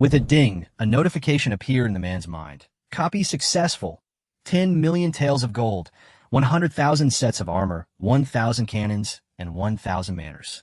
With a ding, a notification appeared in the man's mind. Copy successful. 10 million taels of gold, 100,000 sets of armor, 1,000 cannons, and 1,000 manners.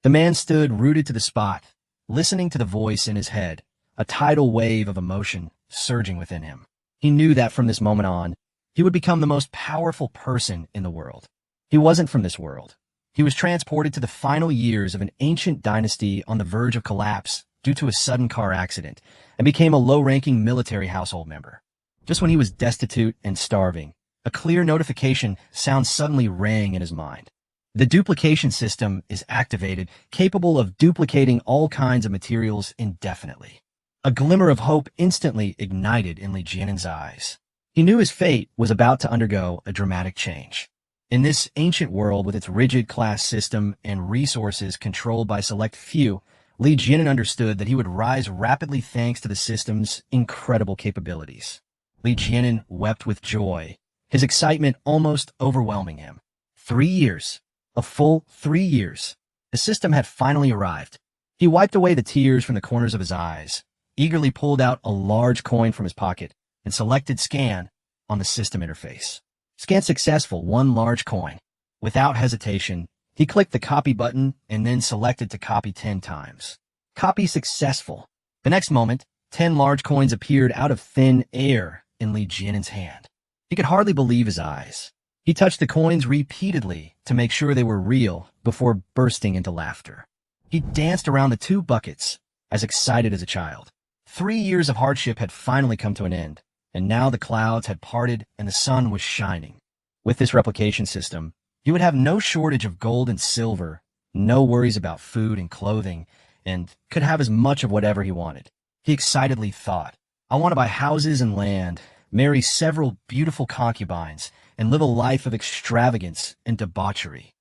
The man stood rooted to the spot, listening to the voice in his head, a tidal wave of emotion surging within him. He knew that from this moment on, he would become the most powerful person in the world. He wasn't from this world. He was transported to the final years of an ancient dynasty on the verge of collapse due to a sudden car accident, and became a low-ranking military household member. Just when he was destitute and starving, a clear notification sound suddenly rang in his mind. The duplication system is activated, capable of duplicating all kinds of materials indefinitely. A glimmer of hope instantly ignited in Leguin's eyes. He knew his fate was about to undergo a dramatic change. In this ancient world with its rigid class system and resources controlled by select few, Leguin understood that he would rise rapidly thanks to the system's incredible capabilities. Leguin wept with joy, his excitement almost overwhelming him. 3 years. A full 3 years. The system had finally arrived. He wiped away the tears from the corners of his eyes, eagerly pulled out a large coin from his pocket, and selected Scan on the system interface. Scan successful, 1 large coin. Without hesitation, he clicked the copy button and then selected to copy 10 times. Copy successful. The next moment, 10 large coins appeared out of thin air in Leguin's hand. He could hardly believe his eyes. He touched the coins repeatedly to make sure they were real before bursting into laughter. He danced around the 2 buckets, as excited as a child. 3 years of hardship had finally come to an end, and now the clouds had parted and the sun was shining. With this replication system, he would have no shortage of gold and silver, no worries about food and clothing, and could have as much of whatever he wanted. He excitedly thought, I want to buy houses and land, marry several beautiful concubines, and live a life of extravagance and debauchery.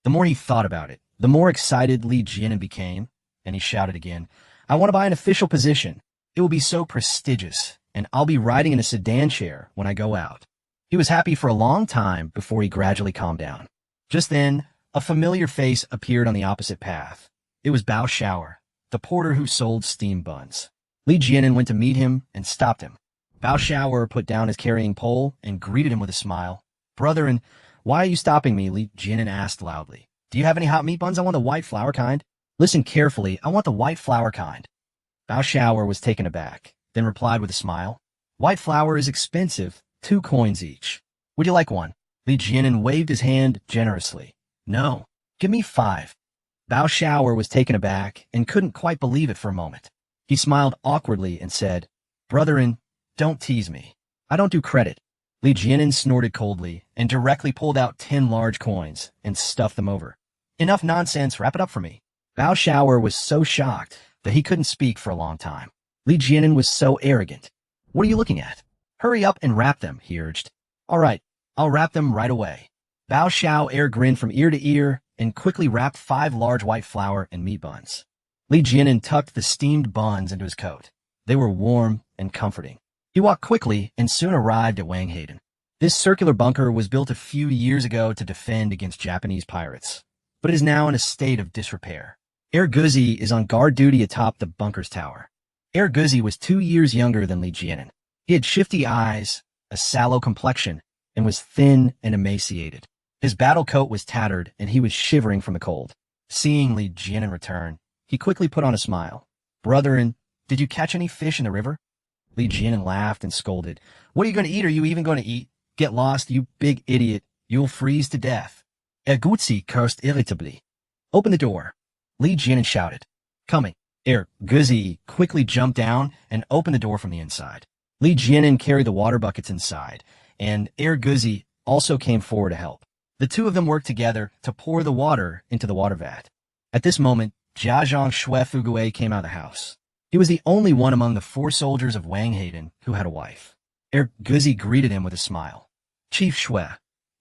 The more he thought about it, the more excited Leguin became, and he shouted again, I want to buy an official position. It will be so prestigious, and I'll be riding in a sedan chair when I go out. He was happy for a long time before he gradually calmed down. Just then, a familiar face appeared on the opposite path. It was Bao Shower, the porter who sold steam buns. Leguin went to meet him and stopped him. Bao Shower put down his carrying pole and greeted him with a smile. Brother, and why are you stopping me? Leguin asked loudly. Do you have any hot meat buns? I want the white flour kind. Listen carefully, I want the white flour kind. Bao Shower was taken aback, then replied with a smile. White flour is expensive, 2 coins each. Would you like one? Leguin waved his hand generously. No, give me 5. Bao Shower was taken aback and couldn't quite believe it for a moment. He smiled awkwardly and said, Brethren, don't tease me. I don't do credit. Leguin snorted coldly and directly pulled out 10 large coins and stuffed them over. Enough nonsense, wrap it up for me. Bao Shower was so shocked that he couldn't speak for a long time. Leguin was so arrogant. What are you looking at? Hurry up and wrap them, he urged. All right, I'll wrap them right away. Bao Shower grinned from ear to ear and quickly wrapped 5 large white flour and meat buns. Leguin tucked the steamed buns into his coat. They were warm and comforting. He walked quickly and soon arrived at Wang Hayden. This circular bunker was built a few years ago to defend against Japanese pirates, but is now in a state of disrepair. Erguzi is on guard duty atop the bunker's tower. Erguzi was 2 years younger than Leguin. He had shifty eyes, a sallow complexion, and was thin and emaciated. His battle coat was tattered, and he was shivering from the cold. Seeing Leguin return, he quickly put on a smile. Brethren, did you catch any fish in the river? Leguin laughed and scolded. What are you going to eat? Are you even going to eat? Get lost, you big idiot. You'll freeze to death. Erguzi cursed irritably. Open the door. Leguin shouted. Coming. Erguzi quickly jumped down and opened the door from the inside. Leguin carried the water buckets inside, and Erguzi also came forward to help. The 2 of them worked together to pour the water into the water vat. At this moment, Jiazhong Shui came out of the house. He was the only one among the 4 soldiers of Wang Hayden who had a wife. Erguzi greeted him with a smile. Chief Shui,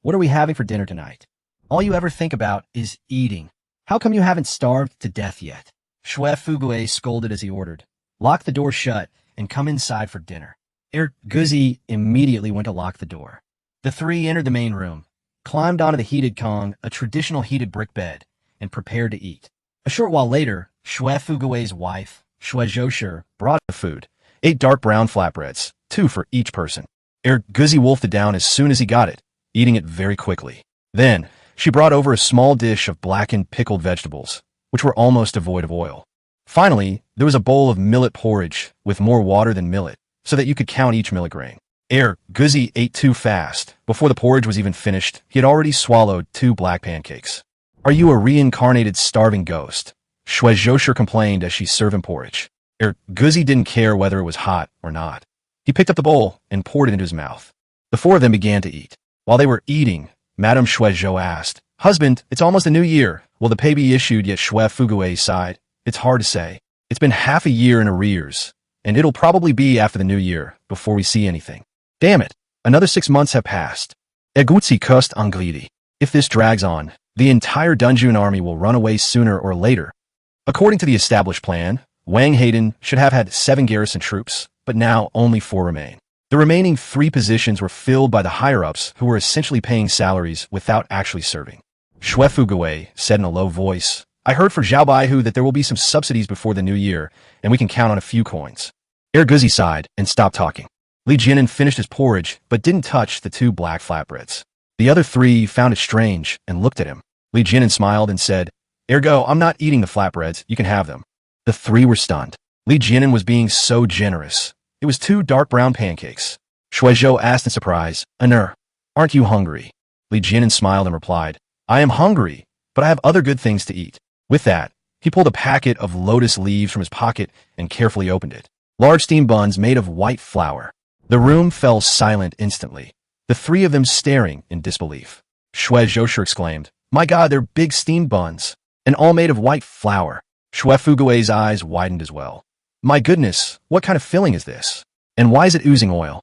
what are we having for dinner tonight? All you ever think about is eating. How come you haven't starved to death yet? Shui scolded as he ordered. Lock the door shut and come inside for dinner. Erguzi immediately went to lock the door. The 3 entered the main room, climbed onto the heated kong, a traditional heated brick bed, and prepared to eat. A short while later, Shui wife, Shue brought the food. 8 dark brown flatbreads, 2 for each person. Guzi wolfed it down as soon as he got it, eating it very quickly. Then, she brought over a small dish of blackened pickled vegetables, which were almost devoid of oil. Finally, there was a bowl of millet porridge with more water than millet, so that you could count each millet grain. Guzi ate too fast. Before the porridge was even finished, he had already swallowed 2 black pancakes. Are you a reincarnated starving ghost? Shue complained as she served him porridge. Guzi didn't care whether it was hot or not. He picked up the bowl and poured it into his mouth. The 4 of them began to eat. While they were eating, Madame Shue asked, "Husband, it's almost the new year. Will the pay be issued?" Yet Shue sighed. "It's hard to say. It's been half a year in arrears, and it'll probably be after the new year before we see anything. Damn it, another 6 months have passed. Egutsi kust anglidi. If this drags on, the entire Dunjun army will run away sooner or later." According to the established plan, Wang Hayden should have had 7 garrison troops, but now only 4 remain. The remaining 3 positions were filled by the higher-ups who were essentially paying salaries without actually serving. Shue said in a low voice, "I heard for Zhao Baihu that there will be some subsidies before the new year, and we can count on a few coins." Guzi sighed and stopped talking. Li Jianan finished his porridge, but didn't touch the 2 black flatbreads. The other 3 found it strange and looked at him. Li Jianan smiled and said, "Ergo, I'm not eating the flatbreads, you can have them." The 3 were stunned. Li Jianan was being so generous. It was 2 dark brown pancakes. Shue asked in surprise, "Aren't you hungry?" Li Jianan smiled and replied, "I am hungry, but I have other good things to eat." With that, he pulled a packet of lotus leaves from his pocket and carefully opened it. Large steamed buns made of white flour. The room fell silent instantly, the 3 of them staring in disbelief. Shue exclaimed, "My God, they're big steamed buns, and all made of white flour." Shue eyes widened as well. "My goodness, what kind of filling is this? And why is it oozing oil?"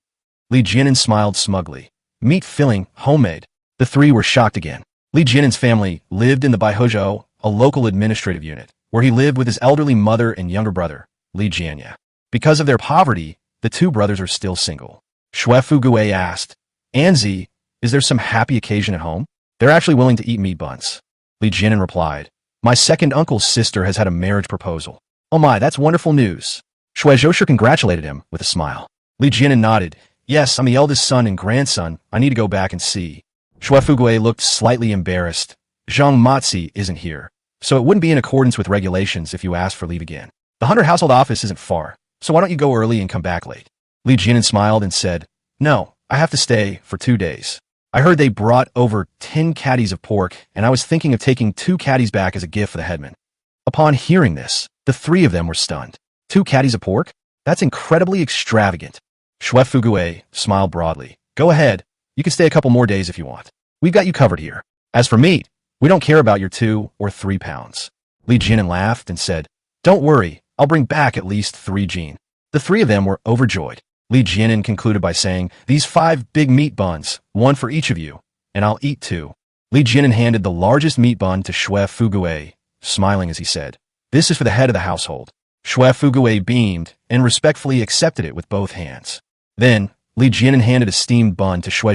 Li Jianan smiled smugly. "Meat filling, homemade." The 3 were shocked again. Li Jianan's family lived in the Baihuzhou, a local administrative unit, where he lived with his elderly mother and younger brother, Li Jianya. Because of their poverty, the 2 brothers are still single. Shue asked, "Anzi, is there some happy occasion at home?" "They're actually willing to eat meat buns." Li Jianan replied, "My second uncle's sister has had a marriage proposal." "Oh my, that's wonderful news." Shue congratulated him with a smile. Li Jianan nodded. "Yes, I'm the eldest son and grandson. I need to go back and see." Shue looked slightly embarrassed. "Zhang Matzi isn't here, so it wouldn't be in accordance with regulations if you asked for leave again. The Hunter household office isn't far, so why don't you go early and come back late?" Li Jianan smiled and said, "No, I have to stay for 2 days. I heard they brought over 10 caddies of pork, and I was thinking of taking 2 caddies back as a gift for the headman." Upon hearing this, the 3 of them were stunned. 2 caddies of pork? That's incredibly extravagant. Shue smiled broadly. "Go ahead. You can stay a couple more days if you want. We've got you covered here. As for meat, we don't care about your 2 or 3 pounds." Li Jianan laughed and said, "Don't worry, I'll bring back at least 3 jin." The 3 of them were overjoyed. Li Jianan concluded by saying, "These 5 big meat buns, 1 for each of you, and I'll eat 2. Li Jianan handed the largest meat bun to Shue smiling as he said, "This is for the head of the household." Shue beamed and respectfully accepted it with both hands. Then, Li Jianan handed a steamed bun to Shue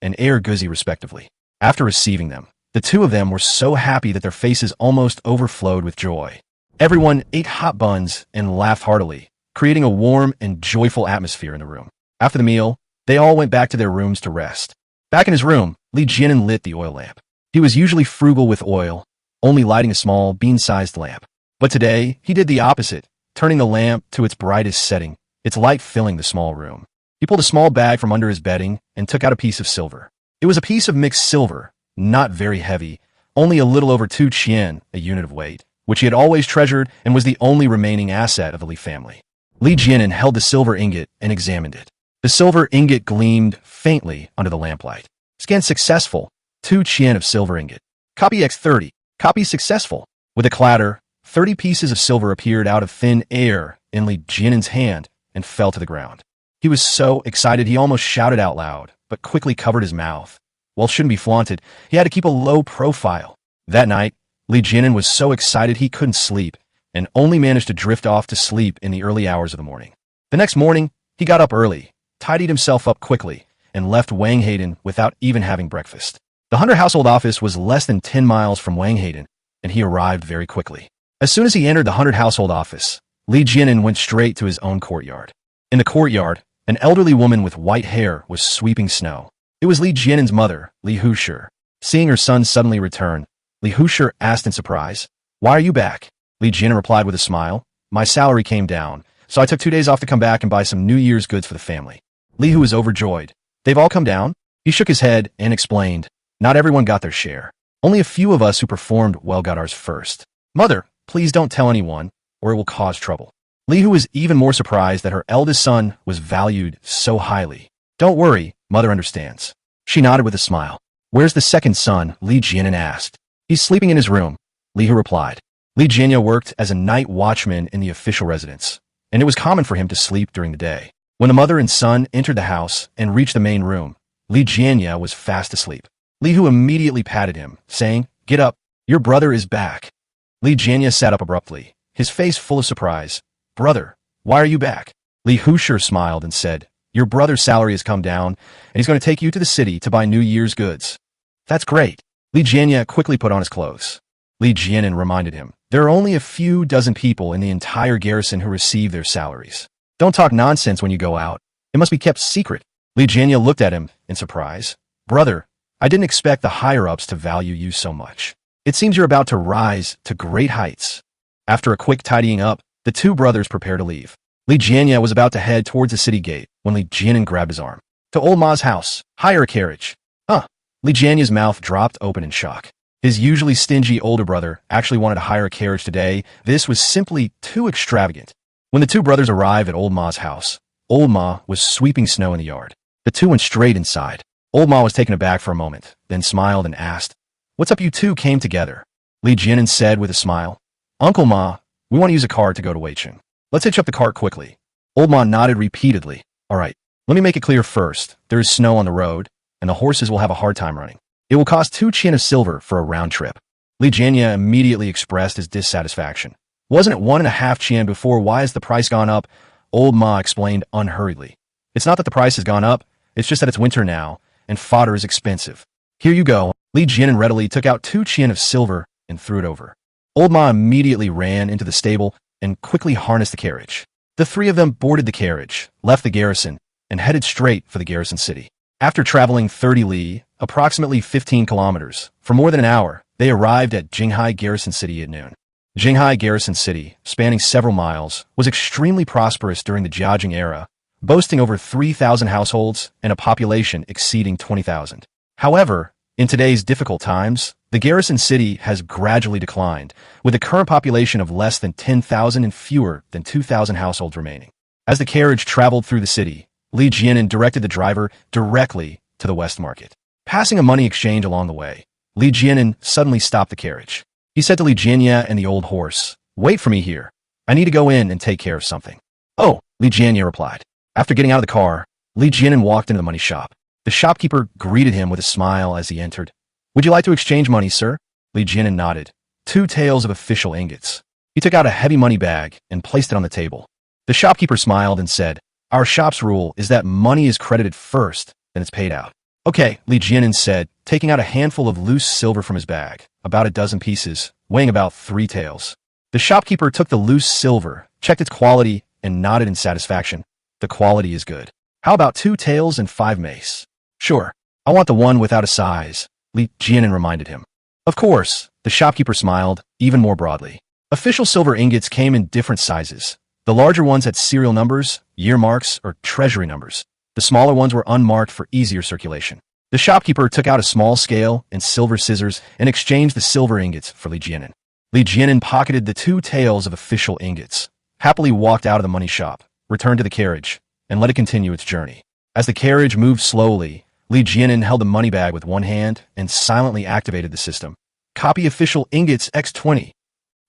and Guzi respectively. After receiving them, the 2 of them were so happy that their faces almost overflowed with joy. Everyone ate hot buns and laughed heartily, creating a warm and joyful atmosphere in the room. After the meal, they all went back to their rooms to rest. Back in his room, Li Jianan lit the oil lamp. He was usually frugal with oil, only lighting a small, bean-sized lamp. But today, he did the opposite, turning the lamp to its brightest setting, its light filling the small room. He pulled a small bag from under his bedding and took out a piece of silver. It was a piece of mixed silver, not very heavy, only a little over 2 qian, a unit of weight, which he had always treasured and was the only remaining asset of the Li family. Li Jianan held the silver ingot and examined it. The silver ingot gleamed faintly under the lamplight. Scan successful. 2 qian of silver ingot. Copy X30. Copy successful. With a clatter, 30 pieces of silver appeared out of thin air in Li Jianan's hand and fell to the ground. He was so excited he almost shouted out loud, but quickly covered his mouth. While it shouldn't be flaunted, he had to keep a low profile. That night, Li Jianan was so excited he couldn't sleep, and only managed to drift off to sleep in the early hours of the morning. The next morning, he got up early, tidied himself up quickly, and left Wang Hayden without even having breakfast. The Hunter household office was less than 10 miles from Wang Hayden, and he arrived very quickly. As soon as he entered the Hunter household office, Li Jianin went straight to his own courtyard. In the courtyard, an elderly woman with white hair was sweeping snow. It was Li Jianin's mother, Li Hushi. Seeing her son suddenly return, Li Hushi asked in surprise, "Why are you back?" Li Jianin replied with a smile, "My salary came down, so I took 2 days off to come back and buy some New Year's goods for the family." Li Hu was overjoyed. "They've all come down?" He shook his head and explained, "Not everyone got their share. Only a few of us who performed well got ours first. Mother, please don't tell anyone, or it will cause trouble." Li Hu was even more surprised that her eldest son was valued so highly. "Don't worry, mother understands." She nodded with a smile. "Where's the second son?" Li Jianin asked. "He's sleeping in his room," Li Hu replied. Li Jianya worked as a night watchman in the official residence, and it was common for him to sleep during the day. When the mother and son entered the house and reached the main room, Li Jianya was fast asleep. Li Hu immediately patted him, saying, "Get up, your brother is back." Li Jianya sat up abruptly, his face full of surprise. "Brother, why are you back?" Li Hushi smiled and said, "Your brother's salary has come down, and he's going to take you to the city to buy New Year's goods." "That's great." Li Jianya quickly put on his clothes. Li Jianin reminded him, "There are only a few dozen people in the entire garrison who receive their salaries. Don't talk nonsense when you go out. It must be kept secret." Li Jianya looked at him in surprise. "Brother, I didn't expect the higher-ups to value you so much. It seems you're about to rise to great heights." After a quick tidying up, the two brothers prepared to leave. Li Jianya was about to head towards the city gate when Li Jianin grabbed his arm. "To old Ma's house. Hire a carriage." "Huh." Li Jianya's mouth dropped open in shock. His usually stingy older brother actually wanted to hire a carriage today. This was simply too extravagant. When the two brothers arrived at old Ma's house, old Ma was sweeping snow in the yard. The two went straight inside. Old Ma was taken aback for a moment, then smiled and asked, "What's up you two came together?" Li Jianin said with a smile, "Uncle Ma, we want to use a cart to go to Weicheng. Let's hitch up the cart quickly." Old Ma nodded repeatedly. "All right, let me make it clear first. There is snow on the road, and the horses will have a hard time running. It will cost 2 qian of silver for a round trip." Li Jianya immediately expressed his dissatisfaction. "Wasn't it 1.5 qian before? Why has the price gone up?" Old Ma explained unhurriedly. "It's not that the price has gone up, it's just that it's winter now, and fodder is expensive. Here you go." Li Jianin readily took out 2 qian of silver and threw it over. Old Ma immediately ran into the stable and quickly harnessed the carriage. The three of them boarded the carriage, left the garrison, and headed straight for the garrison city. After traveling 30 li, approximately 15 kilometers, for more than an hour, they arrived at Jinghai Garrison City at noon. Jinghai Garrison City, spanning several miles, was extremely prosperous during the Jiajing era, boasting over 3,000 households and a population exceeding 20,000. However, in today's difficult times, the garrison city has gradually declined, with a current population of less than 10,000 and fewer than 2,000 households remaining. As the carriage traveled through the city, Li Jianin directed the driver directly to the West Market. Passing a money exchange along the way, Li Jianin suddenly stopped the carriage. He said to Li Jianya and the old horse, "Wait for me here. I need to go in and take care of something." "Oh," Li Jianya replied. After getting out of the car, Li Jianin walked into the money shop. The shopkeeper greeted him with a smile as he entered. "Would you like to exchange money, sir?" Li Jianin nodded. 2 taels of official ingots. He took out a heavy money bag and placed it on the table. The shopkeeper smiled and said, "Our shop's rule is that money is credited first, then it's paid out." "Okay," Li Jianin said, taking out a handful of loose silver from his bag, about a dozen pieces, weighing about 3 taels. The shopkeeper took the loose silver, checked its quality, and nodded in satisfaction. "The quality is good. How about 2 taels and 5 mace?" "Sure. I want the one without a size," Li Jianin reminded him. "Of course," the shopkeeper smiled, even more broadly. Official silver ingots came in different sizes. The larger ones had serial numbers, year marks, or treasury numbers. The smaller ones were unmarked for easier circulation. The shopkeeper took out a small scale and silver scissors and exchanged the silver ingots for Li Jianin. Li Jianin pocketed the 2 taels of official ingots, happily walked out of the money shop, returned to the carriage, and let it continue its journey. As the carriage moved slowly, Li Jianin held the money bag with one hand and silently activated the system. "Copy official ingots X20.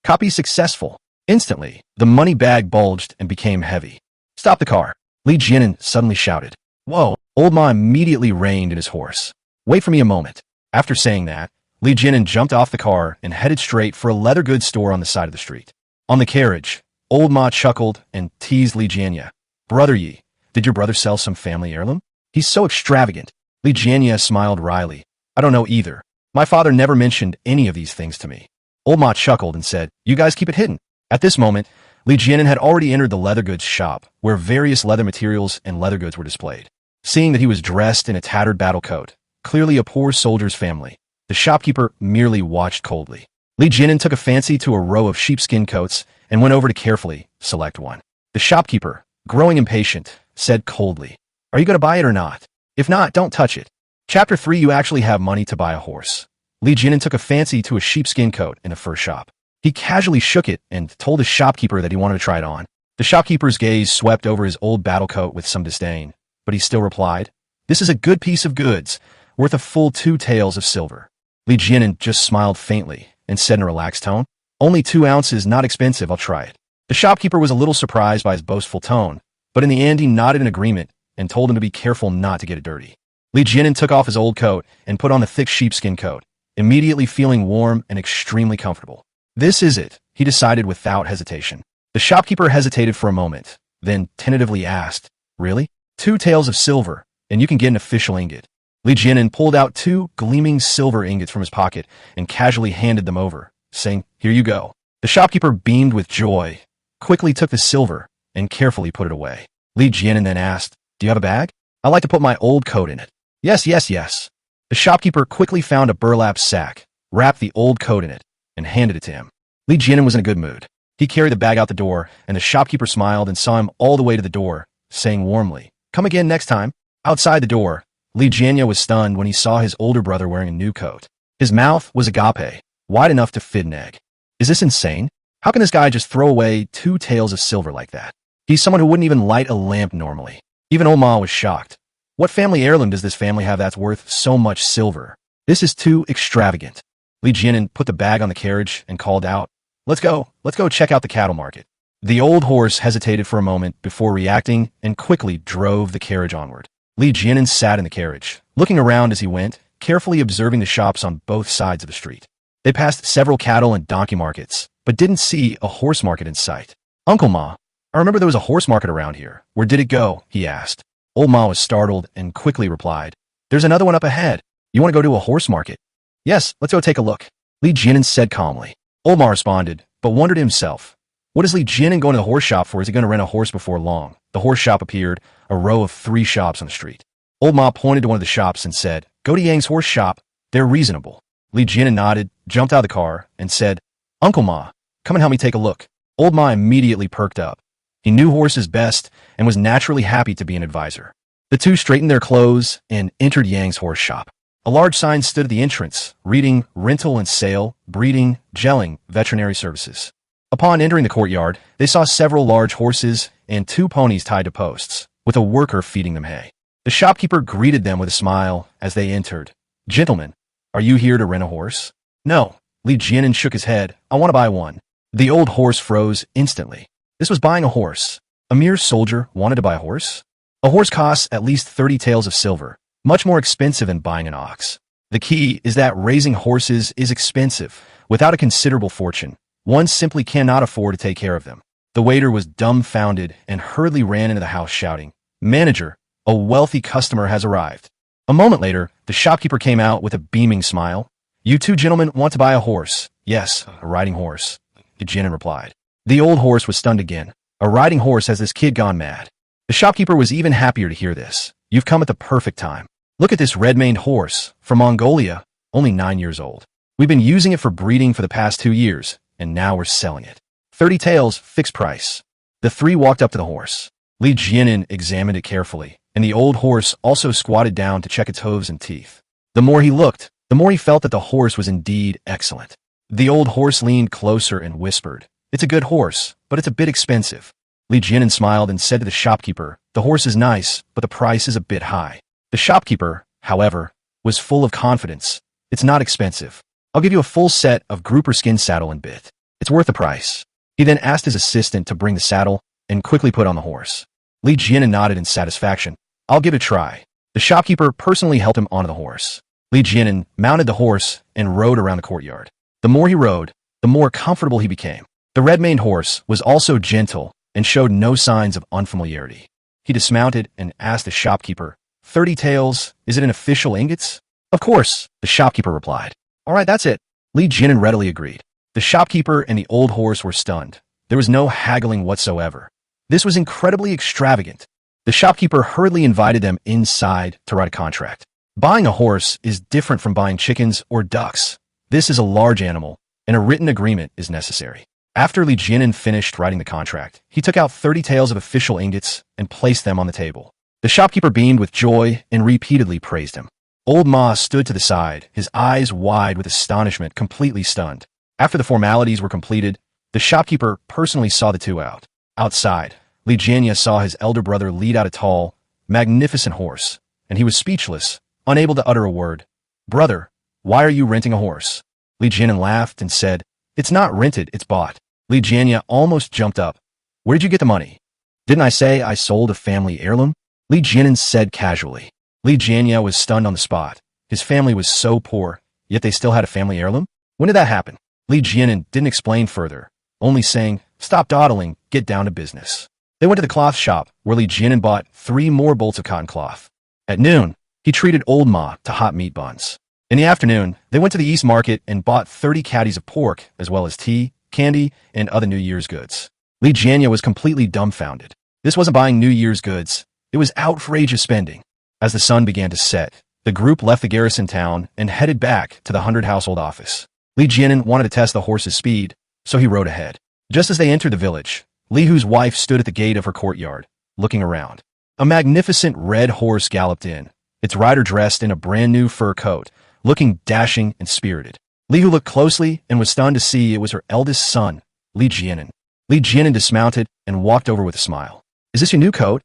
Copy successful." Instantly, the money bag bulged and became heavy. "Stop the car," Li Jianin suddenly shouted. "Whoa!" Old Ma immediately reined in his horse. "Wait for me a moment." After saying that, Li Jianin jumped off the car and headed straight for a leather goods store on the side of the street. On the carriage, Old Ma chuckled and teased Li Jianya. "Brother Yi, did your brother sell some family heirloom? He's so extravagant." Li Jianya smiled wryly. "I don't know either. My father never mentioned any of these things to me." Old Ma chuckled and said, "You guys keep it hidden." At this moment, Li Jianan had already entered the leather goods shop, where various leather materials and leather goods were displayed. Seeing that he was dressed in a tattered battle coat, clearly a poor soldier's family, the shopkeeper merely watched coldly. Li Jianan took a fancy to a row of sheepskin coats and went over to carefully select one. The shopkeeper, growing impatient, said coldly, "Are you going to buy it or not? If not, don't touch it." Chapter 3. You actually have money to buy a horse. Li Jianan took a fancy to a sheepskin coat in a fur shop. He casually shook it and told the shopkeeper that he wanted to try it on. The shopkeeper's gaze swept over his old battle coat with some disdain, but he still replied, "This is a good piece of goods, worth a full 2 taels of silver." Li Jianan just smiled faintly and said in a relaxed tone, "Only 2 ounces, not expensive, I'll try it." The shopkeeper was a little surprised by his boastful tone, but in the end he nodded in agreement and told him to be careful not to get it dirty. Li Jianan took off his old coat and put on the thick sheepskin coat, immediately feeling warm and extremely comfortable. This is it, he decided without hesitation. The shopkeeper hesitated for a moment, then tentatively asked, "Really? 2 taels of silver, and you can get an official ingot." Li Jianan pulled out 2 gleaming silver ingots from his pocket and casually handed them over, saying, "Here you go." The shopkeeper beamed with joy, quickly took the silver, and carefully put it away. Li Jianan then asked, "Do you have a bag? I'd like to put my old coat in it." "Yes, yes, yes." The shopkeeper quickly found a burlap sack, wrapped the old coat in it, and handed it to him. Li Jianan was in a good mood. He carried the bag out the door, and the shopkeeper smiled and saw him all the way to the door, saying warmly, "Come again next time." Outside the door, Li Jianan was stunned when he saw his older brother wearing a new coat. His mouth was agape, wide enough to fit an egg. Is this insane? How can this guy just throw away 2 taels of silver like that? He's someone who wouldn't even light a lamp normally. Even old Ma was shocked. What family heirloom does this family have that's worth so much silver? This is too extravagant. Li Jianan put the bag on the carriage and called out, Let's go check out the cattle market." The old horse hesitated for a moment before reacting and quickly drove the carriage onward. Li Jianan sat in the carriage, looking around as he went, carefully observing the shops on both sides of the street. They passed several cattle and donkey markets, but didn't see a horse market in sight. "Uncle Ma, I remember there was a horse market around here. Where did it go?" he asked. Old Ma was startled and quickly replied, "There's another one up ahead. You want to go to a horse market?" "Yes, let's go take a look," Li Jianan said calmly. Old Ma responded, but wondered to himself, what is Li Jianan going to the horse shop for? Is he going to rent a horse before long? The horse shop appeared, a row of 3 shops on the street. Old Ma pointed to one of the shops and said, "Go to Yang's horse shop. They're reasonable." Li Jianan nodded, jumped out of the car, and said, "Uncle Ma, come and help me take a look." Old Ma immediately perked up. He knew horses best and was naturally happy to be an advisor. The two straightened their clothes and entered Yang's horse shop. A large sign stood at the entrance, reading rental and sale, breeding, gelling, veterinary services. Upon entering the courtyard, they saw several large horses and 2 ponies tied to posts, with a worker feeding them hay. The shopkeeper greeted them with a smile as they entered. "Gentlemen, are you here to rent a horse?" "No." Li Jianan shook his head. "I want to buy one." The old horse froze instantly. This was buying a horse. A mere soldier wanted to buy a horse? A horse costs at least 30 taels of silver. Much more expensive than buying an ox. The key is that raising horses is expensive. Without a considerable fortune, one simply cannot afford to take care of them. The waiter was dumbfounded and hurriedly ran into the house shouting, "Manager, a wealthy customer has arrived." A moment later, the shopkeeper came out with a beaming smile. "You 2 gentlemen want to buy a horse?" "Yes, a riding horse," Jianan replied. The old horse was stunned again. A riding horse? Has this kid gone mad? The shopkeeper was even happier to hear this. "You've come at the perfect time. Look at this red-maned horse, from Mongolia, only 9 years old. We've been using it for breeding for the past 2 years, and now we're selling it. 30 taels, fixed price." The 3 walked up to the horse. Li Jianan examined it carefully, and the old horse also squatted down to check its hooves and teeth. The more he looked, the more he felt that the horse was indeed excellent. The old horse leaned closer and whispered, "It's a good horse, but it's a bit expensive." Li Jianan smiled and said to the shopkeeper, "The horse is nice, but the price is a bit high." The shopkeeper, however, was full of confidence. "It's not expensive. I'll give you a full set of grouper skin saddle and bit. It's worth the price." He then asked his assistant to bring the saddle and quickly put on the horse. Li Jianan nodded in satisfaction. "I'll give it a try." The shopkeeper personally helped him onto the horse. Li Jianan mounted the horse and rode around the courtyard. The more he rode, the more comfortable he became. The red-maned horse was also gentle and showed no signs of unfamiliarity. He dismounted and asked the shopkeeper, 30 taels, is it in official ingots?" "Of course," the shopkeeper replied. "All right, that's it." Li Jianan readily agreed. The shopkeeper and the old horse were stunned. There was no haggling whatsoever. This was incredibly extravagant. The shopkeeper hurriedly invited them inside to write a contract. Buying a horse is different from buying chickens or ducks. This is a large animal, and a written agreement is necessary. After Leguin finished writing the contract, he took out 30 taels of official ingots and placed them on the table. The shopkeeper beamed with joy and repeatedly praised him. Old Ma stood to the side, his eyes wide with astonishment, completely stunned. After the formalities were completed, the shopkeeper personally saw the two out. Outside, Leguin saw his elder brother lead out a tall, magnificent horse, and he was speechless, unable to utter a word. "Brother, why are you renting a horse?" Leguin laughed and said, "It's not rented, it's bought." Leguin almost jumped up. "Where did you get the money?" "Didn't I say I sold a family heirloom?" Leguin said casually. Leguin was stunned on the spot. His family was so poor, yet they still had a family heirloom? When did that happen? Leguin didn't explain further, only saying, "Stop dawdling, get down to business." They went to the cloth shop, where Leguin bought 3 more bolts of cotton cloth. At noon, he treated Old Ma to hot meat buns. In the afternoon, they went to the East Market and bought 30 caddies of pork, as well as tea, candy, and other New Year's goods. Leguin was completely dumbfounded. This wasn't buying New Year's goods. It was outrageous spending. As the sun began to set, the group left the garrison town and headed back to the 100 household office. Leguin wanted to test the horse's speed, so he rode ahead. Just as they entered the village, Lihu's wife stood at the gate of her courtyard, looking around. A magnificent red horse galloped in, its rider dressed in a brand-new fur coat, looking dashing and spirited. Lihu looked closely and was stunned to see it was her eldest son, Leguin. Leguin dismounted and walked over with a smile. "Is this your new coat?"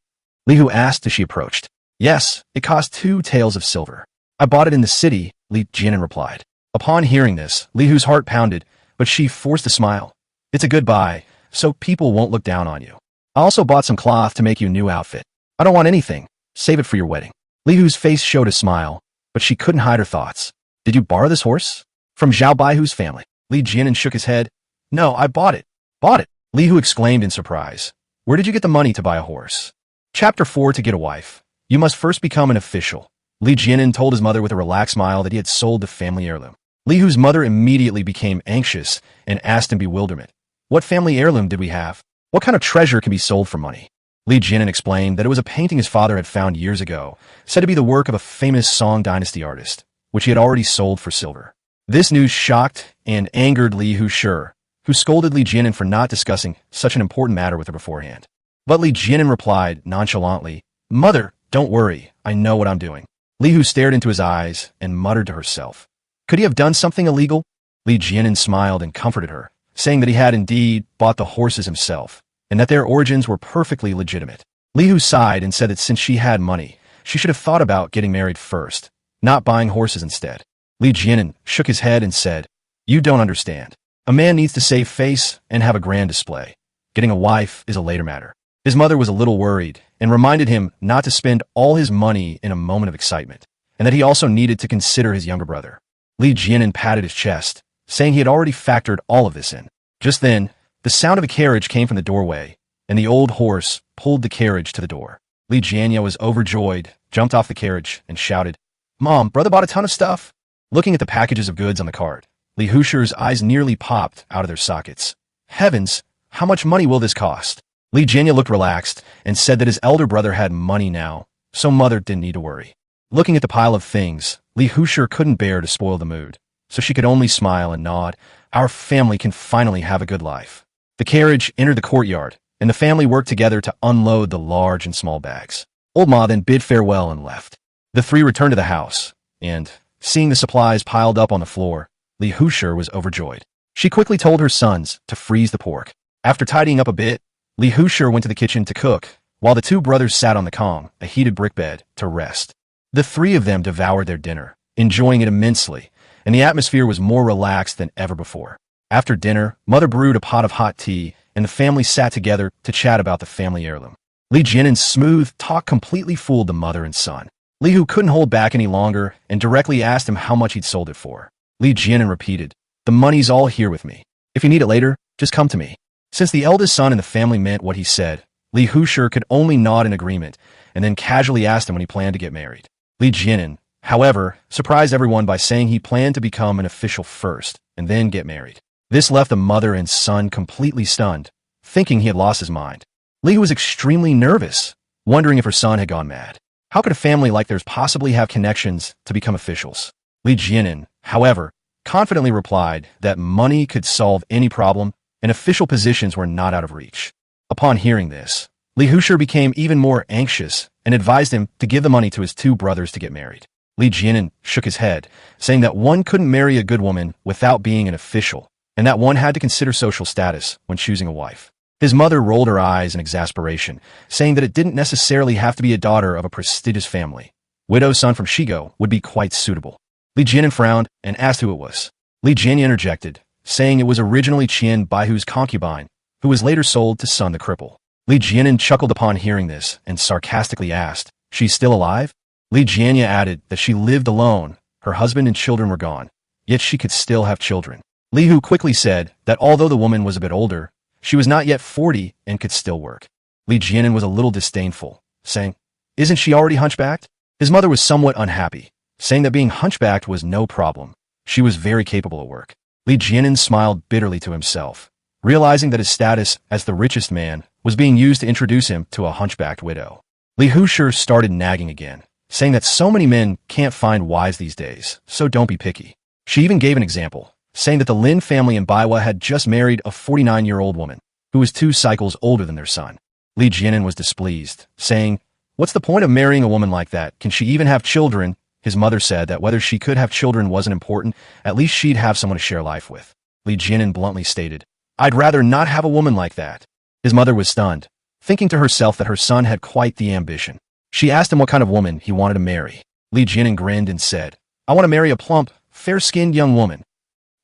Lihu asked as she approached. "Yes, it cost 2 taels of silver. I bought it in the city," Leguin replied. Upon hearing this, Lihu's heart pounded, but she forced a smile. "It's a good buy, so people won't look down on you. I also bought some cloth to make you a new outfit. I don't want anything. Save it for your wedding." Lihu's face showed a smile, but she couldn't hide her thoughts. "Did you borrow this horse?" "From Zhao Baihu's family." Leguin shook his head. "No, I bought it." "Bought it?" Lihu exclaimed in surprise. "Where did you get the money to buy a horse?" Chapter 4. To get a wife. You must first become an official. Leguin told his mother with a relaxed smile that he had sold the family heirloom. Lihu's mother immediately became anxious and asked in bewilderment, "What family heirloom did we have? What kind of treasure can be sold for money?" Leguin explained that it was a painting his father had found years ago, said to be the work of a famous Song dynasty artist, which he had already sold for silver. This news shocked and angered Lihu Shi, who scolded Leguin for not discussing such an important matter with her beforehand. But Leguin replied nonchalantly, "Mother, don't worry, I know what I'm doing." Lihu stared into his eyes and muttered to herself, "Could he have done something illegal?" Leguin smiled and comforted her, saying that he had indeed bought the horses himself, and that their origins were perfectly legitimate. Lihu sighed and said that since she had money, she should have thought about getting married first, not buying horses instead. Leguin shook his head and said, "You don't understand. A man needs to save face and have a grand display. Getting a wife is a later matter." His mother was a little worried and reminded him not to spend all his money in a moment of excitement, and that he also needed to consider his younger brother. Leguin patted his chest, saying he had already factored all of this in. Just then, the sound of a carriage came from the doorway, and the old horse pulled the carriage to the door. Leguin was overjoyed, jumped off the carriage, and shouted, "Mom, brother bought a ton of stuff." Looking at the packages of goods on the cart, Lihu Shi's eyes nearly popped out of their sockets. "Heavens, how much money will this cost?" Leguin looked relaxed and said that his elder brother had money now, so mother didn't need to worry. Looking at the pile of things, Lihu Shi couldn't bear to spoil the mood, so she could only smile and nod. "Our family can finally have a good life." The carriage entered the courtyard, and the family worked together to unload the large and small bags. Old Ma then bid farewell and left. The 3 returned to the house, and, seeing the supplies piled up on the floor, Lihu Shi was overjoyed. She quickly told her sons to freeze the pork. After tidying up a bit, Lihu Shi went to the kitchen to cook, while the 2 brothers sat on the kong, a heated brick bed, to rest. The 3 of them devoured their dinner, enjoying it immensely, and the atmosphere was more relaxed than ever before. After dinner, Mother brewed a pot of hot tea, and the family sat together to chat about the family heirloom. Leguin's smooth talk completely fooled the mother and son. Lihu couldn't hold back any longer and directly asked him how much he'd sold it for. Leguin repeated, "The money's all here with me. If you need it later, just come to me." Since the eldest son in the family meant what he said, Lihu Shi could only nod in agreement and then casually asked him when he planned to get married. Leguin, however, surprised everyone by saying he planned to become an official first and then get married. This left the mother and son completely stunned, thinking he had lost his mind. Li was extremely nervous, wondering if her son had gone mad. How could a family like theirs possibly have connections to become officials? Li Jianan, however, confidently replied that money could solve any problem and official positions were not out of reach. Upon hearing this, Li Hushi became even more anxious and advised him to give the money to his two brothers to get married. Li Jianan shook his head, saying that one couldn't marry a good woman without being an official, and that one had to consider social status when choosing a wife. His mother rolled her eyes in exasperation, saying that it didn't necessarily have to be a daughter of a prestigious family. Widow's son from Shigo would be quite suitable. Li Jianan frowned and asked who it was. Li Jianan interjected, saying it was originally Qian Baihu's concubine, who was later sold to Sun the Cripple. Li Jianan chuckled upon hearing this and sarcastically asked, "She's still alive?" Li Jianya added that she lived alone, her husband and children were gone, yet she could still have children. Li Hu quickly said that although the woman was a bit older, she was not yet 40 and could still work. Li Jianan was a little disdainful, saying, "Isn't she already hunchbacked?" His mother was somewhat unhappy, saying that being hunchbacked was no problem. She was very capable at work. Li Jianan smiled bitterly to himself, realizing that his status as the richest man was being used to introduce him to a hunchbacked widow. Li Hushi started nagging again, saying that so many men can't find wives these days, so don't be picky. She even gave an example, saying that the Lin family in Baiwa had just married a 49-year-old woman, who was 2 cycles older than their son. Li Jianan was displeased, saying, "What's the point of marrying a woman like that? Can she even have children?" His mother said that whether she could have children wasn't important, at least she'd have someone to share life with. Li Jianan bluntly stated, "I'd rather not have a woman like that." His mother was stunned, thinking to herself that her son had quite the ambition. She asked him what kind of woman he wanted to marry. Li Jianan grinned and said, "I want to marry a plump, fair-skinned young woman."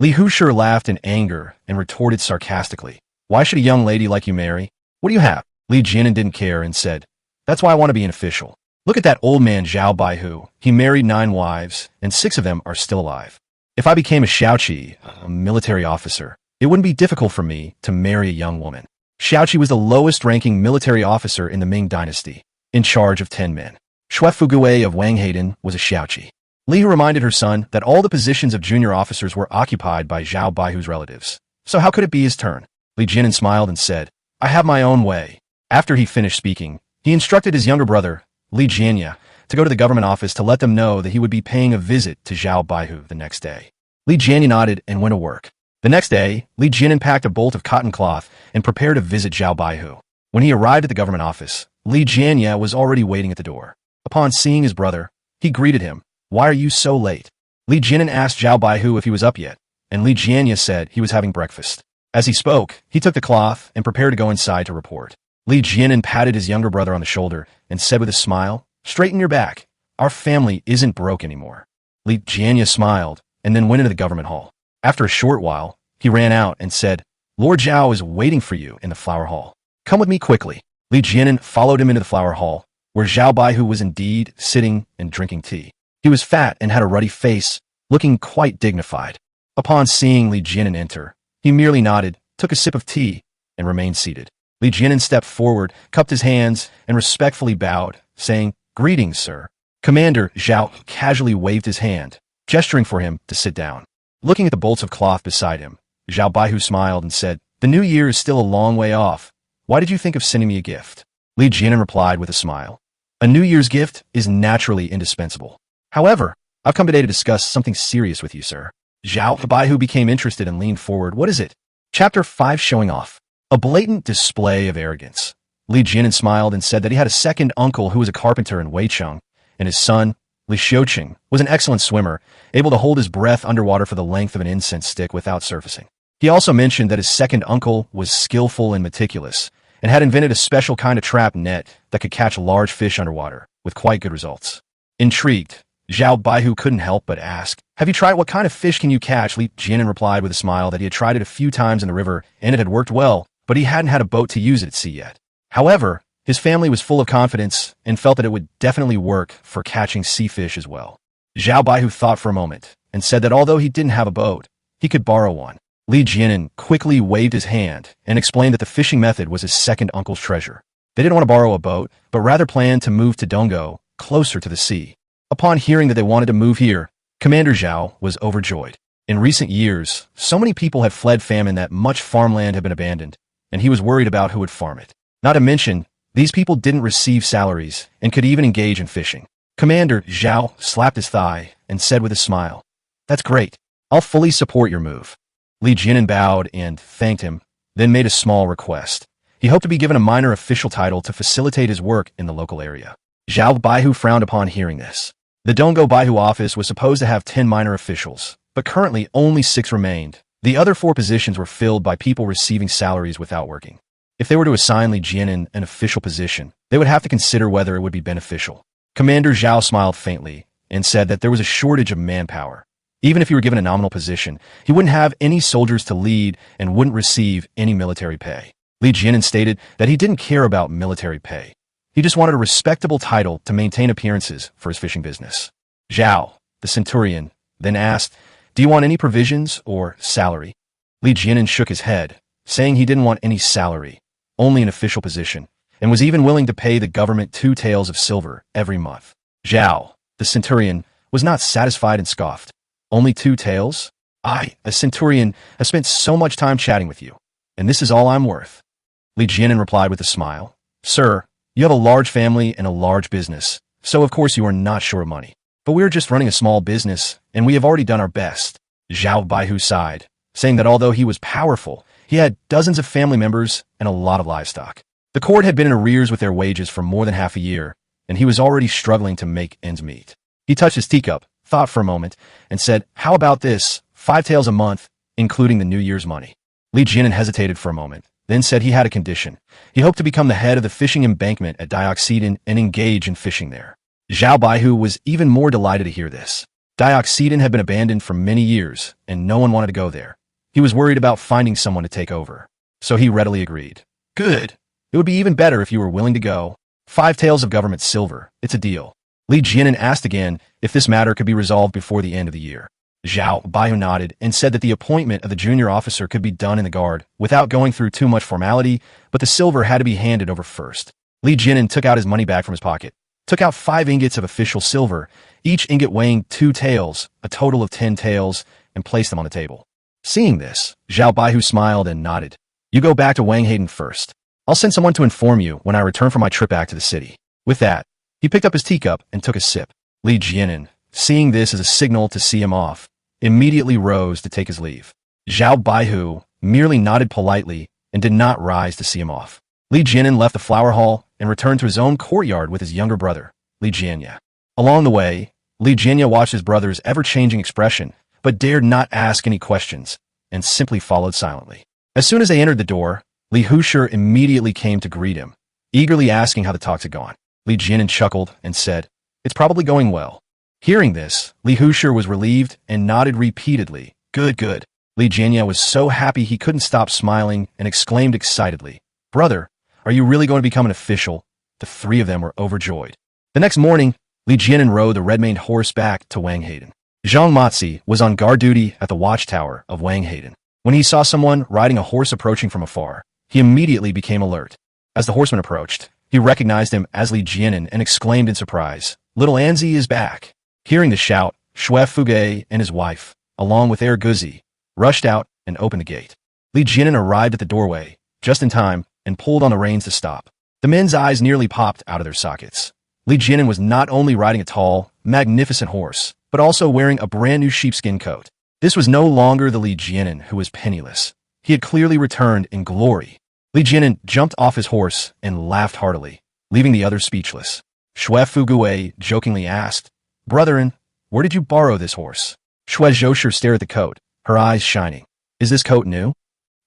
Li Hushi laughed in anger and retorted sarcastically, "Why should a young lady like you marry? What do you have?" Li Jianan didn't care and said, "That's why I want to be an official. Look at that old man Zhao Baihu. He married 9 wives, and 6 of them are still alive. If I became a Xiaoqi, a military officer, it wouldn't be difficult for me to marry a young woman." Xiaoqi was the lowest-ranking military officer in the Ming dynasty, in charge of 10 men. Xue Fugui of Wang Hayden was a Xiaoqi. Li Hu reminded her son that all the positions of junior officers were occupied by Zhao Baihu's relatives. So how could it be his turn? Li Jianan smiled and said, "I have my own way." After he finished speaking, he instructed his younger brother, Li Jianya, to go to the government office to let them know that he would be paying a visit to Zhao Baihu the next day. Li Jianya nodded and went to work. The next day, Li Jianan packed a bolt of cotton cloth and prepared to visit Zhao Baihu. When he arrived at the government office, Li Jianya was already waiting at the door. Upon seeing his brother, he greeted him. "Why are you so late?" Li Jianan asked Zhao Baihu if he was up yet, and Li Jianya said he was having breakfast. As he spoke, he took the cloth and prepared to go inside to report. Li Jianan patted his younger brother on the shoulder and said with a smile, "Straighten your back. Our family isn't broke anymore." Li Jianya smiled and then went into the government hall. After a short while, he ran out and said, "Lord Zhao is waiting for you in the flower hall. Come with me quickly." Li Jianan followed him into the flower hall, where Zhao Baihu was indeed sitting and drinking tea. He was fat and had a ruddy face, looking quite dignified. Upon seeing Li Jianan enter, he merely nodded, took a sip of tea, and remained seated. Li Jianan stepped forward, cupped his hands, and respectfully bowed, saying, "Greetings, sir." Commander Zhao casually waved his hand, gesturing for him to sit down. Looking at the bolts of cloth beside him, Zhao Baihu smiled and said, "The new year is still a long way off. Why did you think of sending me a gift?" Li Jianan replied with a smile, "A New Year's gift is naturally indispensable. However, I've come today to discuss something serious with you, sir." Zhao Baihu became interested and leaned forward. "What is it?" Chapter 5 Showing Off. A blatant display of arrogance. Li Jianan smiled and said that he had a second uncle who was a carpenter in Weicheng, and his son, Li Xiuqing, was an excellent swimmer, able to hold his breath underwater for the length of an incense stick without surfacing. He also mentioned that his second uncle was skillful and meticulous, and had invented a special kind of trap net that could catch large fish underwater, with quite good results. Intrigued, Zhao Baihu couldn't help but ask, "Have you tried? What kind of fish can you catch?" Li Jianan replied with a smile that he had tried it a few times in the river, and it had worked well, but he hadn't had a boat to use it at sea yet. However, his family was full of confidence and felt that it would definitely work for catching sea fish as well. Zhao Baihu thought for a moment and said that although he didn't have a boat, he could borrow one. Li Jianan quickly waved his hand and explained that the fishing method was his second uncle's treasure. They didn't want to borrow a boat, but rather planned to move to Donggo, closer to the sea. Upon hearing that they wanted to move here, Commander Zhao was overjoyed. In recent years, so many people had fled famine that much farmland had been abandoned, and he was worried about who would farm it. Not to mention, these people didn't receive salaries and could even engage in fishing. Commander Zhao slapped his thigh and said with a smile, "That's great. I'll fully support your move." Li Jianan bowed and thanked him, then made a small request. He hoped to be given a minor official title to facilitate his work in the local area. Zhao Baihu frowned upon hearing this. The Donggo Baihu office was supposed to have 10 minor officials, but currently only 6 remained. The other 4 positions were filled by people receiving salaries without working. If they were to assign Li Jianan an official position, they would have to consider whether it would be beneficial. Commander Zhao smiled faintly and said that there was a shortage of manpower. Even if he were given a nominal position, he wouldn't have any soldiers to lead and wouldn't receive any military pay. Li Jianan stated that he didn't care about military pay. He just wanted a respectable title to maintain appearances for his fishing business. Zhao, the centurion, then asked, "Do you want any provisions or salary?" Li Jianan shook his head, saying he didn't want any salary, only an official position, and was even willing to pay the government 2 taels of silver every month. Zhao, the centurion, was not satisfied and scoffed. "Only 2 taels? I, a centurion, have spent so much time chatting with you, and this is all I'm worth." Li Jianan replied with a smile, "Sir, you have a large family and a large business, so of course you are not short of money. But we're just running a small business, and we have already done our best." Zhao Baihu sighed, saying that although he was powerful, he had dozens of family members and a lot of livestock. The court had been in arrears with their wages for more than half a year, and he was already struggling to make ends meet. He touched his teacup, thought for a moment, and said, "How about this, 5 taels a month, including the New Year's money?" Li Jianan hesitated for a moment, then said he had a condition. He hoped to become the head of the fishing embankment at Dioxidin and engage in fishing there. Zhao Baihu was even more delighted to hear this. Dioxidin had been abandoned for many years, and no one wanted to go there. He was worried about finding someone to take over, so he readily agreed. "Good. It would be even better if you were willing to go. 5 taels of government silver, it's a deal." Li Jianan asked again if this matter could be resolved before the end of the year. Zhao Baihu nodded and said that the appointment of the junior officer could be done in the guard without going through too much formality, but the silver had to be handed over first. Li Jianan took out his money bag from his pocket, took out 5 ingots of official silver, each ingot weighing 2 taels, a total of 10 taels, and placed them on the table. Seeing this, Zhao Baihu smiled and nodded. "You go back to Wang Hayden first. I'll send someone to inform you when I return from my trip back to the city." With that, he picked up his teacup and took a sip. Li Jianan, seeing this as a signal to see him off, immediately rose to take his leave. Zhao Baihu merely nodded politely and did not rise to see him off. Li Jianan left the flower hall and returned to his own courtyard with his younger brother, Li Jianya. Along the way, Li Jianya watched his brother's ever-changing expression, but dared not ask any questions, and simply followed silently. As soon as they entered the door, Li Hushir immediately came to greet him, eagerly asking how the talks had gone. Li Jianan chuckled and said, "It's probably going well." Hearing this, Li Hushir was relieved and nodded repeatedly. "Good, good." Li Jianya was so happy he couldn't stop smiling and exclaimed excitedly, "Brother, are you really going to become an official?" The 3 of them were overjoyed. The next morning, Li Jianan rode the red-maned horse back to Wang Hayden. Zhang Matzi was on guard duty at the watchtower of Wang Hayden. When he saw someone riding a horse approaching from afar, he immediately became alert. As the horseman approached, he recognized him as Li Jianan and exclaimed in surprise, "Little Anzi is back." Hearing the shout, Xue Fuge and his wife, along with Air Guzi, rushed out and opened the gate. Li Jianan arrived at the doorway, just in time, and pulled on the reins to stop. The men's eyes nearly popped out of their sockets. Li Jianan was not only riding a tall, magnificent horse, but also wearing a brand new sheepskin coat. This was no longer the Li Jianan who was penniless. He had clearly returned in glory. Li Jianan jumped off his horse and laughed heartily, leaving the others speechless. Xue Fugue jokingly asked, "Brethren, where did you borrow this horse?" Xue Zhoshir stared at the coat, her eyes shining. "Is this coat new?"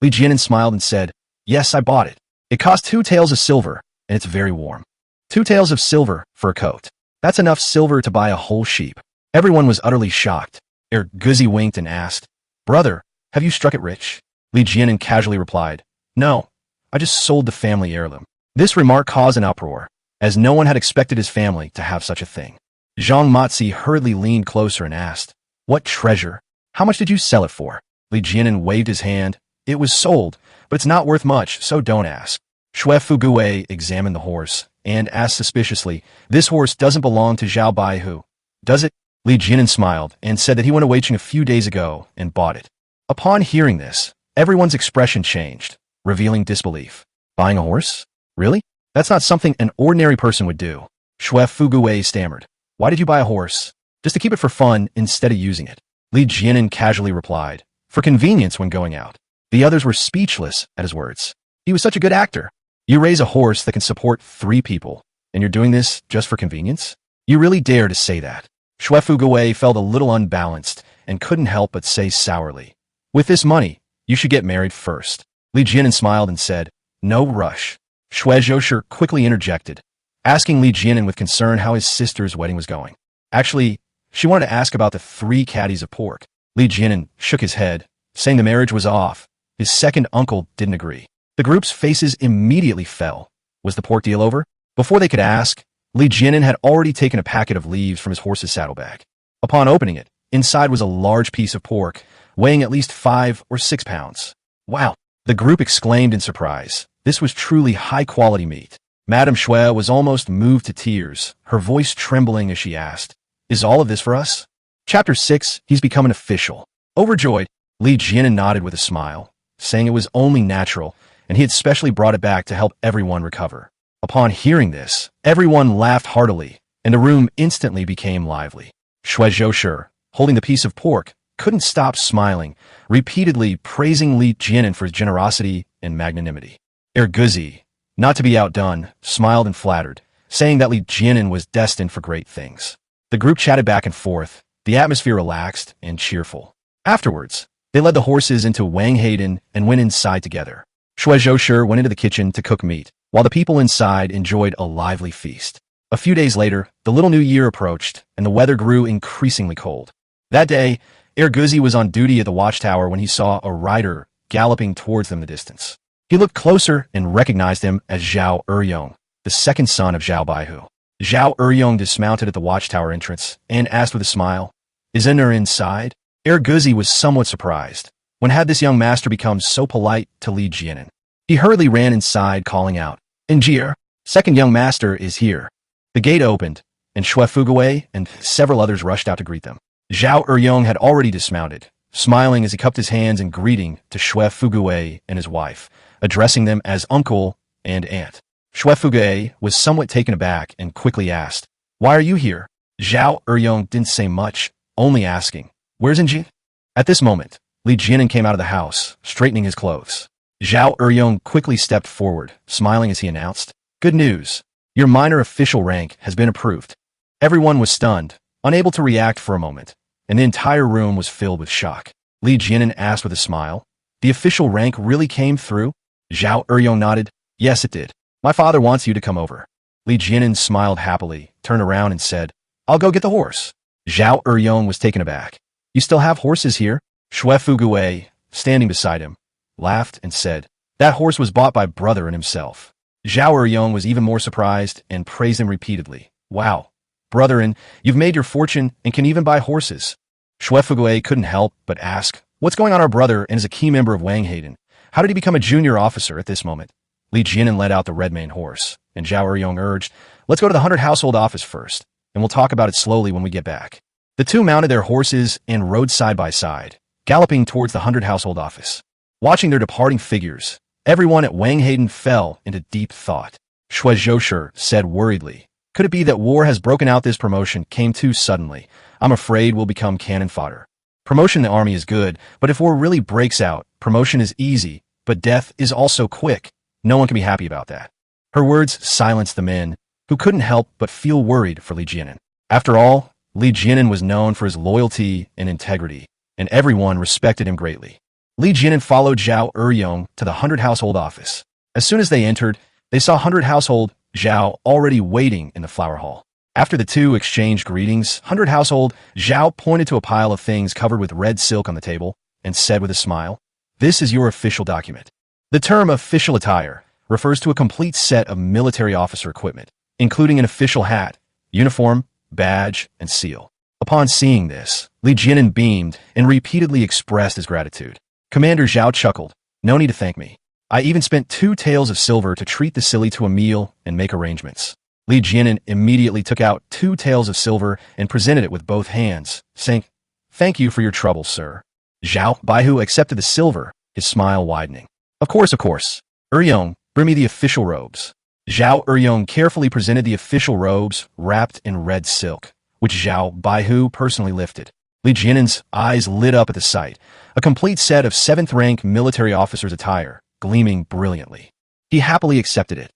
Li Jianan smiled and said, "Yes, I bought it. It cost 2 taels of silver, and it's very warm." 2 taels of silver for a coat. That's enough silver to buy a whole sheep. Everyone was utterly shocked. Guzi winked and asked, "Brother, have you struck it rich?" Li Jianan casually replied, "No, I just sold the family heirloom." This remark caused an uproar, as no one had expected his family to have such a thing. Zhang Matzi hurriedly leaned closer and asked, "What treasure? How much did you sell it for?" Li Jianan waved his hand. "It was sold, but it's not worth much, so don't ask." Xue Fugue examined the horse and asked suspiciously, "This horse doesn't belong to Zhao Baihu, does it?" Li Jianan smiled and said that he went away a few days ago and bought it. Upon hearing this, everyone's expression changed. revealing disbelief. Buying a horse? Really? That's not something an ordinary person would do. Xue Fugui stammered. Why did you buy a horse? Just to keep it for fun instead of using it. Li Jianan casually replied. For convenience when going out. The others were speechless at his words. He was such a good actor. You raise a horse that can support 3 people, and you're doing this just for convenience? You really dare to say that. Xue Fugui felt a little unbalanced and couldn't help but say sourly. With this money, you should get married first. Li Jianan smiled and said, no rush. Xue Zhoushi quickly interjected, asking Li Jianan with concern how his sister's wedding was going. Actually, she wanted to ask about the 3 caddies of pork. Li Jianan shook his head, saying the marriage was off. His second uncle didn't agree. The group's faces immediately fell. Was the pork deal over? Before they could ask, Li Jianan had already taken a packet of leaves from his horse's saddlebag. Upon opening it, inside was a large piece of pork, weighing at least 5 or 6 pounds. Wow! The group exclaimed in surprise. This was truly high-quality meat. Madame Xue was almost moved to tears, her voice trembling as she asked, Is all of this for us? Chapter 6, He's Become an Official. Overjoyed, Li Jianan nodded with a smile, saying it was only natural, and he had specially brought it back to help everyone recover. Upon hearing this, everyone laughed heartily, and the room instantly became lively. Xue Zhoushi, holding the piece of pork, couldn't stop smiling, repeatedly praising Li Jianan for his generosity and magnanimity. Erguzi, not to be outdone, smiled and flattered, saying that Li Jianan was destined for great things. The group chatted back and forth, the atmosphere relaxed and cheerful. Afterwards, they led the horses into Wang Hayden and went inside together. Xue Zhoushi went into the kitchen to cook meat, while the people inside enjoyed a lively feast. A few days later, the little new year approached, and the weather grew increasingly cold. That day, Erguzi was on duty at the watchtower when he saw a rider galloping towards them in the distance. He looked closer and recognized him as Zhao Eryong, the second son of Zhao Baihu. Zhao Eryong dismounted at the watchtower entrance and asked with a smile, Is Enner inside? Erguzi was somewhat surprised. When had this young master become so polite to Li Jianan? He hurriedly ran inside, calling out, Engineer, second young master is here. The gate opened, and Xue Fugui and several others rushed out to greet them. Zhao Eryong had already dismounted, smiling as he cupped his hands in greeting to Xue Fugui and his wife, addressing them as uncle and aunt. Xue Fugui was somewhat taken aback and quickly asked, Why are you here? Zhao Eryong didn't say much, only asking, Where's Enji? At this moment, Li Jianan came out of the house, straightening his clothes. Zhao Eryong quickly stepped forward, smiling as he announced, Good news. Your minor official rank has been approved. Everyone was stunned, unable to react for a moment, and the entire room was filled with shock. Li Jianan asked with a smile, The official rank really came through? Zhao Eryong nodded, Yes, it did. My father wants you to come over. Li Jianan smiled happily, turned around and said, I'll go get the horse. Zhao Eryong was taken aback. You still have horses here? Xue Fugui, standing beside him, laughed and said, That horse was bought by brother and himself. Zhao Eryong was even more surprised and praised him repeatedly. Wow, brother, you've made your fortune and can even buy horses. Xue Fugui couldn't help but ask, What's going on our brother and is a key member of Wang Hayden? How did he become a junior officer at this moment? Li Jianan led out the red mane horse, and Zhao Eryong urged, Let's go to the 100 household office first, and we'll talk about it slowly when we get back. The two mounted their horses and rode side by side, galloping towards the 100 household office. Watching their departing figures, everyone at Wang Hayden fell into deep thought. Xue Zhoushi said worriedly, Could it be that war has broken out? This promotion came too suddenly. I'm afraid we'll become cannon fodder. Promotion in the army is good, but if war really breaks out, promotion is easy, but death is also quick. No one can be happy about that. Her words silenced the men, who couldn't help but feel worried for Li Jianan. After all, Li Jianan was known for his loyalty and integrity, and everyone respected him greatly. Li Jianan followed Zhao Eryong to the 100 household office. As soon as they entered, they saw 100 household Zhao already waiting in the flower hall. After the two exchanged greetings, 100 household Zhao pointed to a pile of things covered with red silk on the table and said with a smile, This is your official document. The term official attire refers to a complete set of military officer equipment, including an official hat, uniform, badge, and seal. Upon seeing this, Li Jianan beamed and repeatedly expressed his gratitude. Commander Zhao chuckled, No need to thank me. I even spent 2 taels of silver to treat the silly to a meal and make arrangements. Li Jianan immediately took out 2 taels of silver and presented it with both hands, saying, Thank you for your trouble, sir. Zhao Baihu accepted the silver, his smile widening. Of course, of course. Eryong, bring me the official robes. Zhao Eryong carefully presented the official robes wrapped in red silk, which Zhao Baihu personally lifted. Li Jianen's eyes lit up at the sight, a complete set of 7th-rank military officers' attire, gleaming brilliantly. He happily accepted it.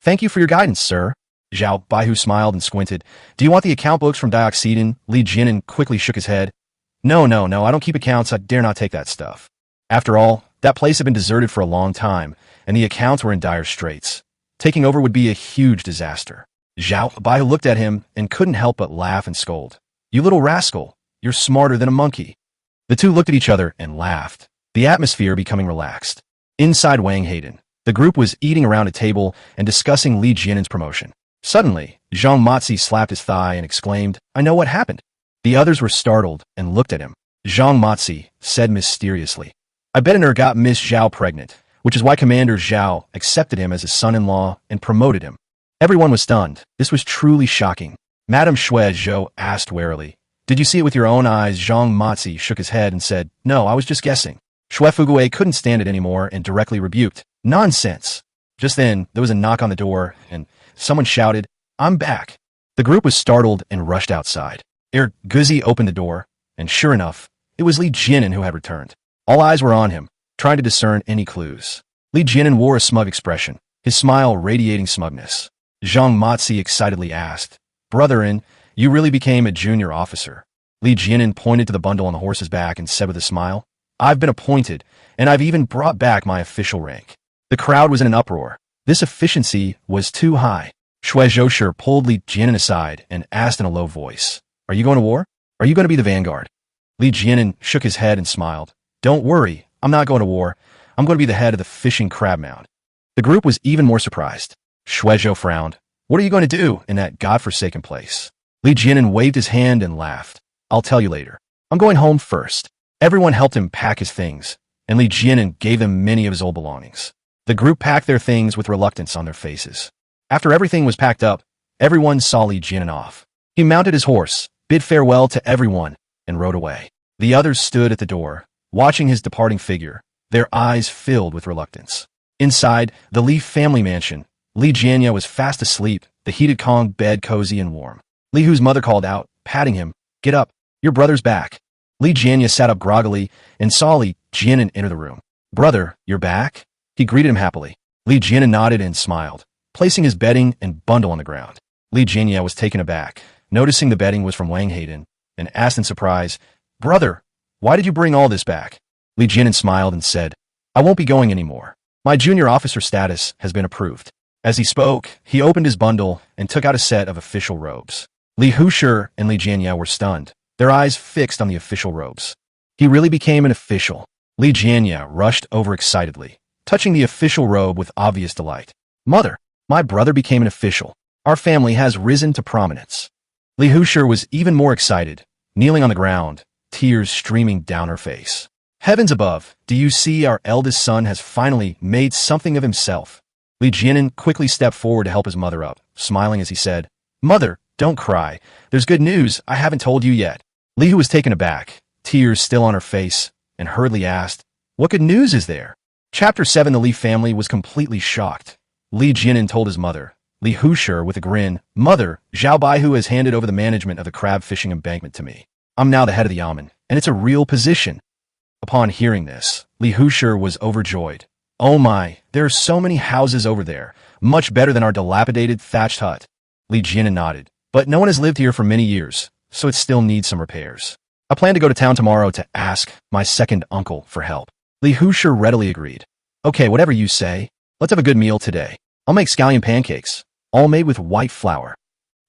Thank you for your guidance, sir. Zhao Baihu smiled and squinted. Do you want the account books from Dioxidin? Li Jianen quickly shook his head. No, I don't keep accounts. I dare not take that stuff. After all, that place had been deserted for a long time, and the accounts were in dire straits. Taking over would be a huge disaster. Zhao Baihu looked at him and couldn't help but laugh and scold. You little rascal, you're smarter than a monkey. The two looked at each other and laughed, the atmosphere becoming relaxed. Inside Wang Hayden, the group was eating around a table and discussing Li Jianen's promotion. Suddenly, Zhang Mozi slapped his thigh and exclaimed, I know what happened. The others were startled and looked at him. Zhang Mozi said mysteriously, I bet Ner got Miss Zhao pregnant, which is why Commander Zhao accepted him as his son-in-law and promoted him. Everyone was stunned. This was truly shocking. Madame Xue Zhou asked warily, Did you see it with your own eyes? Zhang Mozi shook his head and said, No, I was just guessing. Xue Fuguei couldn't stand it anymore and directly rebuked, Nonsense. Just then, there was a knock on the door, and someone shouted, I'm back. The group was startled and rushed outside. Guzi opened the door, and sure enough, it was Li Jianen who had returned. All eyes were on him, trying to discern any clues. Li Jianen wore a smug expression, his smile radiating smugness. Zhang Mozi excitedly asked, Brother-in, you really became a junior officer. Li Jianen pointed to the bundle on the horse's back and said with a smile, I've been appointed, and I've even brought back my official rank. The crowd was in an uproar. This efficiency was too high. Xue Zhoushi pulled Li Jianen aside and asked in a low voice, Are you going to war? Are you going to be the vanguard? Li Jianen shook his head and smiled. Don't worry, I'm not going to war. I'm going to be the head of the fishing crab mound. The group was even more surprised. Xue Zhou frowned. What are you going to do in that godforsaken place? Li Jianen waved his hand and laughed. I'll tell you later. I'm going home first. Everyone helped him pack his things, and Li Jianen gave them many of his old belongings. The group packed their things with reluctance on their faces. After everything was packed up, everyone saw Li Jianen off. He mounted his horse, bid farewell to everyone, and rode away. The others stood at the door, watching his departing figure, their eyes filled with reluctance. Inside the Li family mansion, Li Jianya was fast asleep, the heated Kong bed cozy and warm. Li Hu's mother called out, patting him, Get up, your brother's back. Li Jianya sat up groggily and saw Li Jianen enter the room. Brother, you're back? He greeted him happily. Li Jianen nodded and smiled, placing his bedding and bundle on the ground. Li Jianya was taken aback, noticing the bedding was from Wang Hayden, and asked in surprise, Brother, why did you bring all this back? Li Jianen smiled and said, I won't be going anymore. My junior officer status has been approved. As he spoke, he opened his bundle and took out a set of official robes. Li Hushi and Li Jianya were stunned, their eyes fixed on the official robes. He really became an official. Li Jianya rushed over excitedly, touching the official robe with obvious delight. Mother, my brother became an official. Our family has risen to prominence. Li Hushi was even more excited, kneeling on the ground, tears streaming down her face. Heavens above, do you see our eldest son has finally made something of himself? Li Jianen quickly stepped forward to help his mother up, smiling as he said, Mother, don't cry. There's good news I haven't told you yet. Li Hu was taken aback, tears still on her face, and hurriedly asked, What good news is there? Chapter 7. The Li family was completely shocked. Li Jianen told his mother, Li Hushi with a grin, Mother, Zhao Baihu has handed over the management of the crab fishing embankment to me. I'm now the head of the yamen, and it's a real position. Upon hearing this, Li Hushi was overjoyed. Oh my, there are so many houses over there, much better than our dilapidated thatched hut. Li Jianen nodded, but no one has lived here for many years, so it still needs some repairs. I plan to go to town tomorrow to ask my second uncle for help. Li Hushi readily agreed. Okay, whatever you say. Let's have a good meal today. I'll make scallion pancakes, all made with white flour.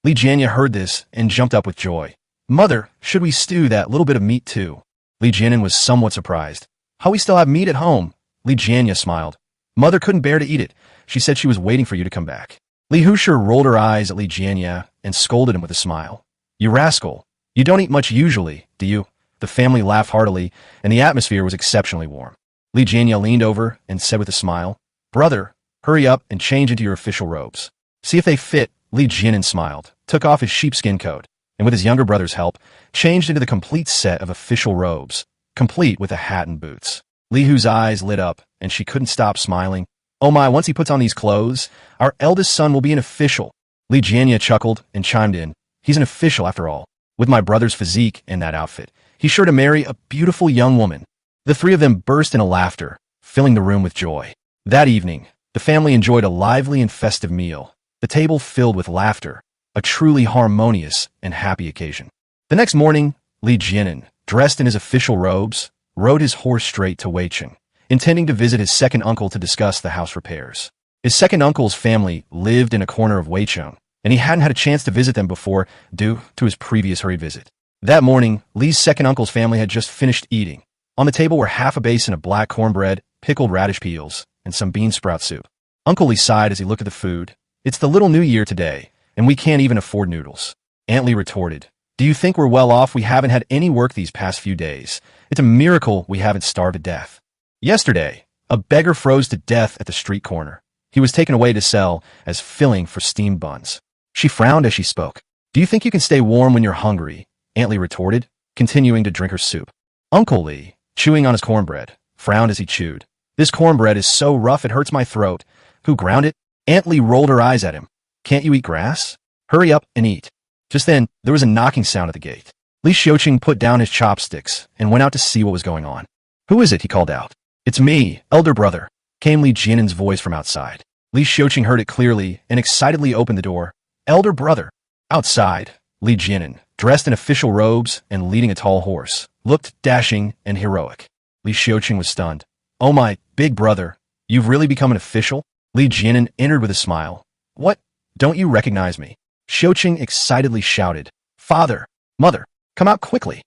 Li Jianya heard this and jumped up with joy. Mother, should we stew that little bit of meat too? Li Jianen was somewhat surprised. How we still have meat at home? Li Jianya smiled. Mother couldn't bear to eat it. She said she was waiting for you to come back. Li Hushi rolled her eyes at Li Jianya and scolded him with a smile. You rascal. You don't eat much usually, do you? The family laughed heartily, and the atmosphere was exceptionally warm. Li Jianya leaned over and said with a smile, Brother, hurry up and change into your official robes. See if they fit. Li Jianen smiled, took off his sheepskin coat, and with his younger brother's help, changed into the complete set of official robes, complete with a hat and boots. Li Hu's eyes lit up and she couldn't stop smiling. Oh my, once he puts on these clothes, our eldest son will be an official. Leguin chuckled and chimed in. He's an official after all. With my brother's physique in that outfit, he's sure to marry a beautiful young woman. The three of them burst into laughter, filling the room with joy. That evening, the family enjoyed a lively and festive meal, the table filled with laughter, a truly harmonious and happy occasion. The next morning, Leguin, dressed in his official robes, rode his horse straight to Weicheng, intending to visit his second uncle to discuss the house repairs. His second uncle's family lived in a corner of Weicheng, and he hadn't had a chance to visit them before due to his previous hurried visit. That morning, Li's second uncle's family had just finished eating. On the table were half a basin of black cornbread, pickled radish peels, and some bean sprout soup. Uncle Li sighed as he looked at the food. It's the little new year today, and we can't even afford noodles. Aunt Li retorted, do you think we're well off? We haven't had any work these past few days. It's a miracle we haven't starved to death. Yesterday, a beggar froze to death at the street corner. He was taken away to sell as filling for steamed buns. She frowned as she spoke. Do you think you can stay warm when you're hungry? Aunt Li retorted, continuing to drink her soup. Uncle Li, chewing on his cornbread, frowned as he chewed. This cornbread is so rough it hurts my throat. Who ground it? Aunt Li rolled her eyes at him. Can't you eat grass? Hurry up and eat. Just then, there was a knocking sound at the gate. Li Xiuqing put down his chopsticks and went out to see what was going on. Who is it? He called out. It's me, elder brother, came Li Jiannen's voice from outside. Li Xiuqing heard it clearly and excitedly opened the door. Elder brother. Outside, Li Jiannen, dressed in official robes and leading a tall horse, looked dashing and heroic. Li Xiuqing was stunned. Oh my, big brother, you've really become an official? Li Jiannen entered with a smile. What? Don't you recognize me? Xiuqing excitedly shouted. Father, mother, come out quickly.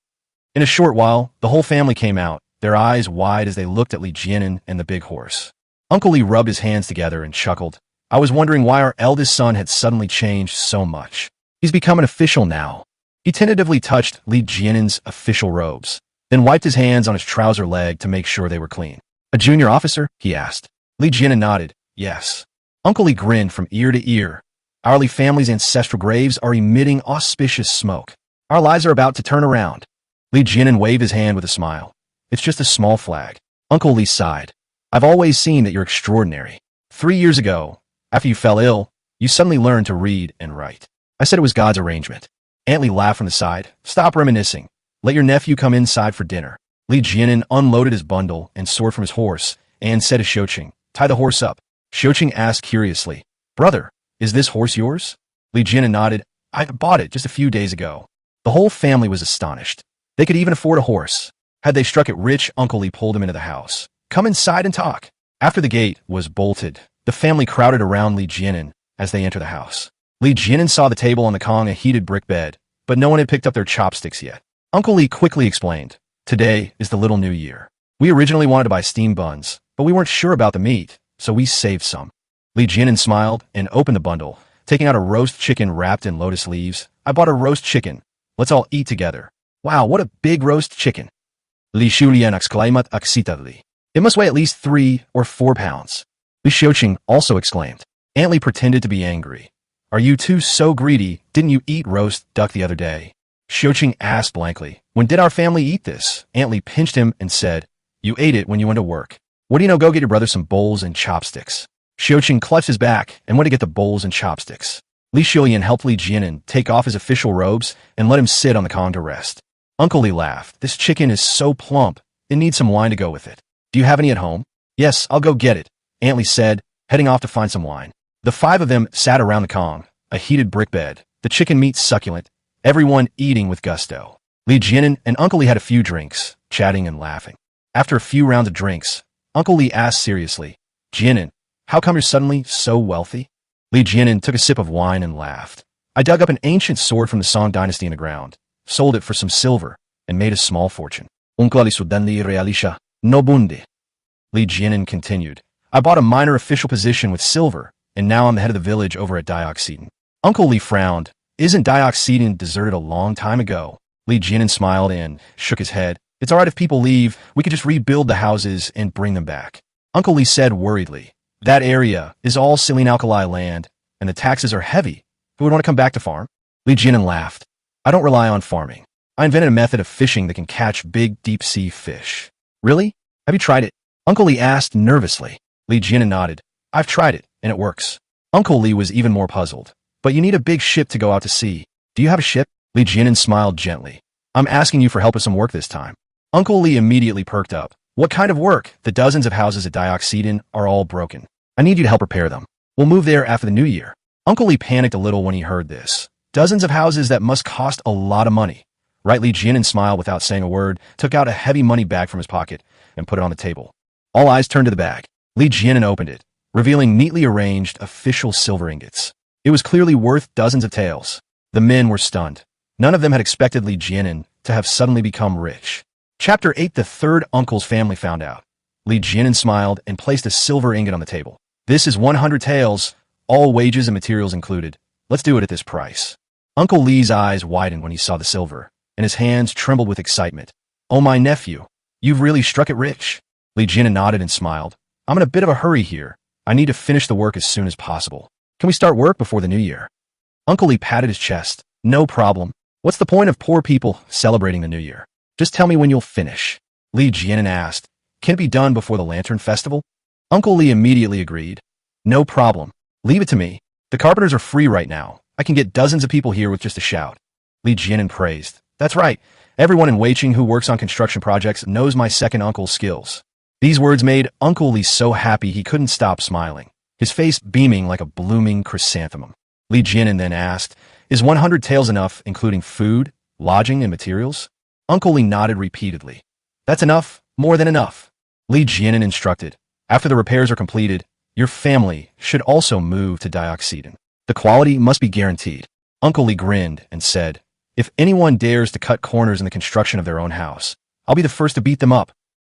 In a short while, the whole family came out, their eyes wide as they looked at Li Jiannen and the big horse. Uncle Li rubbed his hands together and chuckled. I was wondering why our eldest son had suddenly changed so much. He's become an official now. He tentatively touched Li Jiannen's official robes, then wiped his hands on his trouser leg to make sure they were clean. A junior officer? He asked. Li Jiannen nodded. Yes. Uncle Li grinned from ear to ear. Our Li family's ancestral graves are emitting auspicious smoke. Our lives are about to turn around. Li Jiannen waved his hand with a smile. It's just a small flag. Uncle Li sighed. I've always seen that you're extraordinary. 3 years ago, after you fell ill, you suddenly learned to read and write. I said it was God's arrangement. Aunt Li laughed from the side. Stop reminiscing. Let your nephew come inside for dinner. Li Jiannen unloaded his bundle and sword from his horse and said to Xiuqing, tie the horse up. Xiuqing asked curiously, Brother, is this horse yours? Li Jiannen nodded. I bought it just a few days ago. The whole family was astonished. They could even afford a horse. Had they struck it rich, Uncle Li pulled him into the house. Come inside and talk. After the gate was bolted, the family crowded around Li Jiannen as they entered the house. Li Jiannen saw the table on the Kong a heated brick bed, but no one had picked up their chopsticks yet. Uncle Li quickly explained, today is the little new year. We originally wanted to buy steamed buns, but we weren't sure about the meat, so we saved some. Li Jiannen smiled and opened the bundle, taking out a roast chicken wrapped in lotus leaves. I bought a roast chicken. Let's all eat together. Wow, what a big roast chicken. Li Xiulian exclaimed excitedly. It must weigh at least 3 or 4 pounds. Li Xiuqing also exclaimed. Aunt Li pretended to be angry. Are you two so greedy? Didn't you eat roast duck the other day? Xiuqing asked blankly. When did our family eat this? Aunt Li pinched him and said, you ate it when you went to work. What do you know? Go get your brother some bowls and chopsticks. Xiuqing clutched his back and went to get the bowls and chopsticks. Li Xiulian helped Li Jiannen take off his official robes and let him sit on the Kong to rest. Uncle Li laughed. This chicken is so plump, it needs some wine to go with it. Do you have any at home? Yes, I'll go get it, Aunt Li said, heading off to find some wine. The 5 of them sat around the Kong, a heated brick bed, the chicken meat succulent, everyone eating with gusto. Li Jiannen and Uncle Li had a few drinks, chatting and laughing. After a few rounds of drinks, Uncle Li asked seriously, Jiannen, how come you're suddenly so wealthy? Li Jiannen took a sip of wine and laughed. I dug up an ancient sword from the Song dynasty in the ground, sold it for some silver, and made a small fortune. Uncle Li sudanli realisha, no bunde. Li Jiannen continued. I bought a minor official position with silver, and now I'm the head of the village over at Dioxedan. Uncle Li frowned. Isn't Dioxedan deserted a long time ago? Li Jiannen smiled and shook his head. It's all right if people leave. We could just rebuild the houses and bring them back. Uncle Li said worriedly. That area is all Selene alkali land, and the taxes are heavy. Who would want to come back to farm? Li Jiannen laughed. I don't rely on farming. I invented a method of fishing that can catch big deep-sea fish. Really? Have you tried it? Uncle Lee asked nervously. Li Jianan nodded. I've tried it, and it works. Uncle Lee was even more puzzled. But you need a big ship to go out to sea. Do you have a ship? Li Jianan smiled gently. I'm asking you for help with some work this time. Uncle Lee immediately perked up. What kind of work? The dozens of houses at Dioxedin are all broken. I need you to help repair them. We'll move there after the new year. Uncle Lee panicked a little when he heard this. Dozens of houses that must cost a lot of money. Right, Li Jianan smiled without saying a word, took out a heavy money bag from his pocket, and put it on the table. All eyes turned to the bag. Li Jianan opened it, revealing neatly arranged official silver ingots. It was clearly worth dozens of taels. The men were stunned. None of them had expected Li Jianan to have suddenly become rich. Chapter 8. The third uncle's family found out. Li Jianan smiled and placed a silver ingot on the table. This is 100 taels, all wages and materials included. Let's do it at this price. Uncle Lee's eyes widened when he saw the silver, and his hands trembled with excitement. Oh, my nephew, you've really struck it rich. Li Jianan nodded and smiled. I'm in a bit of a hurry here. I need to finish the work as soon as possible. Can we start work before the new year? Uncle Lee patted his chest. No problem. What's the point of poor people celebrating the new year? Just tell me when you'll finish. Li Jianan asked. Can it be done before the Lantern Festival? Uncle Lee immediately agreed. No problem. Leave it to me. The carpenters are free right now. I can get dozens of people here with just a shout. Li Jianan praised. That's right. Everyone in Weiqing who works on construction projects knows my second uncle's skills. These words made Uncle Lee so happy he couldn't stop smiling, his face beaming like a blooming chrysanthemum. Li Jianan then asked, Is 100 taels enough, including food, lodging, and materials? Uncle Lee nodded repeatedly. That's enough, more than enough. Li Jianan instructed. After the repairs are completed, your family should also move to Dioxedin. The quality must be guaranteed. Uncle Lee grinned and said, If anyone dares to cut corners in the construction of their own house, I'll be the first to beat them up.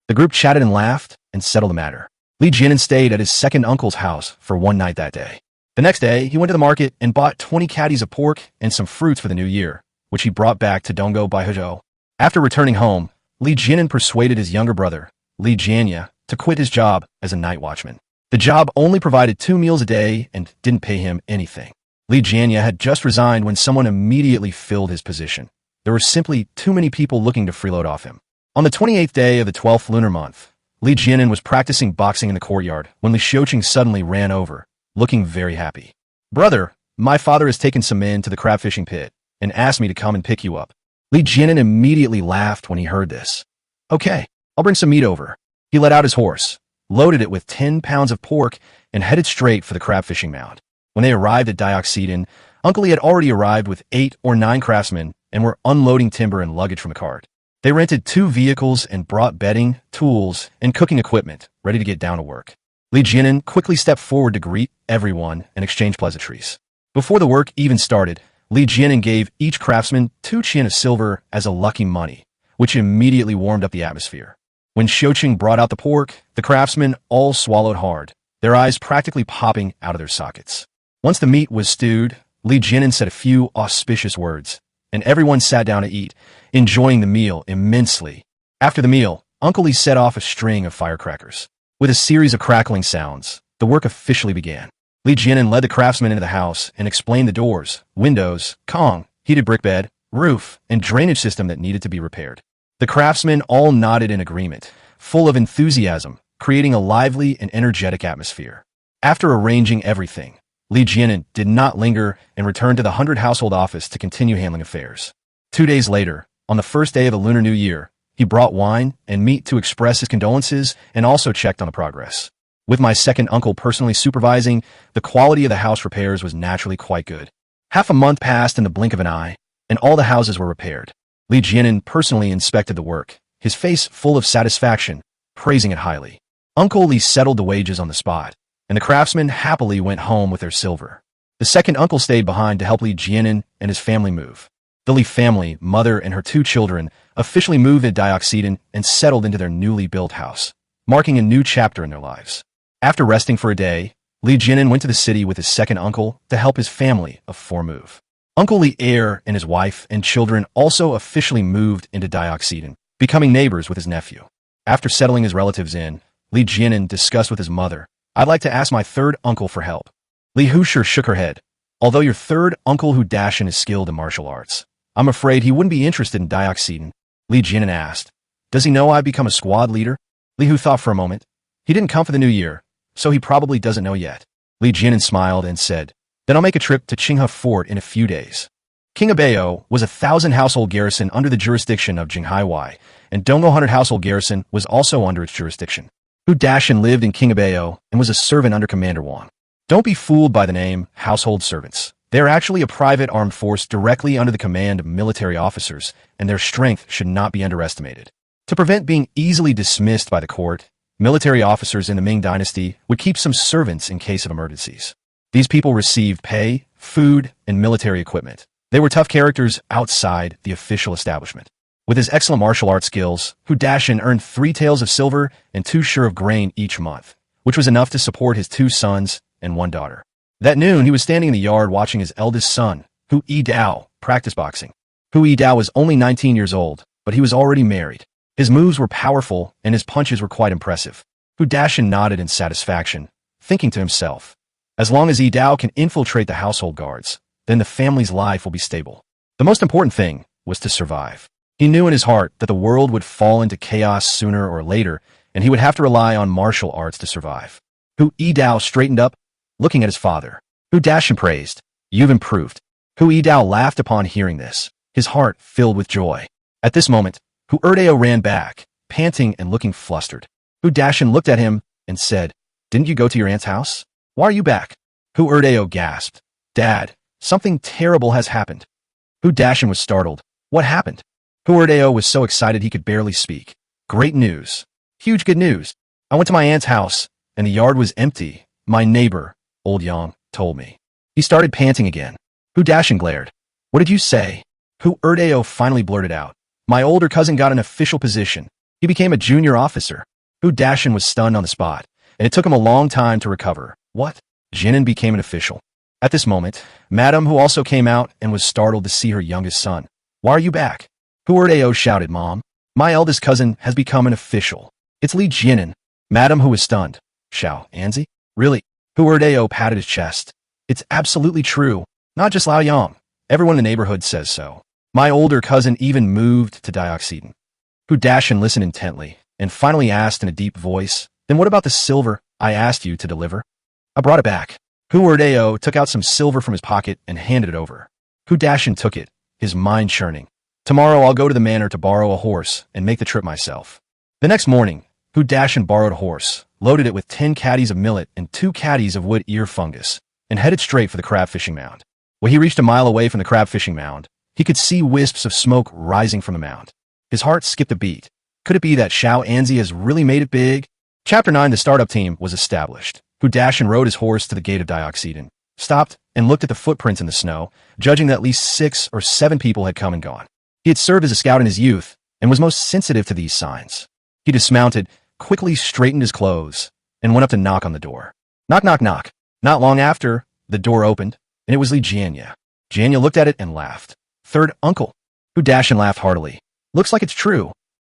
The group chatted and laughed and settled the matter. Li Jianan stayed at his second uncle's house for one night that day. The next day, he went to the market and bought 20 caddies of pork and some fruits for the new year, which he brought back to Donggo by Hezhou. After returning home, Li Jianan persuaded his younger brother, Li Jianya, to quit his job as a night watchman. The job only provided 2 meals a day and didn't pay him anything. Li Jianya had just resigned when someone immediately filled his position. There were simply too many people looking to freeload off him. On the 28th day of the 12th lunar month, Li Jianan was practicing boxing in the courtyard when Li Xiuqing suddenly ran over, looking very happy. Brother, my father has taken some men to the crab fishing pit and asked me to come and pick you up. Li Jianan immediately laughed when he heard this. Okay, I'll bring some meat over. He let out his horse, loaded it with 10 pounds of pork, and headed straight for the crab fishing mound. When they arrived at Dioxedin, Uncle Lee had already arrived with 8 or 9 craftsmen and were unloading timber and luggage from the cart. They rented 2 vehicles and brought bedding, tools, and cooking equipment, ready to get down to work. Li Jianan quickly stepped forward to greet everyone and exchange pleasantries. Before the work even started, Li Jianan gave each craftsman 2 qian of silver as a lucky money, which immediately warmed up the atmosphere. When Xiuqing brought out the pork, the craftsmen all swallowed hard, their eyes practically popping out of their sockets. Once the meat was stewed, Li Jianan said a few auspicious words, and everyone sat down to eat, enjoying the meal immensely. After the meal, Uncle Lee set off a string of firecrackers. With a series of crackling sounds, the work officially began. Li Jianan led the craftsmen into the house and explained the doors, windows, kong, heated brick bed, roof, and drainage system that needed to be repaired. The craftsmen all nodded in agreement, full of enthusiasm, creating a lively and energetic atmosphere. After arranging everything, Li Jianan did not linger and returned to the 100 household office to continue handling affairs. 2 days later, on the first day of the Lunar New Year, he brought wine and meat to express his condolences and also checked on the progress. With my second uncle personally supervising, the quality of the house repairs was naturally quite good. Half a month passed in the blink of an eye, and all the houses were repaired. Li Jianan personally inspected the work, his face full of satisfaction, praising it highly. Uncle Li settled the wages on the spot, and the craftsmen happily went home with their silver. The second uncle stayed behind to help Li Jianan and his family move. The Li family, mother and her 2 children, officially moved to Dioxedin and settled into their newly built house, marking a new chapter in their lives. After resting for a day, Li Jianan went to the city with his second uncle to help his family of 4 move. Uncle Li Air and his wife and children also officially moved into Dioxedin, becoming neighbors with his nephew. After settling his relatives in, Li Jianan discussed with his mother, I'd like to ask my third uncle for help. Li Hushi shook her head. Although your third uncle Hu Dashin is skilled in martial arts, I'm afraid he wouldn't be interested in Dioxedin. Li Jianan asked, Does he know I've become a squad leader? Li Hu thought for a moment. He didn't come for the new year, so he probably doesn't know yet. Li Jianan smiled and said, then I'll make a trip to Qinghe Fort in a few days. King Abayo was a 1,000-household garrison under the jurisdiction of Jinghaiwei, and Donggo 100-household garrison was also under its jurisdiction. Hu Dashan lived in King Abayo and was a servant under Commander Wang. Don't be fooled by the name household servants. They are actually a private armed force directly under the command of military officers, and their strength should not be underestimated. To prevent being easily dismissed by the court, military officers in the Ming dynasty would keep some servants in case of emergencies. These people received pay, food, and military equipment. They were tough characters outside the official establishment. With his excellent martial arts skills, Hu Dashan earned 3 taels of silver and 2 shur of grain each month, which was enough to support his 2 sons and 1 daughter. That noon, he was standing in the yard watching his eldest son, Hu Yidao, practice boxing. Hu Yidao was only 19 years old, but he was already married. His moves were powerful, and his punches were quite impressive. Hu Dashan nodded in satisfaction, thinking to himself, as long as Yidao can infiltrate the household guards, then the family's life will be stable. The most important thing was to survive. He knew in his heart that the world would fall into chaos sooner or later, and he would have to rely on martial arts to survive. Hu Yidao straightened up, looking at his father. Hu Dashan praised, you've improved. Hu Yidao laughed upon hearing this, his heart filled with joy. At this moment, Hu Erdeo ran back, panting and looking flustered. Hu Dashan looked at him and said, didn't you go to your aunt's house? Why are you back? Hu Erdeo gasped, Dad, something terrible has happened. Hu Dashan was startled. What happened? Hu Erdeo was so excited he could barely speak. Great news. Huge good news. I went to my aunt's house, and the yard was empty. My neighbor, Old Yang, told me. He started panting again. Hu Dashan glared. What did you say? Hu Erdeo finally blurted out. My older cousin got an official position. He became a junior officer. Hu Dashan was stunned on the spot, and it took him a long time to recover. What? Jinan became an official. At this moment, Madame Hu also came out and was startled to see her youngest son. Why are you back? Hu Erdeo shouted, Mom. My eldest cousin has become an official. It's Li Jianan. Madame Hu was stunned. Xiao Anzi? Really? Hu Erdeo patted his chest. It's absolutely true. Not just Lao Yang. Everyone in the neighborhood says so. My older cousin even moved to Dioxedan. Hu Dashan listened intently, and finally asked in a deep voice, then what about the silver I asked you to deliver? I brought it back. Hu Erdeo took out some silver from his pocket and handed it over. Hu Dashan took it, his mind churning. Tomorrow I'll go to the manor to borrow a horse and make the trip myself. The next morning, Hu Dashan borrowed a horse, loaded it with 10 caddies of millet and 2 caddies of wood ear fungus, and headed straight for the crab fishing mound. When he reached a mile away from the crab fishing mound, he could see wisps of smoke rising from the mound. His heart skipped a beat. Could it be that Xiao Anzi has really made it big? Chapter 9, the startup team was established. Hu Dashan rode his horse to the gate of Dioxedan, stopped, and looked at the footprints in the snow, judging that at least 6 or 7 people had come and gone. He had served as a scout in his youth, and was most sensitive to these signs. He dismounted, quickly straightened his clothes, and went up to knock on the door. Knock, knock, knock. Not long after, the door opened, and it was Li Jianya. Jianya looked at it and laughed. Third uncle. Hu Dashan laughed heartily. Looks like it's true.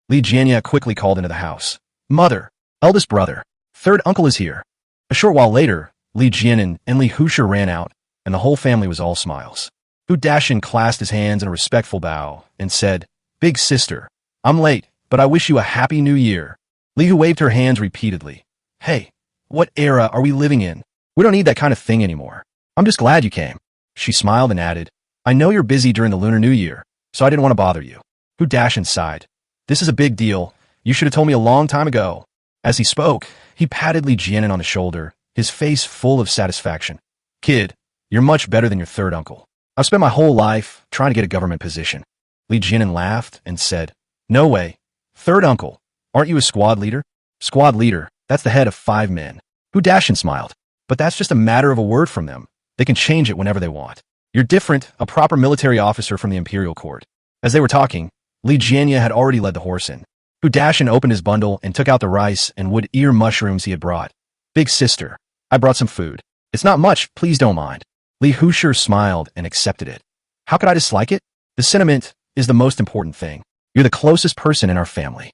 Li Jianya quickly called into the house. Mother, eldest brother, third uncle is here. A short while later, Li Jianan and Li Hushi ran out, and the whole family was all smiles. Hu Dashan clasped his hands in a respectful bow and said, Big sister, I'm late, but I wish you a happy new year. Li Hu waved her hands repeatedly. Hey, what era are we living in? We don't need that kind of thing anymore. I'm just glad you came. She smiled and added, I know you're busy during the Lunar New Year, so I didn't want to bother you. Hu Dashan sighed. This is a big deal. You should have told me a long time ago. As he spoke, he patted Li Jianan on the shoulder, his face full of satisfaction. Kid, you're much better than your third uncle. I've spent my whole life trying to get a government position. Li Jianan laughed and said, No way. Third uncle, aren't you a squad leader? Squad leader, that's the head of 5 men. Hu Dashan smiled. But that's just a matter of a word from them. They can change it whenever they want. You're different, a proper military officer from the imperial court. As they were talking, Li Jianya had already led the horse in. Hu Dashan opened his bundle and took out the rice and wood ear mushrooms he had brought. Big sister, I brought some food. It's not much, please don't mind. Li Hushi smiled and accepted it. How could I dislike it? The sentiment is the most important thing. You're the closest person in our family.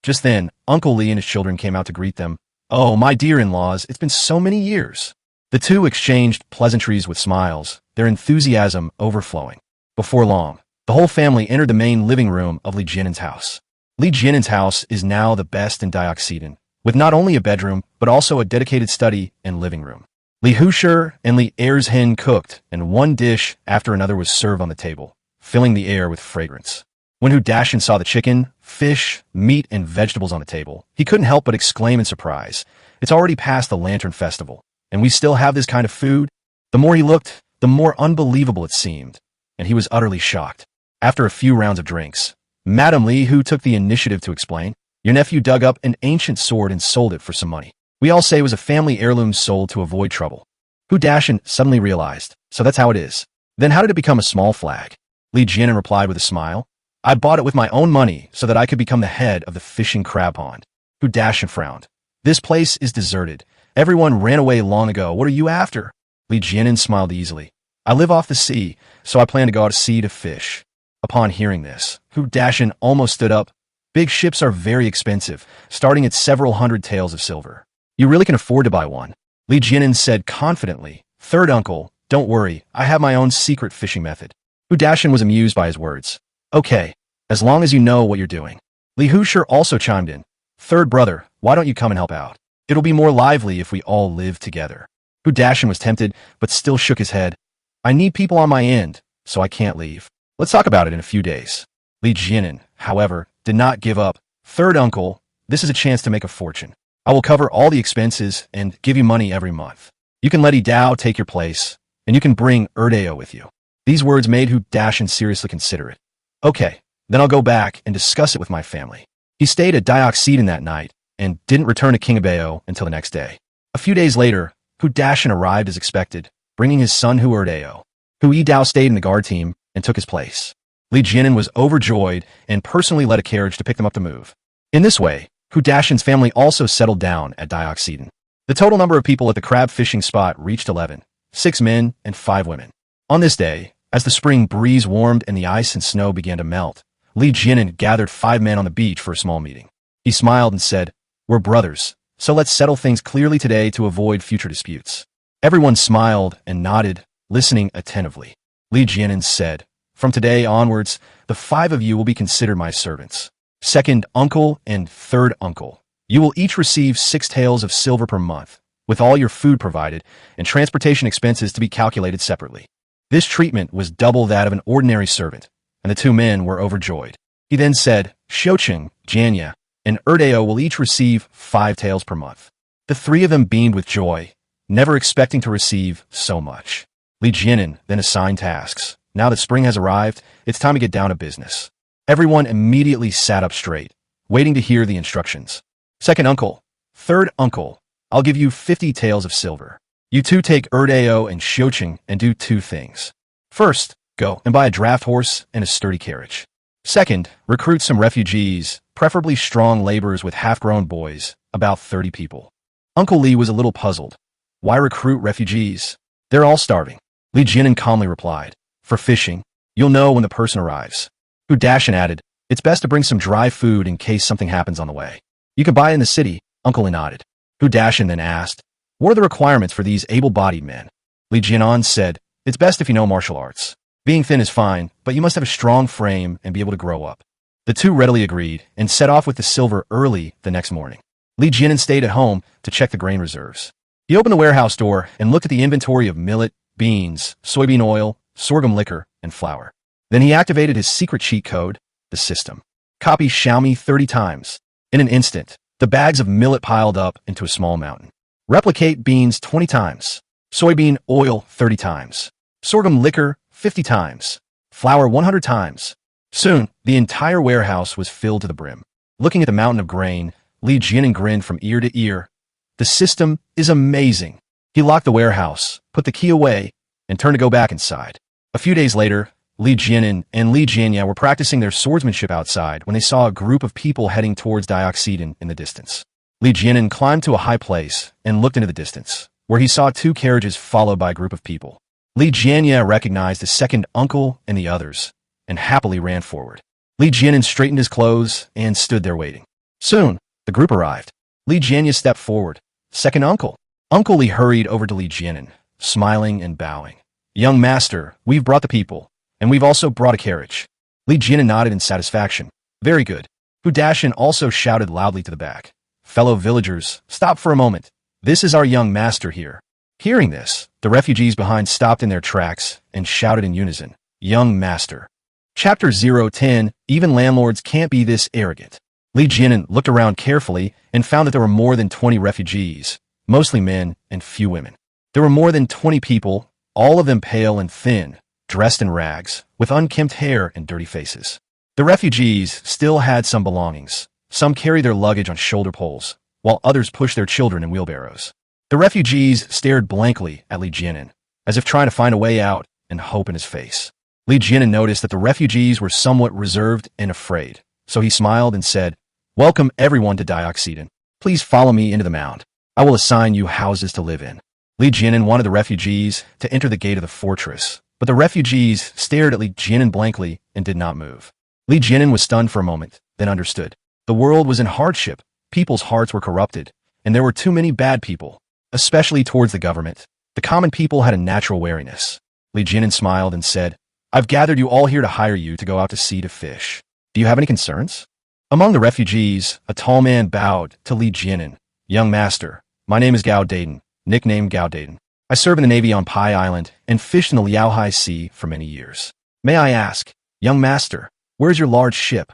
Just then, Uncle Li and his children came out to greet them. Oh, my dear in-laws, it's been so many years. The two exchanged pleasantries with smiles, their enthusiasm overflowing. Before long, the whole family entered the main living room of Li Jianan's house. Li Jianan's house is now the best in Dioxedan, with not only a bedroom, but also a dedicated study and living room. Li Hushur and Li Er's hen cooked, and one dish after another was served on the table, filling the air with fragrance. When Hu Dashin saw the chicken, fish, meat, and vegetables on the table, he couldn't help but exclaim in surprise, "It's already past the Lantern Festival, and we still have this kind of food?" The more he looked, the more unbelievable it seemed, and he was utterly shocked. After a few rounds of drinks, Madame Li Hu took the initiative to explain, "Your nephew dug up an ancient sword and sold it for some money. We all say it was a family heirloom sold to avoid trouble." Hu Dashin suddenly realized, "So that's how it is. Then how did it become a small flag?" Li Jianan replied with a smile, "I bought it with my own money so that I could become the head of the fishing crab pond." Hu Dashin frowned. "This place is deserted. Everyone ran away long ago. What are you after?" Li Jianan smiled easily. "I live off the sea, so I plan to go out to sea to fish." Upon hearing this, Hu Dashin almost stood up. "Big ships are very expensive, starting at several hundred taels of silver. You really can afford to buy one." Li Jianan said confidently, "Third uncle, don't worry, I have my own secret fishing method." Hu Dashin was amused by his words. "Okay, as long as you know what you're doing." Li Hushur also chimed in, "Third brother, why don't you come and help out? It'll be more lively if we all live together." Hu Dashin was tempted, but still shook his head. "I need people on my end, so I can't leave. Let's talk about it in a few days." Li Jianan, however, did not give up. "Third uncle, this is a chance to make a fortune. I will cover all the expenses and give you money every month. You can let Dao take your place, and you can bring Erdeo with you." These words made Hu Dashin seriously consider it. "Okay, then I'll go back and discuss it with my family." He stayed at Dioxedin that night and didn't return to King Abeo until the next day. A few days later, Hu Dashin arrived as expected, bringing his son Hu Erdeo. Hu Dao stayed in the guard team and took his place. Li Jianan was overjoyed and personally led a carriage to pick them up to move. In this way, Hu Dashin's family also settled down at Dioxedin. The total number of people at the crab fishing spot reached 11, 6 men and 5 women. On this day, as the spring breeze warmed and the ice and snow began to melt, Li Jianan gathered 5 men on the beach for a small meeting. He smiled and said, "We're brothers, so let's settle things clearly today to avoid future disputes." Everyone smiled and nodded, listening attentively. Li Jianan said, "From today onwards, the 5 of you will be considered my servants. Second uncle and third uncle. You will each receive 6 taels of silver per month, with all your food provided and transportation expenses to be calculated separately." This treatment was double that of an ordinary servant, and the 2 men were overjoyed. He then said, "Shocheng, Janya, and Erdeo will each receive 5 taels per month." The 3 of them beamed with joy, never expecting to receive so much. Li Jianan then assigned tasks. Now that spring has arrived, it's time to get down to business. Everyone immediately sat up straight, waiting to hear the instructions. "Second uncle, third uncle, I'll give you 50 taels of silver. You 2 take Erdeo and Shocheng and do 2 things. First, go and buy a draft horse and a sturdy carriage. Second, recruit some refugees, preferably strong laborers with half-grown boys, about 30 people." Uncle Li was a little puzzled. "Why recruit refugees? They're all starving." Li Jianan calmly replied, "For fishing, you'll know when the person arrives." Hu Dashin added, "It's best to bring some dry food in case something happens on the way. You can buy it in the city." Uncle Li nodded. Hu Dashin then asked, "What are the requirements for these able-bodied men?" Li Jianan said, "It's best if you know martial arts. Being thin is fine, but you must have a strong frame and be able to grow up." The 2 readily agreed and set off with the silver early the next morning. Li Jianan stayed at home to check the grain reserves. He opened the warehouse door and looked at the inventory of millet, beans, soybean oil, sorghum liquor, and flour. Then he activated his secret cheat code, the system. Copy Xiaomi 30 times. In an instant, the bags of millet piled up into a small mountain. Replicate beans 20 times. Soybean oil 30 times. Sorghum liquor 50 times. Flour 100 times. Soon, the entire warehouse was filled to the brim. Looking at the mountain of grain, Li Jianan grinned from ear to ear. The system is amazing. He locked the warehouse, put the key away, and turned to go back inside. A few days later, Li Jianan and Li Jianya were practicing their swordsmanship outside when they saw a group of people heading towards Dioxedin in the distance. Li Jianan climbed to a high place and looked into the distance, where he saw 2 carriages followed by a group of people. Li Jianya recognized his second uncle and the others, and happily ran forward. Li Jianan straightened his clothes and stood there waiting. Soon, the group arrived. Li Jianya stepped forward. "Second uncle." Uncle Li hurried over to Li Jianan, smiling and bowing. "Young master, we've brought the people, and we've also brought a carriage." Li Jianan nodded in satisfaction. "Very good." Hu Dashin also shouted loudly to the back. Fellow villagers, stop for a moment. This is our young master here. Hearing this, the refugees behind stopped in their tracks and shouted in unison, Young master. Chapter 010, Even landlords can't be this arrogant. Leguin looked around carefully and found that there were more than 20 refugees, mostly men and few women. There were more than 20 people, all of them pale and thin, dressed in rags, with unkempt hair and dirty faces. The refugees still had some belongings. Some carried their luggage on shoulder poles, while others pushed their children in wheelbarrows. The refugees stared blankly at Leguin, as if trying to find a way out and hope in his face. Leguin noticed that the refugees were somewhat reserved and afraid, so he smiled and said, Welcome everyone to Dioxedon. Please follow me into the mound. I will assign you houses to live in. Leguin wanted the refugees to enter the gate of the fortress, but the refugees stared at Leguin blankly and did not move. Leguin was stunned for a moment, then understood. The world was in hardship, people's hearts were corrupted, and there were too many bad people, especially towards the government. The common people had a natural wariness. Leguin smiled and said, I've gathered you all here to hire you to go out to sea to fish. Do you have any concerns? Among the refugees, a tall man bowed to Leguin. Young master, my name is Gaudaden, nicknamed Gaudaden. I serve in the Navy on Pi Island and fished in the Liaohai Sea for many years. May I ask, young master, where's your large ship?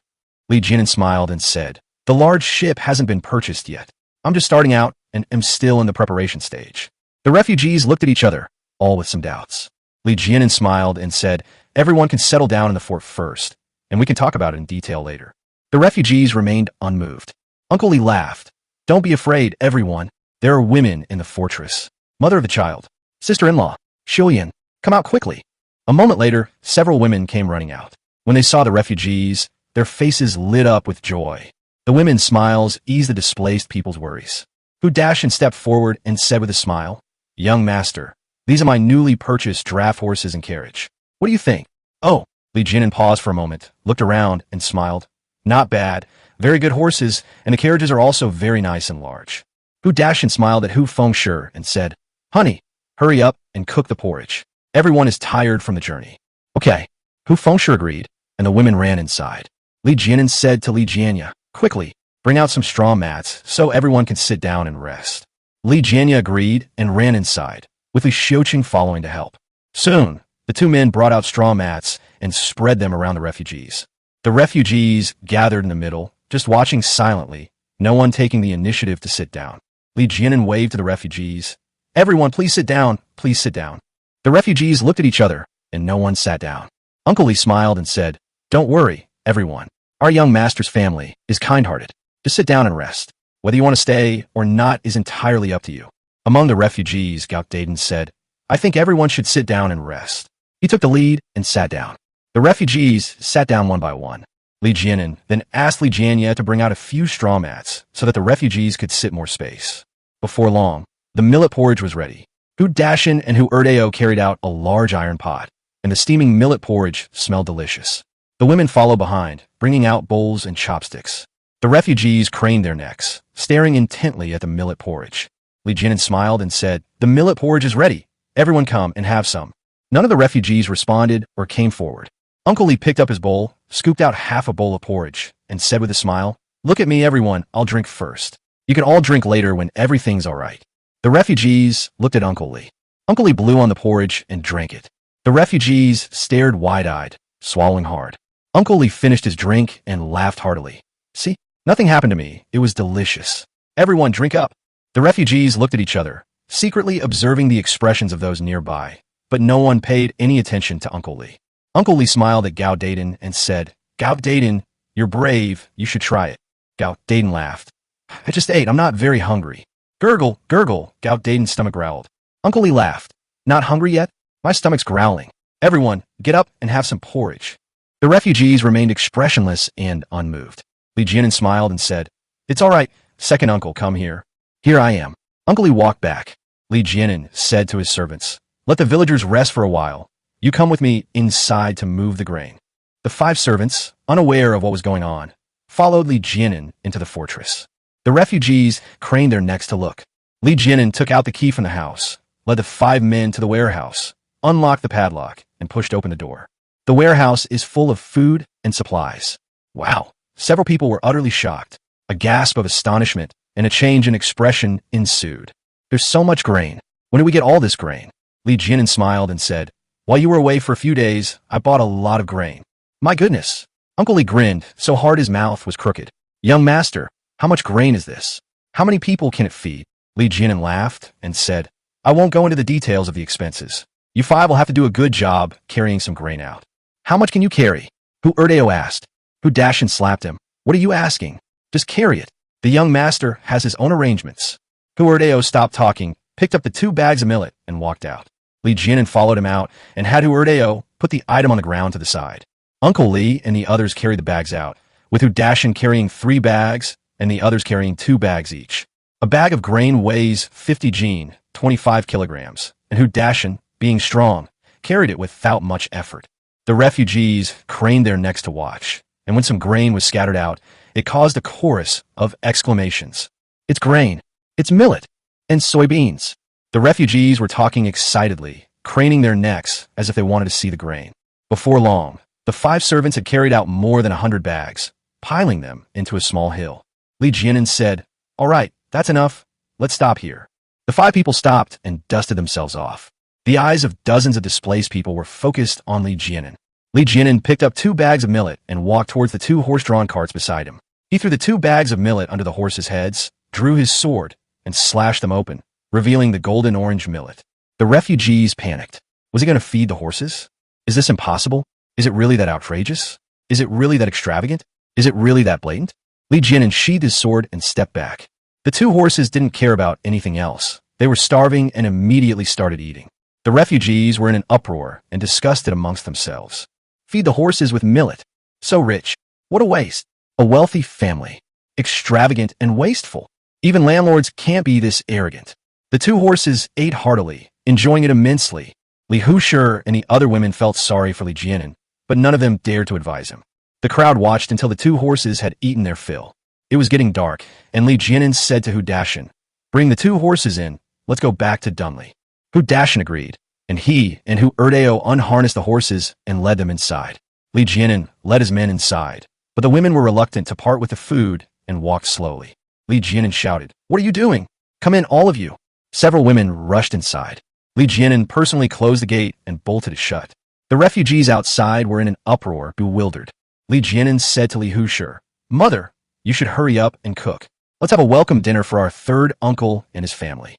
Leguin smiled and said, The large ship hasn't been purchased yet. I'm just starting out and am still in the preparation stage. The refugees looked at each other, all with some doubts. Leguin smiled and said, Everyone can settle down in the fort first, and we can talk about it in detail later. The refugees remained unmoved. Uncle Lee laughed. Don't be afraid, everyone. There are women in the fortress. Mother of the child, sister-in-law, Shilian, come out quickly. A moment later, several women came running out. When they saw the refugees, their faces lit up with joy. The women's smiles eased the displaced people's worries. Who dashed and stepped forward and said with a smile, Young master, these are my newly purchased draft horses and carriage. What do you think? Oh, Leguin paused for a moment, looked around, and smiled. Not bad. Very good horses, and the carriages are also very nice and large. Hu dashed and smiled at Hu Fengshi and said, Honey, hurry up and cook the porridge. Everyone is tired from the journey. Okay. Hu Fengshi agreed, and the women ran inside. Leguin said to Leguin, Quickly, bring out some straw mats so everyone can sit down and rest. Leguin agreed and ran inside, with Li Xiuqing following to help. Soon, the two men brought out straw mats and spread them around the refugees. The refugees gathered in the middle, just watching silently, no one taking the initiative to sit down. Leguin waved to the refugees. Everyone, please sit down, please sit down. The refugees looked at each other, and no one sat down. Uncle Lee smiled and said, Don't worry, everyone. Our young master's family is kind-hearted. Just sit down and rest. Whether you want to stay or not is entirely up to you. Among the refugees, Gaudaden said, I think everyone should sit down and rest. He took the lead and sat down. The refugees sat down one by one. Leguin then asked Leguin to bring out a few straw mats so that the refugees could sit more space. Before long, the millet porridge was ready. Hu Dashin and Hu Erdeo carried out a large iron pot, and the steaming millet porridge smelled delicious. The women followed behind, bringing out bowls and chopsticks. The refugees craned their necks, staring intently at the millet porridge. Leguin smiled and said, The millet porridge is ready. Everyone come and have some. None of the refugees responded or came forward. Uncle Lee picked up his bowl, scooped out half a bowl of porridge, and said with a smile, Look at me, everyone, I'll drink first. You can all drink later when everything's all right. The refugees looked at Uncle Lee. Uncle Lee blew on the porridge and drank it. The refugees stared wide-eyed, swallowing hard. Uncle Lee finished his drink and laughed heartily. See, nothing happened to me. It was delicious. Everyone drink up. The refugees looked at each other, secretly observing the expressions of those nearby, but no one paid any attention to Uncle Lee. Uncle Lee smiled at Gaudaden and said, Gaudaden, you're brave. You should try it. Gaudaden laughed. I just ate. I'm not very hungry. Gurgle, gurgle, Gaudaden's stomach growled. Uncle Lee laughed. Not hungry yet? My stomach's growling. Everyone, get up and have some porridge. The refugees remained expressionless and unmoved. Leguin smiled and said, It's all right. Second uncle, come here. Here I am. Uncle Lee walked back. Leguin said to his servants, Let the villagers rest for a while. You come with me inside to move the grain. The 5 servants, unaware of what was going on, followed Leguin into the fortress. The refugees craned their necks to look. Leguin took out the key from the house, led the 5 men to the warehouse, unlocked the padlock, and pushed open the door. The warehouse is full of food and supplies. Wow! Several people were utterly shocked. A gasp of astonishment and a change in expression ensued. There's so much grain. When did we get all this grain? Leguin smiled and said, while you were away for a few days, I bought a lot of grain. My goodness. Uncle Lee grinned so hard his mouth was crooked. Young master, how much grain is this? How many people can it feed? Leguin laughed and said, I won't go into the details of the expenses. You five will have to do a good job carrying some grain out. How much can you carry? Who asked. Who Dashin slapped him. What are you asking? Just carry it. The young master has his own arrangements. Who stopped talking, picked up the 2 bags of millet, and walked out. Leguin followed him out and had Who put the item on the ground to the side. Uncle Lee and the others carried the bags out, with Dashin carrying 3 bags and the others carrying 2 bags each. A bag of grain weighs 50 jin, 25 kilograms, and Dashin, being strong, carried it without much effort. The refugees craned their necks to watch, and when some grain was scattered out, it caused a chorus of exclamations. It's grain, it's millet, and soybeans. The refugees were talking excitedly, craning their necks as if they wanted to see the grain. Before long, the 5 servants had carried out more than 100 bags, piling them into a small hill. Leguin said, all right, that's enough. Let's stop here. The 5 people stopped and dusted themselves off. The eyes of dozens of displaced people were focused on Leguin. Leguin picked up 2 bags of millet and walked towards the 2 horse-drawn carts beside him. He threw the 2 bags of millet under the horses' heads, drew his sword, and slashed them open, revealing the golden orange millet. The refugees panicked. Was he going to feed the horses? Is this impossible? Is it really that outrageous? Is it really that extravagant? Is it really that blatant? Leguin sheathed his sword and stepped back. The 2 horses didn't care about anything else. They were starving and immediately started eating. The refugees were in an uproar and discussed it amongst themselves. Feed the horses with millet. So rich. What a waste. A wealthy family. Extravagant and wasteful. Even landlords can't be this arrogant. The 2 horses ate heartily, enjoying it immensely. Leguin and the other women felt sorry for Leguin, but none of them dared to advise him. The crowd watched until the 2 horses had eaten their fill. It was getting dark, and Leguin said to Dashin, bring the 2 horses in, let's go back to Dunley. Dashin agreed, and he and unharnessed the horses and led them inside. Leguin led his men inside, but the women were reluctant to part with the food and walked slowly. Leguin shouted, what are you doing? Come in, all of you. Several women rushed inside. Leguin personally closed the gate and bolted it shut. The refugees outside were in an uproar, bewildered. Leguin said to Leguin, Mother, you should hurry up and cook. Let's have a welcome dinner for our 3rd uncle and his family.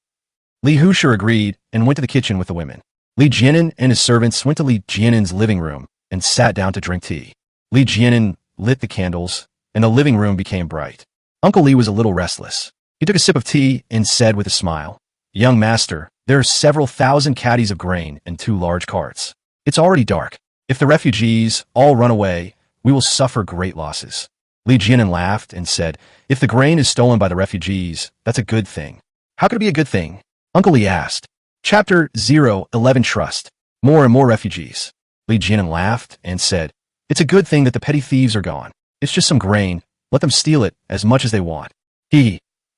Leguin agreed and went to the kitchen with the women. Leguin and his servants went to Leguin's living room and sat down to drink tea. Leguin lit the candles, and the living room became bright. Uncle Lee was a little restless. He took a sip of tea and said with a smile, Young master, there are several thousand caddies of grain and 2 large carts. It's already dark. If the refugees all run away, we will suffer great losses. Leguin laughed and said, if the grain is stolen by the refugees, that's a good thing. How could it be a good thing? Uncle Lee asked. Chapter 011 Trust. More and more refugees. Leguin laughed and said, it's a good thing that the petty thieves are gone. It's just some grain. Let them steal it as much as they want.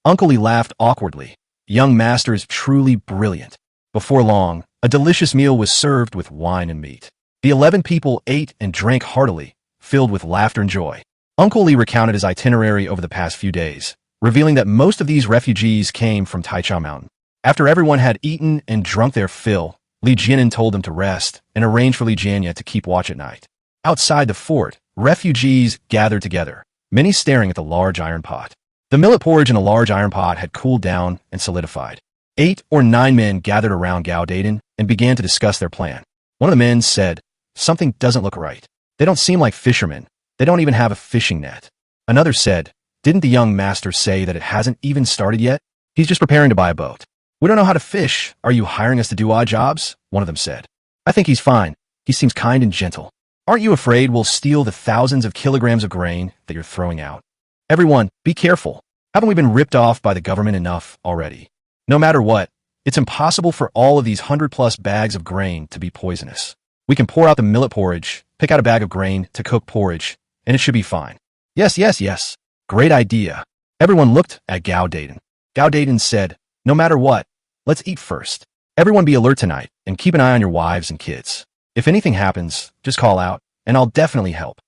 Uncle Lee laughed awkwardly. Young master is truly brilliant. Before long, a delicious meal was served with wine and meat. The 11 people ate and drank heartily, filled with laughter and joy. Uncle Lee recounted his itinerary over the past few days, revealing that most of these refugees came from Taicha Mountain. After everyone had eaten and drunk their fill, Leguin told them to rest and arranged for Leguin to keep watch at night. Outside the fort, refugees gathered together, many staring at the large iron pot. The millet porridge in a large iron pot had cooled down and solidified. 8 or 9 men gathered around Gao Daden and began to discuss their plan. One of the men said, something doesn't look right. They don't seem like fishermen. They don't even have a fishing net. Another said, didn't the young master say that it hasn't even started yet? He's just preparing to buy a boat. We don't know how to fish. Are you hiring us to do odd jobs? One of them said. I think he's fine. He seems kind and gentle. Aren't you afraid we'll steal the thousands of kilograms of grain that you're throwing out? Everyone, be careful. Haven't we been ripped off by the government enough already? No matter what, it's impossible for all of these 100+ bags of grain to be poisonous. We can pour out the millet porridge, pick out a bag of grain to cook porridge, and it should be fine. Yes. Great idea. Everyone looked at Gao Daden. Gao Daden said, no matter what, let's eat first. Everyone be alert tonight and keep an eye on your wives and kids. If anything happens, just call out, and I'll definitely help.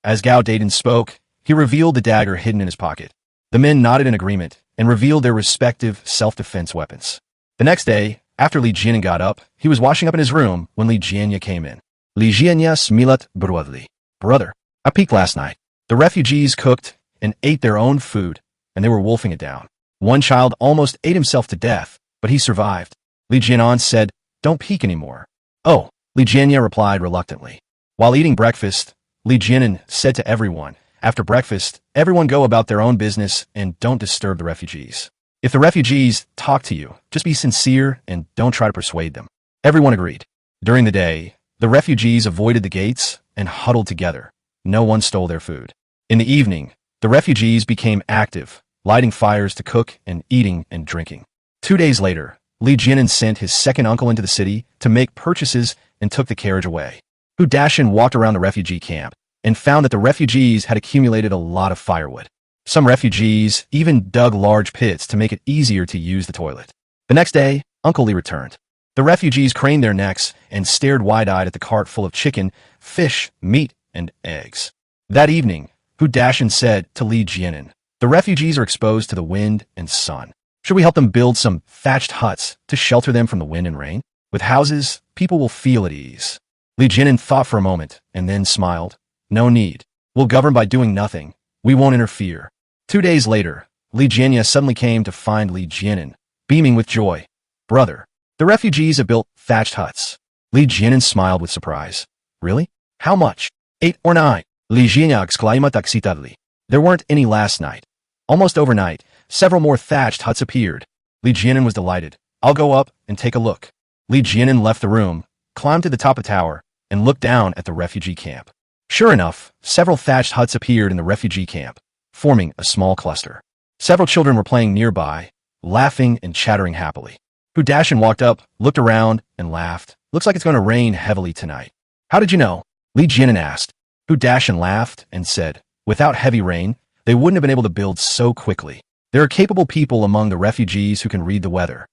As Gao Daden spoke, he revealed the dagger hidden in his pocket. The men nodded in agreement and revealed their respective self-defense weapons. The next day, after Li Jianan got up, he was washing up in his room when Li Jianya came in. Li Jianya smilat brotherly. Brother, I peeked last night. The refugees cooked and ate their own food, and they were wolfing it down. One child almost ate himself to death, but he survived. Li Jianan said, "Don't peek anymore." "Oh," Li Jianya replied reluctantly. While eating breakfast, Li Jianan said to everyone, "After breakfast, everyone go about their own business and don't disturb the refugees. If the refugees talk to you, just be sincere and don't try to persuade them." Everyone agreed. During the day, the refugees avoided the gates and huddled together. No one stole their food. In the evening, the refugees became active, lighting fires to cook and eating and drinking. 2 days later, Li Jianan sent his second uncle into the city to make purchases and took the carriage away. Hu Dashan walked around the refugee camp and found that the refugees had accumulated a lot of firewood. Some refugees even dug large pits to make it easier to use the toilet. The next day, Uncle Li returned. The refugees craned their necks and stared wide-eyed at the cart full of chicken, fish, meat, and eggs. That evening, Hu Dashan said to Li Jianan, "The refugees are exposed to the wind and sun. Should we help them build some thatched huts to shelter them from the wind and rain? With houses, people will feel at ease." Li Jianan thought for a moment and then smiled. "No need. We'll govern by doing nothing. We won't interfere." 2 days later, Li Jianya suddenly came to find Li Jianan, beaming with joy. "Brother, the refugees have built thatched huts." Li Jianan smiled with surprise. "Really? How much?" 8 or 9. Li Jianya exclaimed excitedly. "There weren't any last night." Almost overnight, several more thatched huts appeared. Li Jianan was delighted. "I'll go up and take a look." Li Jianan left the room, climbed to the top of the tower, and looked down at the refugee camp. Sure enough, several thatched huts appeared in the refugee camp, forming a small cluster. Several children were playing nearby, laughing and chattering happily. Hu Dashan walked up, looked around, and laughed. "Looks like it's going to rain heavily tonight." "How did you know?" Li Jianan asked. Hu Dashan laughed and said, "Without heavy rain, they wouldn't have been able to build so quickly. There are capable people among the refugees who can read the weather."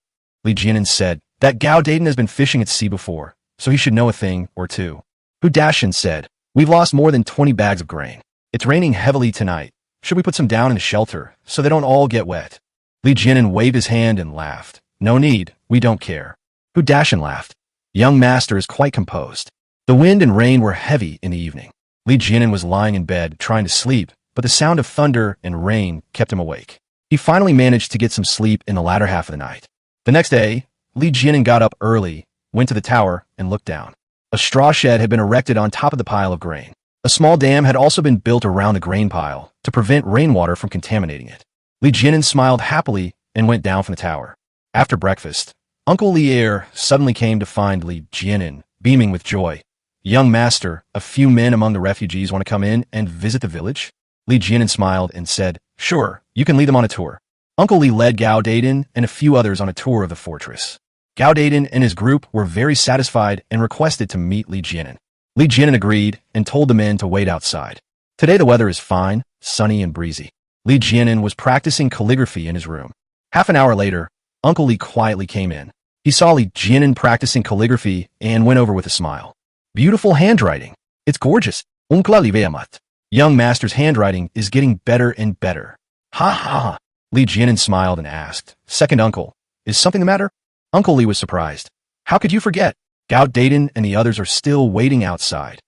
Li Jianan said, "That Gao Dayton has been fishing at sea before, so he should know a thing or two." Hu Dashan said, "We've lost more than 20 bags of grain. It's raining heavily tonight. Should we put some down in the shelter so they don't all get wet?" Li Jianan waved his hand and laughed. "No need, we don't care." Hu Dashan laughed. "Young master is quite composed." The wind and rain were heavy in the evening. Li Jianan was lying in bed trying to sleep, but the sound of thunder and rain kept him awake. He finally managed to get some sleep in the latter half of the night. The next day, Li Jianan got up early, went to the tower, and looked down. A straw shed had been erected on top of the pile of grain. A small dam had also been built around the grain pile to prevent rainwater from contaminating it. Li Jianan smiled happily and went down from the tower. After breakfast, Uncle Lier suddenly came to find Li Jianan, beaming with joy. "Young master, a few men among the refugees want to come in and visit the village?" Li Jianan smiled and said, "Sure, you can lead them on a tour." Uncle Li led Gao Dayton and a few others on a tour of the fortress. Gao Dayton and his group were very satisfied and requested to meet Li Jianan. Li Jianan agreed and told the men to wait outside. Today the weather is fine, sunny and breezy. Li Jianan was practicing calligraphy in his room. Half an hour later, Uncle Li quietly came in. He saw Li Jianan practicing calligraphy and went over with a smile. "Beautiful handwriting. It's gorgeous. Unkla li veamat." Young master's handwriting is getting better and better. "Ha ha ha." Li Jianan smiled and asked, "Second uncle, is something the matter?" Uncle Li was surprised. "How could you forget? Gao Dayton and the others are still waiting outside."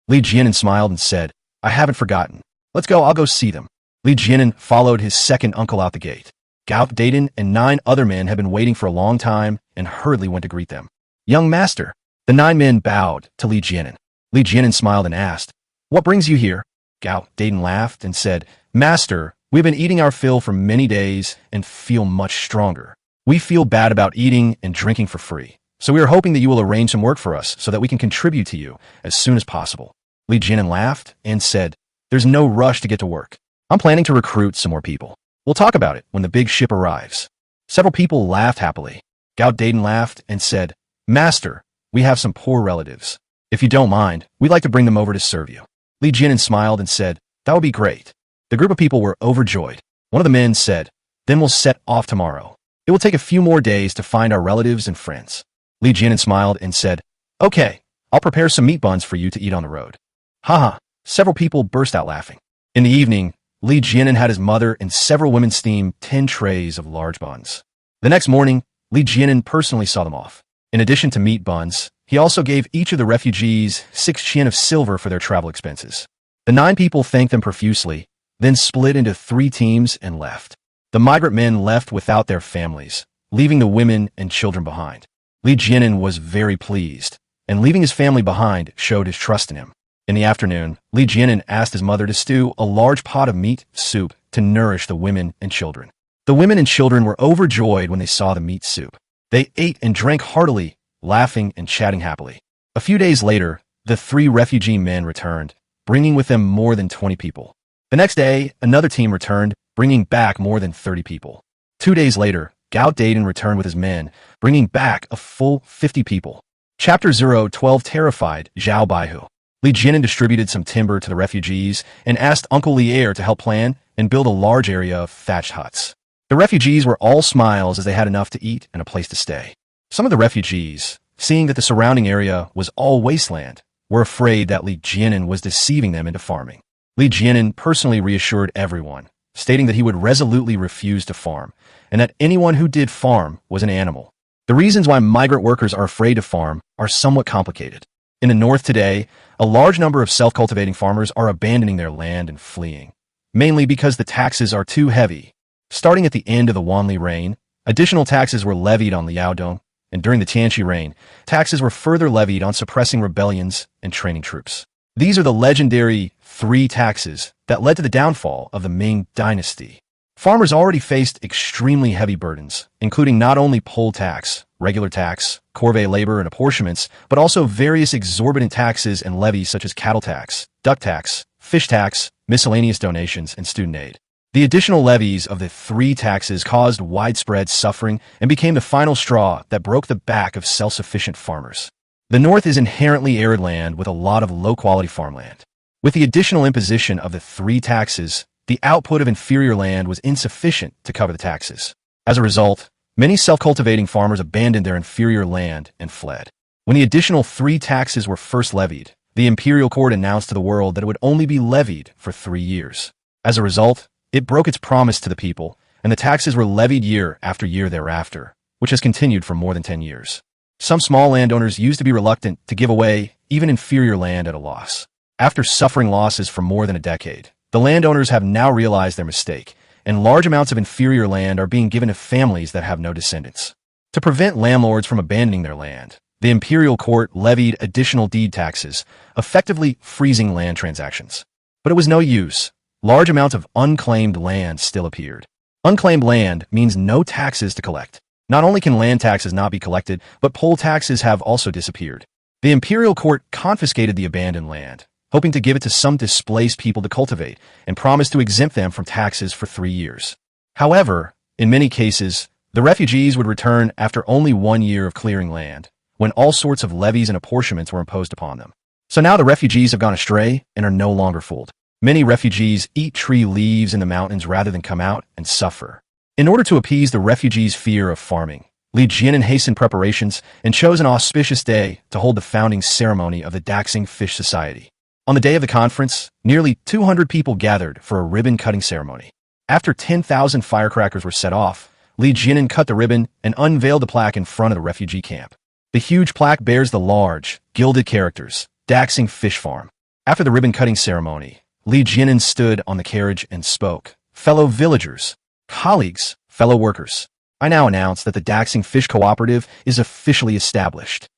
Li Jianan smiled and said, "I haven't forgotten. Let's go, I'll go see them." Li Jianan followed his second uncle out the gate. Gao Dayton and 9 other men had been waiting for a long time and hurriedly went to greet them. "Young master." The 9 men bowed to Li Jianan. Li Jianan smiled and asked, "What brings you here?" Gao Dayton laughed and said, "Master, we've been eating our fill for many days and feel much stronger. We feel bad about eating and drinking for free, so we are hoping that you will arrange some work for us so that we can contribute to you as soon as possible." Li Jianan laughed and said, "There's no rush to get to work. I'm planning to recruit some more people. We'll talk about it when the big ship arrives." Several people laughed happily. Gao Dayton laughed and said, "Master, we have some poor relatives. If you don't mind, we'd like to bring them over to serve you." Li Jianan smiled and said, "That would be great." The group of people were overjoyed. One of the men said, "Then we'll set off tomorrow. It will take a few more days to find our relatives and friends." Li Jianan smiled and said, "Okay, I'll prepare some meat buns for you to eat on the road." "Ha ha." Several people burst out laughing. In the evening, Li Jianan had his mother and several women steam 10 trays of large buns. The next morning, Li Jianan personally saw them off. In addition to meat buns, he also gave each of the refugees 6 qian of silver for their travel expenses. The 9 people thanked them profusely, then split into 3 teams and left. The migrant men left without their families, leaving the women and children behind. Li Jianan was very pleased, and leaving his family behind showed his trust in him. In the afternoon, Li Jianan asked his mother to stew a large pot of meat soup to nourish the women and children. The women and children were overjoyed when they saw the meat soup. They ate and drank heartily, laughing and chatting happily. A few days later, the 3 refugee men returned, bringing with them more than 20 people. The next day, another team returned, bringing back more than 30 people. 2 days later, Gao Daden returned with his men, bringing back a full 50 people. Chapter 012 terrified Zhao Baihu. Li Jianan distributed some timber to the refugees and asked Uncle Lier to help plan and build a large area of thatched huts. The refugees were all smiles as they had enough to eat and a place to stay. Some of the refugees, seeing that the surrounding area was all wasteland, were afraid that Li Jianan was deceiving them into farming. Li Jianan personally reassured everyone, stating that he would resolutely refuse to farm, and that anyone who did farm was an animal. The reasons why migrant workers are afraid to farm are somewhat complicated. In the north today, a large number of self-cultivating farmers are abandoning their land and fleeing, mainly because the taxes are too heavy. Starting at the end of the Wanli reign, additional taxes were levied on Liaodong, and during the Tianqi reign, taxes were further levied on suppressing rebellions and training troops. These are the legendary 3 taxes that led to the downfall of the Ming dynasty. Farmers already faced extremely heavy burdens, including not only poll tax, regular tax, corvée labor and apportionments, but also various exorbitant taxes and levies such as cattle tax, duck tax, fish tax, miscellaneous donations, and student aid. The additional levies of the 3 taxes caused widespread suffering and became the final straw that broke the back of self-sufficient farmers. The north is inherently arid land with a lot of low-quality farmland. With the additional imposition of the 3 taxes, the output of inferior land was insufficient to cover the taxes. As a result, many self-cultivating farmers abandoned their inferior land and fled. When the additional 3 taxes were first levied, the imperial court announced to the world that it would only be levied for 3 years. As a result, it broke its promise to the people, and the taxes were levied year after year thereafter, which has continued for more than 10 years. Some small landowners used to be reluctant to give away even inferior land at a loss. After suffering losses for more than a decade, the landowners have now realized their mistake, and large amounts of inferior land are being given to families that have no descendants. To prevent landlords from abandoning their land, the imperial court levied additional deed taxes, effectively freezing land transactions. But it was no use. Large amounts of unclaimed land still appeared. Unclaimed land means no taxes to collect. Not only can land taxes not be collected, but poll taxes have also disappeared. The imperial court confiscated the abandoned land, hoping to give it to some displaced people to cultivate, and promised to exempt them from taxes for 3 years. However, in many cases, the refugees would return after only 1 year of clearing land, when all sorts of levies and apportionments were imposed upon them. So now the refugees have gone astray and are no longer fooled. Many refugees eat tree leaves in the mountains rather than come out and suffer. In order to appease the refugees' fear of farming, Li Jianan hastened preparations and chose an auspicious day to hold the founding ceremony of the Daxing Fish Society. On the day of the conference, nearly 200 people gathered for a ribbon-cutting ceremony. After 10,000 firecrackers were set off, Li Jianan cut the ribbon and unveiled the plaque in front of the refugee camp. The huge plaque bears the large, gilded characters, Daxing Fish Farm. After the ribbon-cutting ceremony, Li Jianan stood on the carriage and spoke. Fellow villagers, colleagues, fellow workers, I now announce that the Daxing Fish Cooperative is officially established.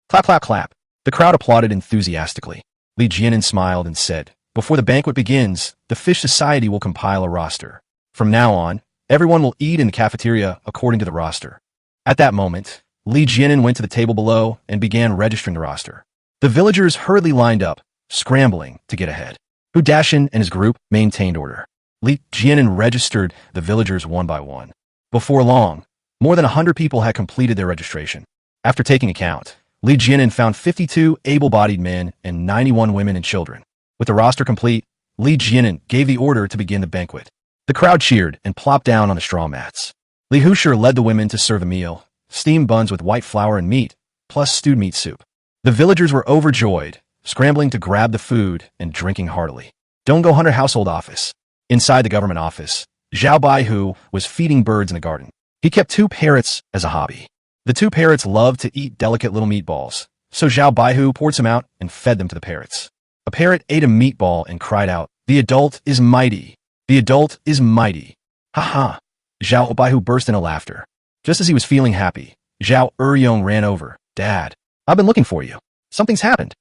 Clap, clap, clap. The crowd applauded enthusiastically. Li Jianan smiled and said, before the banquet begins, the Fish Society will compile a roster. From now on, everyone will eat in the cafeteria according to the roster. At that moment, Li Jianan went to the table below and began registering the roster. The villagers hurriedly lined up, scrambling to get ahead. Hu Dashin and his group maintained order. Li Jianan registered the villagers one by one. Before long, more than 100 people had completed their registration. After taking account, Li Jianan found 52 able-bodied men and 91 women and children. With the roster complete, Li Jianan gave the order to begin the banquet. The crowd cheered and plopped down on the straw mats. Li Hushir led the women to serve a meal, steamed buns with white flour and meat, plus stewed meat soup. The villagers were overjoyed, scrambling to grab the food and drinking heartily. Don't go Hunter household office. Inside the government office, Zhao Baihu was feeding birds in the garden. He kept 2 parrots as a hobby. The 2 parrots loved to eat delicate little meatballs, so Zhao Baihu poured some out and fed them to the parrots. A parrot ate a meatball and cried out, "The adult is mighty! The adult is mighty!" Ha ha! Zhao Baihu burst into laughter. Just as he was feeling happy, Zhao Eryong ran over. "Dad, I've been looking for you. Something's happened."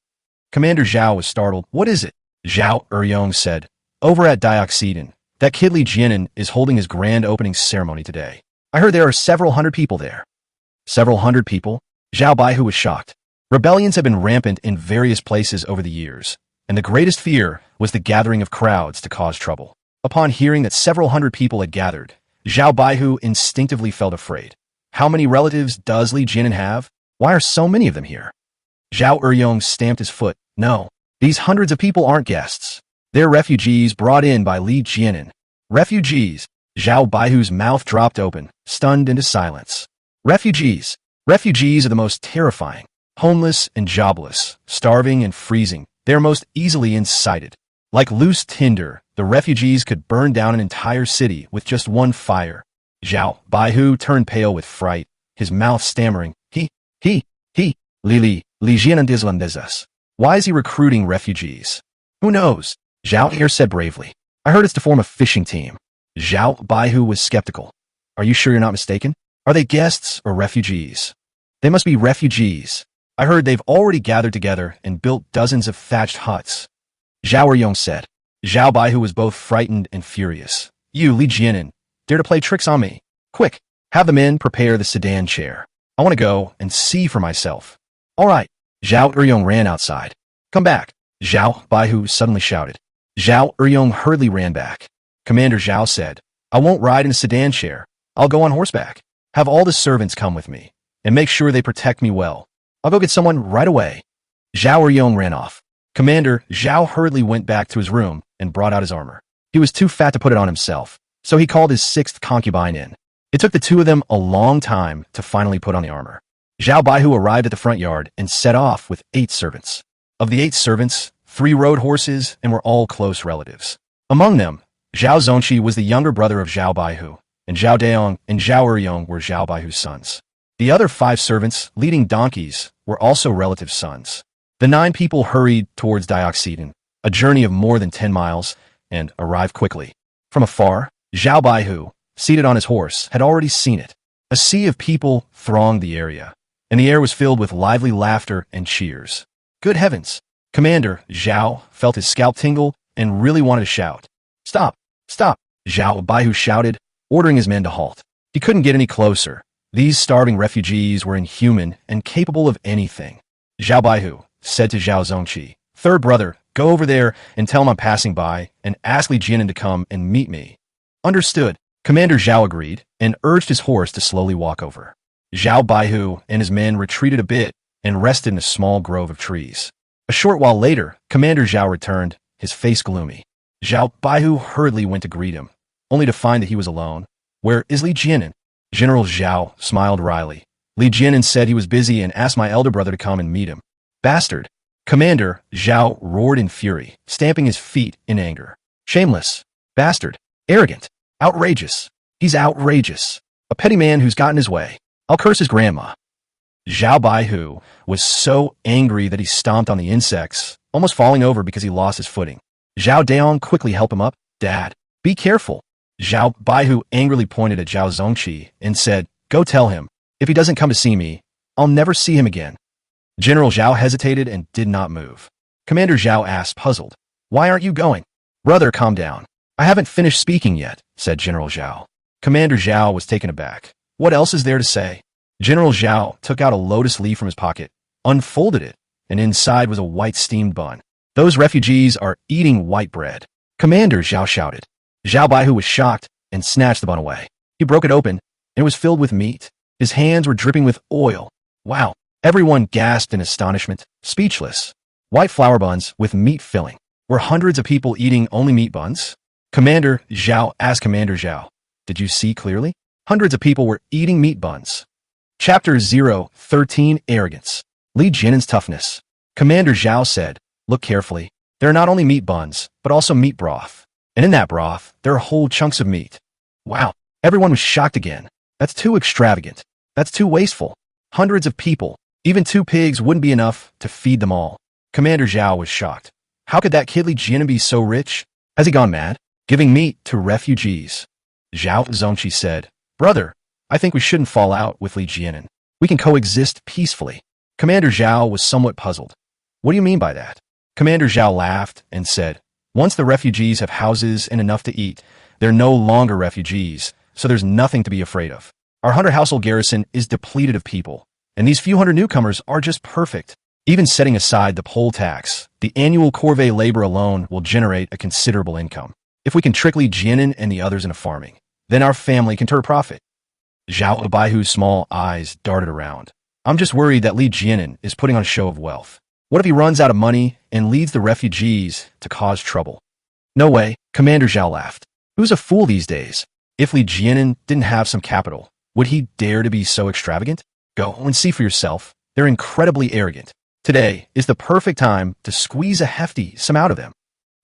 Commander Zhao was startled. "What is it?" Zhao Eryong said, "Over at Dioxidin, that kid Li Jianan is holding his grand opening ceremony today. I heard there are several hundred people there." Several hundred people? Zhao Baihu was shocked. Rebellions have been rampant in various places over the years, and the greatest fear was the gathering of crowds to cause trouble. Upon hearing that several hundred people had gathered, Zhao Baihu instinctively felt afraid. How many relatives does Li Jianan have? Why are so many of them here? Zhao Eryong stamped his foot. "No, these hundreds of people aren't guests. They're refugees brought in by Li Jianan." Refugees? Zhao Baihu's mouth dropped open, stunned into silence. Refugees. Refugees are the most terrifying. Homeless and jobless, starving and freezing, they're most easily incited. Like loose tinder, the refugees could burn down an entire city with just one fire. Zhao Baihu turned pale with fright, his mouth stammering. Li Jianan Islandezas. Why is he recruiting refugees? Who knows? Zhao Air said bravely. "I heard it's to form a fishing team." Zhao Baihu was skeptical. "Are you sure you're not mistaken? Are they guests or refugees?" "They must be refugees. I heard they've already gathered together and built dozens of thatched huts." Zhao Eryong said. Zhao Baihu was both frightened and furious. "You, Li Jianan, dare to play tricks on me? Quick, have the men prepare the sedan chair. I want to go and see for myself." "All right." Zhao Eryong ran outside. "Come back," Zhao Baihu suddenly shouted. Zhao Eryong hurriedly ran back. Commander Zhao said, "I won't ride in a sedan chair. I'll go on horseback. Have all the servants come with me, and make sure they protect me well. I'll go get someone right away." Zhao Eryong ran off. Commander Zhao hurriedly went back to his room and brought out his armor. He was too fat to put it on himself, so he called his 6th concubine in. It took the 2 of them a long time to finally put on the armor. Zhao Baihu arrived at the front yard and set off with 8 servants. Of the 8 servants, 3 rode horses and were all close relatives. Among them, Zhao Zongqi was the younger brother of Zhao Baihu, and Zhao Daong and Zhao Eryong were Zhao Baihu's sons. The other 5 servants, leading donkeys, were also relative sons. The 9 people hurried towards Dioxidin, a journey of more than 10 miles, and arrived quickly. From afar, Zhao Baihu, seated on his horse, had already seen it. A sea of people thronged the area, and the air was filled with lively laughter and cheers. Good heavens! Commander Zhao felt his scalp tingle and really wanted to shout. "Stop! Stop!" Zhao Baihu shouted, ordering his men to halt. He couldn't get any closer. These starving refugees were inhuman and capable of anything. Zhao Baihu said to Zhao Zongqi, "Third brother, go over there and tell him I'm passing by and ask Li Jianan to come and meet me." "Understood." Commander Zhao agreed and urged his horse to slowly walk over. Zhao Baihu and his men retreated a bit and rested in a small grove of trees. A short while later, Commander Zhao returned, his face gloomy. Zhao Baihu hurriedly went to greet him, only to find that he was alone. "Where is Li Jianan?" General Zhao smiled wryly. "Li Jianan said he was busy and asked my elder brother to come and meet him." "Bastard!" Commander Zhao roared in fury, stamping his feet in anger. "Shameless! Bastard! Arrogant! Outrageous! He's outrageous! A petty man who's gotten his way. I'll curse his grandma." Zhao Baihu was so angry that he stomped on the insects, almost falling over because he lost his footing. Zhao Daong quickly helped him up. "Dad, be careful." Zhao Baihu angrily pointed at Zhao Zongqi and said, "Go tell him, if he doesn't come to see me, I'll never see him again." General Zhao hesitated and did not move. Commander Zhao asked, puzzled, "Why aren't you going?" "Brother, calm down. I haven't finished speaking yet," said General Zhao. Commander Zhao was taken aback. "What else is there to say?" General Zhao took out a lotus leaf from his pocket, unfolded it, and inside was a white steamed bun. "Those refugees are eating white bread." "Commander," Zhao shouted. Zhao Baihu was shocked and snatched the bun away. He broke it open, and it was filled with meat. His hands were dripping with oil. "Wow!" Everyone gasped in astonishment, speechless. White flour buns with meat filling. Were hundreds of people eating only meat buns? Commander Zhao asked Commander Zhao, "Did you see clearly?" Hundreds of people were eating meat buns. Chapter 013 Arrogance. Li Jianan's toughness. Commander Zhao said, "Look carefully. There are not only meat buns, but also meat broth. And in that broth, there are whole chunks of meat. Wow, everyone was shocked again. That's too extravagant. That's too wasteful. Hundreds of people, even 2 pigs wouldn't be enough to feed them all. Commander Zhao was shocked. How could that kid Li Jianan be so rich? Has he gone mad? Giving meat to refugees. Zhao Zongqi said, Brother, I think we shouldn't fall out with Li Jianan. We can coexist peacefully. Commander Zhao was somewhat puzzled. What do you mean by that? Commander Zhao laughed and said, Once the refugees have houses and enough to eat, they're no longer refugees, so there's nothing to be afraid of. Our 100 household garrison is depleted of people, and these few hundred newcomers are just perfect. Even setting aside the poll tax, the annual corvée labor alone will generate a considerable income. If we can trick Li Jianan and the others into farming, then our family can turn a profit. Zhao Baihu's small eyes darted around. I'm just worried that Li Jianan is putting on a show of wealth. What if he runs out of money and leads the refugees to cause trouble? No way, Commander Zhao laughed. Who's a fool these days? If Li Jianan didn't have some capital, would he dare to be so extravagant? Go and see for yourself. They're incredibly arrogant. Today is the perfect time to squeeze a hefty sum out of them.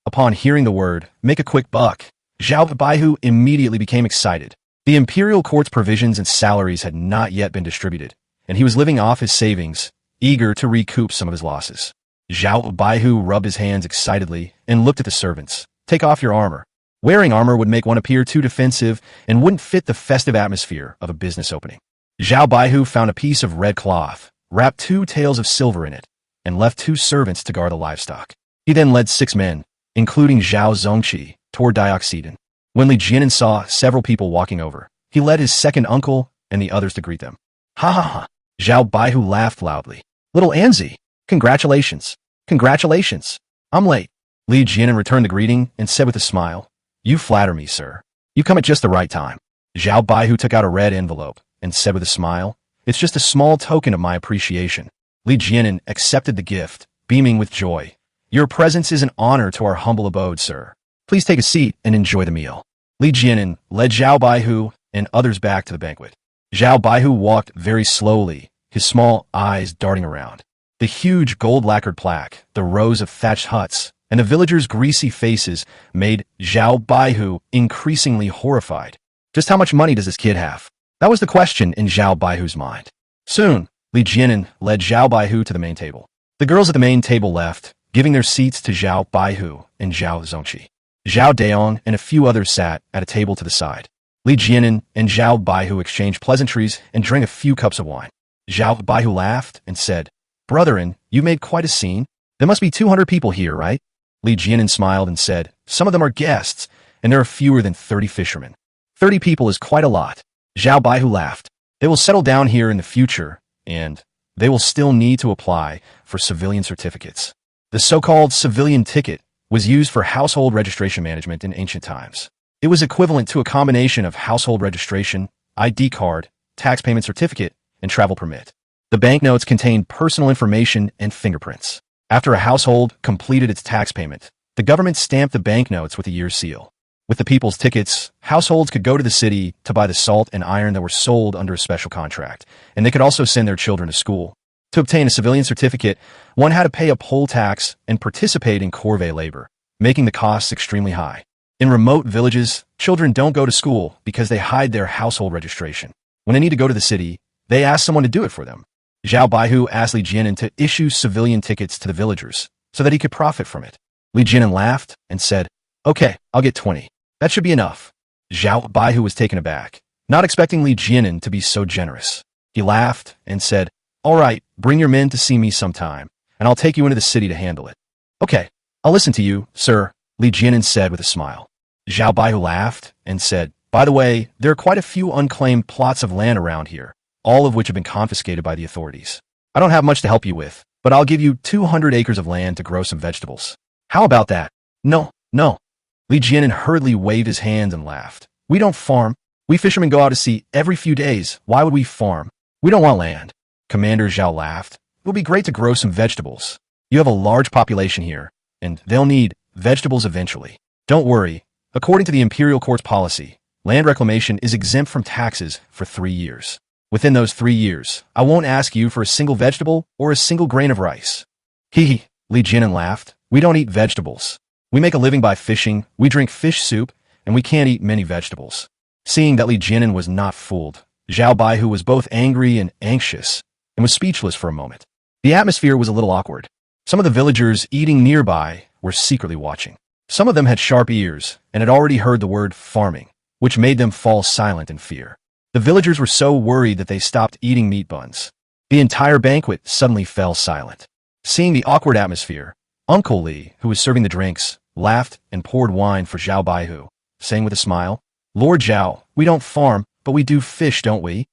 Upon hearing the word, make a quick buck, Zhao Baihu immediately became excited. The imperial court's provisions and salaries had not yet been distributed, and he was living off his savings, eager to recoup some of his losses. Zhao Baihu rubbed his hands excitedly and looked at the servants. Take off your armor. Wearing armor would make one appear too defensive and wouldn't fit the festive atmosphere of a business opening. Zhao Baihu found a piece of red cloth, wrapped 2 taels of silver in it, and left 2 servants to guard the livestock. He then led 6 men, including Zhao Zongqi, toward Dioxidon. When Li Jianan saw several people walking over, he led his second uncle and the others to greet them. Ha ha ha! Zhao Baihu laughed loudly. Little Anzi, congratulations! Congratulations! I'm late. Li Jianan returned the greeting and said with a smile, You flatter me, sir. You come at just the right time. Zhao Baihu took out a red envelope and said with a smile, It's just a small token of my appreciation. Li Jianan accepted the gift, beaming with joy. Your presence is an honor to our humble abode, sir. Please take a seat and enjoy the meal. Li Jianan led Zhao Baihu and others back to the banquet. Zhao Baihu walked very slowly, his small eyes darting around. The huge gold-lacquered plaque, the rows of thatched huts, and the villagers' greasy faces made Zhao Baihu increasingly horrified. Just how much money does this kid have? That was the question in Zhao Baihu's mind. Soon, Li Jianan led Zhao Baihu to the main table. The girls at the main table left, giving their seats to Zhao Baihu and Zhao Zongqi. Zhao Daong and a few others sat at a table to the side. Li Jianan and Zhao Baihu exchanged pleasantries and drank a few cups of wine. Zhao Baihu laughed and said, Brethren, you made quite a scene. There must be 200 people here, right? Li Jianan smiled and said, Some of them are guests, and there are fewer than 30 fishermen. 30 people is quite a lot. Zhao Baihu laughed. They will settle down here in the future, and they will still need to apply for civilian certificates. The so-called civilian ticket was used for household registration management in ancient times. It was equivalent to a combination of household registration, ID card, tax payment certificate, and travel permit. The banknotes contained personal information and fingerprints. After a household completed its tax payment, the government stamped the banknotes with a year's seal. With the people's tickets, households could go to the city to buy the salt and iron that were sold under a special contract, and they could also send their children to school. To obtain a civilian certificate, one had to pay a poll tax and participate in corvée labor, making the costs extremely high. In remote villages, children don't go to school because they hide their household registration. When they need to go to the city, they ask someone to do it for them. Zhao Baihu asked Li Jianan to issue civilian tickets to the villagers so that he could profit from it. Li Jianan laughed and said, Okay, I'll get 20. That should be enough. Zhao Baihu was taken aback, not expecting Li Jianan to be so generous. He laughed and said, All right, bring your men to see me sometime, and I'll take you into the city to handle it. Okay, I'll listen to you, sir, Li Jianan said with a smile. Zhao Baihu laughed and said, By the way, there are quite a few unclaimed plots of land around here, all of which have been confiscated by the authorities. I don't have much to help you with, but I'll give you 200 acres of land to grow some vegetables. How about that? No. Li Jianan hurriedly waved his hands and laughed. We don't farm. We fishermen go out to sea every few days. Why would we farm? We don't want land. Commander Zhao laughed. It will be great to grow some vegetables. You have a large population here, and they'll need vegetables eventually. Don't worry. According to the imperial court's policy, land reclamation is exempt from taxes for 3 years. Within those 3 years, I won't ask you for a single vegetable or a single grain of rice. Hee hee, Li Jianan laughed. We don't eat vegetables. We make a living by fishing, we drink fish soup, and we can't eat many vegetables. Seeing that Li Jianan was not fooled, Zhao Baihu was both angry and anxious, and was speechless for a moment. The atmosphere was a little awkward. Some of the villagers eating nearby were secretly watching. Some of them had sharp ears and had already heard the word farming, which made them fall silent in fear. The villagers were so worried that they stopped eating meat buns. The entire banquet suddenly fell silent. Seeing the awkward atmosphere, Uncle Li, who was serving the drinks, laughed and poured wine for Zhao Baihu, saying with a smile, "Lord Zhao, we don't farm, but we do fish, don't we?"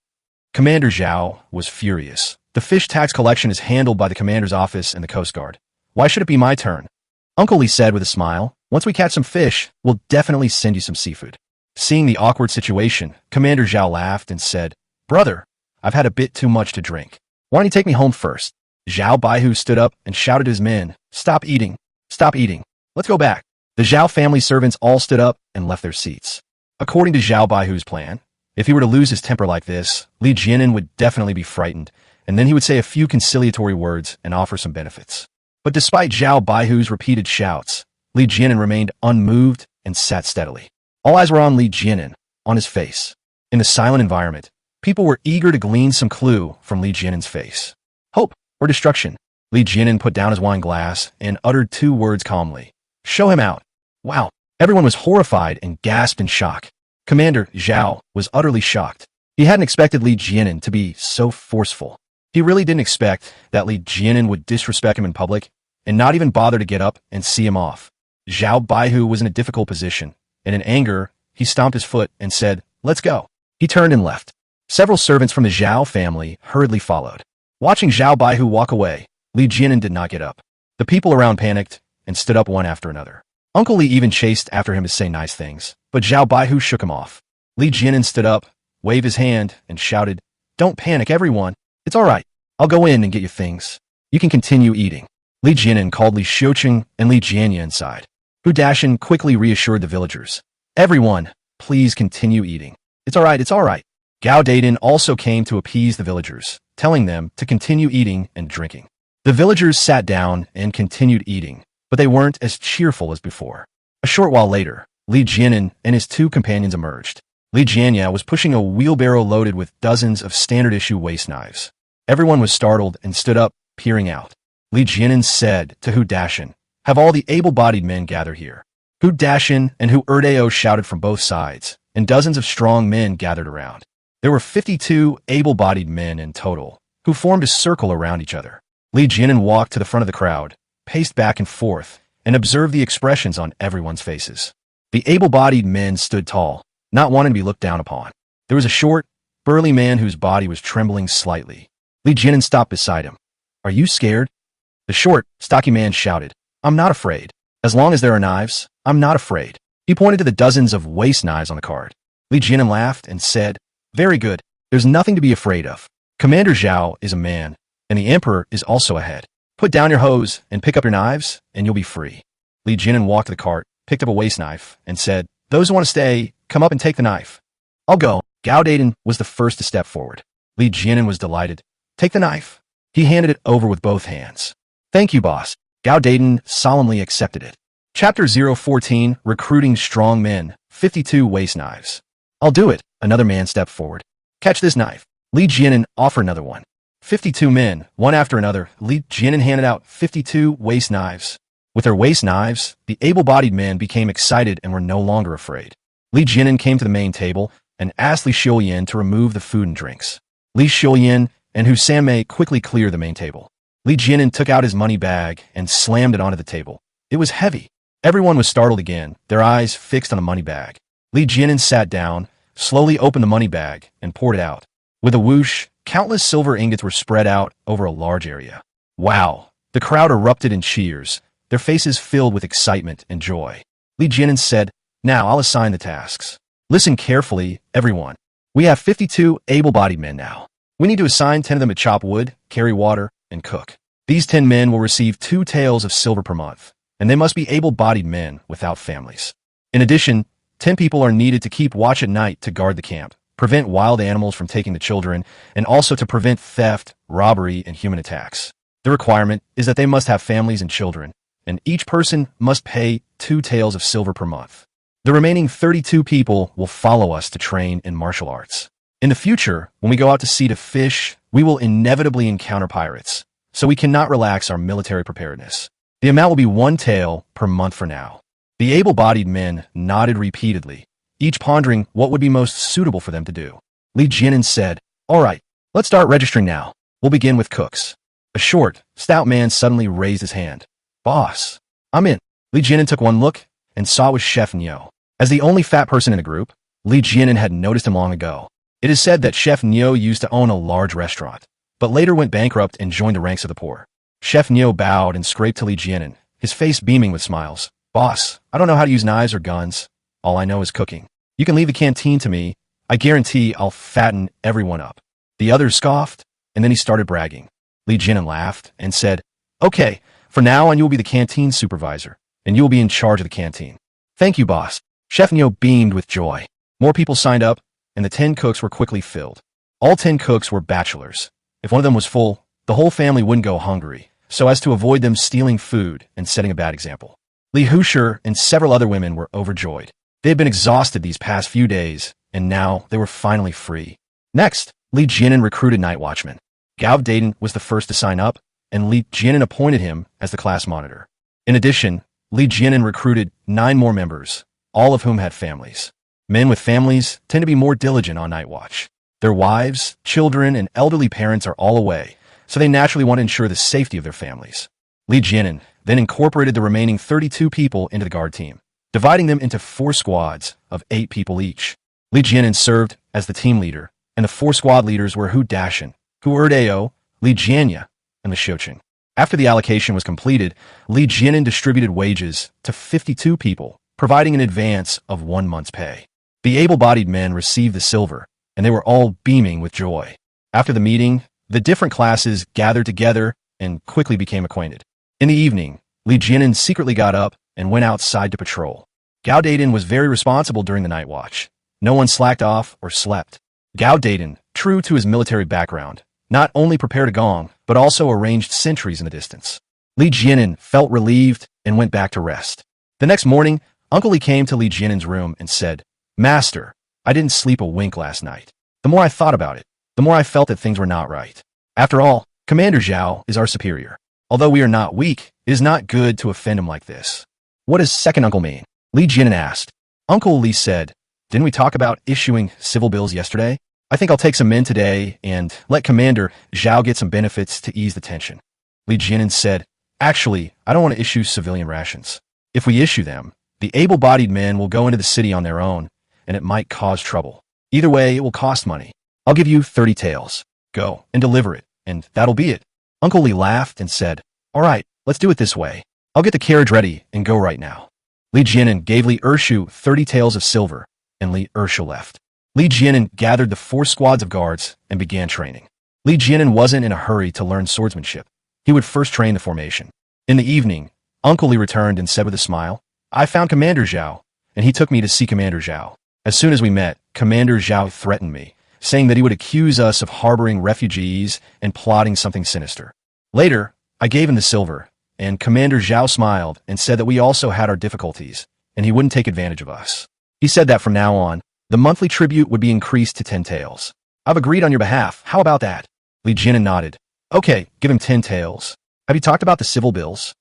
Commander Zhao was furious. "The fish tax collection is handled by the commander's office and the Coast Guard. Why should it be my turn?" Uncle Li said with a smile, "Once we catch some fish, we'll definitely send you some seafood." Seeing the awkward situation, Commander Zhao laughed and said, "Brother, I've had a bit too much to drink. Why don't you take me home first?" Zhao Baihu stood up and shouted to his men, "Stop eating! Stop eating! Let's go back." The Zhao family servants all stood up and left their seats. According to Zhao Baihu's plan, if he were to lose his temper like this, Li Jianan would definitely be frightened, and then he would say a few conciliatory words and offer some benefits. But despite Zhao Baihu's repeated shouts, Li Jianan remained unmoved and sat steadily. All eyes were on Li Jianan, on his face. In the silent environment, people were eager to glean some clue from Li Jianan's face. Hope or destruction? Li Jianan put down his wine glass and uttered two words calmly. "Show him out." Wow! Everyone was horrified and gasped in shock. Commander Zhao was utterly shocked. He hadn't expected Li Jianan to be so forceful. He really didn't expect that Li Jianan would disrespect him in public and not even bother to get up and see him off. Zhao Baihu was in a difficult position, and in anger, he stomped his foot and said, "Let's go." He turned and left. Several servants from the Zhao family hurriedly followed. Watching Zhao Baihu walk away, Li Jianan did not get up. The people around panicked and stood up one after another. Uncle Li even chased after him to say nice things, but Zhao Baihu shook him off. Li Jianan stood up, waved his hand, and shouted, "Don't panic, everyone. It's all right. I'll go in and get you things. You can continue eating." Li Jianan called Li Xiuqing and Li Jianya inside. Hu Dashan quickly reassured the villagers. "Everyone, please continue eating. It's all right, it's all right." Gao Dayden also came to appease the villagers, telling them to continue eating and drinking. The villagers sat down and continued eating, but they weren't as cheerful as before. A short while later, Li Jianan and his two companions emerged. Li Jianya was pushing a wheelbarrow loaded with dozens of standard-issue waste knives. Everyone was startled and stood up, peering out. Li Jianan said to Hu Dashan, "Have all the able-bodied men gather here." Hu Dashan and Hu Erdeo shouted from both sides, and dozens of strong men gathered around. There were 52 able-bodied men in total, who formed a circle around each other. Li Jianan walked to the front of the crowd, paced back and forth, and observed the expressions on everyone's faces. The able-bodied men stood tall, not wanting to be looked down upon. There was a short, burly man whose body was trembling slightly. Li Jianan stopped beside him. "Are you scared?" The short, stocky man shouted, "I'm not afraid. As long as there are knives, I'm not afraid." He pointed to the dozens of waste knives on the card. Li Jianan laughed and said, "Very good. There's nothing to be afraid of. Commander Zhao is a man, and the emperor is also ahead. Put down your hose and pick up your knives, and you'll be free." Li Jianan walked to the cart, picked up a waste knife, and said, "Those who want to stay, come up and take the knife." "I'll go." Gao Dayden was the first to step forward. Li Jianan was delighted. "Take the knife." He handed it over with both hands. "Thank you, boss." Gao Dayden solemnly accepted it. Chapter 014, Recruiting Strong Men, 52 Waste Knives. "I'll do it." Another man stepped forward. "Catch this knife." Li Jianan offered another one. 52 men, one after another, Li Jianan handed out 52 waste knives. With their waste knives, the able-bodied men became excited and were no longer afraid. Li Jianan came to the main table and asked Li Xiuyan to remove the food and drinks. Li Xiuyan and Hu Sanmei quickly cleared the main table. Li Jianan took out his money bag and slammed it onto the table. It was heavy. Everyone was startled again, their eyes fixed on the money bag. Li Jianan sat down, slowly opened the money bag, and poured it out. With a whoosh, countless silver ingots were spread out over a large area. Wow! The crowd erupted in cheers, their faces filled with excitement and joy. Li Jianan said, "Now I'll assign the tasks. Listen carefully, everyone. We have 52 able-bodied men now. We need to assign 10 of them to chop wood, carry water, and cook. These 10 men will receive 2 taels of silver per month, and they must be able-bodied men without families. In addition, 10 people are needed to keep watch at night to guard the camp, prevent wild animals from taking the children, and also to prevent theft, robbery, and human attacks. The requirement is that they must have families and children, and each person must pay 2 taels of silver per month. The remaining 32 people will follow us to train in martial arts. In the future, when we go out to sea to fish, we will inevitably encounter pirates, so we cannot relax our military preparedness. The amount will be 1 tael per month for now. The able-bodied men nodded repeatedly, each pondering what would be most suitable for them to do. Leguin said, "All right, let's start registering now. We'll begin with cooks." A short, stout man suddenly raised his hand. "Boss, I'm in." Leguin took one look and saw it was Chef Nyo. As the only fat person in the group, Leguin had noticed him long ago. It is said that Chef Nyo used to own a large restaurant, but later went bankrupt and joined the ranks of the poor. Chef Nyo bowed and scraped to Leguin, his face beaming with smiles. "Boss, I don't know how to use knives or guns. All I know is cooking. You can leave the canteen to me. I guarantee I'll fatten everyone up." The others scoffed, and then he started bragging. Leguin laughed and said, "Okay, for now on you will be the canteen supervisor, and you will be in charge of the canteen." "Thank you, boss." Chef Nyo beamed with joy. More people signed up, and the 10 cooks were quickly filled. All 10 cooks were bachelors. If one of them was full, the whole family wouldn't go hungry, so as to avoid them stealing food and setting a bad example. Li Husher and several other women were overjoyed. They had been exhausted these past few days, and now they were finally free. Next, Li Jinan recruited night watchmen. Gao Dayton was the first to sign up, and Li Jinan appointed him as the class monitor. In addition, Li Jinan recruited 9 more members, all of whom had families. Men with families tend to be more diligent on night watch. Their wives, children, and elderly parents are all away, so they naturally want to ensure the safety of their families. Li Jinan then incorporated the remaining 32 people into the guard team, dividing them into 4 squads of 8 people each. Li Jinan served as the team leader, and the 4 squad leaders were Hu Dashin, Hu Erdeo, Li Jianya, and Li Xiuqing. After the allocation was completed, Li Jinan distributed wages to 52 people, providing an advance of 1 month's pay. The able-bodied men received the silver, and they were all beaming with joy. After the meeting, the different classes gathered together and quickly became acquainted. In the evening, Li Jinan secretly got up and went outside to patrol. Gao Dayton was very responsible during the night watch. No one slacked off or slept. Gao Dayton, true to his military background, not only prepared a gong, but also arranged sentries in the distance. Li Jinan felt relieved and went back to rest. The next morning, Uncle Li came to Li Jinan's room and said, "Master, I didn't sleep a wink last night. The more I thought about it, the more I felt that things were not right. After all, Commander Zhao is our superior. Although we are not weak, it is not good to offend him like this." "What does second uncle mean?" Li Jinan asked. Uncle Li said, "Didn't we talk about issuing civil bills yesterday? I think I'll take some men today and let Commander Zhao get some benefits to ease the tension." Li Jinan said, "Actually, I don't want to issue civilian rations. If we issue them, the able-bodied men will go into the city on their own, and it might cause trouble. Either way, it will cost money. I'll give you 30 taels. Go and deliver it, and that'll be it." Uncle Li laughed and said, "All right, let's do it this way. I'll get the carriage ready and go right now." Li Jinan gave Li Ershu 30 taels of silver, and Li Ershu left. Li Jinan gathered the 4 squads of guards and began training. Li Jinan wasn't in a hurry to learn swordsmanship. He would first train the formation. In the evening, Uncle Li returned and said with a smile, "I found Commander Zhao, and he took me to see Commander Zhao. As soon as we met, Commander Zhao threatened me, saying that he would accuse us of harboring refugees and plotting something sinister. Later, I gave him the silver, and Commander Zhao smiled and said that we also had our difficulties, and he wouldn't take advantage of us. He said that from now on, the monthly tribute would be increased to 10 taels. I've agreed on your behalf. How about that?" Li Jinan nodded. "Okay, give him 10 taels. Have you talked about the civil bills?"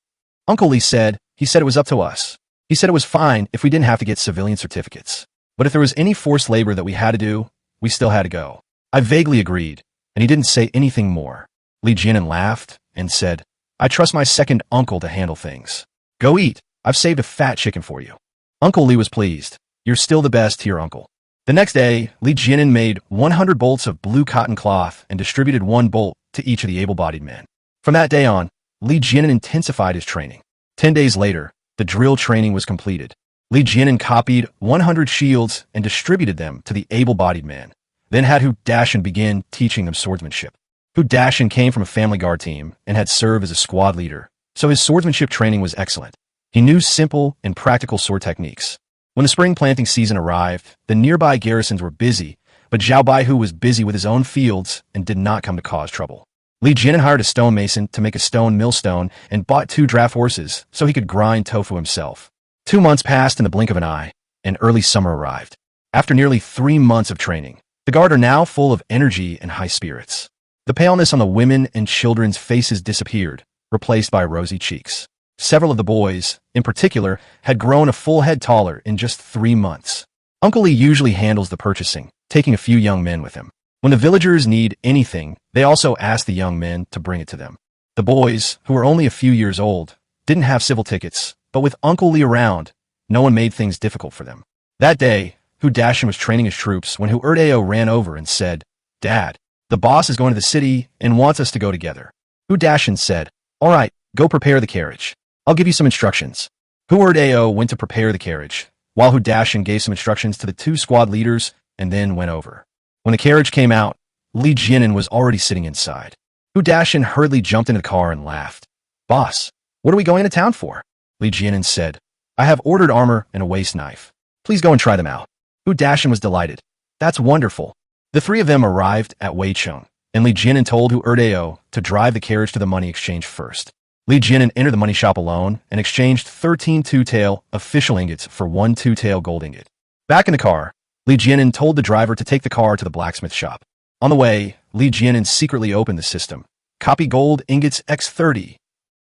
Uncle Li said, "He said it was up to us. He said it was fine if we didn't have to get civilian certificates. But if there was any forced labor that we had to do, we still had to go." I vaguely agreed, and he didn't say anything more. Li Jinan laughed and said, "I trust my second uncle to handle things. Go eat. I've saved a fat chicken for you." Uncle Li was pleased. "You're still the best here, uncle." The next day, Li Jinan made 100 bolts of blue cotton cloth and distributed 1 bolt to each of the able-bodied men. From that day on, Li Jinan intensified his training. 10 days later, the drill training was completed. Li Jinan copied 100 shields and distributed them to the able-bodied men, then had Hu Dashin begin teaching them swordsmanship. Hu Dashin came from a family guard team and had served as a squad leader, so his swordsmanship training was excellent. He knew simple and practical sword techniques. When the spring planting season arrived, the nearby garrisons were busy, but Zhao Baihu was busy with his own fields and did not come to cause trouble. Li Jianan hired a stonemason to make a stone millstone and bought 2 draft horses so he could grind tofu himself. 2 months passed in the blink of an eye, and early summer arrived. After nearly 3 months of training, the guard are now full of energy and high spirits. The paleness on the women and children's faces disappeared, replaced by rosy cheeks. Several of the boys, in particular, had grown a full head taller in just 3 months. Uncle Li usually handles the purchasing, taking a few young men with him. When the villagers need anything, they also ask the young men to bring it to them. The boys, who were only a few years old, didn't have civil tickets, but with Uncle Li around, no one made things difficult for them. That day, Hu Dashin was training his troops when Hu Erdeo ran over and said, "Dad, the boss is going to the city and wants us to go together." Hu Dashin said, "All right, go prepare the carriage. I'll give you some instructions." Hu Erdeo went to prepare the carriage, while Hu Dashin gave some instructions to the 2 squad leaders and then went over. When the carriage came out, Li Jianan was already sitting inside. Hu Dashin hurriedly jumped into the car and laughed. "Boss, what are we going into town for?" Li Jianan said, "I have ordered armor and a waist knife. Please go and try them out." Hu Dashin was delighted. "That's wonderful." The 3 of them arrived at Weicheng, and Li Jianan told Hu Erdeo to drive the carriage to the money exchange first. Li Jianan entered the money shop alone and exchanged 13 two-tael official ingots for 1 two-tael gold ingot. Back in the car, Li Jianan told the driver to take the car to the blacksmith shop. On the way, Li Jianan secretly opened the system. Copy gold ingots X30.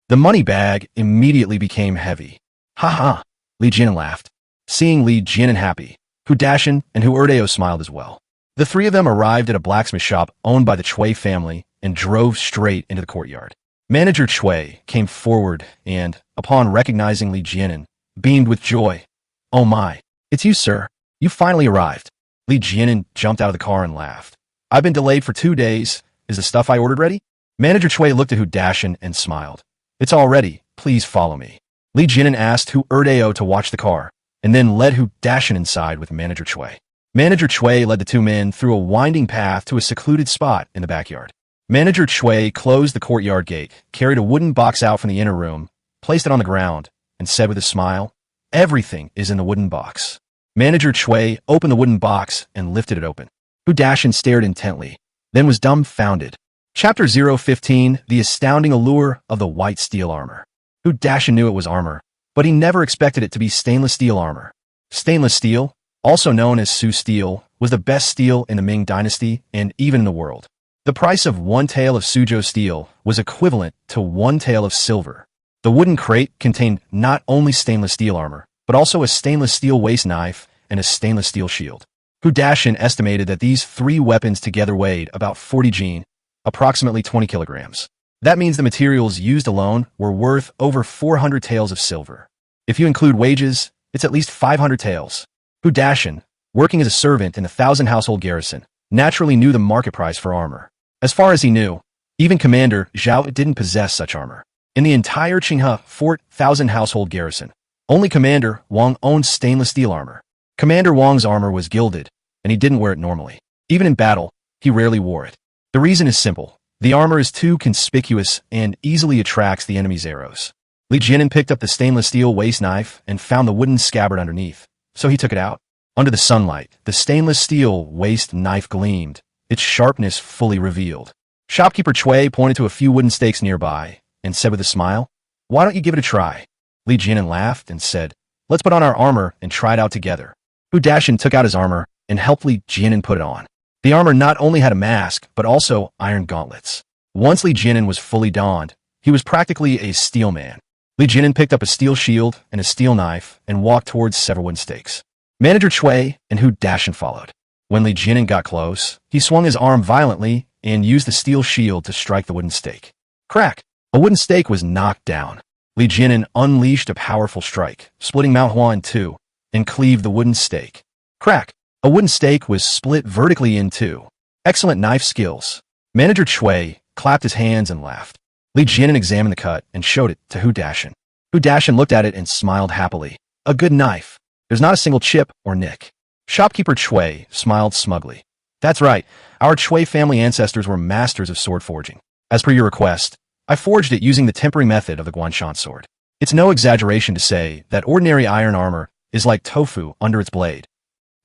The money bag immediately became heavy. "Ha ha," Li Jianan laughed. Seeing Li Jianan happy, Hu Dashin and Hu Erdeo smiled as well. The 3 of them arrived at a blacksmith shop owned by the Chui family and drove straight into the courtyard. Manager Chui came forward and, upon recognizing Li Jianan, beamed with joy. "Oh my, it's you, sir. You finally arrived." Li Jianan jumped out of the car and laughed. "I've been delayed for 2 days. Is the stuff I ordered ready?" Manager Chui looked at Hu Dashin and smiled. "It's all ready. Please follow me." Li Jianan asked Hu Erdeo to watch the car, and then led Hu Dashin inside with Manager Chui. Manager Chui led the 2 men through a winding path to a secluded spot in the backyard. Manager Chui closed the courtyard gate, carried a wooden box out from the inner room, placed it on the ground, and said with a smile, "Everything is in the wooden box." Manager Chui opened the wooden box and lifted it open. Hu Dashin stared intently, then was dumbfounded. Chapter 015, The Astounding Allure of the White Steel Armor. Hu Dashin knew it was armor, but he never expected it to be stainless steel armor. Stainless steel, also known as Su steel, was the best steel in the Ming dynasty and even in the world. The price of 1 tael of Suzhou steel was equivalent to 1 tael of silver. The wooden crate contained not only stainless steel armor, but also a stainless steel waist knife and a stainless steel shield. Hu Dashin estimated that these 3 weapons together weighed about 40 jin, approximately 20 kilograms. That means the materials used alone were worth over 400 taels of silver. If you include wages, it's at least 500 taels. Hu Dashin, working as a servant in the 1,000 household garrison, naturally knew the market price for armor. As far as he knew, even Commander Zhao didn't possess such armor. In the entire Qinghe Fort 1,000 household garrison, only Commander Wang owned stainless steel armor. Commander Wang's armor was gilded, and he didn't wear it normally. Even in battle, he rarely wore it. The reason is simple. The armor is too conspicuous and easily attracts the enemy's arrows. Li Jianan picked up the stainless steel waist knife and found the wooden scabbard underneath, so he took it out. Under the sunlight, the stainless steel waist knife gleamed, its sharpness fully revealed. Shopkeeper Chui pointed to a few wooden stakes nearby and said with a smile, "Why don't you give it a try?" Li Jianan laughed and said, "Let's put on our armor and try it out together." Hu Dashin took out his armor and helped Li Jianan put it on. The armor not only had a mask, but also iron gauntlets. Once Li Jianan was fully donned, he was practically a steel man. Li Jianan picked up a steel shield and a steel knife and walked towards several wooden stakes. Manager Chui and Hu Dashin followed. When Li Jianan got close, he swung his arm violently and used the steel shield to strike the wooden stake. Crack! A wooden stake was knocked down. Li Jianan unleashed a powerful strike, splitting Mount Hua in 2, and cleaved the wooden stake. Crack! A wooden stake was split vertically in 2. Excellent knife skills. Manager Chui clapped his hands and laughed. Li Jianan examined the cut and showed it to Hu Dashin. Hu Dashin looked at it and smiled happily. A good knife. There's not a single chip or nick. Shopkeeper Chui smiled smugly. That's right. Our Chui family ancestors were masters of sword forging. As per your request, I forged it using the tempering method of the Guanshan sword. It's no exaggeration to say that ordinary iron armor is like tofu under its blade.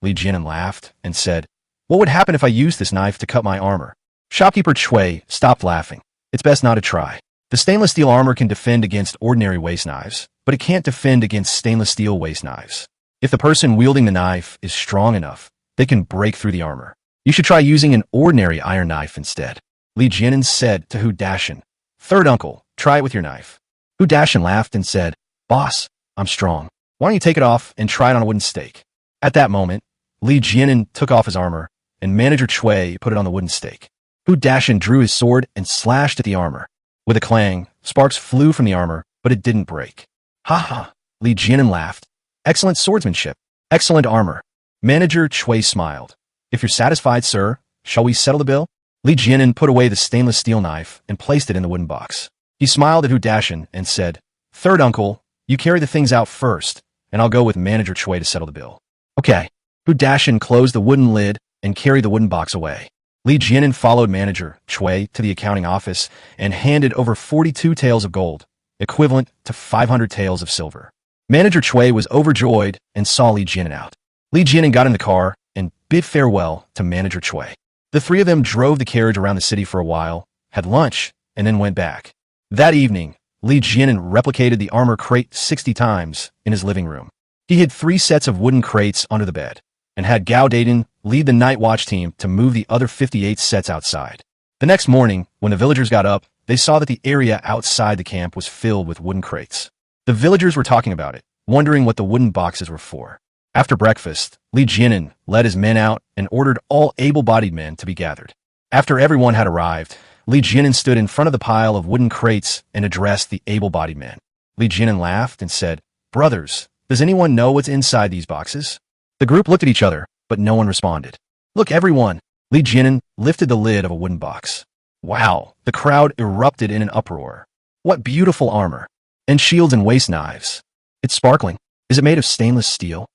Li Jianan laughed and said, "What would happen if I used this knife to cut my armor?" Shopkeeper Chui stopped laughing. It's best not to try. The stainless steel armor can defend against ordinary waist knives, but it can't defend against stainless steel waist knives. If the person wielding the knife is strong enough, they can break through the armor. You should try using an ordinary iron knife instead. Leguin said to Hu Dashin, "Third uncle, try it with your knife." Hu Dashin laughed and said, "Boss, I'm strong. Why don't you take it off and try it on a wooden stake?" At that moment, Leguin took off his armor, and Manager Chui put it on the wooden stake. Hu Dashin drew his sword and slashed at the armor. With a clang, sparks flew from the armor, but it didn't break. "Ha ha!" Leguin laughed. "Excellent swordsmanship. Excellent armor." Manager Chui smiled. "If you're satisfied, sir, shall we settle the bill?" Leguin put away the stainless steel knife and placed it in the wooden box. He smiled at Hu Dashin and said, "Third uncle, you carry the things out first, and I'll go with Manager Chui to settle the bill." "Okay." Hu Dashin closed the wooden lid and carried the wooden box away. Leguin followed Manager Chui to the accounting office and handed over 42 taels of gold, equivalent to 500 taels of silver. Manager Chui was overjoyed and saw Leguin out. Leguin got in the car and bid farewell to Manager Chui. The three of them drove the carriage around the city for a while, had lunch, and then went back. That evening, Leguin replicated the armor crate 60 times in his living room. He hid 3 sets of wooden crates under the bed, and had Gao Daden lead the night watch team to move the other 58 sets outside. The next morning, when the villagers got up, they saw that the area outside the camp was filled with wooden crates. The villagers were talking about it, wondering what the wooden boxes were for. After breakfast, Leguin led his men out and ordered all able-bodied men to be gathered. After everyone had arrived, Leguin stood in front of the pile of wooden crates and addressed the able-bodied men. Leguin laughed and said, "Brothers, does anyone know what's inside these boxes?" The group looked at each other, but no one responded. "Look, everyone!" Leguin lifted the lid of a wooden box. Wow! The crowd erupted in an uproar. "What beautiful armor! And shields and waist knives! It's sparkling. Is it made of stainless steel?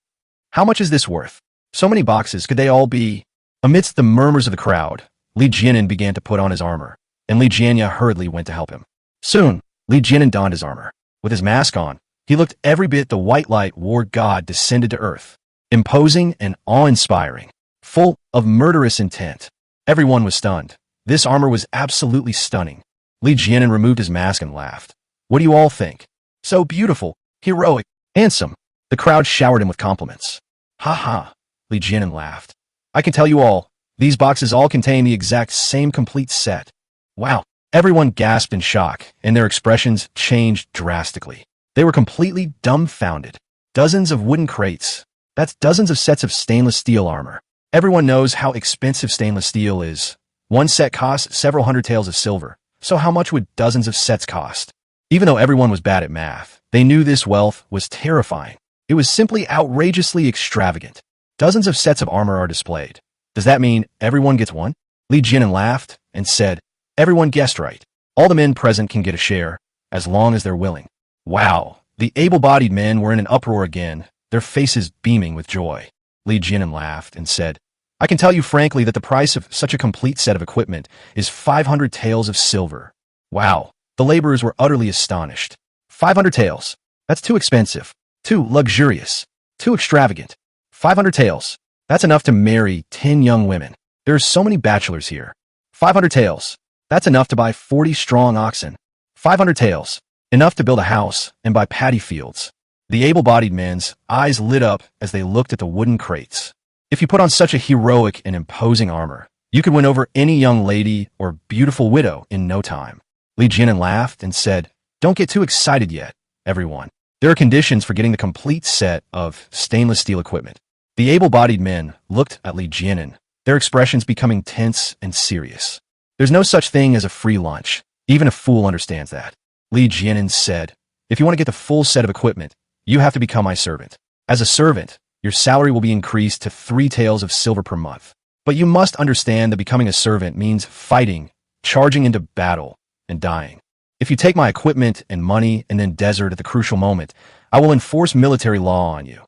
How much is this worth? So many boxes, could they all be?" Amidst the murmurs of the crowd, Leguin began to put on his armor, and Leguin hurriedly went to help him. Soon, Leguin donned his armor. With his mask on, he looked every bit the white light war god descended to earth, imposing and awe-inspiring, full of murderous intent. Everyone was stunned. This armor was absolutely stunning. Leguin removed his mask and laughed. "What do you all think? So beautiful, heroic, handsome." The crowd showered him with compliments. "Ha ha," Leguin laughed. "I can tell you all, these boxes all contain the exact same complete set." Wow! Everyone gasped in shock, and their expressions changed drastically. They were completely dumbfounded. Dozens of wooden crates. That's dozens of sets of stainless steel armor. Everyone knows how expensive stainless steel is. One set costs several hundred taels of silver, so how much would dozens of sets cost? Even though everyone was bad at math, they knew this wealth was terrifying. It was simply outrageously extravagant. Dozens of sets of armor are displayed. Does that mean everyone gets one? Leguin laughed and said, "Everyone guessed right. All the men present can get a share, as long as they're willing." Wow! The able-bodied men were in an uproar again, their faces beaming with joy. Leguin laughed and said, "I can tell you frankly that the price of such a complete set of equipment is 500 taels of silver." Wow! The laborers were utterly astonished. 500 taels. That's too expensive, too luxurious, too extravagant. 500 taels. That's enough to marry 10 young women. There are so many bachelors here. 500 taels. That's enough to buy 40 strong oxen. 500 taels. Enough to build a house and buy paddy fields. The able-bodied men's eyes lit up as they looked at the wooden crates. If you put on such a heroic and imposing armor, you could win over any young lady or beautiful widow in no time. Leguin laughed and said, "Don't get too excited yet, everyone. There are conditions for getting the complete set of stainless steel equipment." The able-bodied men looked at Leguin, their expressions becoming tense and serious. "There's no such thing as a free lunch. Even a fool understands that." Leguin said, "If you want to get the full set of equipment, you have to become my servant. As a servant, your salary will be increased to 3 taels of silver per month. But you must understand that becoming a servant means fighting, charging into battle, and dying. If you take my equipment and money and then desert at the crucial moment, I will enforce military law on you.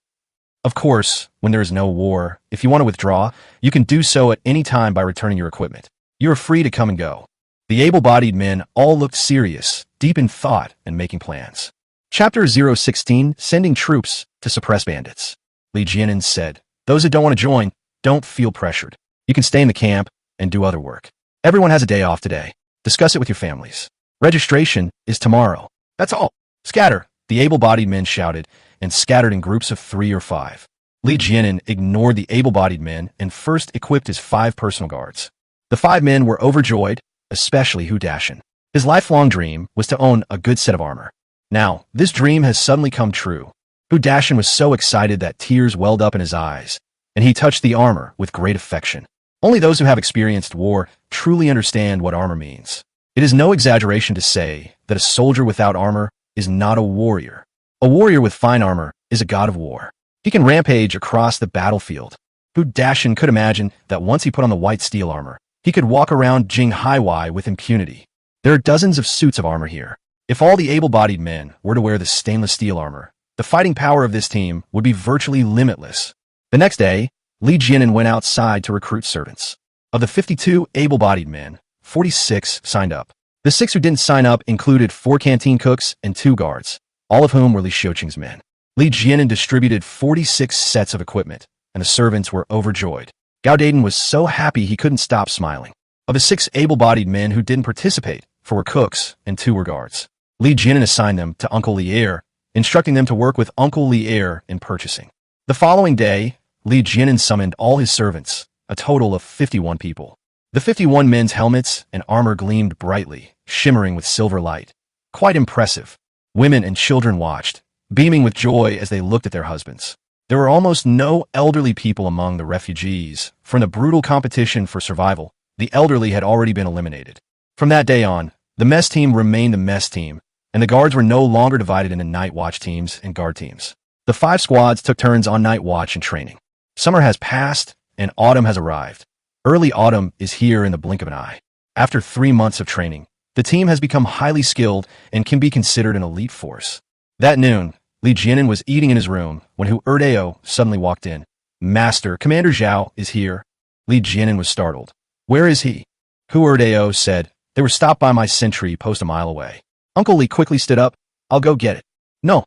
Of course, when there is no war, if you want to withdraw, you can do so at any time by returning your equipment. You are free to come and go." The able-bodied men all looked serious, deep in thought and making plans. Chapter 016, Sending Troops to Suppress Bandits. Leguin said, "Those who don't want to join, don't feel pressured. You can stay in the camp and do other work. Everyone has a day off today. Discuss it with your families. Registration is tomorrow. That's all. Scatter, the able-bodied men shouted, and scattered in groups of 3 or 5. Li Jianin ignored the able-bodied men and first equipped his 5 personal guards. The 5 men were overjoyed, especially Hu Dashin. His lifelong dream was to own a good set of armor. Now, this dream has suddenly come true. Hu Dashin was so excited that tears welled up in his eyes, and he touched the armor with great affection. Only those who have experienced war truly understand what armor means. It is no exaggeration to say that a soldier without armor is not a warrior. A warrior with fine armor is a god of war. He can rampage across the battlefield. Hu Dashin could imagine that once he put on the white steel armor, he could walk around Jing Haiwai with impunity. There are dozens of suits of armor here. If all the able-bodied men were to wear the stainless steel armor, the fighting power of this team would be virtually limitless. The next day, Li Jianin went outside to recruit servants. Of the 52 able-bodied men, 46 signed up. The 6 who didn't sign up included 4 canteen cooks and 2 guards, all of whom were Li Xiuqing's men. Li Jianin distributed 46 sets of equipment, and the servants were overjoyed. Gao Daden was so happy he couldn't stop smiling. Of the 6 able-bodied men who didn't participate, 4 were cooks and 2 were guards. Li Jianin assigned them to Uncle Li Er, instructing them to work with Uncle Li Er in purchasing. The following day, Li Jianin summoned all his servants, a total of 51 people. The 51 men's helmets and armor gleamed brightly, shimmering with silver light. Quite impressive. Women and children watched, beaming with joy as they looked at their husbands. There were almost no elderly people among the refugees. From the brutal competition for survival, the elderly had already been eliminated. From that day on, the mess team remained the mess team, and the guards were no longer divided into night watch teams and guard teams. The 5 squads took turns on night watch and training. Summer has passed, and autumn has arrived. Early autumn is here in the blink of an eye. After 3 months of training, the team has become highly skilled and can be considered an elite force. That noon, Li Jianin was eating in his room when Hu Erdeo suddenly walked in. "Master, Commander Zhao is here." Li Jianin was startled. "Where is he?" Hu Erdeo said, "They were stopped by my sentry post a mile away." Uncle Li quickly stood up. "I'll go get it." "No."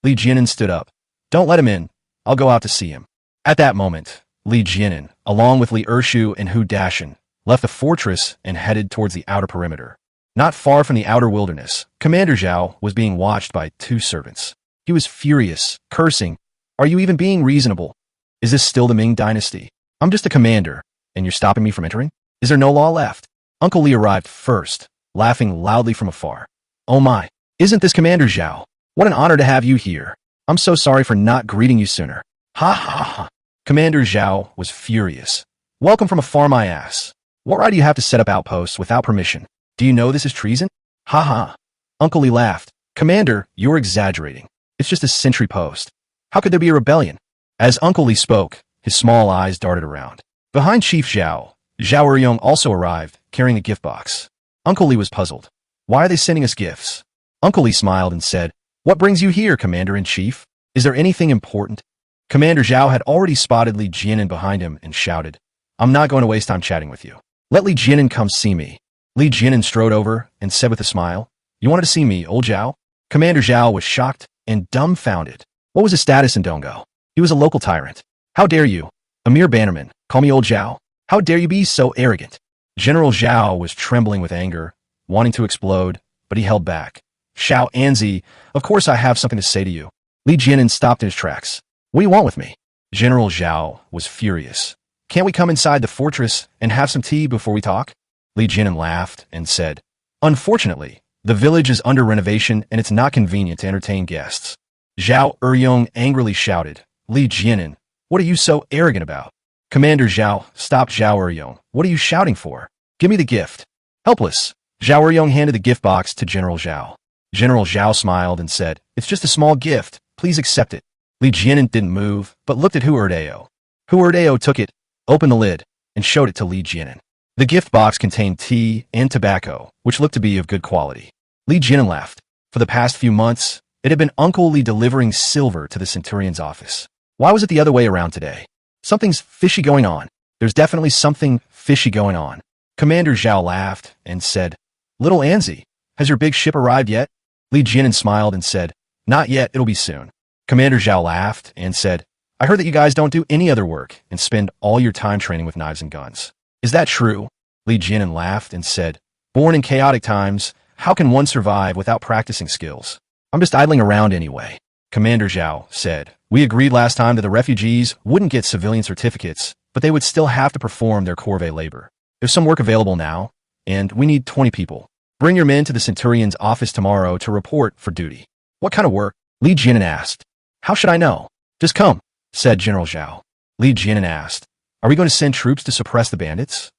Li Jianin stood up. "Don't let him in. I'll go out to see him." At that moment, Li Jianin, along with Li Ershu and Hu Dashin, left the fortress and headed towards the outer perimeter. Not far from the outer wilderness, Commander Zhao was being watched by 2 servants. He was furious, cursing. "Are you even being reasonable? Is this still the Ming dynasty? I'm just a commander, and you're stopping me from entering? Is there no law left?" Uncle Li arrived first, laughing loudly from afar. "Oh my, isn't this Commander Zhao? What an honor to have you here. I'm so sorry for not greeting you sooner." "Ha ha ha." Commander Zhao was furious. "Welcome from afar, my ass. What right do you have to set up outposts without permission? Do you know this is treason?" "Ha ha." Uncle Li laughed. "Commander, you're exaggerating. It's just a sentry post. How could there be a rebellion?" As Uncle Li spoke, his small eyes darted around. Behind Chief Zhao, Zhao Eryong also arrived, carrying a gift box. Uncle Li was puzzled. "Why are they sending us gifts?" Uncle Li smiled and said, "What brings you here, Commander-in-Chief? Is there anything important?" Commander Zhao had already spotted Li Jianin behind him and shouted, "I'm not going to waste time chatting with you. Let Li Jianin come see me." Li Jianin strode over and said with a smile, "You wanted to see me, old Zhao?" Commander Zhao was shocked and dumbfounded. What was his status in Donggo? He was a local tyrant. "How dare you, a mere bannerman, call me old Zhao? How dare you be so arrogant?" General Zhao was trembling with anger, wanting to explode, but he held back. "Xiao Anzi, of course I have something to say to you." Li Jianin stopped in his tracks. "What do you want with me?" General Zhao was furious. "Can't we come inside the fortress and have some tea before we talk?" Li Jianin laughed and said, "Unfortunately, the village is under renovation and it's not convenient to entertain guests." Zhao Eryong angrily shouted, "Li Jianin, what are you so arrogant about?" Commander Zhao stopped Zhao Eryong. "What are you shouting for? Give me the gift." Helpless, Zhao Eryong handed the gift box to General Zhao. General Zhao smiled and said, "It's just a small gift. Please accept it." Li Jianin didn't move, but looked at Hu Erdeo. Hu Erdeo took it, opened the lid, and showed it to Li Jianin. The gift box contained tea and tobacco, which looked to be of good quality. Li Jianin laughed. For the past few months, it had been Uncle Li delivering silver to the Centurion's office. Why was it the other way around today? Something's fishy going on. There's definitely something fishy going on. Commander Zhao laughed and said, "Little Anzi, has your big ship arrived yet?" Li Jianin smiled and said, "Not yet, it'll be soon." Commander Zhao laughed and said, "I heard that you guys don't do any other work and spend all your time training with knives and guns. Is that true?" Li Jianin laughed and said, Born in chaotic times, how can one survive without practicing skills? I'm just idling around anyway. Commander Zhao said, we agreed last time that the refugees wouldn't get civilian certificates, but they would still have to perform their corvée labor. There's some work available now, and we need 20 people. Bring your men to the Centurion's office tomorrow to report for duty. What kind of work? Li Jianan asked. How should I know? Just come, said General Zhao. Li Jianan asked, are we going to send troops to suppress the bandits?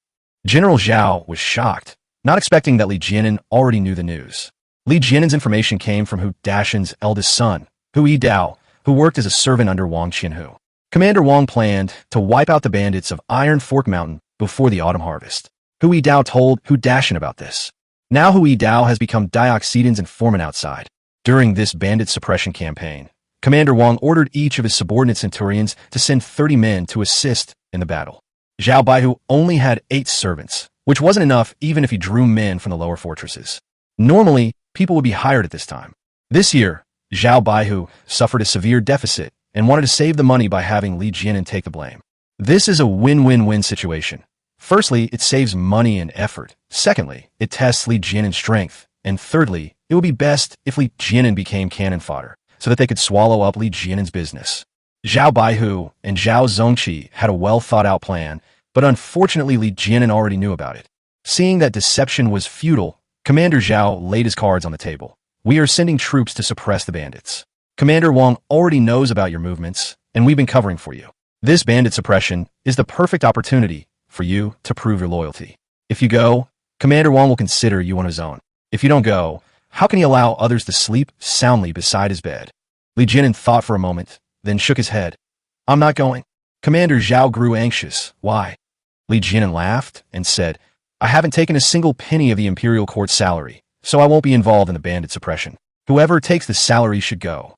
General Zhao was shocked, not expecting that Li Jianan already knew the news. Li Jianan's information came from Hu Dashan's eldest son, Hu Yidao, who worked as a servant under Wang Qianhu. Commander Wang planned to wipe out the bandits of Iron Fork Mountain before the autumn harvest. Hu Yidao told Hu Dashan about this. Now Hu Yidao has become Dioxedan's informant outside. During this bandit suppression campaign, Commander Wang ordered each of his subordinate centurions to send 30 men to assist in the battle. Zhao Baihu only had 8 servants, which wasn't enough even if he drew men from the lower fortresses. Normally, people would be hired at this time. This year, Zhao Baihu suffered a severe deficit and wanted to save the money by having Li Jianan take the blame. This is a win-win-win situation. Firstly, it saves money and effort. Secondly, it tests Li Jianan's strength. And thirdly, it would be best if Li Jianan became cannon fodder, so that they could swallow up Li Jianan's business. Zhao Baihu and Zhao Zongqi had a well-thought-out plan, but unfortunately Li Jianan already knew about it. Seeing that deception was futile, Commander Zhao laid his cards on the table. We are sending troops to suppress the bandits. Commander Wang already knows about your movements, and we've been covering for you. This bandit suppression is the perfect opportunity for you to prove your loyalty. If you go, Commander Wang will consider you on his own. If you don't go, how can he allow others to sleep soundly beside his bed? Li Jianan thought for a moment, then shook his head. I'm not going. Commander Zhao grew anxious. Why? Li Jianan laughed and said, I haven't taken a single penny of the imperial court's salary, so I won't be involved in the bandit suppression. Whoever takes the salary should go.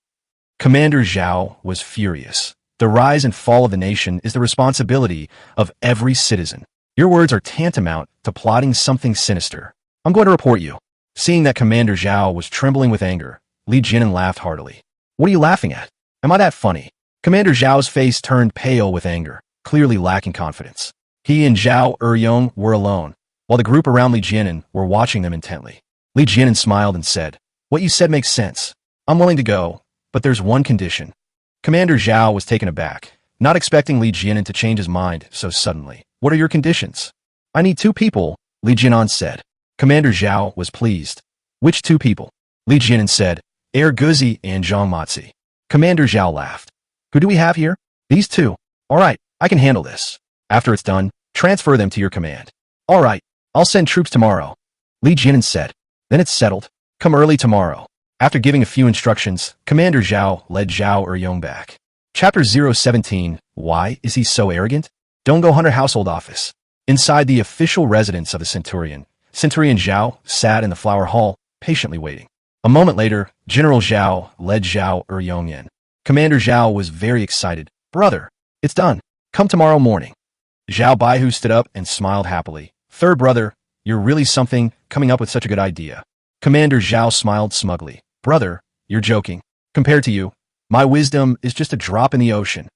Commander Zhao was furious. The rise and fall of the nation is the responsibility of every citizen. Your words are tantamount to plotting something sinister. I'm going to report you. Seeing that Commander Zhao was trembling with anger, Li Jianan laughed heartily. What are you laughing at? Am I that funny? Commander Zhao's face turned pale with anger, clearly lacking confidence. He and Zhao Eryong were alone, while the group around Li Jianan were watching them intently. Li Jianan smiled and said, what you said makes sense. I'm willing to go, but there's one condition. Commander Zhao was taken aback, not expecting Li Jianan to change his mind so suddenly. What are your conditions? I need 2 people, Li Jianan said. Commander Zhao was pleased. Which 2 people? Li Jianan said, Air Guzi and Zhang Matzi. Commander Zhao laughed. Who do we have here? These 2. All right, I can handle this. After it's done, transfer them to your command. All right, I'll send troops tomorrow. Li Jianan said. Then it's settled. Come early tomorrow. After giving a few instructions, Commander Zhao led Zhao Eryong back. Chapter 017, Why is he so arrogant? Dongo Hunter Household Office. Inside the official residence of the Centurion, Centurion Zhao sat in the flower hall, patiently waiting. A moment later, General Zhao led Zhao Eryong in. Commander Zhao was very excited. Brother, it's done. Come tomorrow morning. Zhao Baihu stood up and smiled happily. Third brother, you're really something, coming up with such a good idea. Commander Zhao smiled smugly. Brother, you're joking. Compared to you, my wisdom is just a drop in the ocean.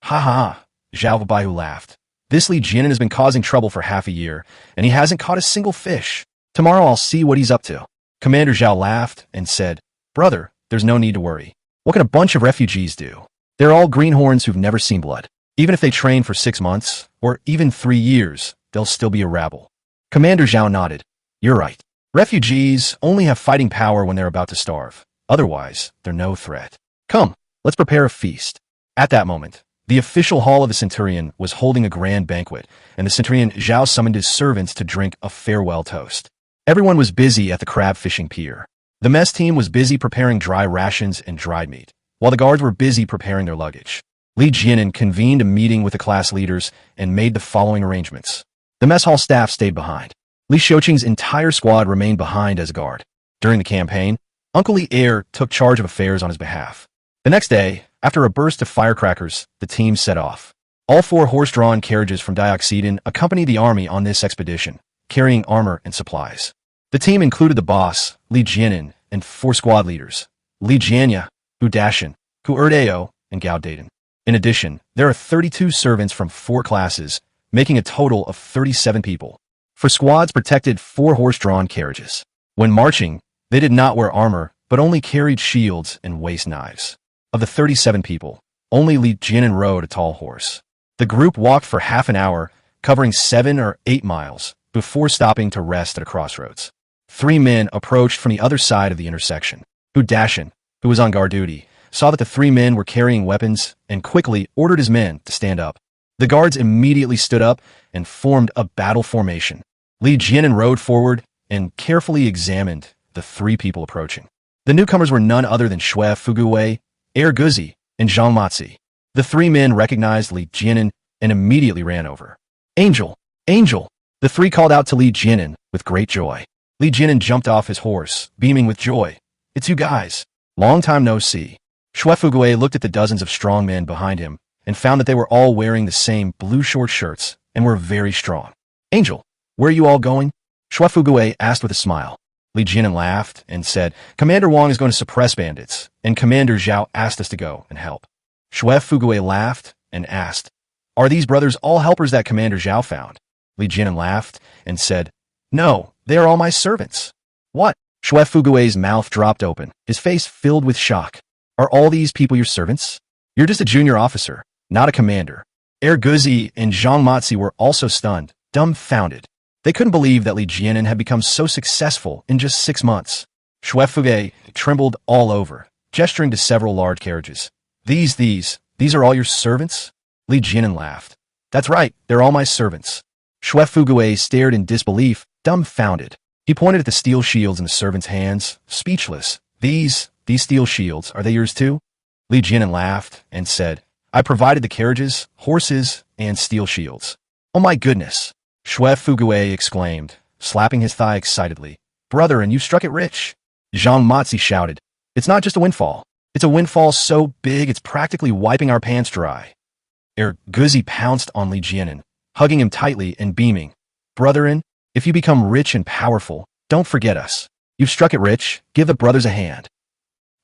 Ha ha, Zhao Baihu laughed. This Li Jianan has been causing trouble for half a year, and he hasn't caught a single fish. Tomorrow I'll see what he's up to. Commander Zhao laughed and said, Brother, there's no need to worry. What can a bunch of refugees do? They're all greenhorns who've never seen blood. Even if they train for 6 months, or even 3 years, they'll still be a rabble. Commander Zhao nodded. You're right. Refugees only have fighting power when they're about to starve. Otherwise, they're no threat. Come, let's prepare a feast. At that moment, the official hall of the Centurion was holding a grand banquet, and the Centurion Zhao summoned his servants to drink a farewell toast. Everyone was busy at the crab fishing pier. The mess team was busy preparing dry rations and dried meat, while the guards were busy preparing their luggage. Li Jianan convened a meeting with the class leaders and made the following arrangements. The mess hall staff stayed behind. Li Xiuqing's entire squad remained behind as a guard. During the campaign, Uncle Li Air took charge of affairs on his behalf. The next day, after a burst of firecrackers, the team set off. All 4 horse-drawn carriages from Dioxedan accompanied the army on this expedition, carrying armor and supplies. The team included the boss, Li Jianan, and 4 squad leaders, Li Jianya, Hu Dashan, Hu Erdeo, and Gao Daden. In addition, there are 32 servants from 4 classes, making a total of 37 people. for squads protected 4 horse-drawn carriages. When marching, they did not wear armor, but only carried shields and waist knives. Of the 37 people, only Li Jianan rode a tall horse. The group walked for half an hour, covering 7 or 8 miles, before stopping to rest at a crossroads. 3 men approached from the other side of the intersection. Dashan, who was on guard duty, saw that the 3 men were carrying weapons and quickly ordered his men to stand up. The guards immediately stood up and formed a battle formation. Li Jianan rode forward and carefully examined the 3 people approaching. The newcomers were none other than Shui Fuguwei, Guzi, and Zhang Matsi. The 3 men recognized Li Jianan and immediately ran over. Angel! Angel! The 3 called out to Li Jianan with great joy. Li Jianan jumped off his horse, beaming with joy. It's you guys. Long time no see. Shui Fuguwei looked at the dozens of strong men behind him and found that they were all wearing the same blue short shirts and were very strong. Angel, where are you all going? Shui Fuguwei asked with a smile. Li Jianan laughed and said, Commander Wang is going to suppress bandits, and Commander Zhao asked us to go and help. Shui Fuguwei laughed and asked, Are these brothers all helpers that Commander Zhao found? Li Jianan laughed and said, No, they are all my servants. What? Shui Fuguwei's mouth dropped open, his face filled with shock. Are all these people your servants? You're just a junior officer, not a commander. Guzi and Zhang Matsi were also stunned, dumbfounded. They couldn't believe that Li Jianan had become so successful in just 6 months. Shui Fuguwei trembled all over, gesturing to several large carriages. These are all your servants? Li Jianan laughed. That's right, they're all my servants. Shui Fuguwei stared in disbelief, dumbfounded. He pointed at the steel shields in the servants' hands, speechless. These steel shields, are they yours too? Li Jianan laughed and said, I provided the carriages, horses, and steel shields. Oh my goodness! Shui Fuguwei exclaimed, slapping his thigh excitedly. Brother, and you struck it rich! Zhang Matsi shouted. It's not just a windfall. It's a windfall so big it's practically wiping our pants dry. Guzi pounced on Li Jianan, hugging him tightly and beaming. Brotherin, if you become rich and powerful, don't forget us. You've struck it rich, give the brothers a hand.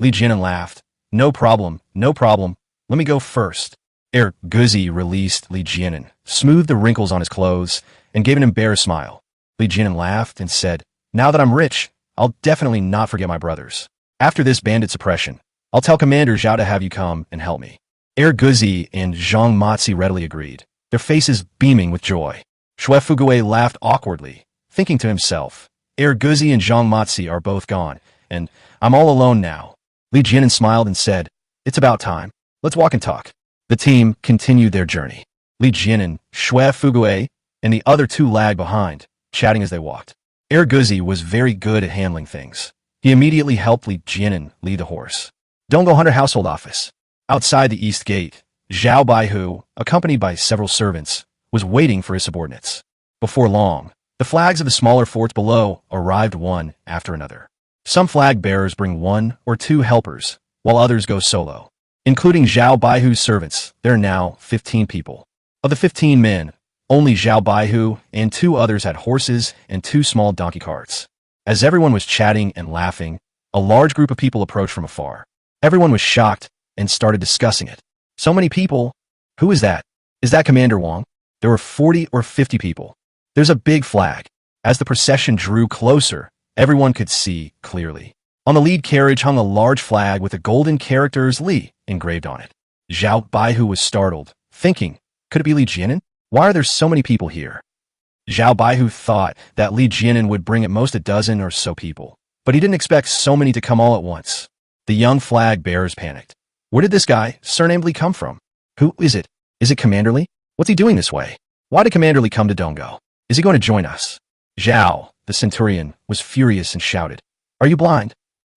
Li Jianan laughed. No problem, no problem. Let me go first. Guzi released Li Jianan, smoothed the wrinkles on his clothes, and gave an embarrassed smile. Li Jianan laughed and said, Now that I'm rich, I'll definitely not forget my brothers. After this bandit suppression, I'll tell Commander Zhao to have you come and help me. Guzi and Zhang Matsi readily agreed, their faces beaming with joy. Shui Fuguwei laughed awkwardly, thinking to himself, Guzi and Zhang Matsi are both gone, and I'm all alone now. Li Jianan smiled and said, It's about time. Let's walk and talk. The team continued their journey. Li Jianan, Shui Fuguwei, and the other 2 lagged behind, chatting as they walked. Guzi was very good at handling things. He immediately helped Li Jianan lead the horse. Donggo Hunter Household Office. Outside the east gate, Zhao Baihu, accompanied by several servants, was waiting for his subordinates. Before long, the flags of the smaller forts below arrived one after another. Some flag bearers bring 1 or 2 helpers, while others go solo. Including Zhao Baihu's servants, there are now 15 people. Of the 15 men, only Zhao Baihu and 2 others had horses and 2 small donkey carts. As everyone was chatting and laughing, a large group of people approached from afar. Everyone was shocked and started discussing it. So many people. Who is that? Is that Commander Wang? There were 40 or 50 people. There's a big flag. As the procession drew closer, everyone could see clearly. On the lead carriage hung a large flag with the golden characters Li engraved on it. Zhao Baihu was startled, thinking, could it be Li Jianan? Why are there so many people here? Zhao Baihu thought that Li Jianan would bring at most a dozen or so people, but he didn't expect so many to come all at once. The young flag bearers panicked. Where did this guy, surnamed Li, come from? Who is it? Is it Commander Li? What's he doing this way? Why did Commander Li come to Donggo? Is he going to join us? Zhao, the centurion, was furious and shouted, Are you blind?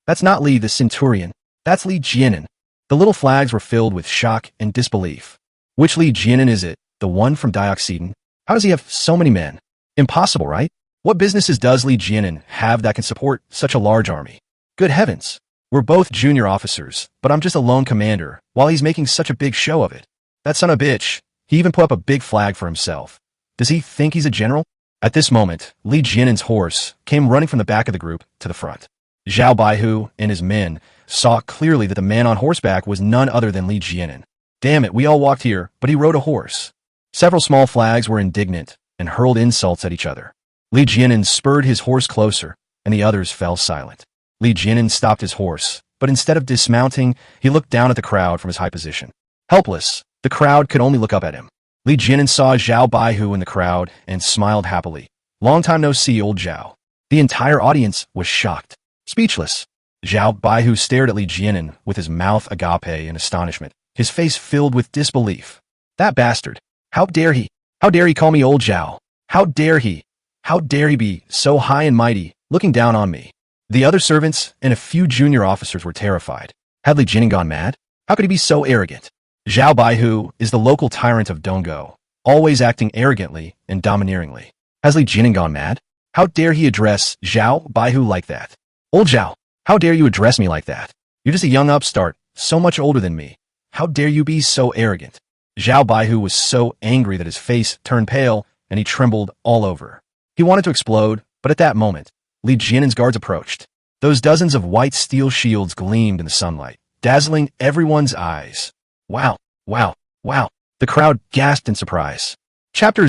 That's not Li the centurion. That's Li Jianan. The little flags were filled with shock and disbelief. Which Li Jianan is it? The one from Dioxiden? How does he have so many men? Impossible, right? What businesses does Li Jianan have that can support such a large army? Good heavens! We're both junior officers, but I'm just a lone commander, while he's making such a big show of it. That son of a bitch, he even put up a big flag for himself. Does he think he's a general? At this moment, Li Jianan's horse came running from the back of the group to the front. Zhao Baihu and his men saw clearly that the man on horseback was none other than Li Jianan. Damn it, we all walked here, but he rode a horse. Several small flags were indignant and hurled insults at each other. Li Jianan spurred his horse closer, and the others fell silent. Li Jianan stopped his horse, but instead of dismounting, he looked down at the crowd from his high position. Helpless, the crowd could only look up at him. Li Jianan saw Zhao Baihu in the crowd and smiled happily. Long time no see, old Zhao. The entire audience was shocked. Speechless. Zhao Baihu stared at Li Jianan with his mouth agape in astonishment, his face filled with disbelief. That bastard. How dare he? How dare he call me old Zhao? How dare he? How dare he be so high and mighty, looking down on me? The other servants and a few junior officers were terrified. Had Li Jianan gone mad? How could he be so arrogant? Zhao Baihu is the local tyrant of Dongou, always acting arrogantly and domineeringly. Has Li Jianan gone mad? How dare he address Zhao Baihu like that? Old Zhao, how dare you address me like that? You're just a young upstart, so much older than me. How dare you be so arrogant? Zhao Baihu was so angry that his face turned pale and he trembled all over. He wanted to explode, but at that moment, Li Jianan's guards approached. Those dozens of white steel shields gleamed in the sunlight, dazzling everyone's eyes. Wow, wow, wow. The crowd gasped in surprise. Chapter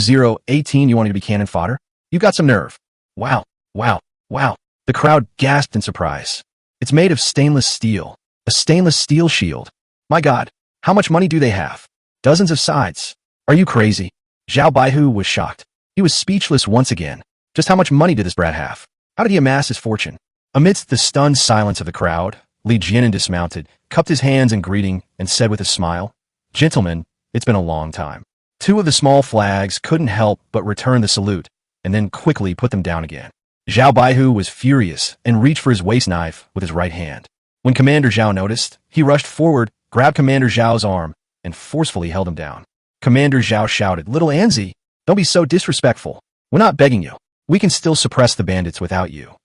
018, you wanted to be cannon fodder? You got some nerve. Wow, wow, wow. The crowd gasped in surprise. It's made of stainless steel. A stainless steel shield. My God, how much money do they have? Dozens of sides. Are you crazy? Zhao Baihu was shocked. He was speechless once again. Just how much money did this brat have? How did he amass his fortune? Amidst the stunned silence of the crowd, Li Jianan dismounted, cupped his hands in greeting, and said with a smile, "Gentlemen, it's been a long time." Two of the small flags couldn't help but return the salute, and then quickly put them down again. Zhao Baihu was furious and reached for his waist knife with his right hand. When Commander Zhao noticed, he rushed forward, grabbed Commander Zhao's arm, and forcefully held him down. Commander Zhao shouted, "Little Anzi, don't be so disrespectful. We're not begging you. We can still suppress the bandits without you."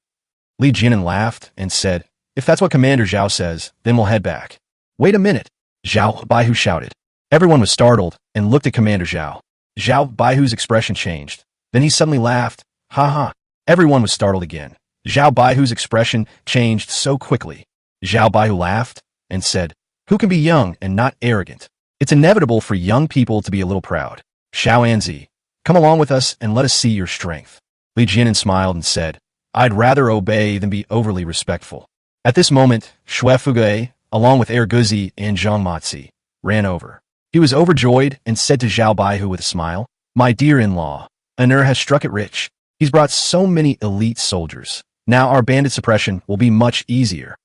Li Jianan laughed and said, "If that's what Commander Zhao says, then we'll head back." "Wait a minute," Zhao Baihu shouted. Everyone was startled and looked at Commander Zhao. Zhao Baihu's expression changed. Then he suddenly laughed. Ha ha. Everyone was startled again. Zhao Baihu's expression changed so quickly. Zhao Baihu laughed and said, "Who can be young and not arrogant? It's inevitable for young people to be a little proud. Xiao Anzi, come along with us and let us see your strength." Li Jianan smiled and said, "I'd rather obey than be overly respectful." At this moment, Xue Fugue, along with Erguzi and Zhang Matzi, ran over. He was overjoyed and said to Zhao Baihu with a smile, "My dear in-law, Anur has struck it rich. He's brought so many elite soldiers. Now our bandit suppression will be much easier."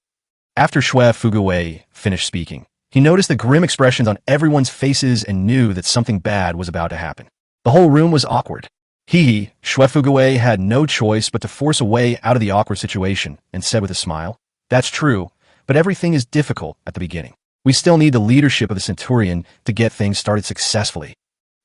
After Xue Fugue finished speaking, he noticed the grim expressions on everyone's faces and knew that something bad was about to happen. The whole room was awkward. Xue Fugue had no choice but to force a way out of the awkward situation and said with a smile, "That's true, but everything is difficult at the beginning. We still need the leadership of the Centurion to get things started successfully."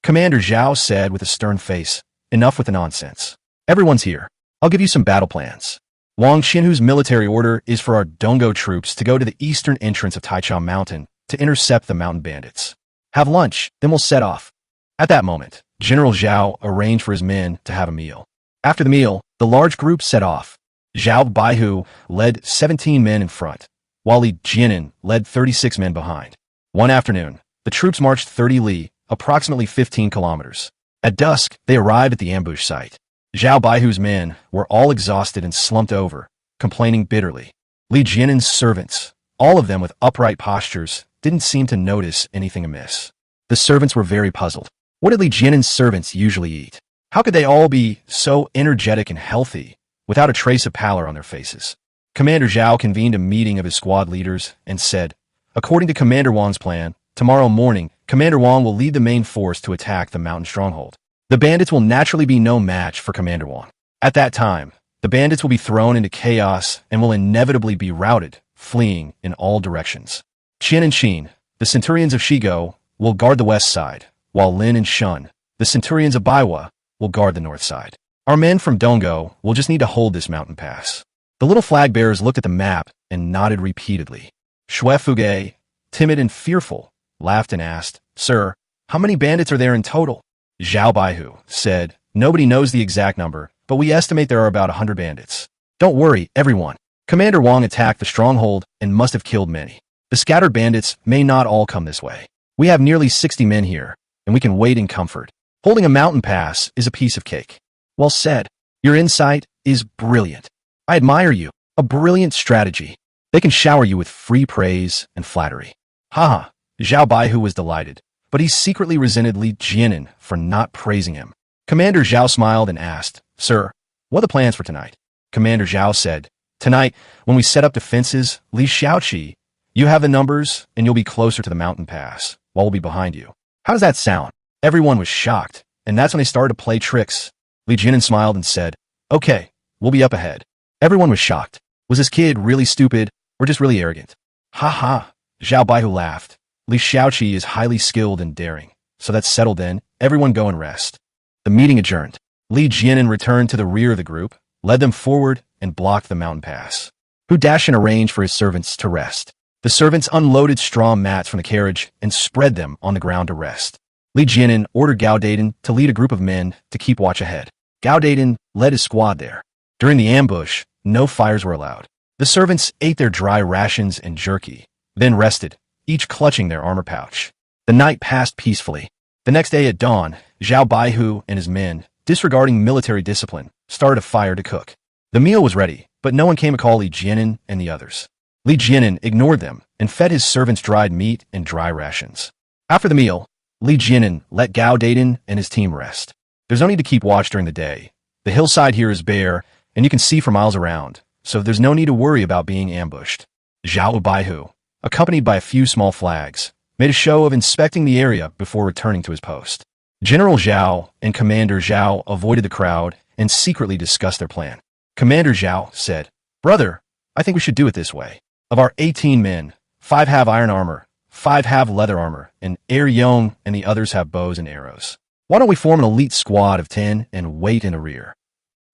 Commander Zhao said with a stern face, "Enough with the nonsense. Everyone's here. I'll give you some battle plans. Wang Xinhu's military order is for our Dongou troops to go to the eastern entrance of Taichao Mountain to intercept the mountain bandits. Have lunch, then we'll set off." At that moment, General Zhao arranged for his men to have a meal. After the meal, the large group set off. Zhao Baihu led 17 men in front, while Li Jianan led 36 men behind. One afternoon, the troops marched 30 li, approximately 15 kilometers. At dusk, they arrived at the ambush site. Zhao Baihu's men were all exhausted and slumped over, complaining bitterly. Li Jianan's servants, all of them with upright postures, didn't seem to notice anything amiss. The servants were very puzzled. What did Li Jianan's servants usually eat? How could they all be so energetic and healthy, without a trace of pallor on their faces? Commander Zhao convened a meeting of his squad leaders and said, "According to Commander Wang's plan, tomorrow morning, Commander Wang will lead the main force to attack the mountain stronghold. The bandits will naturally be no match for Commander Wang. At that time, the bandits will be thrown into chaos and will inevitably be routed, fleeing in all directions. Qin and Qin, the centurions of Shigo, will guard the west side, while Lin and Shun, the centurions of Baiwa, will guard the north side. Our men from Dongou will just need to hold this mountain pass." The little flag bearers looked at the map and nodded repeatedly. Xue Fugue, timid and fearful, laughed and asked, "Sir, how many bandits are there in total?" Zhao Baihu said, "Nobody knows the exact number, but we estimate there are about 100 bandits. Don't worry, everyone. Commander Wang attacked the stronghold and must have killed many. The scattered bandits may not all come this way. We have nearly 60 men here, and we can wait in comfort. Holding a mountain pass is a piece of cake." "Well said. Your insight is brilliant. I admire you. A brilliant strategy. They can shower you with free praise and flattery. Haha, Zhao Baihu was delighted, but he secretly resented Li Jianan for not praising him. Commander Zhao smiled and asked, Sir, what are the plans for tonight? Commander Zhao said, Tonight, when we set up defenses, Li Xiaoqi, you have the numbers and you'll be closer to the mountain pass, while we'll be behind you. How does that sound? Everyone was shocked, and that's when they started to play tricks. Li Jianan smiled and said, Okay, we'll be up ahead. Everyone was shocked. Was this kid really stupid or just really arrogant? Ha ha, Zhao Baihu laughed. Li Xiaoqi is highly skilled and daring, so that's settled then. Everyone go and rest. The meeting adjourned. Li Jianan returned to the rear of the group, led them forward, and blocked the mountain pass. Hu Dashan arranged for his servants to rest. The servants unloaded straw mats from the carriage and spread them on the ground to rest. Li Jianan ordered Gao Dayton to lead a group of men to keep watch ahead. Gao Dayton led his squad there. During the ambush, no fires were allowed. The servants ate their dry rations and jerky, then rested, each clutching their armor pouch. The night passed peacefully. The next day at dawn, Zhao Baihu and his men, disregarding military discipline, started a fire to cook. The meal was ready, but no one came to call Li Jianan and the others. Li Jianan ignored them and fed his servants dried meat and dry rations. After the meal, Li Jianan let Gao Dayton and his team rest. There's no need to keep watch during the day. The hillside here is bare, and you can see for miles around, so there's no need to worry about being ambushed. Zhao Baihu, accompanied by a few small flags, made a show of inspecting the area before returning to his post. General Zhao and Commander Zhao avoided the crowd and secretly discussed their plan. Commander Zhao said, Brother, I think we should do it this way. Of our 18 men, 5 have iron armor, 5 have leather armor, and Yong and the others have bows and arrows. Why don't we form an elite squad of 10 and wait in the rear?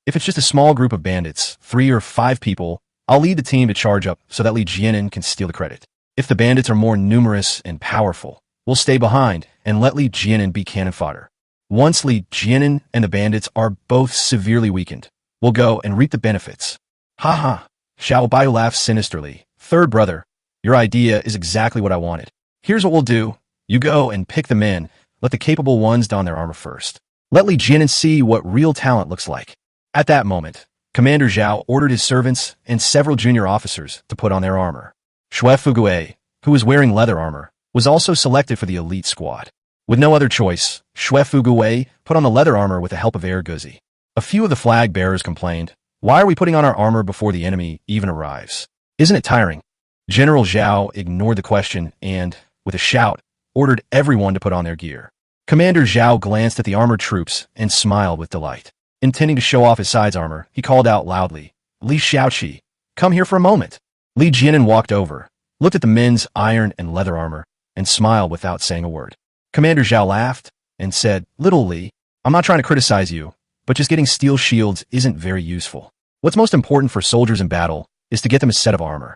If it's just a small group of bandits, 3 or 5 people, I'll lead the team to charge up so that Li Jianan can steal the credit. If the bandits are more numerous and powerful, we'll stay behind and let Li Jianan be cannon fodder. Once Li Jianan and the bandits are both severely weakened, we'll go and reap the benefits. Ha ha, Xiao Baihu laughed sinisterly. Third brother, your idea is exactly what I wanted. Here's what we'll do. You go and pick the men. Let the capable ones don their armor first. Let Li Jianan see what real talent looks like. At that moment, Commander Zhao ordered his servants and several junior officers to put on their armor. Xue Fugui, who was wearing leather armor, was also selected for the elite squad. With no other choice, Xue Fugui put on the leather armor with the help of Guzi. A few of the flag bearers complained, Why are we putting on our armor before the enemy even arrives? Isn't it tiring? General Zhao ignored the question and, with a shout, ordered everyone to put on their gear. Commander Zhao glanced at the armored troops and smiled with delight. Intending to show off his side's armor, he called out loudly, Li Xiaoqi, come here for a moment. Li Jianan walked over, looked at the men's iron and leather armor, and smiled without saying a word. Commander Zhao laughed and said, Little Li, I'm not trying to criticize you, but just getting steel shields isn't very useful. What's most important for soldiers in battle is to get them a set of armor.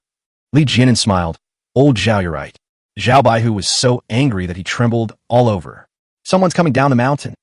Li Jianan smiled. Old Zhao, you're right. Zhao Baihu was so angry that he trembled all over. Someone's coming down the mountain.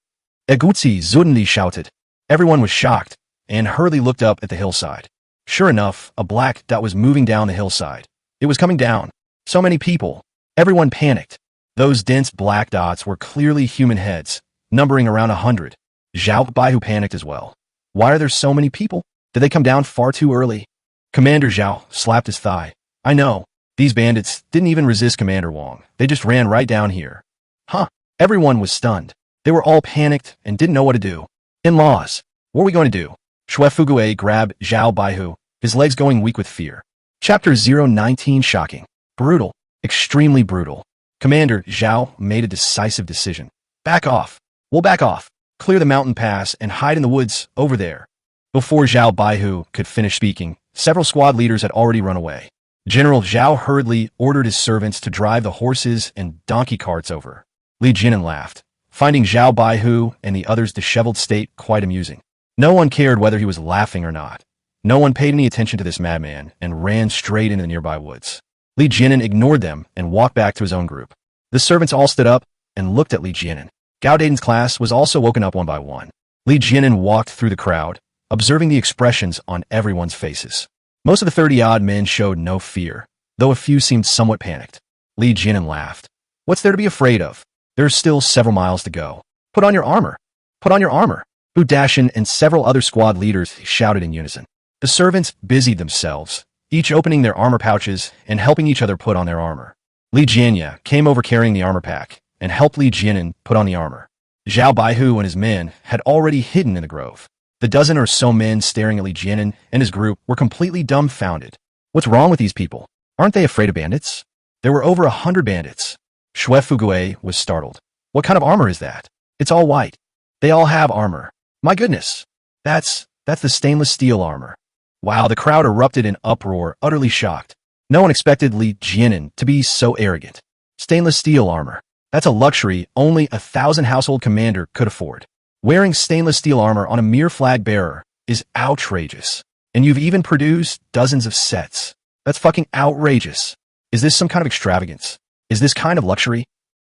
Eguzi Zudenli shouted. Everyone was shocked, and hurriedly looked up at the hillside. Sure enough, a black dot was moving down the hillside. It was coming down. So many people. Everyone panicked. Those dense black dots were clearly human heads, numbering around 100. Zhao Baihu panicked as well. Why are there so many people? Did they come down far too early? Commander Zhao slapped his thigh. I know. These bandits didn't even resist Commander Wang. They just ran right down here. Huh. Everyone was stunned. They were all panicked and didn't know what to do. In-laws, what are we going to do? Xue Fugui grabbed Zhao Baihu, his legs going weak with fear. Chapter 019 Shocking. Brutal. Extremely brutal. Commander Zhao made a decisive decision. Back off. We'll back off. Clear the mountain pass and hide in the woods over there. Before Zhao Baihu could finish speaking, several squad leaders had already run away. General Zhao hurriedly ordered his servants to drive the horses and donkey carts over. Li Jianan laughed, finding Zhao Baihu and the others' disheveled state quite amusing. No one cared whether he was laughing or not. No one paid any attention to this madman and ran straight into the nearby woods. Li Jianan ignored them and walked back to his own group. The servants all stood up and looked at Li Jianan. Gao Dayton's class was also woken up one by one. Li Jianan walked through the crowd, observing the expressions on everyone's faces. Most of the 30-odd men showed no fear, though a few seemed somewhat panicked. Li Jianan laughed. What's there to be afraid of? There's still several miles to go. Put on your armor. Put on your armor. Dashin and several other squad leaders shouted in unison. The servants busied themselves, each opening their armor pouches and helping each other put on their armor. Li Jianya came over carrying the armor pack and helped Li Jianan put on the armor. Zhao Baihu and his men had already hidden in the grove. The dozen or so men staring at Li Jianan and his group were completely dumbfounded. What's wrong with these people? Aren't they afraid of bandits? There were over 100 bandits. Shui Fugue was startled. What kind of armor is that? It's all white. They all have armor. My goodness. That's the stainless steel armor. Wow, the crowd erupted in uproar, utterly shocked. No one expected Li Jianan to be so arrogant. Stainless steel armor. That's a luxury only 1,000 household commander could afford. Wearing stainless steel armor on a mere flag bearer is outrageous. And you've even produced dozens of sets. That's fucking outrageous. Is this some kind of extravagance? Is this kind of luxury?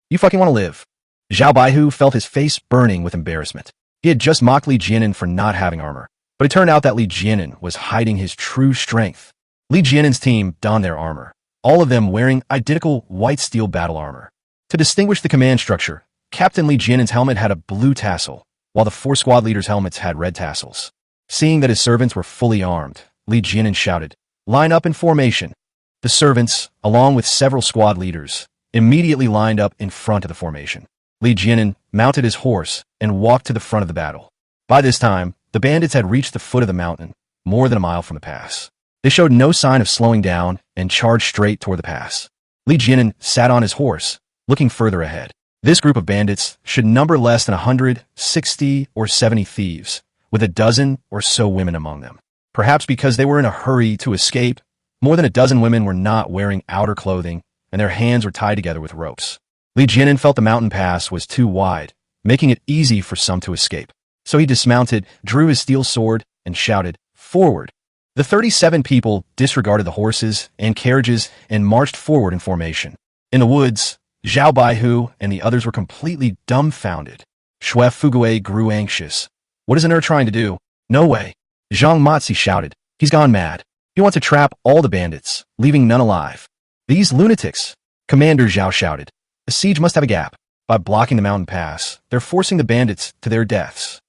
You fucking want to live. Zhao Baihu felt his face burning with embarrassment. He had just mocked Li Jianan for not having armor. But it turned out that Li Jianan was hiding his true strength. Li Jianan's team donned their armor, all of them wearing identical white steel battle armor. To distinguish the command structure, Captain Li Jianan's helmet had a blue tassel, while the 4 squad leaders' helmets had red tassels. Seeing that his servants were fully armed, Li Jianan shouted, "Line up in formation." The servants, along with several squad leaders, immediately lined up in front of the formation. Li Jianan mounted his horse and walked to the front of the battle. By this time, the bandits had reached the foot of the mountain, more than a mile from the pass. They showed no sign of slowing down and charged straight toward the pass. Li Jianan sat on his horse, looking further ahead. This group of bandits should number less than 160 or 70 thieves, with a dozen or so women among them. Perhaps because they were in a hurry to escape, more than a dozen women were not wearing outer clothing, and their hands were tied together with ropes. Li Jianan felt the mountain pass was too wide, making it easy for some to escape. So he dismounted, drew his steel sword, and shouted, "Forward!" The 37 people disregarded the horses and carriages and marched forward in formation. In the woods, Zhao Baihu and the others were completely dumbfounded. Shui Fugue grew anxious. What is Ner trying to do? No way. Zhang Matzi shouted. He's gone mad. He wants to trap all the bandits, leaving none alive. These lunatics. Commander Zhao shouted. The siege must have a gap. By blocking the mountain pass, they're forcing the bandits to their deaths.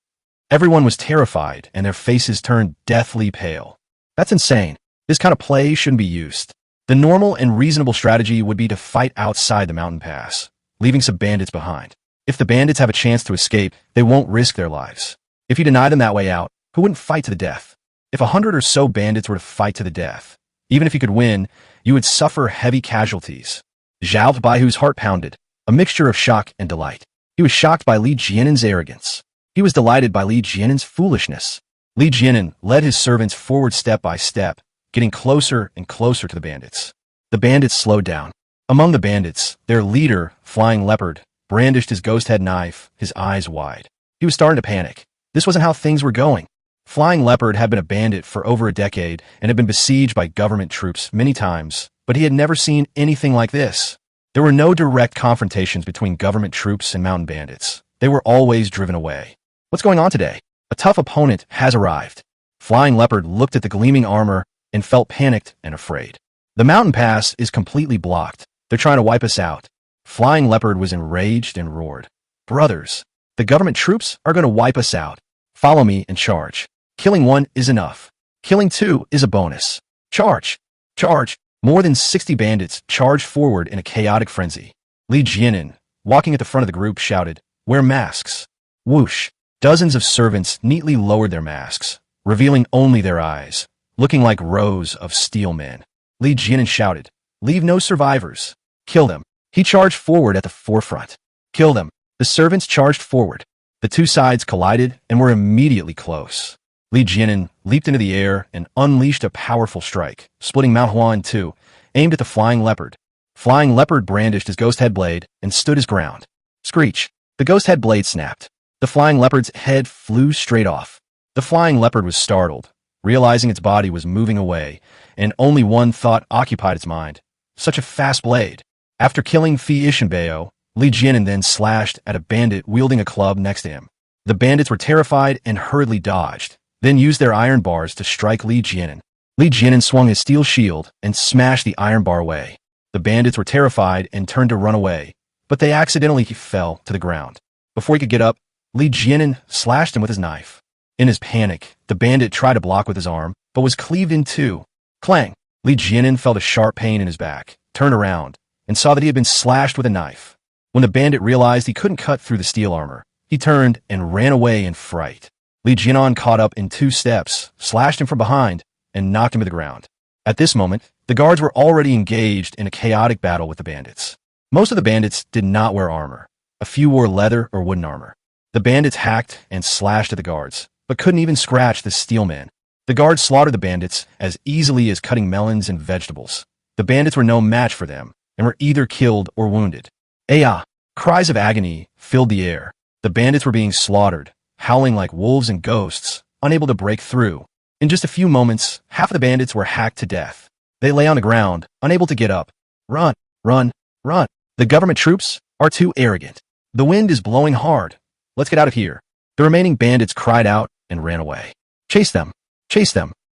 Everyone was terrified, and their faces turned deathly pale. That's insane. This kind of play shouldn't be used. The normal and reasonable strategy would be to fight outside the mountain pass, leaving some bandits behind. If the bandits have a chance to escape, they won't risk their lives. If you deny them that way out, who wouldn't fight to the death? If 100 or so bandits were to fight to the death, even if you could win, you would suffer heavy casualties. Zhao Baihu's heart pounded, a mixture of shock and delight. He was shocked by Li Jianan's arrogance. He was delighted by Li Jianan's foolishness. Li Jianan led his servants forward step by step, getting closer and closer to the bandits. The bandits slowed down. Among the bandits, their leader, Flying Leopard, brandished his ghost head knife, his eyes wide. He was starting to panic. This wasn't how things were going. Flying Leopard had been a bandit for over a decade and had been besieged by government troops many times, but he had never seen anything like this. There were no direct confrontations between government troops and mountain bandits. They were always driven away. What's going on today? A tough opponent has arrived. Flying Leopard looked at the gleaming armor and felt panicked and afraid. The mountain pass is completely blocked. They're trying to wipe us out. Flying Leopard was enraged and roared. Brothers, the government troops are going to wipe us out. Follow me and charge. Killing one is enough. Killing two is a bonus. Charge! Charge! More than 60 bandits charged forward in a chaotic frenzy. Li Jianan, walking at the front of the group, shouted, "Wear masks." Whoosh! Dozens of servants neatly lowered their masks, revealing only their eyes, looking like rows of steel men. Li Jianan shouted, "Leave no survivors. Kill them." He charged forward at the forefront. Kill them. The servants charged forward. The two sides collided and were immediately close. Li Jianan leaped into the air and unleashed a powerful strike, splitting Mount Hua in two, aimed at the Flying Leopard. Flying Leopard brandished his ghost head blade and stood his ground. Screech! The ghost head blade snapped. The Flying Leopard's head flew straight off. The Flying Leopard was startled, realizing its body was moving away, and only one thought occupied its mind. Such a fast blade. After killing Fi Ishinbeo, Li Jianan then slashed at a bandit wielding a club next to him. The bandits were terrified and hurriedly dodged, then used their iron bars to strike Li Jianan. Li Jianan swung his steel shield and smashed the iron bar away. The bandits were terrified and turned to run away, but they accidentally fell to the ground. Before he could get up, Li Jianan slashed him with his knife. In his panic, the bandit tried to block with his arm, but was cleaved in two. Clang! Li Jianan felt a sharp pain in his back, turned around, and saw that he had been slashed with a knife. When the bandit realized he couldn't cut through the steel armor, he turned and ran away in fright. Li Jianan caught up in 2 steps, slashed him from behind, and knocked him to the ground. At this moment, the guards were already engaged in a chaotic battle with the bandits. Most of the bandits did not wear armor. A few wore leather or wooden armor. The bandits hacked and slashed at the guards, but couldn't even scratch the steel man. The guards slaughtered the bandits as easily as cutting melons and vegetables. The bandits were no match for them, and were either killed or wounded. Ayah! Cries of agony filled the air. The bandits were being slaughtered, howling like wolves and ghosts, unable to break through. In just a few moments, half of the bandits were hacked to death. They lay on the ground, unable to get up. Run, run, run. The government troops are too arrogant. The wind is blowing hard. Let's get out of here. The remaining bandits cried out and ran away. Chase them,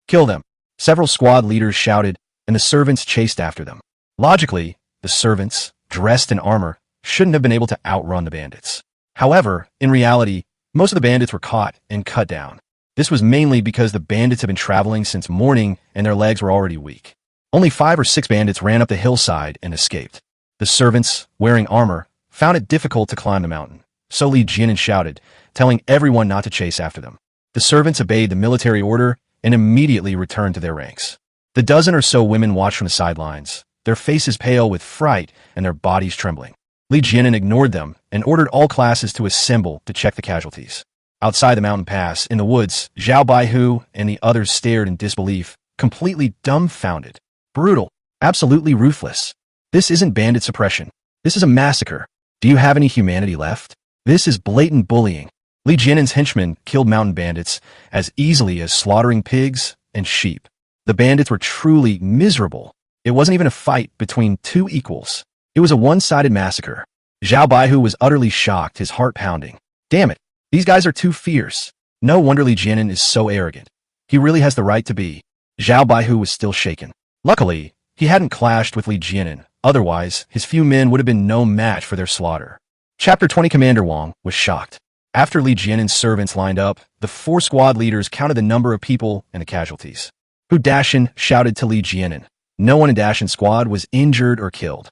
kill them. Several squad leaders shouted, and the servants chased after them. Logically, the servants, dressed in armor, shouldn't have been able to outrun the bandits. However, in reality, most of the bandits were caught and cut down. This was mainly because the bandits had been traveling since morning and their legs were already weak. Only 5 or 6 bandits ran up the hillside and escaped. The servants, wearing armor, found it difficult to climb the mountain. So Li Jianan shouted, telling everyone not to chase after them. The servants obeyed the military order and immediately returned to their ranks. The dozen or so women watched from the sidelines, their faces pale with fright and their bodies trembling. Li Jianan ignored them and ordered all classes to assemble to check the casualties. Outside the mountain pass, in the woods, Zhao Baihu and the others stared in disbelief, completely dumbfounded. Brutal. Absolutely ruthless. This isn't bandit suppression. This is a massacre. Do you have any humanity left? This is blatant bullying. Li Jianan's henchmen killed mountain bandits as easily as slaughtering pigs and sheep. The bandits were truly miserable. It wasn't even a fight between 2 equals. It was a one-sided massacre. Zhao Baihu was utterly shocked, his heart pounding. Damn it. These guys are too fierce. No wonder Li Jianan is so arrogant. He really has the right to be. Zhao Baihu was still shaken. Luckily, he hadn't clashed with Li Jianan. Otherwise, his few men would have been no match for their slaughter. Chapter 20 Commander Wang was shocked. After Li Jianan's servants lined up, the 4 squad leaders counted the number of people and the casualties. Hu Dashan shouted to Li Jianan. No one in Dashan's squad was injured or killed.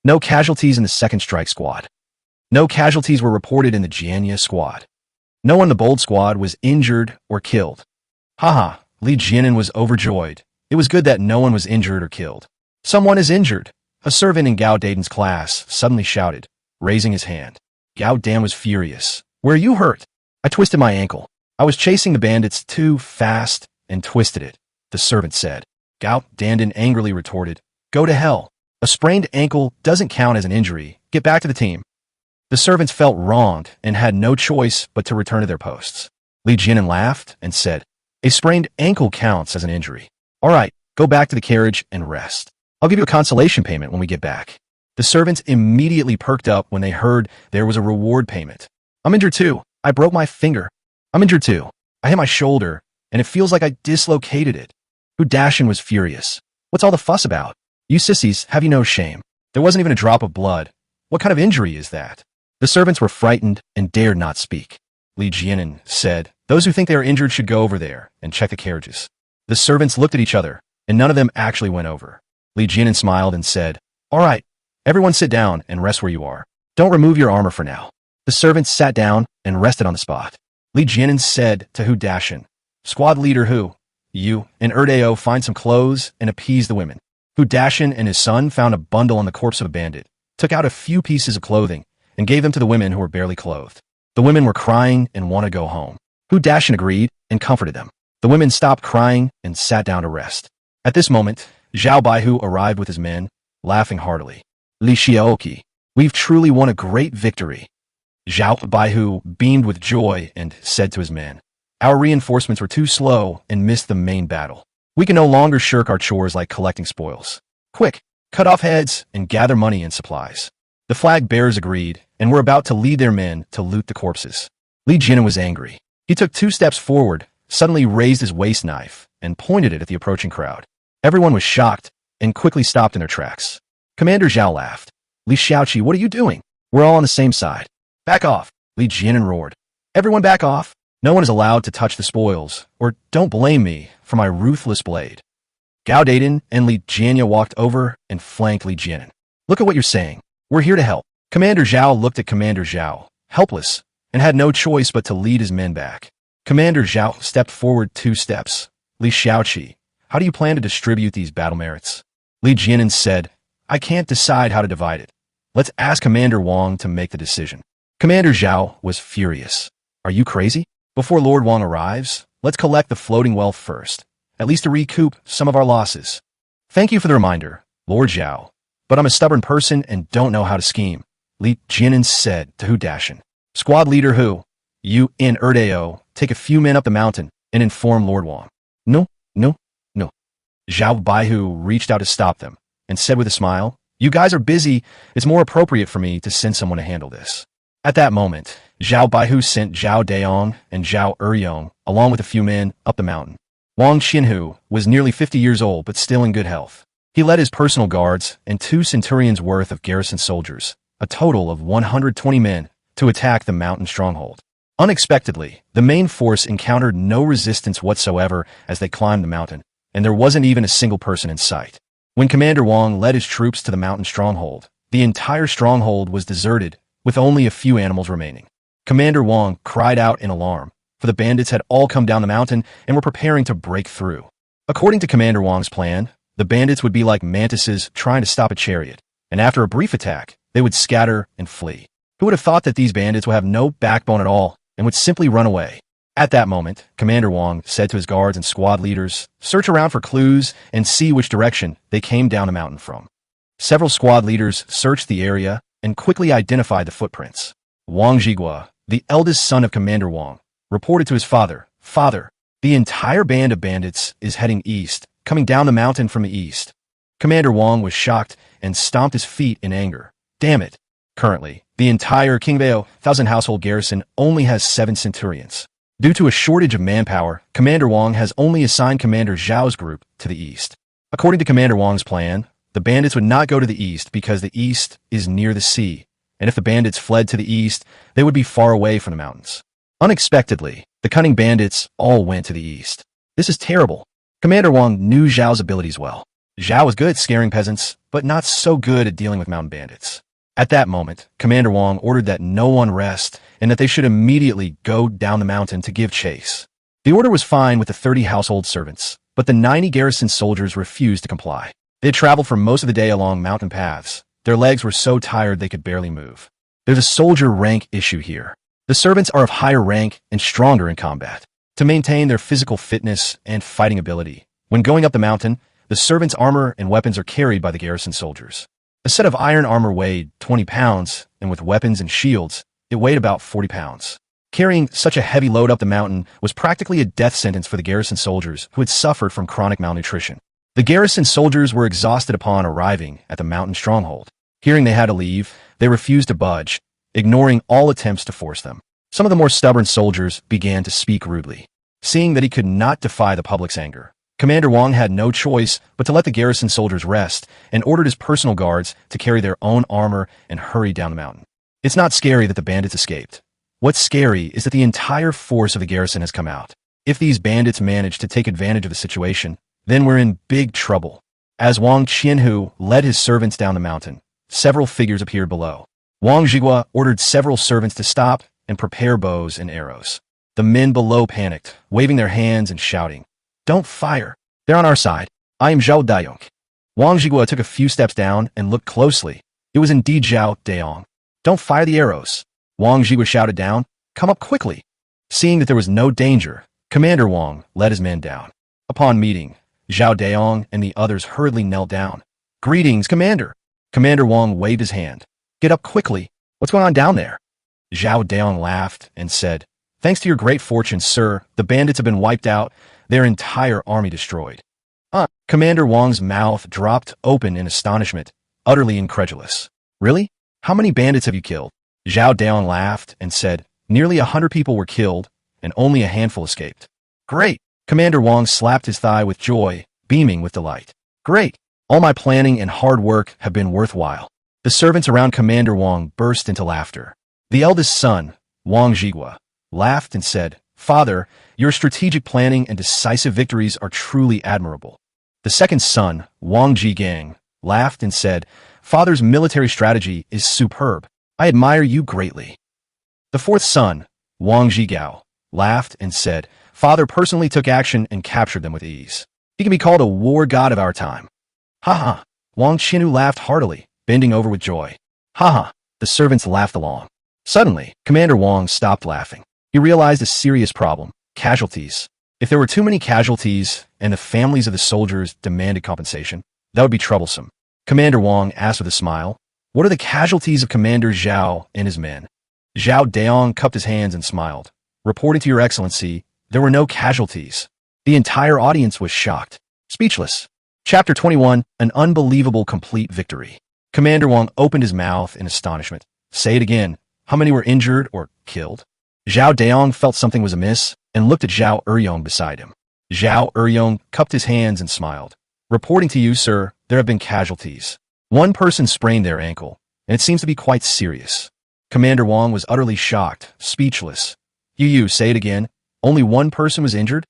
No casualties in the 2nd Strike squad. No casualties were reported in the Jianya squad. No one in the Bold squad was injured or killed. Haha, Li Jianan was overjoyed. It was good that no one was injured or killed. Someone is injured. A servant in Gao Daden's class suddenly shouted, raising his hand. Gao Dan was furious. Where are you hurt? I twisted my ankle. I was chasing the bandits too fast and twisted it, the servant said. Gao Dandan angrily retorted, go to hell. A sprained ankle doesn't count as an injury. Get back to the team. The servants felt wronged and had no choice but to return to their posts. Li Jianan laughed and said, a sprained ankle counts as an injury. All right, go back to the carriage and rest. I'll give you a consolation payment when we get back. The servants immediately perked up when they heard there was a reward payment. I'm injured too. I broke my finger. I'm injured too. I hit my shoulder, and it feels like I dislocated it. Hu Dashan was furious. What's all the fuss about? You sissies, have you no shame? There wasn't even a drop of blood. What kind of injury is that? The servants were frightened and dared not speak. Li Jianan said, those who think they are injured should go over there and check the carriages. The servants looked at each other, and none of them actually went over. Li Jianan smiled and said, all right, everyone sit down and rest where you are. Don't remove your armor for now. The servants sat down and rested on the spot. Li Jianan said to Hu Dashan, squad leader Hu, you and Erdeo find some clothes and appease the women. Hu Dashan and his son found a bundle on the corpse of a bandit, took out a few pieces of clothing, and gave them to the women who were barely clothed. The women were crying and wanted to go home. Hu Dashan agreed and comforted them. The women stopped crying and sat down to rest. At this moment, Zhao Baihu arrived with his men, laughing heartily. Li Xiaoqi, we've truly won a great victory. Zhao Baihu beamed with joy and said to his men, our reinforcements were too slow and missed the main battle. We can no longer shirk our chores like collecting spoils. Quick, cut off heads and gather money and supplies. The flag bearers agreed and were about to lead their men to loot the corpses. Li Jianan was angry. He took 2 steps forward, suddenly raised his waist knife, and pointed it at the approaching crowd. Everyone was shocked and quickly stopped in their tracks. Commander Zhao laughed. Li Xiaoqi, what are you doing? We're all on the same side. Back off, Li Jianan roared. Everyone back off. No one is allowed to touch the spoils, or don't blame me for my ruthless blade. Gao Dayton and Li Jianya walked over and flanked Li Jianan. Look at what you're saying. We're here to help. Commander Zhao looked at Commander Zhao, helpless, and had no choice but to lead his men back. Commander Zhao stepped forward 2 steps. Li Xiaoqi, how do you plan to distribute these battle merits? Li Jianan said, I can't decide how to divide it. Let's ask Commander Wang to make the decision. Commander Zhao was furious. Are you crazy? Before Lord Wang arrives, let's collect the floating wealth first, at least to recoup some of our losses. Thank you for the reminder, Lord Zhao, but I'm a stubborn person and don't know how to scheme, Li Jianan said to Hu Dashan. Squad leader Hu, you and Erdeo take a few men up the mountain and inform Lord Wang. No. Zhao Baihu reached out to stop them and said with a smile, you guys are busy. It's more appropriate for me to send someone to handle this. At that moment, Zhao Baihu sent Zhao Dayong and Zhao Eryong, along with a few men, up the mountain. Wang Xinhu was nearly 50 years old but still in good health. He led his personal guards and 2 centurions worth of garrison soldiers, a total of 120 men, to attack the mountain stronghold. Unexpectedly, the main force encountered no resistance whatsoever as they climbed the mountain, and there wasn't even a single person in sight. When Commander Wang led his troops to the mountain stronghold, the entire stronghold was deserted, with only a few animals remaining. Commander Wang cried out in alarm, for the bandits had all come down the mountain and were preparing to break through. According to Commander Wang's plan, the bandits would be like mantises trying to stop a chariot, and after a brief attack, they would scatter and flee. Who would have thought that these bandits would have no backbone at all and would simply run away? At that moment, Commander Wang said to his guards and squad leaders, search around for clues and see which direction they came down the mountain from. Several squad leaders searched the area and quickly identified the footprints. Wang Zhigua, the eldest son of Commander Wang, reported to his father, Father, the entire band of bandits is heading east, coming down the mountain from the east. Commander Wang was shocked and stomped his feet in anger. Damn it. Currently, the entire Qingbao 1,000 household garrison only has 7 centurions. Due to a shortage of manpower, Commander Wang has only assigned Commander Zhao's group to the east. According to Commander Wang's plan, the bandits would not go to the east because the east is near the sea, and if the bandits fled to the east, they would be far away from the mountains. Unexpectedly, the cunning bandits all went to the east. This is terrible. Commander Wang knew Zhao's abilities well. Zhao was good at scaring peasants, but not so good at dealing with mountain bandits. At that moment, Commander Wang ordered that no one rest and that they should immediately go down the mountain to give chase. The order was fine with the 30 household servants, but the 90 garrison soldiers refused to comply. They had traveled for most of the day along mountain paths. Their legs were so tired they could barely move. There's a soldier rank issue here. The servants are of higher rank and stronger in combat. To maintain their physical fitness and fighting ability, when going up the mountain, the servants' armor and weapons are carried by the garrison soldiers. A set of iron armor weighed 20 pounds, and with weapons and shields, it weighed about 40 pounds. Carrying such a heavy load up the mountain was practically a death sentence for the garrison soldiers who had suffered from chronic malnutrition. The garrison soldiers were exhausted upon arriving at the mountain stronghold. Hearing they had to leave, they refused to budge, ignoring all attempts to force them. Some of the more stubborn soldiers began to speak rudely. Seeing that he could not defy the public's anger, Commander Wang had no choice but to let the garrison soldiers rest and ordered his personal guards to carry their own armor and hurry down the mountain. It's not scary that the bandits escaped. What's scary is that the entire force of the garrison has come out. If these bandits manage to take advantage of the situation, then we're in big trouble. As Wang Qianhu led his servants down the mountain, several figures appeared below. Wang Zhigua ordered several servants to stop and prepare bows and arrows. The men below panicked, waving their hands and shouting, "Don't fire! They're on our side. I am Zhao Dayong." Wang Zhigua took a few steps down and looked closely. It was indeed Zhao Dayong. "Don't fire the arrows." Wang Zhigua shouted down, "Come up quickly." Seeing that there was no danger, Commander Wang led his men down. Upon meeting, Zhao Dayong and the others hurriedly knelt down. "Greetings, Commander." Commander Wang waved his hand. "Get up quickly. What's going on down there?" Zhao Dayong laughed and said, "Thanks to your great fortune, sir, the bandits have been wiped out, their entire army destroyed." Commander Wang's mouth dropped open in astonishment, utterly incredulous. "Really? How many bandits have you killed?" Zhao Dayong laughed and said, "Nearly 100 people were killed, and only a handful escaped." "Great!" Commander Wang slapped his thigh with joy, beaming with delight. "Great! All my planning and hard work have been worthwhile." The servants around Commander Wang burst into laughter. The eldest son, Wang Zhigua, laughed and said, "Father, your strategic planning and decisive victories are truly admirable." The second son, Wang Jigang, laughed and said, "Father's military strategy is superb. I admire you greatly." The fourth son, Wang Zhigao, laughed and said, "Father personally took action and captured them with ease. He can be called a war god of our time." "Ha ha!" Wang Qinhu laughed heartily, bending over with joy. "Ha ha!" The servants laughed along. Suddenly, Commander Wang stopped laughing. He realized a serious problem: casualties. If there were too many casualties and the families of the soldiers demanded compensation, that would be troublesome. Commander Wang asked with a smile, "What are the casualties of Commander Zhao and his men?" Zhao Daong cupped his hands and smiled. "Reporting to your excellency, there were no casualties." The entire audience was shocked, speechless. Chapter 21, An Unbelievable Complete Victory. Commander Wang opened his mouth in astonishment. "Say it again. How many were injured or killed?" Zhao Daong felt something was amiss and looked at Zhao Eryong beside him. Zhao Eryong cupped his hands and smiled. "Reporting to you, sir, there have been casualties. One person sprained their ankle, and it seems to be quite serious." Commander Wang was utterly shocked, speechless. You say it again. Only one person was injured?"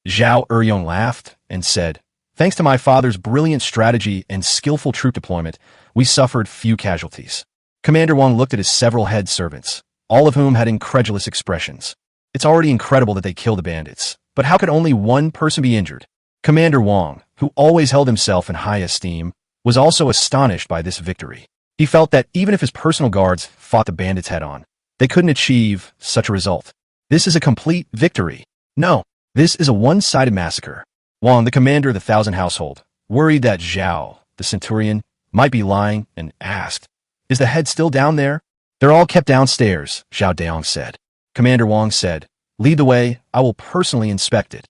Zhao Eryong laughed and said, "Thanks to my father's brilliant strategy and skillful troop deployment, we suffered few casualties." Commander Wang looked at his several head servants, all of whom had incredulous expressions. It's already incredible that they killed the bandits, but how could only one person be injured? Commander Wang, who always held himself in high esteem, was also astonished by this victory. He felt that even if his personal guards fought the bandits head-on, they couldn't achieve such a result. This is a complete victory. No, this is a one-sided massacre. Wang, the commander of the 1,000 household, worried that Zhao, the centurion, might be lying and asked, "Is the head still down there?" "They're all kept downstairs," Zhao Daong said. Commander Wang said, "Lead the way, I will personally inspect it."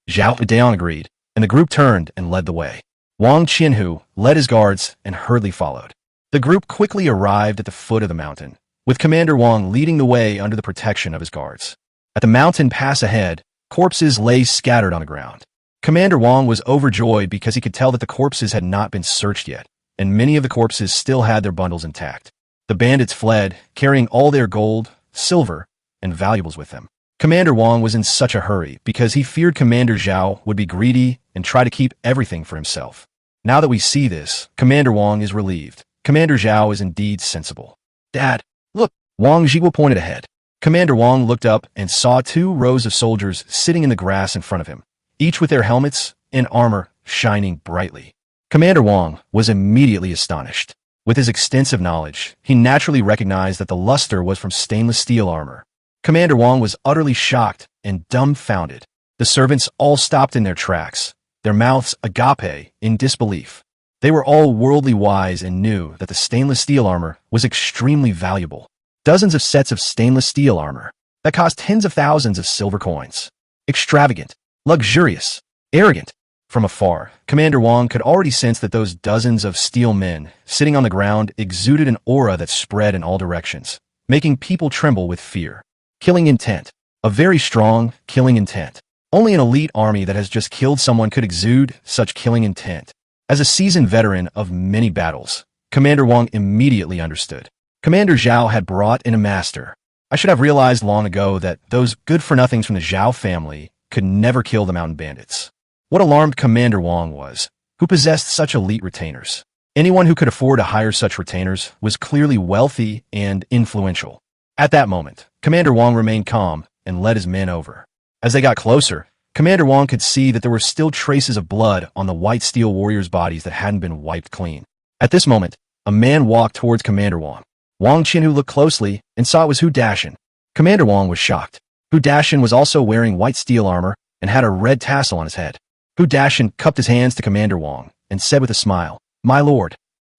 Zhao Daong agreed, and the group turned and led the way. Wang Qinhu led his guards and hurriedly followed. The group quickly arrived at the foot of the mountain, with Commander Wang leading the way under the protection of his guards. At the mountain pass ahead, corpses lay scattered on the ground. Commander Wang was overjoyed because he could tell that the corpses had not been searched yet, and many of the corpses still had their bundles intact. The bandits fled, carrying all their gold, silver, and valuables with them. Commander Wang was in such a hurry because he feared Commander Zhao would be greedy and try to keep everything for himself. Now that we see this, Commander Wang is relieved. Commander Zhao is indeed sensible. "Dad, look!" Wang Zhiwa pointed ahead. Commander Wang looked up and saw 2 rows of soldiers sitting in the grass in front of him, each with their helmets and armor shining brightly. Commander Wang was immediately astonished. With his extensive knowledge, he naturally recognized that the luster was from stainless steel armor. Commander Wang was utterly shocked and dumbfounded. The servants all stopped in their tracks, their mouths agape in disbelief. They were all worldly wise and knew that the stainless steel armor was extremely valuable. Dozens of sets of stainless steel armor that cost tens of thousands of silver coins. Extravagant, luxurious, arrogant. From afar, Commander Wang could already sense that those dozens of steel men sitting on the ground exuded an aura that spread in all directions, making people tremble with fear. Killing intent. A very strong killing intent. Only an elite army that has just killed someone could exude such killing intent. As a seasoned veteran of many battles, Commander Wang immediately understood. Commander Zhao had brought in a master. I should have realized long ago that those good-for-nothings from the Zhao family could never kill the mountain bandits. What alarmed Commander Wang was, who possessed such elite retainers. Anyone who could afford to hire such retainers was clearly wealthy and influential. At that moment, Commander Wang remained calm and led his men over. As they got closer, Commander Wang could see that there were still traces of blood on the white steel warriors' bodies that hadn't been wiped clean. At this moment, a man walked towards Commander Wang. Wang Qinhu looked closely and saw it was Hu Dashan. Commander Wang was shocked. Hu Dashan was also wearing white steel armor and had a red tassel on his head. Hu Dashan cupped his hands to Commander Wang and said with a smile, "My lord."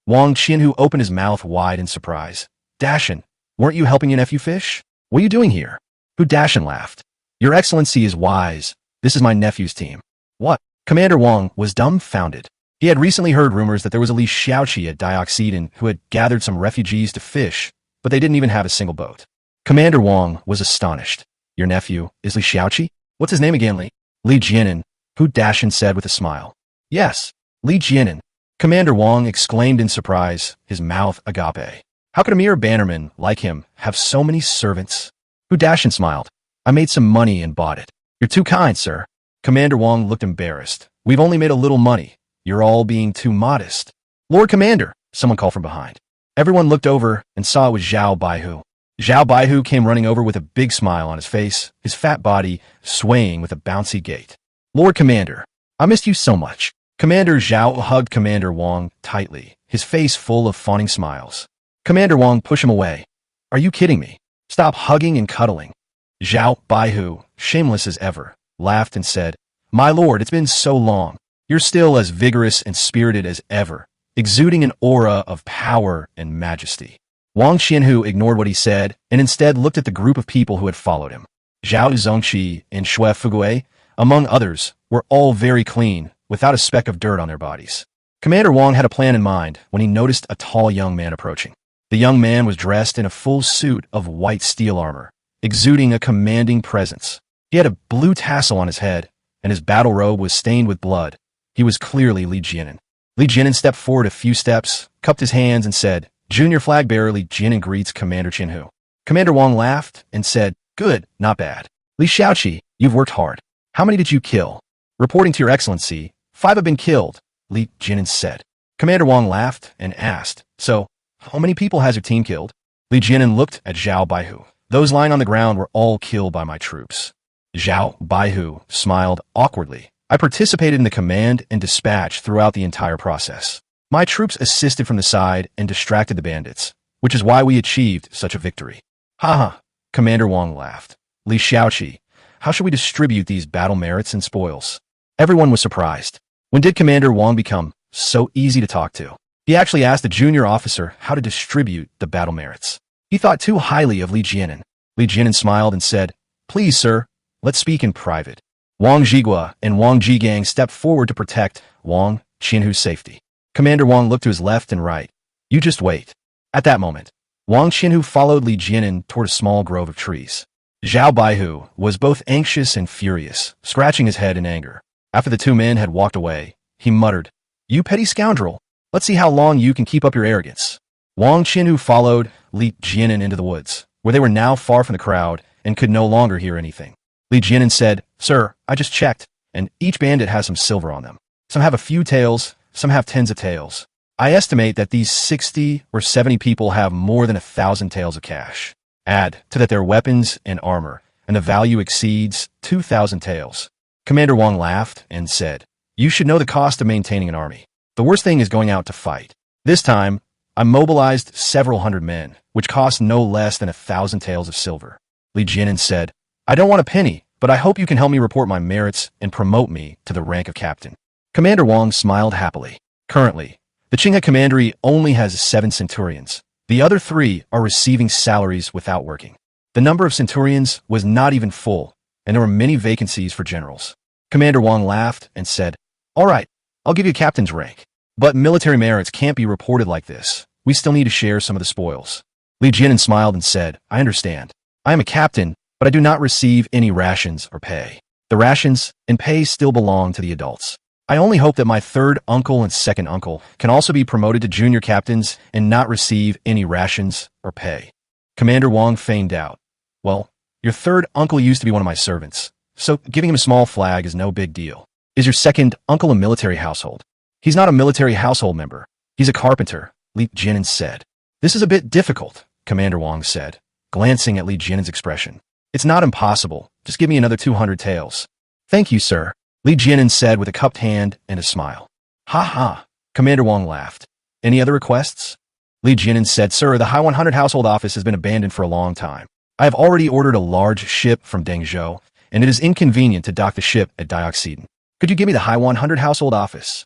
Wang Qinhu opened his mouth wide in surprise. "Dashan, weren't you helping your nephew fish? What are you doing here?" Hu Dashan laughed. "Your excellency is wise. This is my nephew's team." "What?" Commander Wang was dumbfounded. He had recently heard rumors that there was a Li Xiaoqi at Dioxedin who had gathered some refugees to fish, but they didn't even have a single boat. Commander Wang was astonished. "Your nephew is Li Xiaoqi? What's his name again, Li?" "Li Jianan," Hu Dashan said with a smile. "Yes, Li Jianan." Commander Wang exclaimed in surprise, his mouth agape. How could a mere bannerman like him have so many servants? Hu Dashan smiled. I made some money and bought it. You're too kind, sir. Commander Wong looked embarrassed. We've only made a little money. You're all being too modest. Lord Commander, someone called from behind. Everyone looked over and saw it was Zhao Baihu. Zhao Baihu came running over with a big smile on his face, his fat body swaying with a bouncy gait. Lord Commander, I missed you so much. Commander Zhao hugged Commander Wong tightly, his face full of fawning smiles. Commander Wong pushed him away. Are you kidding me? Stop hugging and cuddling. Zhao Baihu, shameless as ever, laughed and said, My lord, it's been so long. You're still as vigorous and spirited as ever, exuding an aura of power and majesty. Wang Qianhu ignored what he said and instead looked at the group of people who had followed him. Zhao Zongqi and Xue Fugue, among others, were all very clean, without a speck of dirt on their bodies. Commander Wang had a plan in mind when he noticed a tall young man approaching. The young man was dressed in a full suit of white steel armor, exuding a commanding presence. He had a blue tassel on his head, and his battle robe was stained with blood. He was clearly Li Jianan. Li Jianan stepped forward a few steps, cupped his hands, and said, Junior flag bearer Li Jianan greets Commander Qianhu. Commander Wang laughed and said, Good, not bad. Li Shaoqi, you've worked hard. How many did you kill? Reporting to your excellency, 5 have been killed, Li Jianan said. Commander Wang laughed and asked, So, how many people has your team killed? Li Jianan looked at Zhao Baihu. Those lying on the ground were all killed by my troops. Zhao Baihu smiled awkwardly. I participated in the command and dispatch throughout the entire process. My troops assisted from the side and distracted the bandits, which is why we achieved such a victory. Haha, Commander Wang laughed. Li Shaoqi, how should we distribute these battle merits and spoils? Everyone was surprised. When did Commander Wang become so easy to talk to? He actually asked the junior officer how to distribute the battle merits. He thought too highly of Li Jianan. Li Jianan smiled and said, Please, sir, let's speak in private. Wang Zhigua and Wang Zhigang stepped forward to protect Wang Qianhu's safety. Commander Wang looked to his left and right. You just wait. At that moment, Wang Qianhu followed Li Jianan toward a small grove of trees. Zhao Baihu was both anxious and furious, scratching his head in anger. After the 2 men had walked away, he muttered, You petty scoundrel, let's see how long you can keep up your arrogance. Wang Qianhu followed Li Jianan into the woods, where they were now far from the crowd and could no longer hear anything. Li Jianan said, Sir, I just checked, and each bandit has some silver on them. Some have a few taels, some have tens of taels. I estimate that these 60 or 70 people have more than 1,000 taels of cash. Add to that their weapons and armor, and the value exceeds 2,000 taels. Commander Wang laughed and said, You should know the cost of maintaining an army. The worst thing is going out to fight. This time, I mobilized several hundred men, which cost no less than 1,000 taels of silver. Li Jianan said, I don't want a penny, but I hope you can help me report my merits and promote me to the rank of captain. Commander Wang smiled happily. Currently, the Qinghe Commandery only has 7 centurions. The other 3 are receiving salaries without working. The number of centurions was not even full, and there were many vacancies for generals. Commander Wang laughed and said, All right, I'll give you captain's rank. But military merits can't be reported like this. We still need to share some of the spoils. Li Jianan smiled and said, I understand. I am a captain, but I do not receive any rations or pay. The rations and pay still belong to the adults. I only hope that my 3rd uncle and 2nd uncle can also be promoted to junior captains and not receive any rations or pay. Commander Wang feigned doubt. Well, your 3rd uncle used to be one of my servants, so giving him a small flag is no big deal. Is your 2nd uncle a military household? He's not a military household member. He's a carpenter, Li Jianan said. This is a bit difficult, Commander Wang said, glancing at Li Jianan's expression. It's not impossible. Just give me another 200 taels. Thank you, sir, Li Jianan said with a cupped hand and a smile. Ha ha, Commander Wang laughed. Any other requests? Li Jianan said, Sir, the High 100 household office has been abandoned for a long time. I have already ordered a large ship from Dengzhou, and it is inconvenient to dock the ship at Dioxiden. Could you give me the High 100 household office?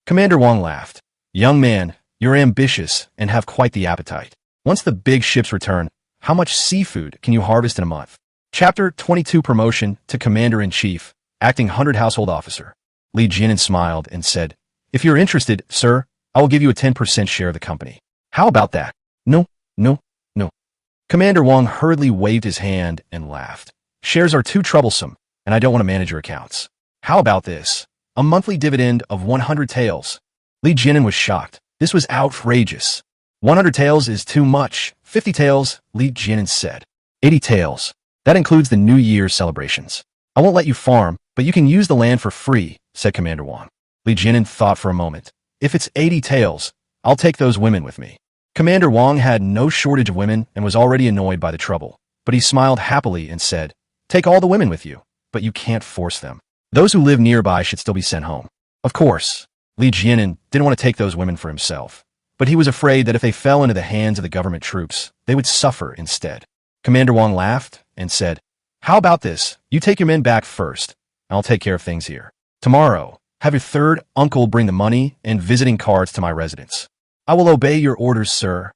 Commander Wang laughed. Young man, you're ambitious and have quite the appetite. Once the big ships return, how much seafood can you harvest in a month? Chapter 22 Promotion to Commander-in-Chief, Acting 100 Household Officer. Li Jianan smiled and said, If you're interested, sir, I will give you a 10% share of the company. How about that? No, no, no. Commander Wang hurriedly waved his hand and laughed. Shares are too troublesome, and I don't want to manage your accounts. How about this? A monthly dividend of 100 taels. Li Jianan was shocked. This was outrageous. 100 taels is too much. 50 taels, Li Jianan said. 80 taels. That includes the New Year's celebrations. I won't let you farm, but you can use the land for free, said Commander Wang. Li Jianan thought for a moment. If it's 80 taels, I'll take those women with me. Commander Wang had no shortage of women and was already annoyed by the trouble, but he smiled happily and said, take all the women with you, but you can't force them. Those who live nearby should still be sent home. Of course, Li Jianan didn't want to take those women for himself, but he was afraid that if they fell into the hands of the government troops, they would suffer instead. Commander Wang laughed and said, how about this? You take your men back first. I'll take care of things here. Tomorrow, have your third uncle bring the money and visiting cards to my residence. I will obey your orders, sir,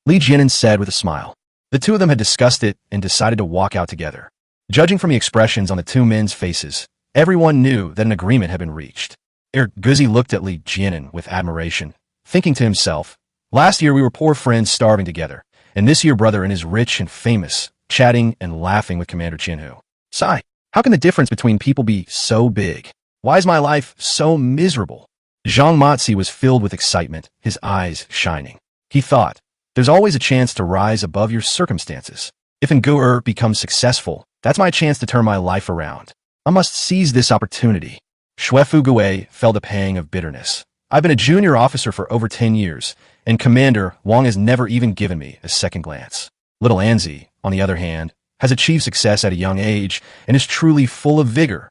Li Jianan said with a smile. The two of them had discussed it and decided to walk out together. Judging from the expressions on the two men's faces, everyone knew that an agreement had been reached. Guzi looked at Li Jianan with admiration, thinking to himself, last year we were poor friends starving together, and this year brother and is rich and famous, chatting and laughing with Commander Qianhu. Sigh, how can the difference between people be so big? Why is my life so miserable? Zhang Matzi was filled with excitement, his eyes shining. He thought, there's always a chance to rise above your circumstances. If Ngu'er becomes successful, that's my chance to turn my life around. I must seize this opportunity. Xue Fugui felt a pang of bitterness. I've been a junior officer for over 10 years, and Commander Wang has never even given me a second glance. Little Anzi, on the other hand, has achieved success at a young age and is truly full of vigor.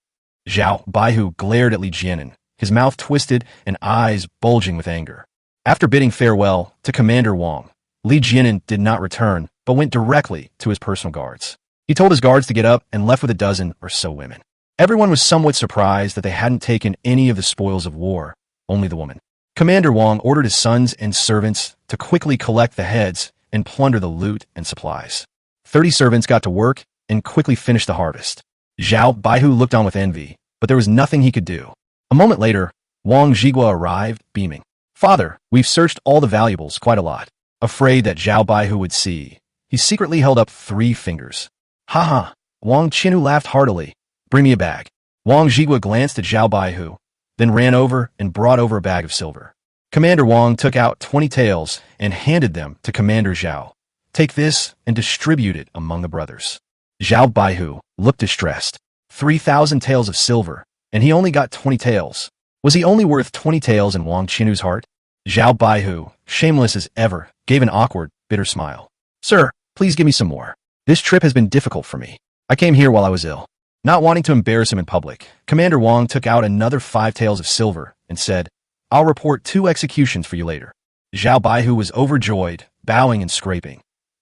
Zhao Baihu glared at Li Jianan, his mouth twisted and eyes bulging with anger. After bidding farewell to Commander Wang, Li Jianan did not return, but went directly to his personal guards. He told his guards to get up and left with a dozen or so women. Everyone was somewhat surprised that they hadn't taken any of the spoils of war, only the woman. Commander Wang ordered his sons and servants to quickly collect the heads and plunder the loot and supplies. 30 servants got to work and quickly finished the harvest. Zhao Baihu looked on with envy, but there was nothing he could do. A moment later, Wang Zhigua arrived, beaming. Father, we've searched all the valuables quite a lot. Afraid that Zhao Baihu would see, he secretly held up 3 fingers. Ha ha, Wang Qianhu laughed heartily. Bring me a bag. Wang Zhigua glanced at Zhao Baihu, then ran over and brought over a bag of silver. Commander Wang took out 20 taels and handed them to Commander Zhao. Take this and distribute it among the brothers. Zhao Baihu looked distressed. 3,000 taels of silver, and he only got 20 taels. Was he only worth 20 taels in Wang Qianhu's heart? Zhao Baihu, shameless as ever, gave an awkward, bitter smile. Sir, please give me some more. This trip has been difficult for me. I came here while I was ill. Not wanting to embarrass him in public, Commander Wang took out another 5 taels of silver and said, I'll report 2 executions for you later. Zhao Baihu was overjoyed, bowing and scraping.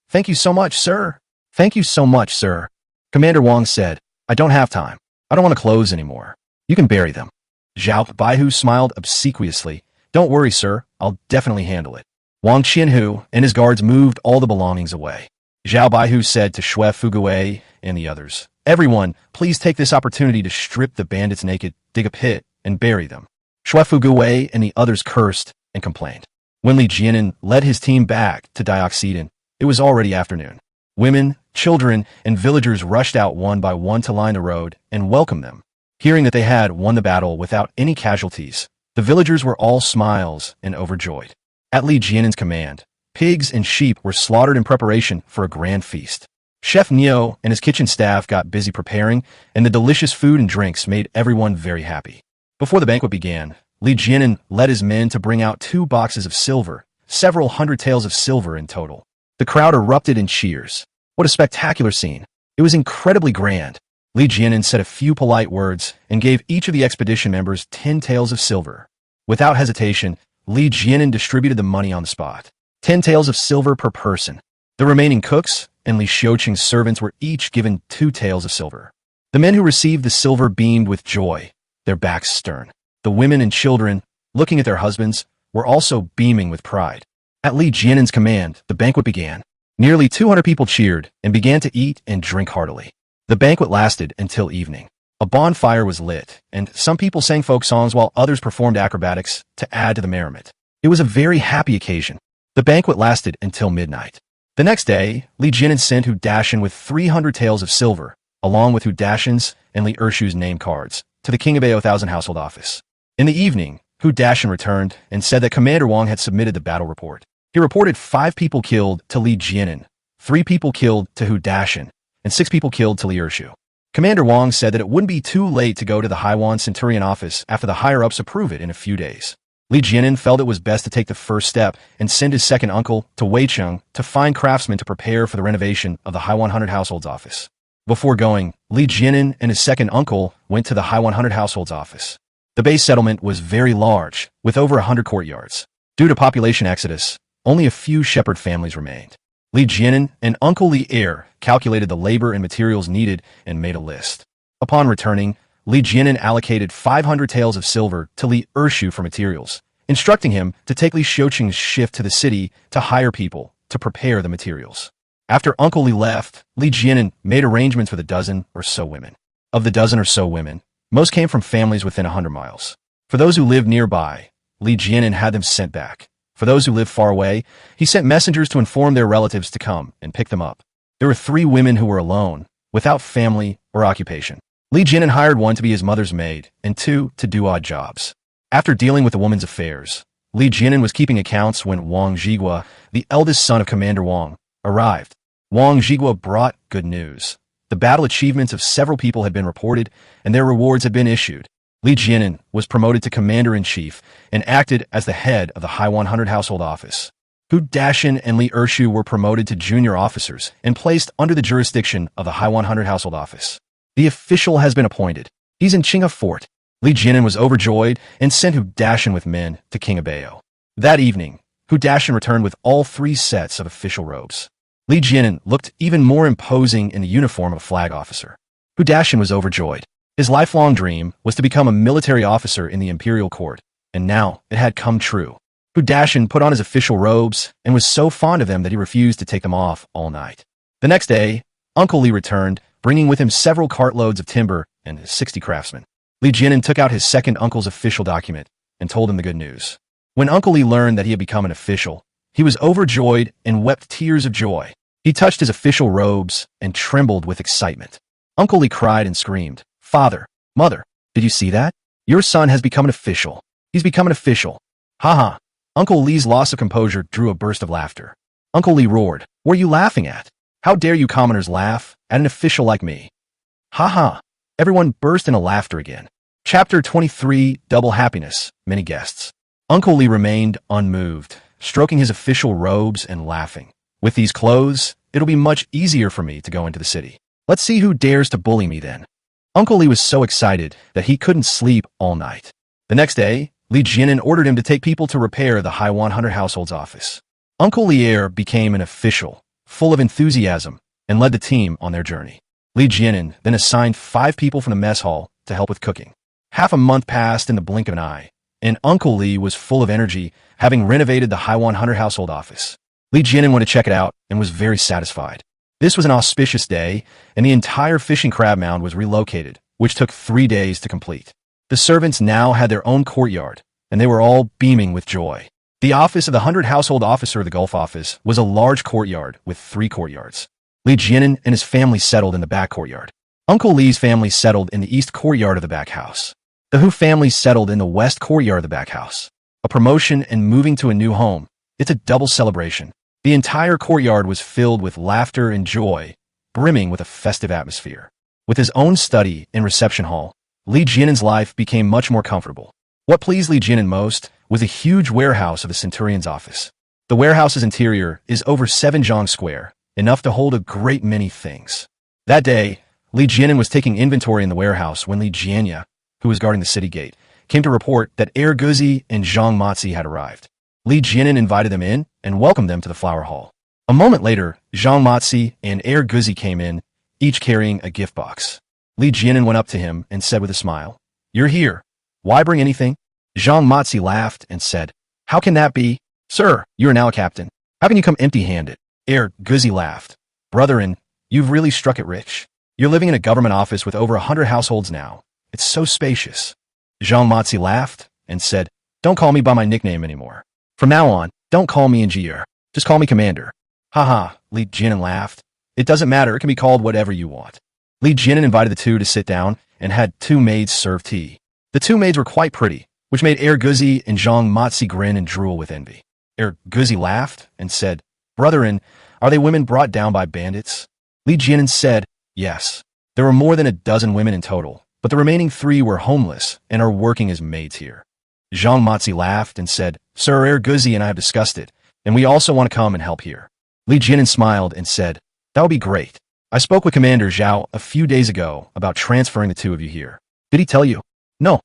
Thank you so much, sir. Thank you so much, sir. Commander Wang said, I don't have time. I don't want to close anymore. You can bury them. Zhao Baihu smiled obsequiously. Don't worry, sir. I'll definitely handle it. Wang Qianhu and his guards moved all the belongings away. Zhao Baihu said to Xue Fugui and the others, everyone, please take this opportunity to strip the bandits naked, dig a pit, and bury them. Xue Fugui and the others cursed and complained. When Li Jianan led his team back to Dioxidin, it was already afternoon. Women, children, and villagers rushed out one by one to line the road and welcome them. Hearing that they had won the battle without any casualties, the villagers were all smiles and overjoyed. At Li Jianan's command, pigs and sheep were slaughtered in preparation for a grand feast. Chef Neo and his kitchen staff got busy preparing, and the delicious food and drinks made everyone very happy. Before the banquet began, Li Jianan led his men to bring out 2 boxes of silver, several hundred taels of silver in total. The crowd erupted in cheers. What a spectacular scene. It was incredibly grand. Li Jianan said a few polite words and gave each of the expedition members 10 taels of silver. Without hesitation, Li Jianan distributed the money on the spot. 10 taels of silver per person. The remaining cooks and Li Xiuqing's servants were each given 2 taels of silver. The men who received the silver beamed with joy, their backs stern. The women and children, looking at their husbands, were also beaming with pride. At Li Jianan's command, the banquet began. Nearly 200 people cheered and began to eat and drink heartily. The banquet lasted until evening. A bonfire was lit, and some people sang folk songs while others performed acrobatics to add to the merriment. It was a very happy occasion. The banquet lasted until midnight. The next day, Li Jianan sent Hu Dashan with 300 taels of silver, along with Hu Dashan's and Li Ershu's name cards, to the King of A0,000 household office. In the evening, Hu Dashan returned and said that Commander Wang had submitted the battle report. He reported 5 people killed to Li Jianan, 3 people killed to Hu Dashan, and 6 people killed to Li Ershu. Commander Wang said that it wouldn't be too late to go to the Haiwan Centurion office after the higher-ups approve it in a few days. Li Jianan felt it was best to take the first step and send his second uncle to Weicheng to find craftsmen to prepare for the renovation of the Hai 100 household's office. Before going, Li Jianan and his second uncle went to the Hai 100 household's office. The base settlement was very large, with over 100 courtyards. Due to population exodus, only a few shepherd families remained. Li Jianan and Uncle Li Er calculated the labor and materials needed and made a list. Upon returning, Li Jianan allocated 500 taels of silver to Li Ershu for materials, instructing him to take Li Xiuqing's shift to the city to hire people to prepare the materials. After Uncle Li left, Li Jianan made arrangements with a dozen or so women. Of the dozen or so women, most came from families within 100 miles. For those who lived nearby, Li Jianan had them sent back. For those who lived far away, he sent messengers to inform their relatives to come and pick them up. There were 3 women who were alone, without family or occupation. Li Jianan hired one to be his mother's maid and 2 to do odd jobs. After dealing with the woman's affairs, Li Jianan was keeping accounts when Wang Zhigua, the eldest son of Commander Wang, arrived. Wang Zhigua brought good news. The battle achievements of several people had been reported, and their rewards had been issued. Li Jianan was promoted to commander-in-chief and acted as the head of the Hai 100 household office. Hu Dashan and Li Ershu were promoted to junior officers and placed under the jurisdiction of the Hai 100 household office. The official has been appointed. He's in Qinghe Fort. Li Jianan was overjoyed and sent Hu Dashan with men to King Abayo. That evening, Hu Dashan returned with all 3 sets of official robes. Li Jianan looked even more imposing in the uniform of a flag officer. Hu Dashan was overjoyed. His lifelong dream was to become a military officer in the imperial court, and now it had come true. Hu Dashan put on his official robes and was so fond of them that he refused to take them off all night. The next day, Uncle Li returned, bringing with him several cartloads of timber and 60 craftsmen. Li Jianan took out his second uncle's official document and told him the good news. When Uncle Li learned that he had become an official, he was overjoyed and wept tears of joy. He touched his official robes and trembled with excitement. Uncle Li cried and screamed, "Father, Mother, did you see that? Your son has become an official. He's become an official." Ha ha. Uncle Li's loss of composure drew a burst of laughter. Uncle Li roared, "What are you laughing at? How dare you commoners laugh at an official like me?" Ha ha. Everyone burst into laughter again. Chapter 23, Double Happiness, Many Guests. Uncle Li remained unmoved, stroking his official robes and laughing. With these clothes, it'll be much easier for me to go into the city. Let's see who dares to bully me then. Uncle Li was so excited that he couldn't sleep all night. The next day, Li Jianan ordered him to take people to repair the Hai 100 household's office. Uncle Li Er became an official, full of enthusiasm, and led the team on their journey. Li Jianan then assigned 5 people from the mess hall to help with cooking. Half a month passed in the blink of an eye, and Uncle Li was full of energy, having renovated the Hai 100 household office. Li Jianan went to check it out and was very satisfied. This was an auspicious day, and the entire fishing crab mound was relocated, which took 3 days to complete. The servants now had their own courtyard, and they were all beaming with joy. The office of the 100 household officer of the Gulf office was a large courtyard with 3 courtyards. Li Jianan and his family settled in the back courtyard. Uncle Li's family settled in the east courtyard of the back house. The Hu family settled in the west courtyard of the back house. A promotion and moving to a new home. It's a double celebration. The entire courtyard was filled with laughter and joy, brimming with a festive atmosphere. With his own study and reception hall, Li Jianan's life became much more comfortable. What pleased Li Jianan most was a huge warehouse of the Centurion's office. The warehouse's interior is over 7 zhang square, enough to hold a great many things. That day, Li Jianan was taking inventory in the warehouse when Li Jianya, who was guarding the city gate, came to report that Heir Guzi and Zhang Matzi had arrived. Li Jianan invited them in and welcomed them to the flower hall. A moment later, Zhang Matzi and Heir Guzi came in, each carrying a gift box. Li Jianan went up to him and said with a smile, "You're here. Why bring anything?" Zhang Matzi laughed and said, "How can that be? Sir, you are now a captain. How can you come empty-handed?" Heir Guzi laughed. "Brother-in, you've really struck it rich. You're living in a government office with over 100 households now. It's so spacious." Zhang Matzi laughed and said, "Don't call me by my nickname anymore. From now on, don't call me engineer. Just call me commander." "Haha," Li Jianan laughed. "It doesn't matter. It can be called whatever you want." Li Jianan invited the 2 to sit down and had 2 maids serve tea. The 2 maids were quite pretty, which made Heir Guzi and Zhang Matzi grin and drool with envy. Heir Guzi laughed and said, "Brother-in, are they women brought down by bandits?" Li Jianan said, Yes. There were more than a dozen women in total, but the remaining 3 were homeless and are working as maids here. Zhang Matzi laughed and said, Sir Erguzi and I have discussed it, and we also want to come and help here. Li Jianan smiled and said, that would be great. I spoke with Commander Zhao a few days ago about transferring the 2 of you here. Did he tell you? No.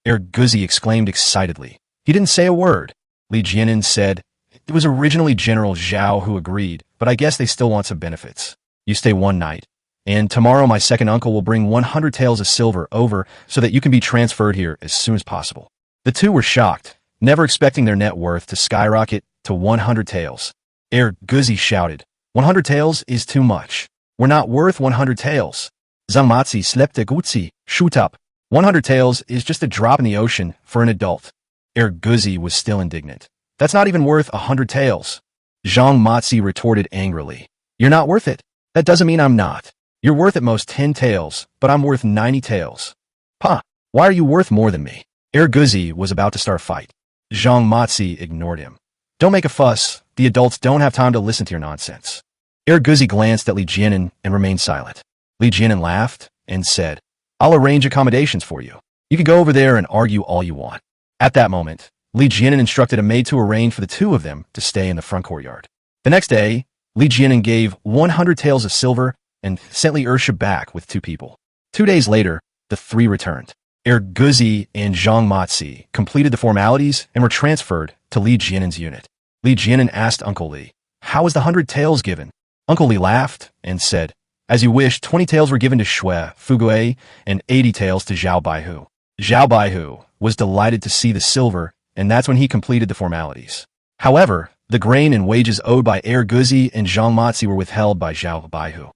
Erguzi exclaimed excitedly. He didn't say a word. Li Jianan said, it was originally General Zhao who agreed, but I guess they still want some benefits. You stay 1 night, and tomorrow my second uncle will bring 100 taels of silver over so that you can be transferred here as soon as possible. The 2 were shocked, never expecting their net worth to skyrocket to 100 taels. Erguzi shouted, 100 taels is too much. We're not worth 100 taels. Zhang Matzi slepte gutzi, shoot up. 100 taels is just a drop in the ocean for an adult. Erguzi was still indignant. That's not even worth 100 taels. Zhang Matzi retorted angrily. You're not worth it. That doesn't mean I'm not. You're worth at most 10 taels, but I'm worth 90 taels. Pa, why are you worth more than me? Erguzi was about to start a fight. Zhang Matzi ignored him. Don't make a fuss. The adults don't have time to listen to your nonsense. Erguzi glanced at Li Jianan and remained silent. Li Jianan laughed and said, I'll arrange accommodations for you. You can go over there and argue all you want. At that moment, Li Jianan instructed a maid to arrange for the 2 of them to stay in the front courtyard. The next day, Li Jianan gave 100 taels of silver and sent Li Ersha back with 2 people. 2 days later, the 3 returned. Erguzi and Zhang Matzi completed the formalities and were transferred to Li Jianan's unit. Li Jianan asked Uncle Li, how was the 100 taels given? Uncle Li laughed and said, as you wish, 20 taels were given to Shui, Fugue, and 80 taels to Zhao Baihu. Zhao Baihu was delighted to see the silver, and that's when he completed the formalities. However, the grain and wages owed by Erguzi and Zhang Matzi were withheld by Zhao Baihu.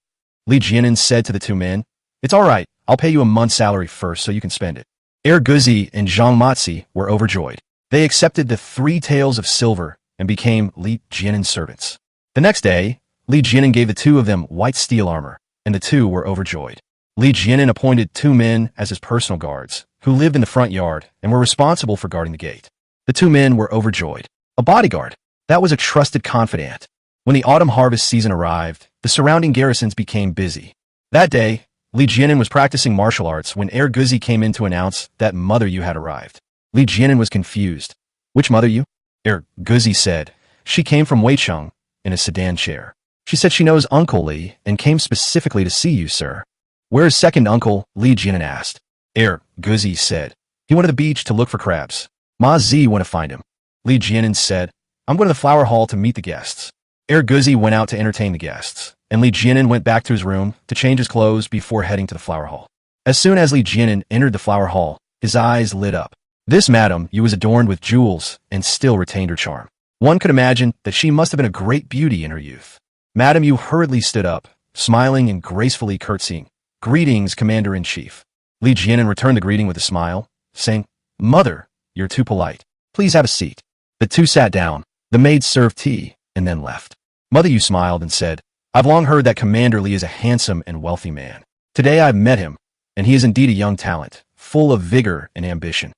Li Jianan said to the 2 men, it's all right, I'll pay you a month's salary first so you can spend it. Erguzi and Zhang Matzi were overjoyed. They accepted the 3 taels of silver and became Li Jianan's servants. The next day, Li Jianan gave the 2 of them white steel armor, and the 2 were overjoyed. Li Jianan appointed 2 men as his personal guards, who lived in the front yard and were responsible for guarding the gate. The 2 men were overjoyed. A bodyguard. That was a trusted confidant. When the autumn harvest season arrived, the surrounding garrisons became busy. That day, Li Jianan was practicing martial arts when Erguzi came in to announce that Mother Yu had arrived. Li Jianan was confused. Which Mother Yu? Erguzi said. She came from Weicheng in a sedan chair. She said she knows Uncle Li and came specifically to see you, sir. Where is second uncle? Li Jianan asked. Erguzi said. He went to the beach to look for crabs. Ma Zi went to find him. Li Jianan said, I'm going to the flower hall to meet the guests. Erguzi went out to entertain the guests, and Li Jianan went back to his room to change his clothes before heading to the flower hall. As soon as Li Jianan entered the flower hall, his eyes lit up. This Madame Yu was adorned with jewels and still retained her charm. One could imagine that she must have been a great beauty in her youth. Madame Yu hurriedly stood up, smiling and gracefully curtsying. Greetings, Commander-in-Chief. Li Jianan returned the greeting with a smile, saying, Mother, you're too polite. Please have a seat. The 2 sat down. The maid served tea and then left. Mother Yu smiled and said, I've long heard that Commander Li is a handsome and wealthy man. Today I've met him, and he is indeed a young talent, full of vigor and ambition.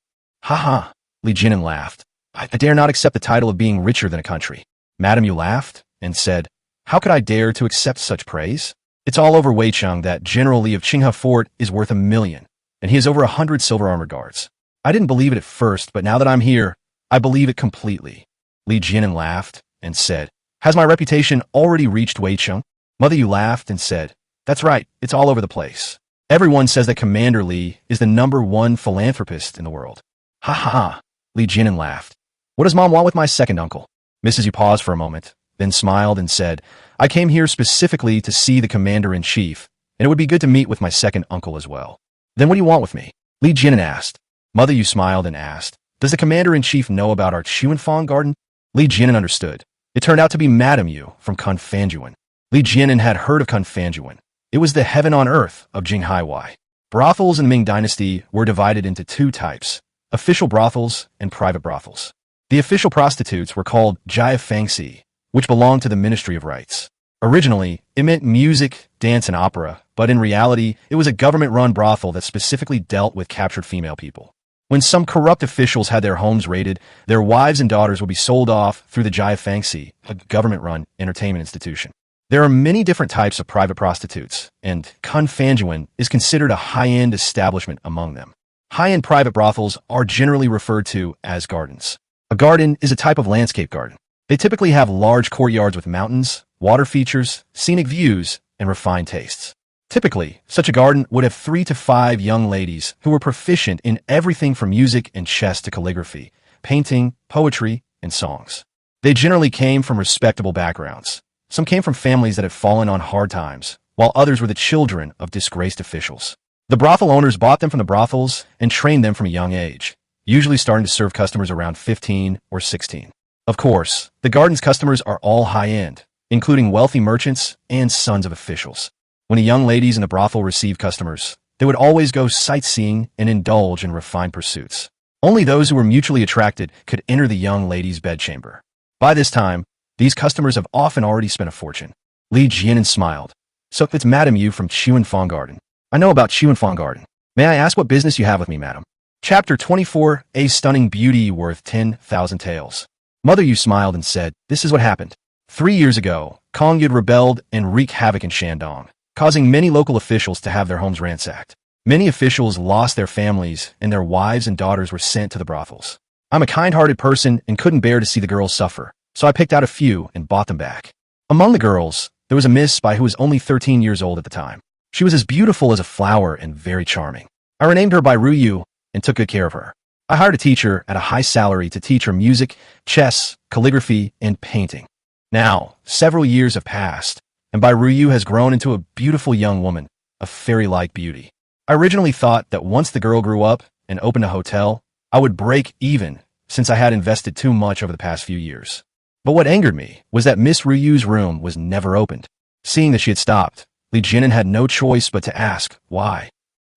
Ha ha, Li Jianan laughed. I dare not accept the title of being richer than a country. Madame Yu laughed and said, how could I dare to accept such praise? It's all over Weicheng that General Li of Qinghe Fort is worth 1 million, and he has over 100 silver armored guards. I didn't believe it at first, but now that I'm here, I believe it completely. Li Jianan laughed and said, has my reputation already reached Weicheng? Mother Yu laughed and said, that's right, it's all over the place. Everyone says that Commander Li is the #1 philanthropist in the world. Ha ha ha, Li Jianan laughed. What does Mom want with my second uncle? Mrs. Yu paused for a moment, then smiled and said, I came here specifically to see the Commander-in-Chief, and it would be good to meet with my second uncle as well. Then what do you want with me? Li Jianan asked. Mother Yu smiled and asked, does the Commander-in-Chief know about our Chuanfang garden? Li Jianan understood. It turned out to be Madame Yu from Confanjuan. Li Jianan had heard of Confanjuan. It was the heaven on earth of Jinghaiwai. Brothels in the Ming Dynasty were divided into 2 types, official brothels and private brothels. The official prostitutes were called Jia Fangxi, which belonged to the Ministry of Rites. Originally, it meant music, dance, and opera, but in reality, it was a government-run brothel that specifically dealt with captured female people. When some corrupt officials had their homes raided, their wives and daughters would be sold off through the Jia Fangxi, a government-run entertainment institution. There are many different types of private prostitutes, and Confanguine is considered a high-end establishment among them. High-end private brothels are generally referred to as gardens. A garden is a type of landscape garden. They typically have large courtyards with mountains, water features, scenic views, and refined tastes. Typically, such a garden would have 3 to 5 young ladies who were proficient in everything from music and chess to calligraphy, painting, poetry, and songs. They generally came from respectable backgrounds. Some came from families that had fallen on hard times, while others were the children of disgraced officials. The brothel owners bought them from the brothels and trained them from a young age, usually starting to serve customers around 15 or 16. Of course, the garden's customers are all high-end, including wealthy merchants and sons of officials. When the young ladies in the brothel received customers, they would always go sightseeing and indulge in refined pursuits. Only those who were mutually attracted could enter the young lady's bedchamber. By this time, these customers have often already spent a fortune. Leguin smiled. So it's Madame Yu from Chuanfang Garden. I know about Chuanfang Garden. May I ask what business you have with me, madam? Chapter 24, A Stunning Beauty Worth 10,000 Taels. Mother Yu smiled and said, this is what happened. 3 years ago, Kong Yud rebelled and wreaked havoc in Shandong, causing many local officials to have their homes ransacked. Many officials lost their families, and their wives and daughters were sent to the brothels. I'm a kind-hearted person and couldn't bear to see the girls suffer, so I picked out a few and bought them back. Among the girls, there was a Miss Spy who was only 13 years old at the time. She was as beautiful as a flower and very charming. I renamed her by Ruyu and took good care of her. I hired a teacher at a high salary to teach her music, chess, calligraphy, and painting. Now, several years have passed, and Bai Ruyu has grown into a beautiful young woman, a fairy-like beauty. I originally thought that once the girl grew up and opened a hotel, I would break even since I had invested too much over the past few years. But what angered me was that Miss Ruyu's room was never opened. Seeing that she had stopped, Li Jinan had no choice but to ask, why?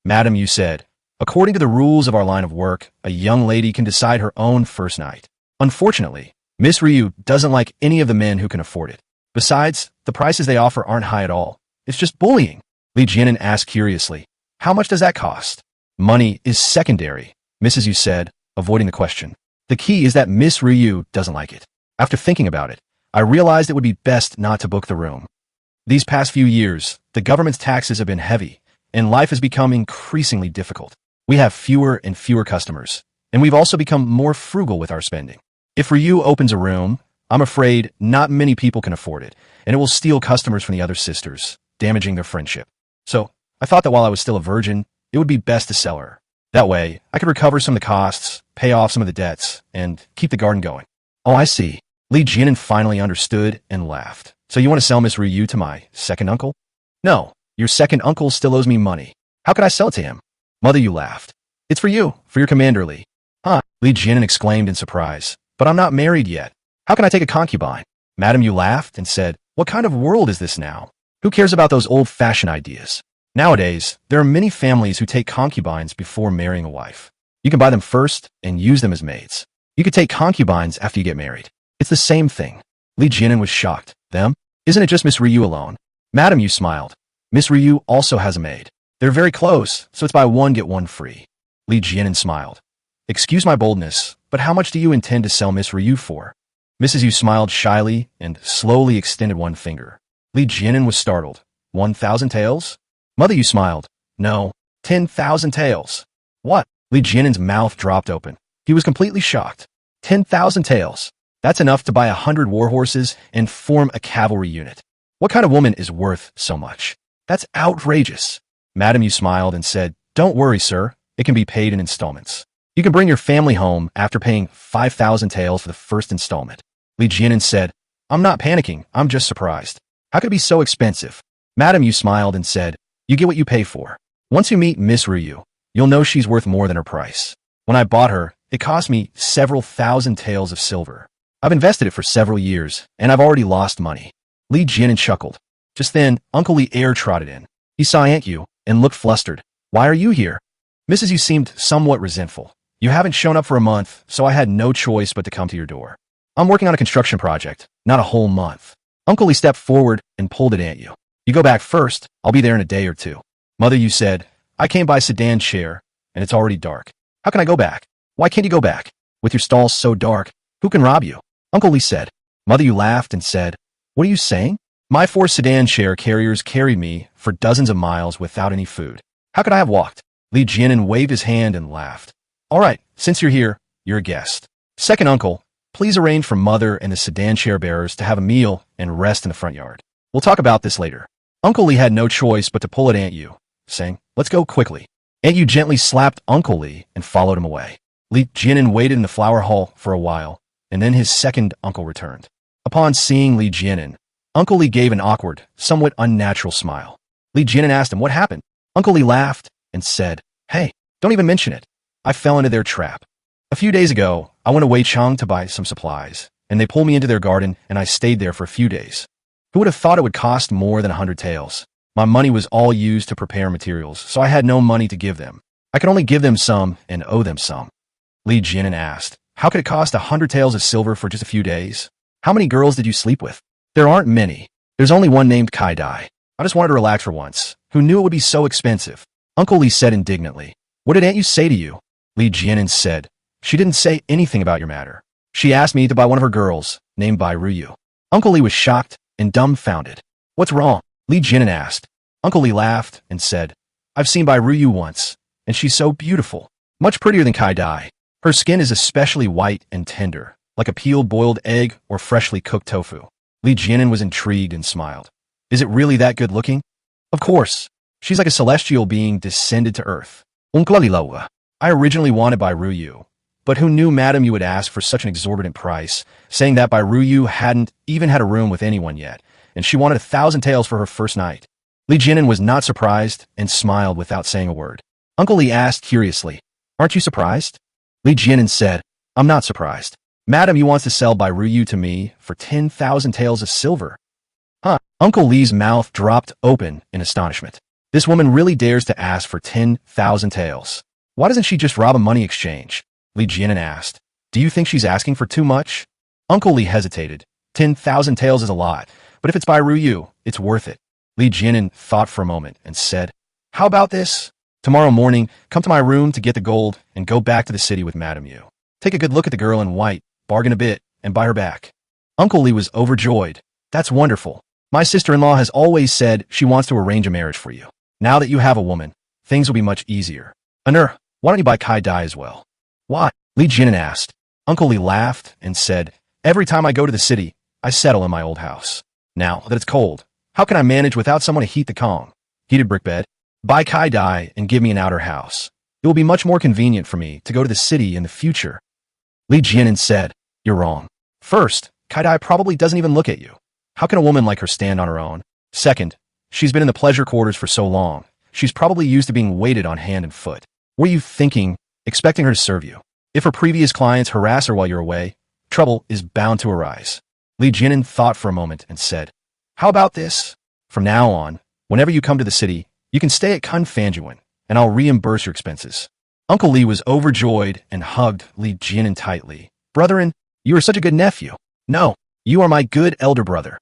Madam Yu said, according to the rules of our line of work, a young lady can decide her own first night. Unfortunately, Miss Ryu doesn't like any of the men who can afford it. Besides, the prices they offer aren't high at all. It's just bullying. Li Jinan asked curiously, how much does that cost? Money is secondary, Mrs. Yu said, avoiding the question. The key is that Miss Ryu doesn't like it. After thinking about it, I realized it would be best not to book the room. These past few years, the government's taxes have been heavy, and life has become increasingly difficult. We have fewer and fewer customers, and we've also become more frugal with our spending. If Ryu opens a room, I'm afraid not many people can afford it, and it will steal customers from the other sisters, damaging their friendship. So, I thought that while I was still a virgin, it would be best to sell her. That way, I could recover some of the costs, pay off some of the debts, and keep the garden going. Oh, I see. Li Jinan finally understood and laughed. So you want to sell Miss Ryu to my second uncle? No, your second uncle still owes me money. How could I sell it to him? Mother Yu laughed. It's for you, for your commander, Li. Huh? Li Jinan exclaimed in surprise. But I'm not married yet. How can I take a concubine? Madam Yu laughed and said, what kind of world is this now? Who cares about those old-fashioned ideas? Nowadays, there are many families who take concubines before marrying a wife. You can buy them first and use them as maids. You could take concubines after you get married. It's the same thing. Li Jinan was shocked. Them? Isn't it just Miss Ryu alone? Madam Yu smiled. Miss Ryu also has a maid. They're very close, so it's buy one get one free. Li Jinan smiled. Excuse my boldness, but how much do you intend to sell Miss Ryu for? Mrs. Yu smiled shyly and slowly extended one finger. Li Jinan was startled. 1,000 taels? Mother Yu smiled. No, 10,000 taels. What? Li Jinan's mouth dropped open. He was completely shocked. 10,000 taels. That's enough to buy 100 war horses and form a cavalry unit. What kind of woman is worth so much? That's outrageous. Madam Yu smiled and said, don't worry, sir. It can be paid in installments. You can bring your family home after paying 5,000 taels for the first installment. Li Jinan said, I'm not panicking. I'm just surprised. How could it be so expensive? Madam Yu smiled and said, you get what you pay for. Once you meet Miss Ryu, you'll know she's worth more than her price. When I bought her, it cost me several thousand taels of silver. I've invested it for several years, and I've already lost money. Li Jinan chuckled. Just then, Uncle Li Air trotted in. He saw Aunt Yu and looked flustered. Why are you here? Mrs. Yu seemed somewhat resentful. You haven't shown up for a month, so I had no choice but to come to your door. I'm working on a construction project, not a whole month. Uncle Li stepped forward and pulled at Aunt Yu. You go back first, I'll be there in a day or two. Mother Yu said, I came by sedan chair, and it's already dark. How can I go back? Why can't you go back? With your stalls so dark, who can rob you? Uncle Li said. Mother Yu laughed and said, what are you saying? My 4 sedan chair carriers carried me for dozens of miles without any food. How could I have walked? Li Jianan waved his hand and laughed. All right, since you're here, you're a guest. Second uncle, please arrange for mother and the sedan chair bearers to have a meal and rest in the front yard. We'll talk about this later. Uncle Li had no choice but to pull at Aunt Yu, saying, let's go quickly. Aunt Yu gently slapped Uncle Li and followed him away. Li Jianan waited in the flower hall for a while, and then his second uncle returned. Upon seeing Li Jianan, Uncle Li gave an awkward, somewhat unnatural smile. Li Jianan asked him what happened. Uncle Li laughed and said, hey, don't even mention it. I fell into their trap. A few days ago, I went to Weichang to buy some supplies, and they pulled me into their garden, and I stayed there for a few days. Who would have thought it would cost more than 100 taels? My money was all used to prepare materials, so I had no money to give them. I could only give them some and owe them some. Li Jianan asked, how could it cost 100 taels of silver for just a few days? How many girls did you sleep with? There aren't many. There's only one named Kai Dai. I just wanted to relax for once. Who knew it would be so expensive? Uncle Li said indignantly. What did Aunt Yu say to you? Li Jianan said, she didn't say anything about your matter. She asked me to buy one of her girls, named Bai Ruyu. Uncle Li was shocked and dumbfounded. What's wrong? Li Jianan asked. Uncle Li laughed and said, I've seen Bai Ruyu once, and she's so beautiful. Much prettier than Kai Dai. Her skin is especially white and tender, like a peeled boiled egg or freshly cooked tofu. Li Jianan was intrigued and smiled. Is it really that good looking? Of course. She's like a celestial being descended to earth. I originally wanted Bai Ruyu, but who knew Madam Yu would ask for such an exorbitant price, saying that Bai Ruyu hadn't even had a room with anyone yet, and she wanted 1,000 taels for her first night. Li Jianan was not surprised and smiled without saying a word. Uncle Li asked curiously, aren't you surprised? Li Jianan said, I'm not surprised. Madam Yu wants to sell Bai Ruyu to me for 10,000 taels of silver. Huh? Uncle Li's mouth dropped open in astonishment. This woman really dares to ask for 10,000 taels. Why doesn't she just rob a money exchange? Li Jianan asked. Do you think she's asking for too much? Uncle Li hesitated. 10,000 taels is a lot, but if it's Bai Ruyu, it's worth it. Li Jianan thought for a moment and said, how about this? Tomorrow morning, come to my room to get the gold and go back to the city with Madam Yu. Take a good look at the girl in white, bargain a bit, and buy her back. Uncle Li was overjoyed. That's wonderful. My sister-in-law has always said she wants to arrange a marriage for you. Now that you have a woman, things will be much easier. Anur, why don't you buy Kai Dai as well? Why? Li Jianan asked. Uncle Li laughed and said, every time I go to the city, I settle in my old house. Now that it's cold, how can I manage without someone to heat the Kong? Heated brick bed? Buy Kai Dai and give me an outer house. It will be much more convenient for me to go to the city in the future. Li Jianan said, you're wrong. First, Kai Dai probably doesn't even look at you. How can a woman like her stand on her own? Second, she's been in the pleasure quarters for so long, she's probably used to being waited on hand and foot. Were you thinking, expecting her to serve you? If her previous clients harass her while you're away, trouble is bound to arise. Li Jianan thought for a moment and said, how about this? From now on, whenever you come to the city, you can stay at Kun Fanjuan, and I'll reimburse your expenses. Uncle Li was overjoyed and hugged Li Jianan tightly. Brethren, you are such a good nephew. No, you are my good elder brother.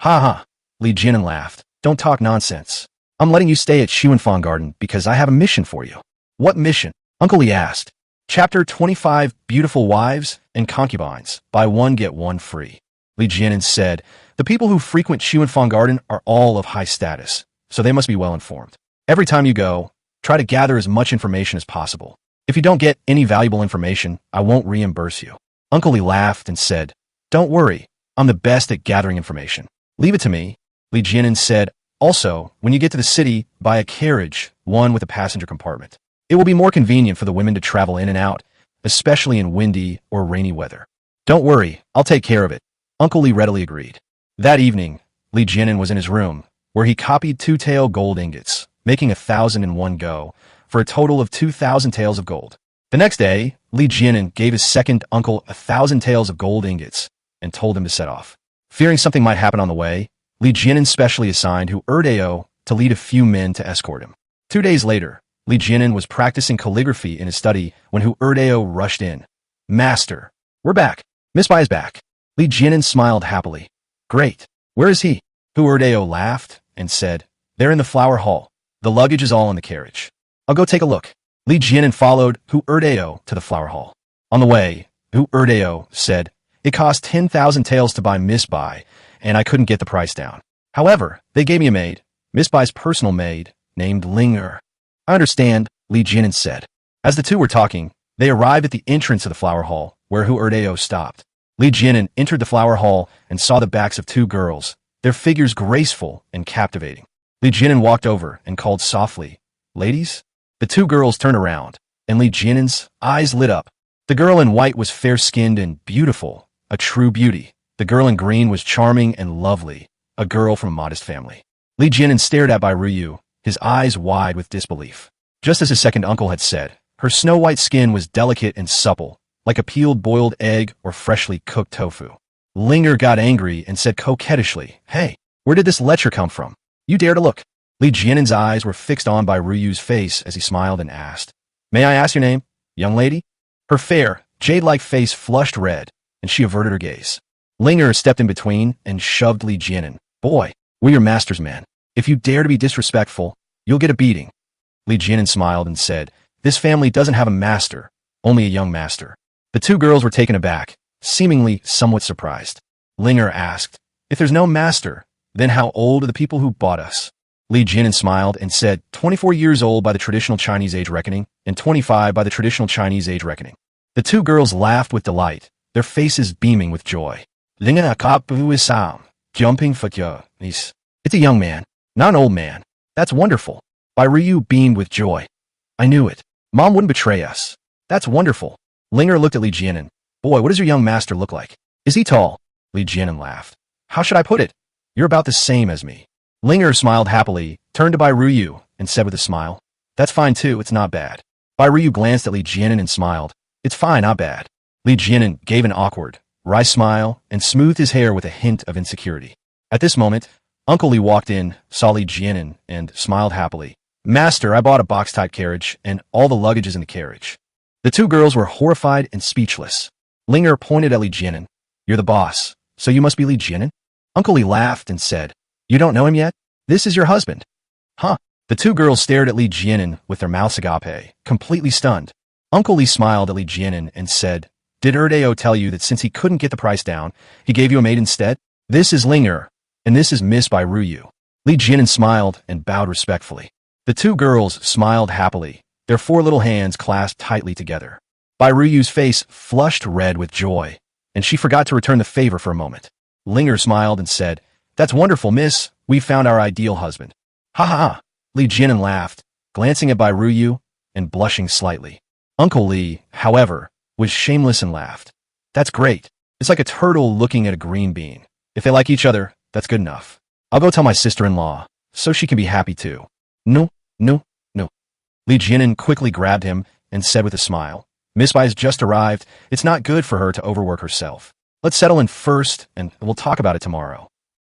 Ha ha, Li Jianan laughed. Don't talk nonsense. I'm letting you stay at Xuanfang Garden because I have a mission for you. What mission? Uncle Li asked. Chapter 25, Beautiful Wives and Concubines. Buy one, get one free. Li Jianan said, the people who frequent Xuanfang Garden are all of high status, so they must be well informed. Every time you go, try to gather as much information as possible. If you don't get any valuable information, I won't reimburse you. Uncle Li laughed and said, don't worry, I'm the best at gathering information. Leave it to me. Li Jianan said, also, when you get to the city, buy a carriage, one with a passenger compartment. It will be more convenient for the women to travel in and out, especially in windy or rainy weather. Don't worry, I'll take care of it. Uncle Li readily agreed. That evening, Li Jianan was in his room, where he copied 2 tael gold ingots, making 1,000 in one go, for a total of 2,000 taels of gold. The next day, Li Jianan gave his second uncle 1,000 taels of gold ingots and told him to set off. Fearing something might happen on the way, Li Jianan specially assigned Hu Erdeo to lead a few men to escort him. 2 days later, Li Jianan was practicing calligraphy in his study when Hu Erdeo rushed in. Master, we're back. Miss Bai is back. Li Jianan smiled happily. Great. Where is he? Hu Erdeo laughed and said, they're in the flower hall. The luggage is all in the carriage. I'll go take a look. Li Jianan followed Hu Erdeo to the flower hall. On the way, Hu Erdeo said, it cost 10,000 taels to buy Miss Bai, and I couldn't get the price down. However, they gave me a maid, Miss Bai's personal maid, named Linger. I understand, Li Jinan said. As the two were talking, they arrived at the entrance of the flower hall, where Hu Erdeo stopped. Li Jinan entered the flower hall and saw the backs of two girls, their figures graceful and captivating. Li Jinan walked over and called softly, "Ladies?" The two girls turned around, and Li Jinan's eyes lit up. The girl in white was fair-skinned and beautiful, a true beauty. The girl in green was charming and lovely, a girl from a modest family. Li Jinan stared at Bai Ruyu, his eyes wide with disbelief. Just as his second uncle had said, her snow-white skin was delicate and supple, like a peeled boiled egg or freshly cooked tofu. Linger got angry and said coquettishly, "Hey, where did this lecher come from? You dare to look?" Li Jianen's eyes were fixed on Bai Ruyu's face as he smiled and asked, "May I ask your name, young lady?" Her fair, jade-like face flushed red, and she averted her gaze. Linger stepped in between and shoved Li Jianen. "Boy, we're your master's man. If you dare to be disrespectful, you'll get a beating." Li Jianen smiled and said, "This family doesn't have a master, only a young master." The two girls were taken aback, seemingly somewhat surprised. Linger asked, "If there's no master, then how old are the people who bought us?" Li Jianen smiled and said, 24 years old by the traditional Chinese age reckoning, and 25 by the traditional Chinese age reckoning. The two girls laughed with delight, their faces beaming with joy. Linger is jumping for it's a young man, not an old man. That's wonderful. Bai Ryu beamed with joy. "I knew it. Mom wouldn't betray us. That's wonderful." Linger looked at Li Jianen. "Boy, what does your young master look like? Is he tall?" Li Jianen laughed. "How should I put it? You're about the same as me." Linger smiled happily, turned to Bai Ryu, and said with a smile, "That's fine too, it's not bad." Bai Ryu glanced at Li Jianen and smiled. "It's fine, not bad." Li Jianen gave an awkward, wry smile and smoothed his hair with a hint of insecurity. At this moment, Uncle Li walked in, saw Li Jianen, and smiled happily. "Master, I bought a box-type carriage, and all the luggage is in the carriage." The two girls were horrified and speechless. Linger pointed at Li Jianen. "You're the boss, so you must be Li Jianen?" Uncle Li laughed and said, "You don't know him yet? This is your husband." "Huh?" The two girls stared at Li Jianen with their mouths agape, completely stunned. Uncle Li smiled at Li Jianen and said, "Did Erdeo tell you that since he couldn't get the price down, he gave you a maid instead? This is Linger, and this is Miss Bai Ryu." Li Jianen smiled and bowed respectfully. The two girls smiled happily, their four little hands clasped tightly together. Bai Ruyu's face flushed red with joy, and she forgot to return the favor for a moment. Linger smiled and said, "That's wonderful, miss. We've found our ideal husband." "Ha ha ha!" Li Jianen laughed, glancing at Bai Ryu and blushing slightly. Uncle Li, however, was shameless and laughed. "That's great. It's like a turtle looking at a green bean. If they like each other, that's good enough. I'll go tell my sister-in-law, so she can be happy too." "No, no, no." Li Jianen quickly grabbed him and said with a smile, "Miss Bai's just arrived. It's not good for her to overwork herself. Let's settle in first, and we'll talk about it tomorrow."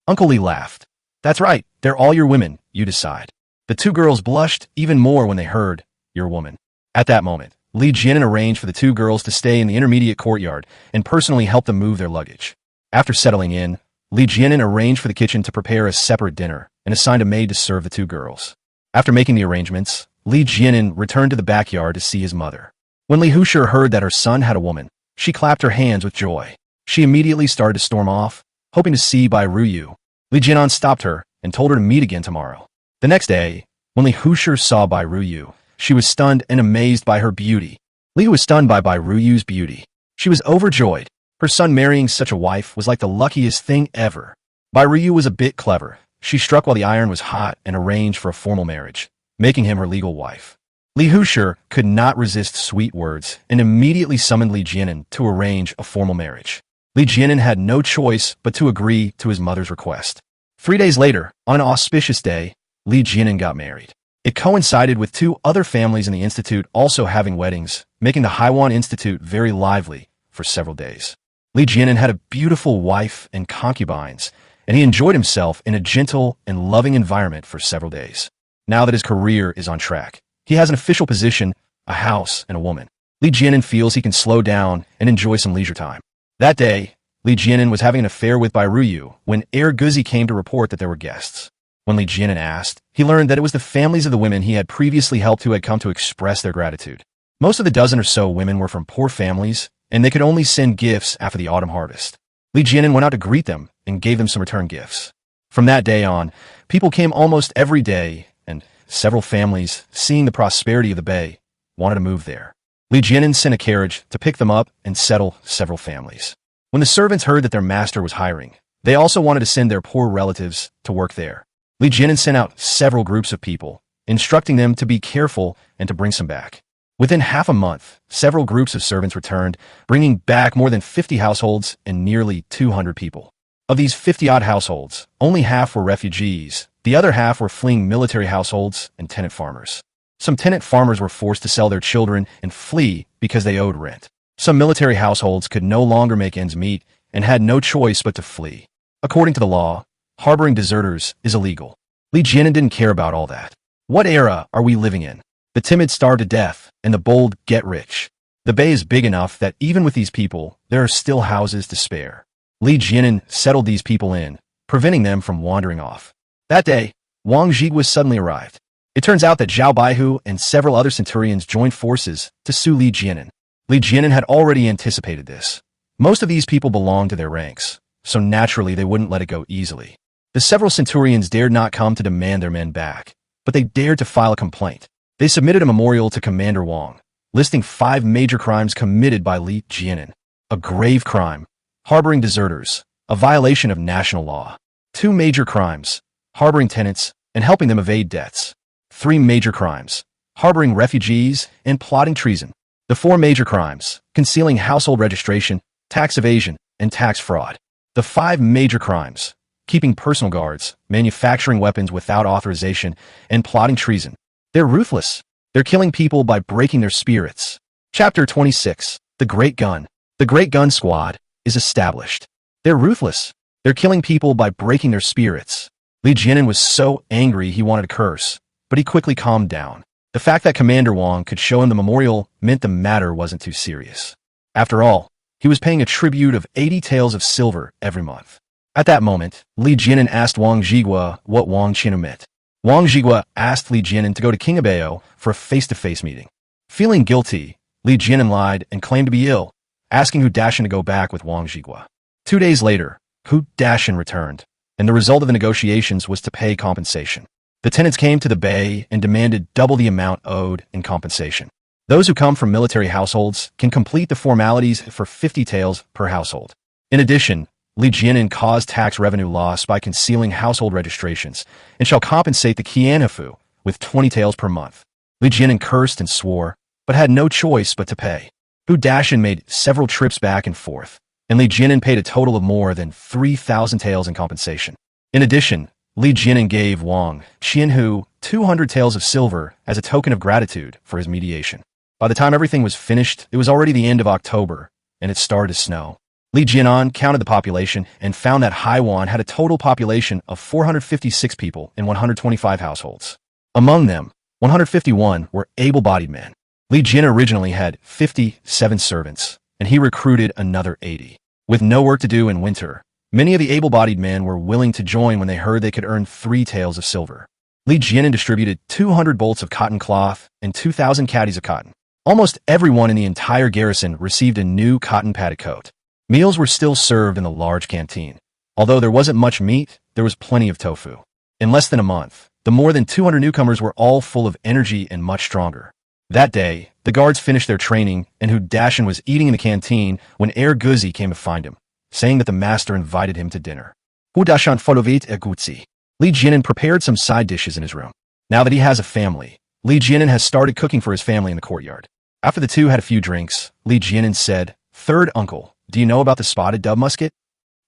Uncle Li laughed. "That's right. They're all your women. You decide." The two girls blushed even more when they heard, "your woman." At that moment, Li Jianen arranged for the two girls to stay in the intermediate courtyard and personally help them move their luggage. After settling in, Li Jianen arranged for the kitchen to prepare a separate dinner and assigned a maid to serve the two girls. After making the arrangements, Li Jianen returned to the backyard to see his mother. When Li Hushi heard that her son had a woman, she clapped her hands with joy. She immediately started to storm off, hoping to see Bai Ryu. Li Jianan stopped her and told her to meet again tomorrow. The next day, when Li Hushi saw Bai Ryu, she was stunned and amazed by her beauty. Li was stunned by Bai Ryu's beauty. She was overjoyed. Her son marrying such a wife was like the luckiest thing ever. Bai Ryu was a bit clever. She struck while the iron was hot and arranged for a formal marriage, making him her legal wife. Li Hushi could not resist sweet words and immediately summoned Li Jianen to arrange a formal marriage. Li Jianen had no choice but to agree to his mother's request. 3 days later, on an auspicious day, Li Jianen got married. It coincided with two other families in the institute also having weddings, making the Haiwan Institute very lively for several days. Li Jianen had a beautiful wife and concubines, and he enjoyed himself in a gentle and loving environment for several days. Now that his career is on track, he has an official position, a house, and a woman. Li Jianen feels he can slow down and enjoy some leisure time. That day, Li Jianen was having an affair with Bai Ryu when Guzi came to report that there were guests. When Li Jianen asked, he learned that it was the families of the women he had previously helped who had come to express their gratitude. Most of the dozen or so women were from poor families, and they could only send gifts after the autumn harvest. Li Jianen went out to greet them and gave them some return gifts. From that day on, people came almost every day, and several families, seeing the prosperity of the bay, wanted to move there. Li Jianan sent a carriage to pick them up and settle several families. When the servants heard that their master was hiring, they also wanted to send their poor relatives to work there. Li Jianan sent out several groups of people, instructing them to be careful and to bring some back. Within half a month, several groups of servants returned, bringing back more than 50 households and nearly 200 people. Of these 50-odd households, only half were refugees. The other half were fleeing military households and tenant farmers. Some tenant farmers were forced to sell their children and flee because they owed rent. Some military households could no longer make ends meet and had no choice but to flee. According to the law, harboring deserters is illegal. Li Jianan didn't care about all that. What era are we living in? The timid starve to death, and the bold get rich. The bay is big enough that even with these people, there are still houses to spare. Li Jianan settled these people in, preventing them from wandering off. That day, Wang Zhigua suddenly arrived. It turns out that Zhao Baihu and several other centurions joined forces to sue Li Jianan. Li Jianan had already anticipated this. Most of these people belonged to their ranks, so naturally they wouldn't let it go easily. The several centurions dared not come to demand their men back, but they dared to file a complaint. They submitted a memorial to Commander Wang, listing 5 major crimes committed by Li Jianan. A grave crime, harboring deserters, a violation of national law. 2 major crimes, harboring tenants and helping them evade debts. 3 major crimes, harboring refugees and plotting treason. The 4 major crimes, concealing household registration, tax evasion, and tax fraud. The 5 major crimes, keeping personal guards, manufacturing weapons without authorization, and plotting treason. They're ruthless. They're killing people by breaking their spirits. Chapter 26. The Great Gun. The Great Gun Squad is established. They're ruthless. They're killing people by breaking their spirits. Li Jianan was so angry he wanted to curse, but he quickly calmed down. The fact that Commander Wang could show him the memorial meant the matter wasn't too serious. After all, he was paying a tribute of 80 taels of silver every month. At that moment, Li Jianan asked Wang Zhigua what Wang Qianu meant. Wang Zhigua asked Li Jianan to go to King Abeo for a face-to-face meeting. Feeling guilty, Li Jianan lied and claimed to be ill, asking Hu Dashan to go back with Wang Zhigua. 2 days later, Hu Dashan returned, and the result of the negotiations was to pay compensation. The tenants came to the bay and demanded double the amount owed in compensation. Those who come from military households can complete the formalities for 50 taels per household. In addition, Li Jianan caused tax revenue loss by concealing household registrations and shall compensate the Qianfu with 20 taels per month. Li Jianan cursed and swore, but had no choice but to pay. Hu Dashan made several trips back and forth, and Li Jianan paid a total of more than 3,000 taels in compensation. In addition, Li Jianan gave Wang Qianhu 200 taels of silver as a token of gratitude for his mediation. By the time everything was finished, it was already the end of October, and it started to snow. Li Jianan counted the population and found that Haiwan had a total population of 456 people in 125 households. Among them, 151 were able-bodied men. Li Jianan originally had 57 servants, and he recruited another 80. With no work to do in winter, many of the able-bodied men were willing to join when they heard they could earn 3 taels of silver. Li Jianan distributed 200 bolts of cotton cloth and 2,000 caddies of cotton. Almost everyone in the entire garrison received a new cotton padded coat. Meals were still served in the large canteen. Although there wasn't much meat, there was plenty of tofu. In less than a month, the more than 200 newcomers were all full of energy and much stronger. That day, the guards finished their training, and Hu Dashan was eating in the canteen when Guzi came to find him, saying that the master invited him to dinner. Hu Dashan folovit Guzi. Li Jianan prepared some side dishes in his room. Now that he has a family, Li Jianan has started cooking for his family in the courtyard. After the two had a few drinks, Li Jianan said, "Third uncle, do you know about the spotted dove musket?"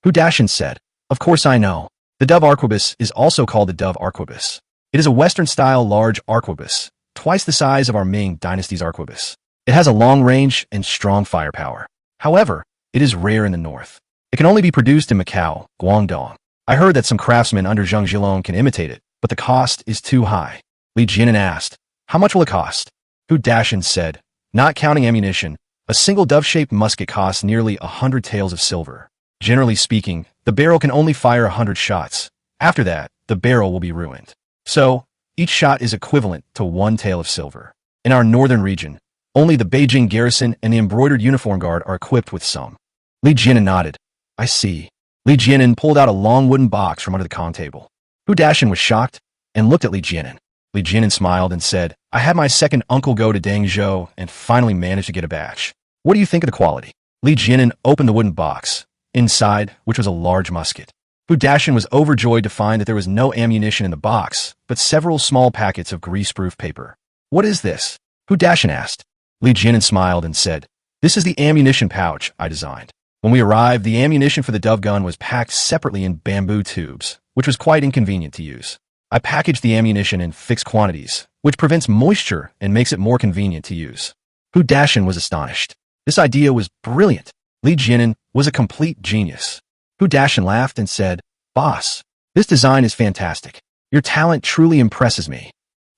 Hu Dashan said, "Of course I know. The dove arquebus is also called the dove arquebus. It is a Western-style large arquebus, twice the size of our Ming dynasty's arquebus. It has a long range and strong firepower. However, it is rare in the north. It can only be produced in Macau, Guangdong. I heard that some craftsmen under Zheng Zhilong can imitate it, but the cost is too high." Li Jianan asked, "How much will it cost?" Hu Dashan said, "Not counting ammunition, a single dove-shaped musket costs nearly 100 taels of silver. Generally speaking, the barrel can only fire 100 shots. After that, the barrel will be ruined. So, each shot is equivalent to 1 tael of silver. In our northern region, only the Beijing garrison and the embroidered uniform guard are equipped with some." Li Jianan nodded. "I see." Li Jianan pulled out a long wooden box from under the comm table. Hu Dashan was shocked and looked at Li Jianan. Li Jianan smiled and said, I had my second uncle go to Dangzhou and finally managed to get a batch. What do you think of the quality? Li Jianan opened the wooden box, inside which was a large musket. Hu Dashan was overjoyed to find that there was no ammunition in the box, but several small packets of greaseproof paper. What is this? Hu Dashan asked. Li Jianan smiled and said, This is the ammunition pouch I designed. When we arrived, the ammunition for the dove gun was packed separately in bamboo tubes, which was quite inconvenient to use. I packaged the ammunition in fixed quantities, which prevents moisture and makes it more convenient to use. Hu Dashan was astonished. This idea was brilliant. Li Jianan was a complete genius. Hu Dashan laughed and said, Boss, this design is fantastic. Your talent truly impresses me.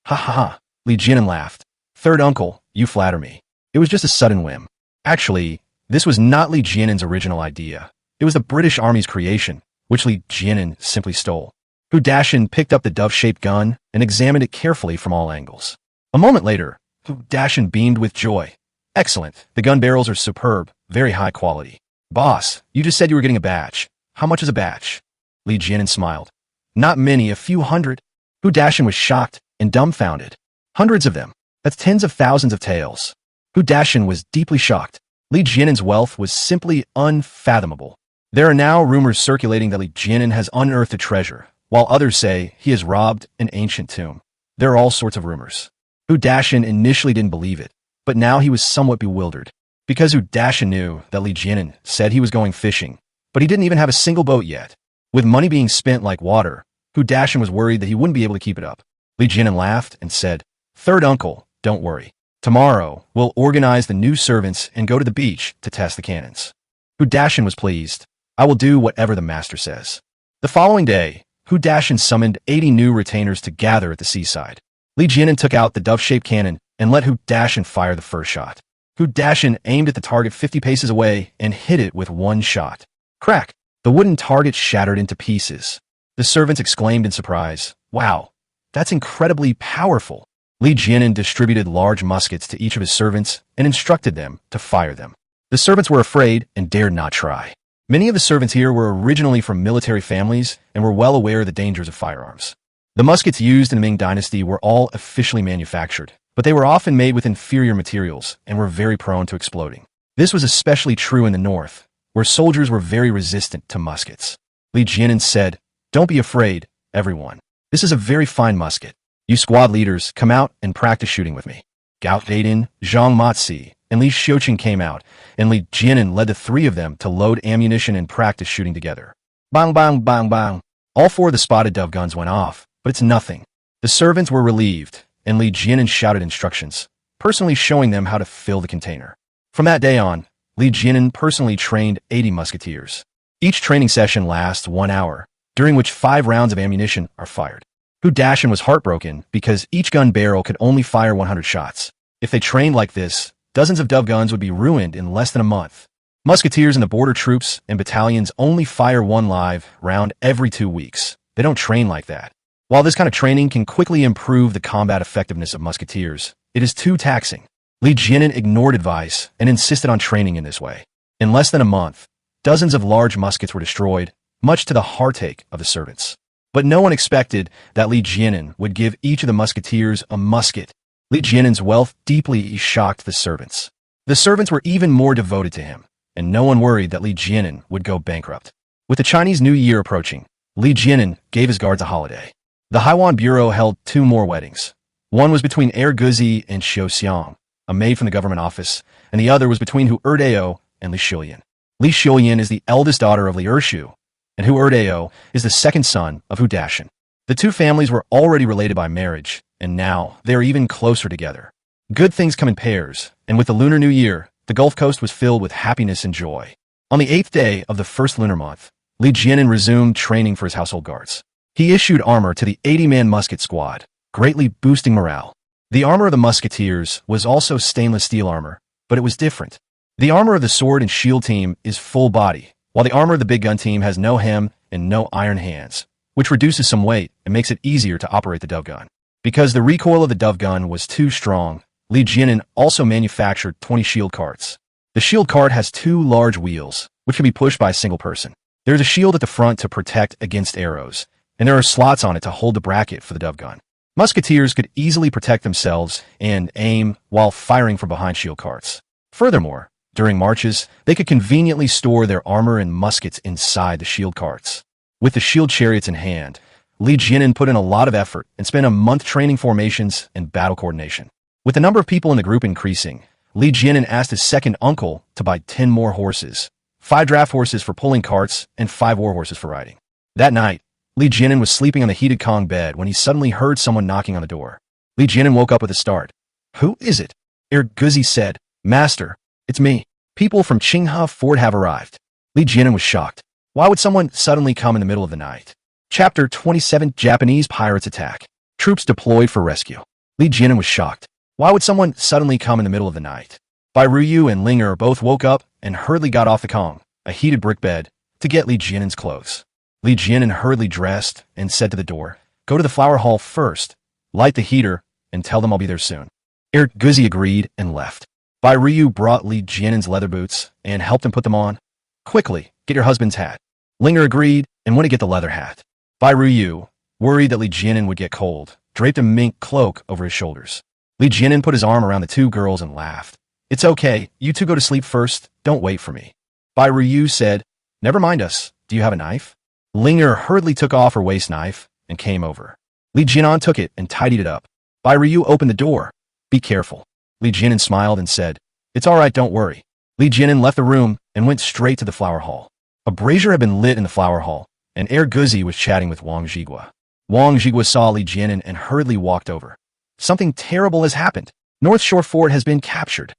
Ha ha ha, Li Jianan laughed. Third uncle, you flatter me. It was just a sudden whim. Actually, this was not Li Jianan's original idea. It was the British Army's creation, which Li Jianan simply stole. Hu Dashan picked up the dove-shaped gun and examined it carefully from all angles. A moment later, Hu Dashan beamed with joy. Excellent. The gun barrels are superb, very high quality. Boss, you just said you were getting a batch. How much is a batch? Li Jianan smiled. Not many, a few hundred. Hu Dashan was shocked and dumbfounded. Hundreds of them. That's tens of thousands of taels. Hu Dashan was deeply shocked. Li Jianan's wealth was simply unfathomable. There are now rumors circulating that Li Jianan has unearthed a treasure, while others say he has robbed an ancient tomb. There are all sorts of rumors. Hu Dashan initially didn't believe it, but now he was somewhat bewildered. Because Hu Dashan knew that Li Jianan said he was going fishing, but he didn't even have a single boat yet. With money being spent like water, Hu Dashan was worried that he wouldn't be able to keep it up. Li Jianan laughed and said, Third uncle, don't worry. Tomorrow, we'll organize the new servants and go to the beach to test the cannons. Hu Dashan was pleased. I will do whatever the master says. The following day, Hu Dashan summoned 80 new retainers to gather at the seaside. Li Jianan took out the dove-shaped cannon and let Hu Dashan fire the first shot. Hu Dashan aimed at the target 50 paces away and hit it with one shot. Crack! The wooden target shattered into pieces. The servants exclaimed in surprise, Wow, that's incredibly powerful. Li Jianan distributed large muskets to each of his servants and instructed them to fire them. The servants were afraid and dared not try. Many of the servants here were originally from military families and were well aware of the dangers of firearms. The muskets used in the Ming Dynasty were all officially manufactured, but they were often made with inferior materials and were very prone to exploding. This was especially true in the north, where soldiers were very resistant to muskets. Li Jianan said, Don't be afraid, everyone. This is a very fine musket. You squad leaders, come out and practice shooting with me. Gao Daiden, Zhang Matzi, and Li Xiuqing came out, and Li Jianan led the three of them to load ammunition and practice shooting together. Bang, bang, bang, bang. All four of the spotted dove guns went off, but it's nothing. The servants were relieved, and Li Jianan shouted instructions, personally showing them how to fill the container. From that day on, Li Jianan personally trained 80 musketeers. Each training session lasts 1 hour, during which 5 rounds of ammunition are fired. Hu Dashan was heartbroken because each gun barrel could only fire 100 shots. If they trained like this, dozens of dove guns would be ruined in less than a month. Musketeers in the border troops and battalions only fire 1 live round every 2 weeks. They don't train like that. While this kind of training can quickly improve the combat effectiveness of musketeers, it is too taxing. Li Jianan ignored advice and insisted on training in this way. In less than a month, dozens of large muskets were destroyed, much to the heartache of the servants. But no one expected that Li Jianan would give each of the musketeers a musket. Li Jianan's wealth deeply shocked the servants. The servants were even more devoted to him, and no one worried that Li Jianan would go bankrupt. With the Chinese New Year approaching, Li Jianan gave his guards a holiday. The Haiwan Bureau held 2 more weddings. One was between Er Guzi and Xiu Xiang, a maid from the government office, and the other was between Hu Erdeo and Li Xiuyan. Li Xiuyan is the eldest daughter of Li Ershu, and Hu Erdeo is the second son of Hu Dashan. The 2 families were already related by marriage, and now they are even closer together. Good things come in pairs, and with the Lunar New Year, the Gulf Coast was filled with happiness and joy. On the 8th day of the first lunar month, Li Jianan resumed training for his household guards. He issued armor to the 80-man musket squad, greatly boosting morale. The armor of the musketeers was also stainless steel armor, but it was different. The armor of the sword and shield team is full body, while the armor of the big gun team has no hem and no iron hands, which reduces some weight and makes it easier to operate the dove gun. Because the recoil of the dove gun was too strong, Li Jianan also manufactured 20 shield carts. The shield cart has 2 large wheels, which can be pushed by a single person. There's a shield at the front to protect against arrows, and there are slots on it to hold the bracket for the dove gun. Musketeers could easily protect themselves and aim while firing from behind shield carts. Furthermore, during marches, they could conveniently store their armor and muskets inside the shield carts. With the shield chariots in hand, Li Jianin put in a lot of effort and spent a month training formations and battle coordination. With the number of people in the group increasing, Li Jianin asked his second uncle to buy 10 more horses, 5 draft horses for pulling carts and 5 war horses for riding. That night, Li Jianin was sleeping on the heated Kong bed when he suddenly heard someone knocking on the door. Li Jianin woke up with a start. "Who is it?" Guzi said. "Master, it's me. People from Qinghe Fort have arrived." Li Jianin was shocked. Why would someone suddenly come in the middle of the night? Chapter 27: Japanese Pirates Attack. Troops deployed for rescue. Li Jianin was shocked. Why would someone suddenly come in the middle of the night? Bai Ruyu and Linger both woke up and hurriedly got off the Kong, a heated brick bed, to get Li Jianin's clothes. Li Jianin hurriedly dressed and said to the door, "Go to the flower hall first, light the heater, and tell them I'll be there soon." Guzi agreed and left. Bai Ryu brought Li Jianin's leather boots and helped him put them on. "Quickly, get your husband's hat." Linger agreed and went to get the leather hat. Bai Ryu, worried that Li Jianin would get cold, draped a mink cloak over his shoulders. Li Jianin put his arm around the two girls and laughed. "It's okay, you two go to sleep first, don't wait for me." Bai Ryu said, "Never mind us, do you have a knife?" Linger hurriedly took off her waist knife and came over. Li Jianin took it and tidied it up. Bai Ryu opened the door. "Be careful." Li Jianin smiled and said, "It's all right, don't worry." Li Jianin left the room and went straight to the flower hall. A brazier had been lit in the flower hall, and Guzi was chatting with Wang Zhigua. Wang Zhigua saw Li Jianin and hurriedly walked over. "Something terrible has happened. North Shore Fort has been captured."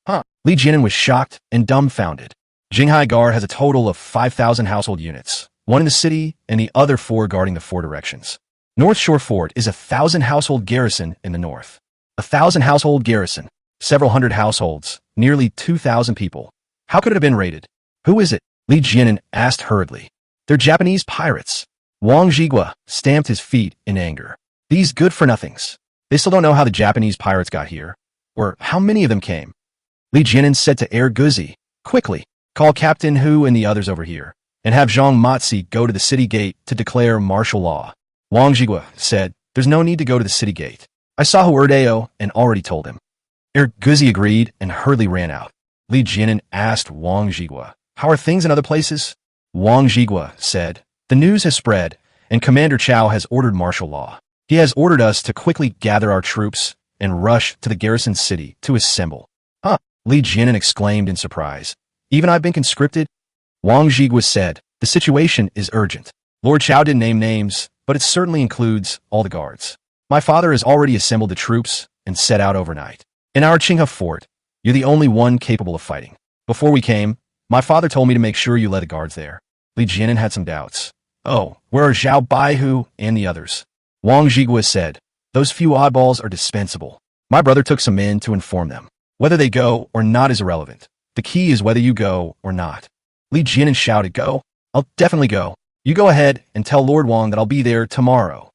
"Huh?" Li Jianin was shocked and dumbfounded. Jinghai Guard has a total of 5,000 household units, 1 in the city and the other 4 guarding the 4 directions. North Shore Fort is a 1,000 household garrison in the north. 1,000 household garrison, several hundred households, nearly 2,000 people. How could it have been raided? Who is it? Li Jianin asked hurriedly. "They're Japanese pirates." Wang Zhigua stamped his feet in anger. "These good-for-nothings. They still don't know how the Japanese pirates got here, or how many of them came." Li Jianin said to Guzi, "Quickly, call Captain Hu and the others over here, and have Zhang Matzi go to the city gate to declare martial law." Wang Zhigua said, "There's no need to go to the city gate. I saw Huerdeo and already told him." Guzi agreed and hurriedly ran out. Li Jianin asked Wang Zhigua, "How are things in other places?" Wang Zhigua said, "The news has spread, and Commander Chow has ordered martial law. He has ordered us to quickly gather our troops and rush to the garrison city to assemble." "Huh?" Li Jianin exclaimed in surprise. "Even I've been conscripted?" Wang Zhigua said, "The situation is urgent. Lord Chow didn't name names, but it certainly includes all the guards. My father has already assembled the troops and set out overnight. In our Qinghe Fort, you're the only one capable of fighting. Before we came, my father told me to make sure you led the guards there." Li Jianin had some doubts. "Oh, where are Zhao Baihu and the others?" Wang Zhigua said, "Those few oddballs are dispensable. My brother took some men to inform them. Whether they go or not is irrelevant. The key is whether you go or not." Li Jianin shouted, "Go? I'll definitely go. You go ahead and tell Lord Wang that I'll be there tomorrow."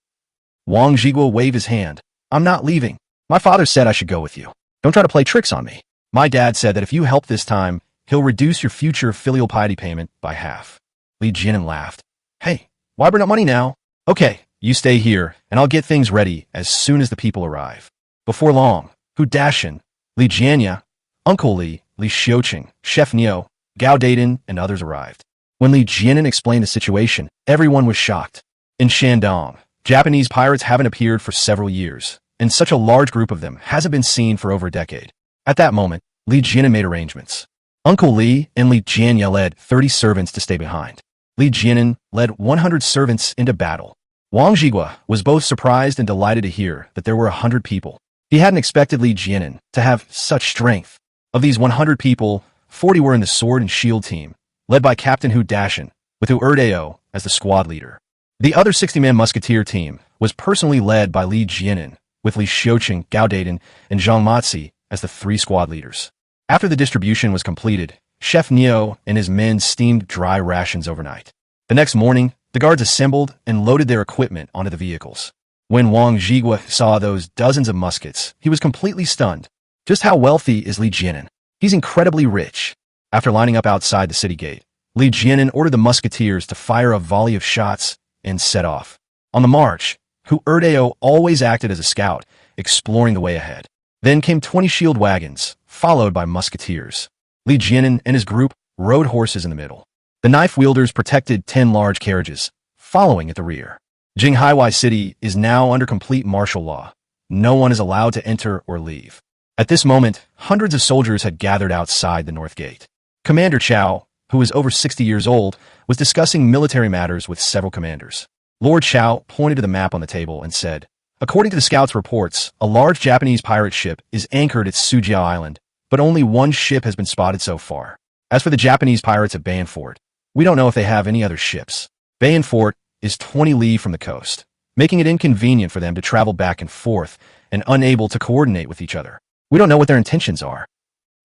Wang Zhigua waved his hand. "I'm not leaving. My father said I should go with you. Don't try to play tricks on me. My dad said that if you help this time, he'll reduce your future filial piety payment by half." Li Jianin laughed. "Hey, why bring up money now? Okay, you stay here, and I'll get things ready as soon as the people arrive." Before long, Hu Dashin, Li Jianya, Uncle Li, Li Xiuqing, Chef Neo, Gao Daiden, and others arrived. When Li Jianin explained the situation, everyone was shocked. In Shandong, Japanese pirates haven't appeared for several years, and such a large group of them hasn't been seen for over a decade. At that moment, Li Jianin made arrangements. Uncle Li and Li Jianya led 30 servants to stay behind. Li Jianin led 100 servants into battle. Wang Zhigua was both surprised and delighted to hear that there were 100 people. He hadn't expected Li Jianin to have such strength. Of these 100 people, 40 were in the sword and shield team, led by Captain Hu Dashin, with Huerdeo as the squad leader. The other 60-man musketeer team was personally led by Li Jianin, with Li Xiuqing, Gao Daiden, and Zhang Matzi as the 3 squad leaders. After the distribution was completed, Chef Neo and his men steamed dry rations overnight. The next morning, the guards assembled and loaded their equipment onto the vehicles. When Wang Zhigua saw those dozens of muskets, he was completely stunned. Just how wealthy is Li Jianin? He's incredibly rich. After lining up outside the city gate, Li Jianin ordered the musketeers to fire a volley of shots and set off. On the march, Hu Erdeo always acted as a scout, exploring the way ahead. Then came 20 shield wagons, followed by musketeers. Li Jianin and his group rode horses in the middle. The knife-wielders protected 10 large carriages, following at the rear. Jinghaiwei City is now under complete martial law. No one is allowed to enter or leave. At this moment, hundreds of soldiers had gathered outside the north gate. Commander Chao, who is over 60 years old, was discussing military matters with several commanders. Lord Chao pointed to the map on the table and said, "According to the scouts' reports, a large Japanese pirate ship is anchored at Sujiao Island, but only one ship has been spotted so far. As for the Japanese pirates at Bayan Fort, we don't know if they have any other ships. Bayan Fort is 20 li from the coast, making it inconvenient for them to travel back and forth and unable to coordinate with each other. We don't know what their intentions are."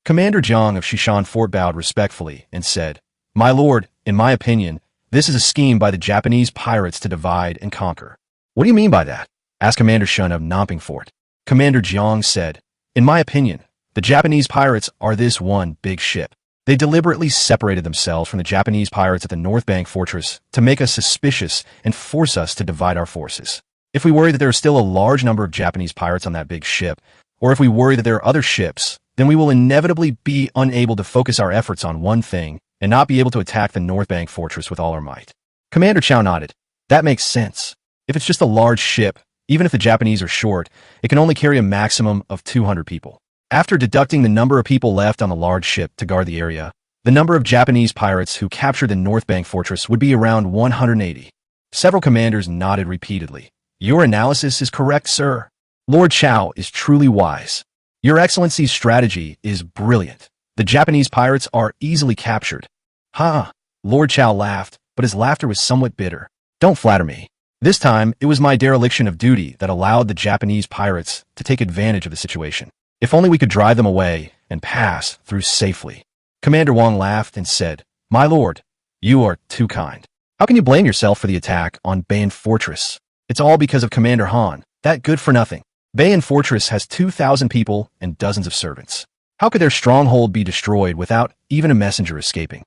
Commander Zhang of Shishan Fort bowed respectfully and said, "My lord, in my opinion, this is a scheme by the Japanese pirates to divide and conquer." "What do you mean by that?" asked Commander Shun of Namping Fort. Commander Jiang said, "In my opinion, the Japanese pirates are this one big ship. They deliberately separated themselves from the Japanese pirates at the North Bank Fortress to make us suspicious and force us to divide our forces. If we worry that there are still a large number of Japanese pirates on that big ship, or if we worry that there are other ships, then we will inevitably be unable to focus our efforts on one thing and not be able to attack the North Bank Fortress with all our might." Commander Chao nodded. "That makes sense. If it's just a large ship, even if the Japanese are short, it can only carry a maximum of 200 people. After deducting the number of people left on the large ship to guard the area, the number of Japanese pirates who captured the North Bank Fortress would be around 180. Several commanders nodded repeatedly. "Your analysis is correct, sir. Lord Chao is truly wise. Your Excellency's strategy is brilliant. The Japanese pirates are easily captured." "Ha!" Lord Chao laughed, but his laughter was somewhat bitter. "Don't flatter me. This time, it was my dereliction of duty that allowed the Japanese pirates to take advantage of the situation. If only we could drive them away and pass through safely." Commander Wang laughed and said, "My lord, you are too kind. How can you blame yourself for the attack on Bayan Fortress? It's all because of Commander Han, that good-for-nothing. Bayan Fortress has 2,000 people and dozens of servants. How could their stronghold be destroyed without even a messenger escaping?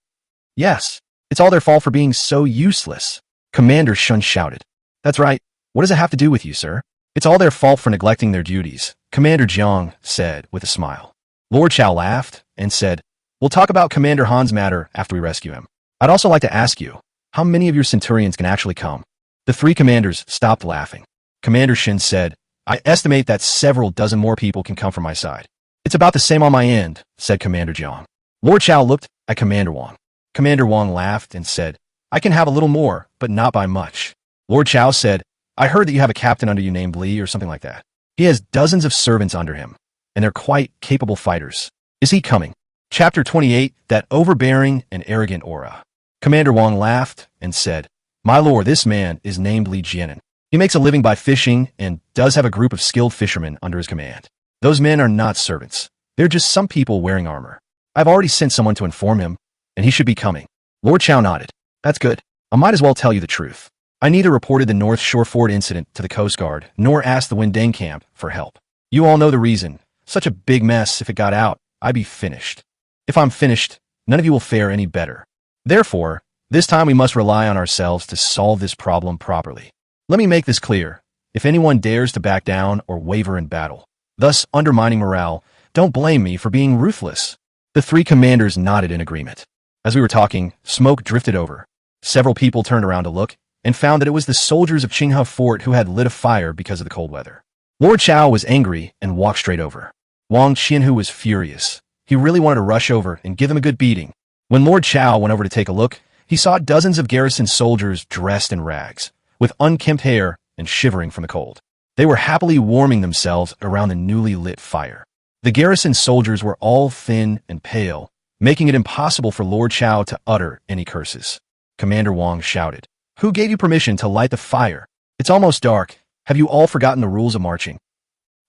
Yes, it's all their fault for being so useless." Commander Shun shouted. "That's right. What does it have to do with you, sir? It's all their fault for neglecting their duties," Commander Jiang said with a smile. Lord Chao laughed and said, "We'll talk about Commander Han's matter after we rescue him. I'd also like to ask you, how many of your centurions can actually come?" The three commanders stopped laughing. Commander Shin said, "I estimate that several dozen more people can come from my side." "It's about the same on my end," said Commander Jiang. Lord Chao looked at Commander Wang. Commander Wang laughed and said, "I can have a little more, but not by much." Lord Chao said, "I heard that you have a captain under you named Li or something like that. He has dozens of servants under him, and they're quite capable fighters. Is he coming?" Chapter 28, That Overbearing and Arrogant Aura. Commander Wang laughed and said, "My lord, this man is named Li Jianin. He makes a living by fishing and does have a group of skilled fishermen under his command. Those men are not servants. They're just some people wearing armor. I've already sent someone to inform him, and he should be coming." Lord Chao nodded. "That's good. I might as well tell you the truth. I neither reported the North Shore Fort incident to the Coast Guard, nor asked the Windang camp for help. You all know the reason. Such a big mess, if it got out, I'd be finished. If I'm finished, none of you will fare any better. Therefore, this time we must rely on ourselves to solve this problem properly. Let me make this clear. If anyone dares to back down or waver in battle, thus undermining morale, don't blame me for being ruthless." The three commanders nodded in agreement. As we were talking, smoke drifted over. Several people turned around to look, and found that it was the soldiers of Qinghe Fort who had lit a fire because of the cold weather. Lord Chao was angry and walked straight over. Wang Qianhu was furious. He really wanted to rush over and give them a good beating. When Lord Chao went over to take a look, he saw dozens of garrison soldiers dressed in rags, with unkempt hair and shivering from the cold. They were happily warming themselves around the newly lit fire. The garrison soldiers were all thin and pale, making it impossible for Lord Chao to utter any curses. Commander Wang shouted, "Who gave you permission to light the fire? It's almost dark. Have you all forgotten the rules of marching?"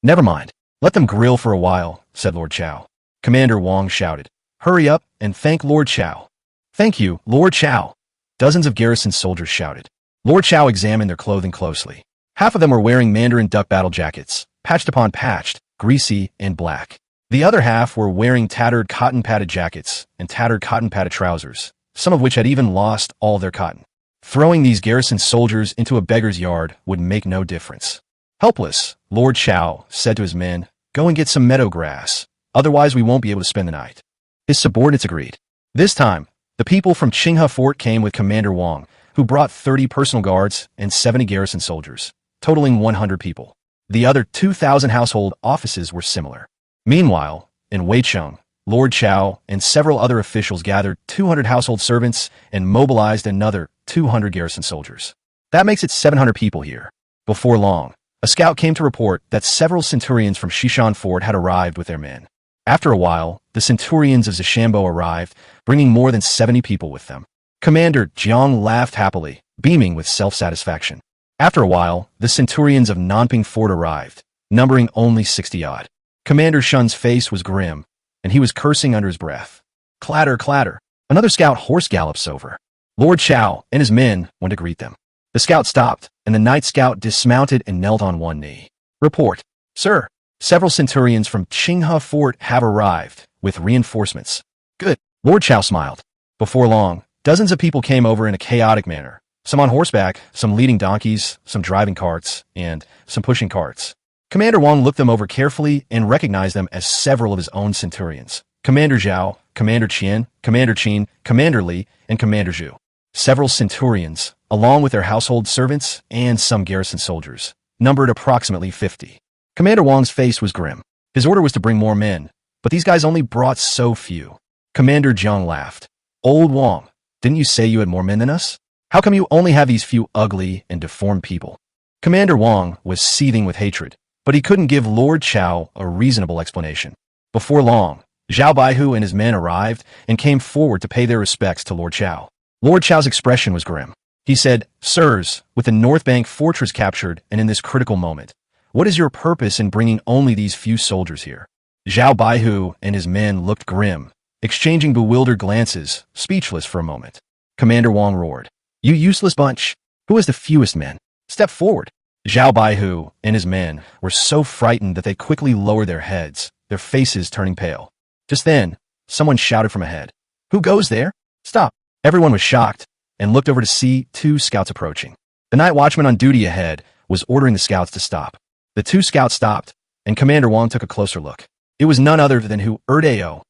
"Never mind. Let them grill for a while," said Lord Chao. Commander Wang shouted, "Hurry up and thank Lord Chao." "Thank you, Lord Chao." Dozens of garrison soldiers shouted. Lord Chao examined their clothing closely. Half of them were wearing Mandarin duck battle jackets, patched upon patched, greasy, and black. The other half were wearing tattered cotton padded jackets and tattered cotton padded trousers, some of which had even lost all their cotton. Throwing these garrison soldiers into a beggar's yard would make no difference. Helpless, Lord Chow said to his men, "Go and get some meadow grass, otherwise we won't be able to spend the night." His subordinates agreed. This time, the people from Qinghe Fort came with Commander Wang, who brought 30 personal guards and 70 garrison soldiers, totaling 100 people. The other 2,000 household offices were similar. Meanwhile, in Weicheng, Lord Chow and several other officials gathered 200 household servants and mobilized another 200 garrison soldiers. That makes it 700 people here. Before long, a scout came to report that several centurions from Xishan Fort had arrived with their men. After a while, the centurions of Zishambo arrived, bringing more than 70 people with them. Commander Jiang laughed happily, beaming with self-satisfaction. After a while, the centurions of Nanping Fort arrived, numbering only 60-odd. Commander Shun's face was grim, and he was cursing under his breath. Clatter, clatter. Another scout horse gallops over. Lord Chow and his men went to greet them. The scout stopped, and the night scout dismounted and knelt on one knee. Report, sir. Several centurions from Qinghe Fort have arrived, with reinforcements. Good. Lord Chow smiled. Before long, dozens of people came over in a chaotic manner. Some on horseback, some leading donkeys, some driving carts, and some pushing carts. Commander Wang looked them over carefully and recognized them as several of his own centurions. Commander Zhao, Commander Qian, Commander Qin, Commander Li, and Commander Zhu. Several centurions, along with their household servants and some garrison soldiers, numbered approximately 50. Commander Wang's face was grim. His order was to bring more men, but these guys only brought so few. Commander Jiang laughed. Old Wang, didn't you say you had more men than us? How come you only have these few ugly and deformed people? Commander Wang was seething with hatred, but he couldn't give Lord Chow a reasonable explanation. Before long, Zhao Baihu and his men arrived and came forward to pay their respects to Lord Chow. Lord Chow's expression was grim. He said, "Sirs, with the North Bank fortress captured and in this critical moment, what is your purpose in bringing only these few soldiers here?" Zhao Baihu and his men looked grim, exchanging bewildered glances, speechless for a moment. Commander Wang roared, "You useless bunch! Who has the fewest men? Step forward!" Zhao Baihu and his men were so frightened that they quickly lowered their heads, their faces turning pale. Just then, someone shouted from ahead, "Who goes there? Stop!" Everyone was shocked and looked over to see two scouts approaching. The night watchman on duty ahead was ordering the scouts to stop. The two scouts stopped, and Commander Wang took a closer look. It was none other than Hu Erdeo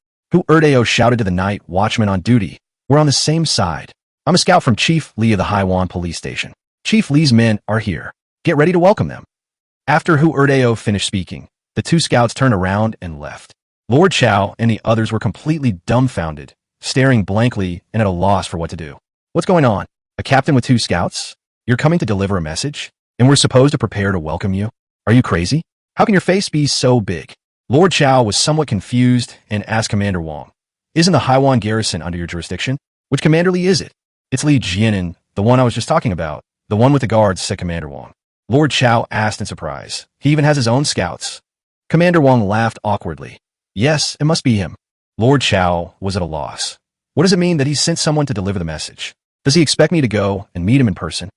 shouted to the night watchman on duty. "We're on the same side. I'm a scout from Chief Li of the Haiwan Police Station. Chief Li's men are here. Get ready to welcome them." After Hu Erdeo finished speaking, the two scouts turned around and left. Lord Chow and the others were completely dumbfounded, staring blankly and at a loss for what to do. "What's going on? A captain with two scouts? You're coming to deliver a message? And we're supposed to prepare to welcome you? Are you crazy? How can your face be so big?" Lord Chow was somewhat confused and asked Commander Wang, "Isn't the Haiwan garrison under your jurisdiction? Which Commander Li is it?" "It's Li Jianan, the one I was just talking about. The one with the guards," said Commander Wang. Lord Chow asked in surprise. "He even has his own scouts." Commander Wang laughed awkwardly. "Yes, it must be him." Lord Chow was at a loss. What does it mean that he sent someone to deliver the message? Does he expect me to go and meet him in person?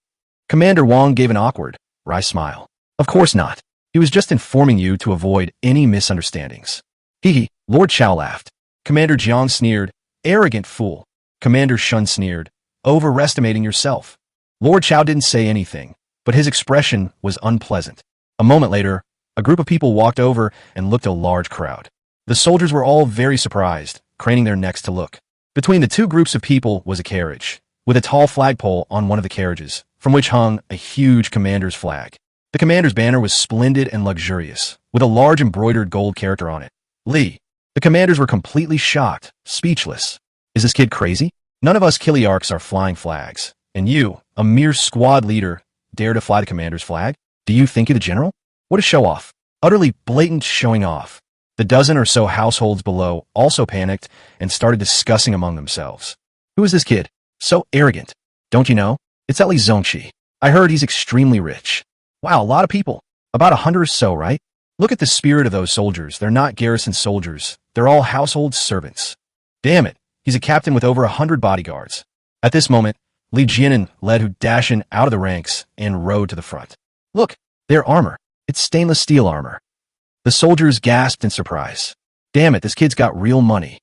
Commander Wang gave an awkward, wry smile. "Of course not. He was just informing you to avoid any misunderstandings." Hee. Lord Chow laughed. Commander Jiang sneered, "Arrogant fool." Commander Shun sneered, "Overestimating yourself." Lord Chow didn't say anything, but his expression was unpleasant. A moment later, a group of people walked over and looked at a large crowd. The soldiers were all very surprised, craning their necks to look. Between the two groups of people was a carriage, with a tall flagpole on one of the carriages, from which hung a huge commander's flag. The commander's banner was splendid and luxurious, with a large embroidered gold character on it. Li. The commanders were completely shocked, speechless. "Is this kid crazy? None of us Kiliarchs are flying flags. And you, a mere squad leader, dare to fly the commander's flag? Do you think you're the general? What a show-off. Utterly blatant showing off." The dozen or so households below also panicked and started discussing among themselves. "Who is this kid? So arrogant. Don't you know? It's that Li Zongqi. I heard he's extremely rich. Wow, a lot of people. About 100 or so, right? Look at the spirit of those soldiers. They're not garrison soldiers. They're all household servants. Damn it, he's a captain with over 100 bodyguards." At this moment, Li Jianan led Hu Dashan out of the ranks and rode to the front. "Look, their armor. It's stainless steel armor." The soldiers gasped in surprise. "Damn it, this kid's got real money."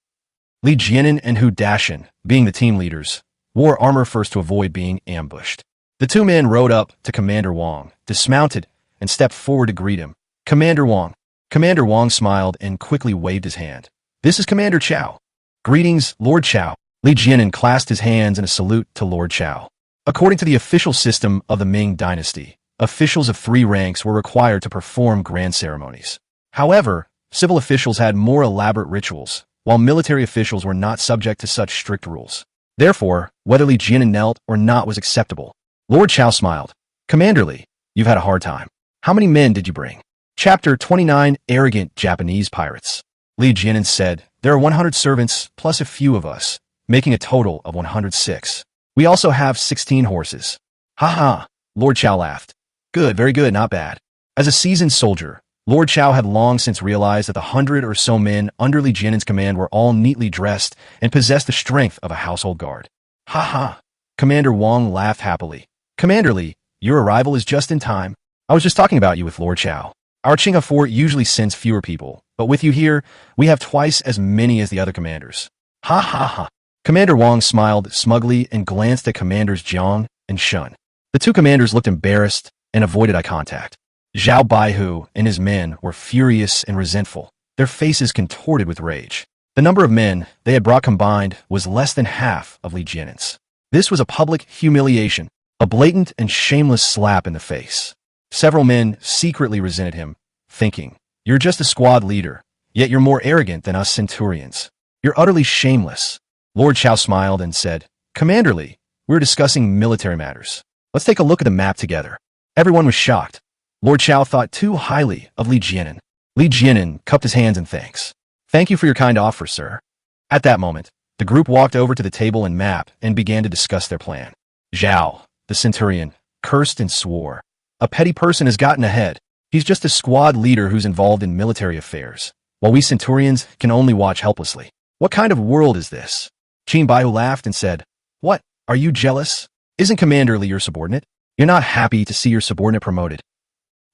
Li Jianan and Hu Dashan being the team leaders, wore armor first to avoid being ambushed. The two men rode up to Commander Wang, dismounted, and stepped forward to greet him. Commander Wang. Commander Wang smiled and quickly waved his hand. This is Commander Chao. Greetings, Lord Chao. Li Jianan clasped his hands in a salute to Lord Chao. According to the official system of the Ming dynasty, officials of 3 ranks were required to perform grand ceremonies. However, civil officials had more elaborate rituals, while military officials were not subject to such strict rules. Therefore, whether Li Jianan knelt or not was acceptable. Lord Chao smiled. Commander Li, you've had a hard time. How many men did you bring? Chapter 29 Arrogant Japanese Pirates. Li Jianan said, there are 100 servants plus a few of us, making a total of 106. We also have 16 horses. Ha ha, Lord Chao laughed. Good, very good, not bad. As a seasoned soldier, Lord Chao had long since realized that the 100 or so men under Li Jianan's command were all neatly dressed and possessed the strength of a household guard. Ha ha. Commander Wang laughed happily. Commander Li, your arrival is just in time. I was just talking about you with Lord Chao. Our Qinghe fort usually sends fewer people, but with you here, we have twice as many as the other commanders. Ha ha ha. Commander Wang smiled smugly and glanced at Commanders Jiang and Shun. The two commanders looked embarrassed and avoided eye contact. Zhao Baihu and his men were furious and resentful, their faces contorted with rage. The number of men they had brought combined was less than half of Li Jianan's. This was a public humiliation, a blatant and shameless slap in the face. Several men secretly resented him, thinking, you're just a squad leader, yet you're more arrogant than us centurions. You're utterly shameless. Lord Chao smiled and said, Commander Li, we're discussing military matters. Let's take a look at the map together. Everyone was shocked. Lord Chao thought too highly of Li Jianan. Li Jianan cupped his hands in thanks. Thank you for your kind offer, sir. At that moment, the group walked over to the table and map and began to discuss their plan. Zhao, the centurion, cursed and swore. A petty person has gotten ahead. He's just a squad leader who's involved in military affairs, while we centurions can only watch helplessly. What kind of world is this? Qin Baihu laughed and said, What? Are you jealous? Isn't Commander Li your subordinate? You're not happy to see your subordinate promoted.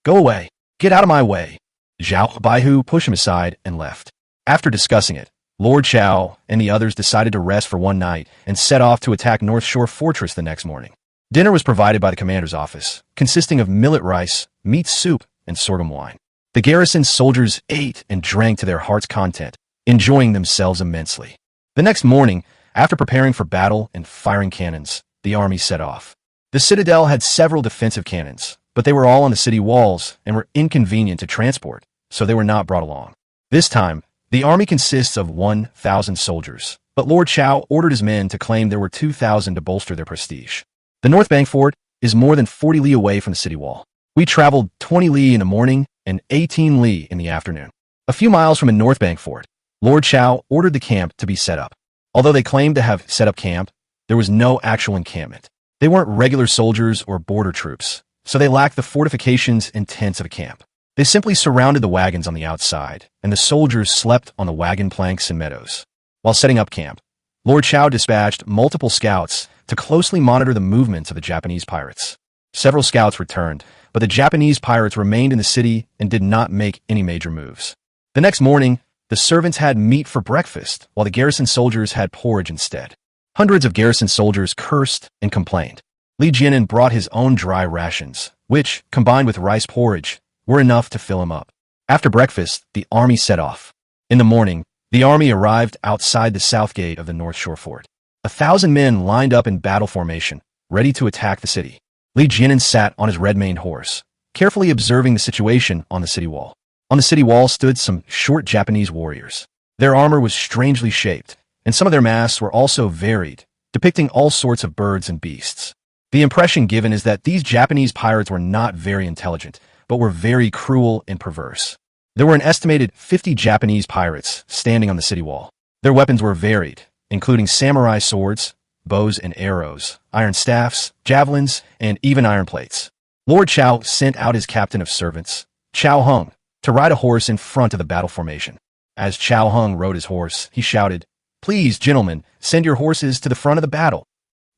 Go away. Get out of my way. Zhao Baihu pushed him aside and left. After discussing it, Lord Chao and the others decided to rest for one night and set off to attack North Shore Fortress the next morning. Dinner was provided by the commander's office, consisting of millet rice, meat soup, and sorghum wine. The garrison soldiers ate and drank to their heart's content, enjoying themselves immensely. The next morning, after preparing for battle and firing cannons, the army set off. The citadel had several defensive cannons, but they were all on the city walls and were inconvenient to transport, so they were not brought along. This time, the army consists of 1,000 soldiers, but Lord Chao ordered his men to claim there were 2,000 to bolster their prestige. The North Bank fort is more than 40 li away from the city wall. We traveled 20 li in the morning and 18 li in the afternoon. A few miles from the North Bank fort, Lord Chao ordered the camp to be set up. Although they claimed to have set up camp, there was no actual encampment. They weren't regular soldiers or border troops, so they lacked the fortifications and tents of a camp. They simply surrounded the wagons on the outside, and the soldiers slept on the wagon planks and meadows. While setting up camp, Lord Chao dispatched multiple scouts to closely monitor the movements of the Japanese pirates. Several scouts returned, but the Japanese pirates remained in the city and did not make any major moves. The next morning, the servants had meat for breakfast, while the garrison soldiers had porridge instead. Hundreds of garrison soldiers cursed and complained. Li Jianan brought his own dry rations, which, combined with rice porridge, were enough to fill him up. After breakfast, the army set off. In the morning, the army arrived outside the south gate of the North Shore Fort. 1,000 men lined up in battle formation, ready to attack the city. Li Jianan sat on his red-maned horse, carefully observing the situation on the city wall. On the city wall stood some short Japanese warriors. Their armor was strangely shaped, and some of their masks were also varied, depicting all sorts of birds and beasts. The impression given is that these Japanese pirates were not very intelligent, but were very cruel and perverse. There were an estimated 50 Japanese pirates standing on the city wall. Their weapons were varied, including samurai swords, bows and arrows, iron staffs, javelins, and even iron plates. Lord Chao sent out his captain of servants, Chao Hung, to ride a horse in front of the battle formation. As Chao Hung rode his horse, he shouted, Please, gentlemen, send your horses to the front of the battle.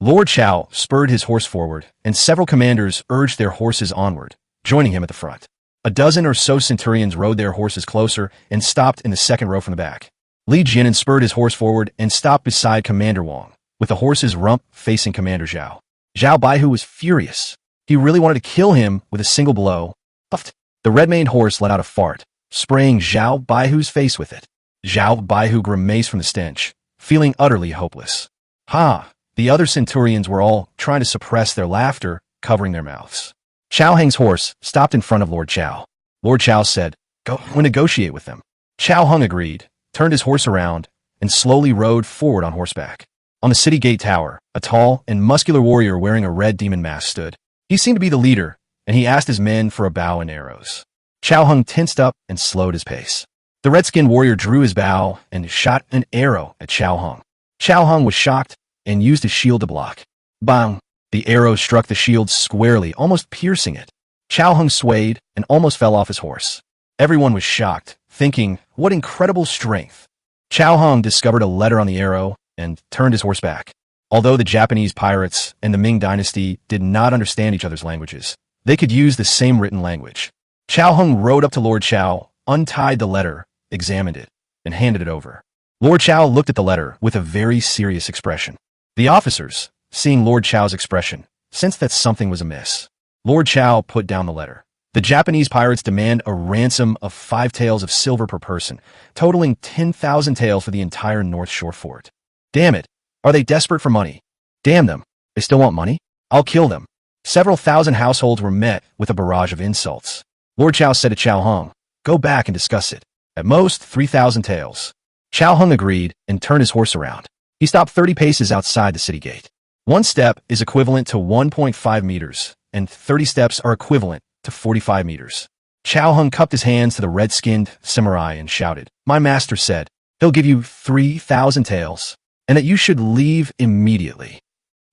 Lord Chao spurred his horse forward, and several commanders urged their horses onward, joining him at the front. A dozen or so centurions rode their horses closer and stopped in the second row from the back. Li Jianan spurred his horse forward and stopped beside Commander Wang, with the horse's rump facing Commander Zhao. Zhao Baihu was furious. He really wanted to kill him with a single blow. Puffed. The red-maned horse let out a fart, spraying Zhao Baihu's face with it. Zhao Baihu grimaced from the stench, feeling utterly hopeless. The other centurions were all trying to suppress their laughter, covering their mouths. Chao Heng's horse stopped in front of Lord Chao. Lord Chao said, "Go and negotiate with them." Chao Heng agreed, turned his horse around, and slowly rode forward on horseback. On the city gate tower, a tall and muscular warrior wearing a red demon mask stood. He seemed to be the leader, and he asked his men for a bow and arrows. Chao Heng tensed up and slowed his pace. The red-skinned warrior drew his bow and shot an arrow at Chao Heng. Chao Heng was shocked and used his shield to block. Bang! The arrow struck the shield squarely, almost piercing it. Chao Heng swayed and almost fell off his horse. Everyone was shocked, thinking, what incredible strength. Chao Heng discovered a letter on the arrow and turned his horse back. Although the Japanese pirates and the Ming dynasty did not understand each other's languages, they could use the same written language. Chao Heng rode up to Lord Chao, untied the letter, examined it, and handed it over. Lord Chao looked at the letter with a very serious expression. The officers, seeing Lord Chao's expression, sensed that something was amiss. Lord Chao put down the letter. The Japanese pirates demand a ransom of 5 taels of silver per person, totaling 10,000 taels for the entire North Shore fort. Damn it! Are they desperate for money? Damn them! They still want money? I'll kill them. Several thousand households were met with a barrage of insults. Lord Chao said to Chao Heng, "Go back and discuss it. At most, 3,000 taels." Chao Heng agreed and turned his horse around. He stopped 30 paces outside the city gate. 1 step is equivalent to 1.5 meters, and 30 steps are equivalent to 45 meters. Chao Heng cupped his hands to the red-skinned samurai and shouted, "My master said he'll give you 3,000 taels, and that you should leave immediately."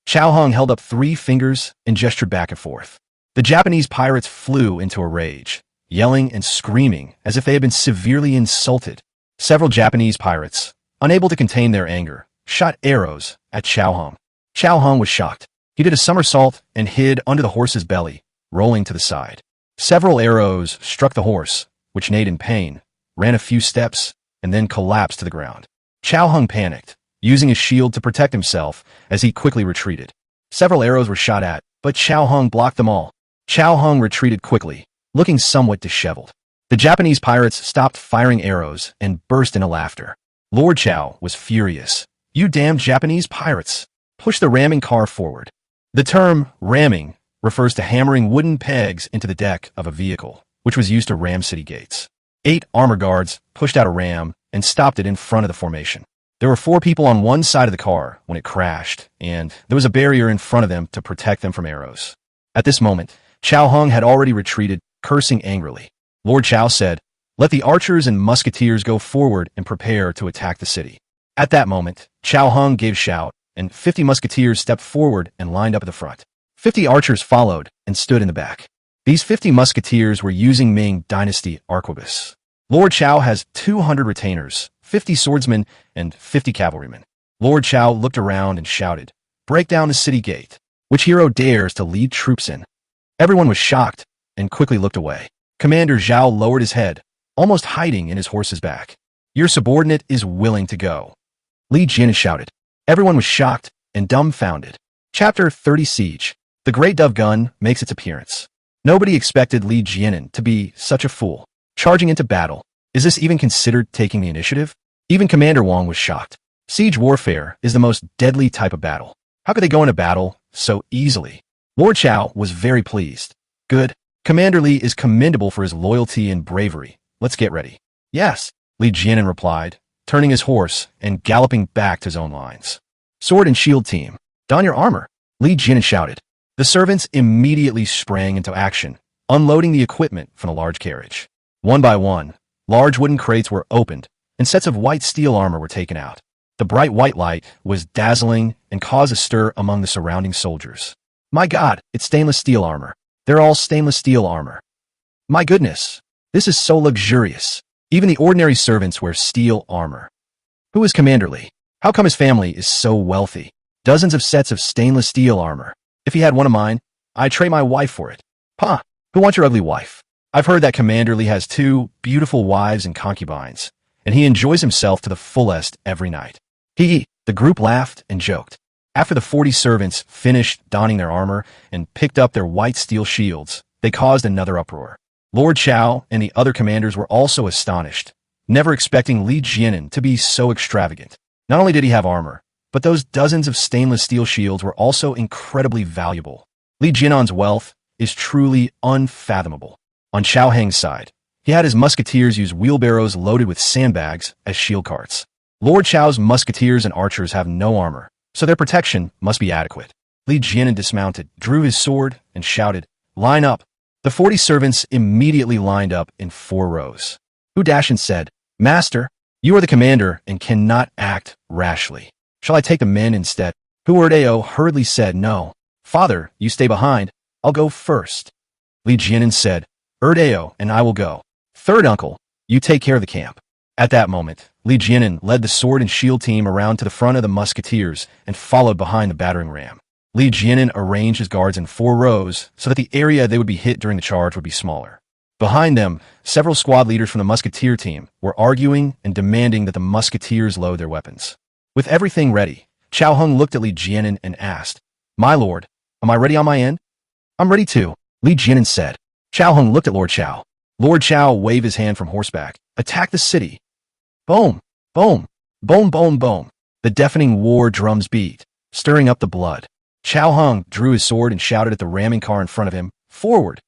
Chao Heng held up 3 fingers and gestured back and forth. The Japanese pirates flew into a rage, yelling and screaming as if they had been severely insulted. Several Japanese pirates, unable to contain their anger, shot arrows at Chao Heng. Chao Heng was shocked. He did a somersault and hid under the horse's belly, rolling to the side. Several arrows struck the horse, which neighed in pain, ran a few steps, and then collapsed to the ground. Chao Heng panicked, using his shield to protect himself as he quickly retreated. Several arrows were shot at, but Chao Heng blocked them all. Chao Heng retreated quickly, looking somewhat disheveled. The Japanese pirates stopped firing arrows and burst into laughter. Lord Chao was furious. "You damned Japanese pirates! Push the ramming car forward." The term ramming refers to hammering wooden pegs into the deck of a vehicle, which was used to ram city gates. 8 armor guards pushed out a ram and stopped it in front of the formation. There were 4 people on one side of the car when it crashed, and there was a barrier in front of them to protect them from arrows. At this moment, Chao Heng had already retreated, cursing angrily. Lord Chao said, "Let the archers and musketeers go forward and prepare to attack the city." At that moment, Chao Heng gave a shout, and 50 musketeers stepped forward and lined up at the front. 50 archers followed and stood in the back. These 50 musketeers were using Ming dynasty arquebus. Lord Chao has 200 retainers, 50 swordsmen, and 50 cavalrymen. Lord Chao looked around and shouted, "Break down the city gate. Which hero dares to lead troops in?" Everyone was shocked and quickly looked away. Commander Zhao lowered his head, almost hiding in his horse's back. "Your subordinate is willing to go." Li Jin shouted. Everyone was shocked and dumbfounded. Chapter 30 Siege. The Great Dove Gun makes its appearance. Nobody expected Li Jianan to be such a fool. Charging into battle. Is this even considered taking the initiative? Even Commander Wang was shocked. Siege warfare is the most deadly type of battle. How could they go into battle so easily? Lord Chao was very pleased. "Good. Commander Li is commendable for his loyalty and bravery. Let's get ready." "Yes," Li Jianan replied, turning his horse and galloping back to his own lines. "Sword and shield team, don your armor," Li Jianan shouted. The servants immediately sprang into action, unloading the equipment from the large carriage. One by one, large wooden crates were opened, and sets of white steel armor were taken out. The bright white light was dazzling and caused a stir among the surrounding soldiers. "My God, it's stainless steel armor. They're all stainless steel armor. My goodness, this is so luxurious. Even the ordinary servants wear steel armor. Who is Commander Li? How come his family is so wealthy? Dozens of sets of stainless steel armor. If he had one of mine, I'd trade my wife for it." "Pa, who wants your ugly wife? I've heard that Commander Li has 2 beautiful wives and concubines, and he enjoys himself to the fullest every night." The group laughed and joked. After the 40 servants finished donning their armor and picked up their white steel shields, they caused another uproar. Lord Chao and the other commanders were also astonished, never expecting Li Jianan to be so extravagant. Not only did he have armor, but those dozens of stainless steel shields were also incredibly valuable. Li Jianan's wealth is truly unfathomable. On Chao Heng's side, he had his musketeers use wheelbarrows loaded with sandbags as shield carts. Lord Chao's musketeers and archers have no armor, so their protection must be adequate. Li Jianan dismounted, drew his sword, and shouted, "Line up!" The 40 servants immediately lined up in 4 rows. Hu Dashan said, "Master, you are the commander and cannot act rashly. Shall I take the men instead?" Hu Erdeo hurriedly said, "No. Father, you stay behind. I'll go first." Li Jianan said, "Erdeo and I will go. Third uncle, you take care of the camp." At that moment, Li Jianan led the sword and shield team around to the front of the musketeers and followed behind the battering ram. Li Jianan arranged his guards in 4 rows so that the area they would be hit during the charge would be smaller. Behind them, several squad leaders from the musketeer team were arguing and demanding that the musketeers load their weapons. With everything ready, Chao Heng looked at Li Jianan and asked, "My lord, am I ready on my end?" "I'm ready too," Li Jianan said. Chao Heng looked at Lord Chao. Lord Chao waved his hand from horseback. "Attack the city." Boom, boom, boom, boom, boom. The deafening war drums beat, stirring up the blood. Chao Heng drew his sword and shouted at the ramming car in front of him, "Forward!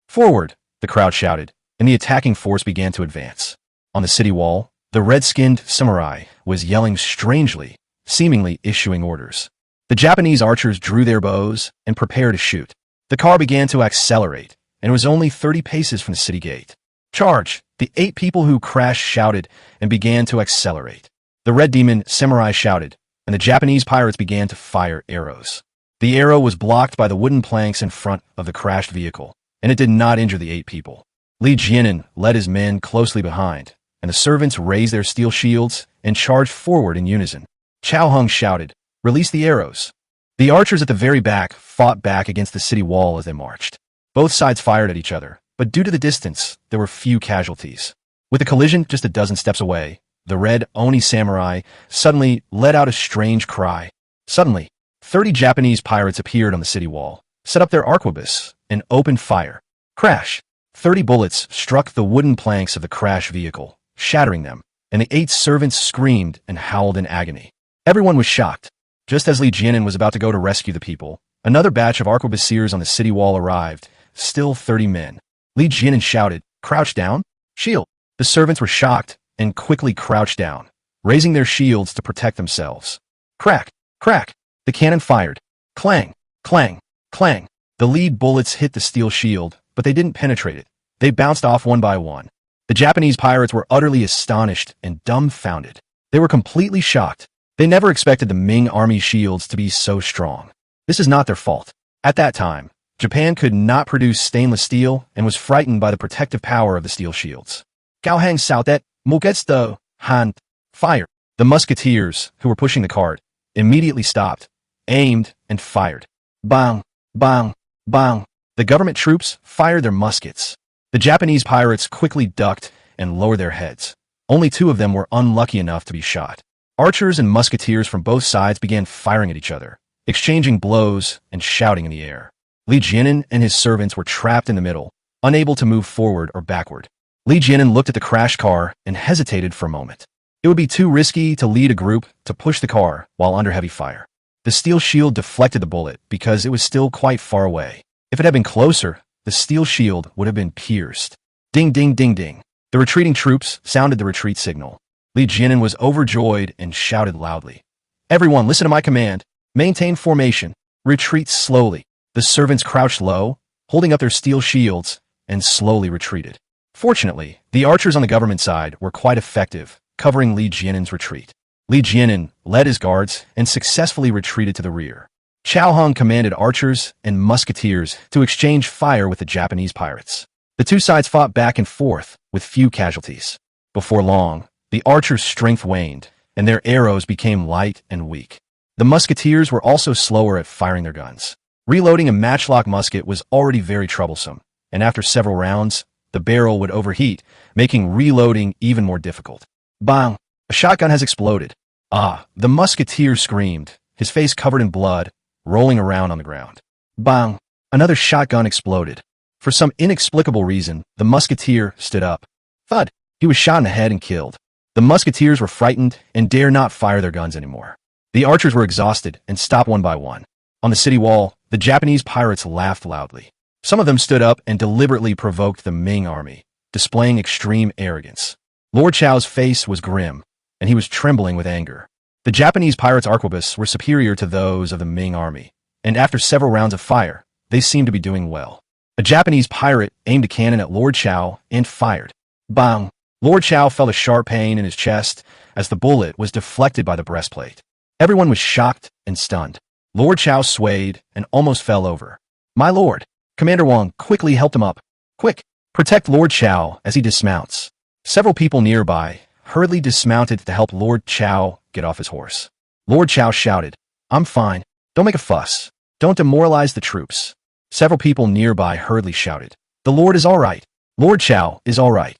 Forward!" The crowd shouted, and the attacking force began to advance. On the city wall, the red-skinned samurai was yelling strangely, seemingly issuing orders. The Japanese archers drew their bows and prepared to shoot. The car began to accelerate, and it was only 30 paces from the city gate. "Charge!" The 8 people who crashed shouted and began to accelerate. The red demon samurai shouted, and the Japanese pirates began to fire arrows. The arrow was blocked by the wooden planks in front of the crashed vehicle, and it did not injure the 8 people. Li Jianan led his men closely behind, and the servants raised their steel shields and charged forward in unison. Chao Heng shouted, "Release the arrows." The archers at the very back fought back against the city wall as they marched. Both sides fired at each other, but due to the distance, there were few casualties. With the collision just a dozen steps away, the red Oni samurai suddenly let out a strange cry. Suddenly, 30 Japanese pirates appeared on the city wall, set up their arquebus, and opened fire. Crash! 30 bullets struck the wooden planks of the crash vehicle, shattering them, and the 8 servants screamed and howled in agony. Everyone was shocked. Just as Li Jianan was about to go to rescue the people, another batch of arquebusiers on the city wall arrived, still 30 men. Li Jianan shouted, "Crouch down! Shield!" The servants were shocked and quickly crouched down, raising their shields to protect themselves. Crack! Crack! The cannon fired. Clang! Clang! Clang! The lead bullets hit the steel shield, but they didn't penetrate it. They bounced off one by one. The Japanese pirates were utterly astonished and dumbfounded. They were completely shocked. They never expected the Ming army's shields to be so strong. This is not their fault. At that time, Japan could not produce stainless steel and was frightened by the protective power of the steel shields. Cao Hang Sautet, Mugetsto, Han, fire. The musketeers, who were pushing the cart, immediately stopped, aimed, and fired. Bang, bang, bang. The government troops fired their muskets. The Japanese pirates quickly ducked and lowered their heads. Only 2 of them were unlucky enough to be shot. Archers and musketeers from both sides began firing at each other, exchanging blows and shouting in the air. Li Jianan and his servants were trapped in the middle, unable to move forward or backward. Li Jianan looked at the crashed car and hesitated for a moment. It would be too risky to lead a group to push the car while under heavy fire. The steel shield deflected the bullet because it was still quite far away. If it had been closer, the steel shield would have been pierced. Ding, ding, ding, ding. The retreating troops sounded the retreat signal. Li Jianan was overjoyed and shouted loudly, "Everyone, listen to my command. Maintain formation. Retreat slowly." The servants crouched low, holding up their steel shields, and slowly retreated. Fortunately, the archers on the government side were quite effective, covering Li Jianan's retreat. Li Jianan led his guards and successfully retreated to the rear. Chao Heng commanded archers and musketeers to exchange fire with the Japanese pirates. The 2 sides fought back and forth with few casualties. Before long, the archers' strength waned, and their arrows became light and weak. The musketeers were also slower at firing their guns. Reloading a matchlock musket was already very troublesome, and after several rounds, the barrel would overheat, making reloading even more difficult. Bang! A shotgun has exploded. Ah! The musketeer screamed, his face covered in blood, rolling around on the ground. Bang! Another shotgun exploded. For some inexplicable reason, the musketeer stood up. Thud! He was shot in the head and killed. The musketeers were frightened and dare not fire their guns anymore. The archers were exhausted and stopped one by one. On the city wall, the Japanese pirates laughed loudly. Some of them stood up and deliberately provoked the Ming army, displaying extreme arrogance. Lord Chao's face was grim, and he was trembling with anger. The Japanese pirates' arquebuses were superior to those of the Ming army, and after several rounds of fire, they seemed to be doing well. A Japanese pirate aimed a cannon at Lord Chao and fired. Bang! Lord Chao felt a sharp pain in his chest as the bullet was deflected by the breastplate. Everyone was shocked and stunned. Lord Chao swayed and almost fell over. My lord! Commander Wang quickly helped him up. Quick! Protect Lord Chao as he dismounts. Several people nearby hurriedly dismounted to help Lord Chao get off his horse. Lord Chao shouted, I'm fine. Don't make a fuss. Don't demoralize the troops. Several people nearby hurriedly shouted, the Lord is all right. Lord Chao is all right.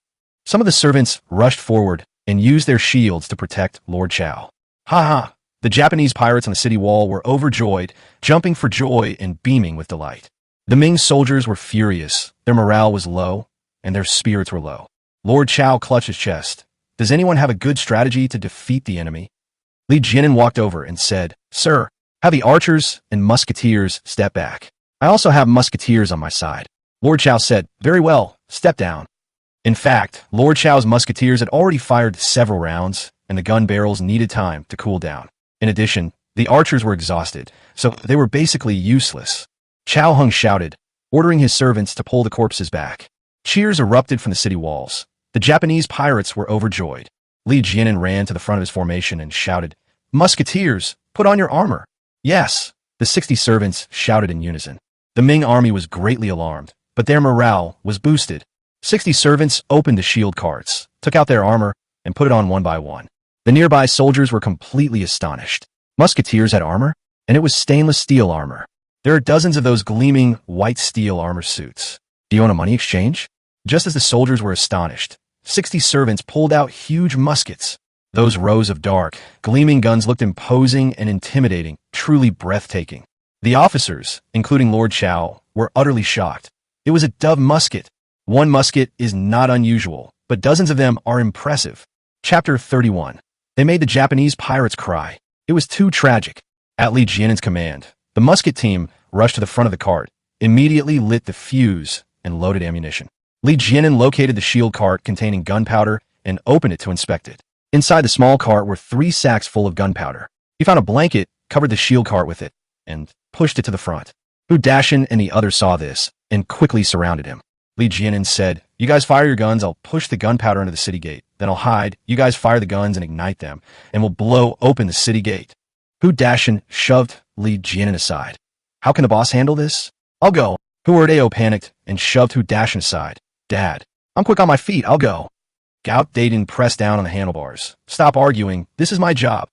Some of the servants rushed forward and used their shields to protect Lord Chao. Ha ha! The Japanese pirates on the city wall were overjoyed, jumping for joy and beaming with delight. The Ming soldiers were furious, their morale was low, and their spirits were low. Lord Chao clutched his chest. Does anyone have a good strategy to defeat the enemy? Li Jianan walked over and said, Sir, have the archers and musketeers step back. I also have musketeers on my side. Lord Chao said, Very well, step down. In fact, Lord Chao's musketeers had already fired several rounds, and the gun barrels needed time to cool down. In addition, the archers were exhausted, so they were basically useless. Chao Hung shouted, ordering his servants to pull the corpses back. Cheers erupted from the city walls. The Japanese pirates were overjoyed. Li Jianan ran to the front of his formation and shouted, Musketeers, put on your armor. Yes, the 60 servants shouted in unison. The Ming army was greatly alarmed, but their morale was boosted. 60 servants opened the shield carts, took out their armor, and put it on one by one. The nearby soldiers were completely astonished. Musketeers had armor, and it was stainless steel armor. There are dozens of those gleaming white steel armor suits. Do you want a money exchange? Just as the soldiers were astonished, 60 servants pulled out huge muskets. Those rows of dark, gleaming guns looked imposing and intimidating, truly breathtaking. The officers, including Lord Chao, were utterly shocked. It was a dove musket. One musket is not unusual, but dozens of them are impressive. Chapter 31. They made the Japanese pirates cry. It was too tragic. At Li Jianan's command, the musket team rushed to the front of the cart, immediately lit the fuse, and loaded ammunition. Li Jianan located the shield cart containing gunpowder and opened it to inspect it. Inside the small cart were 3 sacks full of gunpowder. He found a blanket, covered the shield cart with it, and pushed it to the front. Hu Dashin and the others saw this and quickly surrounded him. Li Jianan said, You guys fire your guns, I'll push the gunpowder into the city gate. Then I'll hide, you guys fire the guns and ignite them, and we'll blow open the city gate. Hu Dashin shoved Li Jianan aside. How can the boss handle this? I'll go. Hu Erdeo panicked and shoved Hu Dashin aside. Dad, I'm quick on my feet, I'll go. Gout Dayton pressed down on the handlebars. Stop arguing, this is my job.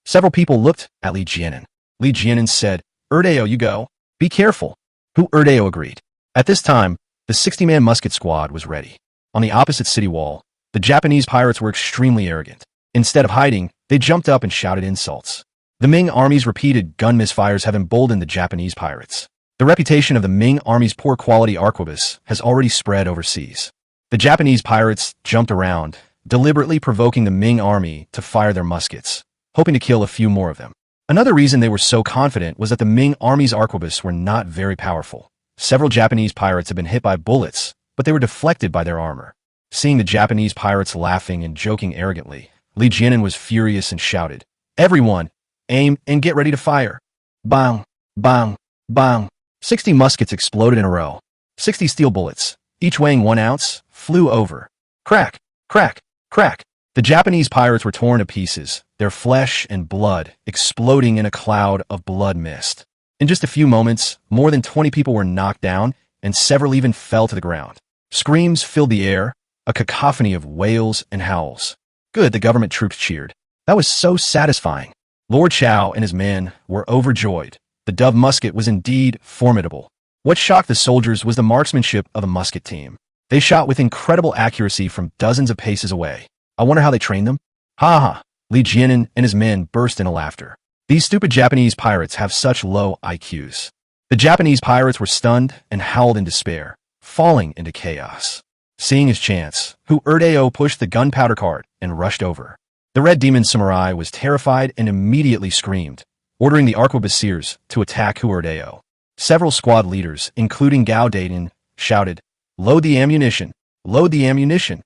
Several people looked at Li Jianan. Li Jianan said, Erdeo, you go. Be careful. Hu Erdeo agreed. At this time, the 60-man musket squad was ready. On the opposite city wall, the Japanese pirates were extremely arrogant. Instead of hiding, they jumped up and shouted insults. The Ming army's repeated gun misfires have emboldened the Japanese pirates. The reputation of the Ming army's poor quality arquebus has already spread overseas. The Japanese pirates jumped around, deliberately provoking the Ming army to fire their muskets, hoping to kill a few more of them. Another reason they were so confident was that the Ming army's arquebus were not very powerful. Several Japanese pirates had been hit by bullets, but they were deflected by their armor. Seeing the Japanese pirates laughing and joking arrogantly, Li Jianan was furious and shouted, Everyone, aim and get ready to fire. Bang, bang, bang. 60 muskets exploded in a row. 60 steel bullets, each weighing 1 ounce, flew over. Crack, crack, crack. The Japanese pirates were torn to pieces, their flesh and blood exploding in a cloud of blood mist. In just a few moments, more than 20 people were knocked down, and several even fell to the ground. Screams filled the air, a cacophony of wails and howls. Good, the government troops cheered. That was so satisfying. Lord Chao and his men were overjoyed. The dove musket was indeed formidable. What shocked the soldiers was the marksmanship of the musket team. They shot with incredible accuracy from dozens of paces away. I wonder how they trained them? Ha ha! Li Jianan and his men burst into laughter. These stupid Japanese pirates have such low IQs. The Japanese pirates were stunned and howled in despair, falling into chaos. Seeing his chance, Hu-Erdeo pushed the gunpowder cart and rushed over. The Red Demon Samurai was terrified and immediately screamed, ordering the arquebusiers to attack Hu-Erdeo. Several squad leaders, including Gao Daiden, shouted, "Load the ammunition! Load the ammunition!"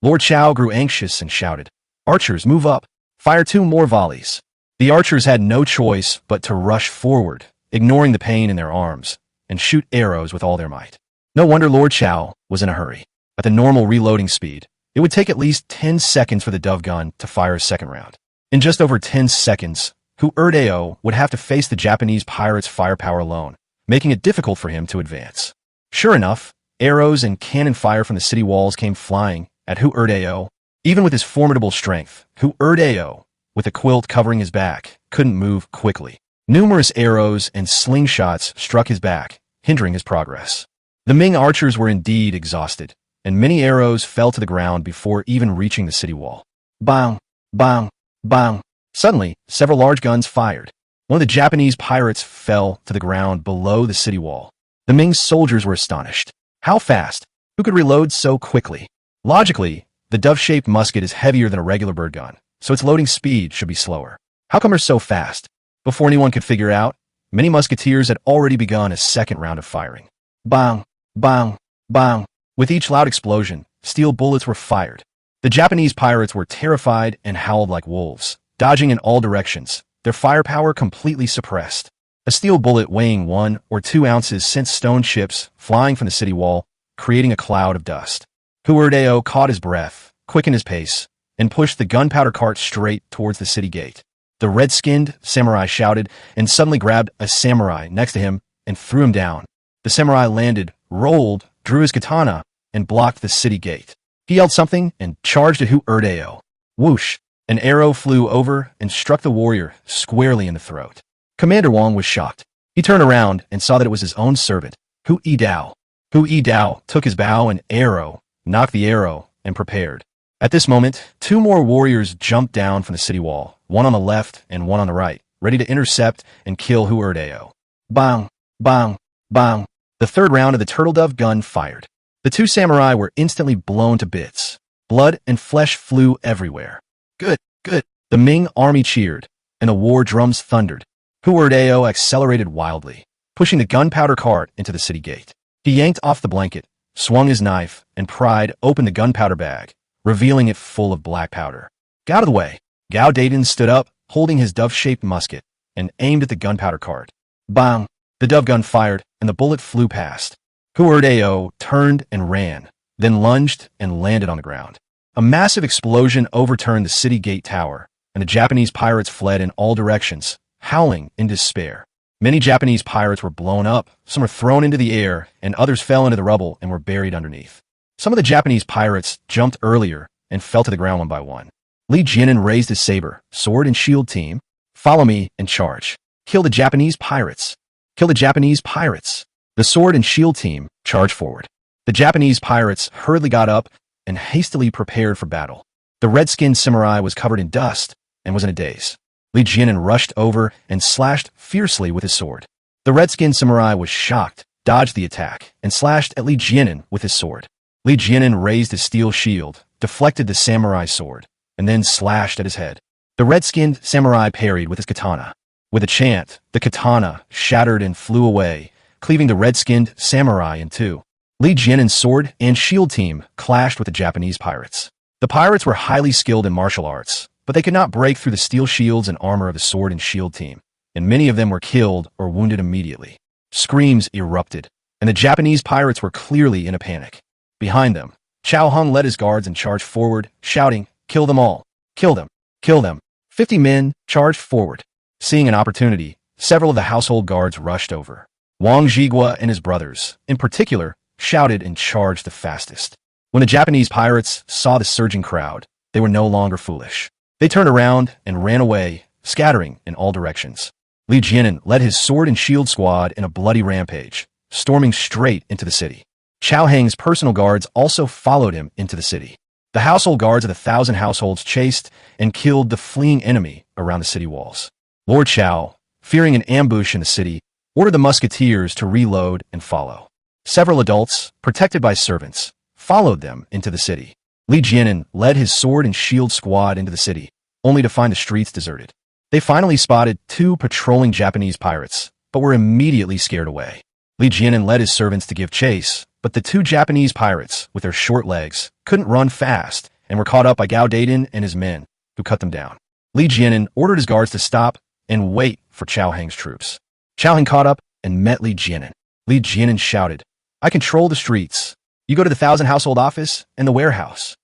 Lord Chao grew anxious and shouted, "Archers, move up! Fire 2 more volleys!" The archers had no choice but to rush forward, ignoring the pain in their arms, and shoot arrows with all their might. No wonder Lord Chao was in a hurry. At the normal reloading speed, it would take at least 10 seconds for the dove gun to fire a second round. In just over 10 seconds, Hu-Erdeo would have to face the Japanese pirates' firepower alone, making it difficult for him to advance. Sure enough, arrows and cannon fire from the city walls came flying at Hu-Erdeo. Even with his formidable strength, Hu-Erdeo, with a quilt covering his back, couldn't move quickly. Numerous arrows and slingshots struck his back, hindering his progress. The Ming archers were indeed exhausted, and many arrows fell to the ground before even reaching the city wall. Bang! Bang! Bang! Suddenly, several large guns fired. One of the Japanese pirates fell to the ground below the city wall. The Ming soldiers were astonished. How fast? Who could reload so quickly? Logically, the dove-shaped musket is heavier than a regular bird gun, so its loading speed should be slower. How come they're so fast? Before anyone could figure out, many musketeers had already begun a second round of firing. Bang! Bang! Bang! With each loud explosion, steel bullets were fired. The Japanese pirates were terrified and howled like wolves, dodging in all directions, their firepower completely suppressed. A steel bullet weighing 1 or 2 ounces sent stone chips flying from the city wall, creating a cloud of dust. Hu-Erdeo caught his breath, quickened his pace, and pushed the gunpowder cart straight towards the city gate. The red-skinned samurai shouted and suddenly grabbed a samurai next to him and threw him down. The samurai landed, rolled, drew his katana, and blocked the city gate. He yelled something and charged at Hu-Erdeo. Whoosh! An arrow flew over and struck the warrior squarely in the throat. Commander Wang was shocked. He turned around and saw that it was his own servant, Hu-Erdeo. Hu-Erdeo took his bow and arrow, knocked the arrow, and prepared. At this moment, 2 more warriors jumped down from the city wall, one on the left and one on the right, ready to intercept and kill Hu-Erdeo. Bang! Bang! Bang! The third round of the turtle dove gun fired. The 2 samurai were instantly blown to bits. Blood and flesh flew everywhere. Good, good. The Ming army cheered, and the war drums thundered. Hu-Erdeo accelerated wildly, pushing the gunpowder cart into the city gate. He yanked off the blanket, swung his knife, and pried open the gunpowder bag, revealing it full of black powder. Get out of the way. Gao Daiden stood up, holding his dove-shaped musket, and aimed at the gunpowder cart. Bang! The dove gun fired, and the bullet flew past. Hu-Erdeo turned and ran, then lunged and landed on the ground. A massive explosion overturned the city gate tower, and the Japanese pirates fled in all directions, howling in despair. Many Japanese pirates were blown up, some were thrown into the air, and others fell into the rubble and were buried underneath. Some of the Japanese pirates jumped earlier and fell to the ground one by one. Li Jianan raised his saber, sword and shield team. Follow me and charge. Kill the Japanese pirates. Kill the Japanese pirates. The sword and shield team charged forward. The Japanese pirates hurriedly got up and hastily prepared for battle. The red-skinned samurai was covered in dust and was in a daze. Li Jianan rushed over and slashed fiercely with his sword. The red-skinned samurai was shocked, dodged the attack, and slashed at Li Jianan with his sword. Li Jianan raised his steel shield, deflected the samurai's sword, and then slashed at his head. The red-skinned samurai parried with his katana. With a chant, the katana shattered and flew away, cleaving the red-skinned samurai in 2. Li Jianan's sword and shield team clashed with the Japanese pirates. The pirates were highly skilled in martial arts, but they could not break through the steel shields and armor of the sword and shield team, and many of them were killed or wounded immediately. Screams erupted, and the Japanese pirates were clearly in a panic. Behind them, Chao Hung led his guards and charged forward, shouting, "Kill them all! Kill them! Kill them!" 50 men charged forward. Seeing an opportunity, several of the household guards rushed over. Wang Zhigua and his brothers, in particular, shouted and charged the fastest. When the Japanese pirates saw the surging crowd, they were no longer foolish. They turned around and ran away, scattering in all directions. Li Jianan led his sword and shield squad in a bloody rampage, storming straight into the city. Chao Heng's personal guards also followed him into the city. The household guards of the 1,000 households chased and killed the fleeing enemy around the city walls. Lord Chow, fearing an ambush in the city, ordered the musketeers to reload and follow. Several adults, protected by servants, followed them into the city. Li Jianan led his sword and shield squad into the city, only to find the streets deserted. They finally spotted 2 patrolling Japanese pirates, but were immediately scared away. Li Jianan led his servants to give chase, but the 2 Japanese pirates, with their short legs, couldn't run fast and were caught up by Gao Daiden and his men, who cut them down. Li Jianan ordered his guards to stop and wait for Chao Heng's troops. Chao Heng caught up and met Li Jianan. Li Jianan shouted, "I control the streets. You go to the 1,000 household office and the warehouse."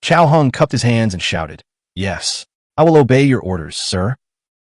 Chao Heng cupped his hands and shouted, "Yes, I will obey your orders, sir."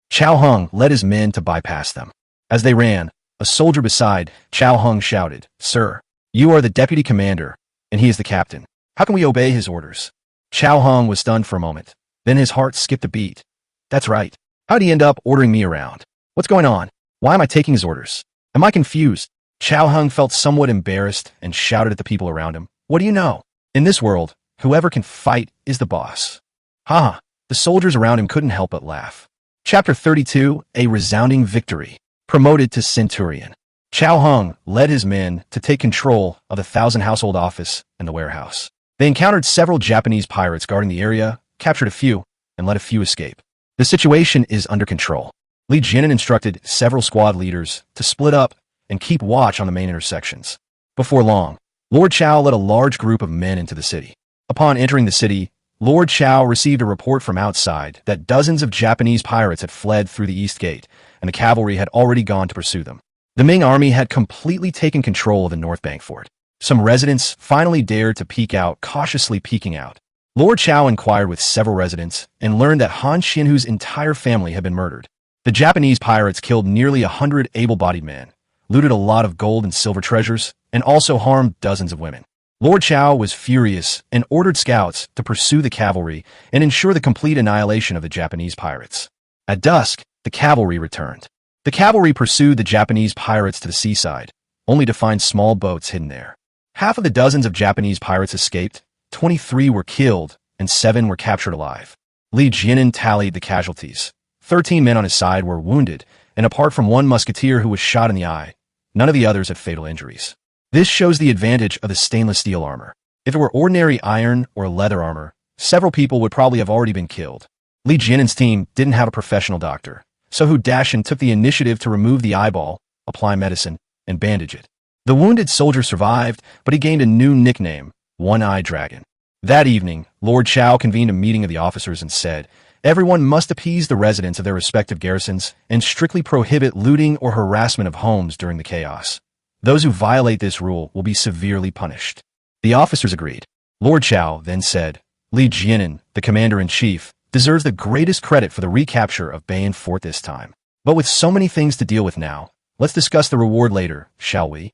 Chao Heng led his men to bypass them. As they ran, a soldier beside Chao Heng shouted, "Sir, you are the deputy commander, and he is the captain. How can we obey his orders?" Chao Heng was stunned for a moment. Then his heart skipped a beat. "That's right. How'd he end up ordering me around? What's going on? Why am I taking his orders? Am I confused?" Chao Heng felt somewhat embarrassed and shouted at the people around him, "What do you know? In this world, whoever can fight is the boss." Ha! The soldiers around him couldn't help but laugh. Chapter 32, A Resounding Victory. Promoted to Centurion. Chao Heng led his men to take control of the 1,000 household office and the warehouse. They encountered several Japanese pirates guarding the area, captured a few, and let a few escape. The situation is under control. Li Jianan instructed several squad leaders to split up and keep watch on the main intersections. Before long, Lord Chow led a large group of men into the city. Upon entering the city, Lord Chow received a report from outside that dozens of Japanese pirates had fled through the East Gate, and the cavalry had already gone to pursue them. The Ming army had completely taken control of the North Bank fort. Some residents finally dared to peek out, cautiously peeking out. Lord Chow inquired with several residents and learned that Han Xianhu's entire family had been murdered. The Japanese pirates killed nearly 100 able-bodied men, looted a lot of gold and silver treasures, and also harmed dozens of women. Lord Chow was furious and ordered scouts to pursue the cavalry and ensure the complete annihilation of the Japanese pirates. At dusk, the cavalry returned. The cavalry pursued the Japanese pirates to the seaside, only to find small boats hidden there. Half of the dozens of Japanese pirates escaped, 23 were killed, and 7 were captured alive. Li Jianan tallied the casualties. 13 men on his side were wounded, and apart from one musketeer who was shot in the eye, none of the others had fatal injuries. This shows the advantage of the stainless steel armor. If it were ordinary iron or leather armor, several people would probably have already been killed. Li Jianan's team didn't have a professional doctor, so Hu Dashin took the initiative to remove the eyeball, apply medicine, and bandage it. The wounded soldier survived, but he gained a new nickname, One-Eyed Dragon. That evening, Lord Chow convened a meeting of the officers and said, "Everyone must appease the residents of their respective garrisons and strictly prohibit looting or harassment of homes during the chaos. Those who violate this rule will be severely punished." The officers agreed. Lord Chow then said, "Li Jianan, the commander-in-chief, deserves the greatest credit for the recapture of Bayan Fort this time. But with so many things to deal with now, let's discuss the reward later, shall we?"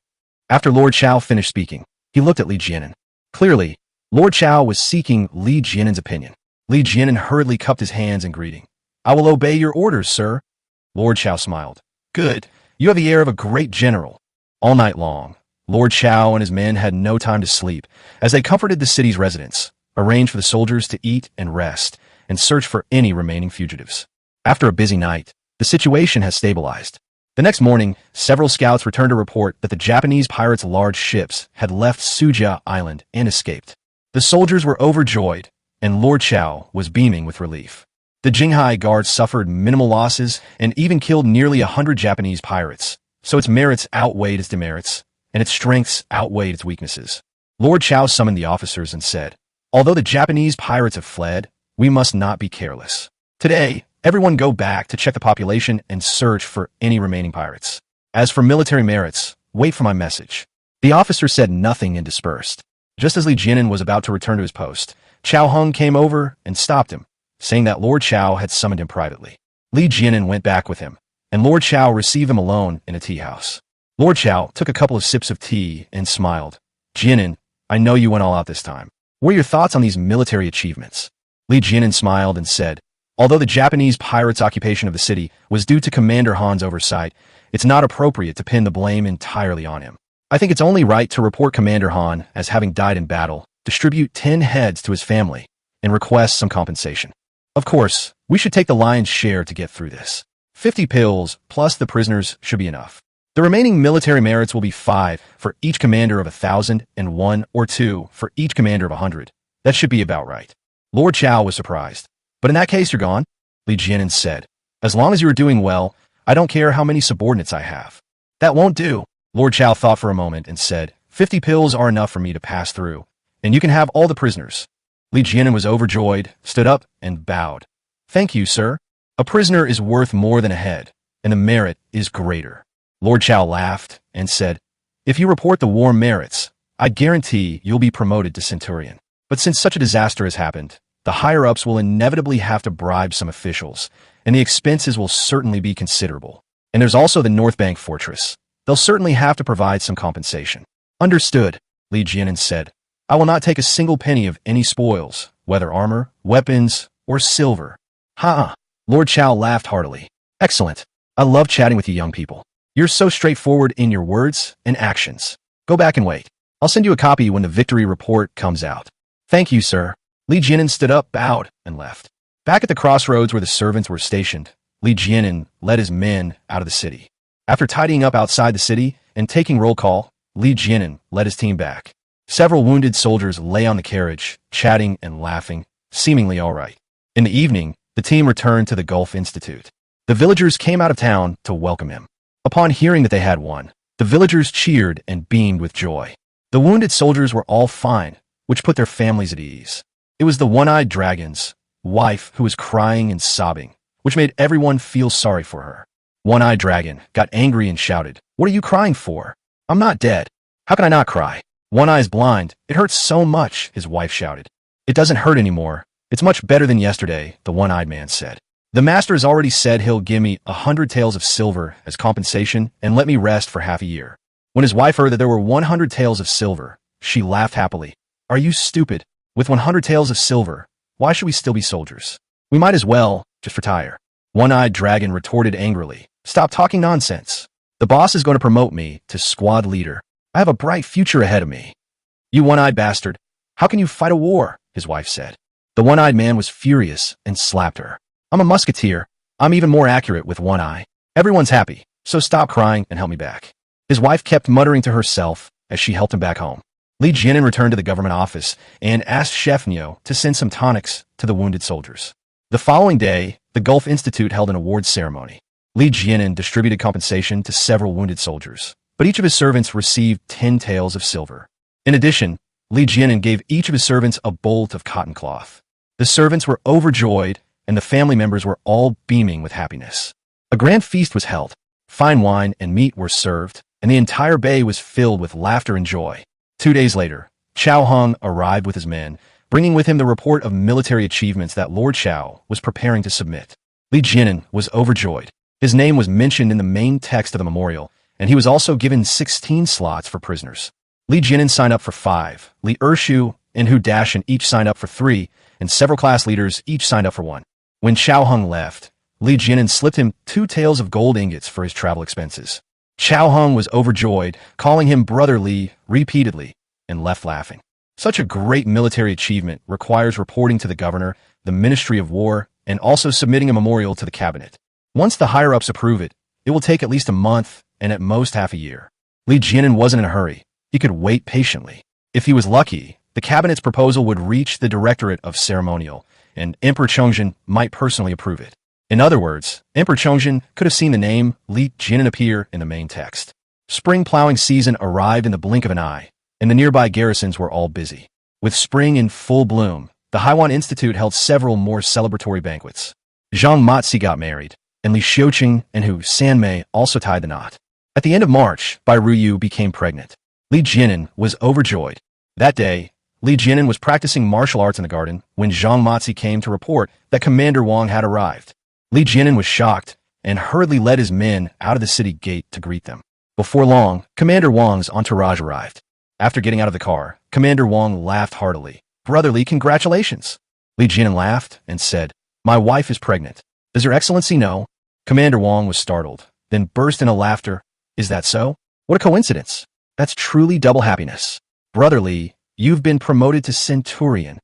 After Lord Chow finished speaking, he looked at Li Jianan. Clearly, Lord Chow was seeking Li Jianan's opinion. Li Jianan hurriedly cupped his hands in greeting. "I will obey your orders, sir." Lord Chow smiled. "Good. You have the air of a great general." All night long, Lord Chow and his men had no time to sleep as they comforted the city's residents, arranged for the soldiers to eat and rest, and search for any remaining fugitives. After a busy night, the situation has stabilized. The next morning, several scouts returned to report that the Japanese pirates' large ships had left Sujia Island and escaped. The soldiers were overjoyed, and Lord Chow was beaming with relief. The Jinghai Guard suffered minimal losses and even killed nearly 100 Japanese pirates, so its merits outweighed its demerits, and its strengths outweighed its weaknesses. Lord Chow summoned the officers and said, "Although the Japanese pirates have fled, we must not be careless. Today, everyone go back to check the population and search for any remaining pirates. As for military merits, wait for my message." The officer said nothing and dispersed. Just as Li Jianan was about to return to his post, Chao Heng came over and stopped him, saying that Lord Chow had summoned him privately. Li Jianan went back with him, and Lord Chow received him alone in a tea house. Lord Chow took a couple of sips of tea and smiled. "Jianan, I know you went all out this time. What are your thoughts on these military achievements?" Li Jianan smiled and said, "Although the Japanese pirates' occupation of the city was due to Commander Han's oversight, it's not appropriate to pin the blame entirely on him. I think it's only right to report Commander Han as having died in battle, distribute 10 heads to his family, and request some compensation. Of course, we should take the lion's share to get through this." 50 pills plus the prisoners should be enough. The remaining military merits will be 5 for each commander of 1,000 and 1 or 2 for each commander of 100. That should be about right. Lord Chow was surprised. But in that case, you're gone, Li Jianan said. As long as you are doing well, I don't care how many subordinates I have. That won't do. Lord Chow thought for a moment and said, 50 pills are enough for me to pass through, and you can have all the prisoners. Li Jianan was overjoyed, stood up, and bowed. Thank you, sir. A prisoner is worth more than a head, and the merit is greater. Lord Chow laughed and said, if you report the war merits, I guarantee you'll be promoted to centurion. But since such a disaster has happened, the higher-ups will inevitably have to bribe some officials, and the expenses will certainly be considerable. And there's also the North Bank fortress. They'll certainly have to provide some compensation. Understood, Li Jianan said. I will not take a single penny of any spoils, whether armor, weapons, or silver. Ha! Lord Chow laughed heartily. Excellent. I love chatting with you young people. You're so straightforward in your words and actions. Go back and wait. I'll send you a copy when the victory report comes out. Thank you, sir. Li Jianan stood up, bowed, and left. Back at the crossroads where the servants were stationed, Li Jianan led his men out of the city. After tidying up outside the city and taking roll call, Li Jianan led his team back. Several wounded soldiers lay on the carriage, chatting and laughing, seemingly all right. In the evening, the team returned to the Gulf Institute. The villagers came out of town to welcome him. Upon hearing that they had won, the villagers cheered and beamed with joy. The wounded soldiers were all fine, which put their families at ease. It was the one-eyed dragon's wife who was crying and sobbing, which made everyone feel sorry for her. One-eyed dragon got angry and shouted, "What are you crying for? I'm not dead. How can I not cry? One Eye's blind. It hurts so much," his wife shouted. "It doesn't hurt anymore. It's much better than yesterday," the one-eyed man said. "The master has already said he'll give me 100 taels of silver as compensation and let me rest for half a year." When his wife heard that there were 100 taels of silver, she laughed happily. "Are you stupid? With 100 taels of silver, why should we still be soldiers? We might as well just retire." One-eyed dragon retorted angrily, "Stop talking nonsense. The boss is going to promote me to squad leader. I have a bright future ahead of me." "You one-eyed bastard. How can you fight a war?" his wife said. The one-eyed man was furious and slapped her. "I'm a musketeer. I'm even more accurate with one eye. Everyone's happy, so stop crying and help me back." His wife kept muttering to herself as she helped him back home. Li Jianan returned to the government office and asked Chef Nyo to send some tonics to the wounded soldiers. The following day, the Gulf Institute held an awards ceremony. Li Jianan distributed compensation to several wounded soldiers, but each of his servants received 10 taels of silver. In addition, Li Jianan gave each of his servants a bolt of cotton cloth. The servants were overjoyed, and the family members were all beaming with happiness. A grand feast was held. Fine wine and meat were served, and the entire bay was filled with laughter and joy. 2 days later, Chow Hung arrived with his men, bringing with him the report of military achievements that Lord Chow was preparing to submit. Li Jianan was overjoyed. His name was mentioned in the main text of the memorial, and he was also given 16 slots for prisoners. Li Jianan signed up for 5, Li Ershu and Hu Dashan each signed up for 3, and several class leaders each signed up for 1. When Chow Hung left, Li Jianan slipped him 2 taels of gold ingots for his travel expenses. Chow Hung was overjoyed, calling him Brother Li repeatedly, and left laughing. Such a great military achievement requires reporting to the governor, the Ministry of War, and also submitting a memorial to the cabinet. Once the higher-ups approve it, it will take at least a month and at most half a year. Li Jianan wasn't in a hurry. He could wait patiently. If he was lucky, the cabinet's proposal would reach the Directorate of Ceremonial, and Emperor Chongjin might personally approve it. In other words, Emperor Chongjin could have seen the name Li Jianan appear in the main text. Spring plowing season arrived in the blink of an eye, and the nearby garrisons were all busy. With spring in full bloom, the Haiwan Institute held several more celebratory banquets. Zhang Matsi got married, and Li Xiuqing and Hu Sanmei also tied the knot. At the end of March, Bai Ruyu became pregnant. Li Jianan was overjoyed. That day, Li Jianan was practicing martial arts in the garden when Zhang Matsi came to report that Commander Wang had arrived. Li Jianan was shocked and hurriedly led his men out of the city gate to greet them. Before long, Commander Wang's entourage arrived. After getting out of the car, Commander Wang laughed heartily. "Brother Li, congratulations." Li Jianan laughed and said, "My wife is pregnant. Does Your Excellency know?" Commander Wang was startled, then burst into laughter. "Is that so? What a coincidence. That's truly double happiness. Brother Li, you've been promoted to Centurion."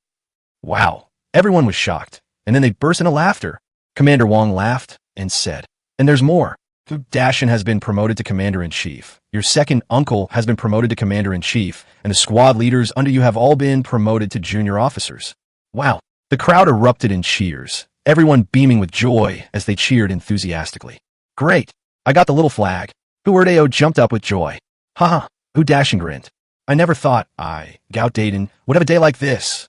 Wow. Everyone was shocked, and then they burst into laughter. Commander Wang laughed and said, And there's more. Dashin has been promoted to commander-in-chief. Your second uncle has been promoted to commander-in-chief, and the squad leaders under you have all been promoted to junior officers. Wow. The crowd erupted in cheers, everyone beaming with joy as they cheered enthusiastically. Great. I got the little flag. Huerdeo jumped up with joy. Haha. Dashin grinned. I never thought Gout Dayton, would have a day like this.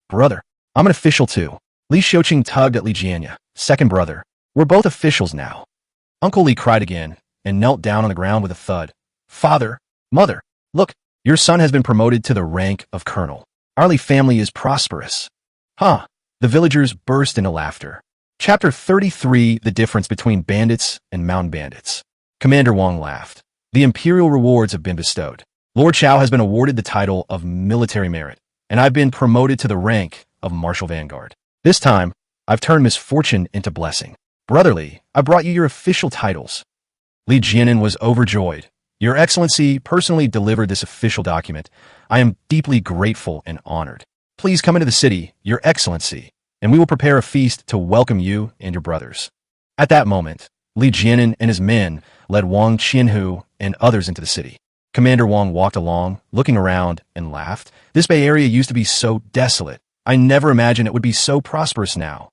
Brother, I'm an official too. Li Xiuqing tugged at Li Jianya. Second brother. We're both officials now. Uncle Li cried again and knelt down on the ground with a thud. Father, mother, look, your son has been promoted to the rank of colonel. Our Li family is prosperous. Huh. The villagers burst into laughter. Chapter 33, The Difference Between Bandits and Mountain Bandits. Commander Wang laughed. The imperial rewards have been bestowed. Lord Chao has been awarded the title of military merit, and I've been promoted to the rank of martial vanguard. This time, I've turned misfortune into blessing. Brotherly, I brought you your official titles. Li Jianan was overjoyed. Your Excellency personally delivered this official document. I am deeply grateful and honored. Please come into the city, Your Excellency, and we will prepare a feast to welcome you and your brothers. At that moment, Li Jianan and his men led Wang Qianhu and others into the city. Commander Wang walked along, looking around, and laughed. This Bay Area used to be so desolate. I never imagined it would be so prosperous now.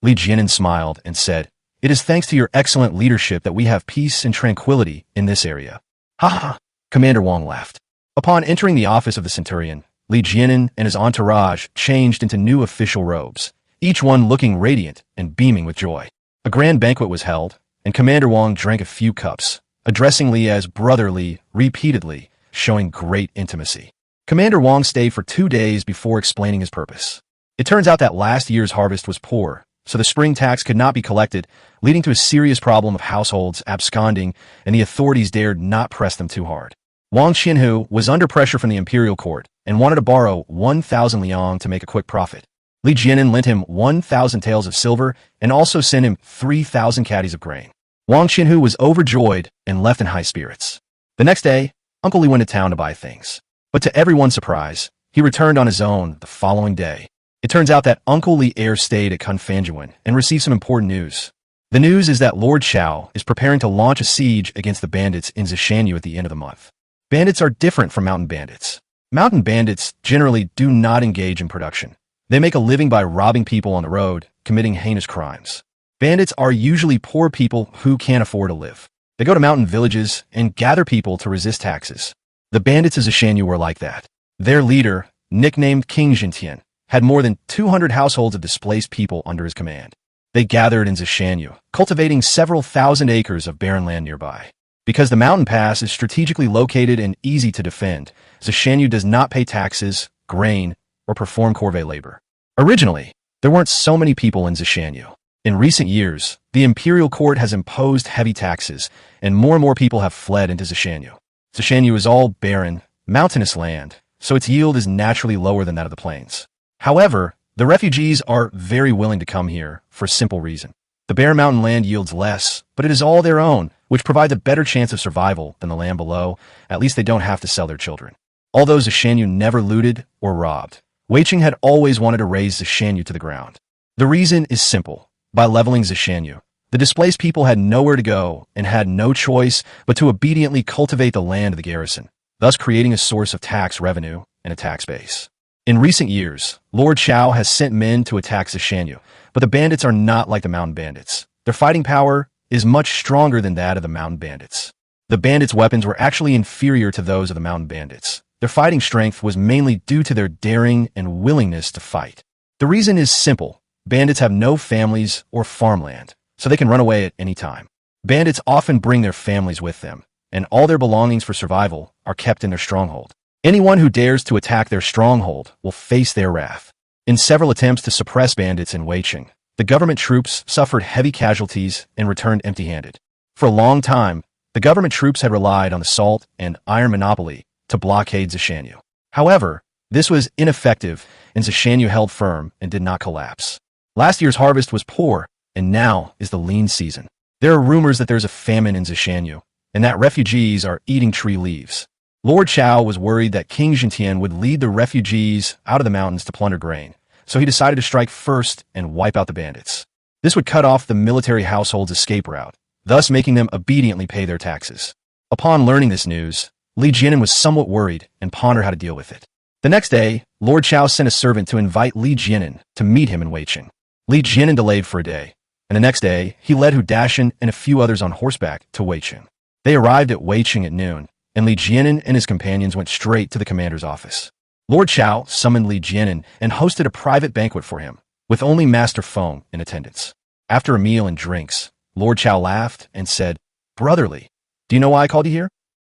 Li Jianan smiled and said, It is thanks to your excellent leadership that we have peace and tranquility in this area. Ha ha! Commander Wang laughed. Upon entering the office of the Centurion, Li Jianan and his entourage changed into new official robes, each one looking radiant and beaming with joy. A grand banquet was held, and Commander Wang drank a few cups, addressing Li as Brother Li repeatedly, showing great intimacy. Commander Wang stayed for 2 days before explaining his purpose. It turns out that last year's harvest was poor, so the spring tax could not be collected, leading to a serious problem of households absconding, and the authorities dared not press them too hard. Wang Qianhu was under pressure from the imperial court and wanted to borrow 1,000 liang to make a quick profit. Li Jianan lent him 1,000 taels of silver and also sent him 3,000 caddies of grain. Wang Qianhu was overjoyed and left in high spirits. The next day, Uncle Li went to town to buy things. But to everyone's surprise, he returned on his own the following day. It turns out that Uncle Li stayed at Kunfanjuan and received some important news. The news is that Lord Chao is preparing to launch a siege against the bandits in Zishanyu at the end of the month. Bandits are different from mountain bandits. Mountain bandits generally do not engage in production. They make a living by robbing people on the road, committing heinous crimes. Bandits are usually poor people who can't afford to live. They go to mountain villages and gather people to resist taxes. The bandits of Zishanyu were like that. Their leader, nicknamed King Jintian, had more than 200 households of displaced people under his command. They gathered in Zishanyu, cultivating several thousand acres of barren land nearby. Because the mountain pass is strategically located and easy to defend, Zishanyu does not pay taxes, grain, or perform corvée labor. Originally, there weren't so many people in Zishanyu. In recent years, the imperial court has imposed heavy taxes, and more people have fled into Zishanyu. Zishanyu is all barren, mountainous land, so its yield is naturally lower than that of the plains. However, the refugees are very willing to come here for a simple reason. The bare mountain land yields less, but it is all their own, which provides a better chance of survival than the land below. At least they don't have to sell their children. Although Zishanyu never looted or robbed, Weiqing had always wanted to raze Zishanyu to the ground. The reason is simple. By leveling Zishanyu, the displaced people had nowhere to go and had no choice but to obediently cultivate the land of the garrison, thus creating a source of tax revenue and a tax base. In recent years, Lord Chao has sent men to attack Zishanyu, but the bandits are not like the mountain bandits. Their fighting power is much stronger than that of the mountain bandits. The bandits' weapons were actually inferior to those of the mountain bandits. Their fighting strength was mainly due to their daring and willingness to fight. The reason is simple. Bandits have no families or farmland, so they can run away at any time. Bandits often bring their families with them, and all their belongings for survival are kept in their stronghold. Anyone who dares to attack their stronghold will face their wrath. In several attempts to suppress bandits in Weiqing, the government troops suffered heavy casualties and returned empty-handed. For a long time, the government troops had relied on the salt and iron monopoly to blockade Zishanyu. However, this was ineffective, and Zishanyu held firm and did not collapse. Last year's harvest was poor, and now is the lean season. There are rumors that there's a famine in Zishanyu, and that refugees are eating tree leaves. Lord Chao was worried that King Jintian would lead the refugees out of the mountains to plunder grain, so he decided to strike first and wipe out the bandits. This would cut off the military household's escape route, thus making them obediently pay their taxes. Upon learning this news, Li Jianan was somewhat worried and pondered how to deal with it. The next day, Lord Chao sent a servant to invite Li Jianan to meet him in Weiqing. Li Jianan delayed for a day, and the next day, he led Hu Dashan and a few others on horseback to Weiqing. They arrived at Weiqing at noon, and Li Jianan and his companions went straight to the commander's office. Lord Chao summoned Li Jianan and hosted a private banquet for him, with only Master Feng in attendance. After a meal and drinks, Lord Chao laughed and said, "Brotherly, do you know why I called you here?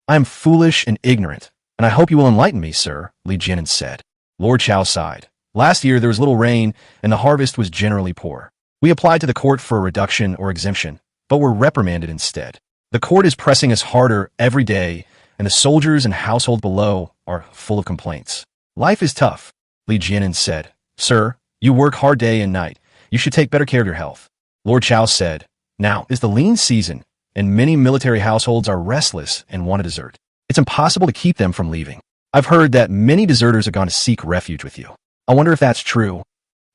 I am foolish and ignorant, and I hope you will enlighten me, sir," Li Jianan said. Lord Chao sighed. "Last year there was little rain, and the harvest was generally poor. We applied to the court for a reduction or exemption, but were reprimanded instead. The court is pressing us harder every day, and the soldiers and household below are full of complaints. Life is tough," Li Jianan said. "Sir, you work hard day and night. You should take better care of your health." Lord Chao said, "Now is the lean season, and many military households are restless and want to desert. It's impossible to keep them from leaving. I've heard that many deserters have gone to seek refuge with you. I wonder if that's true."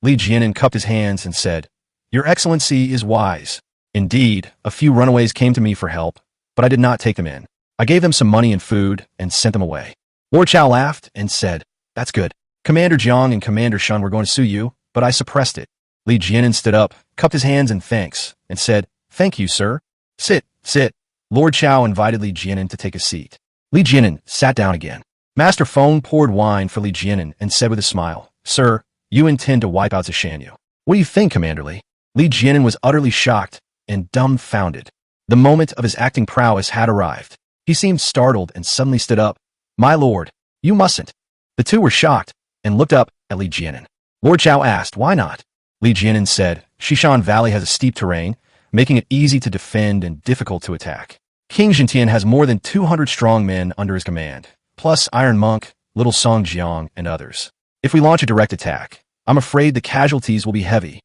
Li Jianan cupped his hands and said, "Your Excellency is wise. Indeed, a few runaways came to me for help, but I did not take them in. I gave them some money and food and sent them away." Lord Chao laughed and said, "That's good. Commander Jiang and Commander Shun were going to sue you, but I suppressed it." Li Jianan stood up, cupped his hands in thanks, and said, "Thank you, sir. Sit, sit." Lord Chao invited Li Jianan to take a seat. Li Jianan sat down again. Master Feng poured wine for Li Jianan and said with a smile, "Sir, you intend to wipe out Zishanyu. What do you think, Commander Li?" Li Jianan was utterly shocked and dumbfounded. The moment of his acting prowess had arrived. He seemed startled and suddenly stood up. "My lord, you mustn't." The two were shocked and looked up at Li Jianan. Lord Chao asked, "Why not?" Li Jianan said, "Xishan Valley has a steep terrain, making it easy to defend and difficult to attack. King Jintian has more than 200 strong men under his command, plus Iron Monk, Little Song Jiang, and others. If we launch a direct attack, I'm afraid the casualties will be heavy."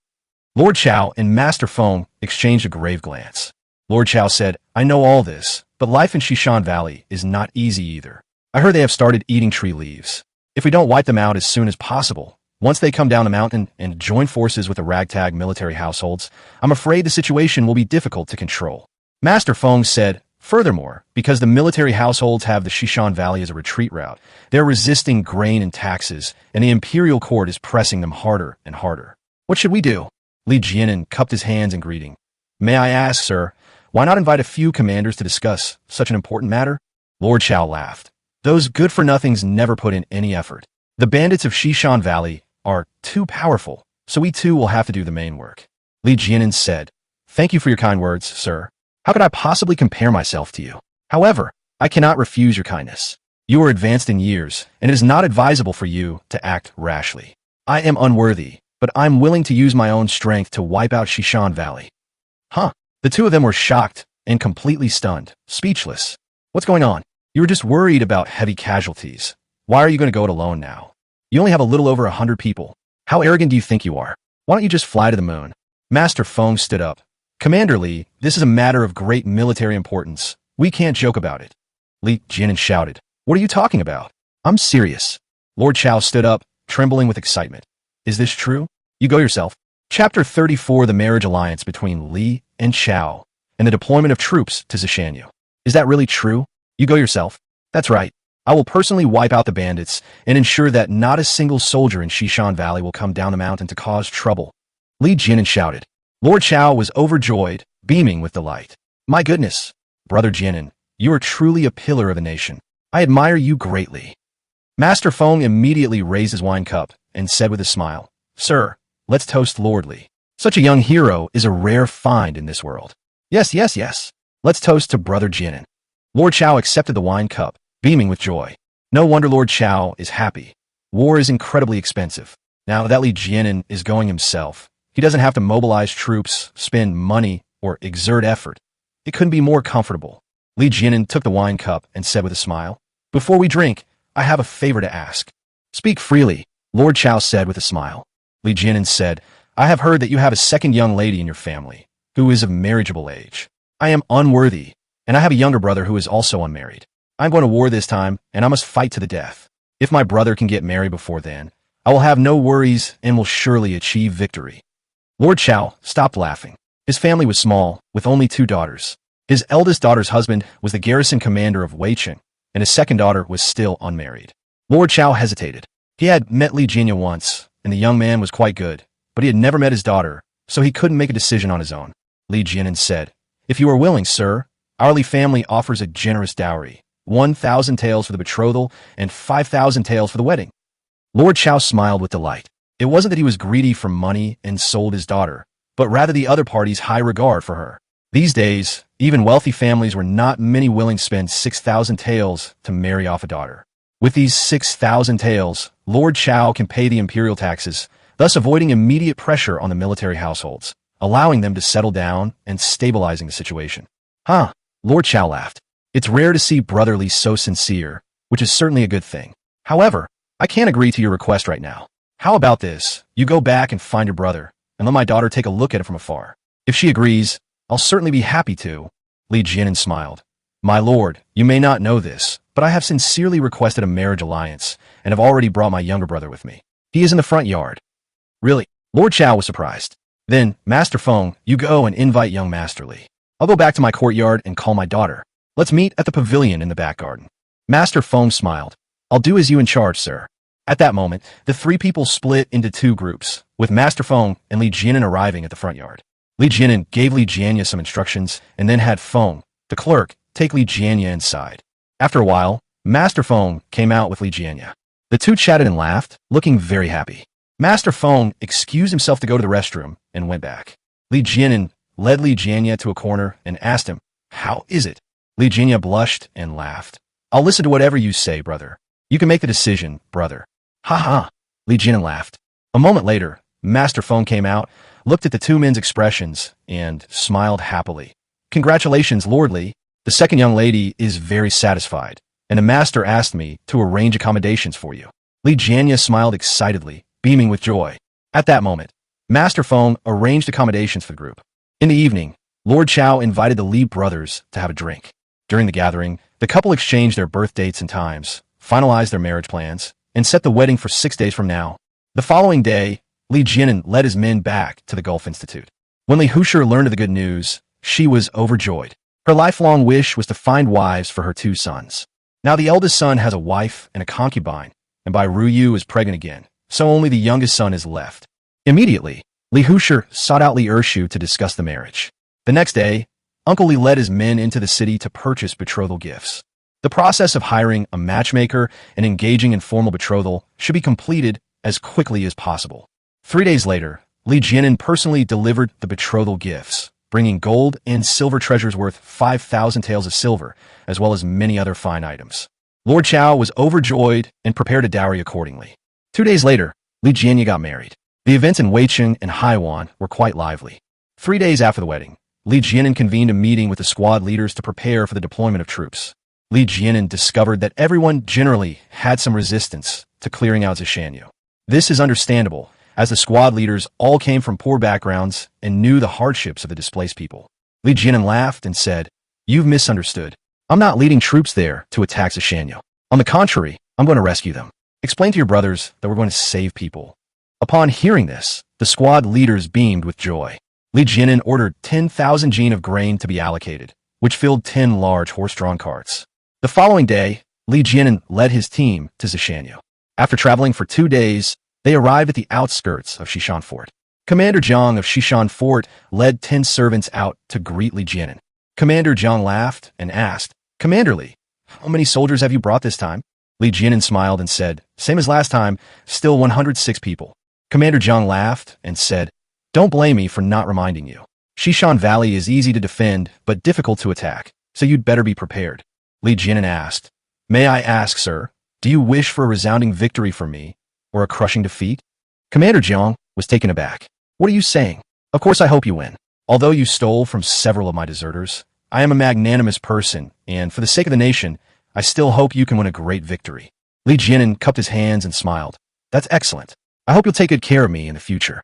Lord Chao and Master Feng exchanged a grave glance. Lord Chao said, "I know all this, but life in Xishan Valley is not easy either. I heard they have started eating tree leaves. If we don't wipe them out as soon as possible, once they come down the mountain and join forces with the ragtag military households, I'm afraid the situation will be difficult to control." Master Feng said, "Furthermore, because the military households have the Xishan Valley as a retreat route, they're resisting grain and taxes, and the imperial court is pressing them harder and harder. What should we do?" Li Jianan cupped his hands in greeting. "May I ask, sir, why not invite a few commanders to discuss such an important matter?" Lord Chao laughed. "Those good-for-nothings never put in any effort. The bandits of Xishan Valley are too powerful, so we too will have to do the main work." Li Jianan said, "Thank you for your kind words, sir. How could I possibly compare myself to you? However, I cannot refuse your kindness. You are advanced in years, and it is not advisable for you to act rashly. I am unworthy, but I'm willing to use my own strength to wipe out Xishan Valley." Huh? The two of them were shocked and completely stunned, speechless. "What's going on? You were just worried about heavy casualties. Why are you going to go it alone now? You only have a little over 100 people. How arrogant do you think you are? Why don't you just fly to the moon?" Master Feng stood up. "Commander Li, this is a matter of great military importance. We can't joke about it." Li Jianan shouted, "What are you talking about? I'm serious." Lord Chao stood up, trembling with excitement. "Is this true? You go yourself." Chapter 34, the marriage alliance between Li and Chao, and the deployment of troops to Zishanyu. "Is that really true? You go yourself?" "That's right. I will personally wipe out the bandits and ensure that not a single soldier in Xishan Valley will come down the mountain to cause trouble." Li Jianan shouted. Lord Chao was overjoyed, beaming with delight. "My goodness, Brother Jianan, you are truly a pillar of the nation. I admire you greatly." Master Feng immediately raised his wine cup and said with a smile, "Sir, let's toast Lord Li. Such a young hero is a rare find in this world." "Yes, yes, yes. Let's toast to Brother Jianan." Lord Chao accepted the wine cup, beaming with joy. No wonder Lord Chao is happy. War is incredibly expensive. Now that Li Jianan is going himself, he doesn't have to mobilize troops, spend money, or exert effort. It couldn't be more comfortable. Li Jianan took the wine cup and said with a smile, "Before we drink, I have a favor to ask." "Speak freely," Lord Chao said with a smile. Li Jianan said, "I have heard that you have a second young lady in your family, who is of marriageable age. I am unworthy, and I have a younger brother who is also unmarried. I'm going to war this time, and I must fight to the death. If my brother can get married before then, I will have no worries and will surely achieve victory." Lord Chao stopped laughing. His family was small, with only 2 daughters. His eldest daughter's husband was the garrison commander of Weicheng, and his second daughter was still unmarried. Lord Chao hesitated. He had met Li Jianya once, and the young man was quite good, but he had never met his daughter, so he couldn't make a decision on his own. Li Jianya said, "If you are willing, sir, our Li family offers a generous dowry, 1,000 taels for the betrothal and 5,000 taels for the wedding." Lord Chao smiled with delight. It wasn't that he was greedy for money and sold his daughter, but rather the other party's high regard for her. These days, even wealthy families were not many willing to spend 6,000 taels to marry off a daughter. With these 6,000 taels, Lord Chao can pay the imperial taxes, thus avoiding immediate pressure on the military households, allowing them to settle down and stabilizing the situation. Huh, Lord Chao laughed. It's rare to see Brother Li so sincere, which is certainly a good thing. However, I can't agree to your request right now. How about this? You go back and find your brother, and let my daughter take a look at it from afar. If she agrees, I'll certainly be happy to. Li Jianya smiled. My lord, you may not know this, but I have sincerely requested a marriage alliance, and have already brought my younger brother with me. He is in the front yard. Really? Lord Chao was surprised. Then, Master Feng, you go and invite young Master Li. I'll go back to my courtyard and call my daughter. Let's meet at the pavilion in the back garden. Master Feng smiled. I'll do as you in charge, sir. At that moment, the three people split into two groups, with Master Feng and Li Jianya arriving at the front yard. Li Jianya gave Li Jianya some instructions and then had Feng, the clerk, take Li Jianya inside. After a while, Master Feng came out with Li Jianya. The two chatted and laughed, looking very happy. Master Feng excused himself to go to the restroom and went back. Li Jianya led Li Jianya to a corner and asked him, "How is it?" Li Jianya blushed and laughed. "I'll listen to whatever you say, brother. You can make the decision, brother." "Ha ha," Li Jianya laughed. A moment later, Master Feng came out, looked at the two men's expressions, and smiled happily. "Congratulations, Lord Li. The second young lady is very satisfied, and the master asked me to arrange accommodations for you." Li Jianya smiled excitedly, beaming with joy. At that moment, Master Feng arranged accommodations for the group. In the evening, Lord Chao invited the Li brothers to have a drink. During the gathering, the couple exchanged their birth dates and times, finalized their marriage plans, and set the wedding for 6 days from now. The following day, Li Jianya led his men back to the Gulf Institute. When Li Hushi learned of the good news, she was overjoyed. Her lifelong wish was to find wives for her two sons. Now the eldest son has a wife and a concubine, and Bai Ruyu is pregnant again, so only the youngest son is left. Immediately, Li Hushi sought out Li Ershu to discuss the marriage. The next day, Uncle Li led his men into the city to purchase betrothal gifts. The process of hiring a matchmaker and engaging in formal betrothal should be completed as quickly as possible. 3 days later, Li Jianya personally delivered the betrothal gifts, bringing gold and silver treasures worth 5,000 taels of silver, as well as many other fine items. Lord Chao was overjoyed and prepared a dowry accordingly. 2 days later, Li Jianya got married. The events in Weicheng and Haiwan were quite lively. 3 days after the wedding, Li Jianya convened a meeting with the squad leaders to prepare for the deployment of troops. Li Jianya discovered that everyone generally had some resistance to clearing out Zishanyu. This is understandable, as the squad leaders all came from poor backgrounds and knew the hardships of the displaced people. Li Jianya laughed and said, "You've misunderstood. I'm not leading troops there to attack Zishanyu. On the contrary, I'm going to rescue them. Explain to your brothers that we're going to save people." Upon hearing this, the squad leaders beamed with joy. Li Jianya ordered 10,000 jin of grain to be allocated, which filled 10 large horse-drawn carts. The following day, Li Jianya led his team to Zishanyu. After traveling for 2 days, they arrived at the outskirts of Shishan Fort. Commander Zhang of Shishan Fort led 10 servants out to greet Li Jianya. Commander Zhang laughed and asked, "Commander Li, how many soldiers have you brought this time?" Li Jianya smiled and said, "Same as last time, still 106 people." Commander Zhang laughed and said, "Don't blame me for not reminding you. Shishan Valley is easy to defend but difficult to attack, so you'd better be prepared." Li Jianya asked, "May I ask, sir, do you wish for a resounding victory for me, or a crushing defeat?" Commander Zhang was taken aback. "What are you saying? Of course I hope you win. Although you stole from several of my deserters, I am a magnanimous person, and for the sake of the nation, I still hope you can win a great victory." Li Jianya cupped his hands and smiled. "That's excellent. I hope you'll take good care of me in the future."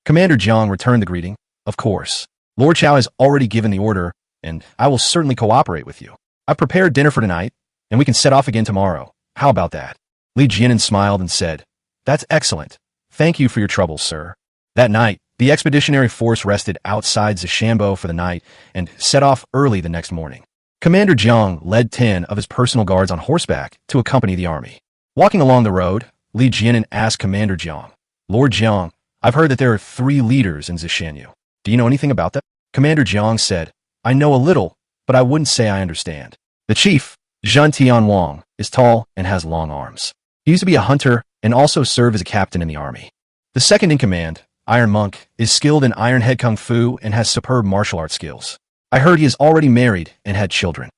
Commander Zhang returned the greeting. "Of course. Lord Chao has already given the order, and I will certainly cooperate with you. I've prepared dinner for tonight, and we can set off again tomorrow. How about that?" Li Jianya smiled and said, "That's excellent. Thank you for your trouble, sir." That night, The expeditionary force rested outside Zishambo for the night and set off early the next morning. Commander Jiang led 10 of his personal guards on horseback to accompany the army. Walking along the road, Li Jianan asked Commander Jiang, "Lord Jiang, I've heard that there are 3 leaders in Zishanyu. Do you know anything about them?" Commander Jiang said, "I know a little, but I wouldn't say I understand. The chief, Zhen Tianwang, is tall and has long arms. He used to be a hunter and also served as a captain in the army. The second in command, Iron Monk, is skilled in Iron Head Kung Fu and has superb martial arts skills. I heard he is already married and had children.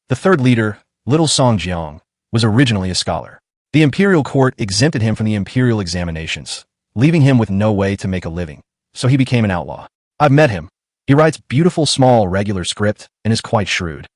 The third leader, Little Song Jiang, was originally a scholar. The imperial court exempted him from the imperial examinations, leaving him with no way to make a living, so he became an outlaw. I've met him. He writes beautiful small regular script and is quite shrewd."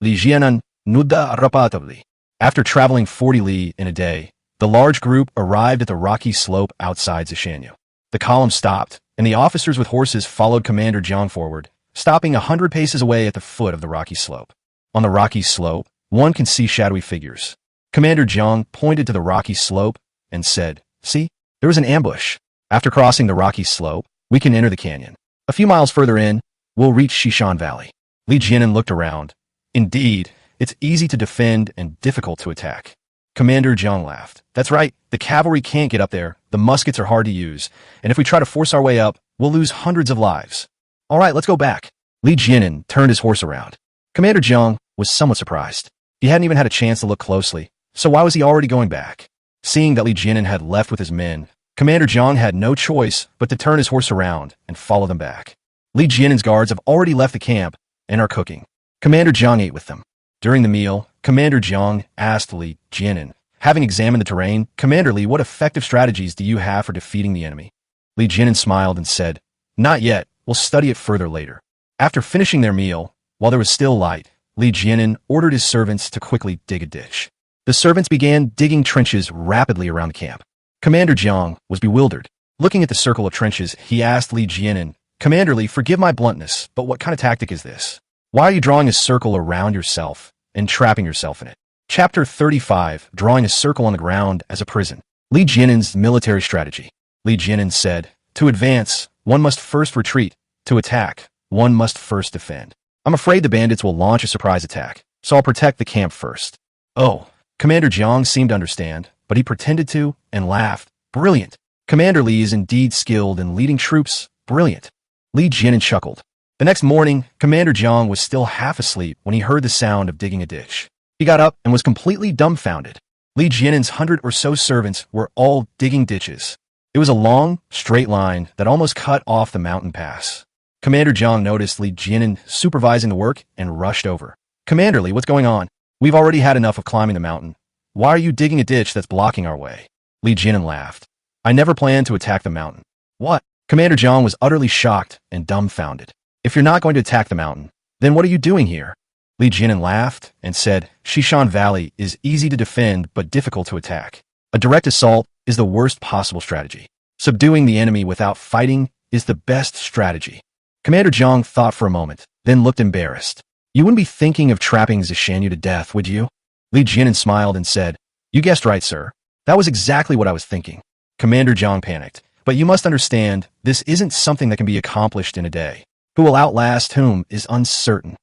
Li Jianan nuda rapatably. After traveling 40 li in a day, the large group arrived at the rocky slope outside Zishanyu. The column stopped, and the officers with horses followed Commander Jiang forward, stopping 100 paces away at the foot of the rocky slope. On the rocky slope, one can see shadowy figures. Commander Jiang pointed to the rocky slope and said, "See, there is an ambush. After crossing the rocky slope, we can enter the canyon. A few miles further in, we'll reach Shishan Valley." Li Jianan looked around. Indeed, it's easy to defend and difficult to attack. Commander Jiang laughed. "That's right, the cavalry can't get up there, the muskets are hard to use, and if we try to force our way up, we'll lose hundreds of lives. All right, let's go back." Li Jianan turned his horse around. Commander Jiang was somewhat surprised. He hadn't even had a chance to look closely, so why was he already going back? Seeing that Li Jianan had left with his men, Commander Jiang had no choice but to turn his horse around and follow them back. Li Jianan's guards have already left the camp and are cooking. Commander Jiang ate with them. During the meal, Commander Jiang asked Li Jianan, "Having examined the terrain, Commander Li, what effective strategies do you have for defeating the enemy?" Li Jianan smiled and said, "Not yet, we'll study it further later." After finishing their meal, while there was still light, Li Jianan ordered his servants to quickly dig a ditch. The servants began digging trenches rapidly around the camp. Commander Jiang was bewildered. Looking at the circle of trenches, he asked Li Jianan, "Commander Li, forgive my bluntness, but what kind of tactic is this? Why are you drawing a circle around yourself and trapping yourself in it?" Chapter 35, Drawing a Circle on the Ground as a Prison. Li Jianan's Military Strategy. Li Jianan said, "To advance, one must first retreat. To attack, one must first defend. I'm afraid the bandits will launch a surprise attack, so I'll protect the camp first." "Oh." Commander Jiang seemed to understand, but he pretended to and laughed. "Brilliant. Commander Li is indeed skilled in leading troops. Brilliant." Li Jianan chuckled. The next morning, Commander Jiang was still half asleep when he heard the sound of digging a ditch. He got up and was completely dumbfounded. Li Jianan's 100 or so servants were all digging ditches. It was a long, straight line that almost cut off the mountain pass. Commander Jiang noticed Li Jianan supervising the work and rushed over. "Commander Li, what's going on? We've already had enough of climbing the mountain. Why are you digging a ditch that's blocking our way?" Li Jianan laughed. "I never planned to attack the mountain." "What?" Commander Jiang was utterly shocked and dumbfounded. "If you're not going to attack the mountain, then what are you doing here?" Li Jianan laughed and said, "Shishan Valley is easy to defend but difficult to attack. A direct assault is the worst possible strategy. Subduing the enemy without fighting is the best strategy." Commander Jiang thought for a moment, then looked embarrassed. "You wouldn't be thinking of trapping Zishanyu to death, would you?" Li Jianan smiled and said, "You guessed right, sir. That was exactly what I was thinking." Commander Jiang panicked. "But you must understand, this isn't something that can be accomplished in a day. Who will outlast whom is uncertain."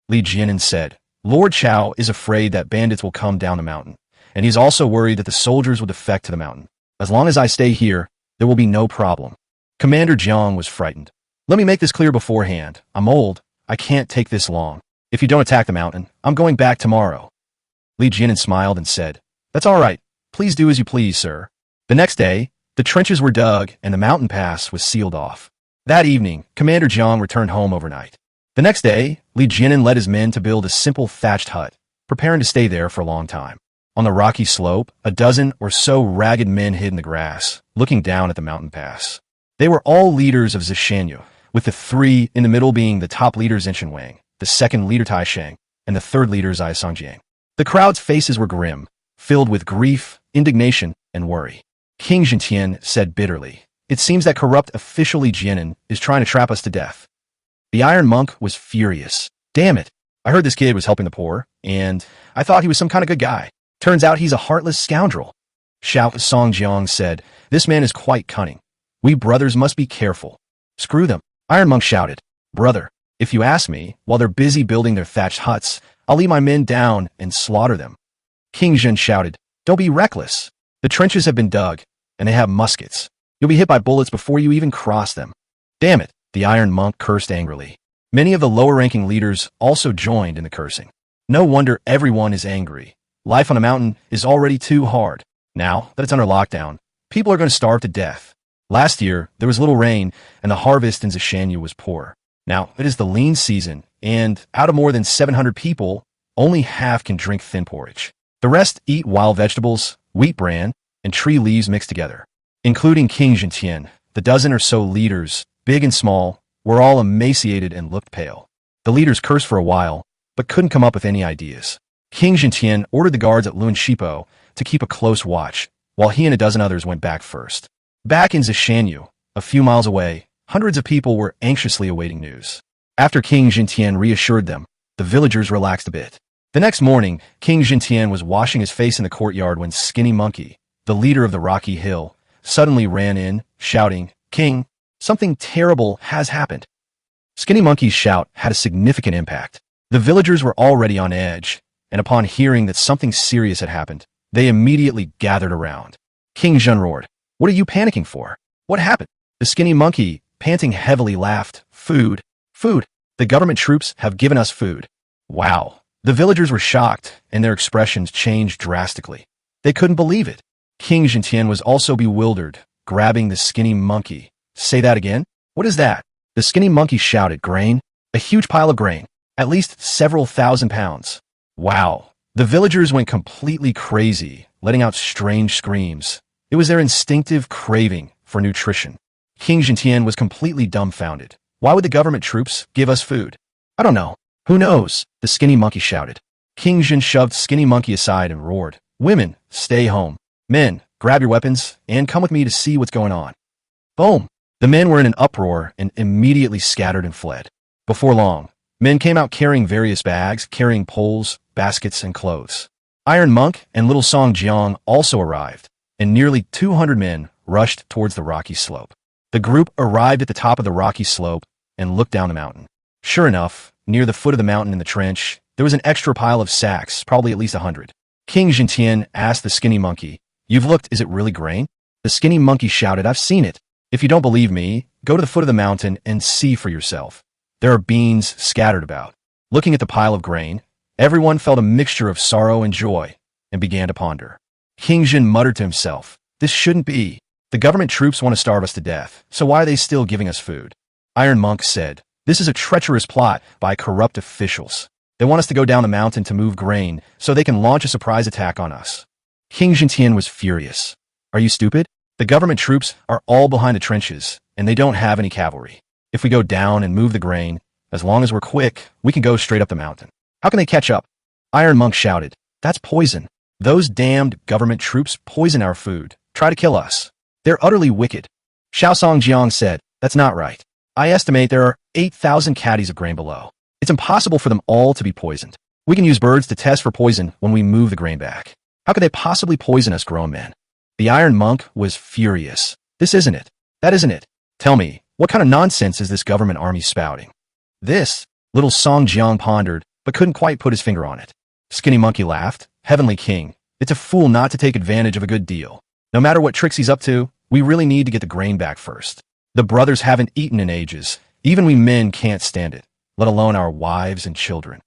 Li Jianan said, "Lord Chao is afraid that bandits will come down the mountain, and he's also worried that the soldiers will defect to the mountain. As long as I stay here, there will be no problem." Commander Jiang was frightened. "Let me make this clear beforehand. I'm old. I can't take this long. If you don't attack the mountain, I'm going back tomorrow." Li Jianan smiled and said, "That's all right. Please do as you please, sir." The next day, the trenches were dug and the mountain pass was sealed off. That evening, Commander Jiang returned home overnight. The next day, Li Jianan led his men to build a simple thatched hut, preparing to stay there for a long time. On the rocky slope, a dozen or so ragged men hid in the grass, looking down at the mountain pass. They were all leaders of Zishanyu, with the 3 in the middle being the top leader Zinshan Wang, the second leader Tai Sheng, and the third leader Zai Songjiang. The crowd's faces were grim, filled with grief, indignation, and worry. King Jintian said bitterly, "It seems that corrupt official Li Jianan is trying to trap us to death." The Iron Monk was furious. "Damn it. I heard this kid was helping the poor, and I thought he was some kind of good guy. Turns out he's a heartless scoundrel." Xiao Songjiang said, "This man is quite cunning. We brothers must be careful." Screw them, Iron Monk shouted. Brother, if you ask me, while they're busy building their thatched huts, I'll lead my men down and slaughter them. King Jin shouted, don't be reckless. The trenches have been dug, and they have muskets. You'll be hit by bullets before you even cross them. Damn it, the Iron Monk cursed angrily. Many of the lower-ranking leaders also joined in the cursing. No wonder everyone is angry. Life on a mountain is already too hard. Now that it's under lockdown, people are going to starve to death. Last year, there was little rain, and the harvest in Zishanyu was poor. Now, it is the lean season, and out of more than 700 people, only half can drink thin porridge. The rest eat wild vegetables, wheat bran, and tree leaves mixed together. Including King Jintian, the dozen or so leaders, big and small, were all emaciated and looked pale. The leaders cursed for a while, but couldn't come up with any ideas. King Jintian ordered the guards at Leguin to keep a close watch, while he and a dozen others went back first. Back in Zishanyu, a few miles away, hundreds of people were anxiously awaiting news. After King Jintian reassured them, the villagers relaxed a bit. The next morning, King Jintian was washing his face in the courtyard when Skinny Monkey, the leader of the rocky hill, suddenly ran in, shouting, King, something terrible has happened. Skinny Monkey's shout had a significant impact. The villagers were already on edge, and upon hearing that something serious had happened, they immediately gathered around. King Jun roared, what are you panicking for? What happened? The Skinny Monkey, panting heavily, laughed, Food. Food. The government troops have given us food. Wow. The villagers were shocked, and their expressions changed drastically. They couldn't believe it. King Jintian was also bewildered, grabbing the Skinny Monkey. Say that again? What is that? The Skinny Monkey shouted, Grain. A huge pile of grain. At least several thousand pounds. Wow. The villagers went completely crazy, letting out strange screams. It was their instinctive craving for nutrition. King Jintian was completely dumbfounded. Why would the government troops give us food? I don't know. Who knows? The Skinny Monkey shouted. King Jin shoved Skinny Monkey aside and roared, Women, stay home. Men, grab your weapons and come with me to see what's going on. Boom. The men were in an uproar and immediately scattered and fled. Before long, men came out carrying various bags, carrying poles, baskets, and clothes. Iron Monk and Little Song Jiang also arrived, and nearly 200 men rushed towards the rocky slope. The group arrived at the top of the rocky slope and looked down the mountain. Sure enough, near the foot of the mountain in the trench, there was an extra pile of sacks, probably at least 100. King Jintian asked the Skinny Monkey, You've looked, is it really grain? The Skinny Monkey shouted, I've seen it. If you don't believe me, go to the foot of the mountain and see for yourself. There are beans scattered about. Looking at the pile of grain, everyone felt a mixture of sorrow and joy and began to ponder. King Jin muttered to himself, This shouldn't be. The government troops want to starve us to death, so why are they still giving us food? Iron Monk said, This is a treacherous plot by corrupt officials. They want us to go down the mountain to move grain so they can launch a surprise attack on us. King Jintian was furious. Are you stupid? The government troops are all behind the trenches, and they don't have any cavalry. If we go down and move the grain, as long as we're quick, we can go straight up the mountain. How can they catch up? Iron Monk shouted, That's poison. Those damned government troops poison our food, try to kill us. They're utterly wicked. Xiaosong Jiang said, That's not right. I estimate there are 8,000 caddies of grain below. It's impossible for them all to be poisoned. We can use birds to test for poison when we move the grain back. How could they possibly poison us grown men? The Iron Monk was furious. This isn't it. That isn't it. Tell me, what kind of nonsense is this government army spouting? This, Little Song Jiang pondered, but couldn't quite put his finger on it. Skinny Monkey laughed. Heavenly King, it's a fool not to take advantage of a good deal. No matter what tricks he's up to, we really need to get the grain back first. The brothers haven't eaten in ages. Even we men can't stand it, let alone our wives and children.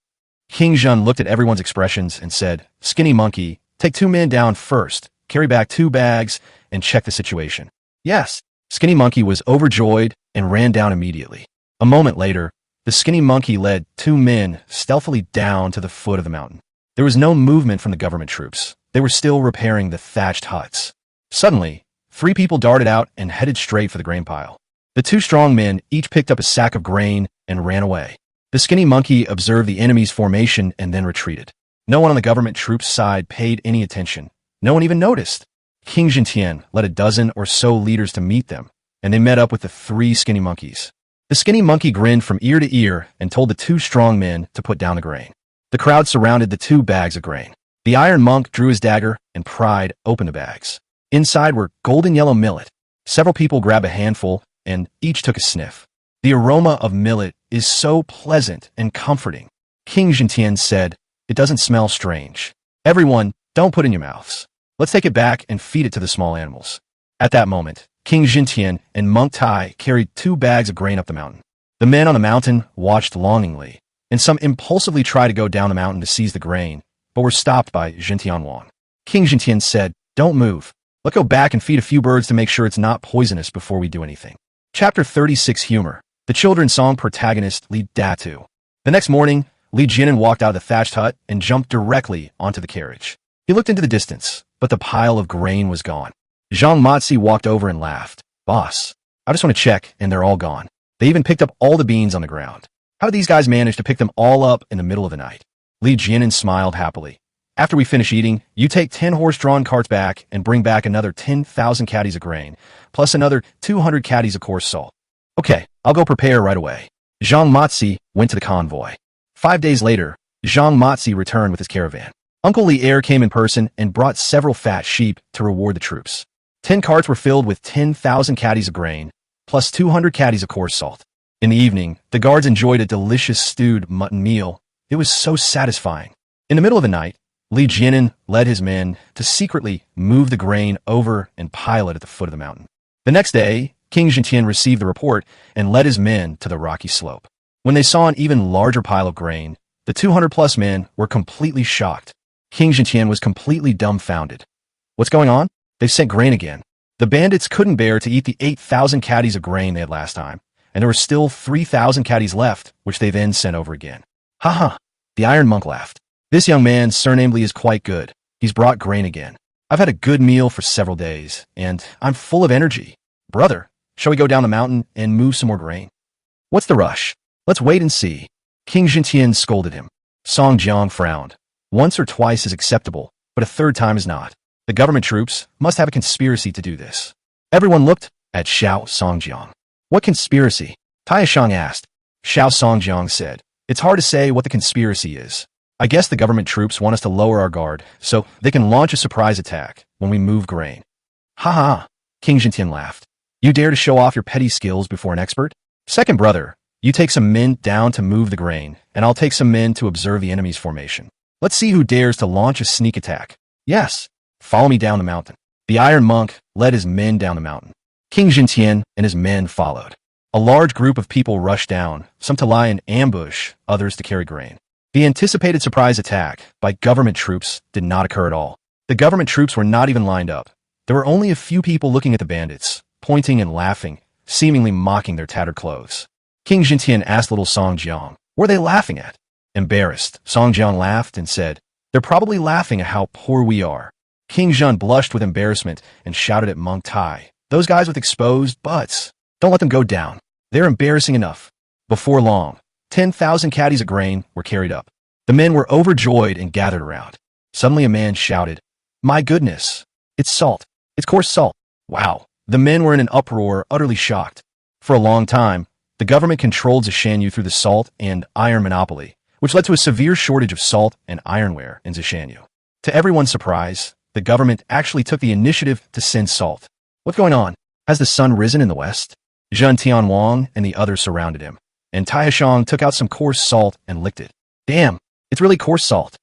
King Jun looked at everyone's expressions and said, Skinny Monkey, take 2 men down first, carry back 2 bags, and check the situation. Yes. Skinny Monkey was overjoyed and ran down immediately. A moment later, the Skinny Monkey led 2 men stealthily down to the foot of the mountain. There was no movement from the government troops. They were still repairing the thatched huts. Suddenly, 3 people darted out and headed straight for the grain pile. The 2 strong men each picked up a sack of grain and ran away. The Skinny Monkey observed the enemy's formation and then retreated. No one on the government troops' side paid any attention. No one even noticed. King Jintian led a dozen or so leaders to meet them, and they met up with the 3 Skinny Monkeys. The Skinny Monkey grinned from ear to ear and told the 2 strong men to put down the grain. The crowd surrounded the 2 bags of grain. The Iron Monk drew his dagger and pried open the bags. Inside were golden yellow millet. Several people grabbed a handful and each took a sniff. The aroma of millet is so pleasant and comforting. King Jintian said, "It doesn't smell strange. Everyone, don't put it in your mouths. Let's take it back and feed it to the small animals." At that moment, King Jintian and Monk Tai carried 2 bags of grain up the mountain. The men on the mountain watched longingly, and some impulsively tried to go down the mountain to seize the grain, but were stopped by Jintian Wang. King Jintian said, "Don't move. Let's go back and feed a few birds to make sure it's not poisonous before we do anything." Chapter 36 Humor. The children's song protagonist Li Datu. The next morning, Li Jinan walked out of the thatched hut and jumped directly onto the carriage. He looked into the distance, but the pile of grain was gone. Zhang Matzi walked over and laughed. "Boss, I just want to check, and they're all gone. They even picked up all the beans on the ground. How did these guys manage to pick them all up in the middle of the night?" Li Jinan smiled happily. "After we finish eating, you take 10 horse-drawn carts back and bring back another 10,000 caddies of grain, plus another 200 caddies of coarse salt." "Okay, I'll go prepare right away." Zhang Matzi went to the convoy. 5 days later, Zhang Matzi returned with his caravan. Uncle Li Er came in person and brought several fat sheep to reward the troops. 10 carts were filled with 10,000 caddies of grain, plus 200 caddies of coarse salt. In the evening, the guards enjoyed a delicious stewed mutton meal. It was so satisfying. In the middle of the night, Li Jinan led his men to secretly move the grain over and pile it at the foot of the mountain. The next day, King Jintian received the report and led his men to the rocky slope. When they saw an even larger pile of grain, the 200-plus men were completely shocked. King Jintian was completely dumbfounded. "What's going on? They've sent grain again." The bandits couldn't bear to eat the 8,000 caddies of grain they had last time, and there were still 3,000 caddies left, which they then sent over again. "Ha!" The Iron Monk laughed. "This young man, surnamed Li, is quite good. He's brought grain again. I've had a good meal for several days, and I'm full of energy. Brother, shall we go down the mountain and move some more grain?" "What's the rush? Let's wait and see." King Jintian scolded him. Song Jiang frowned. "Once or twice is acceptable, but a third time is not. The government troops must have a conspiracy to do this." Everyone looked at Xiao Songjiang. "What conspiracy?" Tai Shang asked. Xiao Songjiang said, "It's hard to say what the conspiracy is. I guess the government troops want us to lower our guard so they can launch a surprise attack when we move grain." "Ha!" King Jintian laughed. "You dare to show off your petty skills before an expert? Second brother, you take some men down to move the grain, and I'll take some men to observe the enemy's formation. Let's see who dares to launch a sneak attack." "Yes, follow me down the mountain." The Iron Monk led his men down the mountain. King Jintian and his men followed. A large group of people rushed down, some to lie in ambush, others to carry grain. The anticipated surprise attack by government troops did not occur at all. The government troops were not even lined up. There were only a few people looking at the bandits, pointing and laughing, seemingly mocking their tattered clothes. King Jintian asked little Song Jiang, "What are they laughing at?" Embarrassed, Song Jiang laughed and said, "They're probably laughing at how poor we are." King Zhen blushed with embarrassment and shouted at Monk Tai, "Those guys with exposed butts, don't let them go down. They're embarrassing enough." Before long, 10,000 caddies of grain were carried up. The men were overjoyed and gathered around. Suddenly a man shouted, "My goodness, it's salt. It's coarse salt." Wow. The men were in an uproar, utterly shocked. For a long time, the government controlled Zishanyu through the salt and iron monopoly, which led to a severe shortage of salt and ironware in Zishanyu. To everyone's surprise, the government actually took the initiative to send salt. "What's going on? Has the sun risen in the west?" Zhen Tianwang and the others surrounded him, and Taishang took out some coarse salt and licked it. "Damn, it's really coarse salt."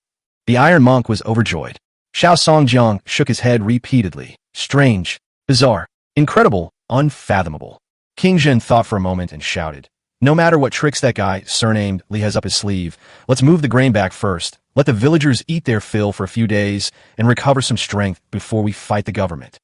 The Iron Monk was overjoyed. Xiao Songjiang shook his head repeatedly. "Strange, bizarre, incredible, unfathomable." King Zhen thought for a moment and shouted, "No matter what tricks that guy, surnamed Li, has up his sleeve, let's move the grain back first. Let the villagers eat their fill for a few days and recover some strength before we fight the government."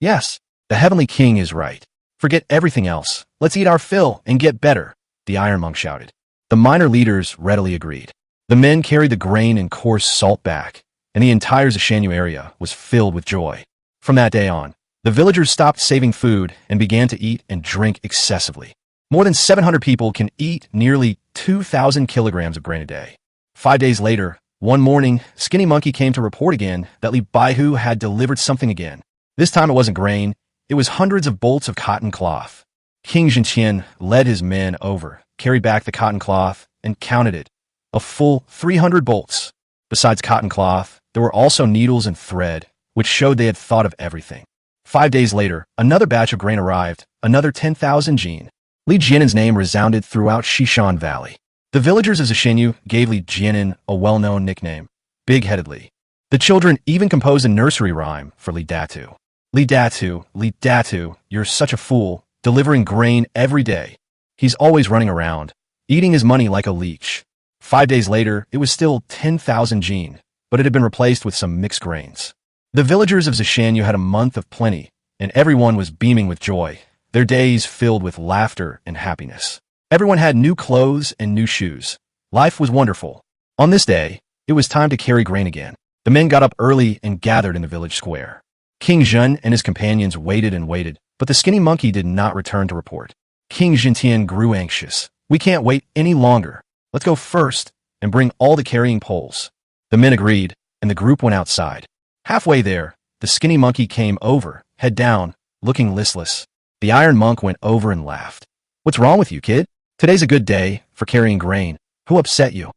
"Yes, the Heavenly King is right. Forget everything else. Let's eat our fill and get better," the Iron Monk shouted. The minor leaders readily agreed. The men carried the grain and coarse salt back, and the entire Zishanyu area was filled with joy. From that day on, the villagers stopped saving food and began to eat and drink excessively. More than 700 people can eat nearly 2,000 kilograms of grain a day. 5 days later, one morning, Skinny Monkey came to report again that Li Baihu had delivered something again. This time it wasn't grain, it was hundreds of bolts of cotton cloth. King Jintian led his men over, carried back the cotton cloth, and counted it. A full 300 bolts. Besides cotton cloth, there were also needles and thread, which showed they had thought of everything. 5 days later, another batch of grain arrived, another 10,000 jin. Li Jianen's name resounded throughout Shishan Valley. The villagers of Zhishanyu gave Li Jianen a well-known nickname, Big-Headed Li. The children even composed a nursery rhyme for Li Datu. Li Datu, you're such a fool, delivering grain every day. He's always running around, eating his money like a leech. 5 days later, it was still 10,000 jin, but it had been replaced with some mixed grains. The villagers of Zhishanyu had a month of plenty, and everyone was beaming with joy, their days filled with laughter and happiness. Everyone had new clothes and new shoes. Life was wonderful. On this day, it was time to carry grain again. The men got up early and gathered in the village square. King Zhen and his companions waited and waited, but the skinny monkey did not return to report. King Jintian grew anxious. We can't wait any longer. Let's go first and bring all the carrying poles. The men agreed, and the group went outside. Halfway there, the skinny monkey came over, head down, looking listless. The iron monk went over and laughed. What's wrong with you, kid? Today's a good day for carrying grain. Who upset you?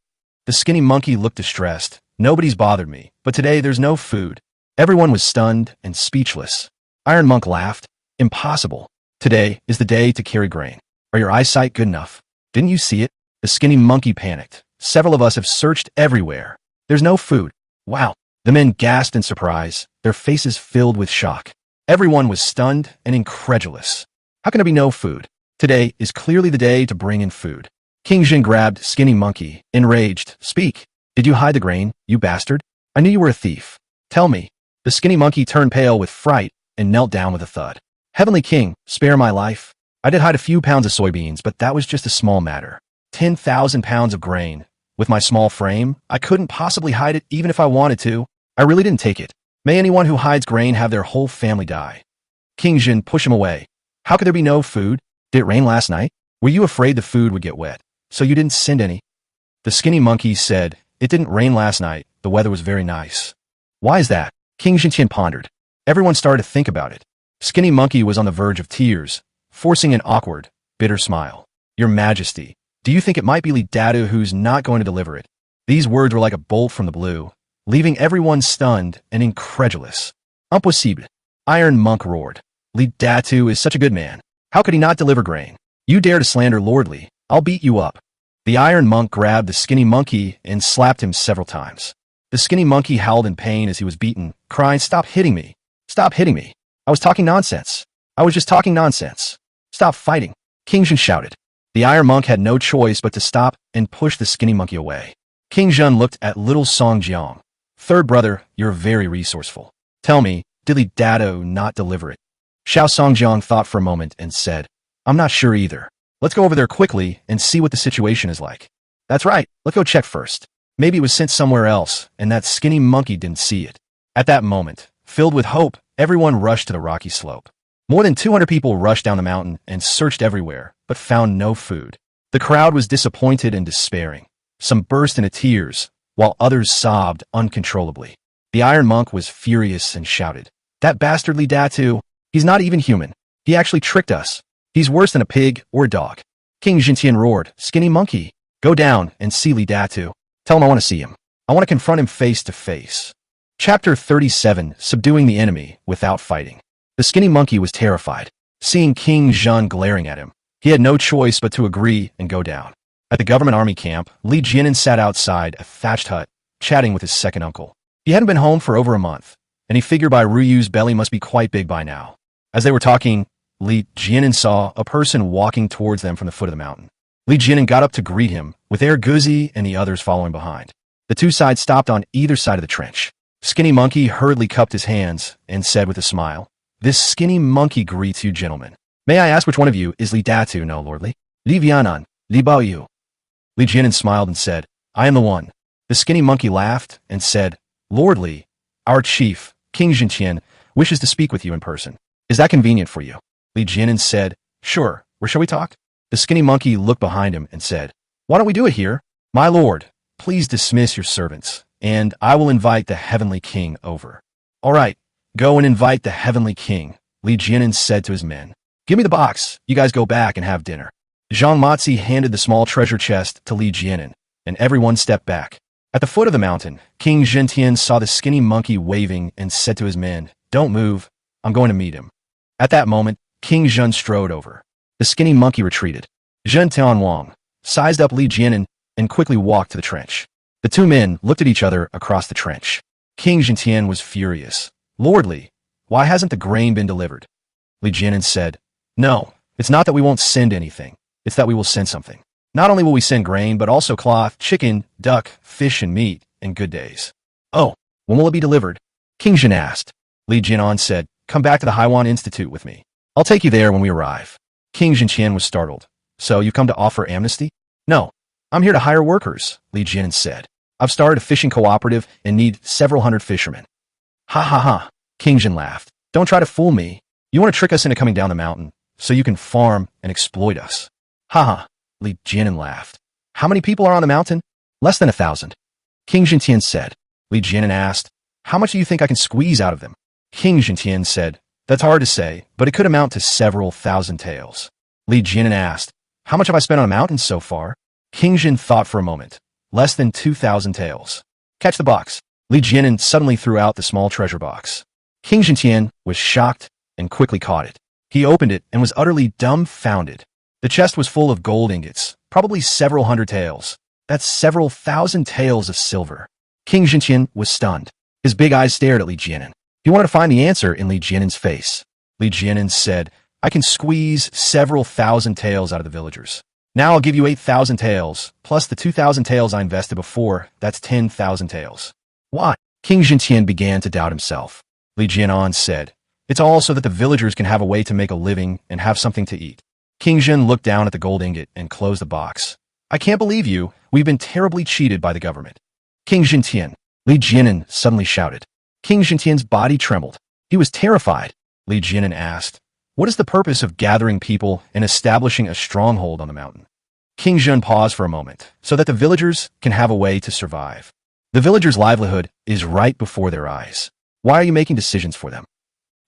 The skinny monkey looked distressed. Nobody's bothered me, but today there's no food. Everyone was stunned and speechless. Iron monk laughed. Impossible. Today is the day to carry grain. Are your eyesight good enough? Didn't you see it? The skinny monkey panicked. Several of us have searched everywhere. There's no food. Wow. The men gasped in surprise, their faces filled with shock. Everyone was stunned and incredulous. How can there be no food? Today is clearly the day to bring in food. King Jin grabbed Skinny Monkey, enraged. Speak. Did you hide the grain, you bastard? I knew you were a thief. Tell me. The Skinny Monkey turned pale with fright and knelt down with a thud. Heavenly King, spare my life. I did hide a few pounds of soybeans, but that was just a small matter. 10,000 pounds of grain. With my small frame, I couldn't possibly hide it even if I wanted to. I really didn't take it. May anyone who hides grain have their whole family die. King Jin pushed him away. How could there be no food? Did it rain last night? Were you afraid the food would get wet, so you didn't send any? The Skinny Monkey said, it didn't rain last night. The weather was very nice. Why is that? King Jintian pondered. Everyone started to think about it. Skinny Monkey was on the verge of tears, forcing an awkward, bitter smile. Your Majesty, do you think it might be Li Dadu who's not going to deliver it? These words were like a bolt from the blue, leaving everyone stunned and incredulous. Impossible. Iron Monk roared. Li Dadu is such a good man. How could he not deliver grain? You dare to slander Lord Li. I'll beat you up. The Iron Monk grabbed the Skinny Monkey and slapped him several times. The Skinny Monkey howled in pain as he was beaten, crying, Stop hitting me. Stop hitting me. I was talking nonsense. I was just talking nonsense. Stop fighting. King Jin shouted. The Iron Monk had no choice but to stop and push the Skinny Monkey away. King Jun looked at little Song Jiang. Third brother, you're very resourceful. Tell me, did Li Dadu not deliver it? Xiao Songjiang thought for a moment and said, I'm not sure either. Let's go over there quickly and see what the situation is like. That's right, let's go check first. Maybe it was sent somewhere else, and that Skinny Monkey didn't see it. At that moment, filled with hope, everyone rushed to the rocky slope. More than 200 people rushed down the mountain and searched everywhere, but found no food. The crowd was disappointed and despairing. Some burst into tears, while others sobbed uncontrollably. The Iron Monk was furious and shouted, That bastard Li Dadu, he's not even human. He actually tricked us. He's worse than a pig or a dog. King Jintian roared, Skinny Monkey, go down and see Li Dadu. Tell him I want to see him. I want to confront him face to face. Chapter 37, Subduing the Enemy Without Fighting. The Skinny Monkey was terrified. Seeing King Zhen glaring at him, he had no choice but to agree and go down. At the government army camp, Li Jianen sat outside a thatched hut, chatting with his second uncle. He hadn't been home for over a month, and he figured by Ruyu's belly must be quite big by now. As they were talking, Li Jianen saw a person walking towards them from the foot of the mountain. Li Jianen got up to greet him, with Guzi and the others following behind. The two sides stopped on either side of the trench. Skinny Monkey hurriedly cupped his hands and said with a smile, This Skinny Monkey greets you, gentlemen. May I ask which one of you is Li Dadu, no, Lord Li? Li Vianan, Li Baoyu. Li Jianen smiled and said, I am the one. The Skinny Monkey laughed and said, Lord Li, our chief, King Jintian, wishes to speak with you in person. Is that convenient for you? Li Jianen said, Sure, where shall we talk? The Skinny Monkey looked behind him and said, Why don't we do it here? My lord, please dismiss your servants, and I will invite the Heavenly King over. All right, go and invite the Heavenly King, Li Jianen said to his men. Give me the box, you guys go back and have dinner. Zhang Matzi handed the small treasure chest to Li Jianen, and everyone stepped back. At the foot of the mountain, King Jintian saw the Skinny Monkey waving and said to his men, Don't move. I'm going to meet him. At that moment, King Zhen strode over. The skinny monkey retreated. Zhen Tianwang sized up Li Jianan and quickly walked to the trench. The two men looked at each other across the trench. King Zhentian was furious. Lord Li, why hasn't the grain been delivered? Li Jianan said, No, it's not that we won't send anything. It's that we will send something. Not only will we send grain, but also cloth, chicken, duck, fish, and meat in good days. Oh, when will it be delivered? King Zhen asked. Li Jianan said, Come back to the Haiwan Institute with me. I'll take you there when we arrive. King Zhenqian was startled. So you've come to offer amnesty? No, I'm here to hire workers, Li Jianan said. I've started a fishing cooperative and need several hundred fishermen. Ha ha ha, King Zhen laughed. Don't try to fool me. You want to trick us into coming down the mountain so you can farm and exploit us. Ha ha, Li Jianan laughed. How many people are on the mountain? Less than 1,000. King Zhentian said. Li Jianan asked, How much do you think I can squeeze out of them? King Zhentian said, That's hard to say, but it could amount to several thousand taels. Li Jianan asked, How much have I spent on a mountain so far? King Zhen thought for a moment. Less than 2,000 taels. Catch the box. Li Jianan suddenly threw out the small treasure box. King Zhentian was shocked and quickly caught it. He opened it and was utterly dumbfounded. The chest was full of gold ingots, probably several hundred taels. That's several thousand taels of silver. King Zhentian was stunned. His big eyes stared at Li Jianan. He wanted to find the answer in Li Jianan's face. Li Jianan said, I can squeeze several thousand taels out of the villagers. Now I'll give you 8,000 taels, plus the 2,000 taels I invested before. That's 10,000 taels. Why? King Zhentian began to doubt himself. Li Jianan said, It's all so that the villagers can have a way to make a living and have something to eat. King Zhen looked down at the gold ingot and closed the box. I can't believe you. We've been terribly cheated by the government. King Zhentian, Li Jianan suddenly shouted. King Zhentian's body trembled. He was terrified. Li Jianan asked, What is the purpose of gathering people and establishing a stronghold on the mountain? King Zhen paused for a moment, so that the villagers can have a way to survive. The villagers' livelihood is right before their eyes. Why are you making decisions for them?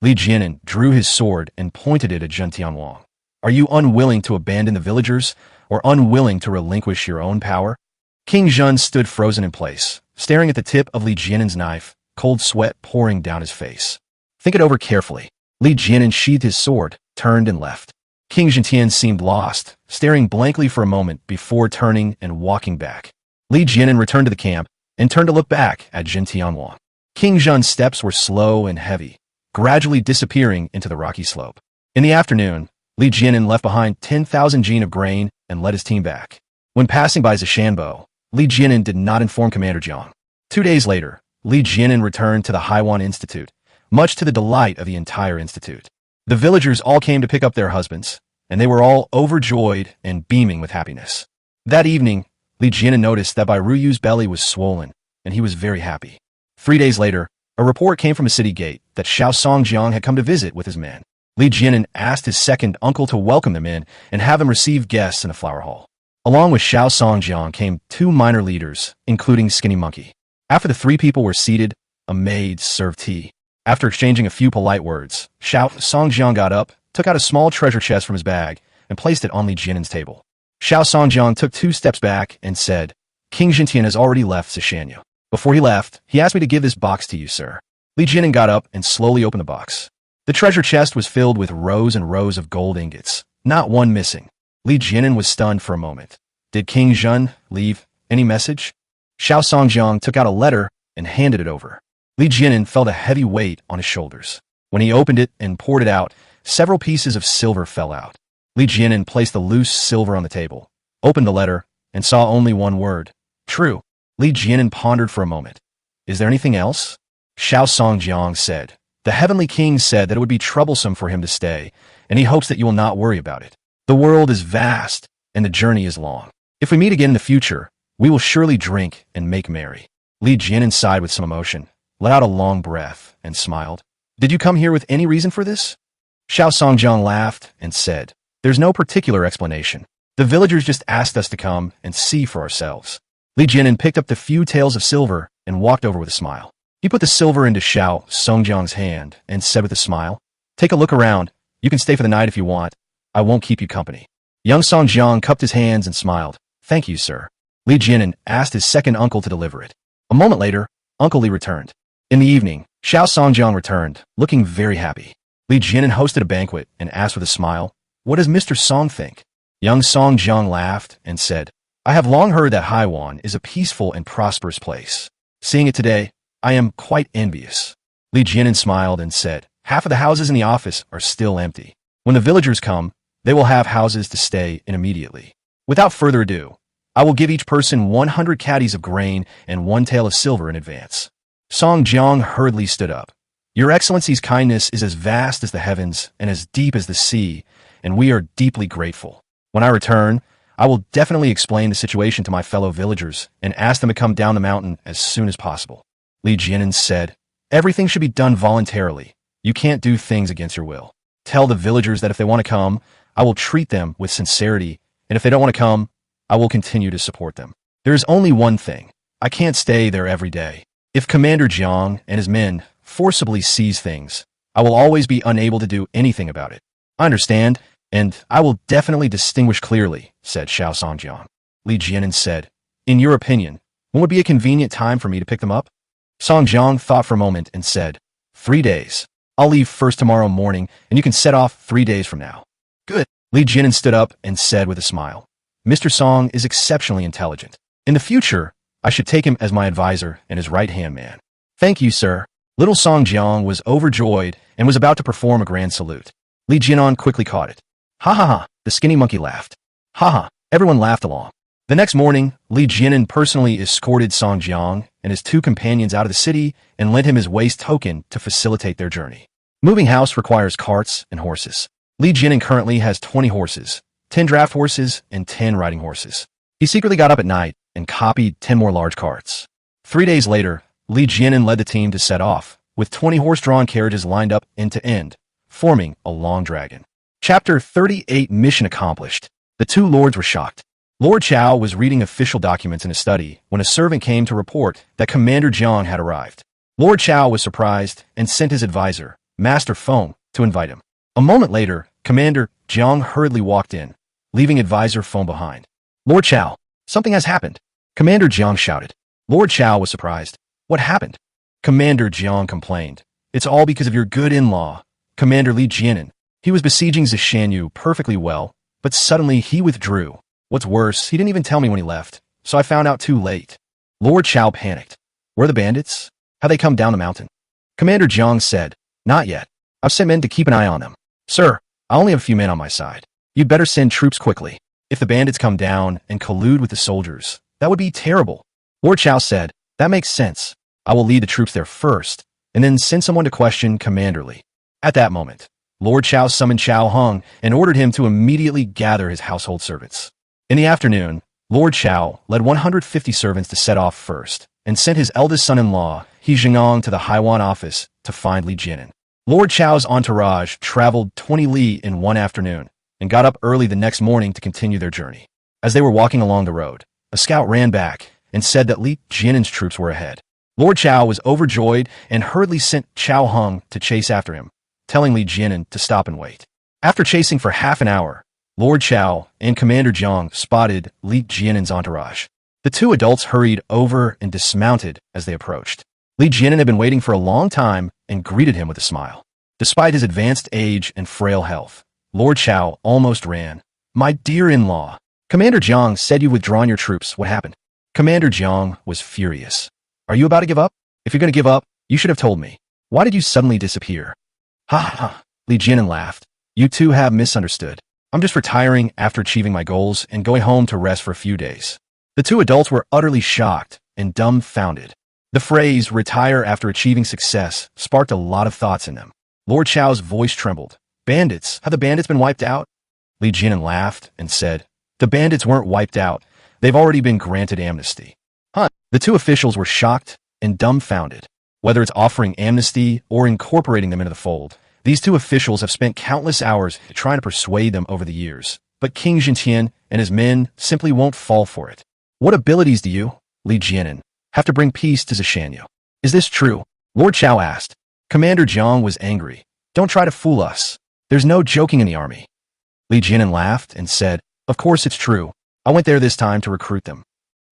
Li Jianan drew his sword and pointed it at Zhen Tianwang. Are you unwilling to abandon the villagers, or unwilling to relinquish your own power? King Zhen stood frozen in place, staring at the tip of Li Jianan's knife, cold sweat pouring down his face. Think it over carefully. Li Jianan sheathed his sword, turned and left. King Zhentian seemed lost, staring blankly for a moment before turning and walking back. Li Jianan returned to the camp and turned to look back at Zhen Tianwang. King Zhen's steps were slow and heavy, gradually disappearing into the rocky slope. In the afternoon, Li Jianan left behind 10,000 jin of grain and led his team back. When passing by Zishanbo, Li Jianan did not inform Commander Jiang. 2 days later, Li Jianan returned to the Haiwan Institute, much to the delight of the entire institute. The villagers all came to pick up their husbands, and they were all overjoyed and beaming with happiness. That evening, Li Jianan noticed that Bai Ruyu's belly was swollen, and he was very happy. 3 days later, a report came from a city gate that Xiao Songjiang had come to visit with his men. Li Jianan asked his second uncle to welcome them in and have them receive guests in a flower hall. Along with Xiao Songjiang came 2 minor leaders, including Skinny Monkey. After the 3 people were seated, a maid served tea. After exchanging a few polite words, Xiao Songjiang got up, took out a small treasure chest from his bag, and placed it on Li Jianan's table. Xiao Songjiang took 2 steps back and said, King Zhentian has already left Zishanya. Before he left, he asked me to give this box to you, sir. Li Jianan got up and slowly opened the box. The treasure chest was filled with rows and rows of gold ingots, not one missing. Li Jianan was stunned for a moment. Did King Zhen leave any message? Xiao Songjiang took out a letter and handed it over. Li Jianan felt a heavy weight on his shoulders. When he opened it and poured it out, several pieces of silver fell out. Li Jianan placed the loose silver on the table, opened the letter, and saw only one word. True. Li Jianan pondered for a moment. Is there anything else? Xiao Songjiang said, The Heavenly King said that it would be troublesome for him to stay, and he hopes that you will not worry about it. The world is vast, and the journey is long. If we meet again in the future, we will surely drink and make merry. Li Jianan sighed with some emotion, let out a long breath, and smiled. Did you come here with any reason for this? Xiao Songjiang laughed and said, There's no particular explanation. The villagers just asked us to come and see for ourselves. Li Jianan picked up the few taels of silver and walked over with a smile. He put the silver into Xiao Songjiang's hand and said with a smile, Take a look around. You can stay for the night if you want. I won't keep you company. Young Songjiang cupped his hands and smiled. Thank you, sir. Li Jianan asked his second uncle to deliver it. A moment later, Uncle Li returned. In the evening, Xiao Songjiang returned, looking very happy. Li Jianan hosted a banquet and asked with a smile, "What does Mr. Song think?" Young Song Jiang laughed and said, "I have long heard that Haiwan is a peaceful and prosperous place. Seeing it today, I am quite envious." Li Jianan smiled and said, "Half of the houses in the office are still empty. When the villagers come, they will have houses to stay in immediately. Without further ado, I will give each person 100 caddies of grain and 1 tael of silver in advance." Song Jiang hurriedly stood up. "Your Excellency's kindness is as vast as the heavens and as deep as the sea, and we are deeply grateful. When I return, I will definitely explain the situation to my fellow villagers and ask them to come down the mountain as soon as possible." Li Jianan said, "Everything should be done voluntarily. You can't do things against your will. Tell the villagers that if they want to come, I will treat them with sincerity, and if they don't want to come, I will continue to support them. There is only one thing. I can't stay there every day. If Commander Jiang and his men forcibly seize things, I will always be unable to do anything about it." "I understand, and I will definitely distinguish clearly," said Xiao Songjiang. Li Jianan said, "In your opinion, when would be a convenient time for me to pick them up?" Songjiang thought for a moment and said, 3 days. I'll leave first tomorrow morning, and you can set off 3 days from now." "Good." Li Jianan stood up and said with a smile, "Mr. Song is exceptionally intelligent. In the future, I should take him as my advisor and his right-hand man." "Thank you, sir." Little Song Jiang was overjoyed and was about to perform a grand salute. Li Jianan quickly caught it. "Ha ha ha," the skinny monkey laughed. "Ha ha," everyone laughed along. The next morning, Li Jianan personally escorted Song Jiang and his 2 companions out of the city and lent him his waist token to facilitate their journey. Moving house requires carts and horses. Li Jianan currently has 20 horses, 10 draft horses, and 10 riding horses. He secretly got up at night and copied 10 more large carts. 3 days later, Li Jianan led the team to set off, with 20 horse-drawn carriages lined up end to end, forming a long dragon. Chapter 38 Mission Accomplished. The 2 lords were shocked. Lord Chao was reading official documents in his study when a servant came to report that Commander Jiang had arrived. Lord Chao was surprised and sent his advisor, Master Feng, to invite him. A moment later, Commander Jiang hurriedly walked in, leaving advisor Feng behind. "Lord Chao, something has happened," Commander Jiang shouted. Lord Chao was surprised. "What happened?" Commander Jiang complained. "It's all because of your good in-law, Commander Li Jianan. He was besieging Zishanyu perfectly well, but suddenly he withdrew. What's worse, he didn't even tell me when he left, so I found out too late." Lord Chao panicked. "Where are the bandits? Have they come down the mountain?" Commander Jiang said, "Not yet. I've sent men to keep an eye on them." "Sir, I only have a few men on my side. You'd better send troops quickly. If the bandits come down and collude with the soldiers, that would be terrible." Lord Chao said, "That makes sense. I will lead the troops there first, and then send someone to question Commander Li." At that moment, Lord Chao summoned Chao Hung and ordered him to immediately gather his household servants. In the afternoon, Lord Chao led 150 servants to set off first, and sent his eldest son-in-law, He Jingong, to the Haiwan office to find Li Jianan. Lord Chao's entourage traveled 20 li in one afternoon, and got up early the next morning to continue their journey. As they were walking along the road, a scout ran back and said that Li Jianan's troops were ahead. Lord Chao was overjoyed and hurriedly sent Chao Hung to chase after him, telling Li Jianan to stop and wait. After chasing for half an hour, Lord Chao and Commander Jiang spotted Li Jianan's entourage. The 2 adults hurried over and dismounted as they approached. Li Jianan had been waiting for a long time and greeted him with a smile. Despite his advanced age and frail health, Lord Chao almost ran. "My dear in-law, Commander Jiang said you've withdrawn your troops. What happened?" Commander Jiang was furious. "Are you about to give up? If you're going to give up, you should have told me. Why did you suddenly disappear?" "Ha ha ha," Li Jianan laughed. "You 2 have misunderstood. I'm just retiring after achieving my goals and going home to rest for a few days." The 2 adults were utterly shocked and dumbfounded. The phrase, "retire after achieving success," sparked a lot of thoughts in them. Lord Chao's voice trembled. "Bandits? Have the bandits been wiped out?" Li Jianan laughed and said, "The bandits weren't wiped out. They've already been granted amnesty." "Huh?" The 2 officials were shocked and dumbfounded. Whether it's offering amnesty or incorporating them into the fold, these 2 officials have spent countless hours trying to persuade them over the years, but King Jintian and his men simply won't fall for it. "What abilities do you, Li Jianan, have to bring peace to Zishanyu?" "Is this true?" Lord Chao asked. Commander Jiang was angry. "Don't try to fool us. There's no joking in the army." Li Jianan laughed and said, "Of course it's true. I went there this time to recruit them."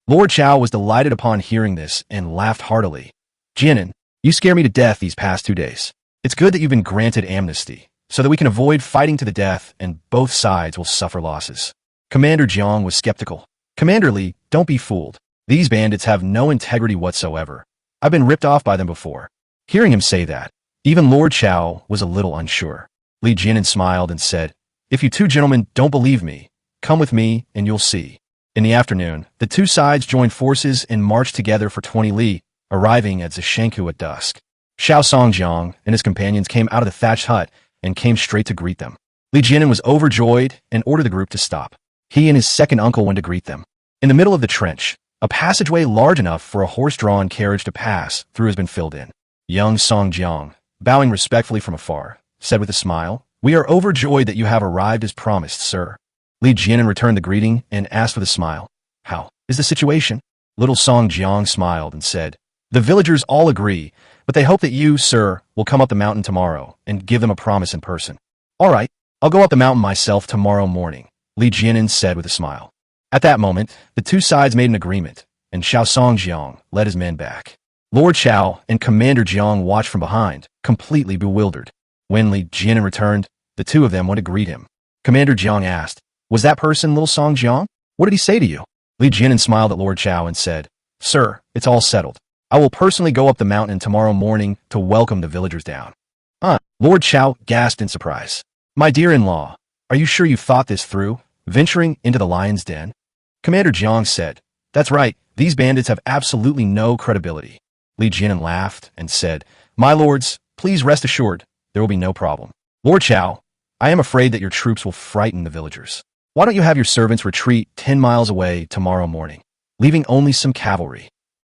Lord Chao was delighted upon hearing this and laughed heartily. "Jianan, you scare me to death these past 2 days. It's good that you've been granted amnesty, so that we can avoid fighting to the death and both sides will suffer losses. Commander Jiang was skeptical. Commander Li, don't be fooled. These bandits have no integrity whatsoever. I've been ripped off by them before. Hearing him say that, even Lord Chao was a little unsure. Li Jianan smiled and said, "If you two gentlemen don't believe me, come with me and you'll see." In the afternoon, the two sides joined forces and marched together for 20 li, arriving at Zhenghu at dusk. Xiao Songjiang and his companions came out of the thatched hut and came straight to greet them. Li Jianan was overjoyed and ordered the group to stop. He and his second uncle went to greet them. In the middle of the trench, a passageway large enough for a horse-drawn carriage to pass through has been filled in. Young Songjiang, bowing respectfully from afar, said with a smile, "We are overjoyed that you have arrived as promised, sir." Li Jianan returned the greeting and asked with a smile, "How is the situation?" Little Songjiang smiled and said, "The villagers all agree, but they hope that you, sir, will come up the mountain tomorrow and give them a promise in person." "All right, I'll go up the mountain myself tomorrow morning," Li Jianan said with a smile. At that moment, the two sides made an agreement, and Xiao Songjiang led his men back. Lord Chao and Commander Jiang watched from behind, completely bewildered. When Li Jianan returned, the two of them went to greet him. Commander Jiang asked, "Was that person little Songjiang? What did he say to you?" Li Jianan smiled at Lord Chao and said, "Sir, it's all settled. I will personally go up the mountain tomorrow morning to welcome the villagers down." Lord Chao gasped in surprise. "My dear-in-law, are you sure you thought this through, venturing into the lion's den?" Commander Jiang said, "That's right, these bandits have absolutely no credibility." Li Jianan laughed and said, "My lords, please rest assured, there will be no problem." "Lord Chao, I am afraid that your troops will frighten the villagers. Why don't you have your servants retreat 10 miles away tomorrow morning, leaving only some cavalry?"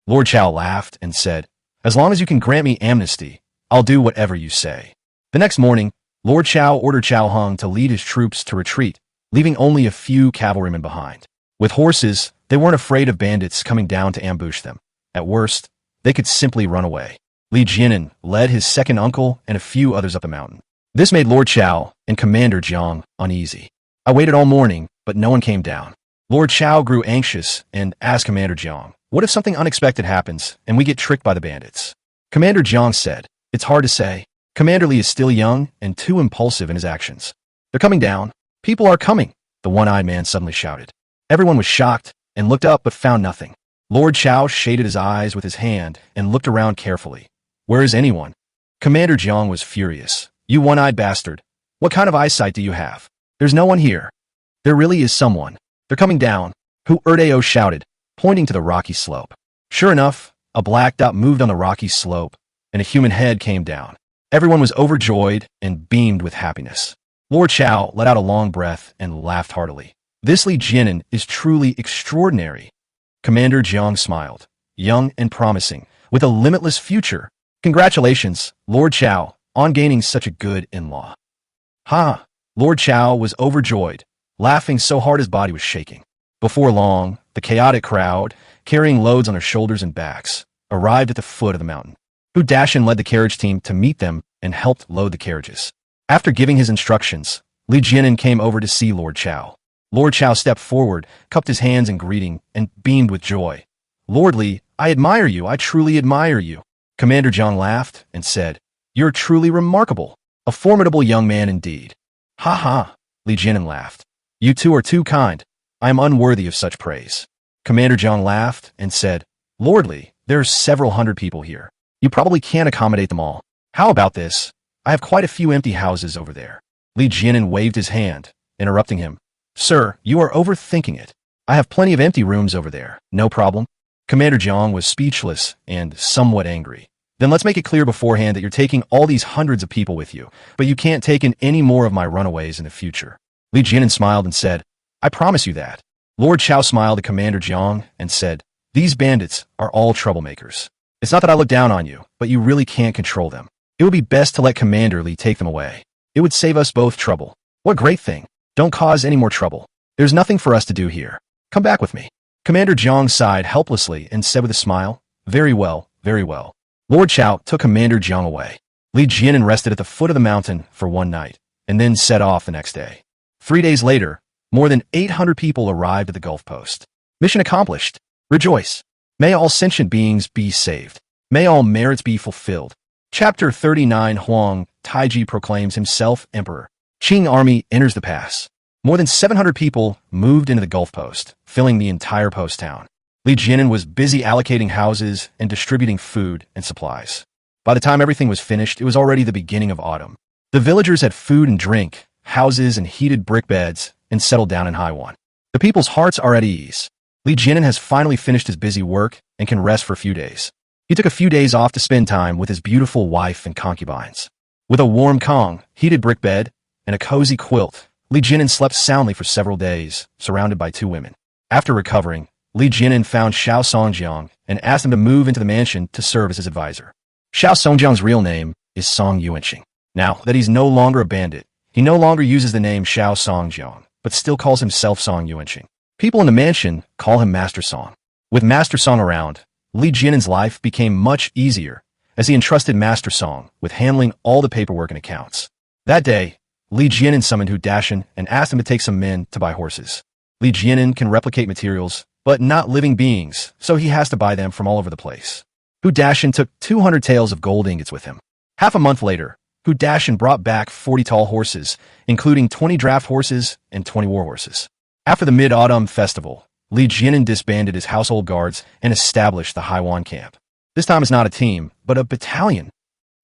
Lord Chao laughed and said, "As long as you can grant me amnesty, I'll do whatever you say." The next morning, Lord Chao ordered Chao Hung to lead his troops to retreat, leaving only a few cavalrymen behind. With horses, they weren't afraid of bandits coming down to ambush them. At worst, they could simply run away. Li Jianan led his second uncle and a few others up the mountain. This made Lord Chao and Commander Jiang uneasy. "I waited all morning, but no one came down." Lord Chao grew anxious and asked Commander Jiang, "What if something unexpected happens and we get tricked by the bandits?" Commander Jiang said, "It's hard to say. Commander Li is still young and too impulsive in his actions." "They're coming down. People are coming," the one-eyed man suddenly shouted. Everyone was shocked and looked up but found nothing. Lord Chao shaded his eyes with his hand and looked around carefully. "Where is anyone?" Commander Jiang was furious. "You one-eyed bastard. What kind of eyesight do you have? There's no one here." "There really is someone. They're coming down," Hu Erdeo shouted, pointing to the rocky slope. Sure enough, a black dot moved on the rocky slope, and a human head came down. Everyone was overjoyed and beamed with happiness. Lord Chao let out a long breath and laughed heartily. "This Li Jianan is truly extraordinary." Commander Jiang smiled, young and promising, with a limitless future. "Congratulations, Lord Chao, on gaining such a good in-law." "Ha!" Lord Chao was overjoyed, laughing so hard his body was shaking. Before long, the chaotic crowd, carrying loads on their shoulders and backs, arrived at the foot of the mountain. Hu Dashan led the carriage team to meet them and helped load the carriages. After giving his instructions, Li Jianan came over to see Lord Chao. Lord Chao stepped forward, cupped his hands in greeting, and beamed with joy. "Lord Li, I admire you. I truly admire you." Commander Jiang laughed and said, "You're truly remarkable. A formidable young man indeed." "Ha ha," Li Jianan laughed. "You two are too kind. I am unworthy of such praise." Commander Jiang laughed and said, "Lord Li, there are several hundred people here. You probably can't accommodate them all. How about this? I have quite a few empty houses over there." Li Jianan waved his hand, interrupting him. "Sir, you are overthinking it. I have plenty of empty rooms over there. No problem." Commander Jiang was speechless and somewhat angry. "Then let's make it clear beforehand that you're taking all these hundreds of people with you, but you can't take in any more of my runaways in the future." Li Jianan smiled and said, "I promise you that." Lord Chao smiled at Commander Jiang and said, "These bandits are all troublemakers. It's not that I look down on you, but you really can't control them. It would be best to let Commander Li take them away. It would save us both trouble." "What great thing. Don't cause any more trouble. There's nothing for us to do here. Come back with me." Commander Jiang sighed helplessly and said with a smile, "Very well, very well." Lord Chao took Commander Jiang away. Li Jianan rested at the foot of the mountain for one night, and then set off the next day. 3 days later, more than 800 people arrived at the Gulf Post. Mission accomplished. Rejoice. May all sentient beings be saved. May all merits be fulfilled. Chapter 39. Huang Taiji proclaims himself emperor. Qing army enters the pass. More than 700 people moved into the Gulf Post, filling the entire post town. Li Jianan was busy allocating houses and distributing food and supplies. By the time everything was finished, it was already the beginning of autumn. The villagers had food and drink, houses and heated brick beds, and settled down in Haiwan. The people's hearts are at ease. Li Jianan has finally finished his busy work and can rest for a few days. He took a few days off to spend time with his beautiful wife and concubines. With a warm kong, heated brick bed, and a cozy quilt, Li Jianan slept soundly for several days, surrounded by 2 women. After recovering, Li Jianan found Xiao Songjiang and asked him to move into the mansion to serve as his advisor. Xiao Songjiang's real name is Song Yuanqing. Now that he's no longer a bandit, he no longer uses the name Xiao Songjiang, but still calls himself Song Yuanqing. People in the mansion call him Master Song. With Master Song around, Li Jianan's life became much easier as he entrusted Master Song with handling all the paperwork and accounts. That day, Li Jianan summoned Hu Dashan and asked him to take some men to buy horses. Li Jianan can replicate materials, but not living beings, so he has to buy them from all over the place. Hu Dashan took 200 taels of gold ingots with him. Half a month later, Hu Dashan brought back 40 tall horses, including 20 draft horses and 20 war horses. After the Mid-Autumn Festival, Li Jianan disbanded his household guards and established the Haiwan camp. This time it's not a team, but a battalion.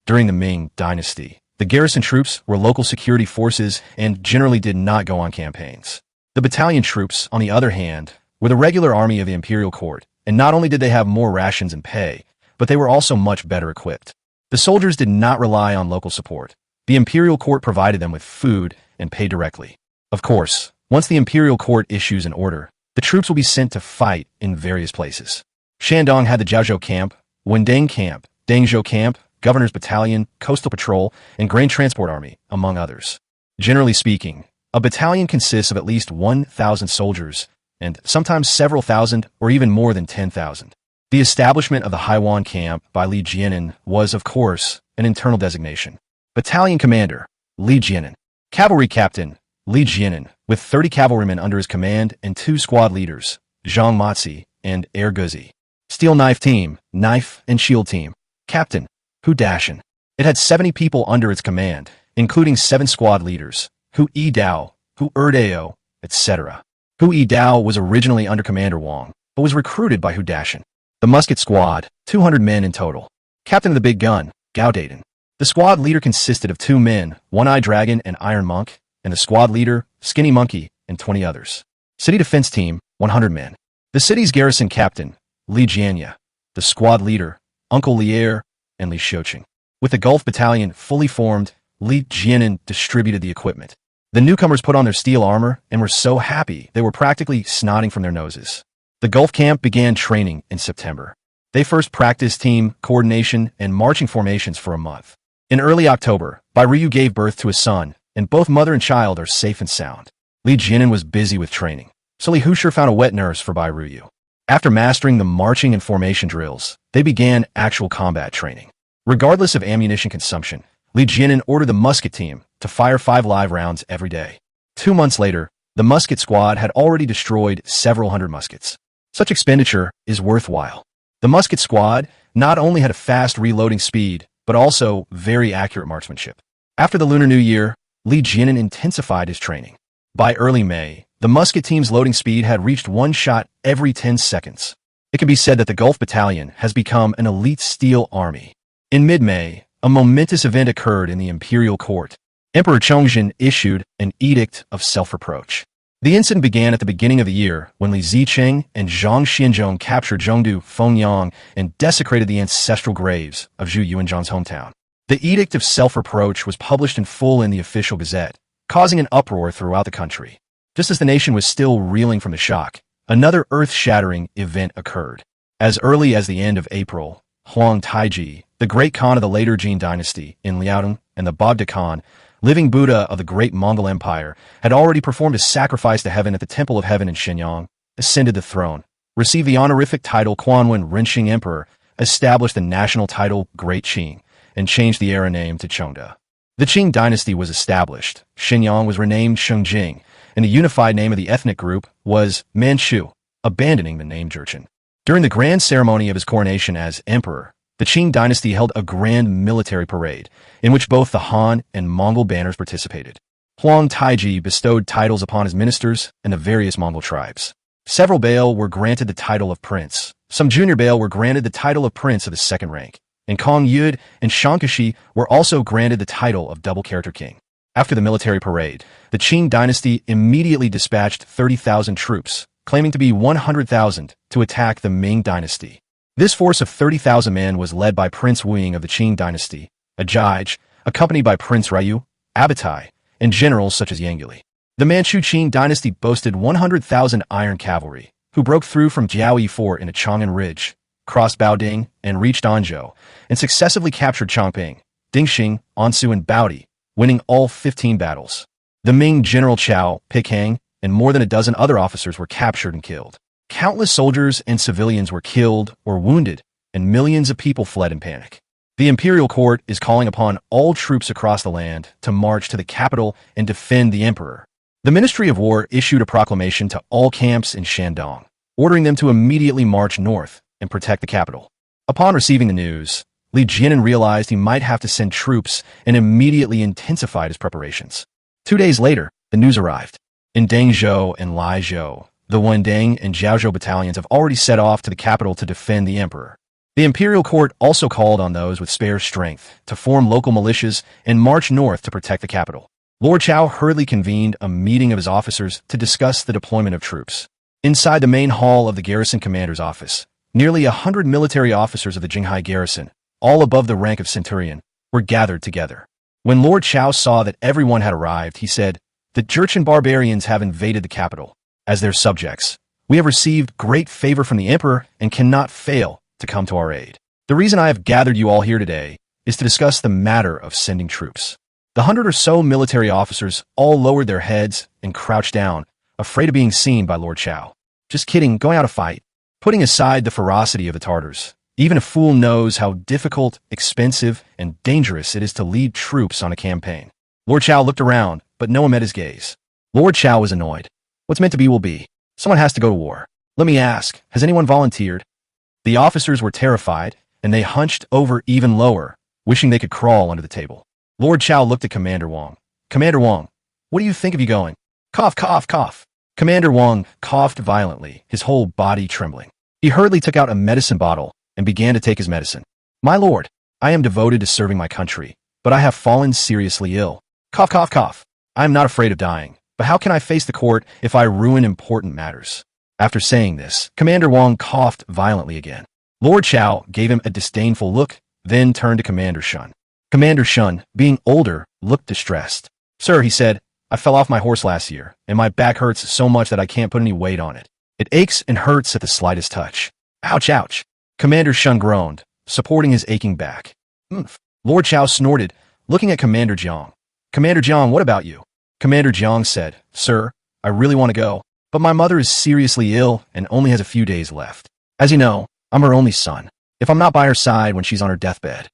During the Ming dynasty, the garrison troops were local security forces and generally did not go on campaigns. The battalion troops, on the other hand, were the regular army of the imperial court, and not only did they have more rations and pay, but they were also much better equipped. The soldiers did not rely on local support. The imperial court provided them with food and paid directly. Of course, once the imperial court issues an order, the troops will be sent to fight in various places. Shandong had the Jiaozhou camp, Wendeng camp, Dengzhou camp, Governor's Battalion, Coastal Patrol, and Grain Transport Army, among others. Generally speaking, a battalion consists of at least 1,000 soldiers, and sometimes several thousand or even more than 10,000. The establishment of the Haiwan camp by Li Jianan was, of course, an internal designation. Battalion Commander, Li Jianan. Cavalry Captain, Li Jianan, with 30 cavalrymen under his command and 2 squad leaders, Zhang Matzi and Er Guzi. Steel Knife Team, Knife and Shield Team. Captain, Hu Dashan. It had 70 people under its command, including 7 squad leaders, Hu Yidao, Hu Erdao, etc. Hu Yidao was originally under Commander Wang, but was recruited by Hu Dashan. The Musket Squad, 200 men in total. Captain of the Big Gun, Gao Dayton. The squad leader consisted of 2 men, One-Eyed Dragon and Iron Monk, and the squad leader, Skinny Monkey, and 20 others. City Defense Team, 100 men. The city's garrison captain, Li Jianya. The squad leader, Uncle Lier, and Li Xiuqing. With the Gulf Battalion fully formed, Li Jianan distributed the equipment. The newcomers put on their steel armor and were so happy they were practically snotting from their noses. The Gulf camp began training in September. They first practiced team coordination and marching formations for a month. In early October, Bai Ruyu gave birth to a son, and both mother and child are safe and sound. Li Jianan was busy with training, so Li Hushi found a wet nurse for Bai Ruyu. After mastering the marching and formation drills, they began actual combat training. Regardless of ammunition consumption, Li Jianan ordered the musket team to fire 5 live rounds every day. 2 months later, the musket squad had already destroyed several hundred muskets. Such expenditure is worthwhile. The musket squad not only had a fast reloading speed, but also very accurate marksmanship. After the Lunar New Year, Li Jianan intensified his training. By early May, the musket team's loading speed had reached 1 shot every 10 seconds. It can be said that the Gulf Battalion has become an elite steel army. In mid-May, a momentous event occurred in the imperial court. Emperor Chongzhen issued an edict of self-reproach. The incident began at the beginning of the year when Li Zicheng and Zhang Xianzhong captured Zhongdu Fengyang and desecrated the ancestral graves of Zhu Yuanzhang's hometown. The edict of self-reproach was published in full in the official gazette, causing an uproar throughout the country. Just as the nation was still reeling from the shock, another earth-shattering event occurred. As early as the end of April, Huang Taiji, the great Khan of the later Jin dynasty in Liaodong, and the Bogda Khan, living Buddha of the great Mongol Empire, had already performed a sacrifice to heaven at the Temple of Heaven in Shenyang, ascended the throne, received the honorific title Quanwen Renqing Emperor, established the national title Great Qing, and changed the era name to Chengde. The Qing dynasty was established, Shenyang was renamed Shengjing, and the unified name of the ethnic group was Manchu, abandoning the name Jurchen. During the grand ceremony of his coronation as emperor, the Qing dynasty held a grand military parade, in which both the Han and Mongol banners participated. Huang Taiji bestowed titles upon his ministers and the various Mongol tribes. Several Bail were granted the title of prince. Some junior Bail were granted the title of prince of the second rank, and Kong Yud and Shankashi were also granted the title of double character king. After the military parade, the Qing dynasty immediately dispatched 30,000 troops, claiming to be 100,000, to attack the Ming dynasty. This force of 30,000 men was led by Prince Wuing of the Qing dynasty, a Jige, accompanied by Prince Ryu, Abatai, and generals such as Yang Yuli. The Manchu Qing dynasty boasted 100,000 iron cavalry, who broke through from Jiaoyi Fort into Chang'an Ridge, crossed Baoding, and reached Anzhou, and successively captured Chongping, Dingxing, Ansu, and Baodi, winning all 15 battles. The Ming general Chao, Pikang, and more than a dozen other officers were captured and killed. Countless soldiers and civilians were killed or wounded, and millions of people fled in panic. The imperial court is calling upon all troops across the land to march to the capital and defend the emperor. The Ministry of War issued a proclamation to all camps in Shandong, ordering them to immediately march north and protect the capital. Upon receiving the news, Li Jianan realized he might have to send troops and immediately intensified his preparations. 2 days later, the news arrived. In Dengzhou and Laizhou, the Wendeng and Jiaozhou battalions have already set off to the capital to defend the emperor. The imperial court also called on those with spare strength to form local militias and march north to protect the capital. Lord Chao hurriedly convened a meeting of his officers to discuss the deployment of troops. Inside the main hall of the garrison commander's office, nearly 100 military officers of the Jinghai garrison, all above the rank of centurion, were gathered together. When Lord Chao saw that everyone had arrived, he said, "The Jurchen barbarians have invaded the capital. As their subjects, we have received great favor from the emperor and cannot fail to come to our aid. The reason I have gathered you all here today is to discuss the matter of sending troops." The 100 or so military officers all lowered their heads and crouched down, afraid of being seen by Lord Chao. "Just kidding, going out to fight." Putting aside the ferocity of the Tartars, even a fool knows how difficult, expensive, and dangerous it is to lead troops on a campaign. Lord Chao looked around, but no one met his gaze. Lord Chao was annoyed. What's meant to be will be. Someone has to go to war. Let me ask, has anyone volunteered? The officers were terrified, and they hunched over even lower, wishing they could crawl under the table. Lord Chao looked at Commander Wang. "Commander Wang, what do you think of you going?" Cough, cough, cough. Commander Wang coughed violently, his whole body trembling. He hurriedly took out a medicine bottle and began to take his medicine. "My lord, I am devoted to serving my country, but I have fallen seriously ill. Cough, cough, cough. I am not afraid of dying, but how can I face the court if I ruin important matters?" After saying this, Commander Wang coughed violently again. Lord Chao gave him a disdainful look, then turned to Commander Shun. Commander Shun, being older, looked distressed. "Sir," he said, "I fell off my horse last year, and my back hurts so much that I can't put any weight on it. It aches and hurts at the slightest touch. Ouch, ouch." Commander Shun groaned, supporting his aching back. "Oomph." Lord Chao snorted, looking at Commander Jiang. "Commander Jiang, what about you?" Commander Jiang said, "Sir, I really want to go, but my mother is seriously ill and only has a few days left. As you know, I'm her only son. If I'm not by her side when she's on her deathbed."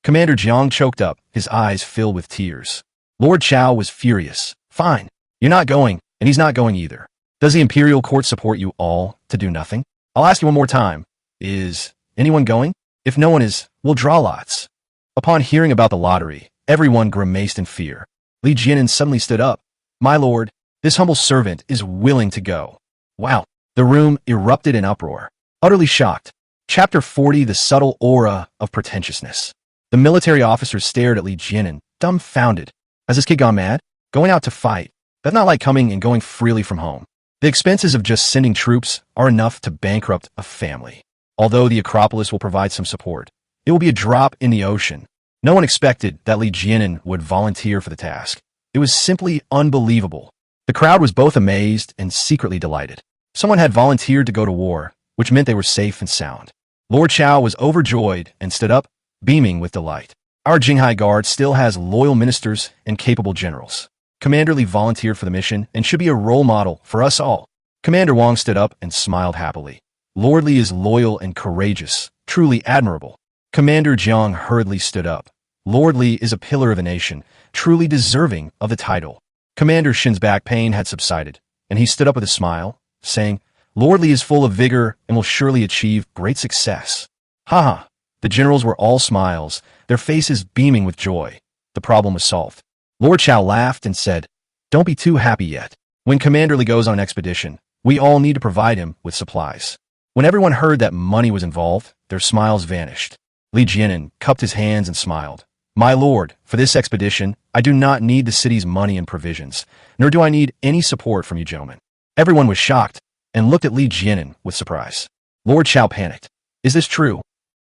Commander Jiang choked up, his eyes filled with tears. Lord Chao was furious. "Fine. You're not going, and he's not going either. Does the imperial court support you all to do nothing? I'll ask you one more time. Is anyone going? If no one is, we'll draw lots." Upon hearing about the lottery, everyone grimaced in fear. Li Jianan suddenly stood up. "My lord, this humble servant is willing to go." Wow! The room erupted in uproar. Utterly shocked. Chapter 40, The Subtle Aura of Pretentiousness. The military officers stared at Li Jianan, dumbfounded. Has this kid gone mad? Going out to fight. That's not like coming and going freely from home. The expenses of just sending troops are enough to bankrupt a family. Although the Acropolis will provide some support, it will be a drop in the ocean. No one expected that Li Jianan would volunteer for the task. It was simply unbelievable. The crowd was both amazed and secretly delighted. Someone had volunteered to go to war, which meant they were safe and sound. Lord Chao was overjoyed and stood up, beaming with delight. "Our Jinghai Guard still has loyal ministers and capable generals. Commander Li volunteered for the mission and should be a role model for us all." Commander Wang stood up and smiled happily. "Lord Li is loyal and courageous, truly admirable." Commander Jiang hurriedly stood up. "Lord Li is a pillar of the nation, truly deserving of the title." Commander Shin's back pain had subsided, and he stood up with a smile, saying, "Lord Li is full of vigor and will surely achieve great success." "Ha ha, The generals were all smiles, their faces beaming with joy. The problem was solved. Lord Chow laughed and said, "Don't be too happy yet. When Commander Li goes on an expedition, we all need to provide him with supplies." When everyone heard that money was involved, their smiles vanished. Li Jianan cupped his hands and smiled. "My lord, for this expedition, I do not need the city's money and provisions, nor do I need any support from you gentlemen." Everyone was shocked and looked at Li Jianan with surprise. Lord Chow panicked. "Is this true?"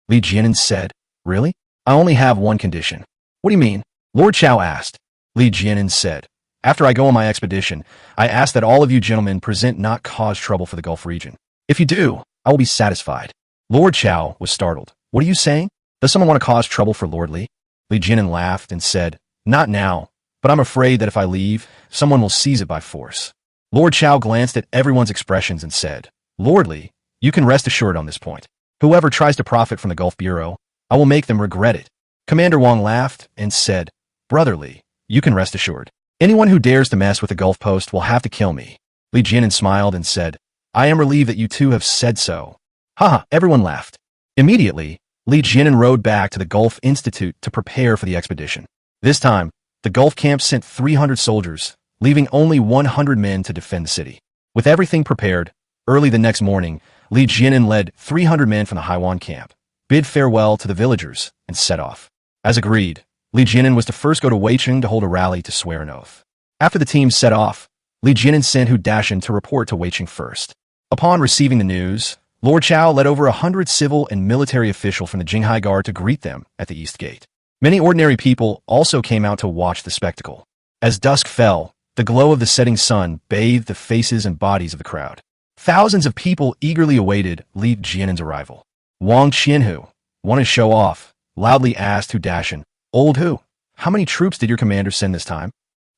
Li Jianan said, "Really? I only have one condition." "What do you mean?" Lord Chow asked. Li Jianan said, "After I go on my expedition, I ask that all of you gentlemen present not cause trouble for the Gulf region. If you do, I will be satisfied." Lord Chow was startled. "What are you saying? Does someone want to cause trouble for Lord Li?" Li Jianan laughed and said, "Not now, but I'm afraid that if I leave, someone will seize it by force." Lord Chow glanced at everyone's expressions and said, "Lord Li, you can rest assured on this point. Whoever tries to profit from the Gulf Bureau, I will make them regret it." Commander Wang laughed and said, "Brother Li, you can rest assured. Anyone who dares to mess with the Gulf Post will have to kill me." Li Jianan smiled and said, "I am relieved that you two have said so." Haha, everyone laughed. Immediately, Li Jianan rode back to the Gulf Institute to prepare for the expedition. This time, the Gulf camp sent 300 soldiers, leaving only 100 men to defend the city. With everything prepared, early the next morning, Li Jianan led 300 men from the Haiwan camp, bid farewell to the villagers, and set off. As agreed, Li Jianan was to first go to Weicheng to hold a rally to swear an oath. After the team set off, Li Jianan sent Hu Dashan to report to Weicheng first. Upon receiving the news, Lord Chow led over 100 civil and military officials from the Jinghai Guard to greet them at the East Gate. Many ordinary people also came out to watch the spectacle. As dusk fell, the glow of the setting sun bathed the faces and bodies of the crowd. Thousands of people eagerly awaited Li Jianan's arrival. Wang Qianhu, want to show off, loudly asked Hu Dashan, "Old Hu, how many troops did your commander send this time?"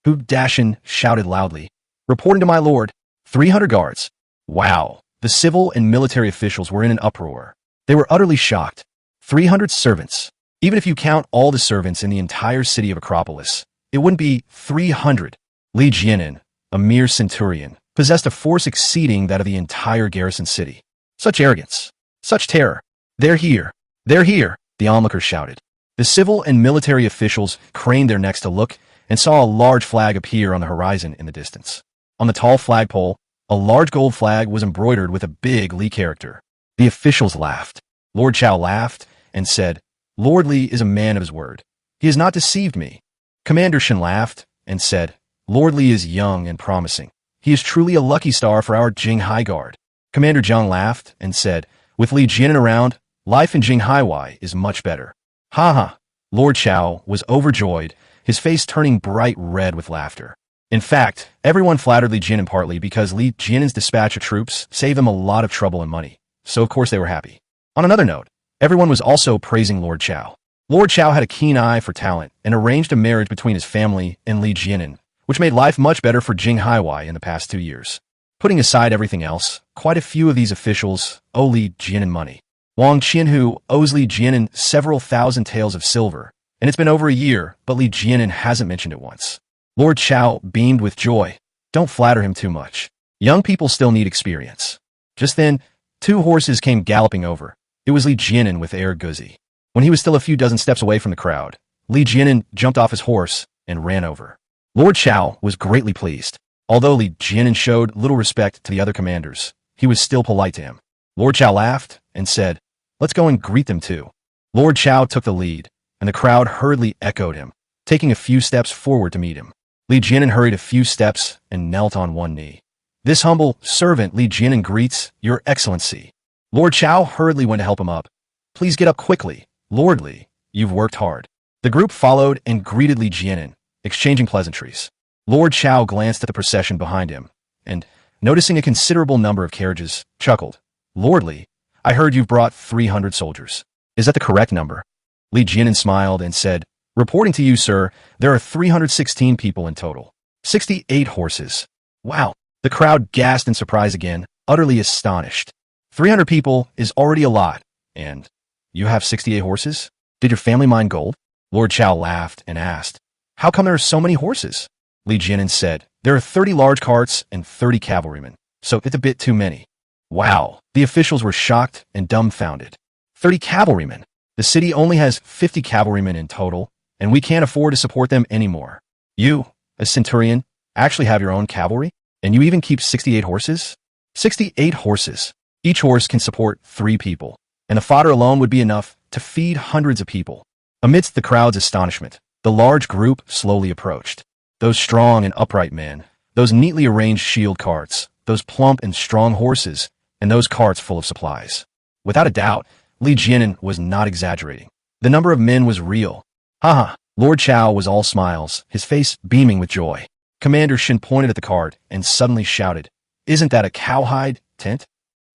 Hu Dashan shouted loudly, "Reporting to my lord, 300 guards." Wow! The civil and military officials were in an uproar. They were utterly shocked. 300 servants. Even if you count all the servants in the entire city of Acropolis, it wouldn't be 300. Li Jianan, a mere centurion, possessed a force exceeding that of the entire garrison city. Such arrogance. Such terror. "They're here. They're here," the onlookers shouted. The civil and military officials craned their necks to look and saw a large flag appear on the horizon in the distance. On the tall flagpole, a large gold flag was embroidered with a big Li character. The officials laughed. Lord Chow laughed and said, "Lord Li is a man of his word. He has not deceived me." Commander Shen laughed and said, "Lord Li is young and promising. He is truly a lucky star for our Jinghai Guard." Commander Zhang laughed and said, "With Li Jianan around, life in Jinghai is much better." Ha. Lord Chow was overjoyed, his face turning bright red with laughter. In fact, everyone flattered Li Jianan partly because Li Jianan's dispatch of troops saved them a lot of trouble and money, so of course they were happy. On another note, everyone was also praising Lord Chow. Lord Chow had a keen eye for talent and arranged a marriage between his family and Li Jianan, which made life much better for Jinghai in the past 2 years. Putting aside everything else, quite a few of these officials owe Li Jianan money. Wang Qianhu owes Li Jianan several thousand taels of silver, and it's been over a year, but Li Jianan hasn't mentioned it once. Lord Chow beamed with joy. Don't flatter him too much. Young people still need experience. Just then, 2 horses came galloping over. It was Li Jianan with Air Guzi. When he was still a few dozen steps away from the crowd, Li Jianan jumped off his horse and ran over. Lord Chow was greatly pleased. Although Li Jianan showed little respect to the other commanders, he was still polite to him. Lord Chow laughed and said, "Let's go and greet them too." Lord Chow took the lead, and the crowd hurriedly echoed him, taking a few steps forward to meet him. Li Jianan hurried a few steps and knelt on one knee. "This humble servant Li Jianan greets Your Excellency." Lord Chow hurriedly went to help him up. "Please get up quickly. Lord Li, you've worked hard." The group followed and greeted Li Jianan, exchanging pleasantries. Lord Chow glanced at the procession behind him, and, noticing a considerable number of carriages, chuckled. "Lord Li, I heard you've brought 300 soldiers. Is that the correct number?" Li Jianan smiled and said, "Reporting to you, sir, there are 316 people in total. 68 horses." Wow! The crowd gasped in surprise again, utterly astonished. 300 people is already a lot, and you have 68 horses? Did your family mine gold? Lord Chow laughed and asked, "How come there are so many horses?" Li Jianan said, "There are 30 large carts and 30 cavalrymen, so it's a bit too many." Wow! The officials were shocked and dumbfounded. 30 cavalrymen! The city only has 50 cavalrymen in total, and we can't afford to support them anymore. You, a centurion, actually have your own cavalry? And you even keep 68 horses? 68 horses. Each horse can support 3 people, and the fodder alone would be enough to feed hundreds of people. Amidst the crowd's astonishment, the large group slowly approached. Those strong and upright men, those neatly arranged shield carts, those plump and strong horses, and those carts full of supplies. Without a doubt, Leguin was not exaggerating. The number of men was real. Haha, Lord Chow was all smiles, his face beaming with joy. Commander Shin pointed at the cart and suddenly shouted, "Isn't that a cowhide tent?"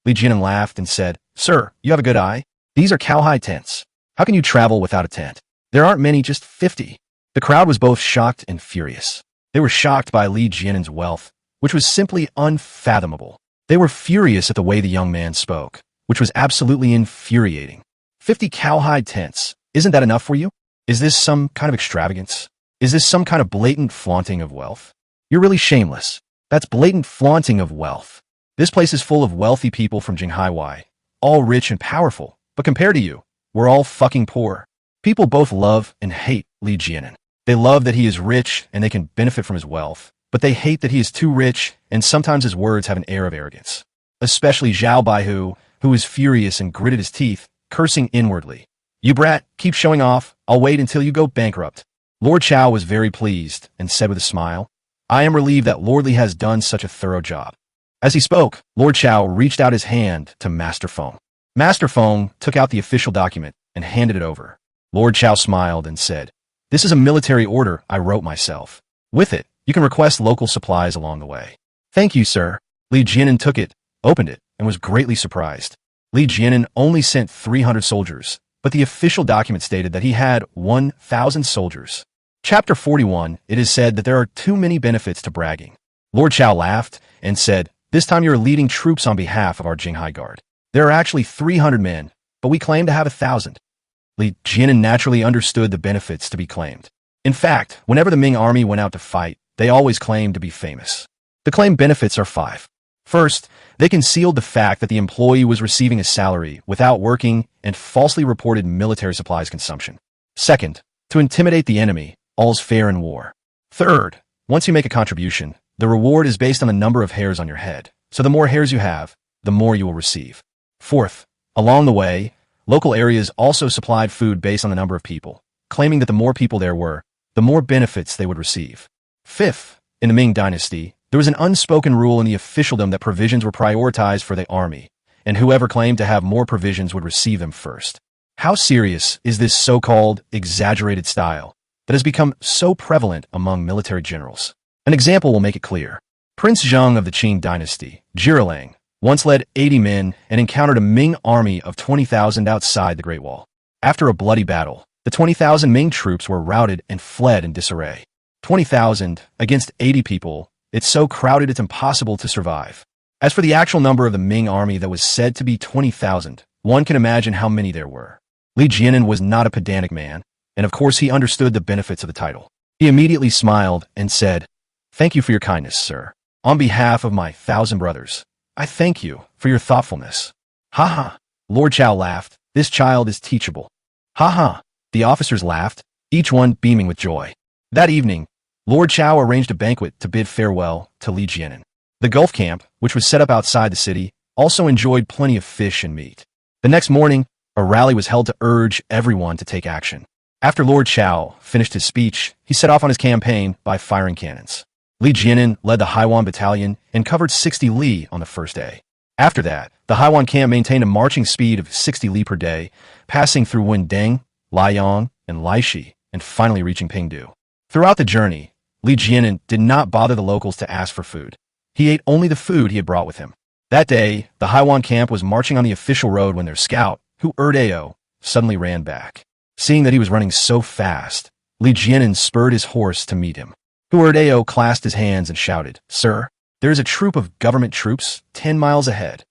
Leguin laughed and said, "Sir, you have a good eye. These are cowhide tents. How can you travel without a tent? There aren't many, just 50. The crowd was both shocked and furious. They were shocked by Leguin's wealth, which was simply unfathomable. They were furious at the way the young man spoke, which was absolutely infuriating. 50 cowhide tents. Isn't that enough for you? Is this some kind of extravagance? Is this some kind of blatant flaunting of wealth? You're really shameless. That's blatant flaunting of wealth. This place is full of wealthy people from Jinghai, all rich and powerful, but compared to you, we're all fucking poor. People both love and hate Leguin. They love that he is rich and they can benefit from his wealth, but they hate that he is too rich and sometimes his words have an air of arrogance. Especially Zhao Baihu, who was furious and gritted his teeth, cursing inwardly. "You brat, keep showing off. I'll wait until you go bankrupt." Lord Chow was very pleased and said with a smile, "I am relieved that Lord Li has done such a thorough job." As he spoke, Lord Chow reached out his hand to Master Feng. Master Feng took out the official document and handed it over. Lord Chow smiled and said, "This is a military order I wrote myself. With it, you can request local supplies along the way." "Thank you, sir." Leguin took it, opened it, and was greatly surprised. Leguin only sent 300 soldiers, but the official document stated that he had 1,000 soldiers. Chapter 41, it is said that there are too many benefits to bragging. Lord Chow laughed and said, "This time you're leading troops on behalf of our Jinghai Guard. There are actually 300 men, but we claim to have 1,000. Leguin naturally understood the benefits to be claimed. In fact, whenever the Ming army went out to fight, they always claimed to be famous. The claimed benefits are 5. First, they concealed the fact that the employee was receiving a salary without working and falsely reported military supplies consumption. Second, to intimidate the enemy, all's fair in war. Third, once you make a contribution, the reward is based on the number of hairs on your head, so the more hairs you have, the more you will receive. Fourth, along the way, local areas also supplied food based on the number of people, claiming that the more people there were, the more benefits they would receive. Fifth, in the Ming dynasty, there was an unspoken rule in the officialdom that provisions were prioritized for the army, and whoever claimed to have more provisions would receive them first. How serious is this so-called exaggerated style that has become so prevalent among military generals? An example will make it clear. Prince Zheng of the Qing dynasty, Zhilang, once led 80 men and encountered a Ming army of 20,000 outside the Great Wall. After a bloody battle, the 20,000 Ming troops were routed and fled in disarray. 20,000 against 80 people, it's so crowded it's impossible to survive. As for the actual number of the Ming army that was said to be 20,000, one can imagine how many there were. Leguin was not a pedantic man, and of course he understood the benefits of the title. He immediately smiled and said, "Thank you for your kindness, sir. On behalf of my 1,000 brothers, I thank you for your thoughtfulness." "Ha ha!" Lord Chow laughed. "This child is teachable." "Ha ha!" The officers laughed, each one beaming with joy. That evening, Lord Chow arranged a banquet to bid farewell to Leguin. The Gulf camp, which was set up outside the city, also enjoyed plenty of fish and meat. The next morning, a rally was held to urge everyone to take action. After Lord Chow finished his speech, he set off on his campaign by firing cannons. Leguin led the Haiwan battalion and covered 60 li on the first day. After that, the Haiwan camp maintained a marching speed of 60 li per day, passing through Wendeng, Liang, and Laishi, and finally reaching Pingdu. Throughout the journey, Leguin did not bother the locals to ask for food. He ate only the food he had brought with him. That day, the Haiwan camp was marching on the official road when their scout, Hu Erdeo, suddenly ran back. Seeing that he was running so fast, Leguin spurred his horse to meet him. Hu Erdeo clasped his hands and shouted, "Sir, there is a troop of government troops 10 miles ahead."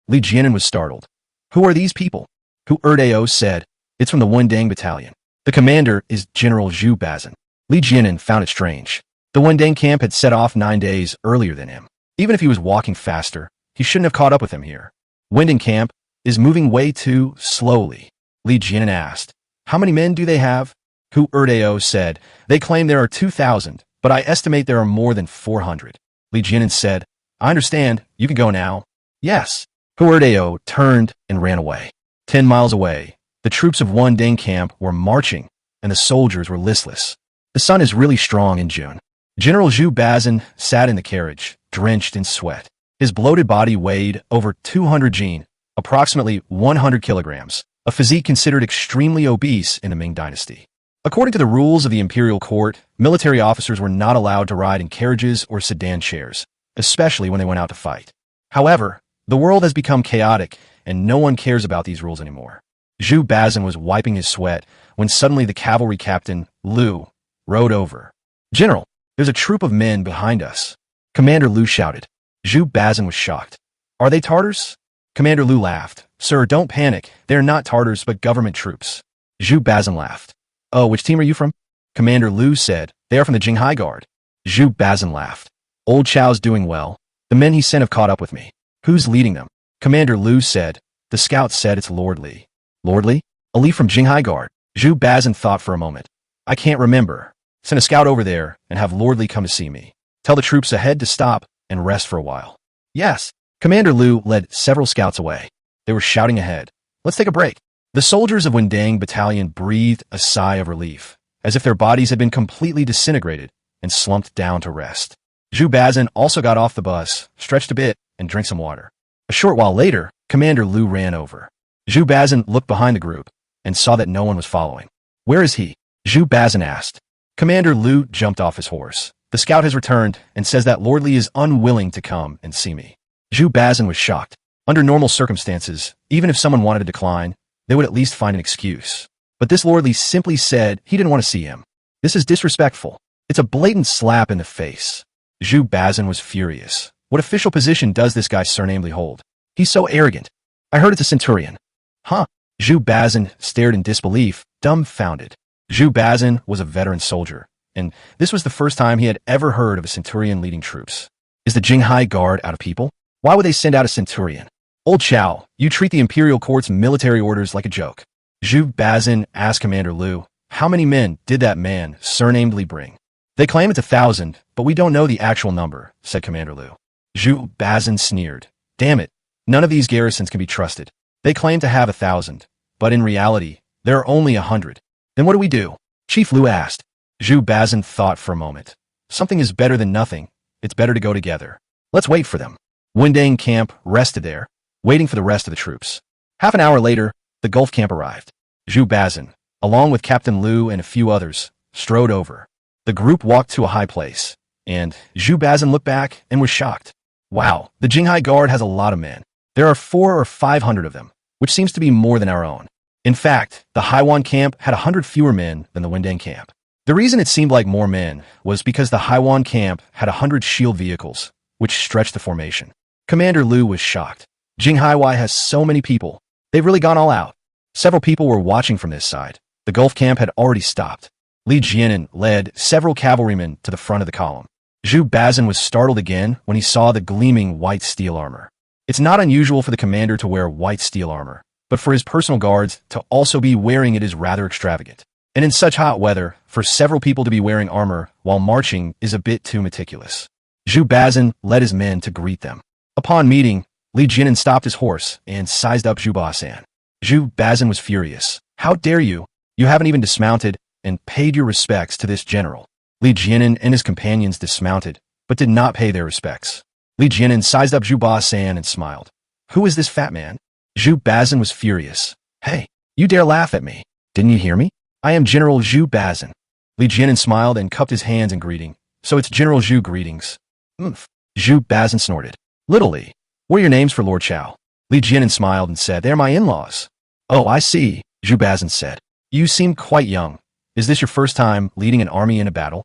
Leguin was startled. "Who are these people?" Hu Erdeo said, "It's from the Wendeng battalion. The commander is General Zhu Bazin." Leguin found it strange. The Wendeng camp had set off 9 days earlier than him. Even if he was walking faster, he shouldn't have caught up with him here. Wendeng camp is moving way too slowly. Li Jianan asked. How many men do they have? Hu Erdeo said. They claim there are 2,000, but I estimate there are more than 400. Li Jianan said. I understand. You can go now. Yes. Hu Erdeo turned and ran away. 10 miles away, the troops of Wendeng camp were marching, and the soldiers were listless. The sun is really strong in June. General Zhu Bazin sat in the carriage, drenched in sweat. His bloated body weighed over 200 jin, approximately 100 kilograms, a physique considered extremely obese in the Ming dynasty. According to the rules of the imperial court, military officers were not allowed to ride in carriages or sedan chairs, especially when they went out to fight. However, the world has become chaotic, and no one cares about these rules anymore. Zhu Bazin was wiping his sweat when suddenly the cavalry captain, Lu, rode over. General, there's a troop of men behind us. Commander Lu shouted. Zhu Bazin was shocked. Are they Tartars? Commander Lu laughed. Sir, don't panic. They're not Tartars, but government troops. Zhu Bazin laughed. Oh, which team are you from? Commander Lu said. They are from the Jinghai Guard. Zhu Bazin laughed. Old Chao's doing well. The men he sent have caught up with me. Who's leading them? Commander Lu said. The scouts said it's Lord Li. Lord Li? A Li from Jinghai Guard. Zhu Bazin thought for a moment. I can't remember. Send a scout over there and have Lord Li come to see me. Tell the troops ahead to stop and rest for a while. Yes. Commander Lu led several scouts away. They were shouting ahead. Let's take a break. The soldiers of Wendeng Battalion breathed a sigh of relief, as if their bodies had been completely disintegrated and slumped down to rest. Zhu Bazin also got off the bus, stretched a bit, and drank some water. A short while later, Commander Lu ran over. Zhu Bazin looked behind the group and saw that no one was following. Where is he? Zhu Bazin asked. Commander Lu jumped off his horse. The scout has returned and says that Lord Li is unwilling to come and see me. Zhu Bazin was shocked. Under normal circumstances, even if someone wanted to decline, they would at least find an excuse. But this Lord Li simply said he didn't want to see him. This is disrespectful. It's a blatant slap in the face. Zhu Bazin was furious. What official position does this guy surnamedly hold? He's so arrogant. I heard it's a centurion. Huh? Zhu Bazin stared in disbelief, dumbfounded. Zhu Bazin was a veteran soldier, and this was the first time he had ever heard of a centurion leading troops. Is the Jinghai Guard out of people? Why would they send out a centurion? Old Chow, you treat the imperial court's military orders like a joke. Zhu Bazin asked Commander Lu, how many men did that man surnamedly bring? They claim it's 1,000, but we don't know the actual number, said Commander Lu. Zhu Bazin sneered. Damn it, none of these garrisons can be trusted. They claim to have 1,000, but in reality, there are only 100. Then what do we do? Chief Lu asked. Zhu Bazin thought for a moment. Something is better than nothing. It's better to go together. Let's wait for them. Wendeng camp rested there, waiting for the rest of the troops. Half an hour later, the Gulf camp arrived. Zhu Bazin, along with Captain Lu and a few others, strode over. The group walked to a high place, and Zhu Bazin looked back and was shocked. Wow, the Jinghai Guard has a lot of men. There are 400 or 500 of them, which seems to be more than our own. In fact, the Haiwan camp had 100 fewer men than the Wendeng camp. The reason it seemed like more men was because the Haiwan camp had 100 shield vehicles, which stretched the formation. Commander Lu was shocked. Jinghai has so many people. They've really gone all out. Several people were watching from this side. The Gulf camp had already stopped. Li Jianan led several cavalrymen to the front of the column. Zhu Bazin was startled again when he saw the gleaming white steel armor. It's not unusual for the commander to wear white steel armor, but for his personal guards to also be wearing it is rather extravagant. And in such hot weather, for several people to be wearing armor while marching is a bit too meticulous. Zhu Bazin led his men to greet them. Upon meeting, Li Jianan stopped his horse and sized up Zhu Bazin. Zhu Bazin was furious. How dare you? You haven't even dismounted and paid your respects to this general. Li Jianan and his companions dismounted, but did not pay their respects. Li Jianan sized up Zhu Bazin and smiled. Who is this fat man? Zhu Bazin was furious. Hey, you dare laugh at me? Didn't you hear me? I am General Zhu Bazin. Li Jianan smiled and cupped his hands in greeting. So it's General Zhu greetings. Oomph. Zhu Bazin snorted. Little Li, what are your names for Lord Chow? Li Jianan smiled and said, they're my in-laws. Oh, I see, Zhu Bazin said. You seem quite young. Is this your first time leading an army in a battle?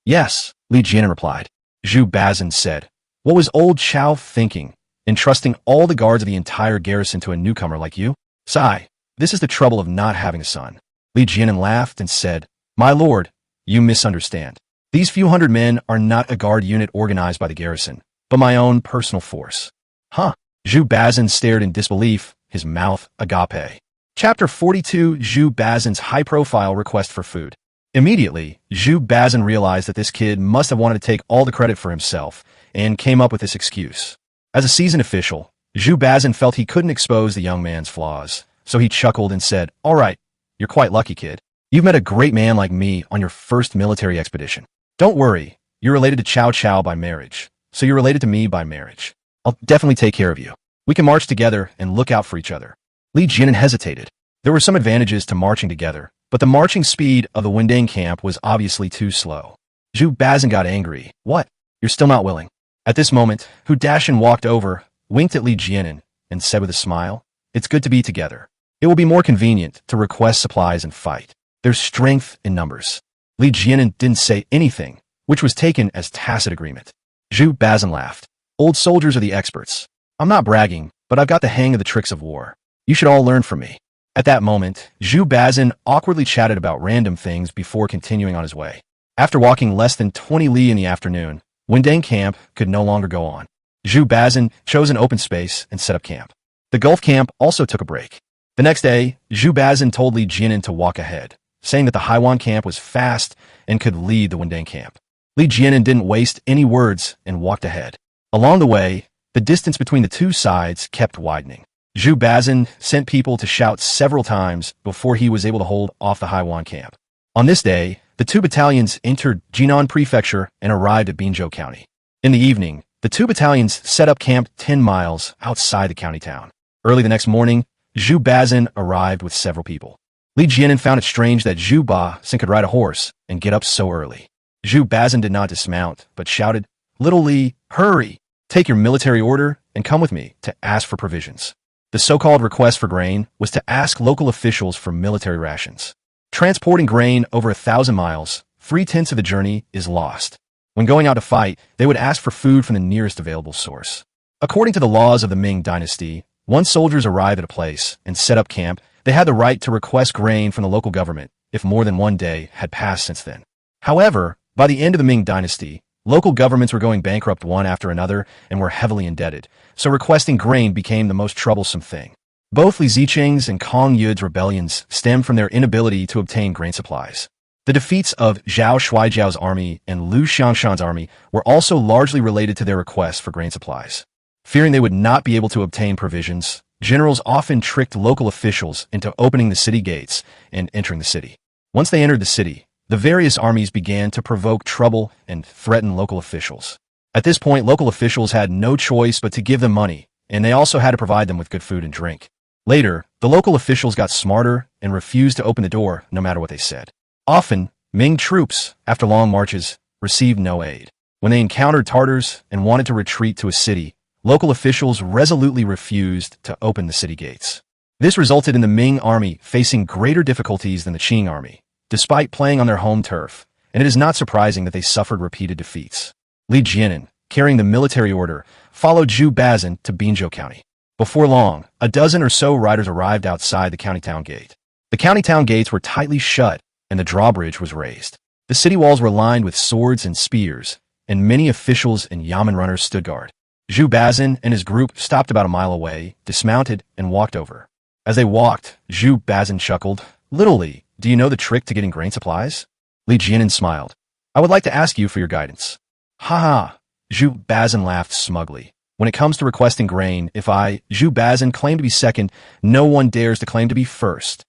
Yes, Li Jianan replied. Zhu Bazin said, what was old Chow thinking, entrusting all the guards of the entire garrison to a newcomer like you? Sigh, this is the trouble of not having a son. Li Jianan laughed and said, my lord, you misunderstand. These few hundred men are not a guard unit organized by the garrison, but my own personal force. Huh? Zhu Bazin stared in disbelief, his mouth agape. Chapter 42: Zhu Bazin's high-profile request for food. Immediately, Zhu Bazin realized that this kid must have wanted to take all the credit for himself, and came up with this excuse. As a seasoned official, Zhu Bazin felt he couldn't expose the young man's flaws, so he chuckled and said, "All right, you're quite lucky, kid. You've met a great man like me on your first military expedition. Don't worry, you're related to Chow Chow by marriage, so you're related to me by marriage. I'll definitely take care of you. We can march together and look out for each other." Li Jianan hesitated. There were some advantages to marching together, but the marching speed of the Windang camp was obviously too slow. Zhu Bazin got angry. "What? You're still not willing?" At this moment, Hu Dashan walked over, winked at Li Jianan, and said with a smile, "It's good to be together. It will be more convenient to request supplies and fight. There's strength in numbers." Li Jianan didn't say anything, which was taken as tacit agreement. Zhu Bazin laughed. "Old soldiers are the experts. I'm not bragging, but I've got the hang of the tricks of war. You should all learn from me." At that moment, Zhu Bazin awkwardly chatted about random things before continuing on his way. After walking less than 20 li in the afternoon, Windang camp could no longer go on. Zhu Bazin chose an open space and set up camp. The Gulf camp also took a break. The next day, Zhu Bazin told Li Jianan to walk ahead, saying that the Haiwan camp was fast and could lead the Windang camp. Li Jianan didn't waste any words and walked ahead. Along the way, the distance between the two sides kept widening. Zhu Bazin sent people to shout several times before he was able to hold off the Haiwan camp. On this day, the two battalions entered Jinan Prefecture and arrived at Binzhou County. In the evening, the two battalions set up camp 10 miles outside the county town. Early the next morning, Zhu Bazin arrived with several people. Li Jianan found it strange that Zhu Bazin could ride a horse and get up so early. Zhu Bazin did not dismount, but shouted, "Little Li, hurry! Take your military order and come with me to ask for provisions." The so-called request for grain was to ask local officials for military rations. Transporting grain over 1,000 miles, 3/10 of the journey is lost. When going out to fight, they would ask for food from the nearest available source. According to the laws of the Ming dynasty, once soldiers arrived at a place and set up camp, they had the right to request grain from the local government if more than one day had passed since then. However, by the end of the Ming dynasty, local governments were going bankrupt one after another and were heavily indebted, so requesting grain became the most troublesome thing. Both Li Zicheng's and Kong Yud's rebellions stemmed from their inability to obtain grain supplies. The defeats of Zhao Shuaijiao's army and Lu Xiangshan's army were also largely related to their requests for grain supplies. Fearing they would not be able to obtain provisions, generals often tricked local officials into opening the city gates and entering the city. Once they entered the city, the various armies began to provoke trouble and threaten local officials. At this point, local officials had no choice but to give them money, and they also had to provide them with good food and drink. Later, the local officials got smarter and refused to open the door no matter what they said. Often, Ming troops, after long marches, received no aid. When they encountered Tartars and wanted to retreat to a city, local officials resolutely refused to open the city gates. This resulted in the Ming army facing greater difficulties than the Qing army, despite playing on their home turf, and it is not surprising that they suffered repeated defeats. Li Jianan, carrying the military order, followed Zhu Bazin to Binzhou County. Before long, a dozen or so riders arrived outside the county town gate. The county town gates were tightly shut, and the drawbridge was raised. The city walls were lined with swords and spears, and many officials and yamen runners stood guard. Zhu Bazin and his group stopped about a mile away, dismounted, and walked over. As they walked, Zhu Bazin chuckled, "Little Li, do you know the trick to getting grain supplies?" Li Jianan smiled. "I would like to ask you for your guidance." "Ha ha!" Zhu Bazin laughed smugly. "When it comes to requesting grain, if I, Zhu Bazin, claim to be second, no one dares to claim to be first."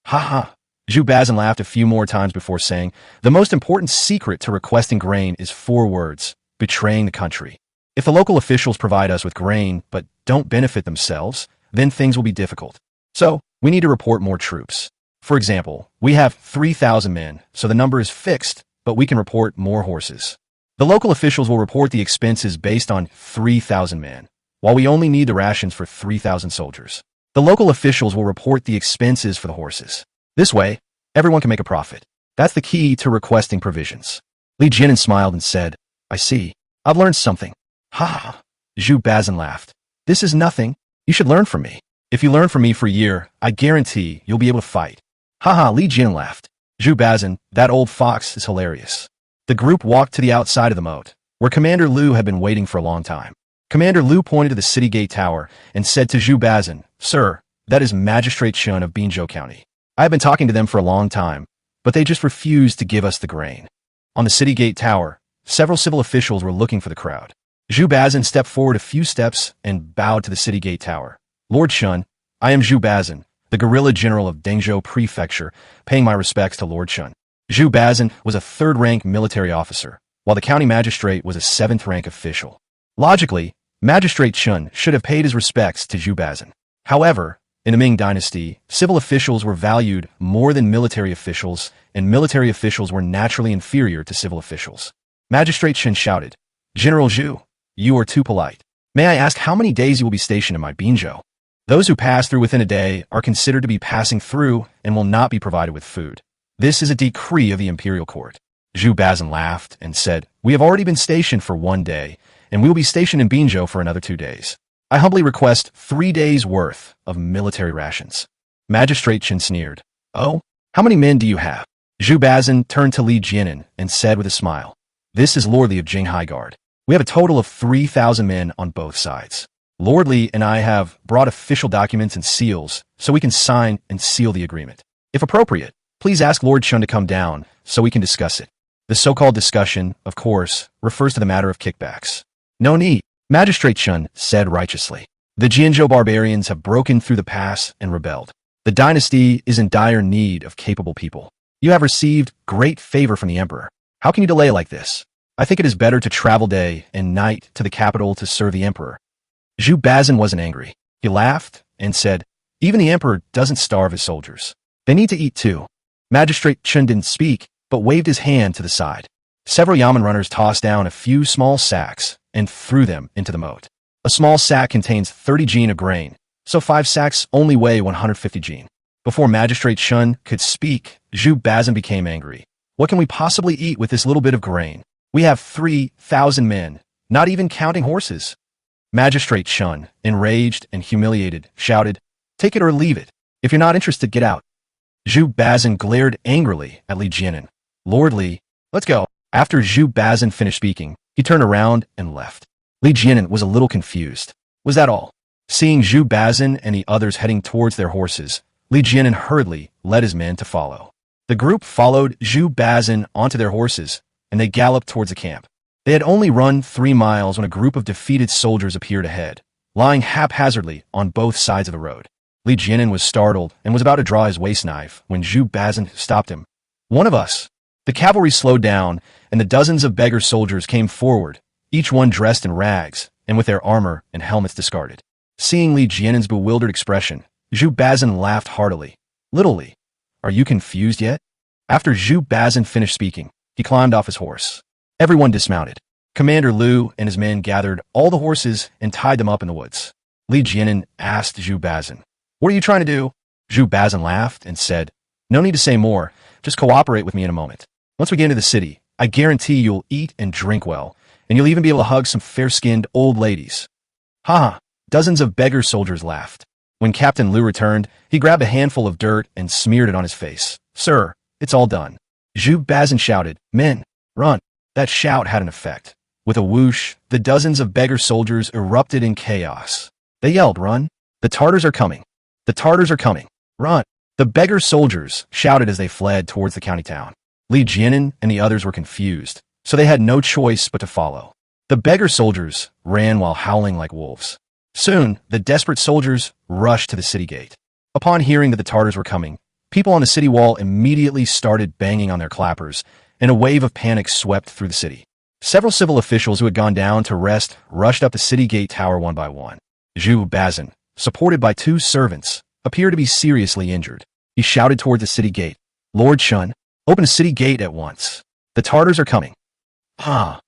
"Ha ha!" Zhu Bazin laughed a few more times before saying, "The most important secret to requesting grain is 4 words, betraying the country. If the local officials provide us with grain but don't benefit themselves, then things will be difficult. So, we need to report more troops. For example, we have 3,000 men, so the number is fixed, but we can report more horses. The local officials will report the expenses based on 3,000 men, while we only need the rations for 3,000 soldiers. The local officials will report the expenses for the horses. This way, everyone can make a profit. That's the key to requesting provisions." Li Jianan smiled and said, "I see. I've learned something." "Ha ha!" Zhu Bazin laughed. "This is nothing. You should learn from me. If you learn from me for a year, I guarantee you'll be able to fight." "Ha ha!" Li Jianan laughed. "Zhu Bazin, that old fox is hilarious." The group walked to the outside of the moat, where Commander Liu had been waiting for a long time. Commander Liu pointed to the city gate tower and said to Zhu Bazin, "Sir, That is Magistrate Shun of Binzhou County. I have been talking to them for a long time, but they just refused to give us the grain. On the city gate tower, several civil officials were looking for the crowd. Zhu Bazin stepped forward a few steps and bowed to the city gate tower. Lord Shun, I am Zhu Bazin, the guerrilla general of Dengzhou Prefecture, paying my respects to Lord Shun. Zhu Bazin was a third-rank military officer, while the county magistrate was a seventh-rank official. Logically, Magistrate Shun should have paid his respects to Zhu Bazin. However, in the Ming dynasty, civil officials were valued more than military officials, and military officials were naturally inferior to civil officials. Magistrate Shun shouted, General Zhu, you are too polite. May I ask how many days you will be stationed in my Binzhou? Those who pass through within a day are considered to be passing through and will not be provided with food. This is a decree of the imperial court. Zhu Bazin laughed and said, We have already been stationed for 1 day, and we will be stationed in Binzhou for another 2 days. I humbly request 3 days' worth of military rations. Magistrate Shun sneered. Oh, how many men do you have? Zhu Bazin turned to Li Jianan and said with a smile, This is Lord Li of Jinghai Guard. We have a total of 3,000 men on both sides. Lord Li and I have brought official documents and seals so we can sign and seal the agreement. If appropriate, please ask Lord Shun to come down so we can discuss it. The so-called discussion, of course, refers to the matter of kickbacks. No need, Magistrate Shun said righteously. The Jianzhou barbarians have broken through the pass and rebelled. The dynasty is in dire need of capable people. You have received great favor from the emperor. How can you delay like this? I think it is better to travel day and night to the capital to serve the emperor. Zhu Bazin wasn't angry. He laughed and said, Even the emperor doesn't starve his soldiers. They need to eat too. Magistrate Shun didn't speak, but waved his hand to the side. Several Yamen runners tossed down a few small sacks and threw them into the moat. A small sack contains 30 jin of grain, so 5 sacks only weigh 150 jin. Before Magistrate Shun could speak, Zhu Bazin became angry. What can we possibly eat with this little bit of grain? We have 3,000 men, not even counting horses. Magistrate Shun, enraged and humiliated, shouted, Take it or leave it. If you're not interested, get out. Zhu Bazin glared angrily at Li Jianan. Lord Li, let's go. After Zhu Bazin finished speaking, he turned around and left. Li Jianan was a little confused. Was that all? Seeing Zhu Bazin and the others heading towards their horses, Li Jianan hurriedly led his men to follow. The group followed Zhu Bazin onto their horses, and they galloped towards the camp. They had only run 3 miles when a group of defeated soldiers appeared ahead, lying haphazardly on both sides of the road. Li Jianan was startled and was about to draw his waist knife when Zhu Bazin stopped him. One of us. The cavalry slowed down, and the dozens of beggar soldiers came forward, each one dressed in rags and with their armor and helmets discarded. Seeing Li Jianan's bewildered expression, Zhu Bazin laughed heartily. Little Li, are you confused yet? After Zhu Bazin finished speaking, he climbed off his horse. Everyone dismounted. Commander Liu and his men gathered all the horses and tied them up in the woods. Li Jianan asked Zhu Bazin, What are you trying to do? Zhu Bazin laughed and said, No need to say more. Just cooperate with me in a moment. Once we get into the city, I guarantee you'll eat and drink well, and you'll even be able to hug some fair-skinned old ladies. Ha! Dozens of beggar soldiers laughed. When Captain Liu returned, he grabbed a handful of dirt and smeared it on his face. Sir, it's all done. Zhu Bazin shouted, Men, run. That shout had an effect. With a whoosh, the dozens of beggar soldiers erupted in chaos. They yelled, Run! The Tartars are coming! The Tartars are coming! Run! The beggar soldiers shouted as they fled towards the county town. Li Jianan and the others were confused, so they had no choice but to follow. The beggar soldiers ran while howling like wolves. Soon, the desperate soldiers rushed to the city gate. Upon hearing that the Tartars were coming, people on the city wall immediately started banging on their clappers, and a wave of panic swept through the city. Several civil officials who had gone down to rest rushed up the city gate tower one by one. Zhu Bazin, supported by 2 servants, appeared to be seriously injured. He shouted toward the city gate, Lord Shun, open the city gate at once. The Tartars are coming. Ha!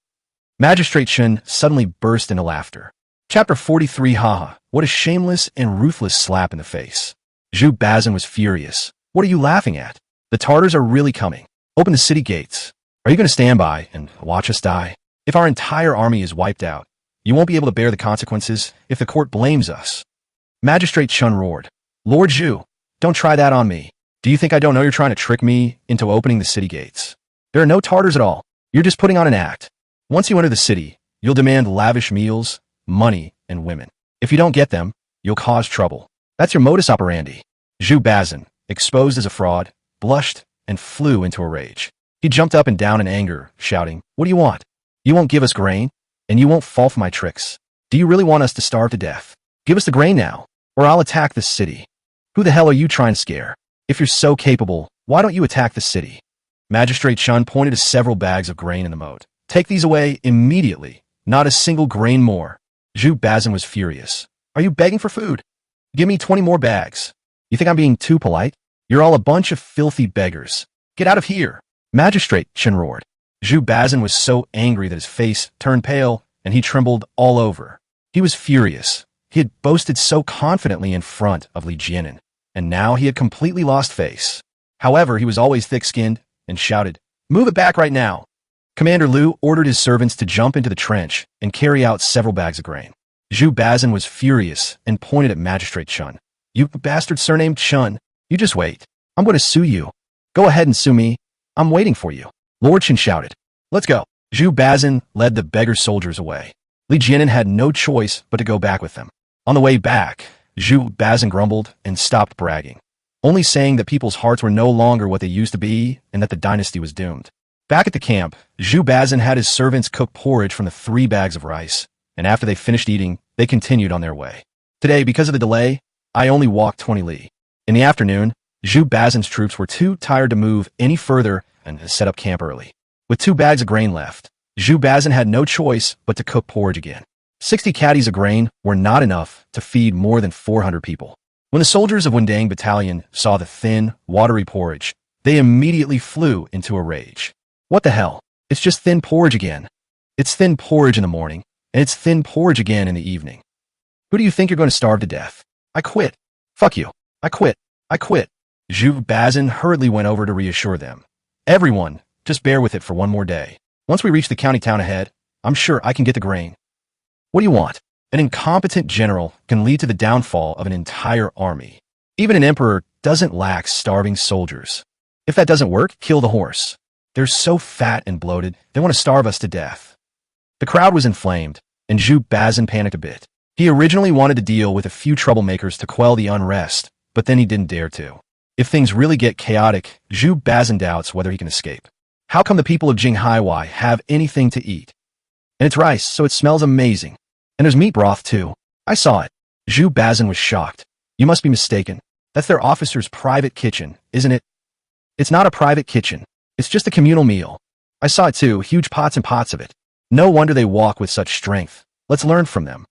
Magistrate Shun suddenly burst into laughter. Chapter 43 Haha, what a shameless and ruthless slap in the face. Zhu Bazin was furious. What are you laughing at? The Tartars are really coming. Open the city gates. Are you going to stand by and watch us die? If our entire army is wiped out, you won't be able to bear the consequences if the court blames us. Magistrate Shun roared. Lord Zhu, don't try that on me. Do you think I don't know you're trying to trick me into opening the city gates? There are no Tartars at all. You're just putting on an act. Once you enter the city, you'll demand lavish meals, money, and women. If you don't get them, you'll cause trouble. That's your modus operandi. Zhu Bazin, exposed as a fraud, blushed and flew into a rage. He jumped up and down in anger, shouting, "What do you want? You won't give us grain, and you won't fall for my tricks. Do you really want us to starve to death? Give us the grain now, or I'll attack this city. Who the hell are you trying to scare? If you're so capable, why don't you attack the city?" Magistrate Chun pointed to several bags of grain in the moat. "Take these away immediately. Not a single grain more." Zhu Bazin was furious. "Are you begging for food? Give me 20 more bags. You think I'm being too polite? You're all a bunch of filthy beggars. Get out of here." Magistrate Chun roared. Zhu Bazin was so angry that his face turned pale and he trembled all over. He was furious. He had boasted so confidently in front of Leguin, and now he had completely lost face. However, he was always thick-skinned and shouted, "Move it back right now." Commander Liu ordered his servants to jump into the trench and carry out several bags of grain. Zhu Bazin was furious and pointed at Magistrate Chun. "You bastard surnamed Chun, you just wait. I'm going to sue you. Go ahead and sue me. I'm waiting for you." Lord Chun shouted. "Let's go." Zhu Bazin led the beggar soldiers away. Leguin had no choice but to go back with them. On the way back, Zhu Bazin grumbled and stopped bragging, only saying that people's hearts were no longer what they used to be and that the dynasty was doomed. Back at the camp, Zhu Bazin had his servants cook porridge from the 3 bags of rice, and after they finished eating, they continued on their way. "Today, because of the delay, I only walked 20 li." In the afternoon, Zhu Bazin's troops were too tired to move any further and set up camp early. With 2 bags of grain left, Zhu Bazin had no choice but to cook porridge again. 60 caddies of grain were not enough to feed more than 400 people. When the soldiers of Windang Battalion saw the thin, watery porridge, they immediately flew into a rage. "What the hell? It's just thin porridge again. It's thin porridge in the morning, and it's thin porridge again in the evening. Who do you think you're going to starve to death? I quit. Fuck you. I quit. I quit." Zhu Bazin hurriedly went over to reassure them. "Everyone, just bear with it for one more day. Once we reach the county town ahead, I'm sure I can get the grain." "What do you want?" An incompetent general can lead to the downfall of an entire army. Even an emperor doesn't lack starving soldiers. If that doesn't work, kill the horse. They're so fat and bloated, they want to starve us to death. The crowd was inflamed, and Zhu Bazin panicked a bit. He originally wanted to deal with a few troublemakers to quell the unrest, but then he didn't dare to. If things really get chaotic, Zhu Bazin doubts whether he can escape. How come the people of Jinghaiwai have anything to eat? And it's rice, so it smells amazing. And there's meat broth, too. I saw it. Zhu Bazin was shocked. "You must be mistaken. That's their officer's private kitchen, isn't it?" "It's not a private kitchen. It's just a communal meal. I saw it too, huge pots and pots of it. No wonder they walk with such strength. Let's learn from them."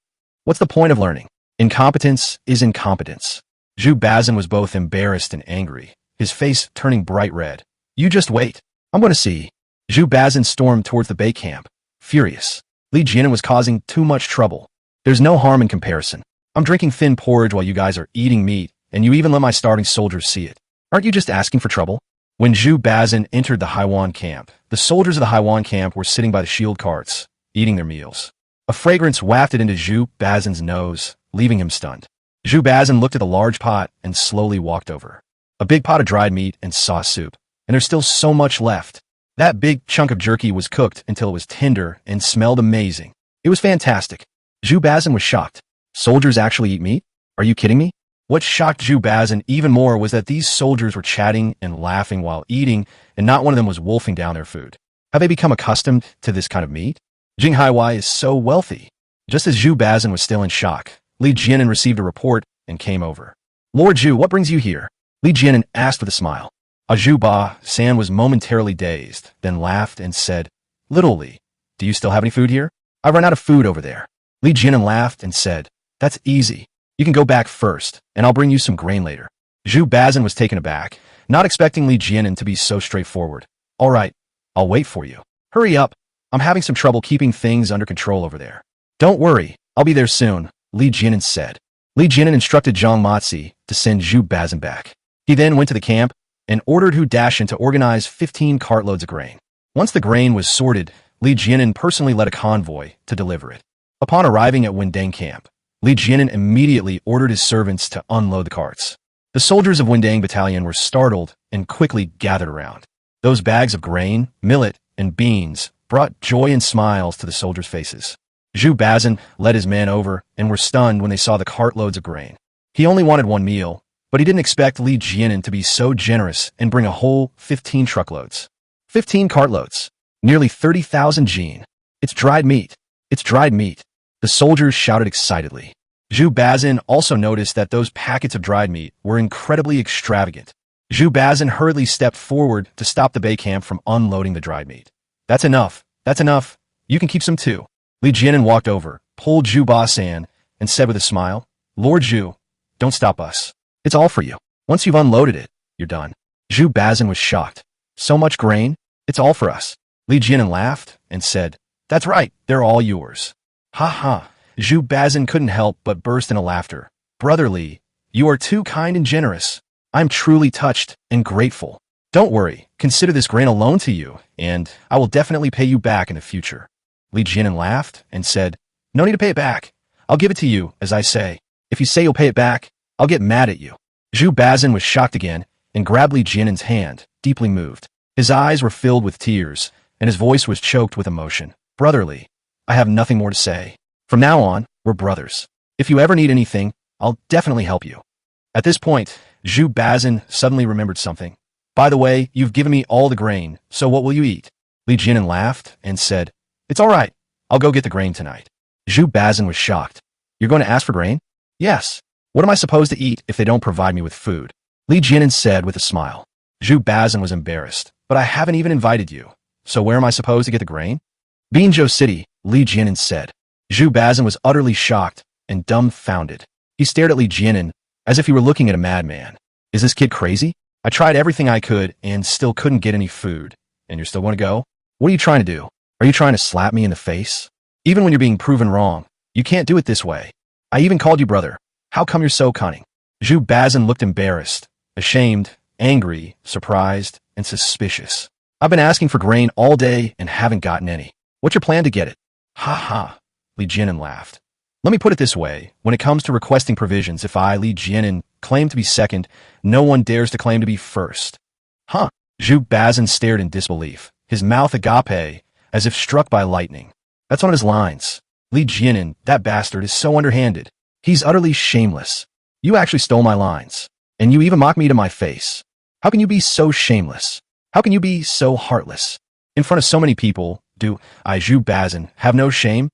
What's the point of learning? Incompetence is incompetence. Zhu Bazin was both embarrassed and angry, his face turning bright red. "You just wait. I'm going to see." Zhu Bazin stormed towards the bait camp, furious. Leguin was causing too much trouble. "There's no harm in comparison. I'm drinking thin porridge while you guys are eating meat, and you even let my starving soldiers see it. Aren't you just asking for trouble?" When Zhu Bazin entered the Haiwan camp, the soldiers of the Haiwan camp were sitting by the shield carts, eating their meals. A fragrance wafted into Zhu Bazin's nose, leaving him stunned. Zhu Bazin looked at the large pot and slowly walked over. A big pot of dried meat and sauce soup, and there's still so much left. That big chunk of jerky was cooked until it was tender and smelled amazing. It was fantastic. Zhu Bazin was shocked. Soldiers actually eat meat? Are you kidding me? What shocked Zhu Bazin even more was that these soldiers were chatting and laughing while eating, and not one of them was wolfing down their food. Have they become accustomed to this kind of meat? Jinghaiwai is so wealthy. Just as Zhu Bazin was still in shock, Li Jianan received a report and came over. "Lord Zhu, what brings you here?" Li Jianan asked with a smile. Zhu Ba-san was momentarily dazed, then laughed and said, "Little Li, do you still have any food here? I've run out of food over there." Li Jianan laughed and said, "That's easy. You can go back first, and I'll bring you some grain later." Zhu Bazin was taken aback, not expecting Li Jianan to be so straightforward. "All right, I'll wait for you. Hurry up. I'm having some trouble keeping things under control over there." "Don't worry, I'll be there soon," Li Jianan said. Li Jianan instructed Zhang Matzi to send Zhu Bazin back. He then went to the camp and ordered Hu Dashan to organize 15 cartloads of grain. Once the grain was sorted, Li Jianan personally led a convoy to deliver it. Upon arriving at Windang camp, Li Jianan immediately ordered his servants to unload the carts. The soldiers of Windang Battalion were startled and quickly gathered around. Those bags of grain, millet, and beans brought joy and smiles to the soldiers' faces. Zhu Bazin led his men over and were stunned when they saw the cartloads of grain. He only wanted one meal, but he didn't expect Li Jianan to be so generous and bring a whole 15 truckloads. 15 cartloads. Nearly 30,000 jin. It's dried meat. It's dried meat. The soldiers shouted excitedly. Zhu Bazin also noticed that those packets of dried meat were incredibly extravagant. Zhu Bazin hurriedly stepped forward to stop the Bei camp from unloading the dried meat. That's enough. That's enough. You can keep some too. Li Jianan walked over, pulled Zhu Bazin, and said with a smile, Lord Zhu, don't stop us. It's all for you. Once you've unloaded it, you're done. Zhu Bazin was shocked. So much grain? It's all for us. Li Jianan laughed and said, That's right, they're all yours. Ha ha. Zhu Bazin couldn't help but burst into laughter. Brother Li, you are too kind and generous. I'm truly touched and grateful. Don't worry, consider this grain a loan to you, and I will definitely pay you back in the future. Li Jianan laughed and said, No need to pay it back. I'll give it to you, as I say. If you say you'll pay it back, I'll get mad at you. Zhu Bazin was shocked again and grabbed Li Jianan's hand, deeply moved. His eyes were filled with tears, and his voice was choked with emotion. Brother Li, I have nothing more to say. From now on, we're brothers. If you ever need anything, I'll definitely help you. At this point, Zhu Bazin suddenly remembered something. By the way, you've given me all the grain, so what will you eat? Li Jianan laughed and said, It's all right. I'll go get the grain tonight. Zhu Bazin was shocked. You're going to ask for grain? Yes. What am I supposed to eat if they don't provide me with food? Li Jianan said with a smile. Zhu Bazin was embarrassed. But I haven't even invited you. So where am I supposed to get the grain? Binzhou City, Li Jianan said. Zhu Bazin was utterly shocked and dumbfounded. He stared at Li Jianan as if he were looking at a madman. Is this kid crazy? I tried everything I could and still couldn't get any food. And you're still going to go? What are you trying to do? Are you trying to slap me in the face? Even when you're being proven wrong, you can't do it this way. I even called you brother. How come you're so cunning? Zhu Bazin looked embarrassed, ashamed, angry, surprised, and suspicious. I've been asking for grain all day and haven't gotten any. What's your plan to get it? Ha ha, Li Jianan laughed. Let me put it this way. When it comes to requesting provisions, if I, Li Jianan, claim to be second, no one dares to claim to be first. Huh? Zhu Bazin stared in disbelief, his mouth agape, as if struck by lightning. That's one of his lines. Li Jianan, that bastard, is so underhanded. He's utterly shameless. You actually stole my lines. And you even mock me to my face. How can you be so shameless? How can you be so heartless? In front of so many people, do I, Zhu Bazin, have no shame?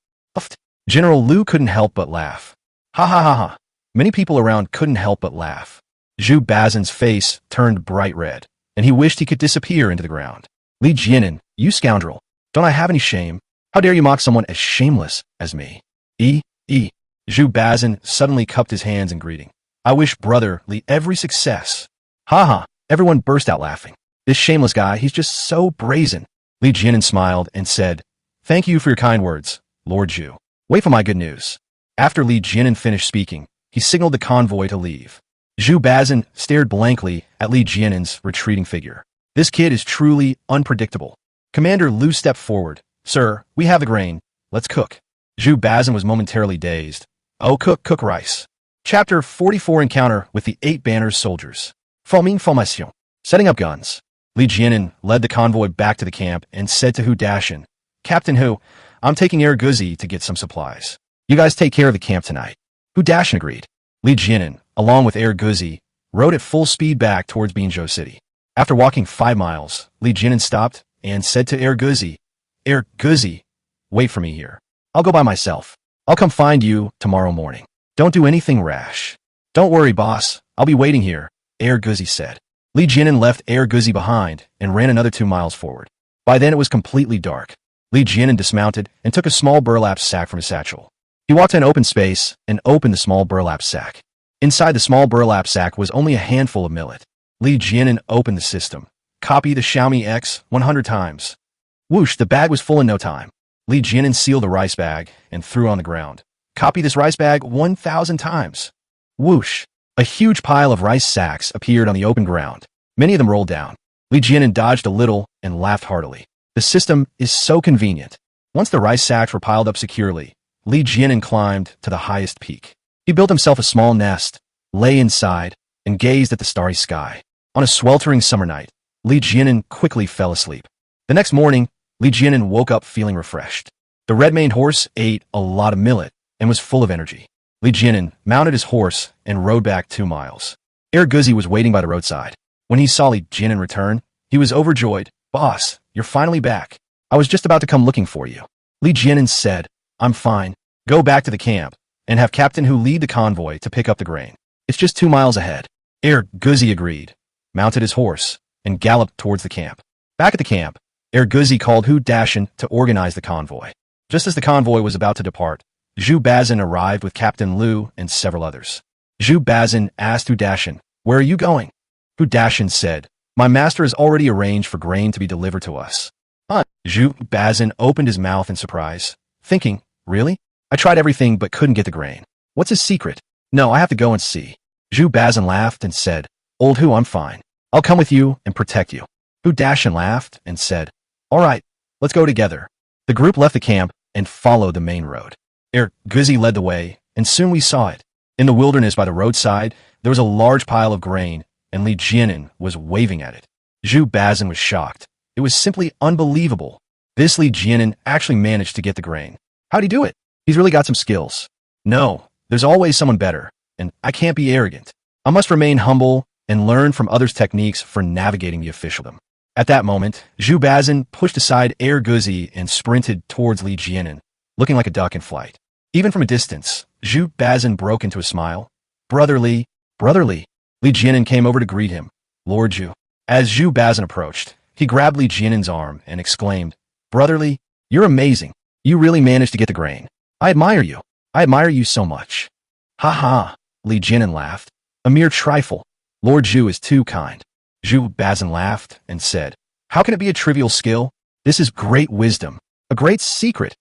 General Liu couldn't help but laugh. Ha ha ha ha. Many people around couldn't help but laugh. Zhu Bazin's face turned bright red, and he wished he could disappear into the ground. Li Jianan, you scoundrel. Don't I have any shame? How dare you mock someone as shameless as me? Zhu Bazin suddenly cupped his hands in greeting. I wish brother Li every success. Ha ha. Everyone burst out laughing. This shameless guy, he's just so brazen. Li Jianan smiled and said, Thank you for your kind words, Lord Zhu. Wait for my good news. After Li Jianan finished speaking, he signaled the convoy to leave. Zhu Bazin stared blankly at Li Jianan's retreating figure. This kid is truly unpredictable. Commander Liu stepped forward. Sir, we have the grain. Let's cook. Zhu Bazin was momentarily dazed. Oh, cook rice. Chapter 44 Encounter with the 8 Banners Soldiers. Formation. Setting up guns. Li Jianan led the convoy back to the camp and said to Hu Dashan, Captain Hu, I'm taking Erguzi to get some supplies. You guys take care of the camp tonight. Hu Dashan agreed. Li Jianan, along with Erguzi, rode at full speed back towards Binzhou City. After walking 5 miles, Li Jianan stopped and said to Erguzi, Erguzi, wait for me here. I'll go by myself. I'll come find you tomorrow morning. Don't do anything rash. Don't worry, boss. I'll be waiting here, Erguzi said. Li Jianan left Erguzi behind and ran another 2 miles forward. By then it was completely dark. Li Jianan dismounted and took a small burlap sack from his satchel. He walked to an open space and opened the small burlap sack. Inside the small burlap sack was only a handful of millet. Li Jianan opened the system. Copy the Xiaomi X 100 times. Whoosh, the bag was full in no time. Li Jianan sealed the rice bag and threw on the ground. Copy this rice bag 1,000 times. Whoosh. A huge pile of rice sacks appeared on the open ground. Many of them rolled down. Li Jianan dodged a little and laughed heartily. The system is so convenient. Once the rice sacks were piled up securely, Li Jianan climbed to the highest peak. He built himself a small nest, lay inside, and gazed at the starry sky. On a sweltering summer night, Li Jianan quickly fell asleep. The next morning, Li Jianan woke up feeling refreshed. The red-maned horse ate a lot of millet and was full of energy. Li Jianan mounted his horse and rode back 2 miles. Guzi was waiting by the roadside. When he saw Li Jianan return, he was overjoyed. "Boss, you're finally back. I was just about to come looking for you." Li Jianan said, "I'm fine. Go back to the camp and have Captain Hu lead the convoy to pick up the grain. It's just 2 miles ahead." Guzi agreed, mounted his horse, and galloped towards the camp. Back at the camp, Guzi called Hu Dashan to organize the convoy. Just as the convoy was about to depart, Zhu Bazin arrived with Captain Liu and several others. Zhu Bazin asked Hu Dashan, "Where are you going?" Hu Dashan said, "My master has already arranged for grain to be delivered to us." Zhu Bazin opened his mouth in surprise, thinking, "Really? I tried everything but couldn't get the grain. What's his secret? No, I have to go and see." Zhu Bazin laughed and said, "Old Hu, I'm fine. I'll come with you and protect you." Hu Dashan laughed and said, "All right, let's go together." The group left the camp and followed the main road. Guzi led the way, and soon we saw it. In the wilderness by the roadside, there was a large pile of grain, and Li Jianan was waving at it. Zhu Bazin was shocked. It was simply unbelievable. This Li Jianan actually managed to get the grain. How'd he do it? He's really got some skills. No, there's always someone better, and I can't be arrogant. I must remain humble and learn from others' techniques for navigating the officialdom. At that moment, Zhu Bazin pushed aside Guzi and sprinted towards Li Jianan, looking like a duck in flight. Even from a distance, Zhu Bazin broke into a smile. Brotherly. Li Jianan came over to greet him. "Lord Zhu." As Zhu Bazin approached, he grabbed Li Jianan's arm and exclaimed, "Brotherly, you're amazing. You really managed to get the grain. I admire you. I admire you so much." "Ha ha," Li Jianan laughed. "A mere trifle. Lord Zhu is too kind." Zhu Bazin laughed and said, "How can it be a trivial skill? This is great wisdom, a great secret."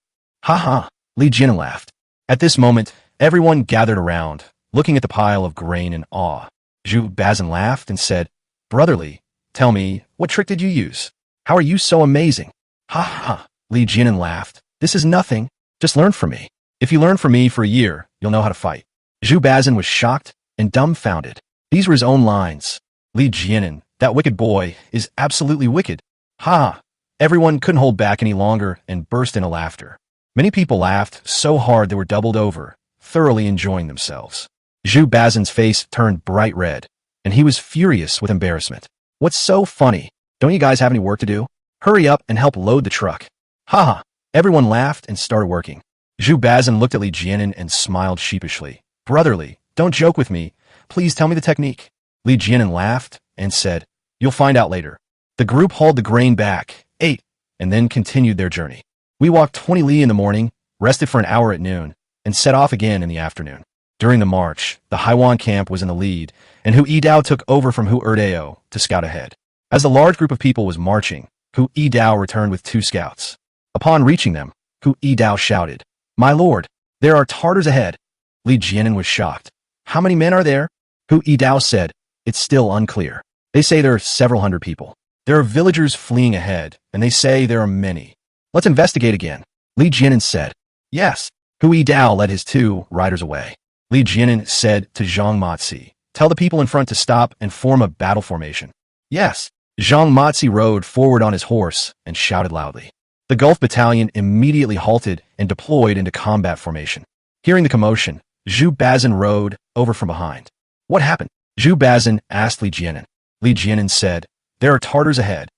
"Ha ha," Li Jianan laughed. At this moment, everyone gathered around, looking at the pile of grain in awe. Zhu Bazin laughed and said, "Brotherly, tell me, what trick did you use? How are you so amazing?" "Ha ha," Li Jianan laughed. "This is nothing. Just learn from me. If you learn from me for a year, you'll know how to fight." Zhu Bazin was shocked and dumbfounded. These were his own lines. Li Jianan, that wicked boy, is absolutely wicked. Ha! Everyone couldn't hold back any longer and burst into laughter. Many people laughed so hard they were doubled over, thoroughly enjoying themselves. Zhu Bazin's face turned bright red, and he was furious with embarrassment. "What's so funny? Don't you guys have any work to do? Hurry up and help load the truck." Ha ha! Everyone laughed and started working. Zhu Bazin looked at Li Jianan and smiled sheepishly. "Brotherly, don't joke with me. Please tell me the technique." Li Jianan laughed and said, "You'll find out later." The group hauled the grain back, ate, and then continued their journey. We walked 20 li in the morning, rested for an hour at noon, and set off again in the afternoon. During the march, the Haiwan camp was in the lead, and Hu Yidao took over from Hu Erdeo to scout ahead. As the large group of people was marching, Hu Yidao returned with 2 scouts. Upon reaching them, Hu Yidao shouted, "My lord, there are Tartars ahead." Li Jianan was shocked. "How many men are there?" Hu Yidao said, "It's still unclear. They say there are several hundred people. There are villagers fleeing ahead, and they say there are many. Let's investigate again." Li Jianan said, "Yes." Hu Yidao led his 2 riders away. Li Jianan said to Zhang Matzi, "Tell the people in front to stop and form a battle formation." "Yes." Zhang Matzi rode forward on his horse and shouted loudly. The Gulf Battalion immediately halted and deployed into combat formation. Hearing the commotion, Zhu Bazin rode over from behind. "What happened?" Zhu Bazin asked Li Jianan. Li Jianan said, "There are Tartars ahead."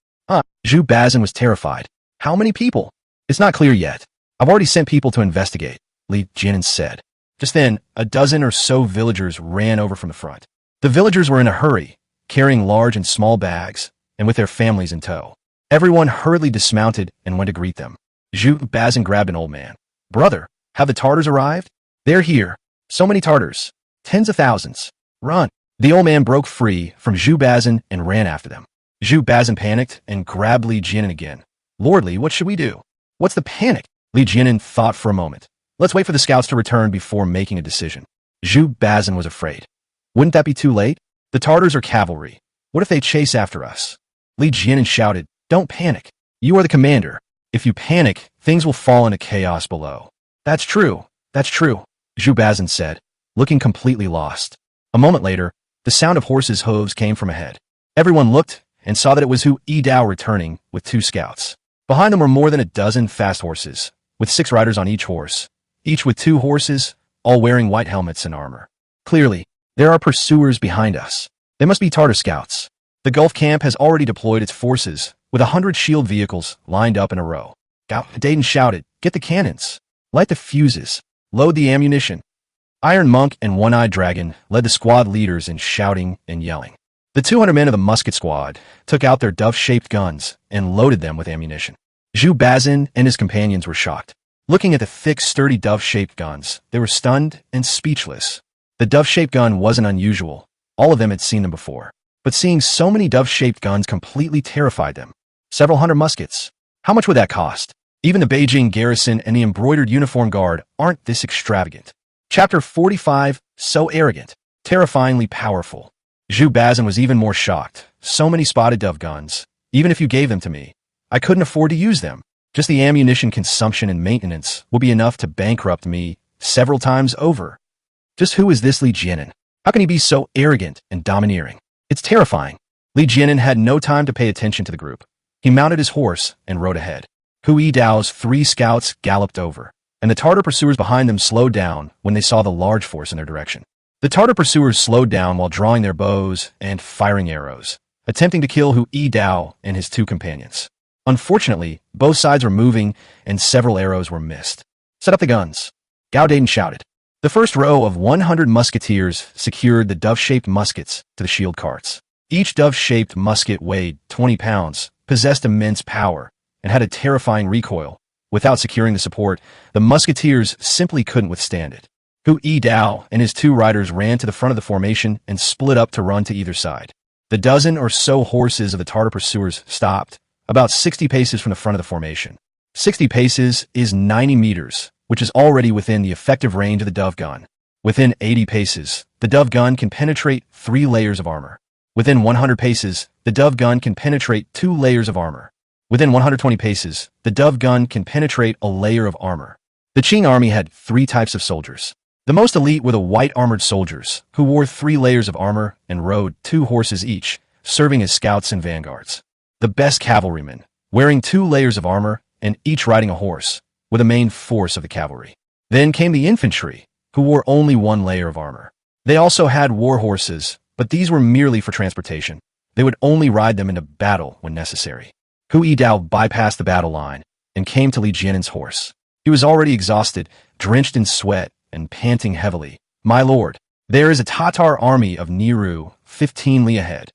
Zhu Bazin was terrified. "How many people?" "It's not clear yet. I've already sent people to investigate," Li Jianan said. Just then, a dozen or so villagers ran over from the front. The villagers were in a hurry, carrying large and small bags, and with their families in tow. Everyone hurriedly dismounted and went to greet them. Zhu Bazin grabbed an old man. "Brother, have the Tartars arrived?" "They're here. So many Tartars. Tens of thousands. Run." The old man broke free from Zhu Bazin and ran after them. Zhu Bazin panicked and grabbed Li Jianan again. "Lordly, what should we do?" "What's the panic?" Li Jianan thought for a moment. "Let's wait for the scouts to return before making a decision." Zhu Bazin was afraid. "Wouldn't that be too late? The Tartars are cavalry. What if they chase after us?" Li Jianan shouted, "Don't panic. You are the commander. If you panic, things will fall into chaos below." That's true, Zhu Bazin said, looking completely lost. A moment later, the sound of horses' hooves came from ahead. Everyone looked and saw that it was Hu Yidao returning with 2 scouts. Behind them were more than a dozen fast horses, with 6 riders on each horse, each with 2 horses, all wearing white helmets and armor. Clearly, there are pursuers behind us. They must be Tartar scouts. The Gulf camp has already deployed its forces, with 100 shield vehicles lined up in a row. Dayton shouted, "Get the cannons! Light the fuses! Load the ammunition!" Iron Monk and One-Eyed Dragon led the squad leaders in shouting and yelling. The 200 men of the musket squad took out their dove-shaped guns and loaded them with ammunition. Zhu Bazin and his companions were shocked. Looking at the thick, sturdy dove-shaped guns, they were stunned and speechless. The dove-shaped gun wasn't unusual. All of them had seen them before. But seeing so many dove-shaped guns completely terrified them. Several hundred muskets. How much would that cost? Even the Beijing garrison and the embroidered uniform guard aren't this extravagant. Chapter 45, so arrogant, terrifyingly powerful. Zhu Bazin was even more shocked. So many spotted dove guns. Even if you gave them to me, I couldn't afford to use them. Just the ammunition consumption and maintenance will be enough to bankrupt me several times over. Just who is this Li Jianan? How can he be so arrogant and domineering? It's terrifying. Li Jianan had no time to pay attention to the group. He mounted his horse and rode ahead. Hu Yidao's 3 scouts galloped over, and the Tartar pursuers behind them slowed down when they saw the large force in their direction. The Tartar pursuers slowed down while drawing their bows and firing arrows, attempting to kill Hu Yidao and his 2 companions. Unfortunately, both sides were moving and several arrows were missed. "Set up the guns," Gao Dayton shouted. The first row of 100 musketeers secured the dove-shaped muskets to the shield carts. Each dove-shaped musket weighed 20 pounds, possessed immense power, and had a terrifying recoil. Without securing the support, the musketeers simply couldn't withstand it. Hu Yidao and his 2 riders ran to the front of the formation and split up to run to either side. The dozen or so horses of the Tartar pursuers stopped, about 60 paces from the front of the formation. 60 paces is 90 meters, which is already within the effective range of the dove gun. Within 80 paces, the dove gun can penetrate 3 layers of armor. Within 100 paces, the dove gun can penetrate 2 layers of armor. Within 120 paces, the dove gun can penetrate a layer of armor. The Qing army had 3 types of soldiers. The most elite were the white armored soldiers, who wore 3 layers of armor and rode 2 horses each, serving as scouts and vanguards. The best cavalrymen, wearing 2 layers of armor and each riding a horse, were the main force of the cavalry. Then came the infantry, who wore only 1 layer of armor. They also had war horses, but these were merely for transportation. They would only ride them into battle when necessary. Hu Yidao bypassed the battle line and came to Li Jianan's horse. He was already exhausted, drenched in sweat, and panting heavily. "My lord, there is a Tatar army of Niru, 15 li ahead."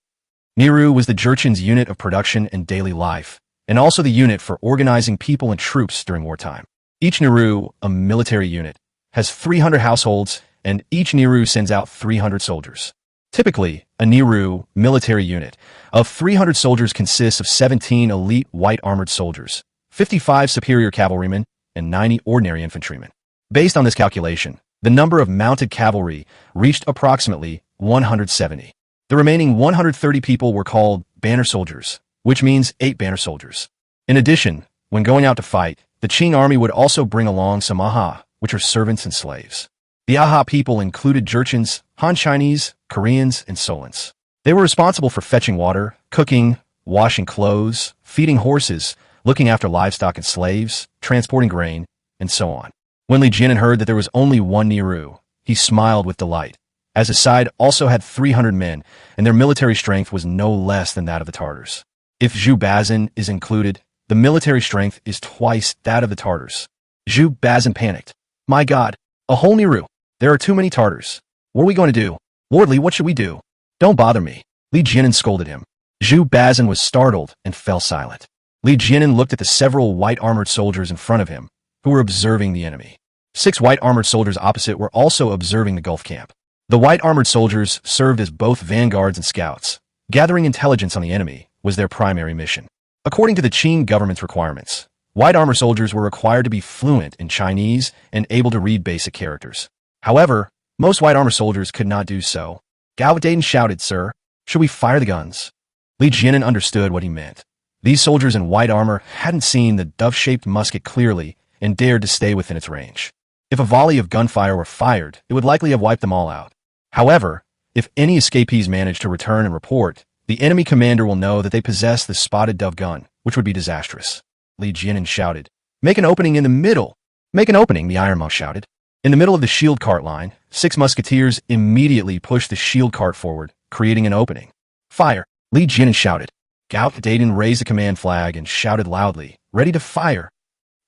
Niru was the Jurchen's unit of production and daily life, and also the unit for organizing people and troops during wartime. Each Niru, a military unit, has 300 households, and each Niru sends out 300 soldiers. Typically, a Niru military unit of 300 soldiers consists of 17 elite white armored soldiers, 55 superior cavalrymen, and 90 ordinary infantrymen. Based on this calculation, the number of mounted cavalry reached approximately 170. The remaining 130 people were called banner soldiers, which means 8 banner soldiers. In addition, when going out to fight, the Qing army would also bring along some aha, which are servants and slaves. The aha people included Jurchens, Han Chinese, Koreans, and Solents. They were responsible for fetching water, cooking, washing clothes, feeding horses, looking after livestock and slaves, transporting grain, and so on. When Li Jianan heard that there was only 1 Niru, he smiled with delight, as his side also had 300 men, and their military strength was no less than that of the Tartars. If Zhu Bazin is included, the military strength is twice that of the Tartars. Zhu Bazin panicked. "My God, a whole Niru! There are too many Tartars. What are we going to do? Lordly, what should we do?" "Don't bother me," Li Jianan scolded him. Zhu Bazin was startled and fell silent. Li Jianan looked at the several white armored soldiers in front of him, who were observing the enemy. 6 white armored soldiers opposite were also observing the Gulf camp. The white armored soldiers served as both vanguards and scouts. Gathering intelligence on the enemy was their primary mission. According to the Qing government's requirements, white armor soldiers were required to be fluent in Chinese and able to read basic characters. However, most white armor soldiers could not do so. Gao Dayton shouted, "Sir, should we fire the guns?" Li Jianan understood what he meant. These soldiers in white armor hadn't seen the dove-shaped musket clearly and dared to stay within its range. If a volley of gunfire were fired, it would likely have wiped them all out. However, if any escapees managed to return and report, the enemy commander will know that they possess the spotted dove gun, which would be disastrous. Li Jianan shouted, "Make an opening in the middle!" "Make an opening," the Iron Monk shouted. In the middle of the shield cart line, 6 musketeers immediately pushed the shield cart forward, creating an opening. Fire! Li Jian shouted. Gao Daden raised the command flag and shouted loudly, ready to fire.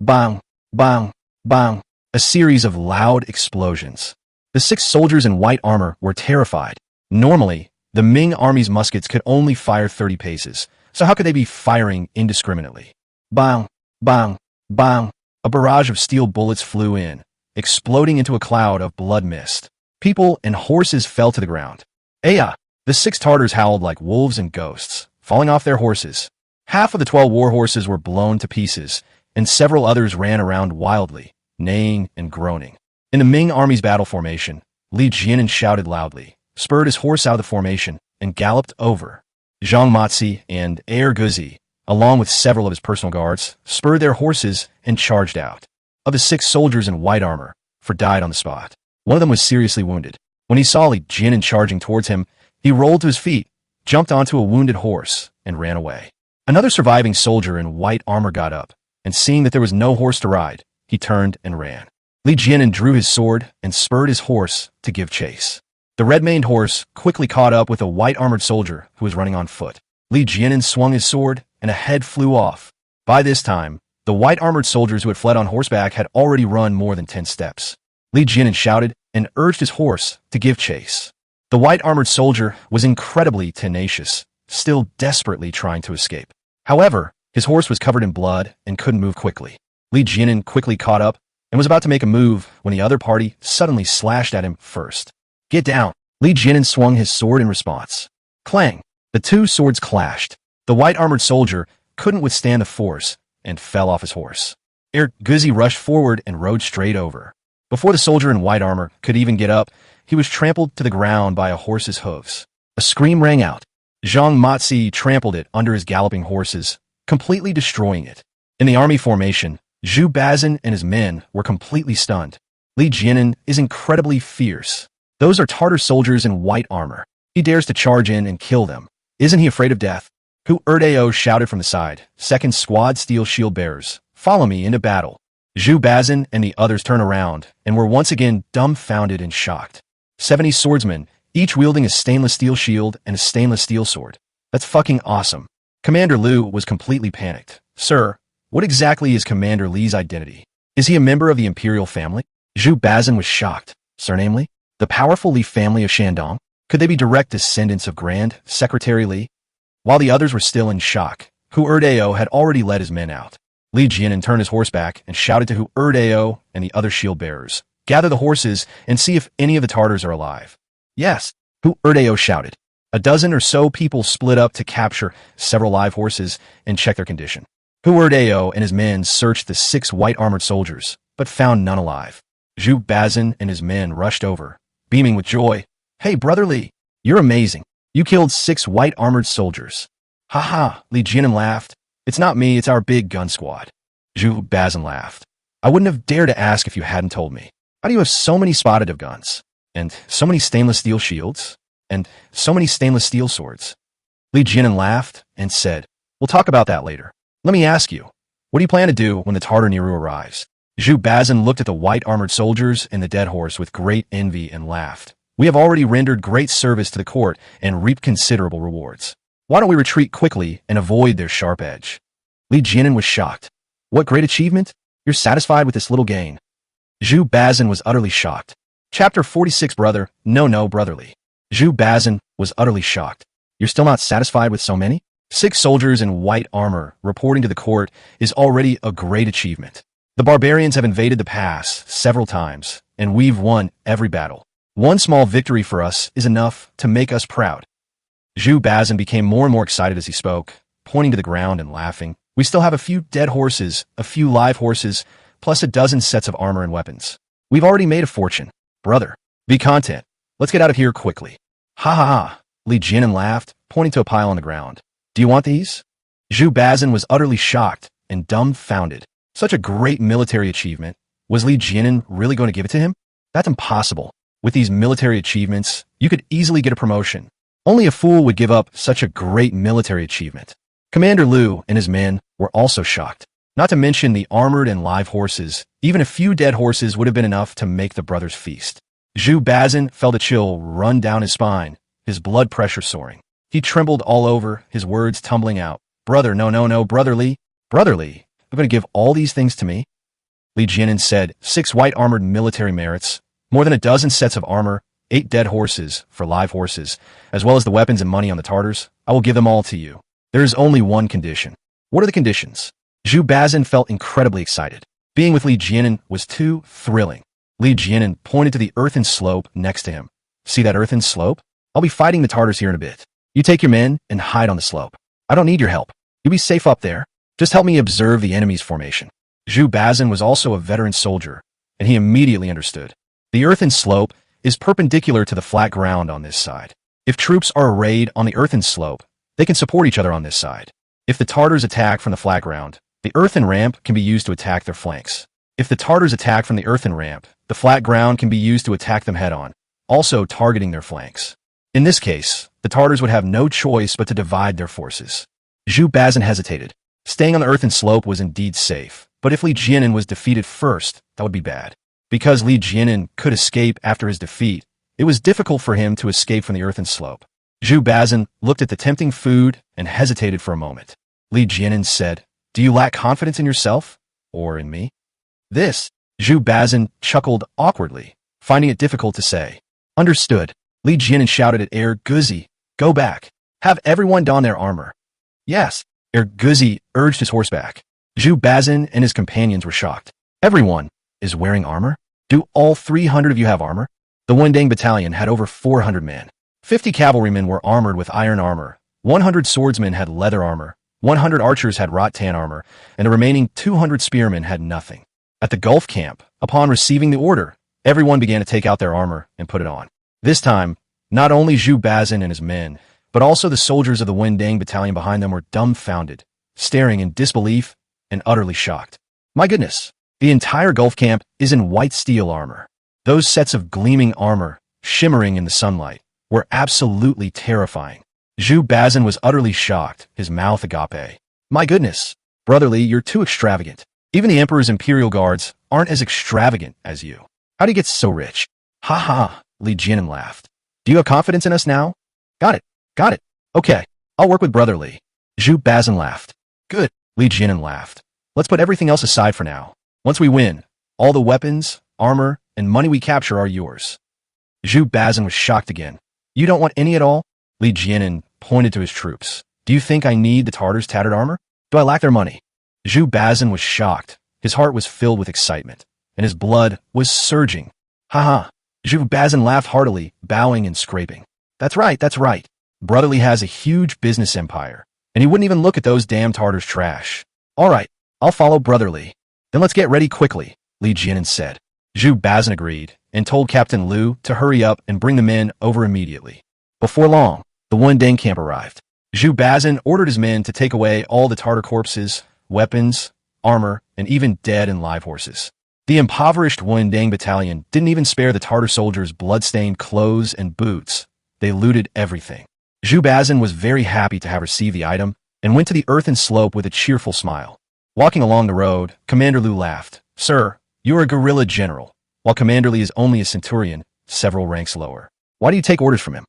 Bang! Bang! Bang! A series of loud explosions. The 6 soldiers in white armor were terrified. Normally, the Ming army's muskets could only fire 30 paces, so how could they be firing indiscriminately? Bang! Bang! Bang! A barrage of steel bullets flew in, exploding into a cloud of blood mist. People and horses fell to the ground. Aya! The 6 Tartars howled like wolves and ghosts, falling off their horses. Half of the 12 war horses were blown to pieces, and several others ran around wildly, neighing and groaning. In the Ming army's battle formation, Li Jian shouted loudly, spurred his horse out of the formation, and galloped over. Zhang Matzi and Air Guzi, along with several of his personal guards, spurred their horses and charged out. Of the 6 soldiers in white armor, 4 died on the spot. One of them was seriously wounded. When he saw Li Jian charging towards him, he rolled to his feet, jumped onto a wounded horse, and ran away. Another surviving soldier in white armor got up, and seeing that there was no horse to ride, he turned and ran. Li Jian drew his sword and spurred his horse to give chase. The red-maned horse quickly caught up with a white-armored soldier who was running on foot. Li Jian swung his sword, and a head flew off. By this time, the white-armored soldiers who had fled on horseback had already run more than 10 steps. Li Jian shouted and urged his horse to give chase. The white-armored soldier was incredibly tenacious, still desperately trying to escape. However, his horse was covered in blood and couldn't move quickly. Li Jian quickly caught up and was about to make a move when the other party suddenly slashed at him first. Get down! Li Jian swung his sword in response. Clang! The 2 swords clashed. The white-armored soldier couldn't withstand the force and fell off his horse. Air Guzi rushed forward and rode straight over. Before the soldier in white armor could even get up, he was trampled to the ground by a horse's hooves. A scream rang out. Zhang Matzi trampled it under his galloping horses, completely destroying it. In the army formation, Zhu Bazin and his men were completely stunned. Li Jian is incredibly fierce. Those are Tartar soldiers in white armor. He dares to charge in and kill them. Isn't he afraid of death? Hu Erdeo shouted from the side, 2nd Squad Steel Shield Bearers, follow me into battle. Zhu Bazin and the others turned around and were once again dumbfounded and shocked. 70 swordsmen, each wielding a stainless steel shield and a stainless steel sword. That's fucking awesome. Commander Liu was completely panicked. Sir, what exactly is Commander Li's identity? Is he a member of the imperial family? Zhu Bazin was shocked. Surname Li? The powerful Li family of Shandong? Could they be direct descendants of Grand Secretary Li? While the others were still in shock, Hu Erdeo had already led his men out. Li Jian turned his horse back and shouted to Hu Erdeo and the other shield bearers, gather the horses and see if any of the Tartars are alive. Yes, Hu Erdeo shouted. A dozen or so people split up to capture several live horses and check their condition. Hu Erdeo and his men searched the 6 white-armored soldiers, but found none alive. Zhu Bazin and his men rushed over, beaming with joy. Hey, Brother Li, you're amazing. You killed 6 white-armored soldiers. Ha ha, Li Jian laughed. It's not me, it's our big gun squad. Zhu Bazin laughed. I wouldn't have dared to ask if you hadn't told me. How do you have so many spotted of guns? And so many stainless steel shields? And so many stainless steel swords? Li Jian laughed and said, we'll talk about that later. Let me ask you, what do you plan to do when the Tartar Nehru arrives? Zhu Bazin looked at the white-armored soldiers and the dead horse with great envy and laughed. We have already rendered great service to the court and reaped considerable rewards. Why don't we retreat quickly and avoid their sharp edge? Li Jian was shocked. What great achievement? You're satisfied with this little gain? Zhu Bazin was utterly shocked. Chapter 46 Brother, no, brotherly. Zhu Bazin was utterly shocked. You're still not satisfied with so many? 6 soldiers in white armor reporting to the court is already a great achievement. The barbarians have invaded the pass several times, and we've won every battle. One small victory for us is enough to make us proud. Zhu Bazin became more and more excited as he spoke, pointing to the ground and laughing. We still have a few dead horses, a few live horses, plus a dozen sets of armor and weapons. We've already made a fortune. Brother, be content. Let's get out of here quickly. Ha ha ha, Li Jian laughed, pointing to a pile on the ground. Do you want these? Zhu Bazin was utterly shocked and dumbfounded. Such a great military achievement. Was Li Jian really going to give it to him? That's impossible. With these military achievements, you could easily get a promotion. Only a fool would give up such a great military achievement. Commander Liu and his men were also shocked. Not to mention the armored and live horses. Even a few dead horses would have been enough to make the brothers feast. Zhu Bazin felt a chill run down his spine, his blood pressure soaring. He trembled all over, his words tumbling out. Brother, no, Brother Li. Brother Li, you're going to give all these things to me? Li Jianan said, 6 white armored military merits, more than a dozen sets of armor, 8 dead horses for live horses, as well as the weapons and money on the Tartars. I will give them all to you. There is only one condition. What are the conditions? Zhu Bazin felt incredibly excited. Being with Li Jianan was too thrilling. Li Jianan pointed to the earthen slope next to him. See that earthen slope? I'll be fighting the Tartars here in a bit. You take your men and hide on the slope. I don't need your help. You'll be safe up there. Just help me observe the enemy's formation. Zhu Bazin was also a veteran soldier, and he immediately understood. The earthen slope is perpendicular to the flat ground on this side. If troops are arrayed on the earthen slope, they can support each other on this side. If the Tartars attack from the flat ground, the earthen ramp can be used to attack their flanks. If the Tartars attack from the earthen ramp, the flat ground can be used to attack them head-on, also targeting their flanks. In this case, the Tartars would have no choice but to divide their forces. Zhu Bazin hesitated. Staying on the earthen slope was indeed safe, but if Li Jianan was defeated first, that would be bad. Because Li Jianan could escape after his defeat, it was difficult for him to escape from the earthen slope. Zhu Bazin looked at the tempting food and hesitated for a moment. Li Jianan said, Do you lack confidence in yourself? Or in me? This, Zhu Bazin chuckled awkwardly, finding it difficult to say. Understood. Li Jianan shouted at Guzi, Go back. Have everyone don their armor. Yes. Guzi urged his horseback. Zhu Bazin and his companions were shocked. Everyone is wearing armor? Do all 300 of you have armor? The Wendang battalion had over 400 men. 50 cavalrymen were armored with iron armor, 100 swordsmen had leather armor, 100 archers had rattan armor, and the remaining 200 spearmen had nothing. At the Gulf camp, upon receiving the order, everyone began to take out their armor and put it on. This time, not only Zhu Bazin and his men, but also the soldiers of the Wendang battalion behind them were dumbfounded, staring in disbelief and utterly shocked. My goodness, the entire Gulf camp is in white steel armor. Those sets of gleaming armor, shimmering in the sunlight, were absolutely terrifying. Zhu Bazin was utterly shocked, his mouth agape. My goodness, Brother Li, you're too extravagant. Even the Emperor's Imperial Guards aren't as extravagant as you. How do you get so rich? Ha ha, Li Jianan laughed. Do you have confidence in us now? Got it. Okay, I'll work with Brother Li. Zhu Bazin laughed. Good, Li Jianan laughed. Let's put everything else aside for now. Once we win, all the weapons, armor, and money we capture are yours. Zhu Bazin was shocked again. You don't want any at all? Li Jianan pointed to his troops. Do you think I need the Tartars' tattered armor? Do I lack their money? Zhu Bazin was shocked. His heart was filled with excitement, and his blood was surging. Ha ha. Zhu Bazin laughed heartily, bowing and scraping. That's right. Brother Li has a huge business empire, and he wouldn't even look at those damn Tartars' trash. All right, I'll follow Brother Li. Then let's get ready quickly, Li Jianan said. Zhu Bazin agreed, and told Captain Liu to hurry up and bring the men over immediately. Before long, the Wendang camp arrived. Zhu Bazin ordered his men to take away all the Tartar corpses, weapons, armor, and even dead and live horses. The impoverished Wendang battalion didn't even spare the Tartar soldiers' blood-stained clothes and boots. They looted everything. Zhu Bazin was very happy to have received the item and went to the earthen slope with a cheerful smile. Walking along the road, Commander Liu laughed. Sir, you are a guerrilla general, while Commander Li is only a centurion, several ranks lower. Why do you take orders from him?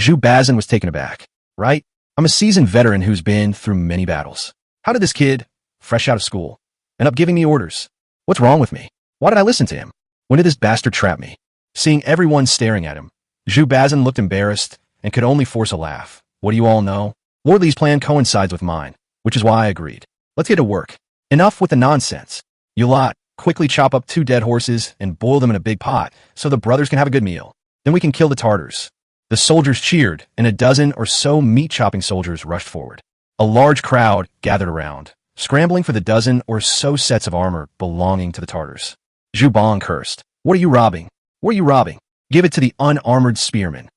Zhu Bazin was taken aback. Right? I'm a seasoned veteran who's been through many battles. How did this kid, fresh out of school, end up giving me orders? What's wrong with me? Why did I listen to him? When did this bastard trap me? Seeing everyone staring at him, Zhu Bazin looked embarrassed and could only force a laugh. What do you all know? Lord Li's plan coincides with mine, which is why I agreed. Let's get to work. Enough with the nonsense. You lot, quickly chop up 2 dead horses and boil them in a big pot so the brothers can have a good meal. Then we can kill the Tartars. The soldiers cheered, and a dozen or so meat-chopping soldiers rushed forward. A large crowd gathered around, scrambling for the dozen or so sets of armor belonging to the Tartars. Zhu Bang cursed. What are you robbing? Give it to the unarmored spearmen.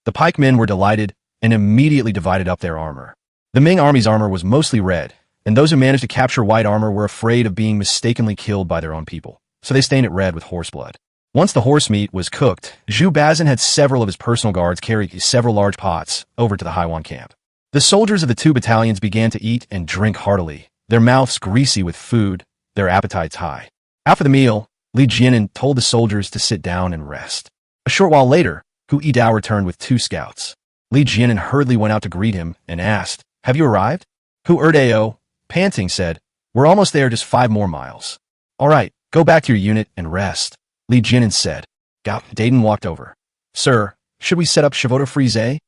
The pikemen were delighted and immediately divided up their armor. The Ming army's armor was mostly red, and those who managed to capture white armor were afraid of being mistakenly killed by their own people, so they stained it red with horse blood. Once the horse meat was cooked, Zhu Bazin had several of his personal guards carry several large pots over to the Haiwan camp. The soldiers of the 2 battalions began to eat and drink heartily, their mouths greasy with food, their appetites high. After the meal, Li Jianan told the soldiers to sit down and rest. A short while later, Hu Yidao returned with 2 scouts. Li Jianan hurriedly went out to greet him and asked, "Have you arrived?" Hu Erdao, panting, said, "We're almost there, just 5 more miles." "All right, go back to your unit and rest," Li Jianan said. Gao Dayton walked over. "Sir, should we set up Chevaude Frise?"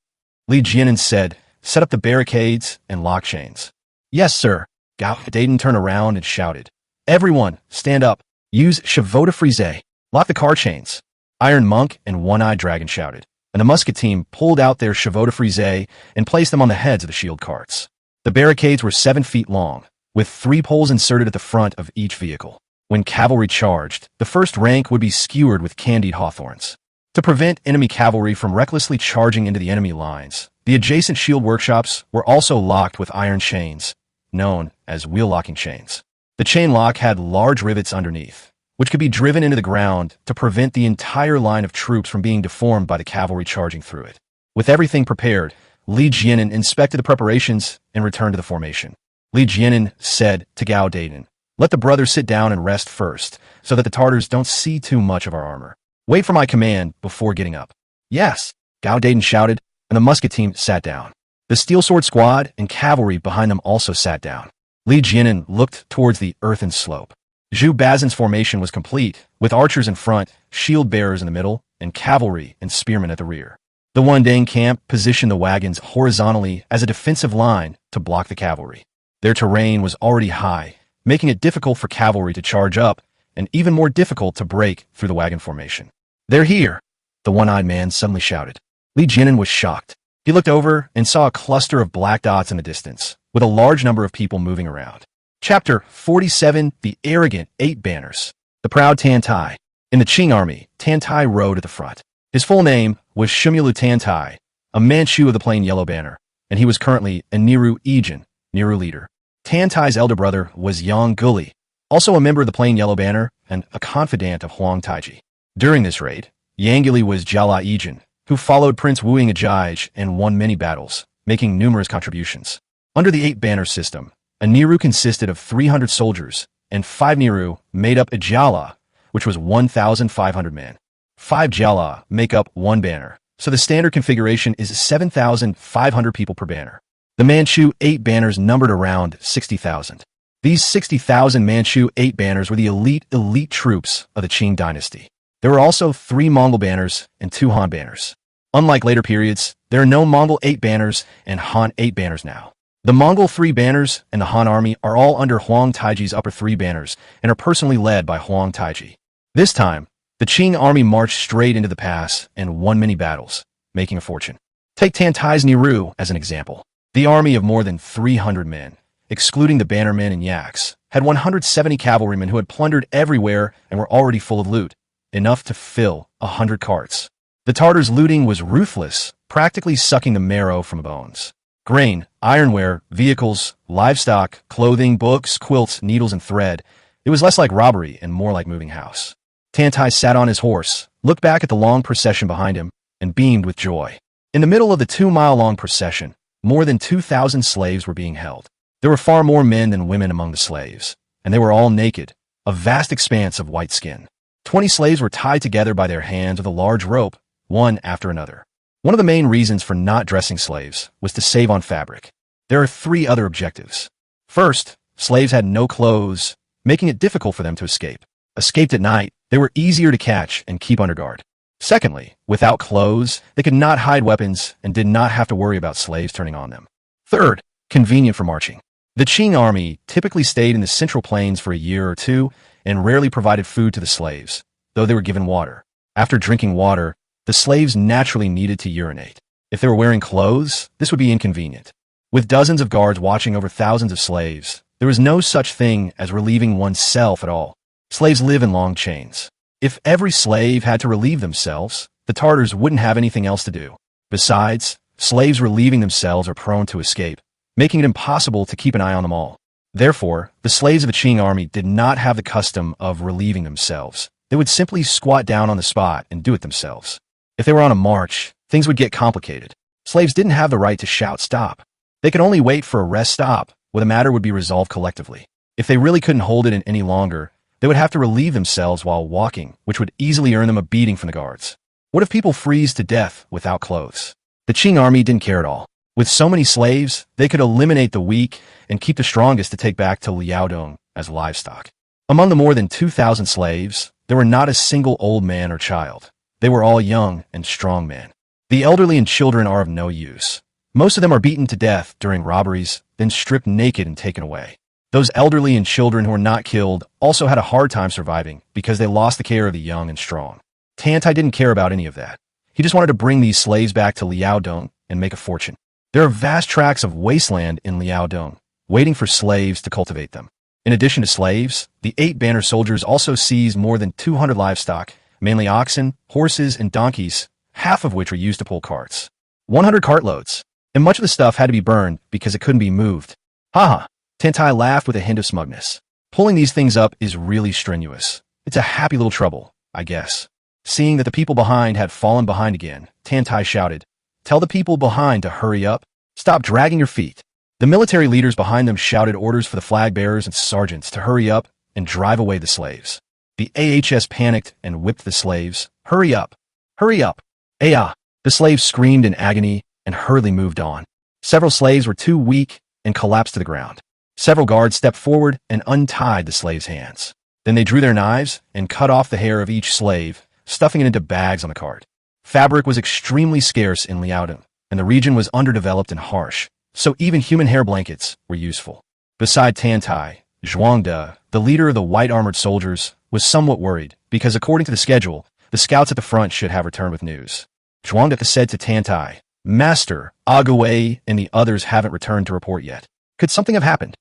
Li Jianan said, "Set up the barricades and lock chains." "Yes, sir." Gao Dayton turned around and shouted, "Everyone, stand up. Use Chevaude Frise. Lock the car chains." Iron Monk and One-Eyed Dragon shouted, and the musket team pulled out their Chevaude Frise and placed them on the heads of the shield carts. The barricades were 7 feet long, with 3 poles inserted at the front of each vehicle. When cavalry charged, the first rank would be skewered with candied hawthorns. To prevent enemy cavalry from recklessly charging into the enemy lines, the adjacent shield workshops were also locked with iron chains, known as wheel-locking chains. The chain lock had large rivets underneath, which could be driven into the ground to prevent the entire line of troops from being deformed by the cavalry charging through it. With everything prepared, Li Jianan inspected the preparations and returned to the formation. Li Jianan said to Gao Dayton, "Let the brothers sit down and rest first, so that the Tartars don't see too much of our armor. Wait for my command before getting up." "Yes," Gao Dayton shouted, and the musket team sat down. The steel sword squad and cavalry behind them also sat down. Li Jianan looked towards the earthen slope. Zhu Bazin's formation was complete, with archers in front, shield bearers in the middle, and cavalry and spearmen at the rear. The Wandang camp positioned the wagons horizontally as a defensive line to block the cavalry. Their terrain was already high, making it difficult for cavalry to charge up, and even more difficult to break through the wagon formation. "They're here!" the one-eyed man suddenly shouted. Li Jianan was shocked. He looked over and saw a cluster of black dots in the distance, with a large number of people moving around. Chapter 47, The Arrogant 8 Banners. The Proud Tantai. In the Qing army, Tantai rode at the front. His full name was Shumulu Tantai, a Manchu of the plain yellow banner, and he was currently a Niru Ijin, Niru leader. Tantai's elder brother was Yang Guli, also a member of the plain yellow banner and a confidant of Huang Taiji. During this raid, Yang Guli was Jiala Ijin, who followed Prince Wuing Ajij and won many battles, making numerous contributions. Under the 8-banner system, a Niru consisted of 300 soldiers, and 5 Niru made up a Jiala, which was 1,500 men. 5 Jiala make up 1 banner, so the standard configuration is 7,500 people per banner. The Manchu 8 banners numbered around 60,000. These 60,000 Manchu 8 banners were the elite troops of the Qing dynasty. There were also 3 Mongol banners and 2 Han banners. Unlike later periods, there are no Mongol 8 banners and Han 8 banners now. The Mongol 3 banners and the Han army are all under Huang Taiji's upper 3 banners and are personally led by Huang Taiji. This time, the Qing army marched straight into the pass and won many battles, making a fortune. Take Tantai's Niru as an example. The army of more than 300 men, excluding the bannermen and yaks, had 170 cavalrymen who had plundered everywhere and were already full of loot, enough to fill 100 carts. The Tartars' looting was ruthless, practically sucking the marrow from bones. Grain, ironware, vehicles, livestock, clothing, books, quilts, needles, and thread. It was less like robbery and more like moving house. Tantai sat on his horse, looked back at the long procession behind him, and beamed with joy. In the middle of the 2-mile-long procession, more than 2,000 slaves were being held. There were far more men than women among the slaves, and they were all naked, a vast expanse of white skin. 20 slaves were tied together by their hands with a large rope, one after another. One of the main reasons for not dressing slaves was to save on fabric. There are 3 other objectives. First, slaves had no clothes, making it difficult for them to escape. Escaped at night, they were easier to catch and keep under guard. Secondly, without clothes, they could not hide weapons and did not have to worry about slaves turning on them. Third, convenient for marching. The Qing army typically stayed in the Central Plains for a year or 2 and rarely provided food to the slaves, though they were given water. After drinking water, the slaves naturally needed to urinate. If they were wearing clothes, this would be inconvenient. With dozens of guards watching over thousands of slaves, there was no such thing as relieving oneself at all. Slaves live in long chains. If every slave had to relieve themselves, the Tartars wouldn't have anything else to do. Besides, slaves relieving themselves are prone to escape, making it impossible to keep an eye on them all. Therefore, the slaves of the Qing army did not have the custom of relieving themselves. They would simply squat down on the spot and do it themselves. If they were on a march, things would get complicated. Slaves didn't have the right to shout stop. They could only wait for a rest stop, where the matter would be resolved collectively. If they really couldn't hold it in any longer, they would have to relieve themselves while walking, which would easily earn them a beating from the guards. What if people freeze to death without clothes? The Qing army didn't care at all. With so many slaves, they could eliminate the weak and keep the strongest to take back to Liaodong as livestock. Among the more than 2,000 slaves, there were not a single old man or child. They were all young and strong men. The elderly and children are of no use. Most of them are beaten to death during robberies, then stripped naked and taken away. Those elderly and children who were not killed also had a hard time surviving because they lost the care of the young and strong. Tantai didn't care about any of that. He just wanted to bring these slaves back to Liaodong and make a fortune. There are vast tracts of wasteland in Liaodong, waiting for slaves to cultivate them. In addition to slaves, the 8-banner soldiers also seized more than 200 livestock, mainly oxen, horses, and donkeys, half of which were used to pull carts. 100 cartloads, and much of the stuff had to be burned because it couldn't be moved. Haha, Tantai laughed with a hint of smugness. Pulling these things up is really strenuous. It's a happy little trouble, I guess. Seeing that the people behind had fallen behind again, Tantai shouted, "Tell the people behind to hurry up. Stop dragging your feet." The military leaders behind them shouted orders for the flag bearers and sergeants to hurry up and drive away the slaves. The AHS panicked and whipped the slaves. "Hurry up! Hurry up! Ayah!" The slaves screamed in agony and hurriedly moved on. Several slaves were too weak and collapsed to the ground. Several guards stepped forward and untied the slaves' hands. Then they drew their knives and cut off the hair of each slave, stuffing it into bags on the cart. Fabric was extremely scarce in Liaodong, and the region was underdeveloped and harsh, so even human hair blankets were useful. Beside Tantai, Zhuangde, the leader of the white-armored soldiers, was somewhat worried because according to the schedule, the scouts at the front should have returned with news. Zhuangde said to Tantai, "Master, Ague and the others haven't returned to report yet. Could something have happened?"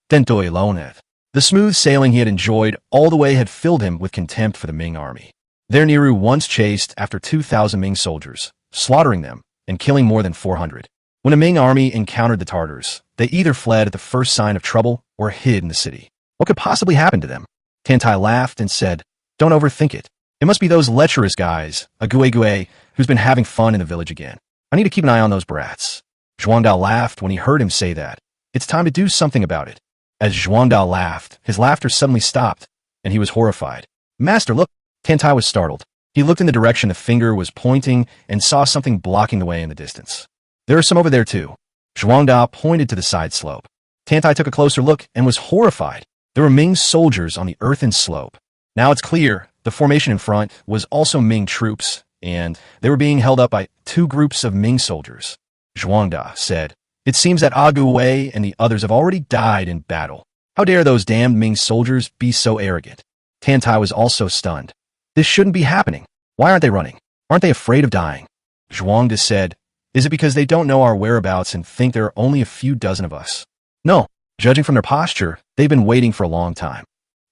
Then Doilonet. The smooth sailing he had enjoyed all the way had filled him with contempt for the Ming army. Their Nehru once chased after 2,000 Ming soldiers, slaughtering them and killing more than 400. When a Ming army encountered the Tartars, they either fled at the first sign of trouble or hid in the city. What could possibly happen to them? Tantai laughed and said, "Don't overthink it. It must be those lecherous guys, Ague, who's been having fun in the village again. I need to keep an eye on those brats." Zhuangdao laughed when he heard him say that. It's time to do something about it. As Zhuangdao laughed, his laughter suddenly stopped, and he was horrified. "Master, look!" Tantai was startled. He looked in the direction the finger was pointing and saw something blocking the way in the distance. "There are some over there too." Zhuangdao pointed to the side slope. Tantai took a closer look and was horrified. There were Ming soldiers on the earthen slope. Now it's clear the formation in front was also Ming troops, and they were being held up by 2 groups of Ming soldiers. Zhuangda said, "It seems that Ague and the others have already died in battle. How dare those damned Ming soldiers be so arrogant?" Tantai was also stunned. "This shouldn't be happening. Why aren't they running? Aren't they afraid of dying?" Zhuangda said, "Is it because they don't know our whereabouts and think there are only a few dozen of us?" "No. Judging from their posture, they've been waiting for a long time."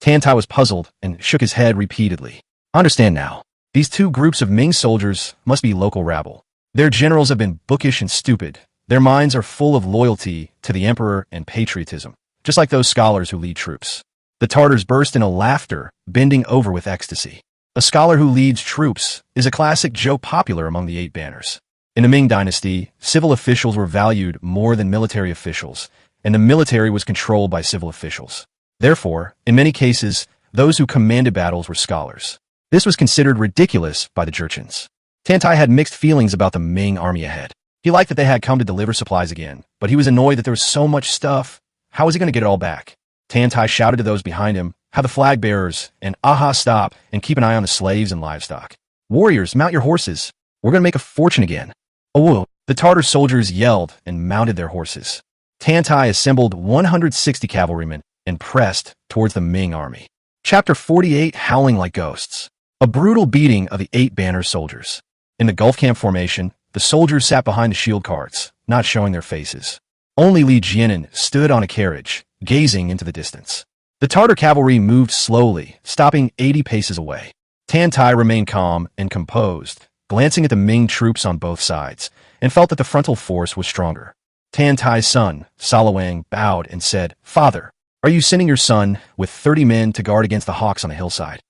Tantai was puzzled and shook his head repeatedly. "I understand now. These 2 groups of Ming soldiers must be local rabble. Their generals have been bookish and stupid. Their minds are full of loyalty to the emperor and patriotism, just like those scholars who lead troops." The Tartars burst into laughter, bending over with ecstasy. A scholar who leads troops is a classic joke popular among the 8 banners. In the Ming dynasty, civil officials were valued more than military officials, and the military was controlled by civil officials. Therefore, in many cases, those who commanded battles were scholars. This was considered ridiculous by the Jurchens. Tantai had mixed feelings about the Ming army ahead. He liked that they had come to deliver supplies again, but he was annoyed that there was so much stuff. How was he going to get it all back? Tantai shouted to those behind him, "Have the flag bearers and Aha stop and keep an eye on the slaves and livestock. Warriors, mount your horses. We're going to make a fortune again." "Oh!" The Tartar soldiers yelled and mounted their horses. Tantai assembled 160 cavalrymen and pressed towards the Ming army. Chapter 48, Howling Like Ghosts. A brutal beating of the 8-banner soldiers. In the Gulf Camp formation, the soldiers sat behind the shield carts, not showing their faces. Only Li Jianan stood on a carriage, gazing into the distance. The Tartar cavalry moved slowly, stopping 80 paces away. Tantai remained calm and composed, glancing at the Ming troops on both sides, and felt that the frontal force was stronger. Tantai's son, Salawang, bowed and said, "Father, are you sending your son with 30 men to guard against the hawks on the hillside?"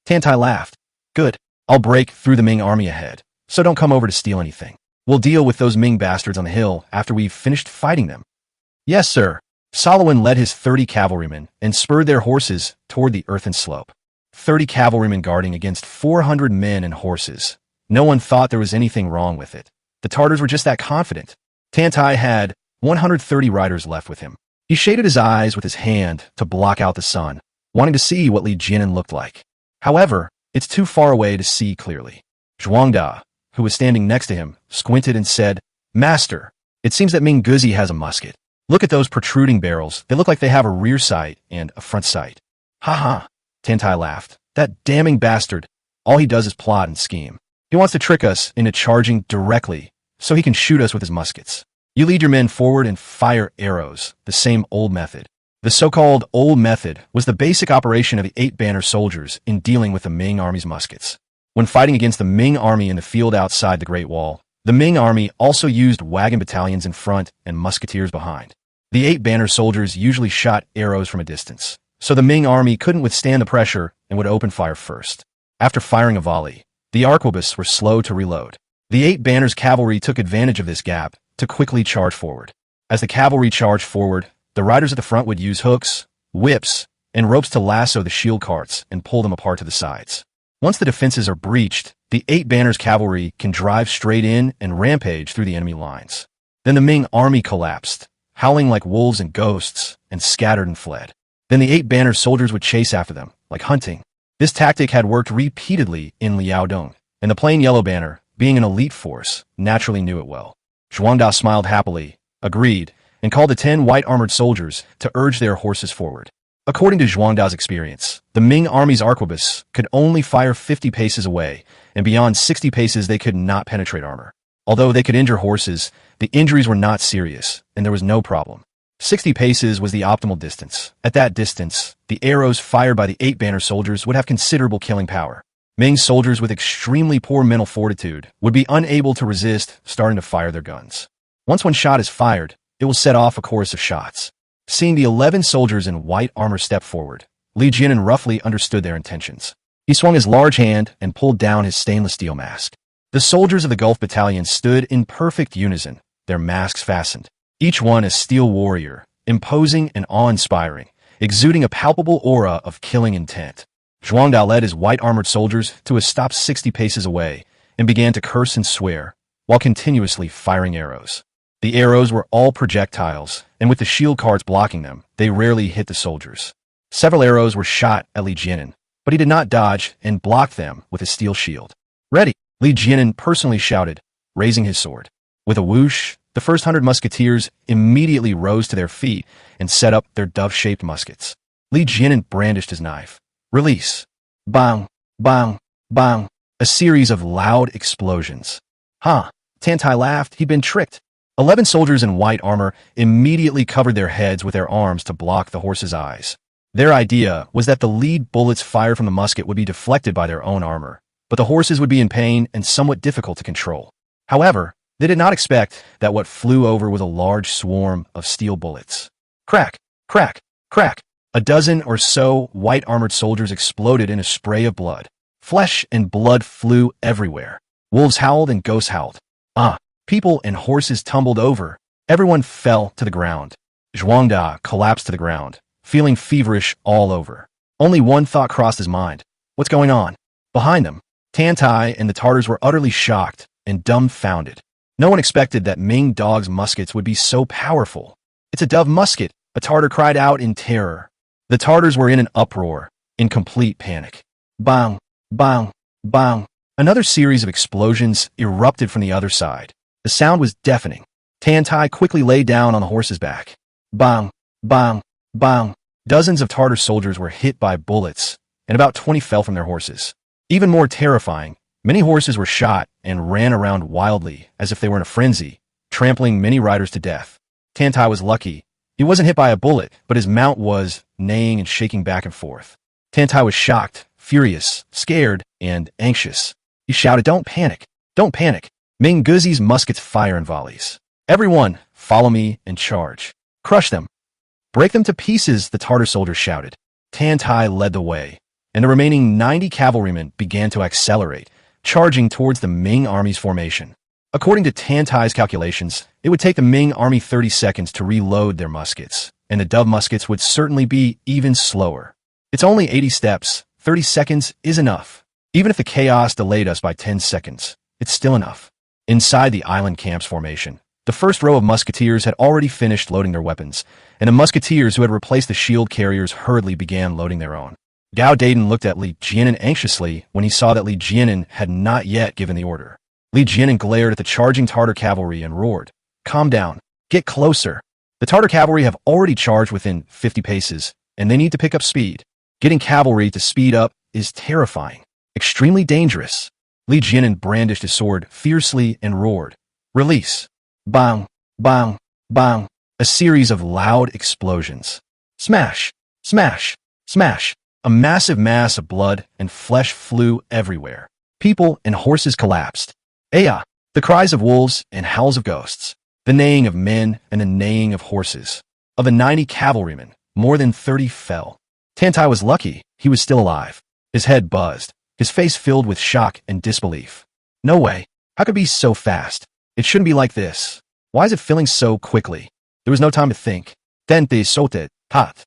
Tantai laughed. "Good. I'll break through the Ming army ahead, so don't come over to steal anything. We'll deal with those Ming bastards on the hill after we've finished fighting them." Yes, sir. Leguin led his 30 cavalrymen and spurred their horses toward the earthen slope. 30 cavalrymen guarding against 400 men and horses. No one thought there was anything wrong with it. The Tartars were just that confident. Tantai had 130 riders left with him. He shaded his eyes with his hand to block out the sun, wanting to see what Leguin looked like. However, it's too far away to see clearly. Zhuangda, who was standing next to him, squinted and said, "Master, it seems that Mingguzi has a musket. Look at those protruding barrels. They look like they have a rear sight and a front sight." "Ha ha," Tantai laughed. "That damning bastard. All he does is plot and scheme. He wants to trick us into charging directly so he can shoot us with his muskets. You lead your men forward and fire arrows, the same old method." The so-called old method was the basic operation of the 8-banner soldiers in dealing with the Ming army's muskets. When fighting against the Ming army in the field outside the Great Wall, the Ming army also used wagon battalions in front and musketeers behind. The 8-banner soldiers usually shot arrows from a distance, so the Ming army couldn't withstand the pressure and would open fire first. After firing a volley, the arquebuses were slow to reload. The 8-banners cavalry took advantage of this gap to quickly charge forward. As the cavalry charged forward, the riders at the front would use hooks, whips, and ropes to lasso the shield carts and pull them apart to the sides. Once the defenses are breached, the 8-banners cavalry can drive straight in and rampage through the enemy lines. Then the Ming army collapsed, howling like wolves and ghosts, and scattered and fled. Then the 8-banner soldiers would chase after them, like hunting. This tactic had worked repeatedly in Liaodong, and the plain yellow banner, being an elite force, naturally knew it well. Zhuangda smiled happily, agreed, and called the 10 white-armored soldiers to urge their horses forward. According to Zhuangda's experience, the Ming army's arquebuses could only fire 50 paces away, and beyond 60 paces they could not penetrate armor. Although they could injure horses, the injuries were not serious, and there was no problem. 60 paces was the optimal distance. At that distance, the arrows fired by the 8-banner soldiers would have considerable killing power. Ming soldiers with extremely poor mental fortitude would be unable to resist starting to fire their guns. Once one shot is fired, it will set off a chorus of shots. Seeing the 11 soldiers in white armor step forward, Leguin roughly understood their intentions. He swung his large hand and pulled down his stainless steel mask. The soldiers of the Gulf Battalion stood in perfect unison, their masks fastened. Each one a steel warrior, imposing and awe-inspiring, exuding a palpable aura of killing intent. Zhuangda led his white-armored soldiers to a stop 60 paces away and began to curse and swear, while continuously firing arrows. The arrows were all projectiles, and with the shield carts blocking them, they rarely hit the soldiers. Several arrows were shot at Leguin, but he did not dodge and blocked them with his steel shield. "Ready!" Leguin personally shouted, raising his sword. With a whoosh, the first 100 musketeers immediately rose to their feet and set up their dove-shaped muskets. Leguin brandished his knife. Release. Bang, bang, bang. A series of loud explosions. Tantai laughed. He'd been tricked. 11 soldiers in white armor immediately covered their heads with their arms to block the horses' eyes. Their idea was that the lead bullets fired from the musket would be deflected by their own armor, but the horses would be in pain and somewhat difficult to control. However, they did not expect that what flew over was a large swarm of steel bullets. Crack, crack, crack. A dozen or so white-armored soldiers exploded in a spray of blood. Flesh and blood flew everywhere. Wolves howled and ghosts howled. People and horses tumbled over. Everyone fell to the ground. Zhuangda collapsed to the ground, feeling feverish all over. Only one thought crossed his mind. What's going on? Behind them, Tantai and the Tartars were utterly shocked and dumbfounded. No one expected that Ming dogs' muskets would be so powerful. "It's a dove musket," a Tartar cried out in terror. The Tartars were in an uproar, in complete panic. Bang, bang, bang. Another series of explosions erupted from the other side. The sound was deafening. Tantai quickly lay down on the horse's back. Bang, bang, bang. Dozens of Tartar soldiers were hit by bullets, and about 20 fell from their horses. Even more terrifying, many horses were shot and ran around wildly as if they were in a frenzy, trampling many riders to death. Tantai was lucky. He wasn't hit by a bullet, but his mount was neighing and shaking back and forth. Tantai was shocked, furious, scared, and anxious. He shouted, "Don't panic! Don't panic! Mingguzi's muskets fire in volleys. Everyone, follow me and charge. Crush them. Break them to pieces," the Tartar soldiers shouted. Tantai led the way, and the remaining 90 cavalrymen began to accelerate, charging towards the Ming army's formation. According to Tantai's calculations, it would take the Ming army 30 seconds to reload their muskets, and the Dove muskets would certainly be even slower. It's only 80 steps. 30 seconds is enough. Even if the chaos delayed us by 10 seconds, it's still enough. Inside the island camp's formation, the first row of musketeers had already finished loading their weapons, and the musketeers who had replaced the shield carriers hurriedly began loading their own. Gao Dayton looked at Li Jianan anxiously when he saw that Li Jianan had not yet given the order. Li Jianan glared at the charging Tartar cavalry and roared, "Calm down. Get closer." The Tartar cavalry have already charged within 50 paces, and they need to pick up speed. Getting cavalry to speed up is terrifying, extremely dangerous. Li Jianan brandished his sword fiercely and roared, "Release!" Bang, bang, bang. A series of loud explosions. Smash, smash, smash. A massive mass of blood and flesh flew everywhere. People and horses collapsed. Aya! The cries of wolves and howls of ghosts. The neighing of men and the neighing of horses. Of the 90 cavalrymen, more than 30 fell. Tantai was lucky he was still alive. His head buzzed, his face filled with shock and disbelief. No way. How could it be so fast? It shouldn't be like this. Why is it filling so quickly? There was no time to think. Then they sote tat.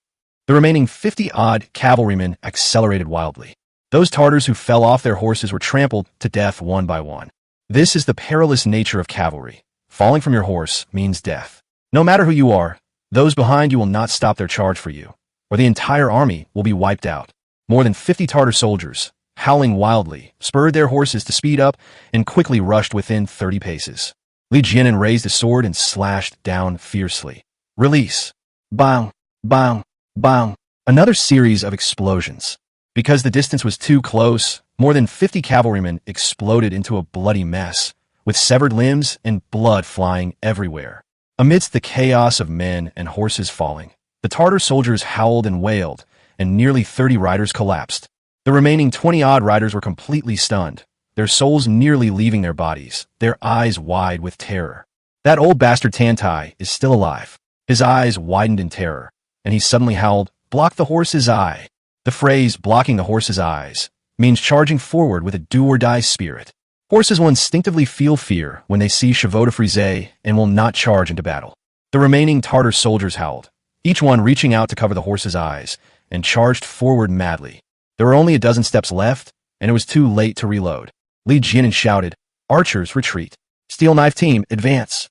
The remaining 50-odd cavalrymen accelerated wildly. Those Tartars who fell off their horses were trampled to death one by one. This is the perilous nature of cavalry. Falling from your horse means death. No matter who you are, those behind you will not stop their charge for you, or the entire army will be wiped out. More than 50 Tartar soldiers, howling wildly, spurred their horses to speed up and quickly rushed within 30 paces. Li Jianan raised his sword and slashed down fiercely. Release! Bang! Bang! Bang! Another series of explosions. Because the distance was too close, more than 50 cavalrymen exploded into a bloody mess, with severed limbs and blood flying everywhere. Amidst the chaos of men and horses falling, the Tartar soldiers howled and wailed, and nearly 30 riders collapsed. The remaining 20-odd riders were completely stunned, their souls nearly leaving their bodies, their eyes wide with terror. That old bastard Tantai is still alive. His eyes widened in terror, and he suddenly howled, "Block the horse's eye." The phrase, blocking the horse's eyes, means charging forward with a do-or-die spirit. Horses will instinctively feel fear when they see chevaux de frise and will not charge into battle. The remaining Tartar soldiers howled, each one reaching out to cover the horse's eyes, and charged forward madly. There were only a dozen steps left, and it was too late to reload. Li Jianan shouted, "Archers, retreat. Steel Knife Team, advance."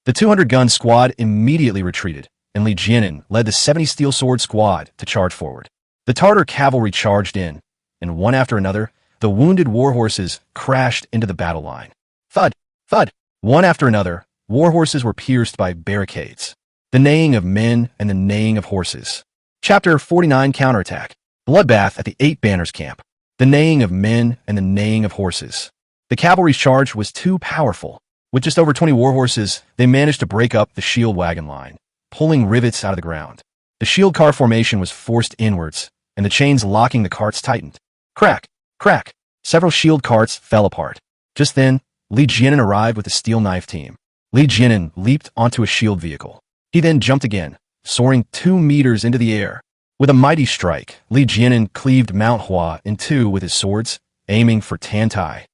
The 200-gun squad immediately retreated, and Li Jianan led the 70 Steel Sword squad to charge forward. The Tartar cavalry charged in, and one after another, the wounded war horses crashed into the battle line. Thud! Thud! One after another, war horses were pierced by barricades. The neighing of men and the neighing of horses. Chapter 49 Counterattack. Bloodbath at the 8 Banners Camp. The neighing of men and the neighing of horses. The cavalry's charge was too powerful. With just over 20 war horses, they managed to break up the shield wagon line, pulling rivets out of the ground. The shield car formation was forced inwards, and the chains locking the carts tightened. Crack! Crack! Several shield carts fell apart. Just then, Li Jianan arrived with the Steel Knife Team. Li Jianan leaped onto a shield vehicle. He then jumped again, soaring 2 meters into the air. With a mighty strike, Li Jianan cleaved Mount Hua in two with his swords, aiming for Tantai.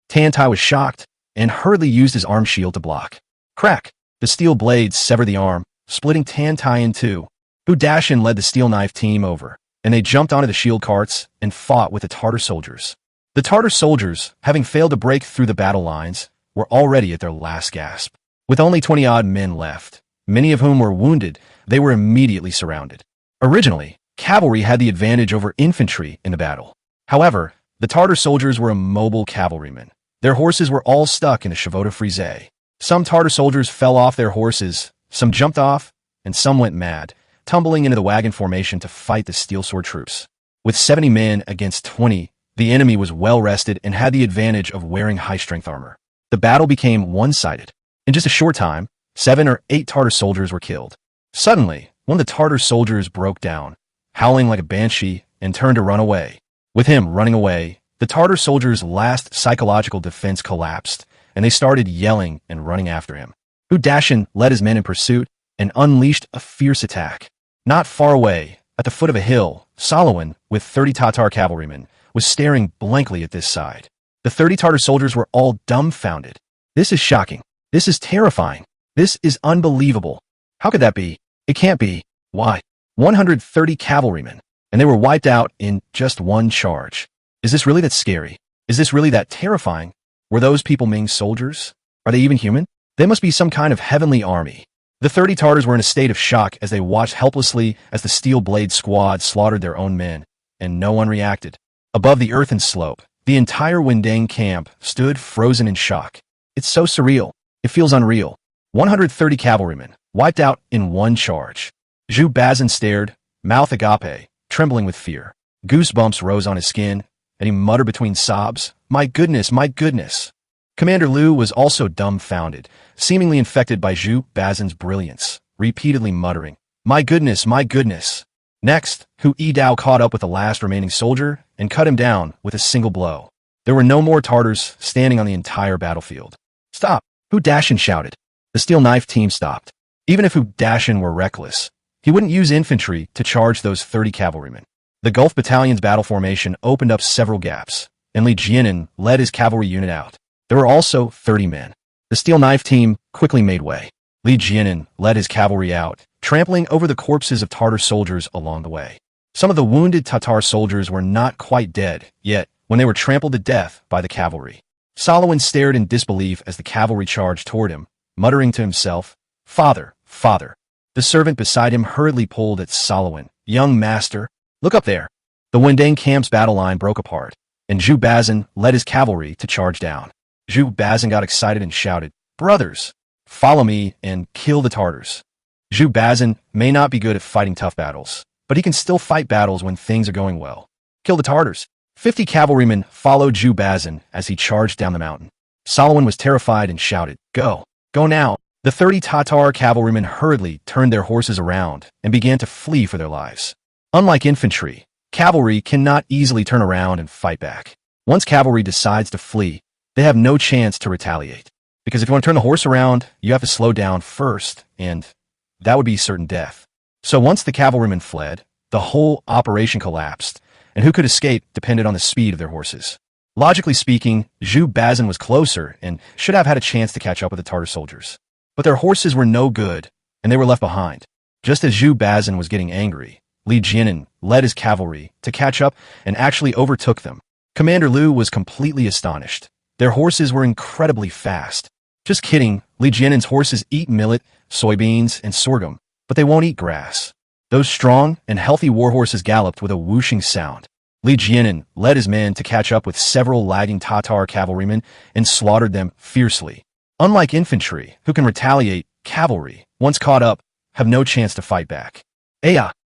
Tantai was shocked and hurriedly used his arm shield to block. Crack! The steel blades severed the arm, splitting Tantai in two. Udashin led the Steel Knife Team over, and they jumped onto the shield carts and fought with the Tartar soldiers. The Tartar soldiers, having failed to break through the battle lines, were already at their last gasp. With only 20-odd men left, many of whom were wounded, they were immediately surrounded. Originally, cavalry had the advantage over infantry in the battle. However, the Tartar soldiers were immobile cavalrymen. Their horses were all stuck in the chevaux de frise. Some Tartar soldiers fell off their horses, some jumped off, and some went mad, tumbling into the wagon formation to fight the steel sword troops. With 70 men against 20, the enemy was well rested and had the advantage of wearing high-strength armor. The battle became one-sided. In just a short time, 7 or 8 Tartar soldiers were killed. Suddenly, one of the Tartar soldiers broke down, howling like a banshee, and turned to run away. With him running away, the Tartar soldiers' last psychological defense collapsed, and they started yelling and running after him. Udashin led his men in pursuit and unleashed a fierce attack. Not far away, at the foot of a hill, Solowin, with 30 Tatar cavalrymen, was staring blankly at this side. The 30 Tartar soldiers were all dumbfounded. This is shocking. This is terrifying. This is unbelievable. How could that be? It can't be. Why? 130 cavalrymen, and they were wiped out in just one charge. Is this really that scary? Is this really that terrifying? Were those people Ming soldiers? Are they even human? They must be some kind of heavenly army. The 30 Tartars were in a state of shock as they watched helplessly as the Steel Blade squad slaughtered their own men, and no one reacted. Above the earthen slope, the entire Windang camp stood frozen in shock. It's so surreal. It feels unreal. 130 cavalrymen, wiped out in one charge. Zhu Bazin stared, mouth agape, trembling with fear. Goosebumps rose on his skin, and he muttered between sobs, "My goodness, my goodness." Commander Liu was also dumbfounded, seemingly infected by Zhu Bazin's brilliance, repeatedly muttering, "My goodness, my goodness." Next, Hu Yidao caught up with the last remaining soldier and cut him down with a single blow. There were no more Tartars standing on the entire battlefield. "Stop!" Hu Dashin shouted. The Steel Knife team stopped. Even if Hu Dashin were reckless, he wouldn't use infantry to charge those 30 cavalrymen. The Gulf Battalion's battle formation opened up several gaps, and Li Jianan led his cavalry unit out. There were also 30 men. The Steel Knife team quickly made way. Li Jianan led his cavalry out, trampling over the corpses of Tartar soldiers along the way. Some of the wounded Tatar soldiers were not quite dead yet when they were trampled to death by the cavalry. Solomon stared in disbelief as the cavalry charged toward him, muttering to himself, "Father, father." The servant beside him hurriedly pulled at Solomon. "Young master, look up there." The Windang camp's battle line broke apart, and Zhu Bazin led his cavalry to charge down. Zhu Bazin got excited and shouted, "Brothers, follow me and kill the Tartars." Zhu Bazin may not be good at fighting tough battles, but he can still fight battles when things are going well. Kill the Tartars. 50 cavalrymen followed Zhu Bazin as he charged down the mountain. Solomon was terrified and shouted, "Go! Go now!" The 30 Tatar cavalrymen hurriedly turned their horses around and began to flee for their lives. Unlike infantry, cavalry cannot easily turn around and fight back. Once cavalry decides to flee, they have no chance to retaliate. Because if you want to turn the horse around, you have to slow down first, and that would be certain death. So once the cavalrymen fled, the whole operation collapsed, and who could escape depended on the speed of their horses. Logically speaking, Zhu Bazin was closer and should have had a chance to catch up with the Tartar soldiers. But their horses were no good, and they were left behind. Just as Zhu Bazin was getting angry, Li Jianan led his cavalry to catch up and actually overtook them. Commander Liu was completely astonished. Their horses were incredibly fast. Just kidding, Li Jianan's horses eat millet, soybeans, and sorghum, but they won't eat grass. Those strong and healthy warhorses galloped with a whooshing sound. Li Jianan led his men to catch up with several lagging Tatar cavalrymen and slaughtered them fiercely. Unlike infantry, who can retaliate, cavalry, once caught up, have no chance to fight back.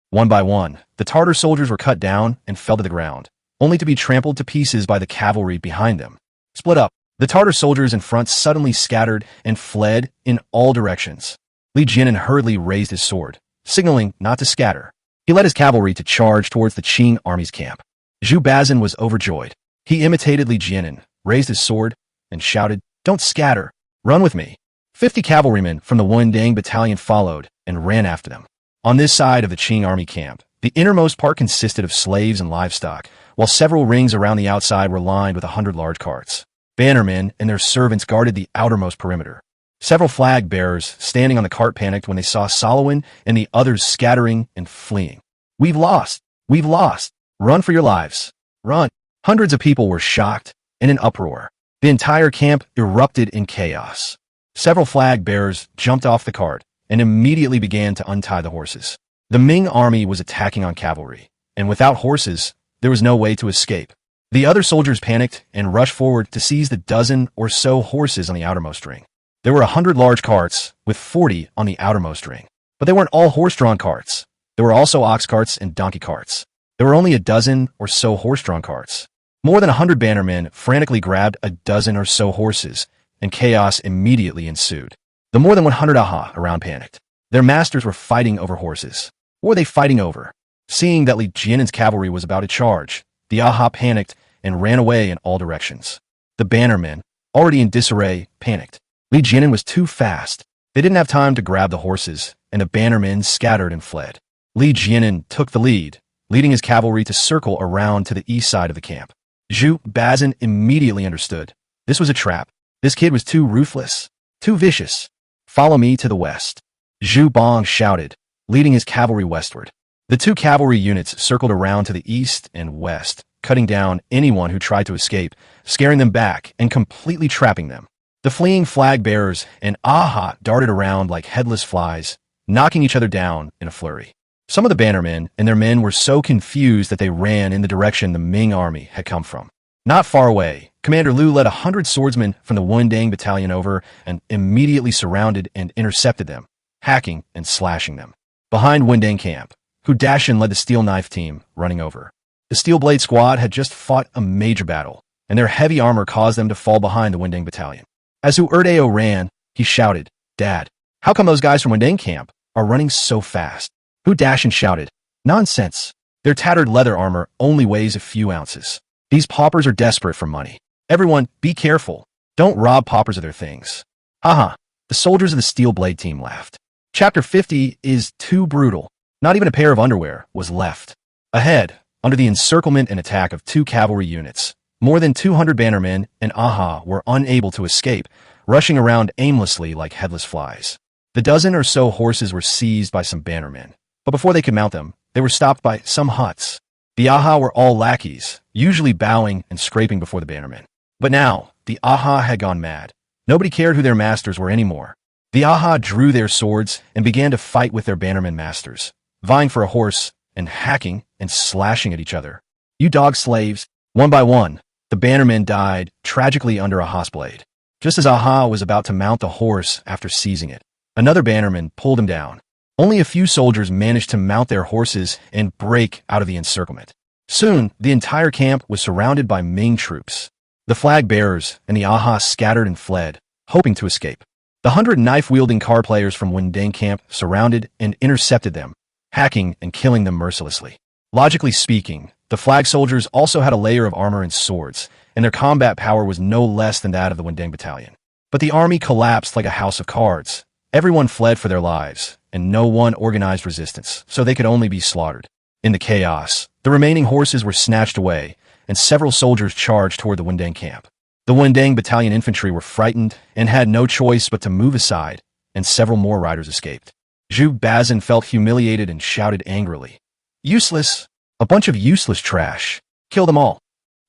One by one, the Tartar soldiers were cut down and fell to the ground, only to be trampled to pieces by the cavalry behind them. Split up, the Tartar soldiers in front suddenly scattered and fled in all directions. Li Jianan hurriedly raised his sword, signaling not to scatter. He led his cavalry to charge towards the Qing army's camp. Zhu Bazin was overjoyed. He imitated Li Jianan, raised his sword, and shouted, "Don't scatter! Run with me!" 50 cavalrymen from the Windang battalion followed and ran after them. On this side of the Qing army camp, the innermost part consisted of slaves and livestock, while several rings around the outside were lined with 100 large carts. Bannermen and their servants guarded the outermost perimeter. Several flag bearers standing on the cart panicked when they saw Solomon and the others scattering and fleeing. "We've lost! We've lost! Run for your lives! Run!" Hundreds of people were shocked and in uproar. The entire camp erupted in chaos. Several flag bearers jumped off the cart and immediately began to untie the horses. The Ming army was attacking on cavalry, and without horses, there was no way to escape. The other soldiers panicked and rushed forward to seize the dozen or so horses on the outermost ring. There were 100 large carts, with 40 on the outermost ring. But they weren't all horse-drawn carts. There were also ox carts and donkey carts. There were only a dozen or so horse-drawn carts. More than 100 bannermen frantically grabbed a dozen or so horses, and chaos immediately ensued. The more than 100 Aha around panicked. Their masters were fighting over horses. What were they fighting over? Seeing that Li Jianan's cavalry was about to charge, the Aha panicked and ran away in all directions. The bannermen, already in disarray, panicked. Li Jianan was too fast. They didn't have time to grab the horses, and the bannermen scattered and fled. Li Jianan took the lead, leading his cavalry to circle around to the east side of the camp. Zhu Bazin immediately understood. This was a trap. This kid was too ruthless, too vicious. Follow me to the west. Zhu Bong shouted, leading his cavalry westward. The two cavalry units circled around to the east and west, cutting down anyone who tried to escape, scaring them back and completely trapping them. The fleeing flag bearers and Aha darted around like headless flies, knocking each other down in a flurry. Some of the bannermen and their men were so confused that they ran in the direction the Ming army had come from. Not far away, Commander Liu led 100 swordsmen from the Wundang battalion over and immediately surrounded and intercepted them, hacking and slashing them. Behind Wundang camp, Hu Dashin led the steel knife team, running over. The steel blade squad had just fought a major battle, and their heavy armor caused them to fall behind the Wundang battalion. As Hu Erdeo ran, he shouted, "Dad, how come those guys from Wundang camp are running so fast?" Hu Dashin shouted, "Nonsense. Their tattered leather armor only weighs a few ounces. These paupers are desperate for money. Everyone, be careful. Don't rob paupers of their things." Haha, the soldiers of the steel blade team laughed. Chapter 50 is too brutal. Not even a pair of underwear was left. Ahead, under the encirclement and attack of two cavalry units, more than 200 bannermen and Aha were unable to escape, rushing around aimlessly like headless flies. The dozen or so horses were seized by some bannermen, but before they could mount them, they were stopped by some huts. The Aha were all lackeys, usually bowing and scraping before the bannermen. But now, the Aha had gone mad. Nobody cared who their masters were anymore. The Aha drew their swords and began to fight with their bannerman masters, vying for a horse and hacking and slashing at each other. "You dog slaves!" One by one, the bannermen died tragically under Aha's blade. Just as Aha was about to mount the horse after seizing it, another bannerman pulled him down. Only a few soldiers managed to mount their horses and break out of the encirclement. Soon, the entire camp was surrounded by Ming troops. The flag bearers and the Aha scattered and fled, hoping to escape. The 100 knife-wielding car players from Wundang camp surrounded and intercepted them, hacking and killing them mercilessly. Logically speaking, the flag soldiers also had a layer of armor and swords, and their combat power was no less than that of the Wundang battalion. But the army collapsed like a house of cards. Everyone fled for their lives, and no one organized resistance, so they could only be slaughtered. In the chaos, the remaining horses were snatched away, and several soldiers charged toward the Wundang camp. The Wundang battalion infantry were frightened and had no choice but to move aside, and several more riders escaped. Zhu Bazin felt humiliated and shouted angrily, "Useless! A bunch of useless trash! Kill them all!"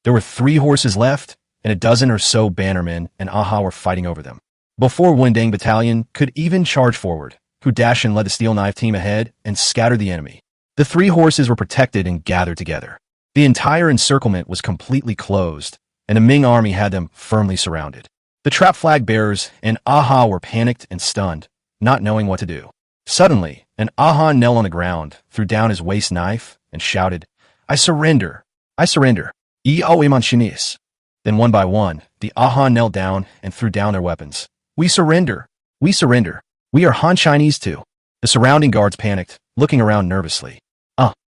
There were 3 horses left, and a dozen or so bannermen and Aha were fighting over them. Before Wundang battalion could even charge forward, Hu Dashin led the steel knife team ahead and scattered the enemy. The 3 horses were protected and gathered together. The entire encirclement was completely closed, and the Ming army had them firmly surrounded. The trap flag bearers and Aha were panicked and stunned, not knowing what to do. Suddenly, an Aha knelt on the ground, threw down his waist knife, and shouted, "I surrender! I surrender! Iman Chinese." Then one by one, the Aha knelt down and threw down their weapons. "We surrender! We surrender! We are Han Chinese too." The surrounding guards panicked, looking around nervously.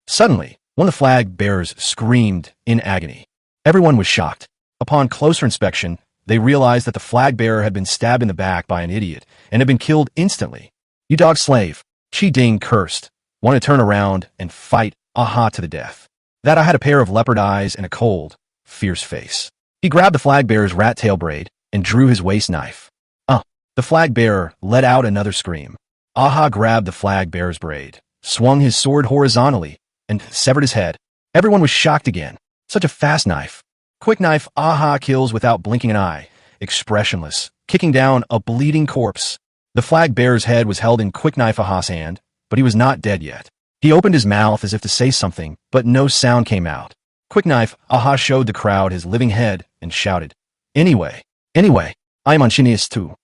Suddenly, one of the flag bearers screamed in agony. Everyone was shocked. Upon closer inspection, they realized that the flag bearer had been stabbed in the back by an idiot and had been killed instantly. "You dog slave!" Chi Ding cursed, wanted to turn around and fight Aha to the death. That I had a pair of leopard eyes and a cold, fierce face. He grabbed the flag bearer's rat tail braid and drew his waist knife. The flag bearer let out another scream. Aha grabbed the flag bearer's braid, swung his sword horizontally, and severed his head. Everyone was shocked again. Such a fast knife. Quick knife Aha kills without blinking an eye, expressionless, kicking down a bleeding corpse. The flag bearer's head was held in quick knife Aha's hand, but he was not dead yet. He opened his mouth as if to say something, but no sound came out. Quick knife Aha showed the crowd his living head and shouted, Anyway, I'm on Chinese too."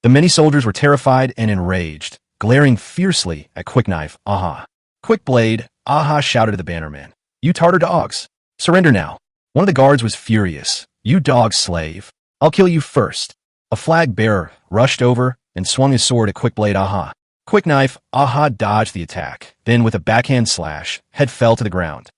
The many soldiers were terrified and enraged, glaring fiercely at Quick Knife Aha. "Quick Blade," Aha shouted to the bannermen. "You Tartar dogs! Surrender now!" One of the guards was furious. "You dog slave! I'll kill you first." A flag bearer rushed over and swung his sword at Quick Blade Aha. Quick Knife Aha dodged the attack. Then with a backhand slash, head fell to the ground.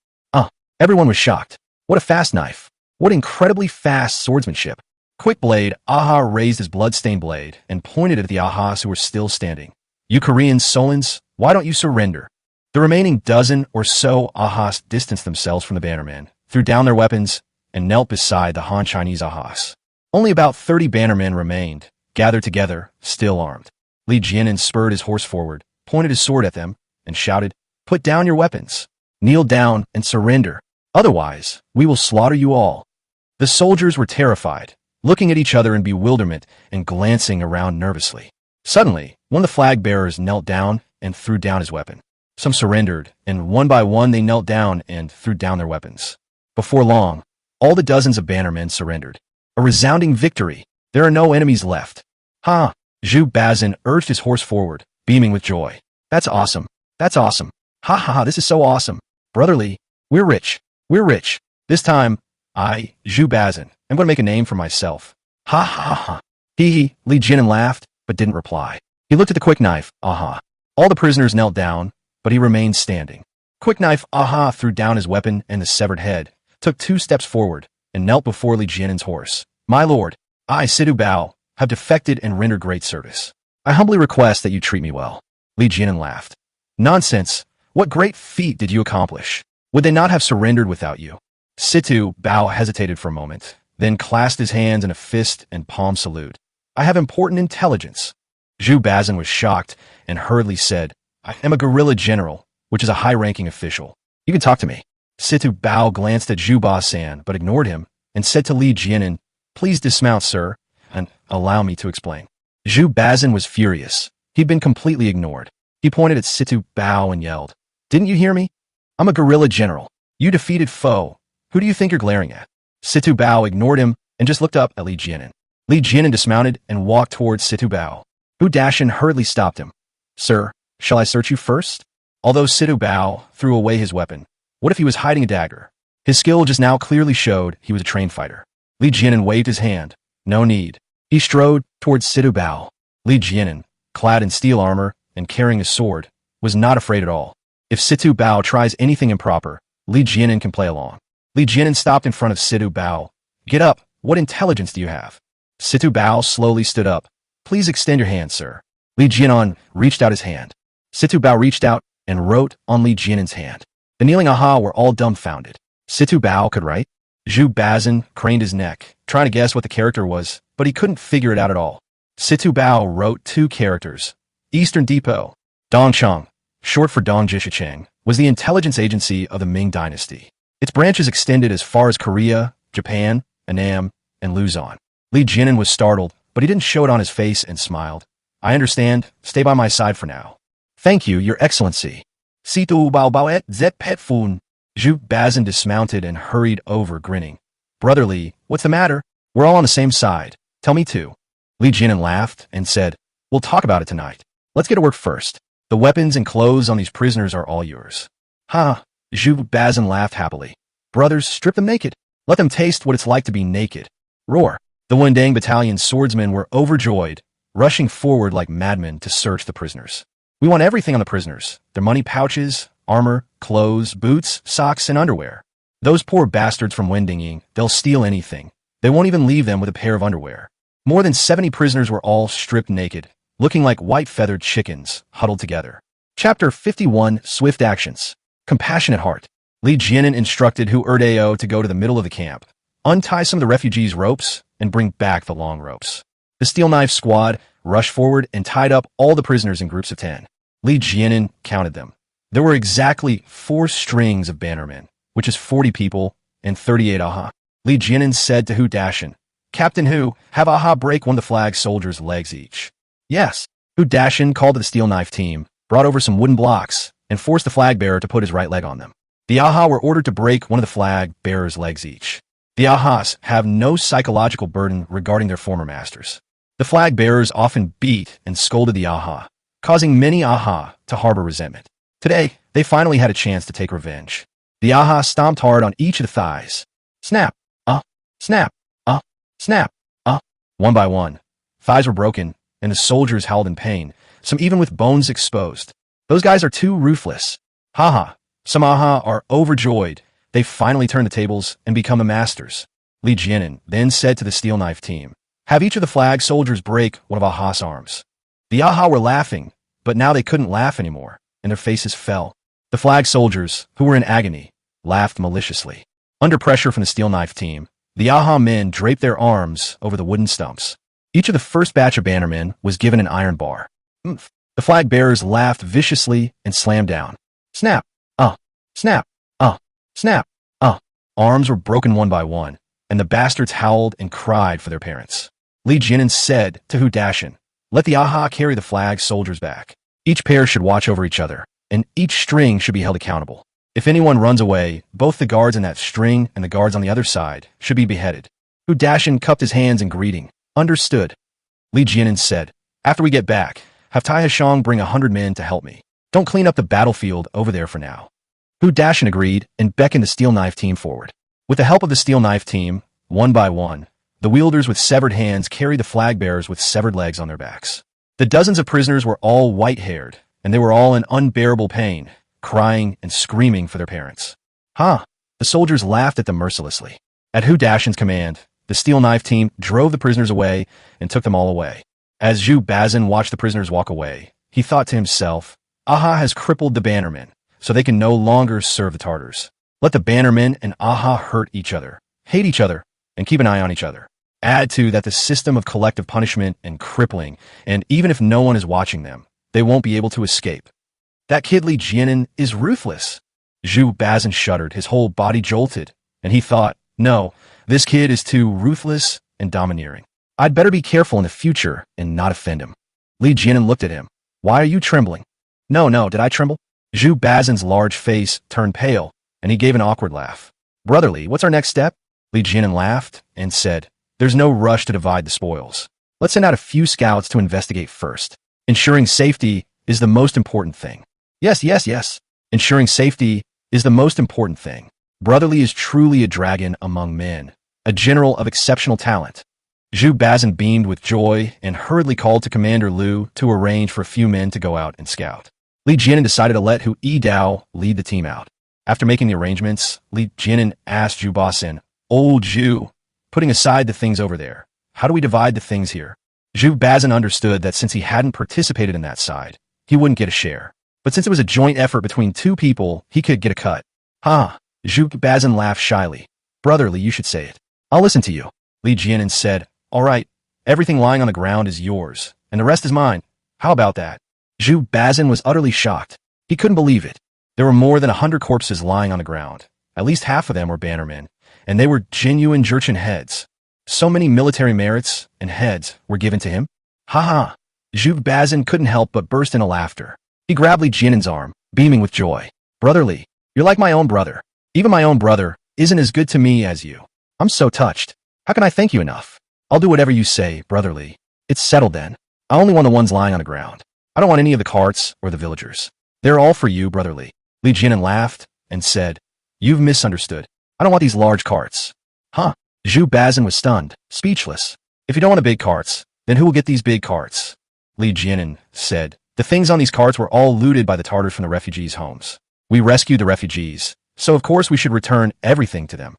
Everyone was shocked. What a fast knife. What incredibly fast swordsmanship. Quick Blade Aha raised his blood-stained blade and pointed at the Ahas who were still standing. "You Korean Solons, why don't you surrender?" The remaining dozen or so Ahas distanced themselves from the bannermen, threw down their weapons, and knelt beside the Han Chinese Ahas. Only about 30 bannermen remained, gathered together, still armed. Li Jianan spurred his horse forward, pointed his sword at them, and shouted, "Put down your weapons. Kneel down and surrender. Otherwise, we will slaughter you all." The soldiers were terrified, looking at each other in bewilderment and glancing around nervously. Suddenly, one of the flag bearers knelt down and threw down his weapon. Some surrendered, and one by one they knelt down and threw down their weapons. Before long, all the dozens of bannermen surrendered. A resounding victory. There are no enemies left. Ha! Zhu Bazin urged his horse forward, beaming with joy. That's awesome. That's awesome. Ha ha ha, this is so awesome. Brotherly, we're rich. We're rich. This time, I, Zhu Bazin, am going to make a name for myself. Ha ha ha. Hee. Li Jianan laughed, but didn't reply. He looked at the quick knife. Aha. All the prisoners knelt down, but he remained standing. Quick knife, aha, threw down his weapon and the severed head, took 2 steps forward, and knelt before Li Jianan's horse. My lord, I, Sidu Bao, have defected and rendered great service. I humbly request that you treat me well. Li Jianan laughed. Nonsense. What great feat did you accomplish? Would they not have surrendered without you? Situ Bao hesitated for a moment, then clasped his hands in a fist and palm salute. I have important intelligence. Zhu Bazin was shocked and hurriedly said, I am a guerrilla general, which is a high-ranking official. You can talk to me. Situ Bao glanced at Zhu Ba-san but ignored him and said to Li Jianan, Please dismount, sir, and allow me to explain. Zhu Bazin was furious. He'd been completely ignored. He pointed at Situ Bao and yelled, Didn't you hear me? I'm a guerrilla general. You defeated foe. Who do you think you're glaring at? Situ Bao ignored him and just looked up at Li Jianan. Li Jianan dismounted and walked towards Situ Bao. Hu Dashin hurriedly stopped him. Sir, shall I search you first? Although Situ Bao threw away his weapon, what if he was hiding a dagger? His skill just now clearly showed he was a trained fighter. Li Jianan waved his hand. No need. He strode towards Situ Bao. Li Jianan, clad in steel armor and carrying a sword, was not afraid at all. If Situ Bao tries anything improper, Li Jianan can play along. Li Jianan stopped in front of Situ Bao. Get up. What intelligence do you have? Situ Bao slowly stood up. Please extend your hand, sir. Li Jianan reached out his hand. Situ Bao reached out and wrote on Li Jianan's hand. The kneeling aha were all dumbfounded. Situ Bao could write? Zhu Bazin craned his neck, trying to guess what the character was, but he couldn't figure it out at all. Situ Bao wrote 2 characters. Eastern Depot. Dongchang, short for Dongjishicheng, was the intelligence agency of the Ming dynasty. Its branches extended as far as Korea, Japan, Annam, and Luzon. Li Jianan was startled, but he didn't show it on his face and smiled. I understand. Stay by my side for now. Thank you, Your Excellency. Situ Bao Baoet Zet Pet Fun. Zhu Bazin dismounted and hurried over, grinning. Brotherly, what's the matter? We're all on the same side. Tell me too. Li Jianan laughed and said, We'll talk about it tonight. Let's get to work first. The weapons and clothes on these prisoners are all yours. Ha! Zhu Bazin laughed happily. Brothers, strip them naked. Let them taste what it's like to be naked. Roar! The Wendang Battalion's swordsmen were overjoyed, rushing forward like madmen to search the prisoners. We want everything on the prisoners. Their money pouches, armor, clothes, boots, socks, and underwear. Those poor bastards from Wendinging, they'll steal anything. They won't even leave them with a pair of underwear. More than 70 prisoners were all stripped naked, looking like white-feathered chickens, huddled together. Chapter 51, Swift Actions. Compassionate Heart. Li Jianan instructed Hu Erdeo to go to the middle of the camp, untie some of the refugees' ropes, and bring back the long ropes. The Steel Knife Squad rushed forward and tied up all the prisoners in groups of 10. Li Jianan counted them. There were exactly 4 strings of bannermen, which is 40 people and 38 aha. Li Jianan said to Hu Dashin, Captain Hu, have aha break one of the flag soldiers' legs each. Yes. Hu Dashin called to the Steel Knife team, brought over some wooden blocks, and forced the flag bearer to put his right leg on them. The aha were ordered to break one of the flag bearer's legs each. The ahas have no psychological burden regarding their former masters. The flag bearers often beat and scolded the aha, causing many aha to harbor resentment. Today, they finally had a chance to take revenge. The aha stomped hard on each of the thighs. Snap, snap, snap, one by one. Thighs were broken, and the soldiers howled in pain, some even with bones exposed. Those guys are too ruthless. Ha. Some aha are overjoyed. They finally turned the tables and become the masters. Li Jianan then said to the Steel Knife team, have each of the flag soldiers break one of Aha's arms. The aha were laughing, but now they couldn't laugh anymore, and their faces fell. The flag soldiers, who were in agony, laughed maliciously. Under pressure from the Steel Knife team, The Aha men draped their arms over the wooden stumps. Each of the first batch of bannermen was given an iron bar. Oomph. The flag bearers laughed viciously and slammed down. Snap! Snap! Snap! Arms were broken one by one, and the bastards howled and cried for their parents. Li Jianan said to Hu Dashan, "Let the Aha carry the flag soldiers back. Each pair should watch over each other, and each string should be held accountable. If anyone runs away, both the guards in that string and the guards on the other side should be beheaded." Hu Dashan cupped his hands in greeting. Understood. Li Jianan said, "After we get back, have Tai Hashang bring 100 men to help me. Don't clean up the battlefield over there for now." Hu Dashan agreed and beckoned the Steel Knife team forward. With the help of the Steel Knife team, one by one, the wielders with severed hands carried the flag bearers with severed legs on their backs. The dozens of prisoners were all white-haired, and they were all in unbearable pain, crying and screaming for their parents. The soldiers laughed at them mercilessly. At Hu Dashan's command, the Steel Knife team drove the prisoners away and took them all away. As Zhu Bazin watched the prisoners walk away, he thought to himself, Aha has crippled the bannermen, so they can no longer serve the Tartars. Let the bannermen and Aha hurt each other, hate each other, and keep an eye on each other. Add to that the system of collective punishment and crippling, and even if no one is watching them, they won't be able to escape. That kid Li Jianan is ruthless. Zhu Bazin shuddered, his whole body jolted, and he thought, no, this kid is too ruthless and domineering. I'd better be careful in the future and not offend him. Li Jianan looked at him. Why are you trembling? No, did I tremble? Zhu Bazin's large face turned pale, and he gave an awkward laugh. Brotherly, what's our next step? Li Jianan laughed and said, there's no rush to divide the spoils. Let's send out a few scouts to investigate first. Ensuring safety is the most important thing. Yes. Ensuring safety is the most important thing. Brotherly is truly a dragon among men, a general of exceptional talent. Zhu Bazin beamed with joy and hurriedly called to Commander Liu to arrange for a few men to go out and scout. Li Jianan decided to let Hu Yidao lead the team out. After making the arrangements, Li Jianan asked Zhu Bazin, Old Zhu, putting aside the things over there, how do we divide the things here? Zhu Bazin understood that since he hadn't participated in that side, he wouldn't get a share. But since it was a joint effort between two people, he could get a cut. Zhu Bazin laughed shyly. Brotherly, you should say it. I'll listen to you. Li Jianan said, all right, everything lying on the ground is yours, and the rest is mine. How about that? Zhu Bazin was utterly shocked. He couldn't believe it. There were more than 100 corpses lying on the ground. At least half of them were bannermen, and they were genuine Jurchen heads. So many military merits and heads were given to him. Zhu Bazin couldn't help but burst into laughter. He grabbed Li Jianan's arm, beaming with joy. Brotherly, you're like my own brother. Even my own brother isn't as good to me as you. I'm so touched. How can I thank you enough? I'll do whatever you say, Brotherly. It's settled then. I only want the ones lying on the ground. I don't want any of the carts or the villagers. They're all for you, Brotherly. Li Jianan laughed and said, you've misunderstood. I don't want these large carts. Zhu Bazin was stunned, speechless. If you don't want the big carts, then who will get these big carts? Li Jianan said, the things on these carts were all looted by the Tartars from the refugees' homes. We rescued the refugees, so of course we should return everything to them.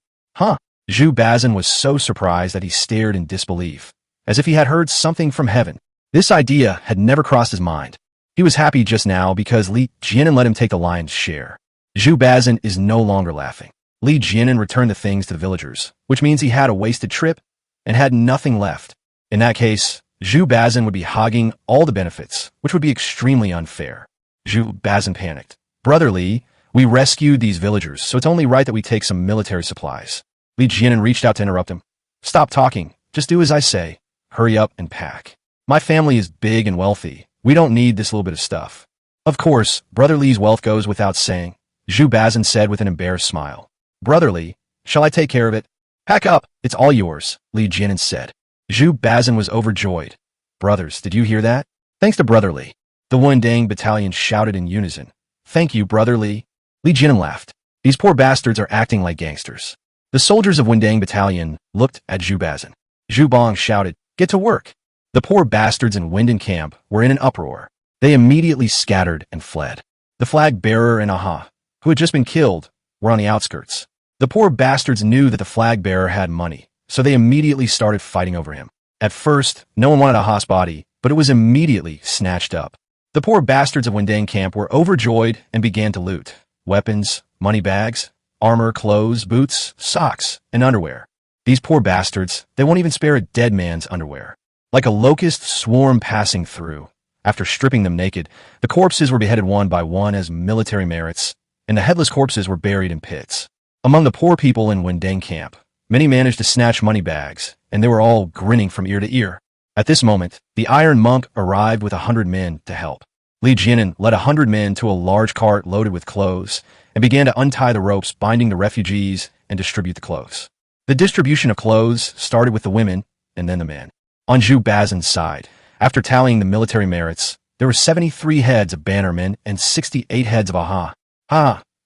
Zhu Bazin was so surprised that he stared in disbelief, as if he had heard something from heaven. This idea had never crossed his mind. He was happy just now because Li Jianan let him take the lion's share. Zhu Bazin is no longer laughing. Li Jianan returned the things to the villagers, which means he had a wasted trip and had nothing left. In that case, Zhu Bazin would be hogging all the benefits, which would be extremely unfair. Zhu Bazin panicked. Brotherly, we rescued these villagers, so it's only right that we take some military supplies. Li Jianan reached out to interrupt him. Stop talking. Just do as I say. Hurry up and pack. My family is big and wealthy. We don't need this little bit of stuff. Of course, Brotherly's wealth goes without saying, Zhu Bazin said with an embarrassed smile. Brotherly, shall I take care of it? Pack up. It's all yours, Li Jianan said. Zhu Bazin was overjoyed. Brothers, did you hear that? Thanks to Brotherly. The Wendang battalion shouted in unison. Thank you, Brotherly. Li Jianan laughed. These poor bastards are acting like gangsters. The soldiers of Wendang battalion looked at Zhu Bazin. Zhu Bong shouted, get to work. The poor bastards in Wendang camp were in an uproar. They immediately scattered and fled. The flag bearer and Aha, who had just been killed, were on the outskirts. The poor bastards knew that the flag bearer had money, so they immediately started fighting over him. At first, no one wanted Aha's body, but it was immediately snatched up. The poor bastards of Wendang camp were overjoyed and began to loot. Weapons, money bags, armor, clothes, boots, socks, and underwear. These poor bastards, they won't even spare a dead man's underwear. Like a locust swarm passing through. After stripping them naked, the corpses were beheaded one by one as military merits, and the headless corpses were buried in pits. Among the poor people in Wendeng camp, many managed to snatch money bags, and they were all grinning from ear to ear. At this moment, the Iron Monk arrived with 100 men to help. Li Jianan led 100 men to a large cart loaded with clothes and began to untie the ropes binding the refugees and distribute the clothes. The distribution of clothes started with the women and then the men. On Zhu Bazan's side, after tallying the military merits, there were 73 heads of bannermen and 68 heads of aha.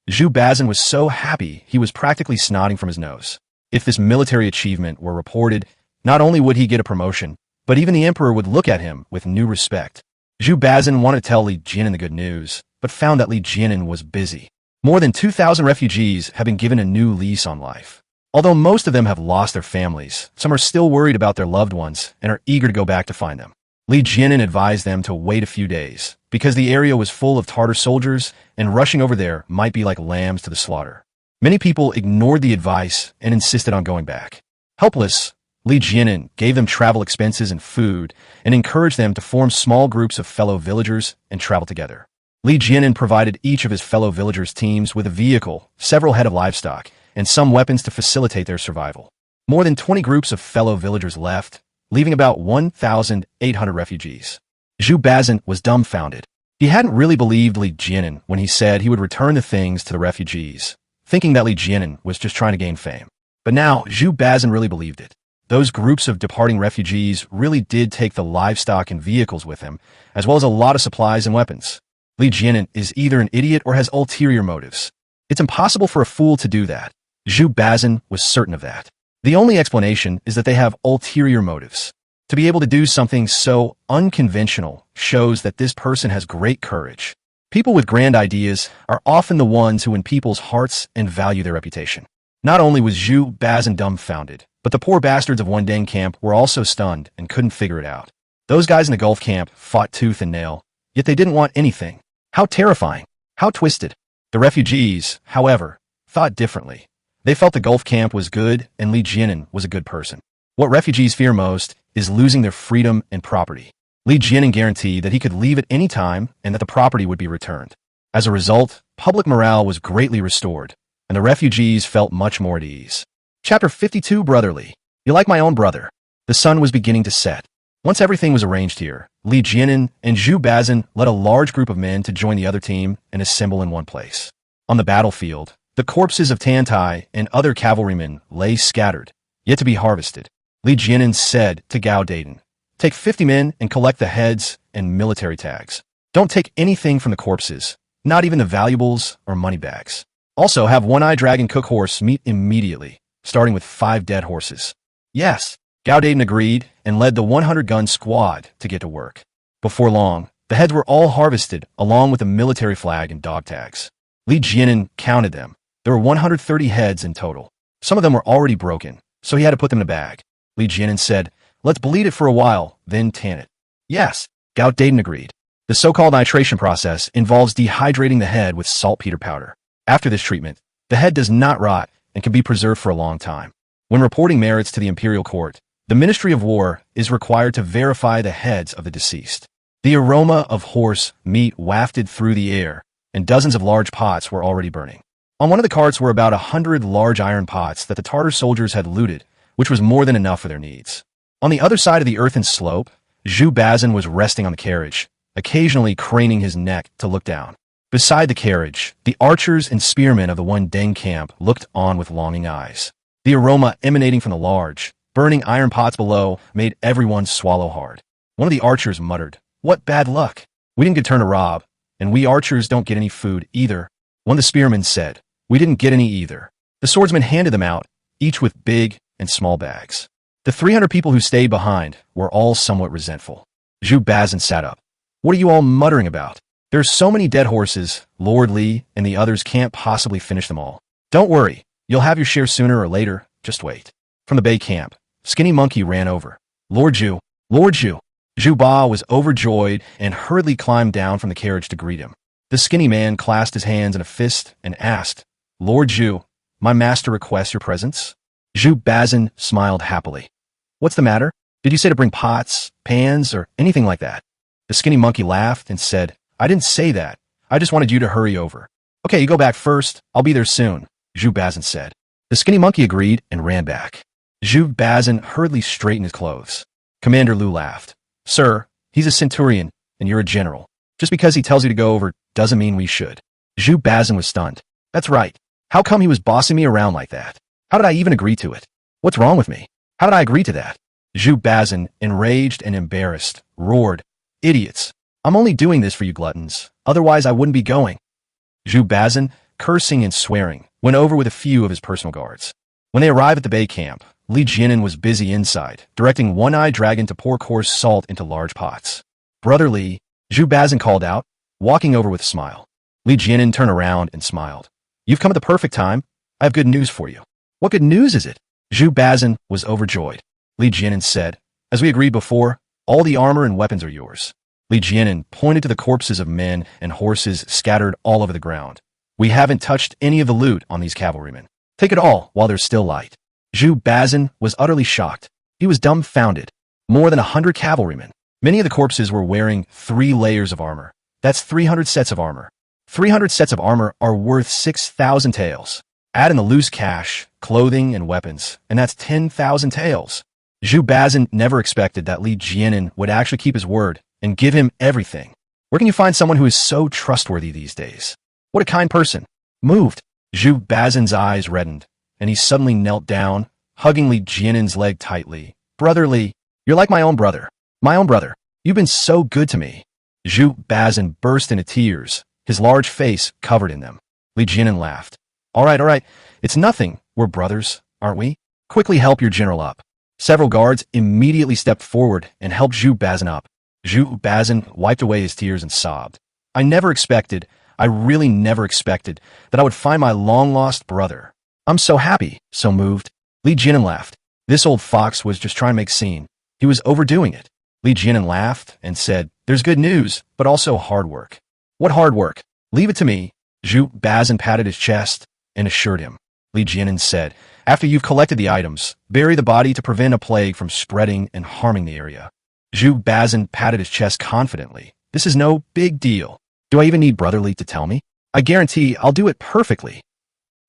Zhu Bazan was so happy he was practically snotting from his nose. If this military achievement were reported, not only would he get a promotion, but even the emperor would look at him with new respect. Zhu Bazan wanted to tell Li Jianan the good news, but found that Li Jianan was busy. More than 2,000 refugees have been given a new lease on life. Although most of them have lost their families, some are still worried about their loved ones and are eager to go back to find them. Li Jianan advised them to wait a few days, because the area was full of Tartar soldiers and rushing over there might be like lambs to the slaughter. Many people ignored the advice and insisted on going back. Helpless, Li Jianan gave them travel expenses and food and encouraged them to form small groups of fellow villagers and travel together. Li Jianan provided each of his fellow villagers' teams with a vehicle, several head of livestock, and some weapons to facilitate their survival. More than 20 groups of fellow villagers left, leaving about 1,800 refugees. Zhu Bazan was dumbfounded. He hadn't really believed Li Jianan when he said he would return the things to the refugees, thinking that Li Jianan was just trying to gain fame. But now, Zhu Bazan really believed it. Those groups of departing refugees really did take the livestock and vehicles with them, as well as a lot of supplies and weapons. Li Jianan is either an idiot or has ulterior motives. It's impossible for a fool to do that. Zhu Bazan was certain of that. The only explanation is that they have ulterior motives. To be able to do something so unconventional shows that this person has great courage. People with grand ideas are often the ones who win people's hearts and value their reputation. Not only was Zhu Bazan dumbfounded, but the poor bastards of Wendeng camp were also stunned and couldn't figure it out. Those guys in the Gulf camp fought tooth and nail, yet they didn't want anything. How terrifying. How twisted. The refugees, however, thought differently. They felt the Gulf camp was good and Li Jianan was a good person. What refugees fear most is losing their freedom and property. Li Jianan guaranteed that he could leave at any time and that the property would be returned. As a result, public morale was greatly restored, and the refugees felt much more at ease. Chapter 52 Brotherly. You like my own brother. The sun was beginning to set. Once everything was arranged here, Li Jianan and Zhu Bazan led a large group of men to join the other team and assemble in one place. On the battlefield, the corpses of Tantai and other cavalrymen lay scattered, yet to be harvested. Li Jianan said to Gao Dayton, "Take 50 men and collect the heads and military tags. Don't take anything from the corpses, not even the valuables or money bags. Also have One-Eye Dragon cook horse meet immediately, starting with 5 dead horses." Yes, Gao Dayton agreed and led the 100-gun squad to get to work. Before long, the heads were all harvested along with the military flag and dog tags. Li Jianan counted them. There were 130 heads in total. Some of them were already broken, so he had to put them in a bag. Li Jianan said, "Let's bleed it for a while, then tan it." Yes, Gao Dayton agreed. The so-called nitration process involves dehydrating the head with saltpeter powder. After this treatment, the head does not rot and can be preserved for a long time. When reporting merits to the imperial court, the Ministry of War is required to verify the heads of the deceased. The aroma of horse meat wafted through the air, and dozens of large pots were already burning. On one of the carts were about 100 large iron pots that the Tartar soldiers had looted, which was more than enough for their needs. On the other side of the earthen slope, Zhu Bazan was resting on the carriage, occasionally craning his neck to look down. Beside the carriage, the archers and spearmen of the Wendeng camp looked on with longing eyes. The aroma emanating from the large, burning iron pots below made everyone swallow hard. One of the archers muttered, "What bad luck. We didn't get turned to rob, and we archers don't get any food either." One of the spearmen said, "We didn't get any either." The swordsmen handed them out, each with big and small bags. The 300 people who stayed behind were all somewhat resentful. Zhu Bazan sat up. "What are you all muttering about? There's so many dead horses, Lord Li and the others can't possibly finish them all. Don't worry, you'll have your share sooner or later, just wait." From the Bay camp, Skinny Monkey ran over. "Lord Zhu, Lord Zhu." Zhu Ba was overjoyed and hurriedly climbed down from the carriage to greet him. The skinny man clasped his hands in a fist and asked, "Lord Zhu, my master requests your presence?" Zhu Bazin smiled happily. What's the matter? Did you say to bring pots, pans, or anything like that? The skinny monkey laughed and said, I didn't say that. I just wanted you to hurry over. Okay, you go back first. I'll be there soon, Zhu Bazin said. The skinny monkey agreed and ran back. Zhu Bazin hurriedly straightened his clothes. Commander Lu laughed. Sir, he's a centurion, and you're a general. Just because he tells you to go over doesn't mean we should. Zhu Bazin was stunned. That's right. How come he was bossing me around like that? How did I even agree to it? What's wrong with me? How did I agree to that? Zhu Bazin, enraged and embarrassed, roared, Idiots! I'm only doing this for you gluttons. Otherwise I wouldn't be going. Zhu Bazin, cursing and swearing, went over with a few of his personal guards. When they arrived at the bay camp, Li Jianan was busy inside, directing one-eyed dragon to pour coarse salt into large pots. Brother Li, Zhu Bazin called out, walking over with a smile. Li Jianan turned around and smiled. You've come at the perfect time. I have good news for you. What good news is it? Zhu Bazin was overjoyed. Li Jianan said, As we agreed before, all the armor and weapons are yours. Li Jianan pointed to the corpses of men and horses scattered all over the ground. We haven't touched any of the loot on these cavalrymen. Take it all while there's still light. Zhu Bazin was utterly shocked. He was dumbfounded. More than 100 cavalrymen. Many of the corpses were wearing 3 layers of armor. That's 300 sets of armor. 300 sets of armor are worth 6,000 taels. Add in the loose cash, clothing, and weapons, and that's 10,000 taels. Zhu Bazin never expected that Li Jianan would actually keep his word and give him everything. Where can you find someone who is so trustworthy these days? What a kind person. Moved. Zhu Bazin's eyes reddened, and he suddenly knelt down, hugging Li Jianan's leg tightly. Brother Li, you're like my own brother. My own brother. You've been so good to me. Zhu Bazin burst into tears, his large face covered in them. Li Jianan laughed. All right. It's nothing. We're brothers, aren't we? Quickly help your general up. Several guards immediately stepped forward and helped Zhu Bazin up. Zhu Bazin wiped away his tears and sobbed. I really never expected that I would find my long-lost brother. I'm so happy, so moved. Li Jianan laughed. This old fox was just trying to make scene. He was overdoing it. Li Jianan laughed and said, There's good news, but also hard work. What hard work? Leave it to me. Zhu Bazin patted his chest and assured him. Li Jianan said, After you've collected the items, bury the body to prevent a plague from spreading and harming the area. Zhu Bazin patted his chest confidently. This is no big deal. Do I even need Brother Li to tell me? I guarantee I'll do it perfectly.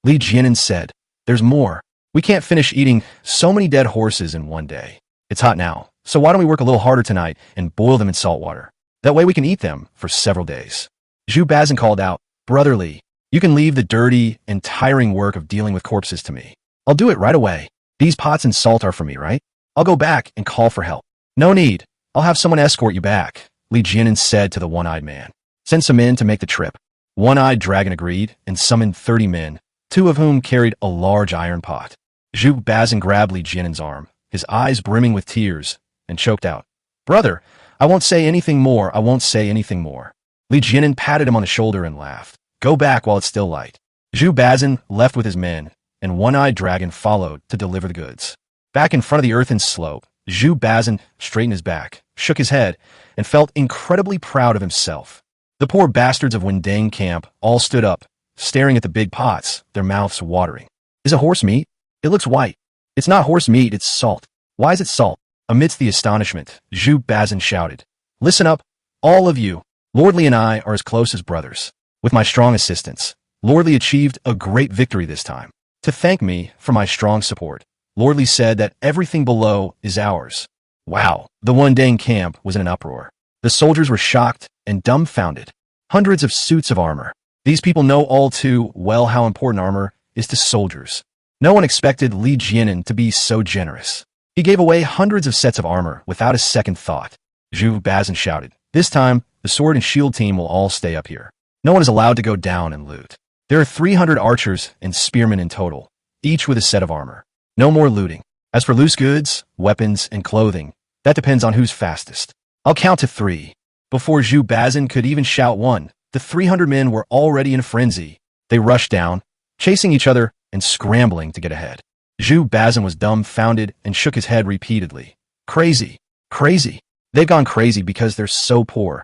Li Jianan said, There's more. We can't finish eating so many dead horses in one day. It's hot now, so why don't we work a little harder tonight and boil them in salt water? That way we can eat them for several days. Zhu Bazin called out, Brother Li, you can leave the dirty and tiring work of dealing with corpses to me. I'll do it right away. These pots and salt are for me, right? I'll go back and call for help. No need. I'll have someone escort you back, Li Jianan said to the one-eyed man. Send some men to make the trip. One-eyed dragon agreed and summoned 30 men, 2 of whom carried a large iron pot. Zhu Bazin grabbed Li Jianan's arm, his eyes brimming with tears, and choked out. Brother, I won't say anything more. Li Jianan patted him on the shoulder and laughed. Go back while it's still light. Zhu Bazin left with his men, and one-eyed dragon followed to deliver the goods. Back in front of the earthen slope, Zhu Bazin straightened his back, shook his head, and felt incredibly proud of himself. The poor bastards of Wendang camp all stood up, staring at the big pots, their mouths watering. Is it horse meat? It looks white. It's not horse meat, it's salt. Why is it salt? Amidst the astonishment, Zhu Bazin shouted, Listen up, all of you. Lord Li and I are as close as brothers. With my strong assistance, Lord Li achieved a great victory this time. To thank me for my strong support, Lord Li said that everything below is ours. Wow, the Wendang camp was in an uproar. The soldiers were shocked and dumbfounded. Hundreds of suits of armor. These people know all too well how important armor is to soldiers. No one expected Li Jianan to be so generous. He gave away hundreds of sets of armor without a second thought. Zhu Bazin shouted, This time, the sword and shield team will all stay up here. No one is allowed to go down and loot. There are 300 archers and spearmen in total, each with a set of armor. No more looting. As for loose goods, weapons, and clothing, that depends on who's fastest. I'll count to 3. Before Zhu Bazin could even shout 1, the 300 men were already in a frenzy. They rushed down, chasing each other and scrambling to get ahead. Zhu Bazin was dumbfounded and shook his head repeatedly. Crazy. They've gone crazy because they're so poor.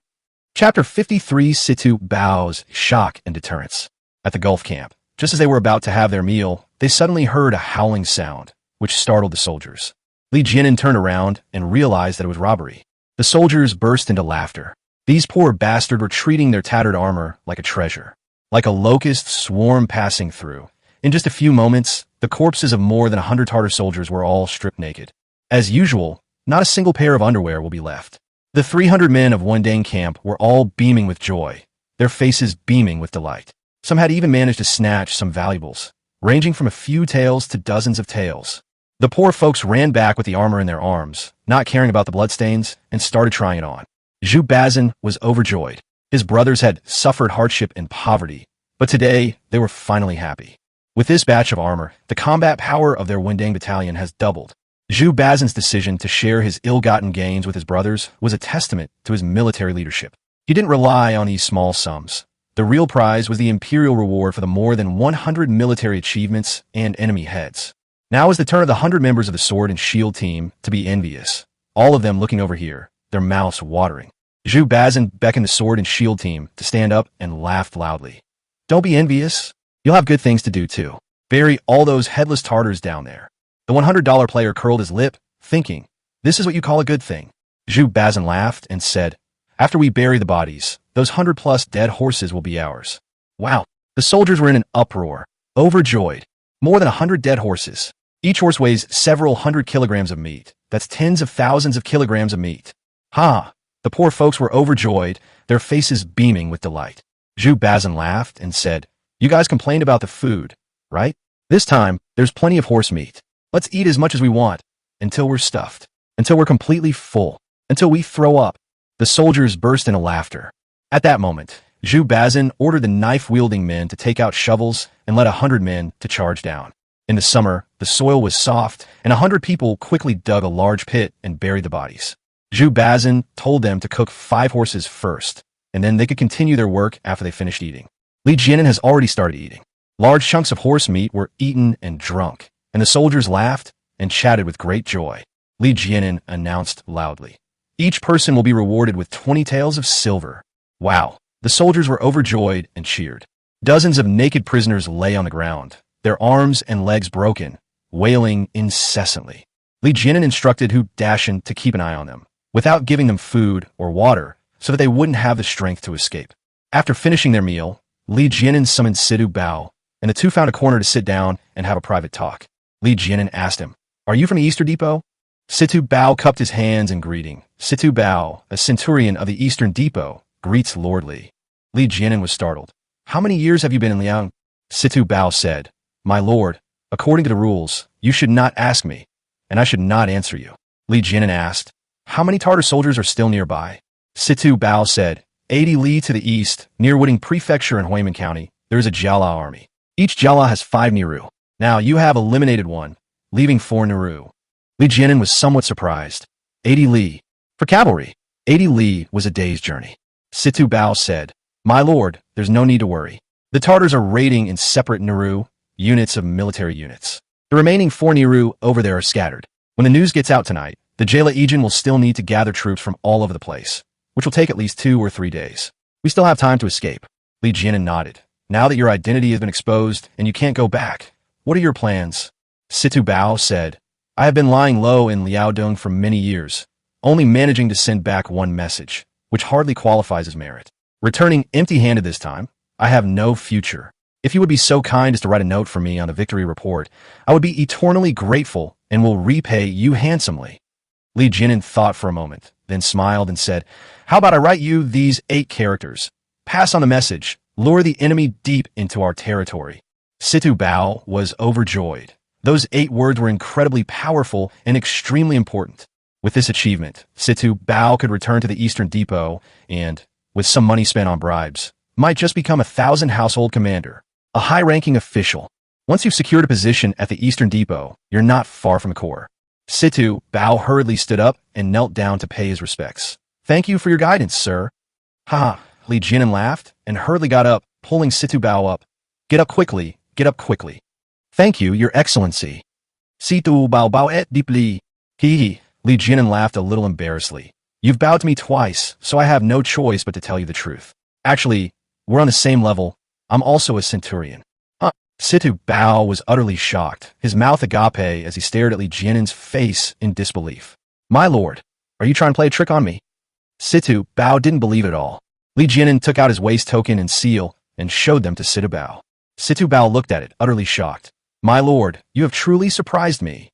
Chapter 53 Situ Bows, Shock and Deterrence. At the Gulf camp, just as they were about to have their meal, they suddenly heard a howling sound. which startled the soldiers. Li Jianin turned around and realized that it was robbery. The soldiers burst into laughter. These poor bastards were treating their tattered armor like a treasure. Like a locust swarm passing through. In just a few moments, the corpses of more than 100 Tartar soldiers were all stripped naked. As usual, not a single pair of underwear will be left. The 300 men of Wendang camp were all beaming with joy, their faces beaming with delight. Some had even managed to snatch some valuables, ranging from a few taels to dozens of taels. The poor folks ran back with the armor in their arms, not caring about the bloodstains, and started trying it on. Zhu Bazin was overjoyed. His brothers had suffered hardship and poverty, but today they were finally happy. With this batch of armor, the combat power of their Wendang battalion has doubled. Zhu Bazin's decision to share his ill-gotten gains with his brothers was a testament to his military leadership. He didn't rely on these small sums. The real prize was the imperial reward for the more than 100 military achievements and enemy heads. Now was the turn of the 100 members of the sword and shield team to be envious, all of them looking over here, their mouths watering. Zhu Bazin beckoned the sword and shield team to stand up and laughed loudly. Don't be envious. You'll have good things to do too. Bury all those headless Tartars down there. The $100 player curled his lip, thinking, this is what you call a good thing. Zhu Bazin laughed and said, after we bury the bodies, those 100+ dead horses will be ours. Wow. The soldiers were in an uproar, overjoyed. More than 100 dead horses. Each horse weighs several hundred kilograms of meat. That's tens of thousands of kilograms of meat. Ha! The poor folks were overjoyed, their faces beaming with delight. Zhu Bazin laughed and said, you guys complained about the food, right? This time, there's plenty of horse meat. Let's eat as much as we want, until we're stuffed, until we're completely full, until we throw up. The soldiers burst into laughter. At that moment, Zhu Bazin ordered the knife-wielding men to take out shovels and led 100 men to charge down. In the summer, the soil was soft, and 100 people quickly dug a large pit and buried the bodies. Zhu Bazin told them to cook 5 horses first, and then they could continue their work after they finished eating. Li Jianin has already started eating. Large chunks of horse meat were eaten and drunk, and the soldiers laughed and chatted with great joy. Li Jianin announced loudly, each person will be rewarded with 20 taels of silver. Wow! The soldiers were overjoyed and cheered. Dozens of naked prisoners lay on the ground, their arms and legs broken, wailing incessantly. Li Jianin instructed Hu Dashan to keep an eye on them, without giving them food or water, so that they wouldn't have the strength to escape. After finishing their meal, Li Jianin summoned Situ Bao, and the two found a corner to sit down and have a private talk. Li Jianin asked him, are you from the Eastern Depot? Situ Bao cupped his hands in greeting. Situ Bao, a centurion of the Eastern Depot, greets Lord Li. Li Jianin was startled. How many years have you been in Liang? Situ Bao said, my lord, according to the rules, you should not ask me, and I should not answer you. Li Jianin asked, how many Tartar soldiers are still nearby? Situ Bao said, 80 li to the east, near Wooding Prefecture in Huimin County, there is a Jiala army. Each Jiala has 5 Niru. Now you have eliminated one, leaving 4 Niru. Li Jianin was somewhat surprised. 80 li. For cavalry, 80 li was a day's journey. Situ Bao said, my lord, there's no need to worry. The Tartars are raiding in separate Niru, units of military units. The remaining 4 Niru over there are scattered. When the news gets out tonight, the Jala Ejin will still need to gather troops from all over the place, which will take at least 2 or 3 days. We still have time to escape. Li Jianin nodded. Now that your identity has been exposed and you can't go back, what are your plans? Situ Bao said, I have been lying low in Liaodong for many years, only managing to send back one message, which hardly qualifies as merit. Returning empty-handed this time, I have no future. If you would be so kind as to write a note for me on the victory report, I would be eternally grateful and will repay you handsomely. Li Jianin thought for a moment, then smiled and said, how about I write you these 8 characters? Pass on the message, lure the enemy deep into our territory. Situ Bao was overjoyed. Those 8 words were incredibly powerful and extremely important. With this achievement, Situ Bao could return to the Eastern Depot and, with some money spent on bribes, might just become a 1,000 household commander, a high-ranking official. Once you've secured a position at the Eastern Depot, you're not far from the core. Situ Bao hurriedly stood up and knelt down to pay his respects. Thank you for your guidance, sir. Ha! Li Jianin laughed and hurriedly got up, pulling Situ Bao up. Get up quickly, get up quickly. Thank you, your excellency. Situ Bao Bao et deeply. Hee. Li Jianin laughed a little embarrassedly. You've bowed to me twice, so I have no choice but to tell you the truth. Actually, we're on the same level. I'm also a centurion. Huh? Situ Bao was utterly shocked, his mouth agape as he stared at Li Jianen's face in disbelief. My lord, are you trying to play a trick on me? Situ Bao didn't believe it all. Li Jianen took out his waist token and seal and showed them to Situ Bao. Situ Bao looked at it, utterly shocked. My lord, you have truly surprised me.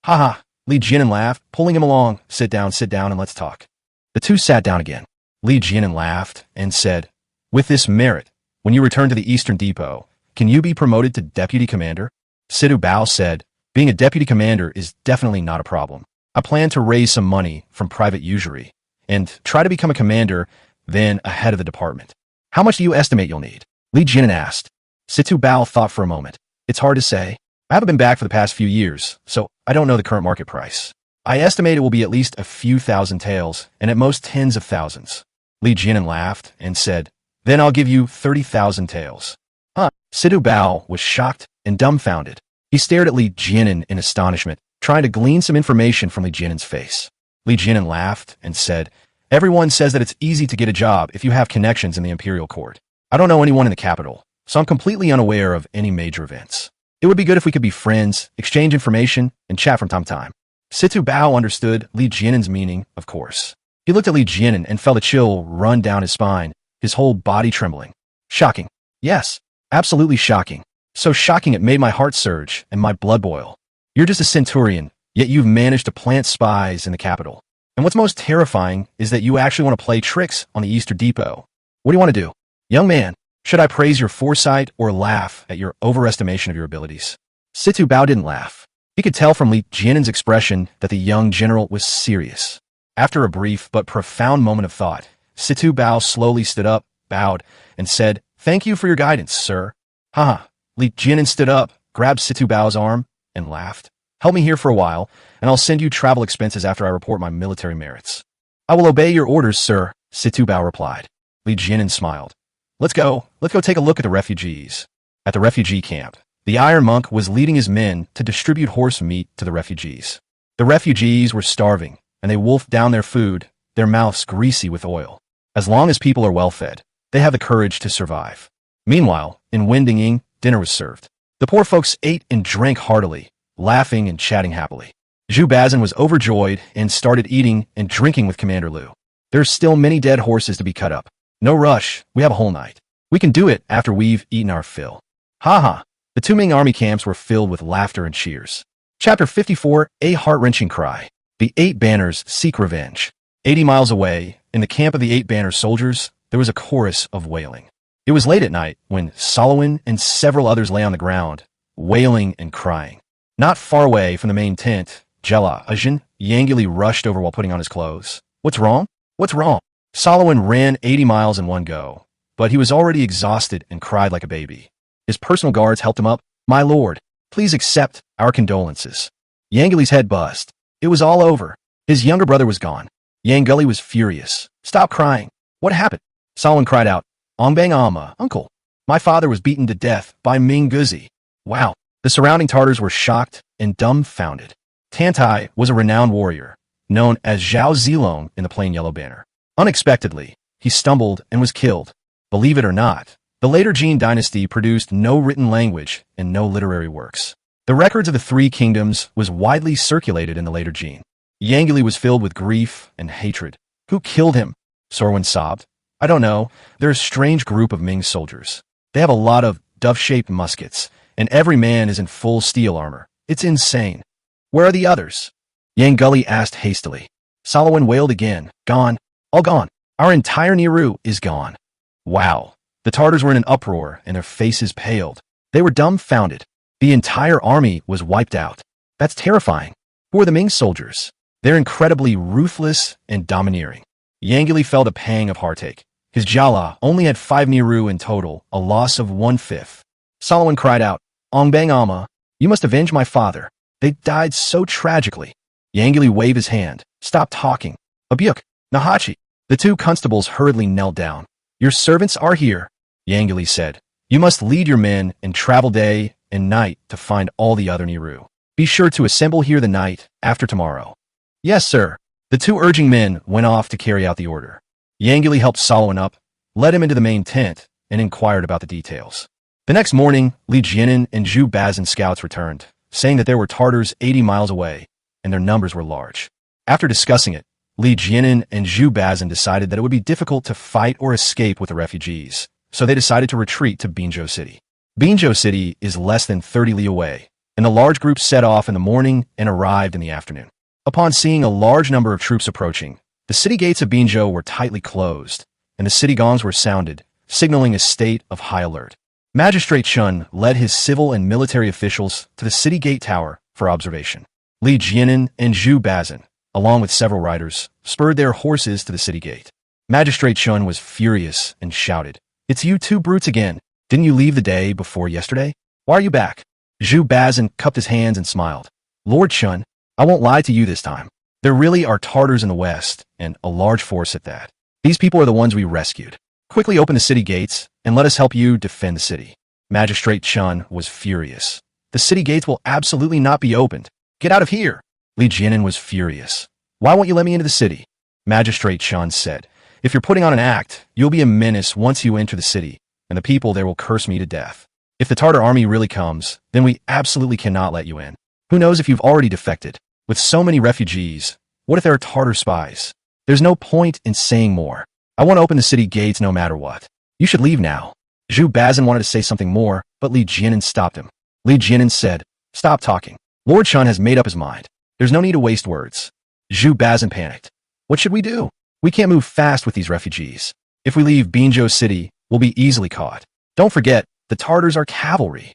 Ha ha, Li Jianen laughed, pulling him along. Sit down, and let's talk. The two sat down again. Li Jianen laughed and said, with this merit, when you return to the Eastern Depot, can you be promoted to deputy commander? Situ Bao said, being a deputy commander is definitely not a problem. I plan to raise some money from private usury and try to become a commander, then a head of the department. How much do you estimate you'll need? Li Jianen asked. Situ Bao thought for a moment. It's hard to say. I haven't been back for the past few years, so I don't know the current market price. I estimate it will be at least a few thousand taels, and at most tens of thousands. Li Jianen laughed and said, then I'll give you 30,000 taels. Huh? Situ Bao was shocked and dumbfounded. He stared at Li Jianen in astonishment, trying to glean some information from Li Jianen's face. Li Jianen laughed and said, everyone says that it's easy to get a job if you have connections in the imperial court. I don't know anyone in the capital, so I'm completely unaware of any major events. It would be good if we could be friends, exchange information, and chat from time to time. Situ Bao understood Li Jianen's meaning, of course. He looked at Li Jianen and felt a chill run down his spine, his whole body trembling. Shocking. Yes, absolutely shocking. So shocking it made my heart surge and my blood boil. You're just a centurion, yet you've managed to plant spies in the capital. And what's most terrifying is that you actually want to play tricks on the Eastern Depot. What do you want to do? Young man, should I praise your foresight or laugh at your overestimation of your abilities? Situ Bao didn't laugh. He could tell from Li Jianen's expression that the young general was serious. After a brief but profound moment of thought, Situ Bao slowly stood up, bowed, and said, thank you for your guidance, sir. Haha. Li Jianen stood up, grabbed Situ Bao's arm, and laughed. Help me here for a while, and I'll send you travel expenses after I report my military merits. I will obey your orders, sir, Situ Bao replied. Li Jianen smiled. Let's go take a look at the refugees. At the refugee camp, the Iron Monk was leading his men to distribute horse meat to the refugees. The refugees were starving, and they wolfed down their food, their mouths greasy with oil. As long as people are well fed, they have the courage to survive. Meanwhile, in Wendinging, dinner was served. The poor folks ate and drank heartily, laughing and chatting happily. Zhu Bazin was overjoyed and started eating and drinking with Commander Liu. There's still many dead horses to be cut up. No rush, we have a whole night. We can do it after we've eaten our fill. Ha ha. The two Ming army camps were filled with laughter and cheers. Chapter 54, A Heart-Wrenching Cry. The 8 Banners Seek Revenge. 80 miles away, in the camp of the 8 Banner soldiers, there was a chorus of wailing. It was late at night when Leguin and several others lay on the ground, wailing and crying. Not far away from the main tent, Jela Ajin Yangili rushed over while putting on his clothes. What's wrong? What's wrong? Leguin ran 80 miles in one go, but he was already exhausted and cried like a baby. His personal guards helped him up. My lord, please accept our condolences. Yangili's head buzzed. It was all over. His younger brother was gone. Yangili was furious. Stop crying. What happened? Leguin cried out. Ongbang Ama, uncle. My father was beaten to death by Ming Guzi. Wow. The surrounding Tartars were shocked and dumbfounded. Tantai was a renowned warrior, known as Zhao Zilong in the plain yellow banner. Unexpectedly, he stumbled and was killed. Believe it or not, the later Jin dynasty produced no written language and no literary works. The records of the 3 kingdoms was widely circulated in the later Jin. Yangili was filled with grief and hatred. Who killed him? Sorwin sobbed. I don't know. They're a strange group of Ming soldiers. They have a lot of dove-shaped muskets, and every man is in full steel armor. It's insane. Where are the others? Yangili asked hastily. Leguin wailed again. Gone. All gone. Our entire Niru is gone. Wow. The Tartars were in an uproar, and their faces paled. They were dumbfounded. The entire army was wiped out. That's terrifying. Who are the Ming soldiers? They're incredibly ruthless and domineering. Yangili felt a pang of heartache. His Jala only had 5 Niru in total, a loss of 1/5. Leguin cried out, Ongbang Ama, you must avenge my father. They died so tragically. Yangili waved his hand. Stop talking. Abuk, Nahachi. The 2 constables hurriedly knelt down. Your servants are here, Yangili said. You must lead your men and travel day and night to find all the other Niru. Be sure to assemble here the night after tomorrow. Yes, sir. The 2 urging men went off to carry out the order. Yangili helped Leguin up, led him into the main tent, and inquired about the details. The next morning, Leguin and Zhu Bazin scouts returned, saying that there were Tartars 80 miles away, and their numbers were large. After discussing it, Leguin and Zhu Bazin decided that it would be difficult to fight or escape with the refugees, so they decided to retreat to Binzhou City. Binzhou City is less than 30 li away, and the large group set off in the morning and arrived in the afternoon. Upon seeing a large number of troops approaching, the city gates of Binzhou were tightly closed, and the city gongs were sounded, signaling a state of high alert. Magistrate Chun led his civil and military officials to the city gate tower for observation. Leguin and Zhu Bazin, along with several riders, spurred their horses to the city gate. Magistrate Chun was furious and shouted, "It's you two brutes again. Didn't you leave the day before yesterday? Why are you back?" Zhu Bazin cupped his hands and smiled. "Lord Chun, I won't lie to you this time. There really are Tartars in the west, and a large force at that. These people are the ones we rescued. Quickly open the city gates, and let us help you defend the city." Magistrate Chun was furious. "The city gates will absolutely not be opened. Get out of here." Leguin was furious. "Why won't you let me into the city?" Magistrate Chun said, "If you're putting on an act, you'll be a menace once you enter the city, and the people there will curse me to death. If the Tartar army really comes, then we absolutely cannot let you in. Who knows if you've already defected? With so many refugees, what if there are Tartar spies? There's no point in saying more. I want to open the city gates no matter what. You should leave now." Zhu Bazin wanted to say something more, but Leguin stopped him. Leguin said, "Stop talking. Lord Chun has made up his mind. There's no need to waste words." Zhu Bazin panicked. "What should we do? We can't move fast with these refugees. If we leave Binzhou City, we'll be easily caught. Don't forget, the Tartars are cavalry."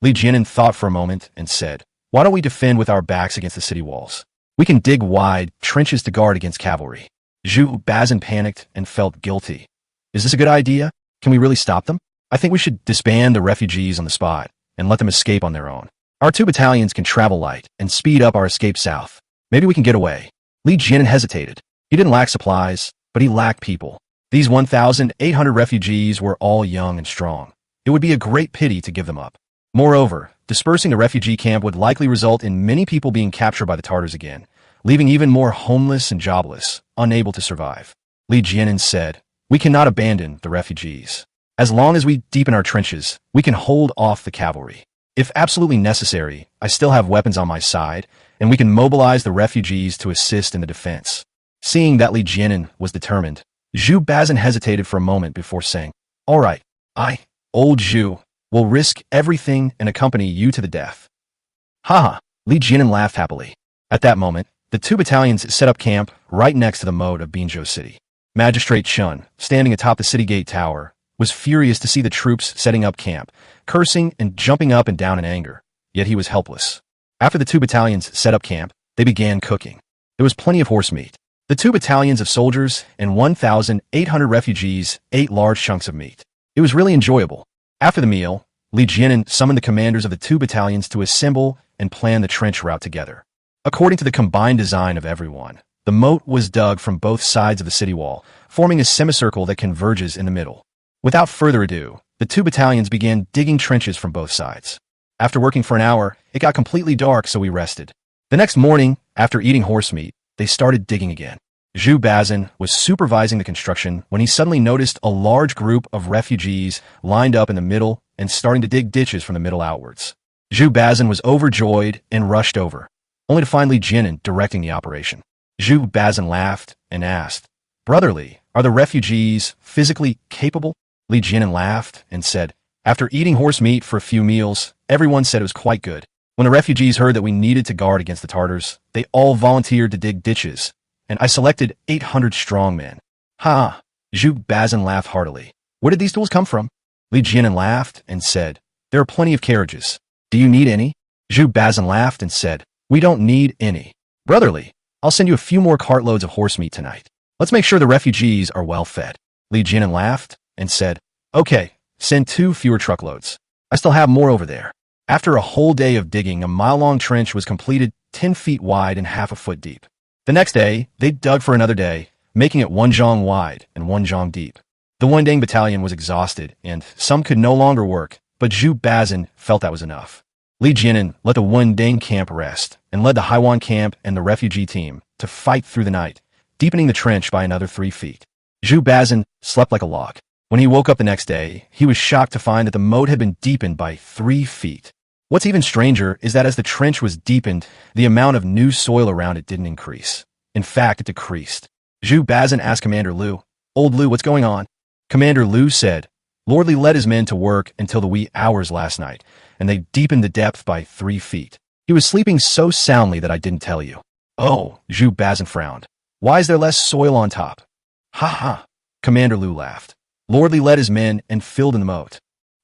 Leguin thought for a moment and said, "Why don't we defend with our backs against the city walls? We can dig wide trenches to guard against cavalry." Zhu Bazin panicked and felt guilty. "Is this a good idea? Can we really stop them? I think we should disband the refugees on the spot and let them escape on their own. Our 2 battalions can travel light and speed up our escape south. Maybe we can get away." Leguin hesitated. He didn't lack supplies, but he lacked people. These 1,800 refugees were all young and strong. It would be a great pity to give them up. Moreover, dispersing the refugee camp would likely result in many people being captured by the Tartars again, leaving even more homeless and jobless, unable to survive. Leguin said, "We cannot abandon the refugees. As long as we deepen our trenches, we can hold off the cavalry. If absolutely necessary, I still have weapons on my side, and we can mobilize the refugees to assist in the defense." Seeing that Leguin was determined, Zhu Bazin hesitated for a moment before saying, "All right, I, old Zhu, will risk everything and accompany you to the death." "Haha," Leguin laughed happily. At that moment, the 2 battalions set up camp right next to the moat of Binzhou City. Magistrate Chun, standing atop the city gate tower, was furious to see the troops setting up camp, cursing and jumping up and down in anger, yet he was helpless. After the 2 battalions set up camp, they began cooking. There was plenty of horse meat. The 2 battalions of soldiers and 1,800 refugees ate large chunks of meat. It was really enjoyable. After the meal, Leguin summoned the commanders of the 2 battalions to assemble and plan the trench route together. According to the combined design of everyone, the moat was dug from both sides of the city wall, forming a semicircle that converges in the middle. Without further ado, the 2 battalions began digging trenches from both sides. After working for an hour, it got completely dark, so we rested. The next morning, after eating horse meat, they started digging again. Zhu Bazin was supervising the construction when he suddenly noticed a large group of refugees lined up in the middle and starting to dig ditches from the middle outwards. Zhu Bazin was overjoyed and rushed over, only to find Leguin directing the operation. Zhu Bazin laughed and asked, "Brotherly, are the refugees physically capable?" Leguin laughed and said, "After eating horse meat for a few meals, everyone said it was quite good. When the refugees heard that we needed to guard against the Tartars, they all volunteered to dig ditches, and I selected 800 strong men." "Ha!" Zhu Bazin laughed heartily. "Where did these tools come from?" Leguin laughed and said, "There are plenty of carriages. Do you need any?" Zhu Bazin laughed and said, "We don't need any. Brotherly, I'll send you a few more cartloads of horse meat tonight. Let's make sure the refugees are well fed." Leguin laughed and said, "Okay, send 2 fewer truckloads. I still have more over there." After a whole day of digging, a mile-long trench was completed 10 feet wide and half a foot deep. The next day, they dug for another day, making it 1 zhang wide and 1 zhang deep. The Wendang battalion was exhausted, and some could no longer work, but Zhu Bazin felt that was enough. Leguin let the Wendang camp rest and led the Haiwan camp and the refugee team to fight through the night, deepening the trench by another 3 feet. Zhu Bazin slept like a log. When he woke up the next day, he was shocked to find that the moat had been deepened by 3 feet. What's even stranger is that as the trench was deepened, the amount of new soil around it didn't increase. In fact, it decreased. Zhu Bazin asked Commander Liu, "Old Liu, what's going on?" Commander Liu said, "Lord Li led his men to work until the wee hours last night, and they deepened the depth by 3 feet. He was sleeping so soundly that I didn't tell you." "Oh," Zhu Bazin frowned. "Why is there less soil on top?" "Ha ha," Commander Liu laughed. "Lord Li led his men and filled in the moat."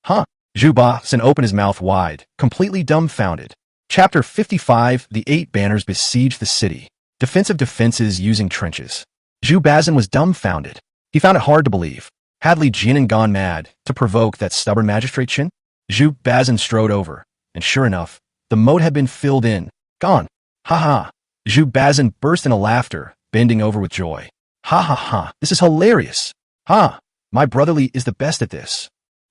"Huh?" Zhu Bazin opened his mouth wide, completely dumbfounded. Chapter 55, The 8 Banners Besiege the City. Defensive defenses using trenches. Zhu Bazin was dumbfounded. He found it hard to believe. Had Li Jianan gone mad to provoke that stubborn magistrate Qin? Zhu Bazin strode over, and sure enough, the moat had been filled in. Gone. Ha ha. Zhu Bazin burst into laughter, bending over with joy. Ha ha ha. This is hilarious. Ha. My brother Li is the best at this.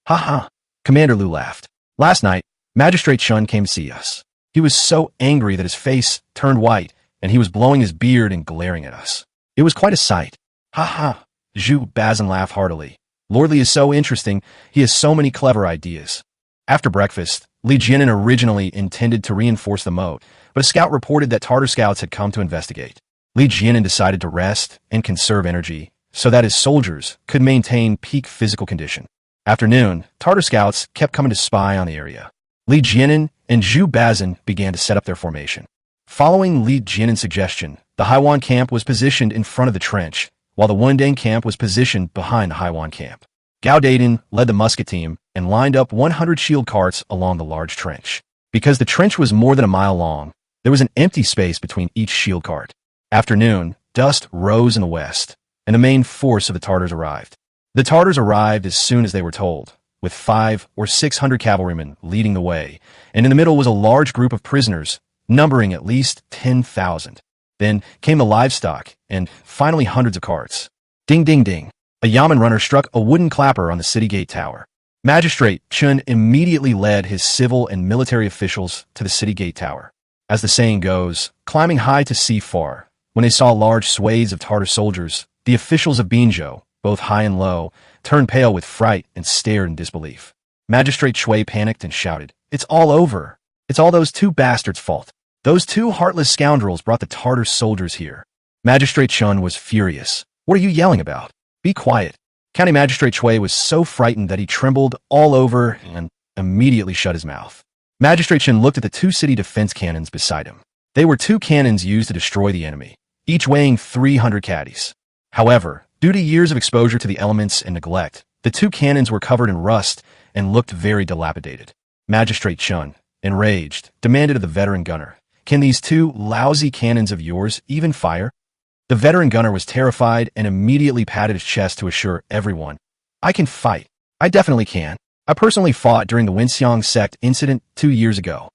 Ha ha. Commander Liu laughed. Last night, Magistrate Qin came to see us. He was so angry that his face turned white, and he was blowing his beard and glaring at us. It was quite a sight. Ha ha. Zhu Bazin laughed heartily. Lord Li is so interesting. He has so many clever ideas. After breakfast, Li Jianan originally intended to reinforce the moat, but a scout reported that Tartar scouts had come to investigate. Li Jianan decided to rest and conserve energy so that his soldiers could maintain peak physical condition. After noon, Tartar scouts kept coming to spy on the area. Li Jianan and Zhu Bazin began to set up their formation. Following Li Jianan's suggestion, the Haiwan camp was positioned in front of the trench, while the Wendang camp was positioned behind the Haiwan camp. Gao Daiden led the musket team and lined up 100 shield carts along the large trench. Because the trench was more than a mile long, there was an empty space between each shield cart. After noon, dust rose in the west, and the main force of the Tartars arrived. The Tartars arrived as soon as they were told, with 500 or 600 cavalrymen leading the way, and in the middle was a large group of prisoners, numbering at least 10,000. Then came the livestock, and finally hundreds of carts. Ding ding ding. A yamen runner struck a wooden clapper on the city gate tower. Magistrate Qin immediately led his civil and military officials to the city gate tower. As the saying goes, climbing high to see far. When they saw large swathes of Tartar soldiers, the officials of Binzhou, both high and low, turned pale with fright and stared in disbelief. Magistrate Shui panicked and shouted, "It's all over. It's all those 2 bastards' fault. Those 2 heartless scoundrels brought the Tartar soldiers here." Magistrate Qin was furious. "What are you yelling about? Be quiet." County Magistrate Shui was so frightened that he trembled all over and immediately shut his mouth. Magistrate Qin looked at the 2 city defense cannons beside him. They were 2 cannons used to destroy the enemy, each weighing 300 caddies. However, due to years of exposure to the elements and neglect, the 2 cannons were covered in rust and looked very dilapidated. Magistrate Qin, enraged, demanded of the veteran gunner, "Can these 2 lousy cannons of yours even fire?" The veteran gunner was terrified and immediately patted his chest to assure everyone, "I can fight. I definitely can. I personally fought during the Wenxiang sect incident 2 years ago."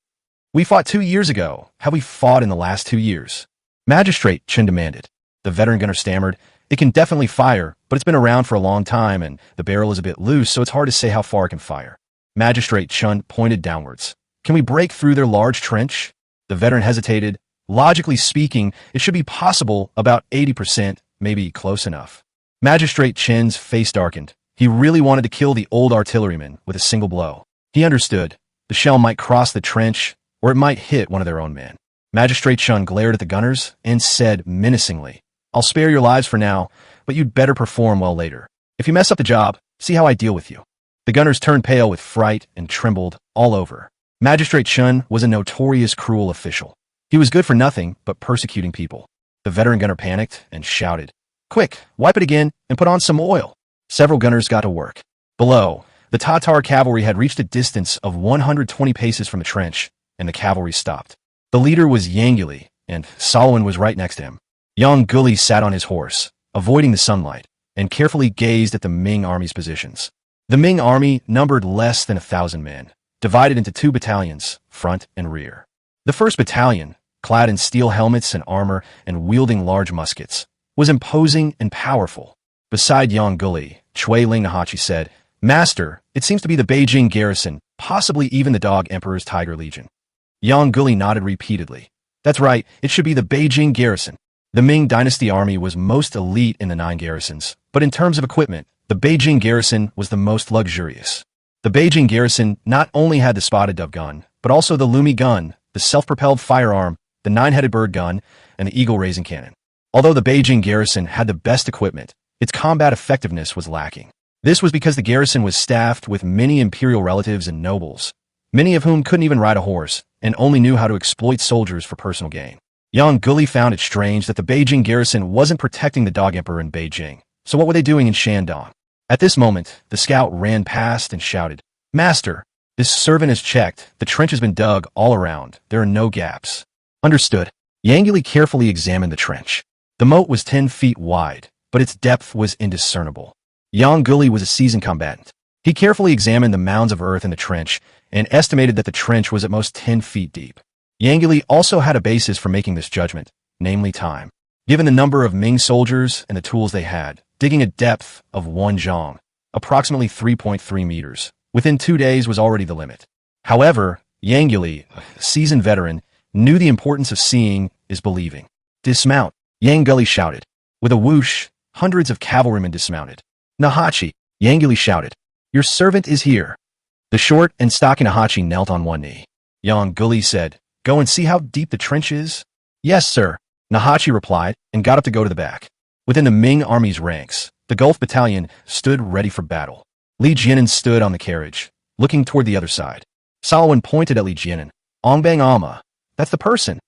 "We fought 2 years ago. Have we fought in the last 2 years?" Magistrate Qin demanded. The veteran gunner stammered, "It can definitely fire, but it's been around for a long time and the barrel is a bit loose, so it's hard to say how far it can fire." Magistrate Qin pointed downwards. "Can we break through their large trench?" The veteran hesitated. "Logically speaking, it should be possible about 80%, maybe close enough." Magistrate Qin's face darkened. He really wanted to kill the old artilleryman with a single blow. He understood. The shell might cross the trench, or it might hit one of their own men. Magistrate Qin glared at the gunners and said menacingly, "I'll spare your lives for now, but you'd better perform well later. If you mess up the job, see how I deal with you." The gunners turned pale with fright and trembled all over. Magistrate Qin was a notorious cruel official. He was good for nothing but persecuting people. The veteran gunner panicked and shouted, "Quick, wipe it again and put on some oil." Several gunners got to work. Below, the Tatar cavalry had reached a distance of 120 paces from the trench, and the cavalry stopped. The leader was Yang Guli, and Solomon was right next to him. Yang Guli sat on his horse, avoiding the sunlight, and carefully gazed at the Ming army's positions. The Ming army numbered less than 1,000 men, divided into 2 battalions, front and rear. The first battalion, clad in steel helmets and armor and wielding large muskets, was imposing and powerful. Beside Yang Guli, Chui Lingnahachi said, "Master, it seems to be the Beijing garrison, possibly even the Dog Emperor's Tiger Legion." Yang Guli nodded repeatedly. "That's right, it should be the Beijing garrison." The Ming dynasty army was most elite in the 9 garrisons, but in terms of equipment, The Beijing garrison was the most luxurious. The Beijing garrison not only had the spotted dove gun, but also the Lumi gun, the self-propelled firearm, the nine-headed bird gun, and the eagle-raising cannon. Although the Beijing garrison had the best equipment, its combat effectiveness was lacking. This was because the garrison was staffed with many imperial relatives and nobles, many of whom couldn't even ride a horse and only knew how to exploit soldiers for personal gain. Yang Guli found it strange that the Beijing garrison wasn't protecting the Dog Emperor in Beijing, so what were they doing in Shandong? At this moment, the scout ran past and shouted, "Master, this servant has checked. The trench has been dug all around. There are no gaps." Understood. Yang Guli carefully examined the trench. The moat was 10 feet wide, but its depth was indiscernible. Yang Guli was a seasoned combatant. He carefully examined the mounds of earth in the trench and estimated that the trench was at most 10 feet deep. Yang Guli also had a basis for making this judgment, namely time. Given the number of Ming soldiers and the tools they had, digging a depth of 1 zhang, approximately 3.3 meters, within 2 days was already the limit. However, Yang Guli, a seasoned veteran, knew the importance of seeing is believing. "Dismount," Yang Guli shouted. With a whoosh, hundreds of cavalrymen dismounted. "Nahachi," Yang Guli shouted. "Your servant is here." The short and stocky Nahachi knelt on one knee. Yang Guli said, "Go and see how deep the trench is?" "Yes, sir," Nahachi replied and got up to go to the back. Within the Ming army's ranks, the Gulf Battalion stood ready for battle. Li Jianan stood on the carriage, looking toward the other side. Salwan pointed at Li Jianan. "Ongbang Ama, that's the person."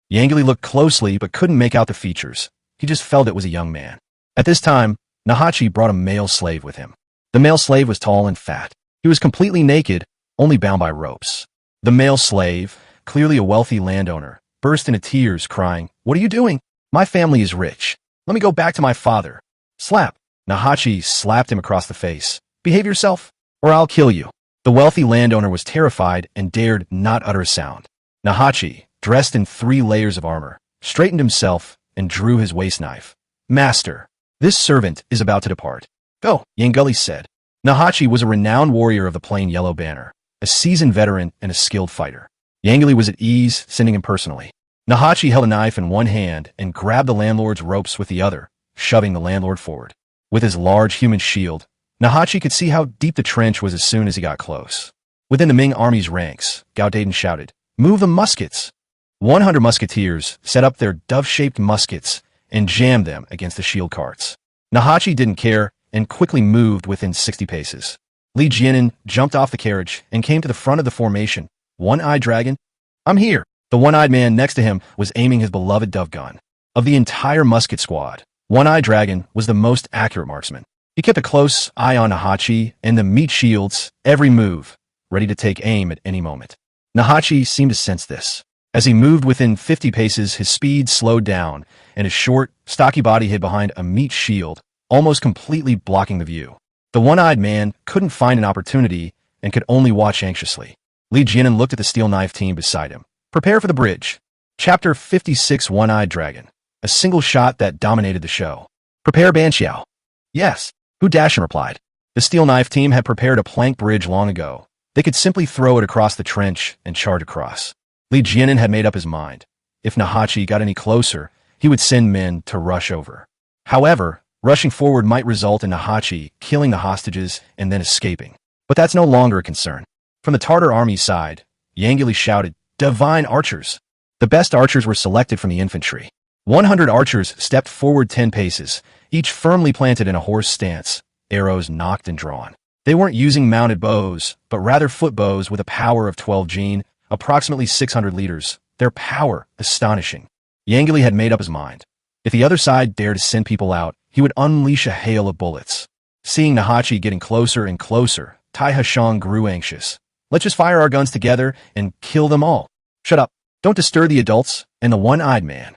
Yang Guli looked closely but couldn't make out the features. He just felt it was a young man. At this time, Nahachi brought a male slave with him. The male slave was tall and fat. He was completely naked, only bound by ropes. The male slave, clearly a wealthy landowner, burst into tears, crying, "What are you doing? My family is rich. Let me go back to my father." Slap! Nahachi slapped him across the face. "Behave yourself, or I'll kill you." The wealthy landowner was terrified and dared not utter a sound. Nahachi, dressed in 3 layers of armor, straightened himself and drew his waist knife. "Master, this servant is about to depart." "Go," Yang Guli said. Nahachi was a renowned warrior of the plain yellow banner, a seasoned veteran and a skilled fighter. Yang Guli was at ease, sending him personally. Nahachi held a knife in one hand and grabbed the landlord's ropes with the other, shoving the landlord forward. With his large human shield, Nahachi could see how deep the trench was as soon as he got close. Within the Ming army's ranks, Gao Dayton shouted, "Move the muskets!" 100 musketeers set up their dove-shaped muskets and jammed them against the shield carts. Nahachi didn't care and quickly moved within 60 paces. Li Jianan jumped off the carriage and came to the front of the formation. "One-eyed dragon? I'm here." The one-eyed man next to him was aiming his beloved dove gun. Of the entire musket squad, One-Eyed Dragon was the most accurate marksman. He kept a close eye on Nahachi and the meat shields every move, ready to take aim at any moment. Nahachi seemed to sense this. As he moved within 50 paces, his speed slowed down, and his short, stocky body hid behind a meat shield, almost completely blocking the view. The one-eyed man couldn't find an opportunity and could only watch anxiously. Li Jianan looked at the steel knife team beside him. "Prepare for the bridge." Chapter 56, One-Eyed Dragon. A single shot that dominated the show. "Prepare Banqiao." "Yes," Hu Dashan replied. The steel knife team had prepared a plank bridge long ago. They could simply throw it across the trench and charge across. Li Jianan had made up his mind. If Nahachi got any closer, he would send men to rush over. However, rushing forward might result in Nahachi killing the hostages and then escaping. But that's no longer a concern. From the Tartar army's side, Yang Guli shouted, "Divine archers!" The best archers were selected from the infantry. 100 archers stepped forward 10 paces, each firmly planted in a horse stance, arrows nocked and drawn. They weren't using mounted bows, but rather foot bows with a power of 12 gene, approximately 600 liters. Their power astonishing. Yang Guli had made up his mind. If the other side dared to send people out, he would unleash a hail of bullets. Seeing Nahachi getting closer and closer, Tai Hashang grew anxious. "Let's just fire our guns together and kill them all." "Shut up. Don't disturb the adults and the one-eyed man."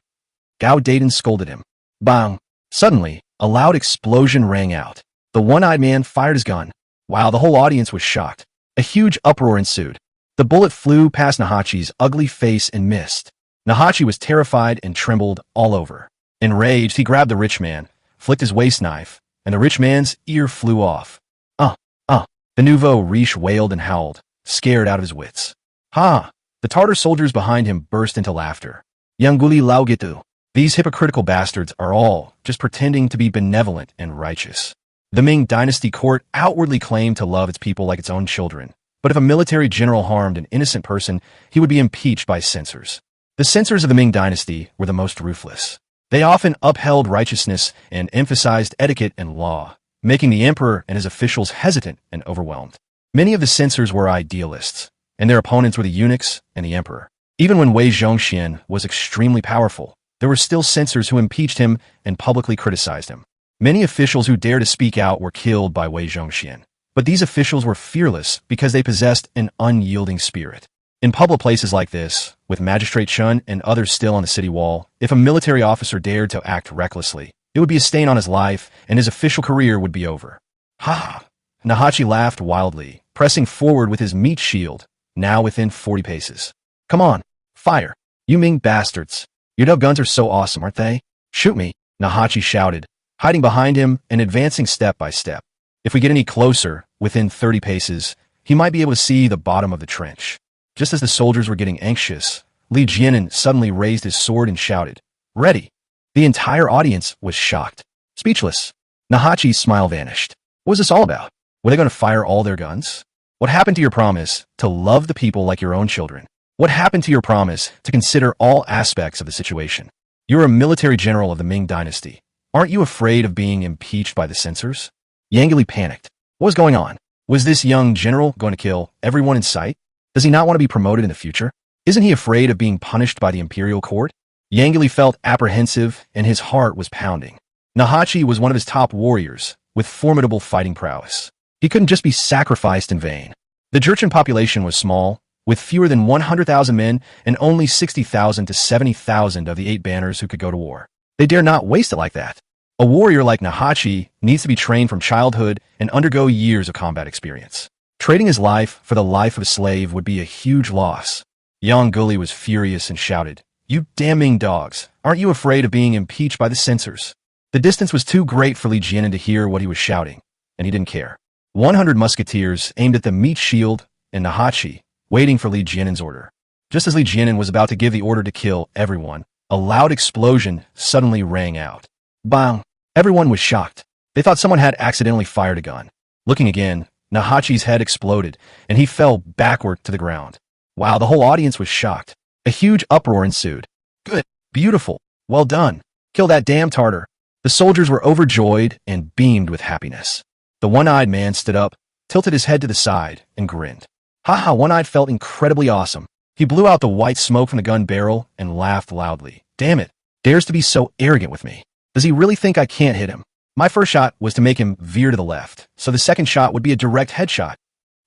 Gao Dayton scolded him. Bang! Suddenly, a loud explosion rang out. The one-eyed man fired his gun. Wow, the whole audience was shocked. A huge uproar ensued. The bullet flew past Nahachi's ugly face and missed. Nahachi was terrified and trembled all over. Enraged, he grabbed the rich man, flicked his waist knife, and the rich man's ear flew off. The nouveau riche wailed and howled, scared out of his wits. "Ha!" The Tartar soldiers behind him burst into laughter. "Yang Guli Laugitu. These hypocritical bastards are all just pretending to be benevolent and righteous." The Ming dynasty court outwardly claimed to love its people like its own children, but if a military general harmed an innocent person, he would be impeached by censors. The censors of the Ming dynasty were the most ruthless. They often upheld righteousness and emphasized etiquette and law, making the emperor and his officials hesitant and overwhelmed. Many of the censors were idealists, and their opponents were the eunuchs and the emperor. Even when Wei Zhongxian was extremely powerful, there were still censors who impeached him and publicly criticized him. Many officials who dared to speak out were killed by Wei Zhongxian, but these officials were fearless because they possessed an unyielding spirit. In public places like this, with Magistrate Chun and others still on the city wall, if a military officer dared to act recklessly, it would be a stain on his life and his official career would be over. Ha ha! Nahachi laughed wildly, pressing forward with his meat shield, now within 40 paces. Come on, fire! You Ming bastards! Your dub guns are so awesome, aren't they? Shoot me! Nahachi shouted, hiding behind him and advancing step by step. If we get any closer, within 30 paces, he might be able to see the bottom of the trench. Just as the soldiers were getting anxious, Li Jianan suddenly raised his sword and shouted, "Ready!" The entire audience was shocked. Speechless. Nahachi's smile vanished. What was this all about? Were they going to fire all their guns? What happened to your promise to love the people like your own children? What happened to your promise to consider all aspects of the situation? You're a military general of the Ming dynasty. Aren't you afraid of being impeached by the censors? Yang Li panicked. What was going on? Was this young general going to kill everyone in sight? Does he not want to be promoted in the future? Isn't he afraid of being punished by the imperial court? Yang Li felt apprehensive and his heart was pounding. Nahachi was one of his top warriors, with formidable fighting prowess. He couldn't just be sacrificed in vain. The Jurchen population was small, with fewer than 100,000 men and only 60,000 to 70,000 of the 8 banners who could go to war. They dare not waste it like that. A warrior like Nahachi needs to be trained from childhood and undergo years of combat experience. Trading his life for the life of a slave would be a huge loss. Yang Guli was furious and shouted, "You damning dogs, aren't you afraid of being impeached by the censors?" The distance was too great for Li Jianan to hear what he was shouting, and he didn't care. 100 musketeers aimed at the meat shield and Nahachi, waiting for Li Jianan's order. Just as Li Jianan was about to give the order to kill everyone, a loud explosion suddenly rang out. Bang! Everyone was shocked. They thought someone had accidentally fired a gun. Looking again, Nahachi's head exploded, and he fell backward to the ground. Wow, the whole audience was shocked. A huge uproar ensued. Good, beautiful, well done. Kill that damn Tartar. The soldiers were overjoyed and beamed with happiness. The one-eyed man stood up, tilted his head to the side, and grinned. Haha, One-Eyed felt incredibly awesome. He blew out the white smoke from the gun barrel and laughed loudly. Damn it, dares to be so arrogant with me. Does he really think I can't hit him? My first shot was to make him veer to the left, so the second shot would be a direct headshot.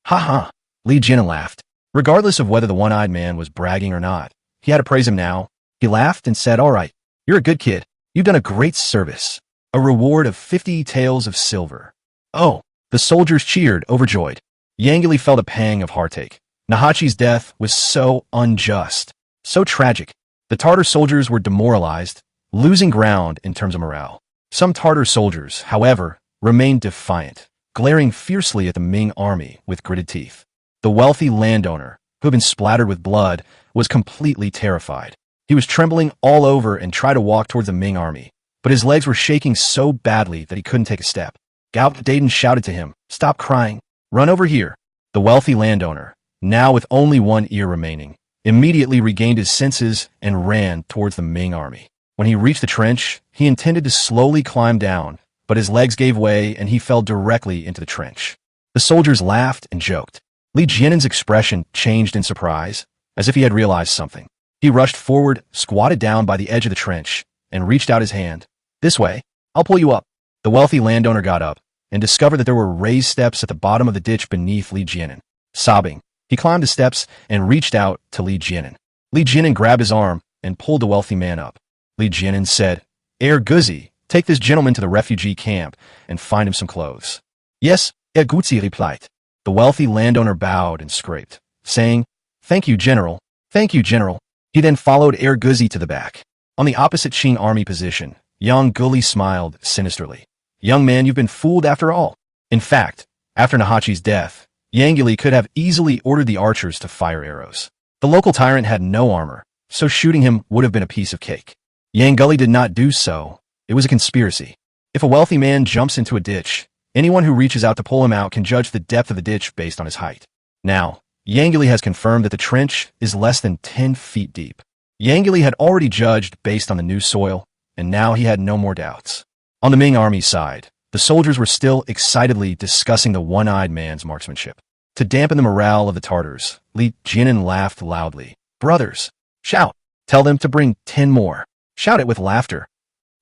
Ha. Li Jianan laughed. Regardless of whether the one-eyed man was bragging or not, he had to praise him now. He laughed and said, "All right, you're a good kid. You've done a great service. A reward of 50 taels of silver." Oh, the soldiers cheered, overjoyed. Yang Li felt a pang of heartache. Nahachi's death was so unjust, so tragic. The Tartar soldiers were demoralized, losing ground in terms of morale. Some Tartar soldiers, however, remained defiant, glaring fiercely at the Ming army with gritted teeth. The wealthy landowner, who had been splattered with blood, was completely terrified. He was trembling all over and tried to walk towards the Ming army, but his legs were shaking so badly that he couldn't take a step. Gao Dayton shouted to him, "Stop crying. Run over here." The wealthy landowner, now with only one ear remaining, immediately regained his senses and ran towards the Ming army. When he reached the trench, he intended to slowly climb down, but his legs gave way and he fell directly into the trench. The soldiers laughed and joked. Li Jianan's expression changed in surprise, as if he had realized something. He rushed forward, squatted down by the edge of the trench, and reached out his hand. "This way, I'll pull you up." The wealthy landowner got up and discovered that there were raised steps at the bottom of the ditch beneath Li Jianan. Sobbing, he climbed the steps and reached out to Li Jianan. Li Jianan grabbed his arm and pulled the wealthy man up. Li Jianan said, "Herr Guzi, take this gentleman to the refugee camp and find him some clothes." "Yes, Herr Guzi," replied. The wealthy landowner bowed and scraped, saying, "Thank you, General. Thank you, General." He then followed Herr Guzi to the back. On the opposite Qing army position, Yang Guli smiled sinisterly. "Young man, you've been fooled after all." In fact, after Nahachi's death, Yang Guli could have easily ordered the archers to fire arrows. The local tyrant had no armor, so shooting him would have been a piece of cake. Yang Guli did not do so. It was a conspiracy. If a wealthy man jumps into a ditch, Anyone who reaches out to pull him out can judge the depth of the ditch based on his height. Now, Yangili has confirmed that the trench is less than 10 feet deep. Yangili had already judged based on the new soil, and now he had no more doubts. On the Ming army's side, the soldiers were still excitedly discussing the one-eyed man's marksmanship. To dampen the morale of the Tartars, Li Jianan laughed loudly. "Brothers, shout! Tell them to bring 10 more. Shout it with laughter."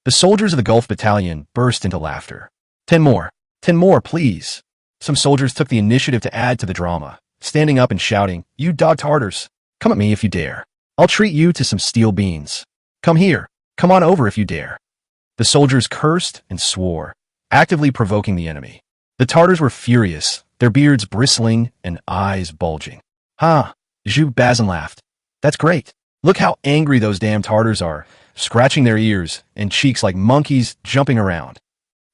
The soldiers of the Gulf Battalion burst into laughter. 10 more. 10 more, please." Some soldiers took the initiative to add to the drama, standing up and shouting, "You dog Tartars! Come at me if you dare. I'll treat you to some steel beans. Come here. Come on over if you dare." The soldiers cursed and swore, actively provoking the enemy. The Tartars were furious, their beards bristling and eyes bulging. "Ha!" Zhu Bazin laughed. "That's great. Look how angry those damn Tartars are, scratching their ears and cheeks like monkeys jumping around."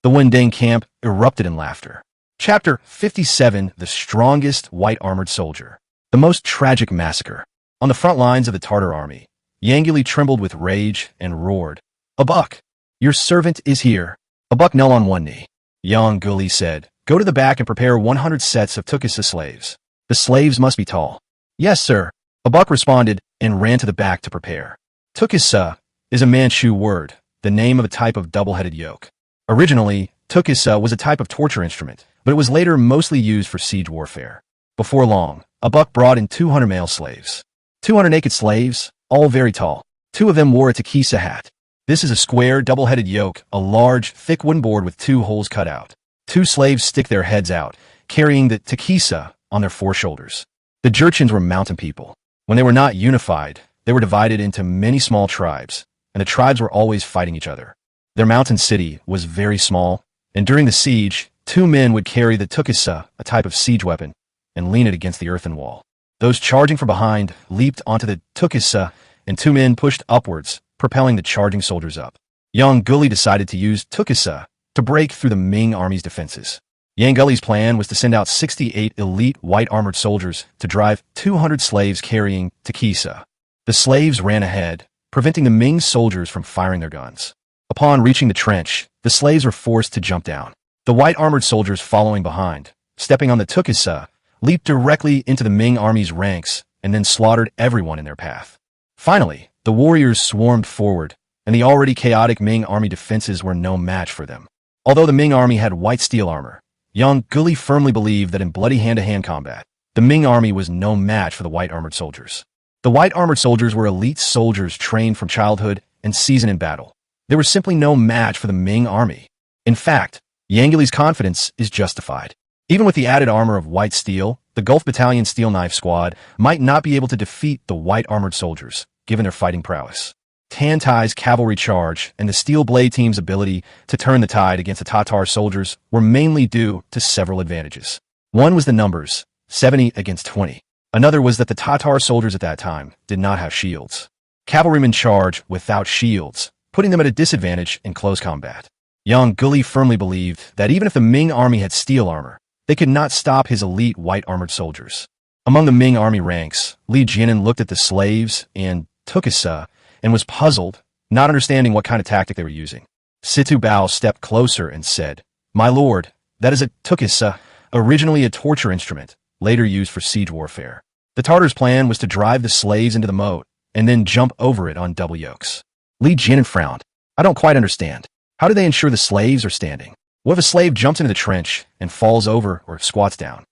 The Wendeng camp erupted in laughter. Chapter 57, The Strongest White-Armored Soldier. The Most Tragic Massacre. On the front lines of the Tartar army, Yangili trembled with rage and roared, "Abuk, your servant is here." Abuk knelt on one knee. Yang Guli said, "Go to the back and prepare 100 sets of Tukisa slaves. The slaves must be tall." "Yes, sir." Abuk responded and ran to the back to prepare. Tukisa is a Manchu word, the name of a type of double-headed yoke. Originally, Tukisa was a type of torture instrument, but it was later mostly used for siege warfare. Before long, Abuk brought in 200 male slaves. 200 naked slaves, all very tall. 2 of them wore a Tukisa hat. This is a square, double-headed yoke, a large, thick wooden board with 2 holes cut out. 2 slaves stick their heads out, carrying the Tukisa on their 4 shoulders. The Jurchens were mountain people. When they were not unified, they were divided into many small tribes, and the tribes were always fighting each other. Their mountain city was very small, and during the siege, 2 men would carry the Tukisa, a type of siege weapon, and lean it against the earthen wall. Those charging from behind leaped onto the Tukisa, and 2 men pushed upwards, propelling the charging soldiers up. Yang Guli decided to use Tukisa to break through the Ming army's defenses. Yang Guli's plan was to send out 68 elite white-armored soldiers to drive 200 slaves carrying Tukisa. The slaves ran ahead, preventing the Ming soldiers from firing their guns. Upon reaching the trench, the slaves were forced to jump down. The white-armored soldiers following behind, stepping on the Tukisa, leaped directly into the Ming army's ranks and then slaughtered everyone in their path. Finally, the warriors swarmed forward, and the already chaotic Ming army defenses were no match for them. Although the Ming army had white steel armor, Yang Guli firmly believed that in bloody hand-to-hand combat, the Ming army was no match for the white-armored soldiers. The white-armored soldiers were elite soldiers trained from childhood and seasoned in battle. They were simply no match for the Ming army. In fact, Yanguli's confidence is justified. Even with the added armor of white steel, the Gulf Battalion Steel Knife Squad might not be able to defeat the white-armored soldiers, given their fighting prowess. Tan Tai's cavalry charge and the Steel Blade team's ability to turn the tide against the Tatar soldiers were mainly due to several advantages. One was the numbers, 70 against 20. Another was that the Tatar soldiers at that time did not have shields. Cavalrymen charge without shields, putting them at a disadvantage in close combat. Yang Guli firmly believed that even if the Ming army had steel armor, they could not stop his elite white-armored soldiers. Among the Ming army ranks, Li Jianan looked at the slaves and Tukisa and was puzzled, not understanding what kind of tactic they were using. Situ Bao stepped closer and said, "My lord, that is a Tukisa, originally a torture instrument, later used for siege warfare. The Tartars' plan was to drive the slaves into the moat and then jump over it on double yokes." Li Jianan frowned. "I don't quite understand. How do they ensure the slaves are standing? What if a slave jumps into the trench and falls over or squats down?"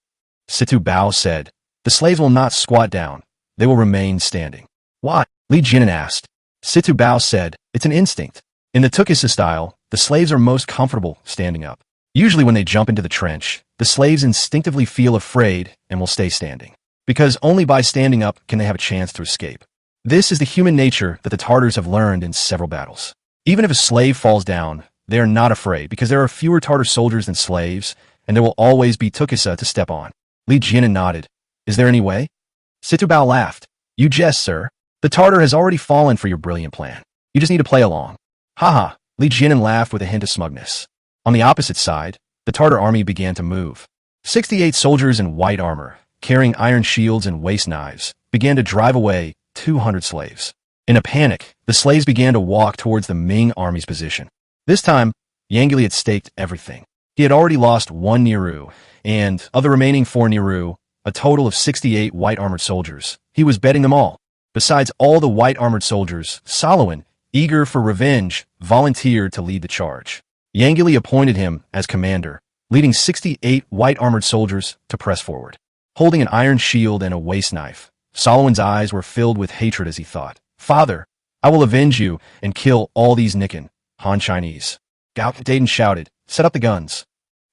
Situ Bao said, "The slaves will not squat down. They will remain standing." "Why?" Li Jianan asked. Situ Bao said, "It's an instinct. In the Tukisa style, the slaves are most comfortable standing up. Usually when they jump into the trench, the slaves instinctively feel afraid and will stay standing, because only by standing up can they have a chance to escape. This is the human nature that the Tartars have learned in several battles. Even if a slave falls down, they are not afraid because there are fewer Tartar soldiers than slaves, and there will always be Tukisa to step on." Li Jianan nodded. "Is there any way?" Situ Bao laughed. "You jest, sir. The Tartar has already fallen for your brilliant plan. You just need to play along." "Haha," Li Jianan laughed with a hint of smugness. On the opposite side, the Tartar army began to move. 68 soldiers in white armor, carrying iron shields and waist knives, began to drive away 200 slaves. In a panic, the slaves began to walk towards the Ming army's position. This time, Yanguili had staked everything. He had already lost 1 Niru, and of the remaining 4 Niru, a total of 68 white-armored soldiers, he was betting them all. Besides all the white-armored soldiers, Leguin, eager for revenge, volunteered to lead the charge. Yangili appointed him as commander, leading 68 white-armored soldiers to press forward. Holding an iron shield and a waist knife, Leguin's eyes were filled with hatred as he thought, "Father, I will avenge you and kill all these Nikan, Han Chinese." Gao Dayton shouted, "Set up the guns."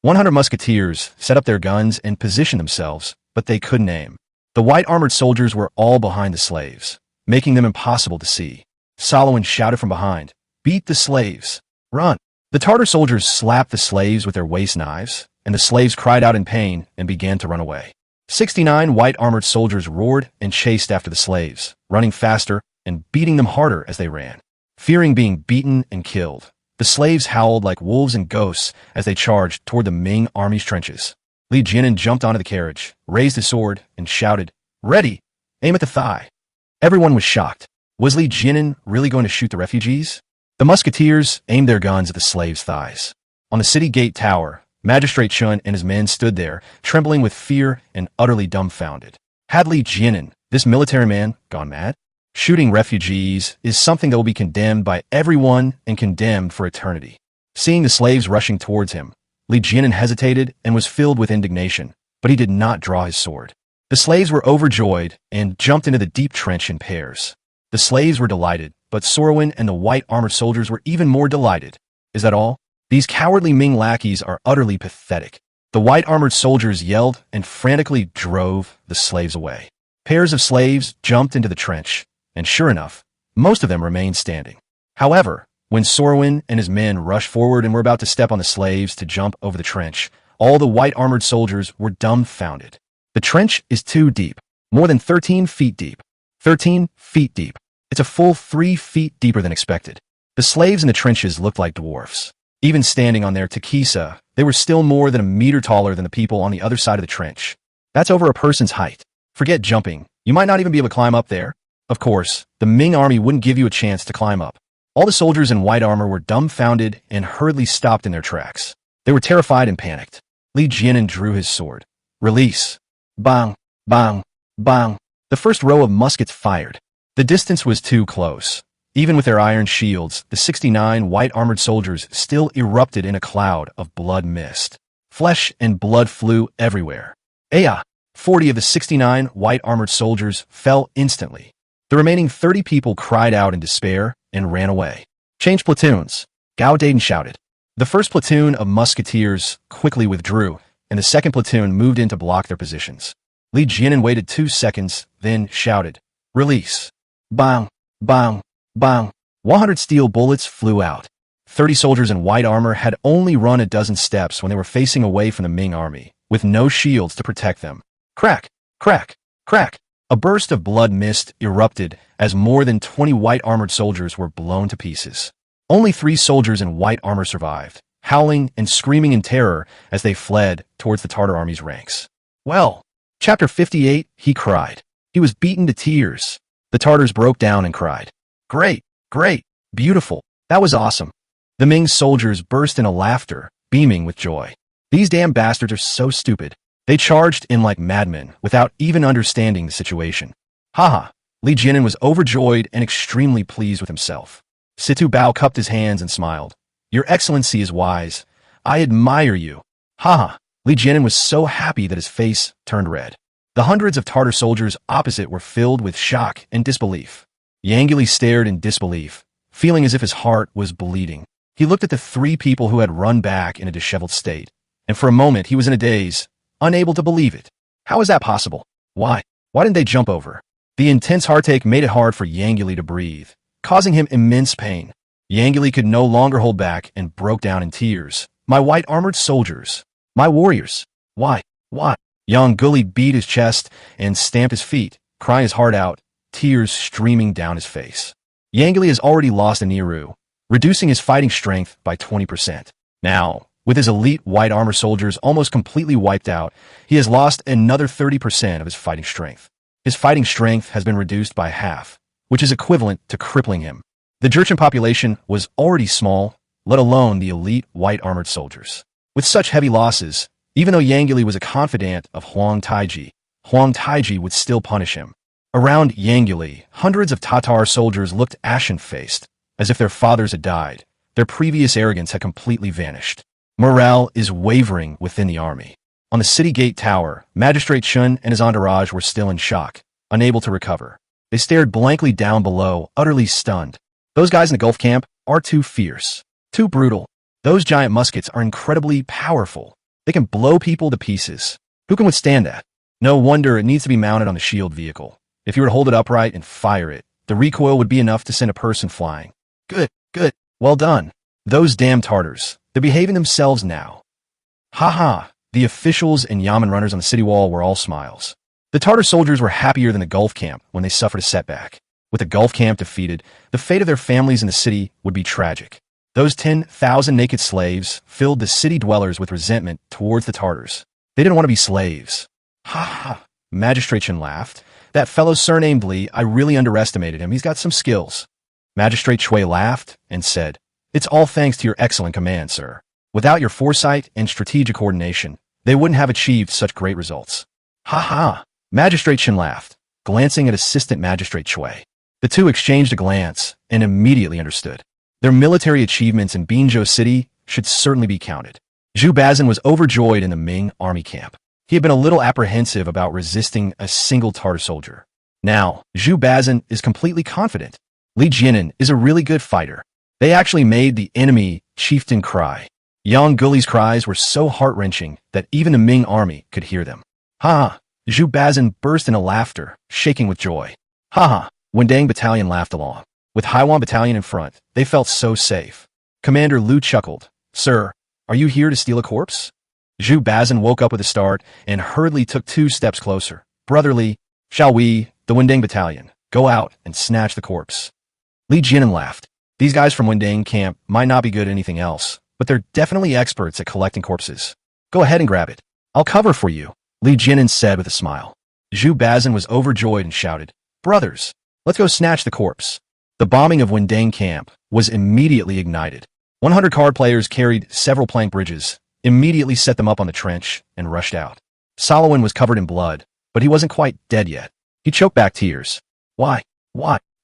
100 musketeers set up their guns and positioned themselves, but they couldn't aim. The white-armored soldiers were all behind the slaves, making them impossible to see. Leguin shouted from behind, "Beat the slaves! Run!" The Tartar soldiers slapped the slaves with their waist knives, and the slaves cried out in pain and began to run away. 69 white-armored soldiers roared and chased after the slaves, running faster and beating them harder as they ran. Fearing being beaten and killed, the slaves howled like wolves and ghosts as they charged toward the Ming army's trenches. Leguin jumped onto the carriage, raised his sword, and shouted, "Ready! Aim at the thigh!" Everyone was shocked. Was Leguin really going to shoot the refugees? The musketeers aimed their guns at the slaves' thighs. On the city gate tower, Magistrate Chun and his men stood there, trembling with fear and utterly dumbfounded. Had Leguin, this military man, gone mad? Shooting refugees is something that will be condemned by everyone and condemned for eternity. Seeing the slaves rushing towards him, Leguin hesitated and was filled with indignation, but he did not draw his sword. The slaves were overjoyed and jumped into the deep trench in pairs. The slaves were delighted, but Leguin and the white-armored soldiers were even more delighted. Is that all? These cowardly Ming lackeys are utterly pathetic. The white-armored soldiers yelled and frantically drove the slaves away. Pairs of slaves jumped into the trench, and sure enough, most of them remained standing. However, when Leguin and his men rushed forward and were about to step on the slaves to jump over the trench, all the white-armored soldiers were dumbfounded. The trench is too deep, more than 13 feet deep. 13 feet deep. It's a full 3 feet deeper than expected. The slaves in the trenches looked like dwarfs. Even standing on their tekisa, they were still more than a meter taller than the people on the other side of the trench. That's over a person's height. Forget jumping. You might not even be able to climb up there. Of course, the Ming army wouldn't give you a chance to climb up. All the soldiers in white armor were dumbfounded and hurriedly stopped in their tracks. They were terrified and panicked. Leguin drew his sword. Release. Bang, bang, bang. The first row of muskets fired. The distance was too close. Even with their iron shields, the 69 white-armored soldiers still erupted in a cloud of blood mist. Flesh and blood flew everywhere. 40 of the 69 white-armored soldiers fell instantly. The remaining 30 people cried out in despair and ran away. Change platoons, Gao Dayton shouted. The first platoon of musketeers quickly withdrew, and the second platoon moved in to block their positions. Leguin waited 2 seconds, then shouted, "Release." Bang, bang, bang. 100 steel bullets flew out. 30 soldiers in white armor had only run a dozen steps when they were facing away from the Ming army, with no shields to protect them. Crack, crack, crack. A burst of blood mist erupted as more than 20 white-armored soldiers were blown to pieces. Only 3 soldiers in white armor survived, howling and screaming in terror as they fled towards the Tartar army's ranks. Well, Chapter 58, he cried. He was beaten to tears. The Tartars broke down and cried, "Great, great, beautiful, that was awesome." The Ming soldiers burst into laughter, beaming with joy. These damn bastards are so stupid. They charged in like madmen without even understanding the situation. Haha, Leguin was overjoyed and extremely pleased with himself. Situ Bao cupped his hands and smiled. "Your Excellency is wise. I admire you." Haha, Leguin was so happy that his face turned red. The hundreds of Tartar soldiers opposite were filled with shock and disbelief. Yangili stared in disbelief, feeling as if his heart was bleeding. He looked at the 3 people who had run back in a disheveled state, and for a moment he was in a daze, unable to believe it. How is that possible? Why? Why didn't they jump over? The intense heartache made it hard for Yangili to breathe, causing him immense pain. Yangili could no longer hold back and broke down in tears. "My white-armored soldiers. My warriors. Why? Why?" Young Gully beat his chest and stamped his feet, crying his heart out, tears streaming down his face. Yangili has already lost a Niru, reducing his fighting strength by 20%. Now, with his elite white armor soldiers almost completely wiped out, he has lost another 30% of his fighting strength. His fighting strength has been reduced by half, which is equivalent to crippling him. The Jurchen population was already small, let alone the elite white-armored soldiers. With such heavy losses, even though Yangili was a confidant of Huang Taiji would still punish him. Around Yangili, hundreds of Tatar soldiers looked ashen-faced, as if their fathers had died. Their previous arrogance had completely vanished. Morale is wavering within the army. On the city gate tower, Magistrate Shun and his entourage were still in shock, unable to recover. They stared blankly down below, utterly stunned. Those guys in the Gulf camp are too fierce, too brutal. Those giant muskets are incredibly powerful. They can blow people to pieces. Who can withstand that? No wonder it needs to be mounted on the shield vehicle. If you were to hold it upright and fire it, the recoil would be enough to send a person flying. Good, good, well done. Those damn Tartars, they're behaving themselves now. Ha ha, the officials and Yamen runners on the city wall were all smiles. The Tartar soldiers were happier than the Gulf camp when they suffered a setback. With the Gulf camp defeated, the fate of their families in the city would be tragic. Those 10,000 naked slaves filled the city dwellers with resentment towards the Tartars. They didn't want to be slaves. Ha ha, Magistrate Shin laughed. That fellow surnamed Li, I really underestimated him. He's got some skills. Magistrate Shui laughed and said, It's all thanks to your excellent command, sir. Without your foresight and strategic coordination, they wouldn't have achieved such great results. Ha ha, Magistrate Shin laughed, glancing at Assistant Magistrate Shui. The two exchanged a glance and immediately understood. Their military achievements in Binzhou City should certainly be counted. Zhu Bazin was overjoyed in the Ming army camp. He had been a little apprehensive about resisting a single Tartar soldier. Now, Zhu Bazin is completely confident. Li Jianan is a really good fighter. They actually made the enemy chieftain cry. Yang Guli's cries were so heart-wrenching that even the Ming army could hear them. Ha! Zhu Bazin burst into laughter, shaking with joy. Ha ha! Wendang Battalion laughed along. With Haiwan Battalion in front, they felt so safe. Commander Lu chuckled. Sir, are you here to steal a corpse? Zhu Bazin woke up with a start and hurriedly took 2 steps closer. Brotherly, shall we, the Wendang Battalion, go out and snatch the corpse? Li Jianan laughed. These guys from Wendang camp might not be good at anything else, but they're definitely experts at collecting corpses. Go ahead and grab it. I'll cover for you, Li Jianan said with a smile. Zhu Bazin was overjoyed and shouted, Brothers, let's go snatch the corpse. The bombing of Wendang camp was immediately ignited. 100 card players carried several plank bridges, immediately set them up on the trench, and rushed out. Solowin was covered in blood, but he wasn't quite dead yet. He choked back tears. Why?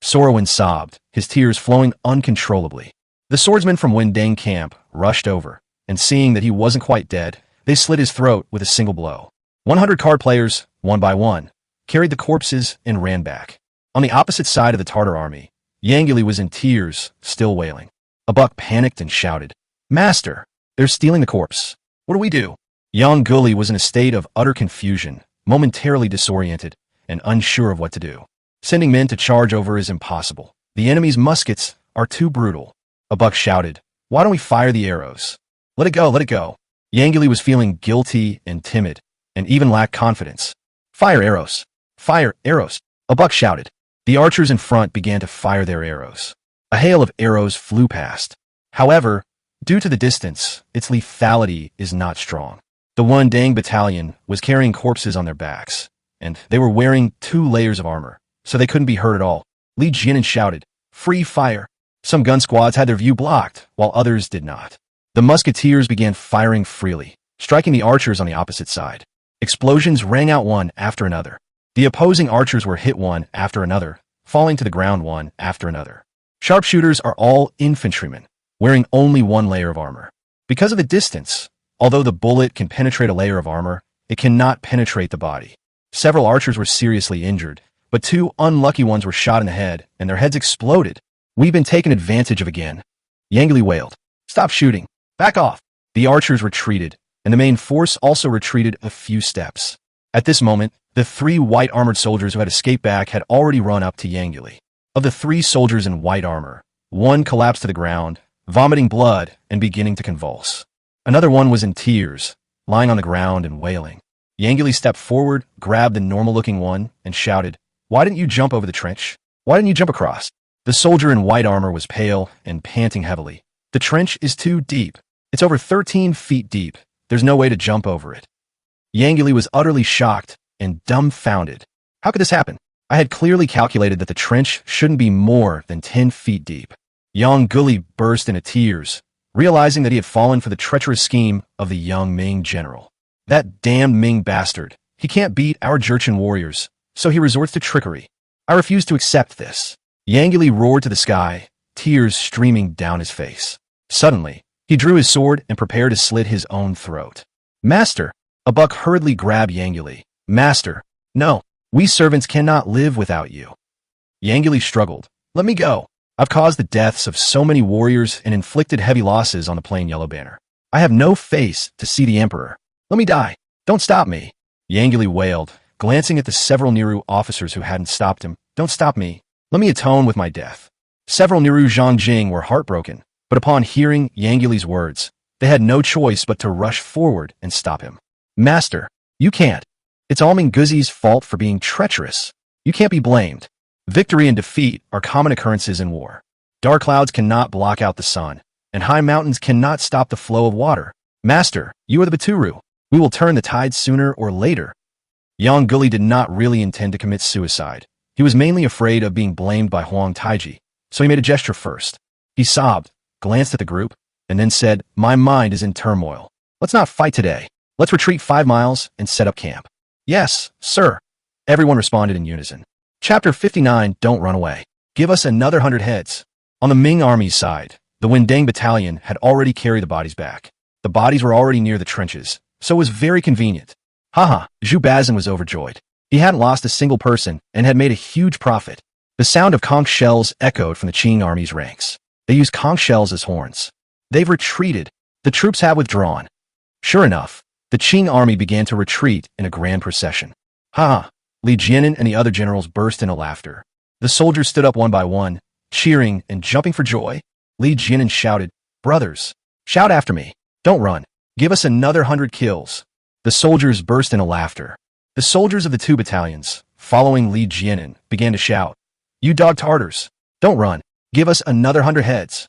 Sorowin sobbed, his tears flowing uncontrollably. The swordsmen from Wendang camp rushed over, and seeing that he wasn't quite dead, they slit his throat with a single blow. 100 card players, one by one, carried the corpses and ran back. On the opposite side of the Tartar army, Yangili was in tears, still wailing. A buck panicked and shouted, Master, they're stealing the corpse. What do we do? Yang Guli was in a state of utter confusion, momentarily disoriented, and unsure of what to do. Sending men to charge over is impossible. The enemy's muskets are too brutal. A buck shouted, Why don't we fire the arrows? Let it go, let it go. Yangili was feeling guilty and timid, and even lacked confidence. Fire arrows. Fire arrows. A buck shouted. The archers in front began to fire their arrows. A hail of arrows flew past. However, due to the distance, its lethality is not strong. The Wendang Battalion was carrying corpses on their backs, and they were wearing 2 layers of armor, so they couldn't be hurt at all. Li Jianan shouted, Free fire! Some gun squads had their view blocked, while others did not. The musketeers began firing freely, striking the archers on the opposite side. Explosions rang out one after another. The opposing archers were hit one after another, falling to the ground one after another. Sharpshooters are all infantrymen, wearing only 1 layer of armor. Because of the distance, although the bullet can penetrate a layer of armor, it cannot penetrate the body. Several archers were seriously injured, but 2 unlucky ones were shot in the head, and their heads exploded. We've been taken advantage of again. Yangili wailed. Stop shooting. Back off. The archers retreated, and the main force also retreated a few steps. At this moment, the 3 white-armored soldiers who had escaped back had already run up to Yangili. Of the 3 soldiers in white armor, 1 collapsed to the ground, vomiting blood and beginning to convulse. Another one was in tears, lying on the ground and wailing. Yangili stepped forward, grabbed the normal-looking one, and shouted, Why didn't you jump over the trench? Why didn't you jump across? The soldier in white armor was pale and panting heavily. The trench is too deep. It's over 13 feet deep. There's no way to jump over it. Yangili was utterly shocked and dumbfounded. How could this happen? I had clearly calculated that the trench shouldn't be more than 10 feet deep. Yang Guli burst into tears, realizing that he had fallen for the treacherous scheme of the young Ming general. That damned Ming bastard. He can't beat our Jurchen warriors, so he resorts to trickery. I refuse to accept this. Yang Li roared to the sky, tears streaming down his face. Suddenly, he drew his sword and prepared to slit his own throat. Master! A buck hurriedly grabbed Yang Li. Master! No, we servants cannot live without you. Yang Li struggled. Let me go. I've caused the deaths of so many warriors and inflicted heavy losses on the plain yellow banner. I have no face to see the emperor. Let me die. Don't stop me. Yang Li wailed, glancing at the several Niru officers who hadn't stopped him. Don't stop me. Let me atone with my death. Several Niru Zhongjing were heartbroken, but upon hearing Yang Li's words, they had no choice but to rush forward and stop him. Master, you can't. It's all Mingguzi's fault for being treacherous. You can't be blamed. Victory and defeat are common occurrences in war. Dark clouds cannot block out the sun, and high mountains cannot stop the flow of water. Master, you are the Baturu. We will turn the tide sooner or later. Yang Guli did not really intend to commit suicide. He was mainly afraid of being blamed by Huang Taiji, so he made a gesture first. He sobbed, glanced at the group, and then said, My mind is in turmoil. Let's not fight today. Let's retreat 5 miles and set up camp. Yes, sir. Everyone responded in unison. Chapter 59, Don't Run Away. Give us another 100 heads. On the Ming army's side, the Windang battalion had already carried the bodies back. The bodies were already near the trenches, so it was very convenient. Haha, Zhu Bazin was overjoyed. He hadn't lost a single person and had made a huge profit. The sound of conch shells echoed from the Qing army's ranks. They used conch shells as horns. They've retreated. The troops have withdrawn. Sure enough, the Qing army began to retreat in a grand procession. Ha! Li Jianan and the other generals burst into laughter. The soldiers stood up one by one, cheering and jumping for joy. Li Jianan shouted, Brothers, shout after me. Don't run. Give us another 100 kills. The soldiers burst into laughter. The soldiers of the 2 battalions, following Li Jianan, began to shout, You dog Tartars, don't run. Give us another 100 heads.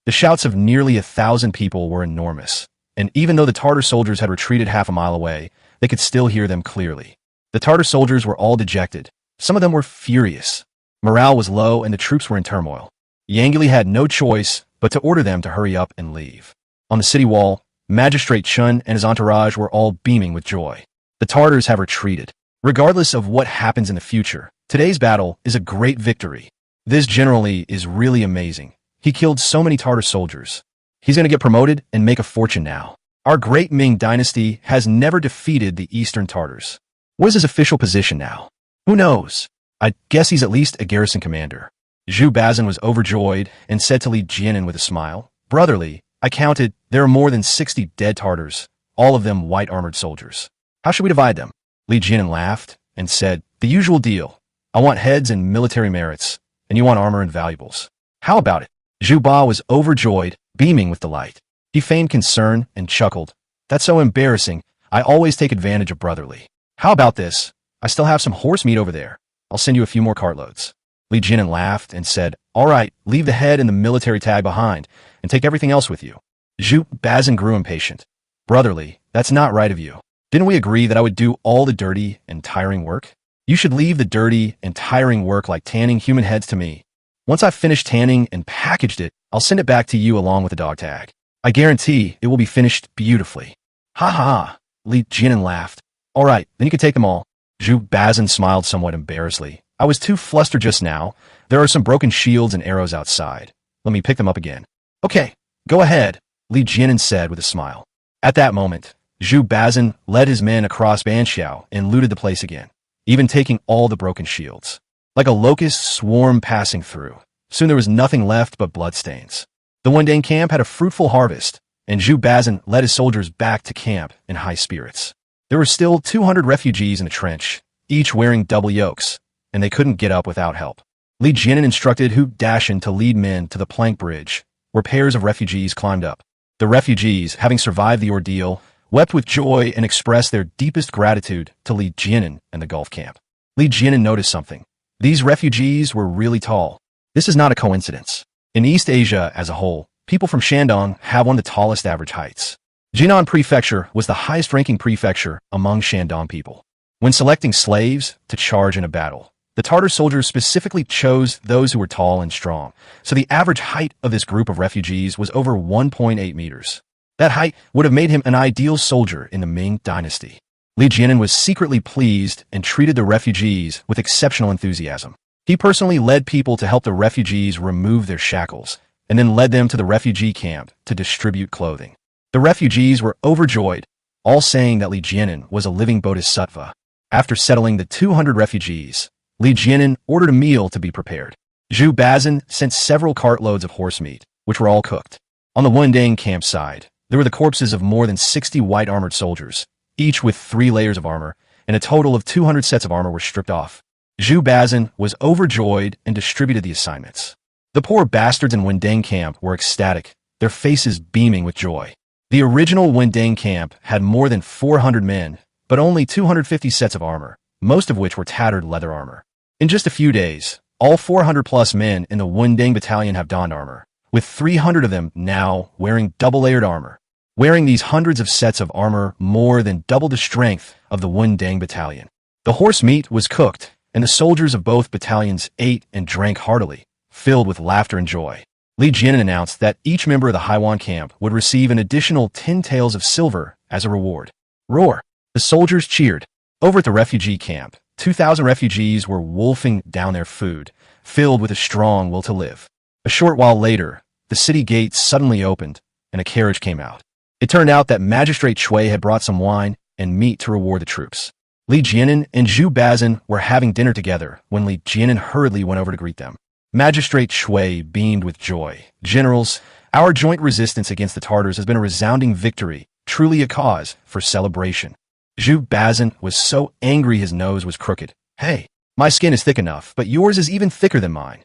The shouts of nearly 1,000 people were enormous, and even though the Tartar soldiers had retreated half a mile away, they could still hear them clearly. The Tartar soldiers were all dejected. Some of them were furious. Morale was low and the troops were in turmoil. Yang Li had no choice but to order them to hurry up and leave. On the city wall, Magistrate Chun and his entourage were all beaming with joy. The Tartars have retreated. Regardless of what happens in the future, today's battle is a great victory. This General Li is really amazing. He killed so many Tartar soldiers. He's going to get promoted and make a fortune now. Our great Ming dynasty has never defeated the Eastern Tartars. What is his official position now? Who knows? I guess he's at least a garrison commander. Zhu Bazin was overjoyed and said to Li Jianan with a smile, Brotherly, I counted, there are more than 60 dead Tartars, all of them white-armored soldiers. How should we divide them? Li Jianan laughed and said, The usual deal. I want heads and military merits, and you want armor and valuables. How about it? Zhu Ba was overjoyed, beaming with delight. He feigned concern and chuckled. That's so embarrassing. I always take advantage of Brotherly. How about this? I still have some horse meat over there. I'll send you a few more cartloads. Li Jianan laughed and said, All right, leave the head and the military tag behind, and take everything else with you. Zhu Bazin grew impatient. Brotherly, that's not right of you. Didn't we agree that I would do all the dirty and tiring work? You should leave the dirty and tiring work like tanning human heads to me. Once I've finished tanning and packaged it, I'll send it back to you along with the dog tag. I guarantee it will be finished beautifully. Ha ha! Li Jianan laughed. All right, then you can take them all. Zhu Bazin smiled somewhat embarrassedly. I was too flustered just now. There are some broken shields and arrows outside. Let me pick them up again. Okay, go ahead, Li Jianan said with a smile. At that moment, Zhu Bazin led his men across Banxiao and looted the place again, even taking all the broken shields. Like a locust swarm passing through, soon there was nothing left but bloodstains. The Wendang camp had a fruitful harvest, and Zhu Bazin led his soldiers back to camp in high spirits. There were still 200 refugees in the trench, each wearing double yokes, and they couldn't get up without help. Li Jianan instructed Hu Dashin to lead men to the plank bridge, where pairs of refugees climbed up. The refugees, having survived the ordeal, wept with joy and expressed their deepest gratitude to Li Jianan and the Gulf camp. Li Jianan noticed something. These refugees were really tall. This is not a coincidence. In East Asia as a whole, people from Shandong have one of the tallest average heights. Jinan Prefecture was the highest-ranking prefecture among Shandong people. When selecting slaves to charge in a battle, The Tartar soldiers specifically chose those who were tall and strong, so the average height of this group of refugees was over 1.8 meters. That height would have made him an ideal soldier in the Ming dynasty. Li Jianan was secretly pleased and treated the refugees with exceptional enthusiasm. He personally led people to help the refugees remove their shackles, and then led them to the refugee camp to distribute clothing. The refugees were overjoyed, all saying that Li Jianan was a living bodhisattva. After settling the 200 refugees, Li Jianan ordered a meal to be prepared. Zhu Bazin sent several cartloads of horse meat, which were all cooked. On the Wendang campsite, there were the corpses of more than 60 white-armored soldiers, each with 3 layers of armor, and a total of 200 sets of armor were stripped off. Zhu Bazin was overjoyed and distributed the assignments. The poor bastards in Wendang camp were ecstatic, their faces beaming with joy. The original Wendang camp had more than 400 men, but only 250 sets of armor, most of which were tattered leather armor. In just a few days, all 400-plus men in the Wendang battalion have donned armor, with 300 of them now wearing double-layered armor. Wearing these hundreds of sets of armor more than doubled the strength of the Wendang battalion. The horse meat was cooked, and the soldiers of both battalions ate and drank heartily, filled with laughter and joy. Li Jianan announced that each member of the Haiwan camp would receive an additional 10 taels of silver as a reward. Roar! The soldiers cheered. Over at the refugee camp, 2,000 refugees were wolfing down their food, filled with a strong will to live. A short while later, the city gates suddenly opened, and a carriage came out. It turned out that Magistrate Shui had brought some wine and meat to reward the troops. Li Jianan and Zhu Bazin were having dinner together when Li Jianan hurriedly went over to greet them. Magistrate Shui beamed with joy. Generals, our joint resistance against the Tartars has been a resounding victory, truly a cause for celebration. Zhu Bazin was so angry his nose was crooked. Hey, my skin is thick enough, but yours is even thicker than mine.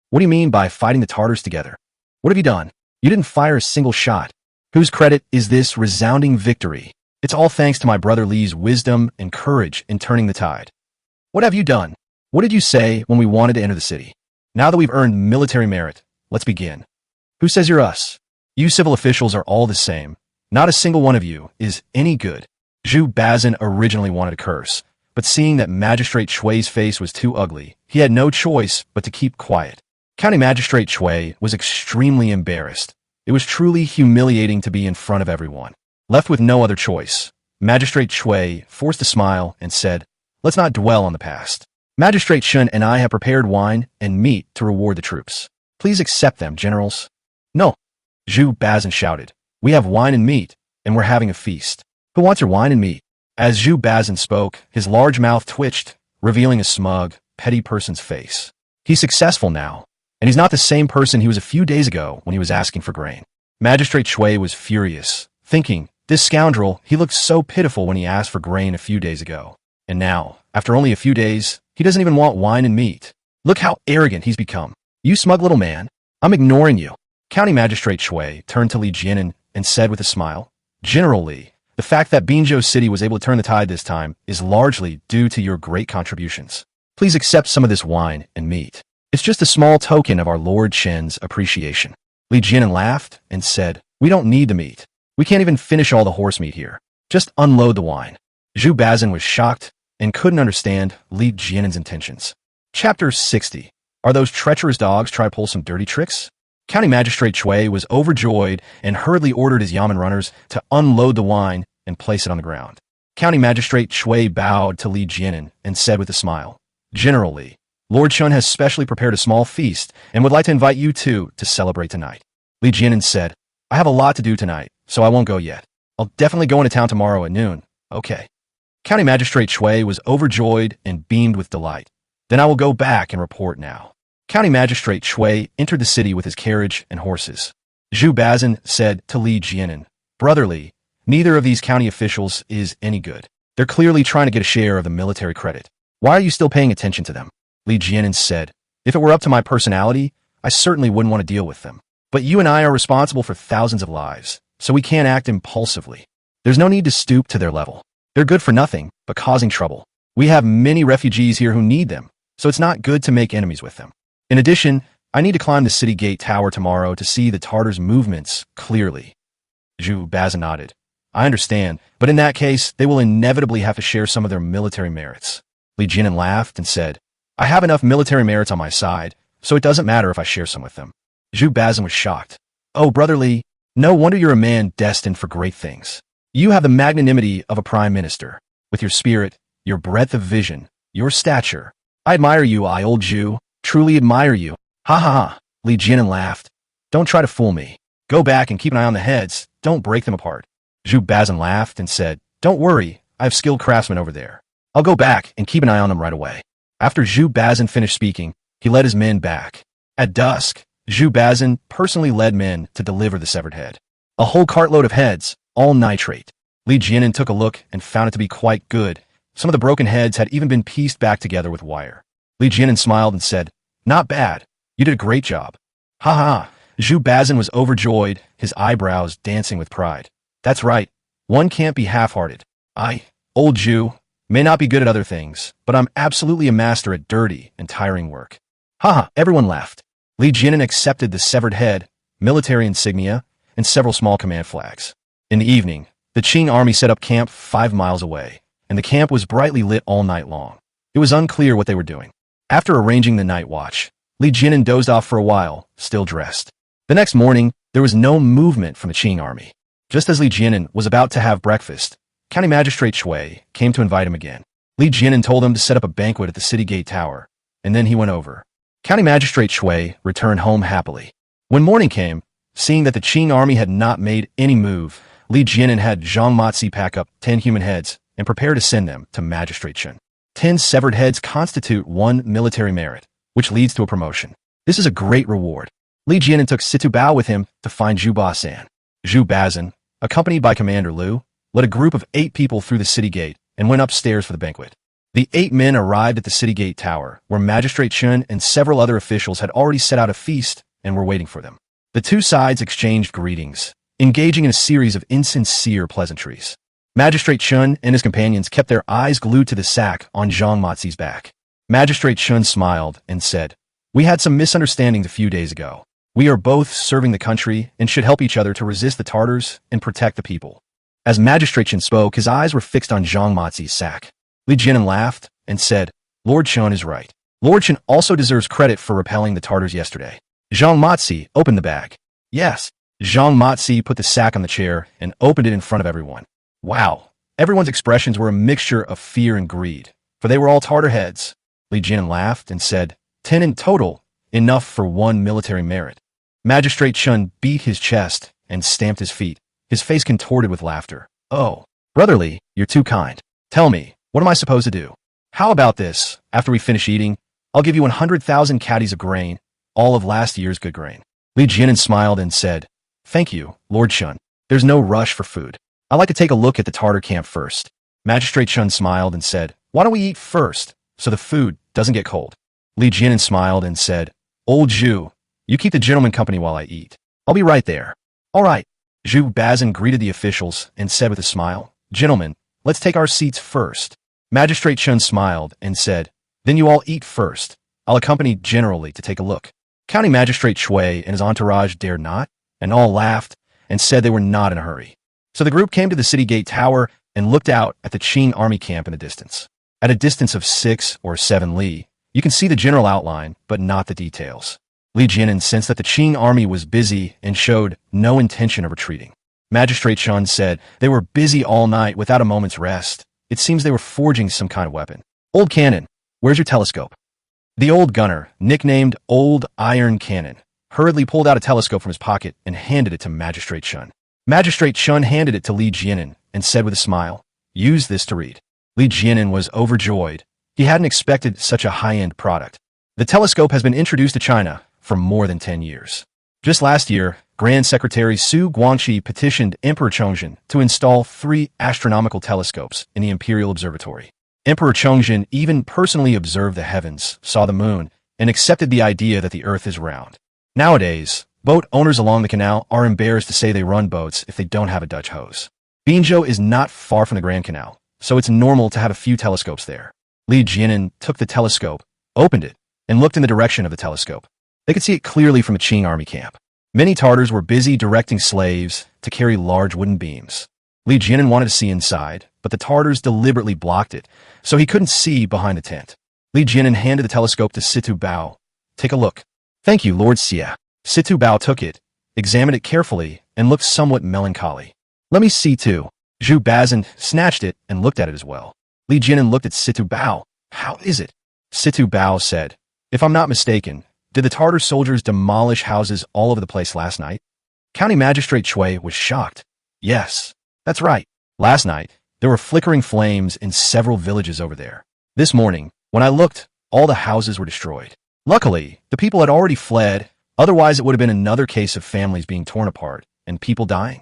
What do you mean by fighting the Tartars together? What have you done? You didn't fire a single shot. Whose credit is this resounding victory? It's all thanks to my brother Li's wisdom and courage in turning the tide. What have you done? What did you say when we wanted to enter the city? Now that we've earned military merit, let's begin. Who says you're us? You civil officials are all the same. Not a single one of you is any good. Zhu Bazin originally wanted to curse, but seeing that Magistrate Shui's face was too ugly, he had no choice but to keep quiet. County Magistrate Shui was extremely embarrassed. It was truly humiliating to be in front of everyone. Left with no other choice, Magistrate Shui forced a smile and said, "Let's not dwell on the past. Magistrate Shun and I have prepared wine and meat to reward the troops. Please accept them, generals." "No," Zhu Bazin shouted. "We have wine and meat, and we're having a feast. Who wants your wine and meat?" As Zhu Bazin spoke, his large mouth twitched, revealing a smug, petty person's face. He's successful now, and he's not the same person he was a few days ago when he was asking for grain. Magistrate Shui was furious, thinking, this scoundrel, he looked so pitiful when he asked for grain a few days ago. And now, after only a few days, he doesn't even want wine and meat. Look how arrogant he's become. You smug little man, I'm ignoring you. County Magistrate Shui turned to Li Jianan and said with a smile, "General Li, the fact that Binzhou City was able to turn the tide this time is largely due to your great contributions. Please accept some of this wine and meat. It's just a small token of our Lord Shen's appreciation." Li Jianan laughed and said, "We don't need the meat. We can't even finish all the horse meat here. Just unload the wine." Zhu Bazin was shocked and couldn't understand Li Jianan's intentions. Chapter 60. Are those treacherous dogs trying to pull some dirty tricks? County Magistrate Shui was overjoyed and hurriedly ordered his yamen runners to unload the wine and place it on the ground. County Magistrate Shui bowed to Li Jianan and said with a smile, "General Li, Lord Shun has specially prepared a small feast and would like to invite you two to celebrate tonight." Li Jianan said, "I have a lot to do tonight, so I won't go yet. I'll definitely go into town tomorrow at noon." "Okay." County Magistrate Shui was overjoyed and beamed with delight. "Then I will go back and report now." County Magistrate Shui entered the city with his carriage and horses. Zhu Bazin said to Li Jianan, "Brother Li, neither of these county officials is any good. They're clearly trying to get a share of the military credit. Why are you still paying attention to them?" Li Jianan said, "If it were up to my personality, I certainly wouldn't want to deal with them. But you and I are responsible for thousands of lives, so we can't act impulsively. There's no need to stoop to their level. They're good for nothing, but causing trouble. We have many refugees here who need them, so it's not good to make enemies with them. In addition, I need to climb the city gate tower tomorrow to see the Tartars' movements clearly." Zhu Bazin nodded. "I understand, but in that case, they will inevitably have to share some of their military merits." Li Jianan laughed and said, I have enough military merits on my side, so it doesn't matter if I share some with them. Zhu Bazin was shocked. Oh, Brother Li, no wonder you're a man destined for great things. You have the magnanimity of a prime minister. With your spirit, your breadth of vision, your stature. I admire you, old Zhu. Truly admire you. Ha ha ha. Li Jianan laughed. Don't try to fool me. Go back and keep an eye on the heads. Don't break them apart. Zhu Bazin laughed and said, Don't worry, I have skilled craftsmen over there. I'll go back and keep an eye on them right away. After Zhu Bazin finished speaking, he led his men back. At dusk, Zhu Bazin personally led men to deliver the severed head. A whole cartload of heads, all nitrate. Li Jianan took a look and found it to be quite good. Some of the broken heads had even been pieced back together with wire. Li Jianan smiled and said, Not bad. You did a great job. Ha ha. Zhu Bazin was overjoyed, his eyebrows dancing with pride. That's right. One can't be half-hearted. I, old Zhu, may not be good at other things, but I'm absolutely a master at dirty and tiring work. Haha, everyone laughed. Li Jianan accepted the severed head, military insignia, and several small command flags. In the evening, the Qing army set up camp 5 miles away, and the camp was brightly lit all night long. It was unclear what they were doing. After arranging the night watch, Li Jianan dozed off for a while, still dressed. The next morning, there was no movement from the Qing army. Just as Li Jianan was about to have breakfast, County Magistrate Shui came to invite him again. Li Jianan told him to set up a banquet at the city gate tower, and then he went over. County Magistrate Shui returned home happily. When morning came, seeing that the Qing army had not made any move, Li Jianan had Zhang Matsi pack up 10 human heads and prepare to send them to Magistrate Shun. 10 severed heads constitute 1 military merit, which leads to a promotion. This is a great reward. Li Jianan took Situ Bao with him to find Zhu Ba-san. Zhu Bazin, accompanied by Commander Liu, led a group of 8 people through the city gate and went upstairs for the banquet. The 8 men arrived at the city gate tower, where Magistrate Shun and several other officials had already set out a feast and were waiting for them. The two sides exchanged greetings, engaging in a series of insincere pleasantries. Magistrate Shun and his companions kept their eyes glued to the sack on Zhang Matsi's back. Magistrate Shun smiled and said, We had some misunderstandings a few days ago. We are both serving the country and should help each other to resist the Tartars and protect the people. As Magistrate Shun spoke, his eyes were fixed on Zhang Matsi's sack. Li Jianan laughed and said, Lord Shun is right. Lord Shun also deserves credit for repelling the Tartars yesterday. Zhang Matsi opened the bag. Yes. Zhang Matsi put the sack on the chair and opened it in front of everyone. Wow. Everyone's expressions were a mixture of fear and greed, for they were all Tartar heads. Li Jianan laughed and said, 10 in total, enough for 1 military merit. Magistrate Shun beat his chest and stamped his feet, his face contorted with laughter. Oh, Brother Li, you're too kind. Tell me, what am I supposed to do? How about this? After we finish eating, I'll give you 100,000 caddies of grain, all of last year's good grain. Li Jianan smiled and said, Thank you, Lord Shun. There's no rush for food. I'd like to take a look at the Tartar camp first. Magistrate Shun smiled and said, Why don't we eat first, so the food doesn't get cold? Li Jianan smiled and said, Old Zhu, you keep the gentleman company while I eat. I'll be right there. All right. Zhu Bazin greeted the officials and said with a smile, Gentlemen, let's take our seats first. Magistrate Shun smiled and said, Then you all eat first. I'll accompany generally to take a look. County Magistrate Shui and his entourage dared not, and all laughed and said they were not in a hurry. So the group came to the city gate tower and looked out at the Qing army camp in the distance. At a distance of 6 or 7 li, you can see the general outline, but not the details. Li Jianan sensed that the Qing army was busy and showed no intention of retreating. Magistrate Shun said they were busy all night without a moment's rest. It seems they were forging some kind of weapon. Old Cannon, where's your telescope? The old gunner, nicknamed Old Iron Cannon, hurriedly pulled out a telescope from his pocket and handed it to Magistrate Shun. Magistrate Shun handed it to Li Jianan and said with a smile, Use this to read. Li Jianan was overjoyed. He hadn't expected such a high-end product. The telescope has been introduced to China for more than 10 years. Just last year, Grand Secretary Su Guangxi petitioned Emperor Chongzhen to install 3 astronomical telescopes in the Imperial Observatory. Emperor Chongzhen even personally observed the heavens, saw the moon, and accepted the idea that the Earth is round. Nowadays, boat owners along the canal are embarrassed to say they run boats if they don't have a Dutch hose. Binzhou is not far from the Grand Canal, so it's normal to have a few telescopes there. Li Jianan took the telescope, opened it, and looked in the direction of the telescope. They could see it clearly from a Qing army camp. Many Tartars were busy directing slaves to carry large wooden beams. Li Jianan wanted to see inside, but the Tartars deliberately blocked it, so he couldn't see behind the tent. Li Jianan handed the telescope to Situ Bao. Take a look. Thank you, Lord Xia. Situ Bao took it, examined it carefully, and looked somewhat melancholy. Let me see too. Zhu Bazin snatched it and looked at it as well. Li Jianan looked at Situ Bao. How is it? Situ Bao said, if I'm not mistaken, did the Tartar soldiers demolish houses all over the place last night? County Magistrate Chui was shocked. Yes, that's right. Last night, there were flickering flames in several villages over there. This morning, when I looked, all the houses were destroyed. Luckily, the people had already fled, otherwise it would have been another case of families being torn apart and people dying.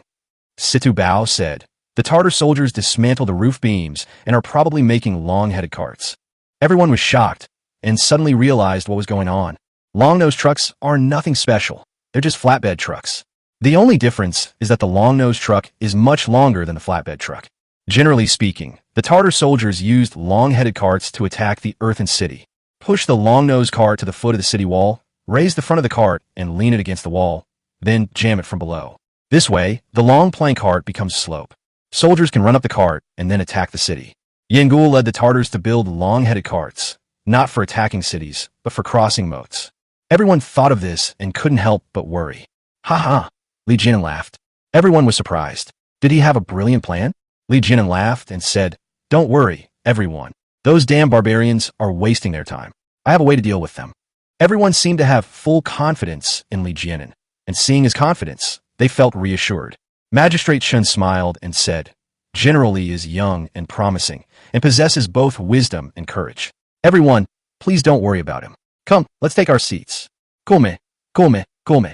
Situ Bao said, the Tartar soldiers dismantled the roof beams and are probably making long-headed carts. Everyone was shocked and suddenly realized what was going on. Long-nose trucks are nothing special. They're just flatbed trucks. The only difference is that the long-nose truck is much longer than the flatbed truck. Generally speaking, the Tartar soldiers used long-headed carts to attack the earthen city. Push the long-nose cart to the foot of the city wall, raise the front of the cart and lean it against the wall, then jam it from below. This way, the long plank cart becomes slope. Soldiers can run up the cart and then attack the city. Yangul led the Tartars to build long-headed carts, not for attacking cities, but for crossing moats. Everyone thought of this and couldn't help but worry. Ha ha! Li Jianan laughed. Everyone was surprised. Did he have a brilliant plan? Li Jianan laughed and said, don't worry, everyone. Those damn barbarians are wasting their time. I have a way to deal with them. Everyone seemed to have full confidence in Li Jianan, and seeing his confidence, they felt reassured. Magistrate Shun smiled and said, General Li is young and promising, and possesses both wisdom and courage. Everyone, please don't worry about him. Come, let's take our seats. Come, come, come.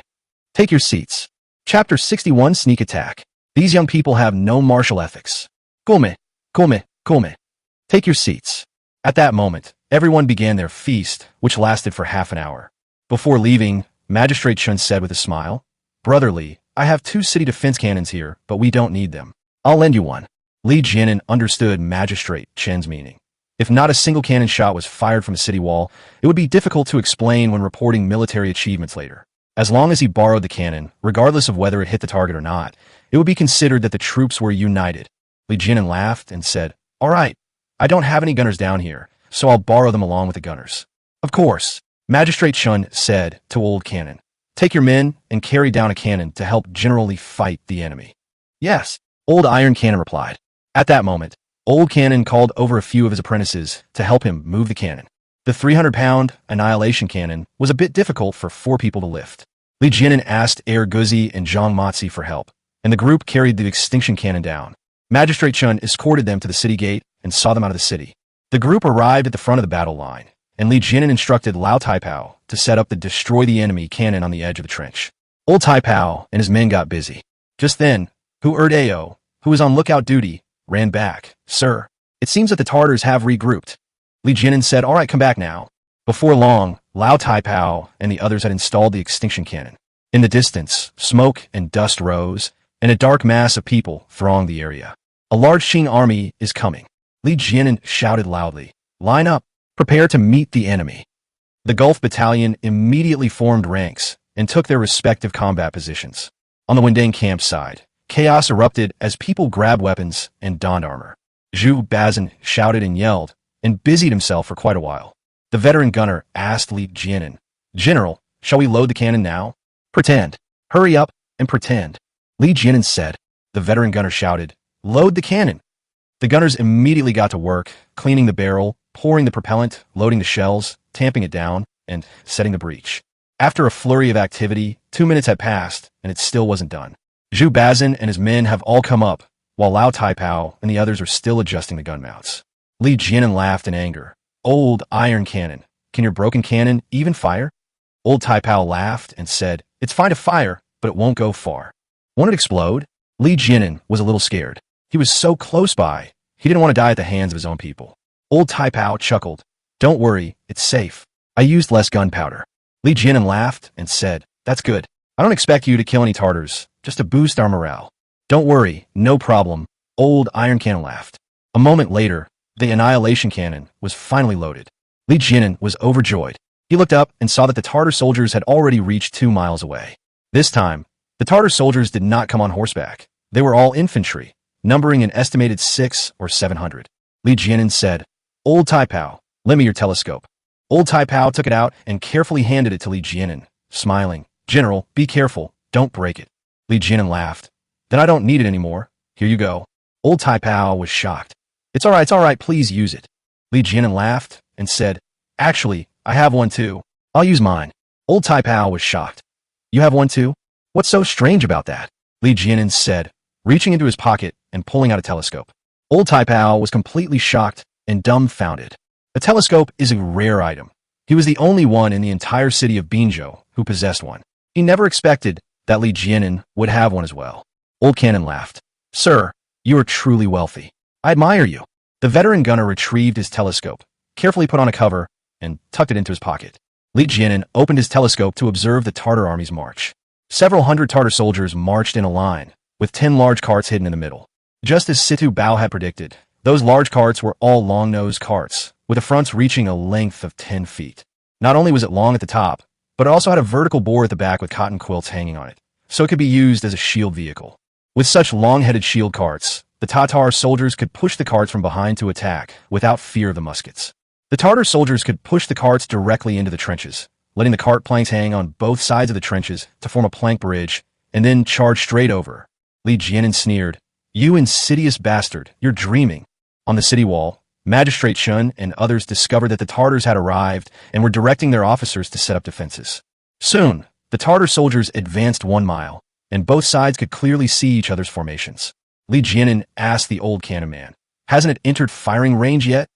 Take your seats. Chapter 61 Sneak Attack. These young people have no martial ethics. Come, come, come. Take your seats. At that moment, everyone began their feast, which lasted for half an hour. Before leaving, Magistrate Shun said with a smile, Brother Li, I have 2 city defense cannons here, but we don't need them. I'll lend you one. Li Jianan understood Magistrate Chen's meaning. If not a single cannon shot was fired from a city wall, it would be difficult to explain when reporting military achievements later. As long as he borrowed the cannon, regardless of whether it hit the target or not, it would be considered that the troops were united. Li Jianan laughed and said, All right, I don't have any gunners down here, so I'll borrow them along with the gunners. Of course, Magistrate Shun said to Old Cannon, Take your men and carry down a cannon to help generally fight the enemy. Yes, Old Iron Cannon replied. At that moment, Old Cannon called over a few of his apprentices to help him move the cannon. The 300-pound annihilation cannon was a bit difficult for 4 people to lift. Li Jianan asked Air Guzi and Zhang Matzi for help, and the group carried the extinction cannon down. Magistrate Shun escorted them to the city gate and saw them out of the city. The group arrived at the front of the battle line, and Li Jianan instructed Lao Taipao to set up the destroy the enemy cannon on the edge of the trench. Old Taipao and his men got busy. Just then, Hu Erdao, who was on lookout duty, ran back. Sir, it seems that the Tartars have regrouped. Li Jianan said, All right, come back now. Before long, Lao Taipao and the others had installed the extinction cannon. In the distance, smoke and dust rose, and a dark mass of people thronged the area. A large Qing army is coming. Li Jianan shouted loudly, Line up, prepare to meet the enemy. The Gulf Battalion immediately formed ranks and took their respective combat positions. On the Wendang campsite, chaos erupted as people grabbed weapons and donned armor. Zhu Bazin shouted and yelled and busied himself for quite a while. The veteran gunner asked Li Jianan, General, shall we load the cannon now? Pretend. Hurry up and pretend. Li Jianan said. The veteran gunner shouted, Load the cannon. The gunners immediately got to work, cleaning the barrel, pouring the propellant, loading the shells, tamping it down, and setting the breech. After a flurry of activity, 2 minutes had passed, and it still wasn't done. Zhu Bazin and his men have all come up, while Lao Taipao and the others are still adjusting the gun mounts. Li Jianan laughed in anger. Old Iron Cannon, can your broken cannon even fire? Old Taipao laughed and said, It's fine to fire, but it won't go far. Won't it explode? Li Jianan was a little scared. He was so close by, he didn't want to die at the hands of his own people. Old Taipao chuckled. Don't worry, it's safe. I used less gunpowder. Li Jianan laughed and said, That's good. I don't expect you to kill any Tartars, just to boost our morale. Don't worry, no problem. Old Iron Cannon laughed. A moment later, the annihilation cannon was finally loaded. Li Jianan was overjoyed. He looked up and saw that the Tartar soldiers had already reached 2 miles away. This time, the Tartar soldiers did not come on horseback. They were all infantry, numbering an estimated 600 or 700. Li Jianan said, Old Taipao, Lend me your telescope. Old Tai Pao took it out and carefully handed it to Li Jianan, smiling. General, be careful, don't break it. Li Jianan laughed. Then I don't need it anymore. Here you go. Old Tai Pao was shocked. It's all right, please use it. Li Jianan laughed and said, actually, I have one too. I'll use mine. Old Tai Pao was shocked. You have one too? What's so strange about that? Li Jianan said, reaching into his pocket and pulling out a telescope. Old Tai Pao was completely shocked and dumbfounded. A telescope is a rare item. He was the only one in the entire city of Binzhou who possessed one. He never expected that Li Jianan would have one as well. Old Cannon laughed. Sir, you are truly wealthy. I admire you. The veteran gunner retrieved his telescope, carefully put on a cover, and tucked it into his pocket. Li Jianan opened his telescope to observe the Tartar army's march. Several hundred Tartar soldiers marched in a line, with 10 large carts hidden in the middle. Just as Situ Bao had predicted, those large carts were all long-nosed carts, with the fronts reaching a length of 10 feet. Not only was it long at the top, but it also had a vertical bore at the back with cotton quilts hanging on it, so it could be used as a shield vehicle. With such long-headed shield carts, the Tatar soldiers could push the carts from behind to attack without fear of the muskets. The Tartar soldiers could push the carts directly into the trenches, letting the cart planks hang on both sides of the trenches to form a plank bridge, and then charge straight over. Li Jianan sneered, You insidious bastard, you're dreaming. On the city wall, Magistrate Shun and others discovered that the Tartars had arrived and were directing their officers to set up defenses. Soon, the Tartar soldiers advanced 1 mile, and both sides could clearly see each other's formations. Li Jianan asked the Old Cannon man, Hasn't it entered firing range yet?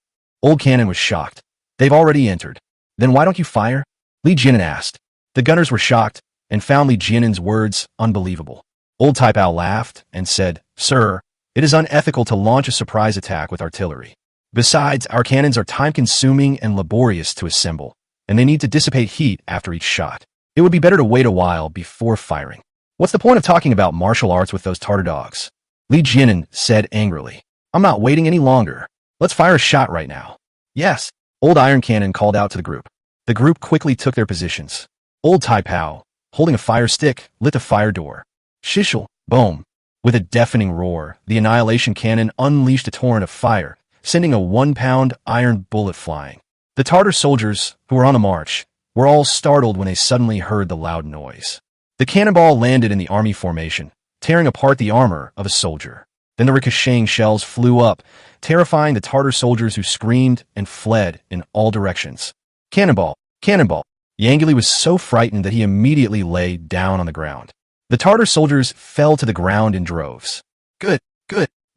Old Cannon was shocked. They've already entered. Then why don't you fire? Li Jianan asked. The gunners were shocked and found Li Jianan's words unbelievable. Old Tai Pao laughed and said, Sir, it is unethical to launch a surprise attack with artillery. Besides, our cannons are time-consuming and laborious to assemble, and they need to dissipate heat after each shot. It would be better to wait a while before firing. What's the point of talking about martial arts with those Tartar dogs? Li Jianan said angrily. I'm not waiting any longer. Let's fire a shot right now. Yes, Old Iron Cannon called out to the group. The group quickly took their positions. Old Tai Pao, holding a fire stick, lit the fire door. Shishel, boom. With a deafening roar, the Annihilation Cannon unleashed a torrent of fire, sending a 1-pound iron bullet flying. The Tartar soldiers, who were on the march, were all startled when they suddenly heard the loud noise. The cannonball landed in the army formation, tearing apart the armor of a soldier. Then the ricocheting shells flew up, terrifying the Tartar soldiers who screamed and fled in all directions. Cannonball! Cannonball! Yangeli was so frightened that he immediately lay down on the ground. The Tartar soldiers fell to the ground in droves. Good,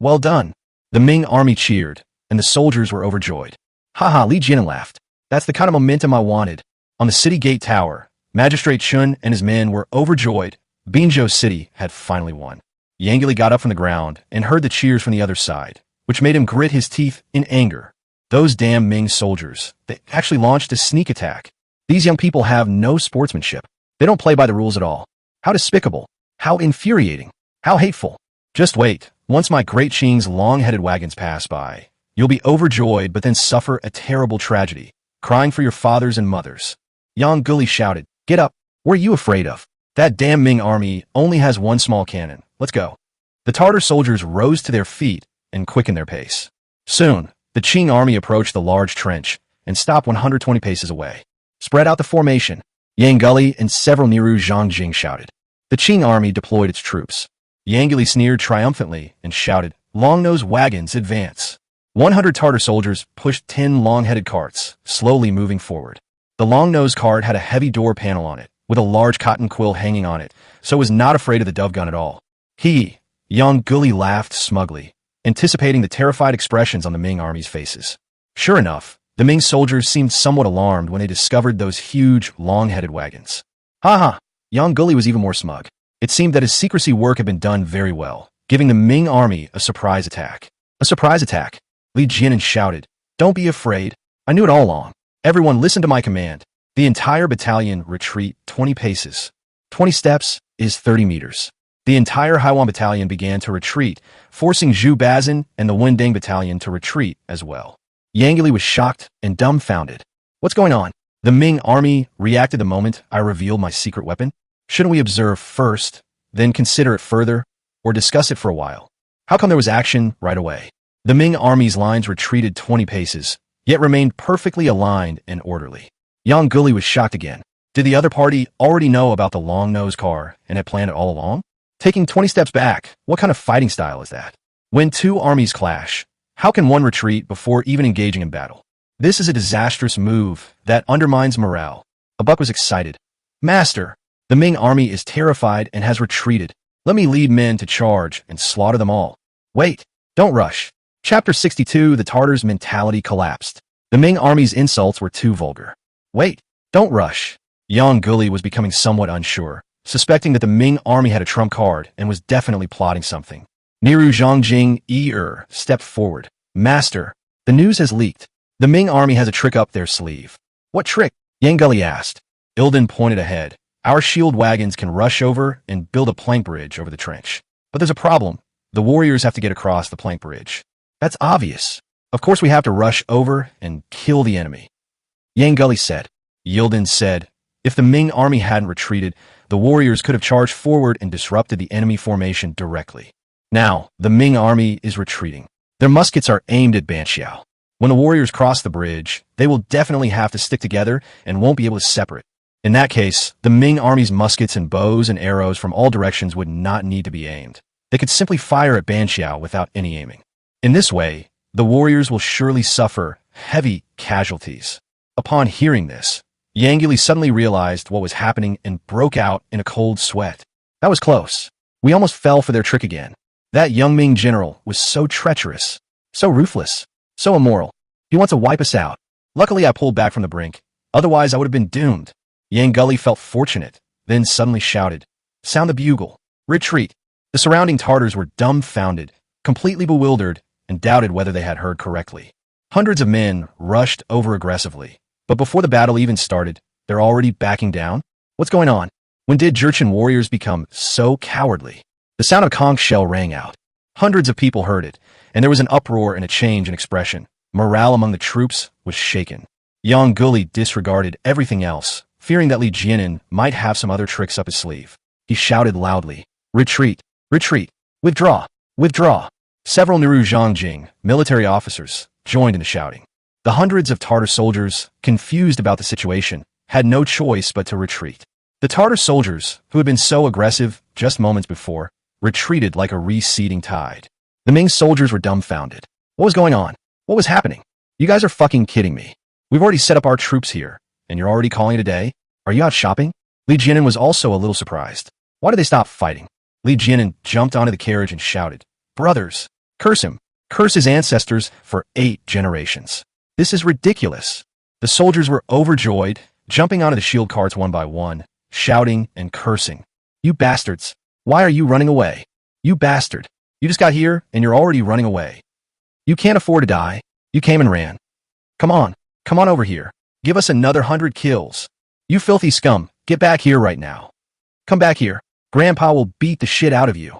well done. The Ming army cheered, and the soldiers were overjoyed. Haha, Li Jianan laughed. That's the kind of momentum I wanted. On the city gate tower, Magistrate Shun and his men were overjoyed. Binzhou City had finally won. Yangeli got up from the ground and heard the cheers from the other side, which made him grit his teeth in anger. Those damn Ming soldiers, they actually launched a sneak attack. These young people have no sportsmanship. They don't play by the rules at all. How despicable. How infuriating. How hateful. Just wait. Once my great Qing's long-headed wagons pass by, you'll be overjoyed but then suffer a terrible tragedy, crying for your fathers and mothers. Yang Guli shouted, Get up. What are you afraid of? That damn Ming army only has 1 small cannon. Let's go. The Tartar soldiers rose to their feet and quickened their pace. Soon, the Qing army approached the large trench and stopped 120 paces away. Spread out the formation. Yang Guli and several Niru Zhangjing shouted. The Qing army deployed its troops. Yangeli sneered triumphantly and shouted, Long-nosed wagons, advance. 100 Tartar soldiers pushed 10 long-headed carts, slowly moving forward. The long-nosed cart had a heavy door panel on it, with a large cotton quill hanging on it, so was not afraid of the dove gun at all. Yang Guli laughed smugly, anticipating the terrified expressions on the Ming army's faces. Sure enough, the Ming soldiers seemed somewhat alarmed when they discovered those huge, long-headed wagons. Ha! Yang Guli was even more smug. It seemed that his secrecy work had been done very well, giving the Ming army a surprise attack. A surprise attack! Li Jianan shouted. Don't be afraid. I knew it all along. Everyone listen to my command. The entire battalion retreat 20 paces. 20 steps is 30 meters. The entire Haiwan battalion began to retreat, forcing Zhu Bazin and the Wendeng battalion to retreat as well. Yangeli was shocked and dumbfounded. What's going on? The Ming army reacted the moment I revealed my secret weapon? Shouldn't we observe first, then consider it further, or discuss it for a while? How come there was action right away? The Ming army's lines retreated 20 paces, yet remained perfectly aligned and orderly. Young Gully was shocked again. Did the other party already know about the long-nosed car and had planned it all along? Taking 20 steps back, what kind of fighting style is that? When two armies clash, how can one retreat before even engaging in battle? This is a disastrous move that undermines morale. A buck was excited. Master, the Ming army is terrified and has retreated. Let me lead men to charge and slaughter them all. Wait, don't rush. Chapter 62, the Tartars' mentality collapsed. The Ming army's insults were too vulgar. Wait, don't rush. Yang Guli was becoming somewhat unsure, suspecting that the Ming army had a trump card and was definitely plotting something. Niru Zhongjing stepped forward. Master, the news has leaked. The Ming army has a trick up their sleeve. What trick? Yang Guli asked. Ilden pointed ahead. Our shield wagons can rush over and build a plank bridge over the trench. But there's a problem. The warriors have to get across the plank bridge. That's obvious. Of course we have to rush over and kill the enemy. Yang Guli said. Yildiz said, if the Ming army hadn't retreated, the warriors could have charged forward and disrupted the enemy formation directly. Now, the Ming army is retreating. Their muskets are aimed at Banqiao. When the warriors cross the bridge, they will definitely have to stick together and won't be able to separate. In that case, the Ming army's muskets and bows and arrows from all directions would not need to be aimed. They could simply fire at Banqiao without any aiming. In this way, the warriors will surely suffer heavy casualties. Upon hearing this, Yang Guli suddenly realized what was happening and broke out in a cold sweat. That was close. We almost fell for their trick again. That young Ming general was so treacherous, so ruthless, so immoral. He wants to wipe us out. Luckily, I pulled back from the brink. Otherwise, I would have been doomed. Yang Guli felt fortunate, then suddenly shouted, sound the bugle. Retreat. The surrounding Tartars were dumbfounded, completely bewildered, and doubted whether they had heard correctly. Hundreds of men rushed over aggressively, but before the battle even started, they're already backing down? What's going on? When did Jurchen warriors become so cowardly? The sound of conch shell rang out. Hundreds of people heard it, and there was an uproar and a change in expression. Morale among the troops was shaken. Yang Guli disregarded everything else, fearing that Li Jianin might have some other tricks up his sleeve. He shouted loudly, retreat, retreat, withdraw, withdraw. Several Niru Zhongjing, military officers, joined in the shouting. The hundreds of Tartar soldiers, confused about the situation, had no choice but to retreat. The Tartar soldiers, who had been so aggressive just moments before, retreated like a receding tide. The Ming soldiers were dumbfounded. What was going on? What was happening? You guys are fucking kidding me. We've already set up our troops here, and you're already calling it a day? Are you out shopping? Li Jianin was also a little surprised. Why did they stop fighting? Li Jianin jumped onto the carriage and shouted, brothers, curse him. Curse his ancestors for 8 generations. This is ridiculous. The soldiers were overjoyed, jumping onto the shield carts one by one, shouting and cursing. You bastards. Why are you running away? You bastard. You just got here and you're already running away. You can't afford to die. You came and ran. Come on over here. Give us another 100 kills. You filthy scum, get back here right now. Come back here. Grandpa will beat the shit out of you.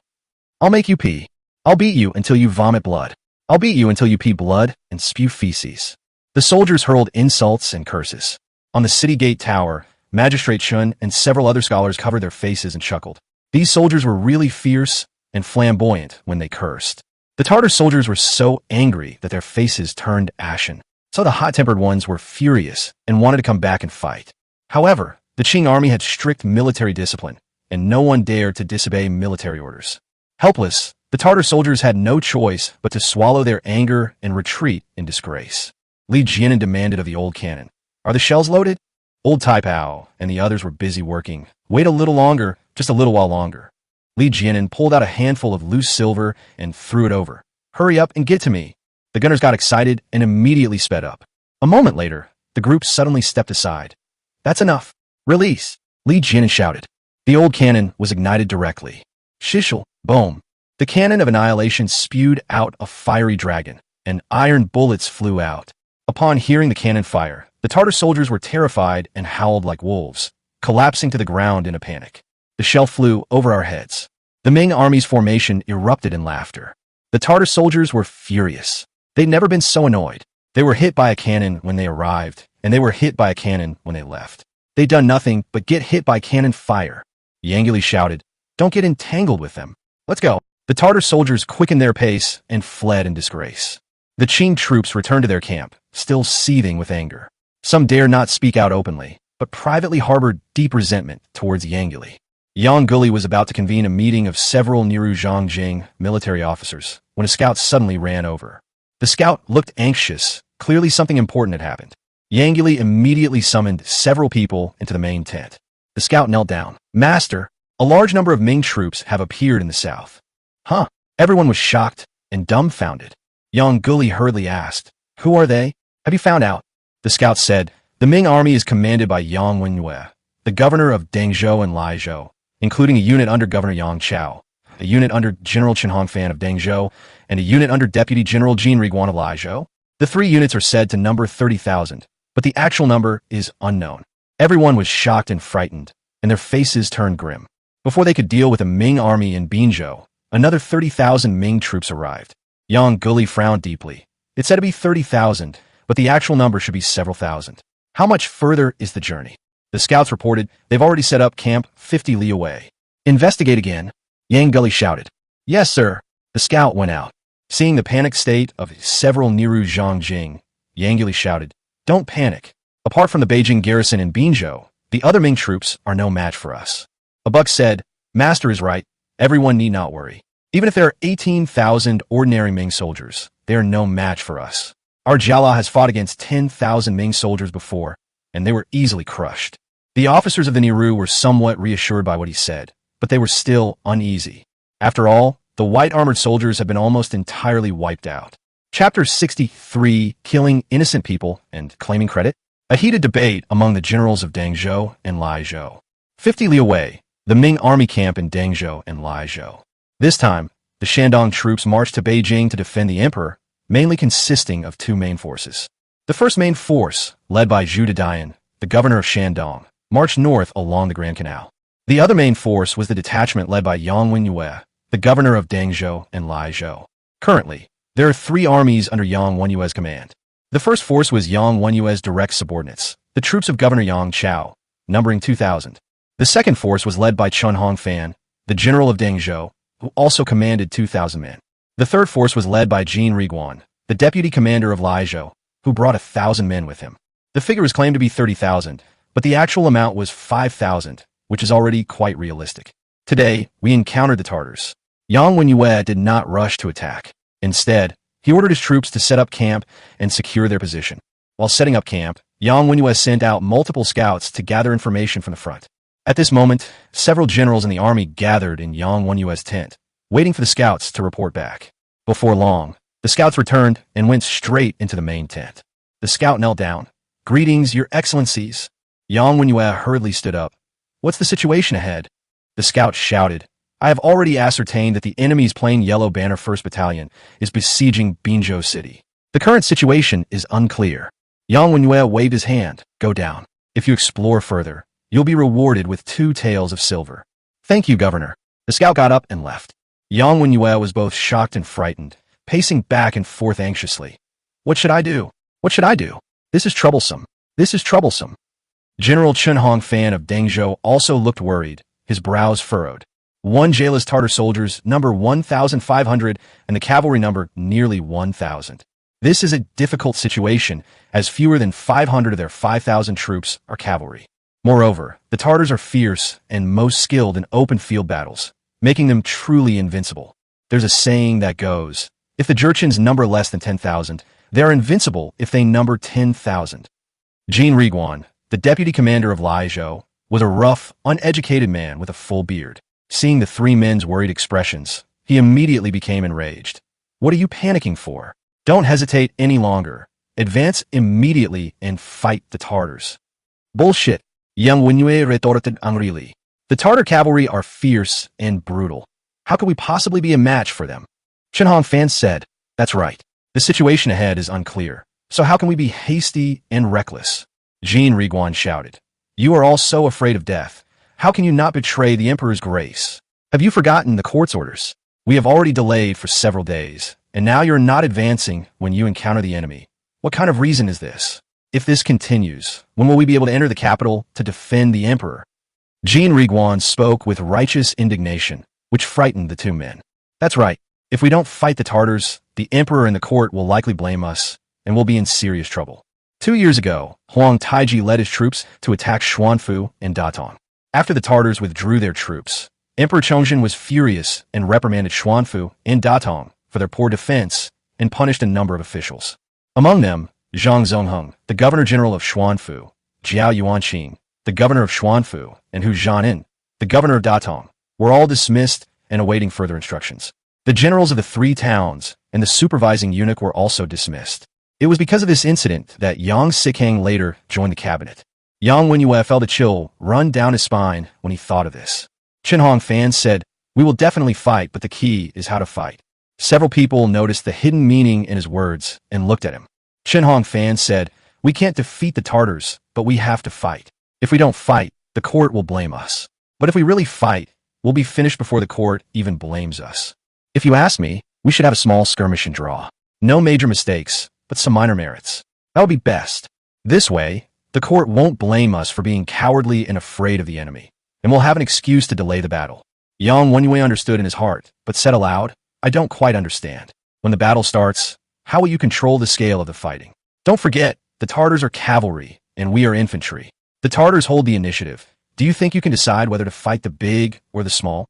I'll make you pee. I'll beat you until you vomit blood. I'll beat you until you pee blood and spew feces. The soldiers hurled insults and curses. On the city gate tower, Magistrate Shun and several other scholars covered their faces and chuckled. These soldiers were really fierce and flamboyant when they cursed. The Tartar soldiers were so angry that their faces turned ashen. So the hot-tempered ones were furious and wanted to come back and fight. However, the Qing army had strict military discipline, and no one dared to disobey military orders. Helpless, the Tartar soldiers had no choice but to swallow their anger and retreat in disgrace. Li Jianin demanded of the old cannon, are the shells loaded? Old Taipao and the others were busy working. Wait a little longer, just a little while longer. Li Jianin pulled out a handful of loose silver and threw it over. Hurry up and get to me. The gunners got excited and immediately sped up. A moment later, the group suddenly stepped aside. That's enough. Release. Li Jianin shouted. The old cannon was ignited directly. Shishel, boom. The cannon of annihilation spewed out a fiery dragon, and iron bullets flew out. Upon hearing the cannon fire, the Tartar soldiers were terrified and howled like wolves, collapsing to the ground in a panic. The shell flew over our heads. The Ming army's formation erupted in laughter. The Tartar soldiers were furious. They'd never been so annoyed. They were hit by a cannon when they arrived, and they were hit by a cannon when they left. They'd done nothing but get hit by cannon fire. Yang Guli shouted, don't get entangled with them. Let's go. The Tartar soldiers quickened their pace and fled in disgrace. The Qing troops returned to their camp, still seething with anger. Some dare not speak out openly, but privately harbored deep resentment towards Yangguli. Yangguli was about to convene a meeting of several Niru Zhongjing military officers when a scout suddenly ran over. The scout looked anxious. Clearly something important had happened. Yangguli immediately summoned several people into the main tent. The scout knelt down. "Master, a large number of Ming troops have appeared in the south." "Huh?" Everyone was shocked and dumbfounded. Yangguli hurriedly asked, "Who are they? Have you found out?" The scout said, "The Ming army is commanded by Yang Wenyue, the governor of Dengzhou and Laizhou, including a unit under Governor Yang Chao, a unit under General Chen Hongfan of Dengzhou, and a unit under Deputy General Jin Riguan of Laizhou. The three units are said to number 30,000, but the actual number is unknown." Everyone was shocked and frightened, and their faces turned grim. Before they could deal with a Ming army in Binzhou, another 30,000 Ming troops arrived. Yangguli frowned deeply. It said to be 30,000, but the actual number should be several thousand. How much further is the journey? The scouts reported they've already set up camp 50 li away. "Investigate again," Yangguli shouted. "Yes, sir." The scout went out. Seeing the panicked state of several Niru Zhongjing, Yangguli shouted, "Don't panic. Apart from the Beijing garrison in Binzhou, the other Ming troops are no match for us." A buck said, "Master is right. Everyone need not worry. Even if there are 18,000 ordinary Ming soldiers, they are no match for us. Our Jiala has fought against 10,000 Ming soldiers before, and they were easily crushed." The officers of the Niru were somewhat reassured by what he said, but they were still uneasy. After all, the white-armored soldiers have been almost entirely wiped out. Chapter 63, Killing Innocent People and Claiming Credit. A heated debate among the generals of Dengzhou and Laizhou. 50 li away, the Ming army camp in Dengzhou and Laizhou. This time, the Shandong troops marched to Beijing to defend the emperor, mainly consisting of two main forces. The first main force, led by Zhu Dadayan, the governor of Shandong, marched north along the Grand Canal. The other main force was the detachment led by Yang Wenyue, the governor of Dengzhou and Laizhou. Currently, there are three armies under Yang Wenyue's command. The first force was Yang Wenyue's direct subordinates, the troops of Governor Yang Chao, numbering 2,000. The second force was led by Chen Hongfan, the general of Dengzhou, who also commanded 2,000 men. The third force was led by Jin Riguan, the deputy commander of Laizhou, who brought 1,000 men with him. The figure was claimed to be 30,000, but the actual amount was 5,000, which is already quite realistic. Today, we encountered the Tartars. Yang Wenyue did not rush to attack. Instead, he ordered his troops to set up camp and secure their position. While setting up camp, Yang Wenyue sent out multiple scouts to gather information from the front. At this moment, several generals in the army gathered in Yang Wenyue's tent, waiting for the scouts to report back. Before long, the scouts returned and went straight into the main tent. The scout knelt down. "Greetings, your excellencies." Yang Wenyue hurriedly stood up. "What's the situation ahead?" The scout shouted, "I have already ascertained that the enemy's plain yellow banner 1st Battalion is besieging Binzhou City. The current situation is unclear." Yang Wenyue waved his hand. "Go down. If you explore further, you'll be rewarded with 2 taels of silver." "Thank you, Governor." The scout got up and left. Yang Wenyue was both shocked and frightened, pacing back and forth anxiously. "What should I do? What should I do? This is troublesome. This is troublesome." General Chen Hongfan of Dengzhou also looked worried, his brows furrowed. One jail's Tartar soldiers number 1,500 and the cavalry number nearly 1,000. This is a difficult situation, as fewer than 500 of their 5,000 troops are cavalry. Moreover, the Tartars are fierce and most skilled in open field battles, making them truly invincible. There's a saying that goes, if the Jurchens number less than 10,000, they are invincible if they number 10,000. Jin Riguan, the deputy commander of Laizhou, was a rough, uneducated man with a full beard. Seeing the three men's worried expressions, he immediately became enraged. "What are you panicking for? Don't hesitate any longer. Advance immediately and fight the Tartars." "Bullshit," Yang Wenyue retorted angrily. "The Tartar cavalry are fierce and brutal. How could we possibly be a match for them?" Chen Hongfan said, "That's right. The situation ahead is unclear. So how can we be hasty and reckless?" Jin Riguan shouted, "You are all so afraid of death. How can you not betray the Emperor's grace? Have you forgotten the court's orders? We have already delayed for several days, and now you're not advancing when you encounter the enemy. What kind of reason is this? If this continues, when will we be able to enter the capital to defend the Emperor?" Jin Riguan spoke with righteous indignation, which frightened the two men. "That's right. If we don't fight the Tartars, the Emperor and the court will likely blame us, and we'll be in serious trouble. 2 years ago, Huang Taiji led his troops to attack Xuanfu and Datong. After the Tartars withdrew their troops, Emperor Chongzhen was furious and reprimanded Xuanfu and Datong for their poor defense and punished a number of officials. Among them, Zhang Zongheng, the governor-general of Xuanfu, Jiao Yuanqing, the governor of Xuanfu, and Hu Zhanin, the governor of Datong, were all dismissed and awaiting further instructions. The generals of the 3 towns and the supervising eunuch were also dismissed. It was because of this incident that Yang Sikang later joined the cabinet. Yang Wenyue felt a chill run down his spine when he thought of this. Chen Hongfan said, "We will definitely fight, but the key is how to fight." Several people noticed the hidden meaning in his words and looked at him. Chen Hongfan said, "We can't defeat the Tartars, but we have to fight. If we don't fight, the court will blame us. But if we really fight, we'll be finished before the court even blames us. If you ask me, we should have a small skirmish and draw. No major mistakes, but some minor merits. That would be best. This way, the court won't blame us for being cowardly and afraid of the enemy, and we'll have an excuse to delay the battle." Yang Wenyue understood in his heart, but said aloud, "I don't quite understand. When the battle starts, how will you control the scale of the fighting? Don't forget, the Tartars are cavalry, and we are infantry. The Tartars hold the initiative. Do you think you can decide whether to fight the big or the small?"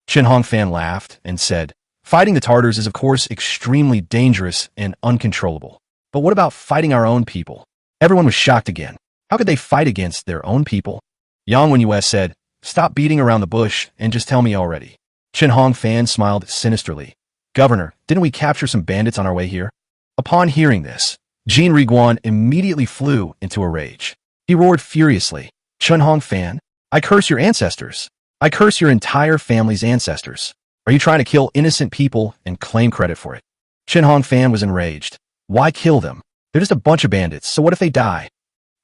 Chen Hongfan laughed and said, "Fighting the Tartars is of course extremely dangerous and uncontrollable. But what about fighting our own people?" Everyone was shocked again. How could they fight against their own people? Yang Wenyue said, "Stop beating around the bush and just tell me already." Chen Hongfan smiled sinisterly. "Governor, didn't we capture some bandits on our way here?" Upon hearing this, Jin Riguan immediately flew into a rage. He roared furiously, "Chen Hongfan, I curse your ancestors. I curse your entire family's ancestors. Are you trying to kill innocent people and claim credit for it?" Chen Hongfan was enraged. "Why kill them? They're just a bunch of bandits, so what if they die?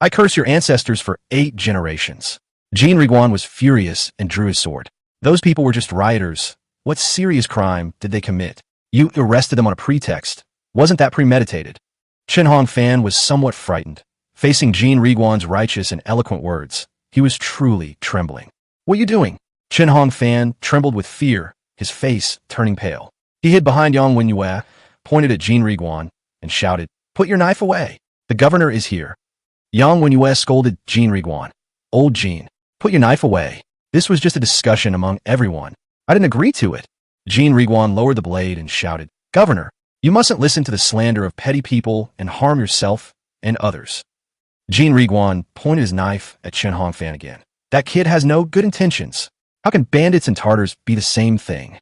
I curse your ancestors for 8 generations. Jin Riguan was furious and drew his sword. "Those people were just rioters. What serious crime did they commit? You arrested them on a pretext. Wasn't that premeditated?" Chen Hongfan was somewhat frightened. Facing Jin Riguan's righteous and eloquent words, he was truly trembling. "What are you doing?" Chen Hongfan trembled with fear, his face turning pale. He hid behind Yang Wenyue, pointed at Jin Riguan, and shouted, "Put your knife away. The governor is here." Yang Wenyue scolded Jin Riguan. "Old Jin, put your knife away. This was just a discussion among everyone. I didn't agree to it." Jin Riguan lowered the blade and shouted, "Governor, you mustn't listen to the slander of petty people and harm yourself and others." Jin Riguan pointed his knife at Chen Hongfan again. "That kid has no good intentions. How can bandits and Tartars be the same thing?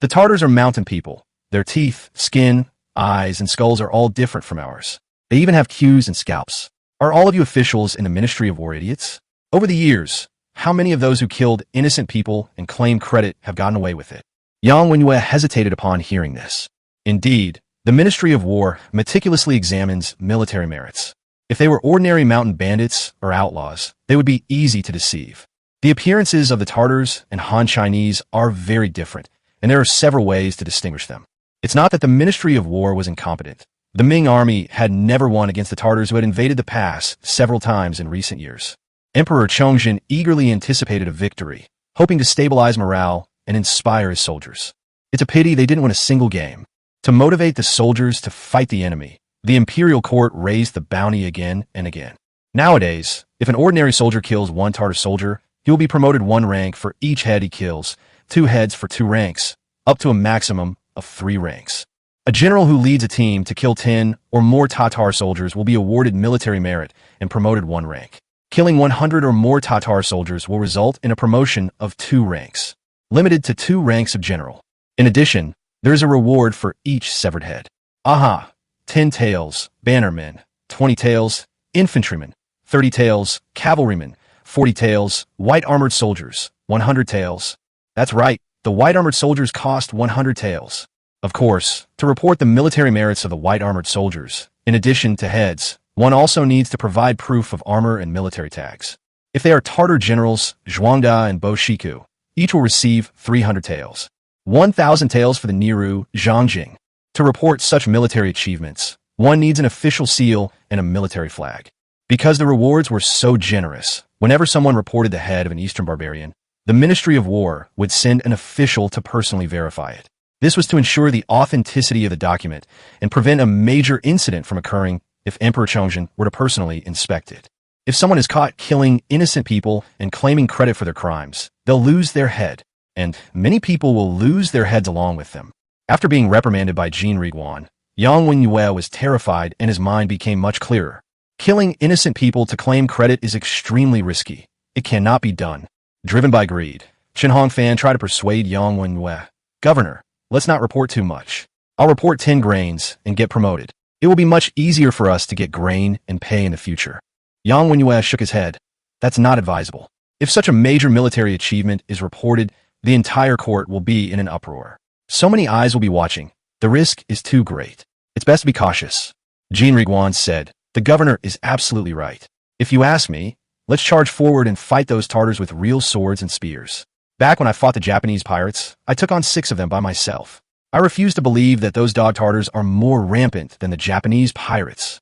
The Tartars are mountain people. Their teeth, skin, eyes, and skulls are all different from ours. They even have queues and scalps. Are all of you officials in the Ministry of War idiots? Over the years, how many of those who killed innocent people and claimed credit have gotten away with it?" Yang Wenyue hesitated upon hearing this. Indeed, the Ministry of War meticulously examines military merits. If they were ordinary mountain bandits or outlaws, they would be easy to deceive. The appearances of the Tartars and Han Chinese are very different, and there are several ways to distinguish them. It's not that the Ministry of War was incompetent. The Ming army had never won against the Tartars who had invaded the pass several times in recent years. Emperor Chongzhen eagerly anticipated a victory, hoping to stabilize morale and inspire his soldiers. It's a pity they didn't win a single game. To motivate the soldiers to fight the enemy, the imperial court raised the bounty again and again. Nowadays, if an ordinary soldier kills one Tartar soldier, he will be promoted 1 rank for each head he kills, 2 heads for 2 ranks, up to a maximum of 3 ranks. A general who leads a team to kill 10 or more Tatar soldiers will be awarded military merit and promoted 1 rank. Killing 100 or more Tatar soldiers will result in a promotion of 2 ranks, limited to 2 ranks of general. In addition, there is a reward for each severed head. Aha! 10 tails, bannermen, 20 tails, infantrymen, 30 tails, cavalrymen, 40 tails, white armored soldiers, 100 tails. That's right, the white armored soldiers cost 100 tails. Of course, to report the military merits of the white armored soldiers, in addition to heads, one also needs to provide proof of armor and military tags. If they are Tartar generals, Zhuangda and Bo Shiku, each will receive 300 taels. 1,000 taels for the Niru, Zhangjing. To report such military achievements, one needs an official seal and a military flag. Because the rewards were so generous, whenever someone reported the head of an Eastern barbarian, the Ministry of War would send an official to personally verify it. This was to ensure the authenticity of the document and prevent a major incident from occurring if Emperor Chongzhen were to personally inspect it. If someone is caught killing innocent people and claiming credit for their crimes, they'll lose their head, and many people will lose their heads along with them. After being reprimanded by Jean Leguin, Yang Wenyu was terrified and his mind became much clearer. Killing innocent people to claim credit is extremely risky. It cannot be done. Driven by greed, Chen Hongfan tried to persuade Yang Wenyu, "Governor, let's not report too much. I'll report 10 grains and get promoted. It will be much easier for us to get grain and pay in the future." Yang Wenyu shook his head. "That's not advisable. If such a major military achievement is reported, the entire court will be in an uproar. So many eyes will be watching. The risk is too great. It's best to be cautious." Jean Leguin said, "The governor is absolutely right. If you ask me, let's charge forward and fight those Tartars with real swords and spears. Back when I fought the Japanese pirates, I took on 6 of them by myself. I refuse to believe that those dog Tartars are more rampant than the Japanese pirates."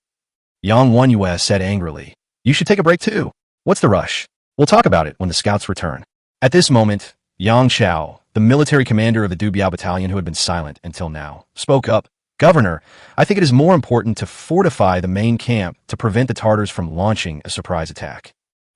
Yang Wenyu said angrily, "You should take a break too. What's the rush? We'll talk about it when the scouts return." At this moment, Yang Chao, the military commander of the Dubiao battalion who had been silent until now, spoke up. "Governor, I think it is more important to fortify the main camp to prevent the Tartars from launching a surprise attack."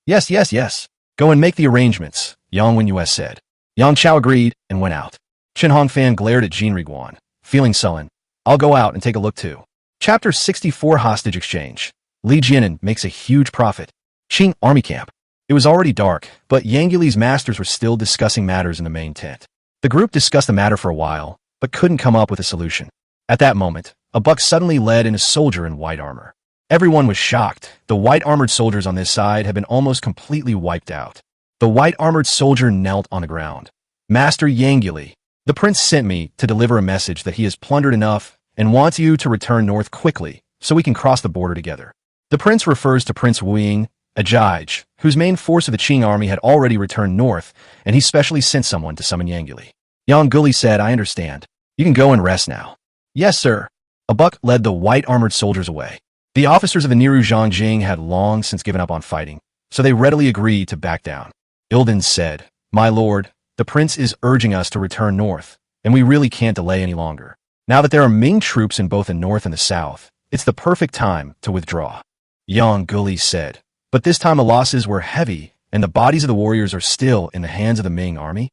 Yes. Go and make the arrangements," Yang Wenyu said. Yang Chao agreed and went out. Chen Hongfan glared at Jean Leguin, feeling sullen. "I'll go out and take a look too." Chapter 64 Hostage Exchange. Li Jianan makes a huge profit. Qing Army Camp. It was already dark, but Yang Li's masters were still discussing matters in the main tent. The group discussed the matter for a while, but couldn't come up with a solution. At that moment, a buck suddenly led in a soldier in white armor. Everyone was shocked. The white-armored soldiers on this side had been almost completely wiped out. The white-armored soldier knelt on the ground. "Master Yang Li, the prince sent me to deliver a message that he has plundered enough and wants you to return north quickly so we can cross the border together." The prince refers to Prince Wuing, a judge, whose main force of the Qing army had already returned north, and he specially sent someone to summon Yang Li. Yang Guli said, "I understand. You can go and rest now." "Yes, sir." A buck led the white-armored soldiers away. The officers of the Niru Zhongjing had long since given up on fighting, so they readily agreed to back down. Ilden said, "My lord, the prince is urging us to return north, and we really can't delay any longer. Now that there are Ming troops in both the north and the south, it's the perfect time to withdraw." Yang Guli said, "But this time the losses were heavy, and the bodies of the warriors are still in the hands of the Ming army."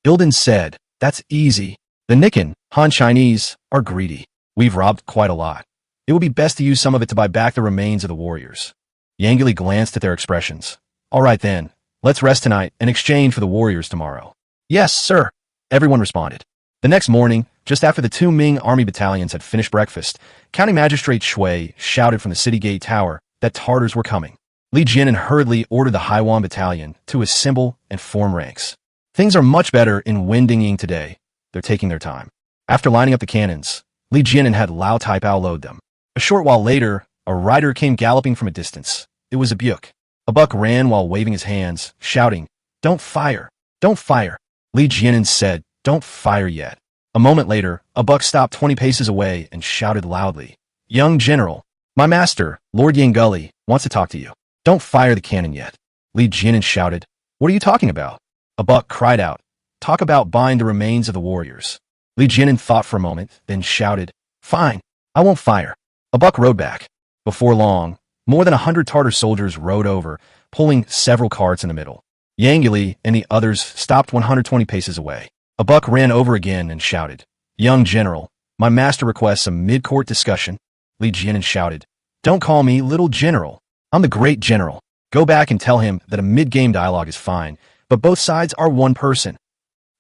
Ilden said, "That's easy. The Nikan, Han Chinese, are greedy. We've robbed quite a lot. It would be best to use some of it to buy back the remains of the warriors." Yang Li glanced at their expressions. "All right then, let's rest tonight and exchange for the warriors tomorrow." "Yes, sir," everyone responded. The next morning, just after the 2 Ming army battalions had finished breakfast, County Magistrate Shui shouted from the city gate tower that Tartars were coming. Li Jianan hurriedly ordered the Haiwan battalion to assemble and form ranks. Things are much better in Wendingying today. They're taking their time. After lining up the cannons, Li Jianan had Lao Taipao load them. A short while later, a rider came galloping from a distance. It was a buck. A buck ran while waving his hands, shouting, "Don't fire! Don't fire!" Li Jianan said, "Don't fire yet." A moment later, a buck stopped 20 paces away and shouted loudly, "Young general, my master, Lord Yanguli, wants to talk to you. Don't fire the cannon yet." Li Jianan shouted, "What are you talking about?" A buck cried out, "Talk about buying the remains of the warriors." Li Jianan thought for a moment, then shouted, "Fine, I won't fire." A buck rode back. Before long, more than 100 Tartar soldiers rode over, pulling several carts in the middle. Yang Li and the others stopped 120 paces away. A buck ran over again and shouted, "Young general, my master requests a mid-court discussion." Li Jianan shouted, "Don't call me little general. I'm the great general. Go back and tell him that a mid-game dialogue is fine, but both sides are one person."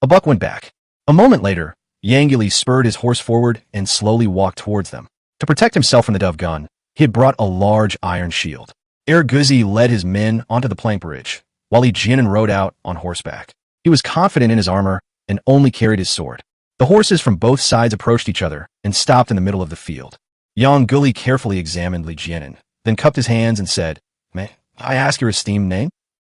A buck went back. A moment later, Yang Li spurred his horse forward and slowly walked towards them. To protect himself from the dove gun, he had brought a large iron shield. Erguzi led his men onto the plank bridge, while Li Jianan rode out on horseback. He was confident in his armor and only carried his sword. The horses from both sides approached each other and stopped in the middle of the field. Yang Guli carefully examined Li Jianan, then cupped his hands and said, "May I ask your esteemed name?"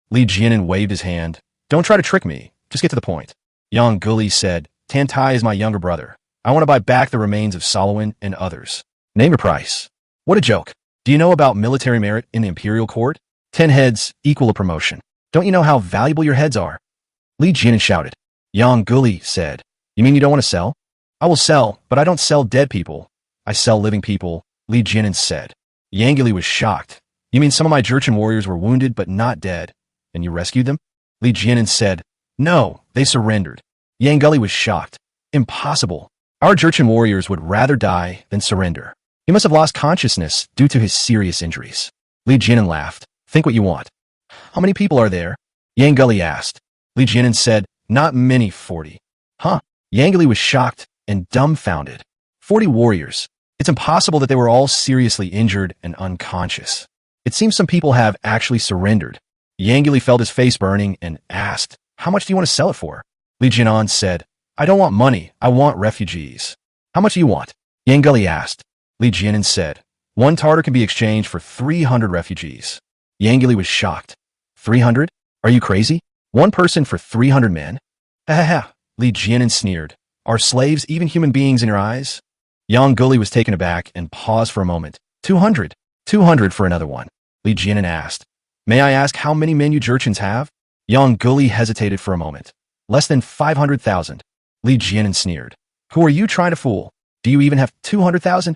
Li Jianan waved his hand. "Don't try to trick me. Just get to the point." Yang Guli said, "Tantai is my younger brother. I want to buy back the remains of Solowin and others." "Name your price." "What a joke. Do you know about military merit in the imperial court? 10 heads equal a promotion. Don't you know how valuable your heads are?" Li Jianan shouted. Yang Guli said, "You mean you don't want to sell?" I will sell, but I don't sell dead people. I sell living people, Li Jianan said. Yang Li was shocked. You mean some of my Jurchen warriors were wounded but not dead, and you rescued them? Li Jianan said, no, they surrendered. Yang Li was shocked. Impossible. Our Jurchen warriors would rather die than surrender. He must have lost consciousness due to his serious injuries. Li Jianan laughed. Think what you want. How many people are there? Yang Li asked. Li Jianan said, not many, 40. Huh? Yang Li was shocked and dumbfounded. 40 warriors. It's impossible that they were all seriously injured and unconscious. It seems some people have actually surrendered. Yang Li felt his face burning and asked, how much do you want to sell it for? Li Jianan said, I don't want money, I want refugees. How much do you want? Yang Li asked. Li Jianan said, 1 Tartar can be exchanged for 300 refugees. Yang Li was shocked. 300? Are you crazy? 1 person for 300 men? Ha ha ha, Li Jianan sneered. Are slaves even human beings in your eyes? Yang Li was taken aback and paused for a moment. 200. 200 for another one. Li Jianan asked. May I ask how many men you Jurchens have? Yang Li hesitated for a moment. Less than 500,000. Li Jianan sneered. Who are you trying to fool? Do you even have 200,000?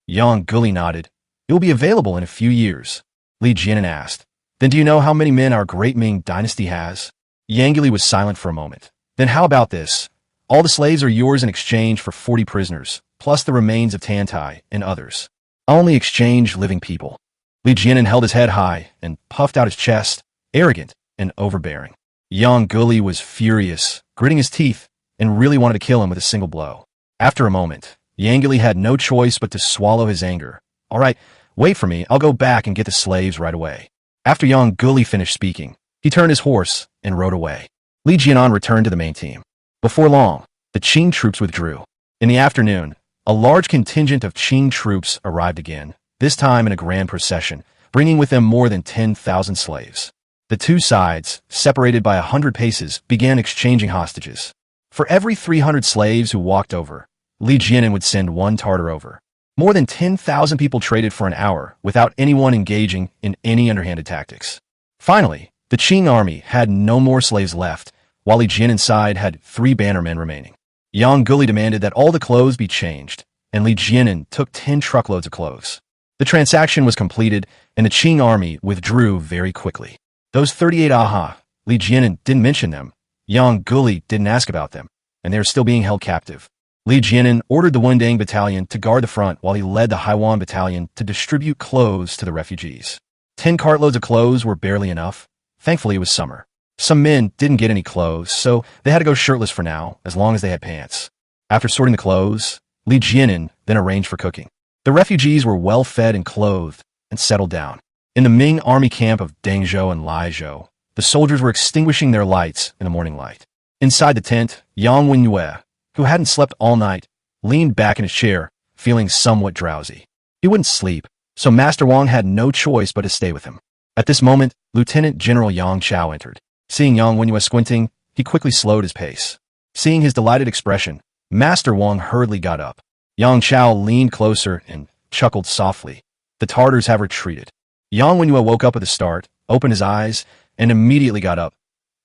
Yang Li nodded. It will be available in a few years. Li Jianan asked. Then do you know how many men our great Ming dynasty has? Yang Li was silent for a moment. Then how about this? All the slaves are yours in exchange for 40 prisoners, plus the remains of Tantai and others. I'll only exchange living people. Li Jianan held his head high and puffed out his chest, arrogant and overbearing. Yang Li was furious, gritting his teeth, and really wanted to kill him with a single blow. After a moment, Yang Li had no choice but to swallow his anger. All right, wait for me, I'll go back and get the slaves right away. After Yang Li finished speaking, he turned his horse and rode away. Li Jianan returned to the main team. Before long, the Qing troops withdrew. In the afternoon, a large contingent of Qing troops arrived again, this time in a grand procession, bringing with them more than 10,000 slaves. The two sides, separated by 100 paces, began exchanging hostages. For every 300 slaves who walked over, Li Jianan would send 1 Tartar over. More than 10,000 people traded for an hour without anyone engaging in any underhanded tactics. Finally, the Qing army had no more slaves left, while Li Jianan's side had 3 bannermen remaining. Yang Li demanded that all the clothes be changed, and Li Jianan took 10 truckloads of clothes. The transaction was completed, and the Qing army withdrew very quickly. Those 38 aha, Li Jianan didn't mention them. Yang Li didn't ask about them, and they are still being held captive. Li Jianan ordered the Wendang battalion to guard the front while he led the Haiwan battalion to distribute clothes to the refugees. 10 cartloads of clothes were barely enough. Thankfully, it was summer. Some men didn't get any clothes, so they had to go shirtless for now, as long as they had pants. After sorting the clothes, Li Jianan then arranged for cooking. The refugees were well fed and clothed and settled down. In the Ming army camp of Dengzhou and Laizhou, the soldiers were extinguishing their lights in the morning light. Inside the tent, Yang Wenyue, who hadn't slept all night, leaned back in his chair, feeling somewhat drowsy. He wouldn't sleep, so Master Wang had no choice but to stay with him. At this moment, Lieutenant General Yang Chao entered. Seeing Yang Wenyue squinting, he quickly slowed his pace. Seeing his delighted expression, Master Wang hurriedly got up. Yang Chao leaned closer and chuckled softly. The Tartars have retreated. Yang Wenyue woke up at the start, opened his eyes, and immediately got up.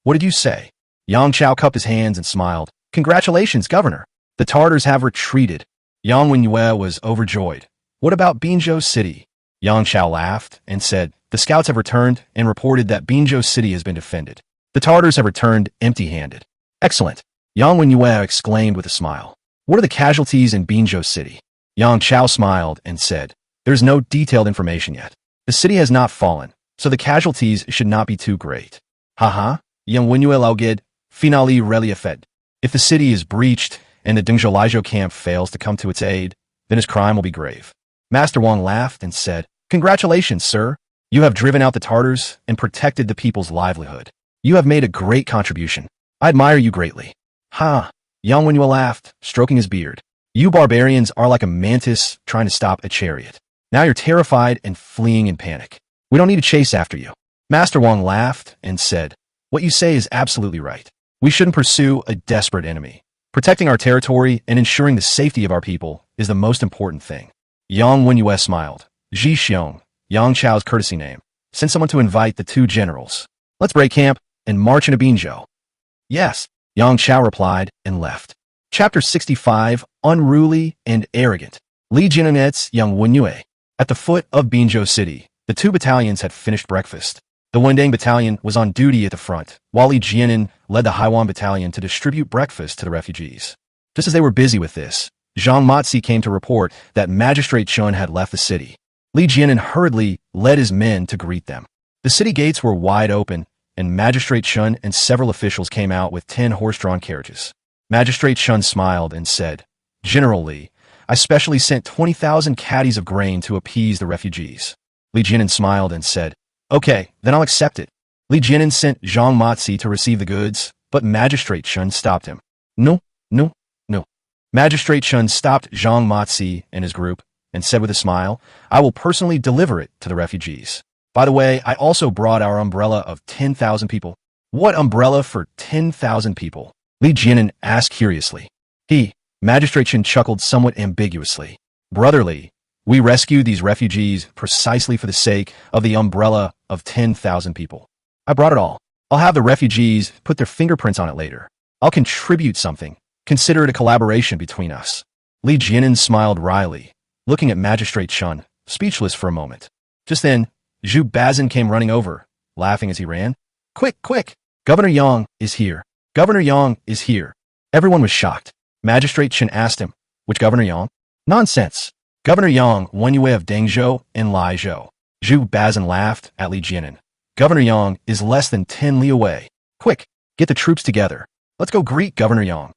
What did you say? Yang Chao cupped his hands and smiled. Congratulations, Governor. The Tartars have retreated. Yang Wenyue was overjoyed. What about Binzhou City? Yang Chao laughed and said, the scouts have returned and reported that Binzhou City has been defended. The Tartars have returned empty-handed. Excellent. Yang Wenyue exclaimed with a smile. What are the casualties in Binzhou City? Yang Chao smiled and said, there's no detailed information yet. The city has not fallen, so the casualties should not be too great. Haha, Yang Wenyue laughed, finally reliefed. If the city is breached and the Dengzhou Laizhou camp fails to come to its aid, then his crime will be grave. Master Wang laughed and said, congratulations, sir. You have driven out the Tartars and protected the people's livelihood. You have made a great contribution. I admire you greatly. Ha! Yang Wenyue laughed, stroking his beard. You barbarians are like a mantis trying to stop a chariot. Now you're terrified and fleeing in panic. We don't need to chase after you. Master Wang laughed and said, what you say is absolutely right. We shouldn't pursue a desperate enemy. Protecting our territory and ensuring the safety of our people is the most important thing. Yang Wenyue smiled. Ji Xiong, Yang Chao's courtesy name, sent someone to invite the 2 generals. Let's break camp and march into Binzhou. Yes, Yang Chao replied and left. Chapter 65, Unruly and Arrogant. Li Jianen's young Wenyue. At the foot of Binzhou City, the two battalions had finished breakfast. The Wendang battalion was on duty at the front, while Li Jianen led the Haiwan battalion to distribute breakfast to the refugees. Just as they were busy with this, Zhang Matsi came to report that Magistrate Chun had left the city. Li Jianen hurriedly led his men to greet them. The city gates were wide open, and Magistrate Chun and several officials came out with 10 horse-drawn carriages. Magistrate Chun smiled and said, "General Li, I specially sent 20,000 caddies of grain to appease the refugees." Li Jianen smiled and said, "Okay, then I'll accept it." Li Jianen sent Zhang Matsi to receive the goods, but Magistrate Chun stopped him. "No, no, no." Magistrate Chun stopped Zhang Matsi and his group and said with a smile, "I will personally deliver it to the refugees. By the way, I also brought our umbrella of 10,000 people." "What umbrella for 10,000 people?" Li Jianen asked curiously. Magistrate Chun chuckled somewhat ambiguously. "Brother Li, we rescued these refugees precisely for the sake of the umbrella of 10,000 people. I brought it all. I'll have the refugees put their fingerprints on it later. I'll contribute something. Consider it a collaboration between us." Li Jianen smiled wryly, looking at Magistrate Chun, speechless for a moment. Just then, Zhu Bazin came running over, laughing as he ran. "Quick, quick! Governor Yang is here. Governor Yang is here." Everyone was shocked. Magistrate Chun asked him, "Which Governor Yang?" "Nonsense. Governor Yang, Wenyue of Dengzhou and Laizhou." Zhu Bazin laughed at Li Jianen. "Governor Yang is less than 10 li away. Quick, get the troops together. Let's go greet Governor Yang."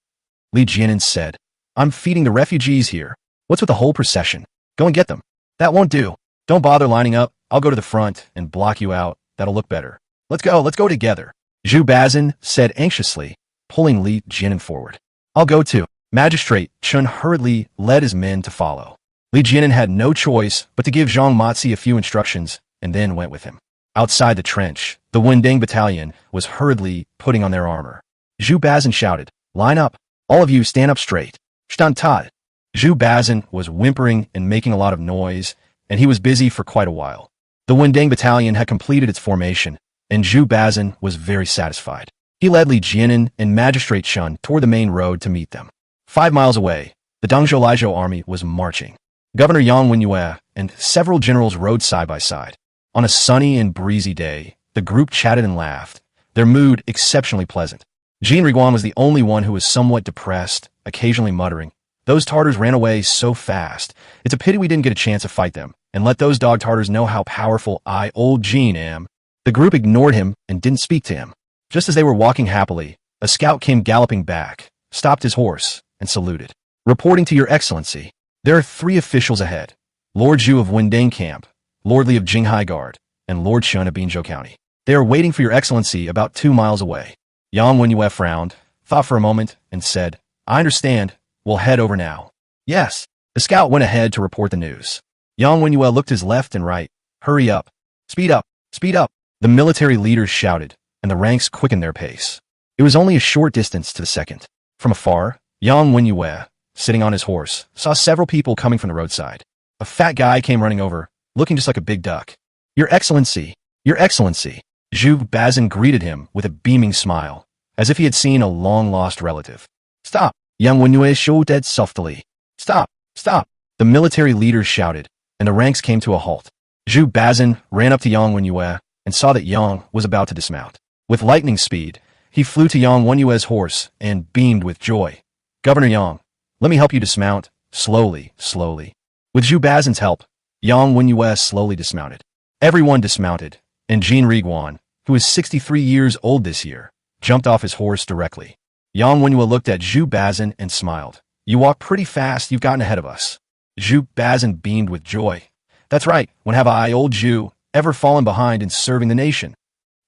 Li Jianen said, "I'm feeding the refugees here. What's with the whole procession? Go and get them." "That won't do. Don't bother lining up. I'll go to the front and block you out. That'll look better. Let's go together." Zhu Bazin said anxiously, pulling Li Jianen forward. "I'll go too." Magistrate Chun hurriedly led his men to follow. Li Jianen had no choice but to give Zhang Matsi a few instructions and then went with him. Outside the trench, the Wendang battalion was hurriedly putting on their armor. Zhu Bazin shouted, "Line up! All of you stand up straight! Stand tad!" Zhu Bazin was whimpering and making a lot of noise, and he was busy for quite a while. The Wendang battalion had completed its formation, and Zhu Bazin was very satisfied. He led Li Jianen and Magistrate Chun toward the main road to meet them. 5 miles away, the Dengzhou Laizhou army was marching. Governor Yang Wenyue and several generals rode side by side. On a sunny and breezy day, the group chatted and laughed, their mood exceptionally pleasant. Leguin was the only one who was somewhat depressed, occasionally muttering, "Those Tartars ran away so fast. It's a pity we didn't get a chance to fight them, and let those dog Tartars know how powerful I, old Jean, am." The group ignored him and didn't speak to him. Just as they were walking happily, a scout came galloping back, stopped his horse, and saluted. "Reporting to your excellency, there are 3 officials ahead. Lord Zhu of Wendang Camp, Lord Li of Jinghai Guard, and Lord Chun of Binzhou County. They are waiting for your excellency about 2 miles away." Yang Wenyue frowned, thought for a moment, and said, "I understand. We'll head over now." "Yes." The scout went ahead to report the news. Yang Wenyue looked his left and right. "Hurry up. Speed up. Speed up." The military leaders shouted, and the ranks quickened their pace. It was only a short distance to the second. From afar, Yang Wenyue, sitting on his horse, saw several people coming from the roadside. A fat guy came running over, looking just like a big duck. "Your Excellency! Your Excellency!" Zhu Bazin greeted him with a beaming smile, as if he had seen a long-lost relative. "Stop!" Yang Wenyue shouted softly. "Stop! Stop!" The military leaders shouted, and the ranks came to a halt. Zhu Bazin ran up to Yang Wenyue and saw that Yang was about to dismount. With lightning speed, he flew to Yang Wenyue's horse and beamed with joy. "Governor Yang, let me help you dismount, slowly, slowly." With Zhu Bazin's help, Yang Wenyue slowly dismounted. Everyone dismounted, and Jean Leguin, who is 63 years old this year, jumped off his horse directly. Yang Wenyue looked at Zhu Bazin and smiled. "You walk pretty fast. You've gotten ahead of us." Zhu Bazin beamed with joy. "That's right. When have I, old Zhu, ever fallen behind in serving the nation?"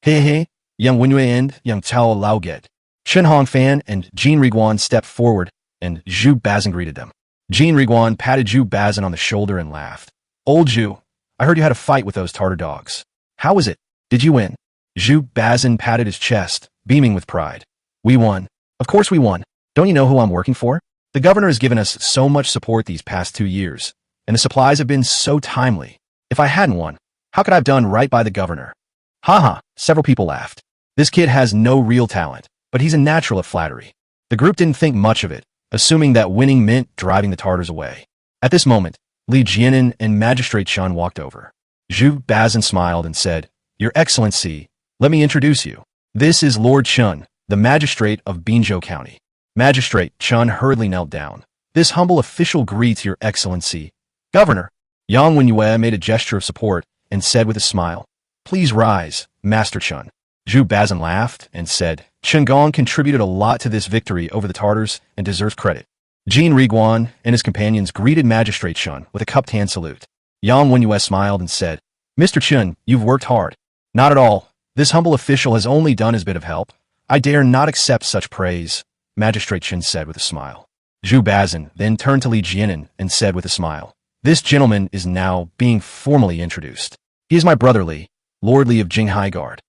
"Hey, Yang Wenyue and Yang Tao Laoget." Chen Hongfan and Jean Leguin stepped forward, and Zhu Bazin greeted them. Jean Leguin patted Zhu Bazin on the shoulder and laughed. "Old Zhu, I heard you had a fight with those Tartar dogs. How was it? Did you win?" Zhu Bazin patted his chest, beaming with pride. "We won. Of course we won. Don't you know who I'm working for? The governor has given us so much support these past 2 years, and the supplies have been so timely. If I hadn't won, how could I have done right by the governor?" "Ha ha," several people laughed. "This kid has no real talent, but he's a natural at flattery." The group didn't think much of it, assuming that winning meant driving the Tartars away. At this moment, Li Jianin and Magistrate Chun walked over. Zhu Bazin smiled and said, "Your Excellency, let me introduce you. This is Lord Chun, the magistrate of Binzhou County." Magistrate Chun hurriedly knelt down. "This humble official greets Your Excellency, Governor." Yang Wenyue made a gesture of support and said with a smile, "Please rise, Master Chun." Zhu Bazin laughed and said, "Chen Gong contributed a lot to this victory over the Tartars and deserves credit." Jin Riguan and his companions greeted Magistrate Chun with a cupped hand salute. Yang Wenyue smiled and said, "Mr. Chun, you've worked hard." "Not at all. This humble official has only done his bit of help. I dare not accept such praise," Magistrate Chun said with a smile. Zhu Bazin then turned to Li Jianin and said with a smile, "This gentleman is now being formally introduced. He is my brother Li, Lord Li of Jinghai Guard."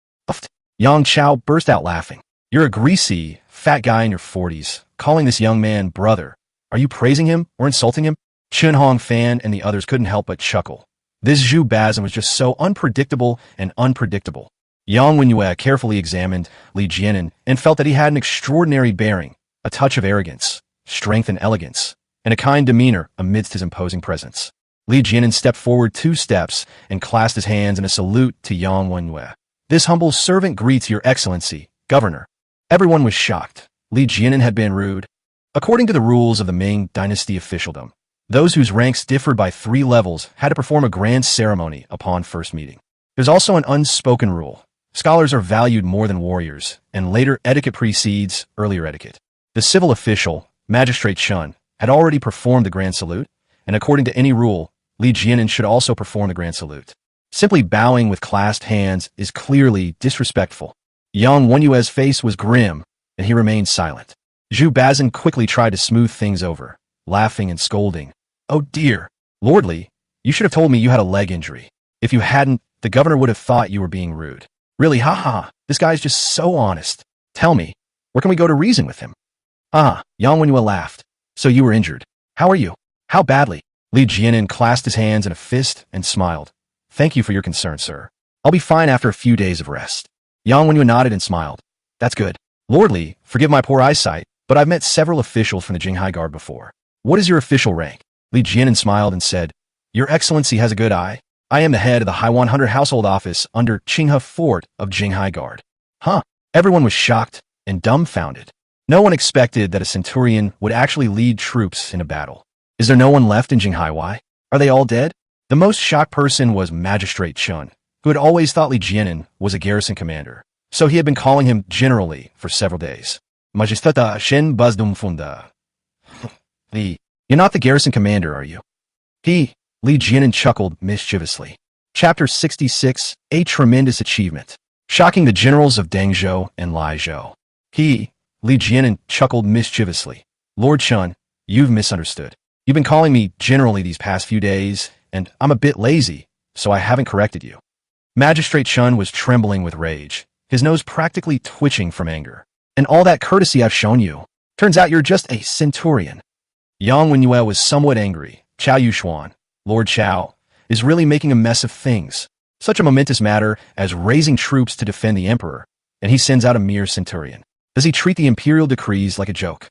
Yang Chao burst out laughing. "You're a greasy, fat guy in your 40s, calling this young man brother. Are you praising him or insulting him?" Chen Hongfan and the others couldn't help but chuckle. This Zhu Bazin was just so unpredictable and unpredictable. Yang Wenyue carefully examined Li Jianin and felt that he had an extraordinary bearing, a touch of arrogance, strength and elegance, and a kind demeanor amidst his imposing presence. Li Jianin stepped forward 2 steps and clasped his hands in a salute to Yang Wenyue. "This humble servant greets Your Excellency, Governor." Everyone was shocked. Li Jianin had been rude. According to the rules of the Ming dynasty officialdom, those whose ranks differed by 3 levels had to perform a grand ceremony upon first meeting. There's also an unspoken rule. Scholars are valued more than warriors, and later etiquette precedes earlier etiquette. The civil official, Magistrate Chun, had already performed the grand salute, and according to any rule, Li Jianin should also perform the grand salute. Simply bowing with clasped hands is clearly disrespectful. Yang Wenyue's face was grim, and he remained silent. Zhu Bazin quickly tried to smooth things over, laughing and scolding. "Oh dear, Lord Li, you should have told me you had a leg injury. If you hadn't, the governor would have thought you were being rude. Really, haha, this guy's just so honest. Tell me, where can we go to reason with him?" Yang Wenyue laughed. "So you were injured. How are you? How badly?" Li Jianin clasped his hands in a fist and smiled. "Thank you for your concern, sir. I'll be fine after a few days of rest." Yang Wenyue nodded and smiled. "That's good. Lord Li, forgive my poor eyesight, but I've met several officials from the Jinghai Guard before. What is your official rank?" Li Jianin smiled and said, "Your Excellency has a good eye. I am the head of the Haiwan Hunter Household Office under Qinghe Fort of Jinghai Guard." Everyone was shocked and dumbfounded. No one expected that a centurion would actually lead troops in a battle. Is there no one left in Jinghai? Why? Are they all dead? The most shocked person was Magistrate Chun, who had always thought Li Jianin was a garrison commander, so he had been calling him General Li for several days. "Majestata Shen Bazdum Funda." "Li, you're not the garrison commander, are you?" Li Jianin chuckled mischievously. Chapter 66, A Tremendous Achievement. Shocking the generals of Dengzhou and Laizhou. Li Jianin chuckled mischievously. "Lord Chun, you've misunderstood. You've been calling me General Li these past few days, and I'm a bit lazy, so I haven't corrected you." Magistrate Chun was trembling with rage, his nose practically twitching from anger. "And all that courtesy I've shown you. Turns out you're just a centurion." Yang Wenyue was somewhat angry. Chao Yuxuan, Lord Chao, is really making a mess of things. Such a momentous matter as raising troops to defend the emperor, and he sends out a mere centurion. Does he treat the imperial decrees like a joke?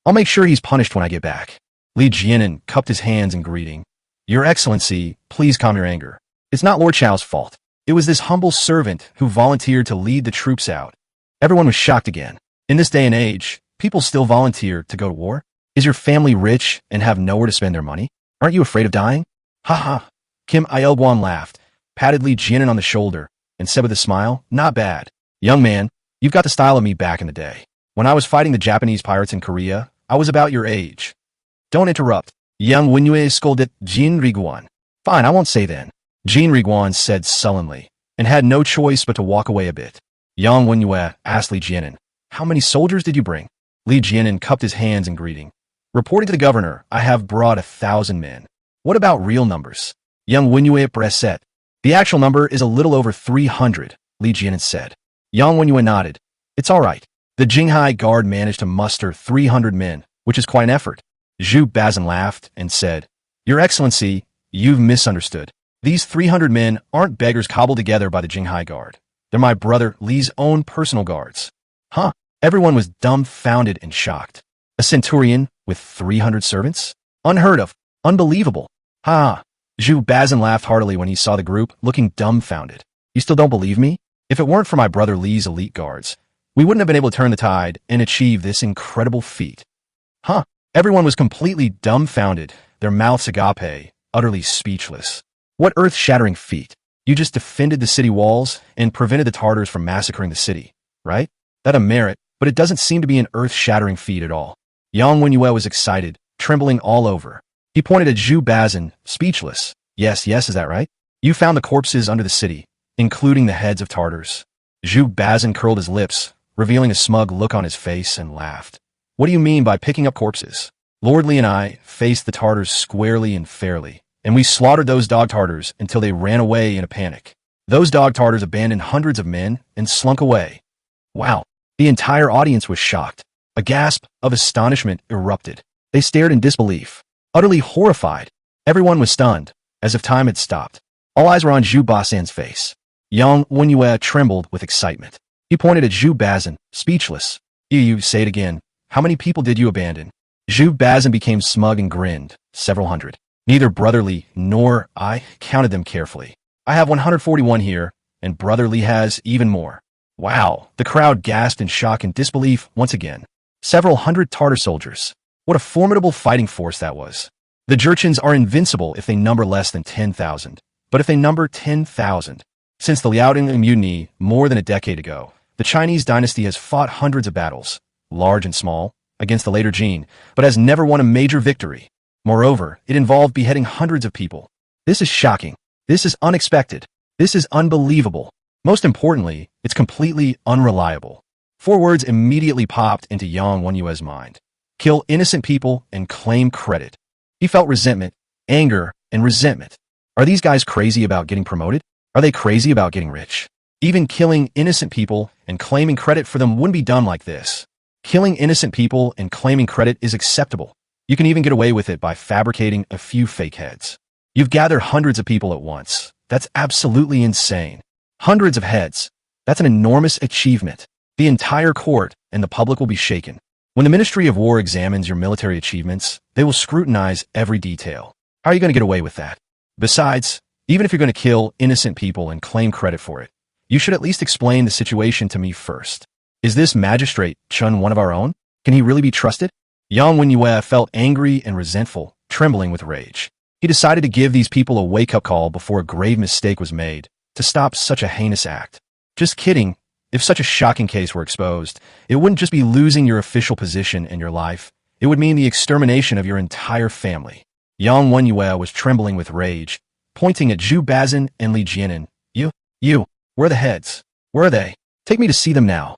I'll make sure he's punished when I get back. Li Jianin cupped his hands in greeting. "Your Excellency, please calm your anger. It's not Lord Chao's fault. It was this humble servant who volunteered to lead the troops out." Everyone was shocked again. In this day and age, people still volunteer to go to war? Is your family rich and have nowhere to spend their money? Aren't you afraid of dying? Kim Ilguan laughed, patted Li Jianin on the shoulder, and said with a smile, "Not bad. Young man, you've got the style of me back in the day. When I was fighting the Japanese pirates in Korea, I was about your age." "Don't interrupt." Yang Wenyue scolded Jin Riguan. "Fine, I won't say then." Jin Riguan said sullenly, and had no choice but to walk away a bit. Yang Wenyue asked Li Jianin, "How many soldiers did you bring?" Li Jianin cupped his hands in greeting. "Reporting to the governor, I have brought 1,000 men. What about real numbers?" Yang Wenyue pressed. "The actual number is a little over 300, Li Jianin said. Yang Wenyue nodded. "It's all right. The Jinghai Guard managed to muster 300 men, which is quite an effort." Zhu Bazin laughed and said, "Your Excellency, you've misunderstood. These 300 men aren't beggars cobbled together by the Jinghai Guard. They're my brother Li's own personal guards." Everyone was dumbfounded and shocked. A centurion, with 300 servants? Unheard of. Unbelievable. Ha! Zhu Bazin laughed heartily when he saw the group, looking dumbfounded. You still don't believe me? If it weren't for my brother Li's elite guards, we wouldn't have been able to turn the tide and achieve this incredible feat. Huh? Everyone was completely dumbfounded, their mouths agape, utterly speechless. What earth-shattering feat? You just defended the city walls and prevented the Tartars from massacring the city, right? That's a merit, but it doesn't seem to be an earth-shattering feat at all. Yang Wenyue was excited, trembling all over. He pointed at Zhu Bazin, speechless. Yes, is that right? You found the corpses under the city, including the heads of Tartars. Zhu Bazin curled his lips, revealing a smug look on his face, and laughed. What do you mean by picking up corpses? Lord Li and I faced the Tartars squarely and fairly, and we slaughtered those dog Tartars until they ran away in a panic. Those dog Tartars abandoned hundreds of men and slunk away. Wow. The entire audience was shocked. A gasp of astonishment erupted. They stared in disbelief, utterly horrified. Everyone was stunned, as if time had stopped. All eyes were on Zhu Bazin's face. Yang Wenyue trembled with excitement. He pointed at Zhu Bazin, speechless. You say it again. How many people did you abandon? Zhu Bazin became smug and grinned. Several hundred. Neither Brother Li nor I counted them carefully. I have 141 here, and Brother Li has even more. Wow, the crowd gasped in shock and disbelief once again. Several hundred Tartar soldiers. What a formidable fighting force that was. The Jurchens are invincible if they number less than 10,000. But if they number 10,000, since the Liaodong mutiny more than a decade ago, the Chinese dynasty has fought hundreds of battles, large and small, against the later Jin, but has never won a major victory. Moreover, it involved beheading hundreds of people. This is shocking. This is unexpected. This is unbelievable. Most importantly, it's completely unreliable. 4 words immediately popped into Yang Wenyue's mind. Kill innocent people and claim credit. He felt resentment, anger, and resentment. Are these guys crazy about getting promoted? Are they crazy about getting rich? Even killing innocent people and claiming credit for them wouldn't be done like this. Killing innocent people and claiming credit is acceptable. You can even get away with it by fabricating a few fake heads. You've gathered hundreds of people at once. That's absolutely insane. Hundreds of heads. That's an enormous achievement. The entire court and the public will be shaken. When the Ministry of War examines your military achievements, they will scrutinize every detail. How are you going to get away with that? Besides, even if you're going to kill innocent people and claim credit for it, you should at least explain the situation to me first. Is this magistrate Chun one of our own? Can he really be trusted? Yang Wenyue felt angry and resentful, trembling with rage. He decided to give these people a wake-up call before a grave mistake was made, to stop such a heinous act. Just kidding. If such a shocking case were exposed, it wouldn't just be losing your official position and your life. It would mean the extermination of your entire family. Yang Wenyue was trembling with rage, pointing at Zhu Bazin and Li Jianan. You, where are the heads? Where are they? Take me to see them now.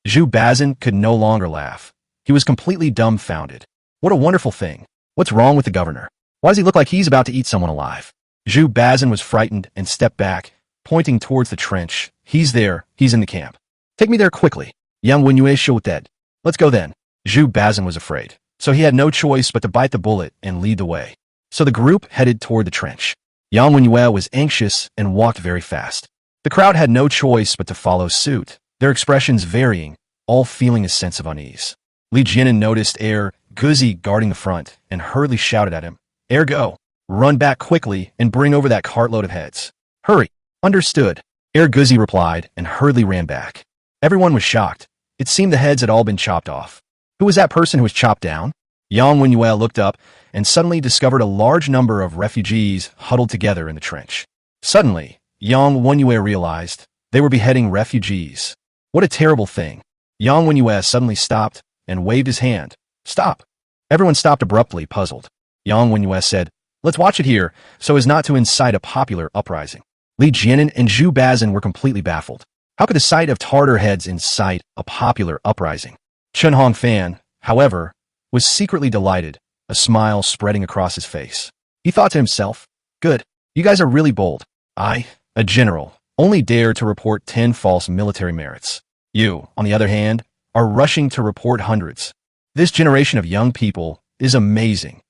Zhu Bazin could no longer laugh. He was completely dumbfounded. What a wonderful thing. What's wrong with the governor? Why does he look like he's about to eat someone alive? Zhu Bazin was frightened and stepped back, pointing towards the trench. He's there. He's in the camp. Take me there quickly. Yang Wenyue showed dead. Let's go then. Zhu Bazin was afraid, so he had no choice but to bite the bullet and lead the way. So the group headed toward the trench. Yang Wenyue was anxious and walked very fast. The crowd had no choice but to follow suit, their expressions varying, all feeling a sense of unease. Li Jianan noticed Guzi guarding the front and hurriedly shouted at him. Go! Run back quickly and bring over that cartload of heads. Hurry! Understood. Guzi replied and hurriedly ran back. Everyone was shocked. It seemed the heads had all been chopped off. Who was that person who was chopped down? Yang Wenyue looked up and suddenly discovered a large number of refugees huddled together in the trench. Suddenly, Yang Wenyue realized they were beheading refugees. What a terrible thing. Yang Wenyue suddenly stopped and waved his hand. Stop. Everyone stopped abruptly, puzzled. Yang Wenyue said, let's watch it here so as not to incite a popular uprising. Li Jianan and Zhu Bazin were completely baffled. How could the sight of Tartar heads incite a popular uprising? Chen Hongfan, however, was secretly delighted, a smile spreading across his face. He thought to himself, good, you guys are really bold. I, a general, only dare to report 10 false military merits. You, on the other hand, are rushing to report hundreds. This generation of young people is amazing.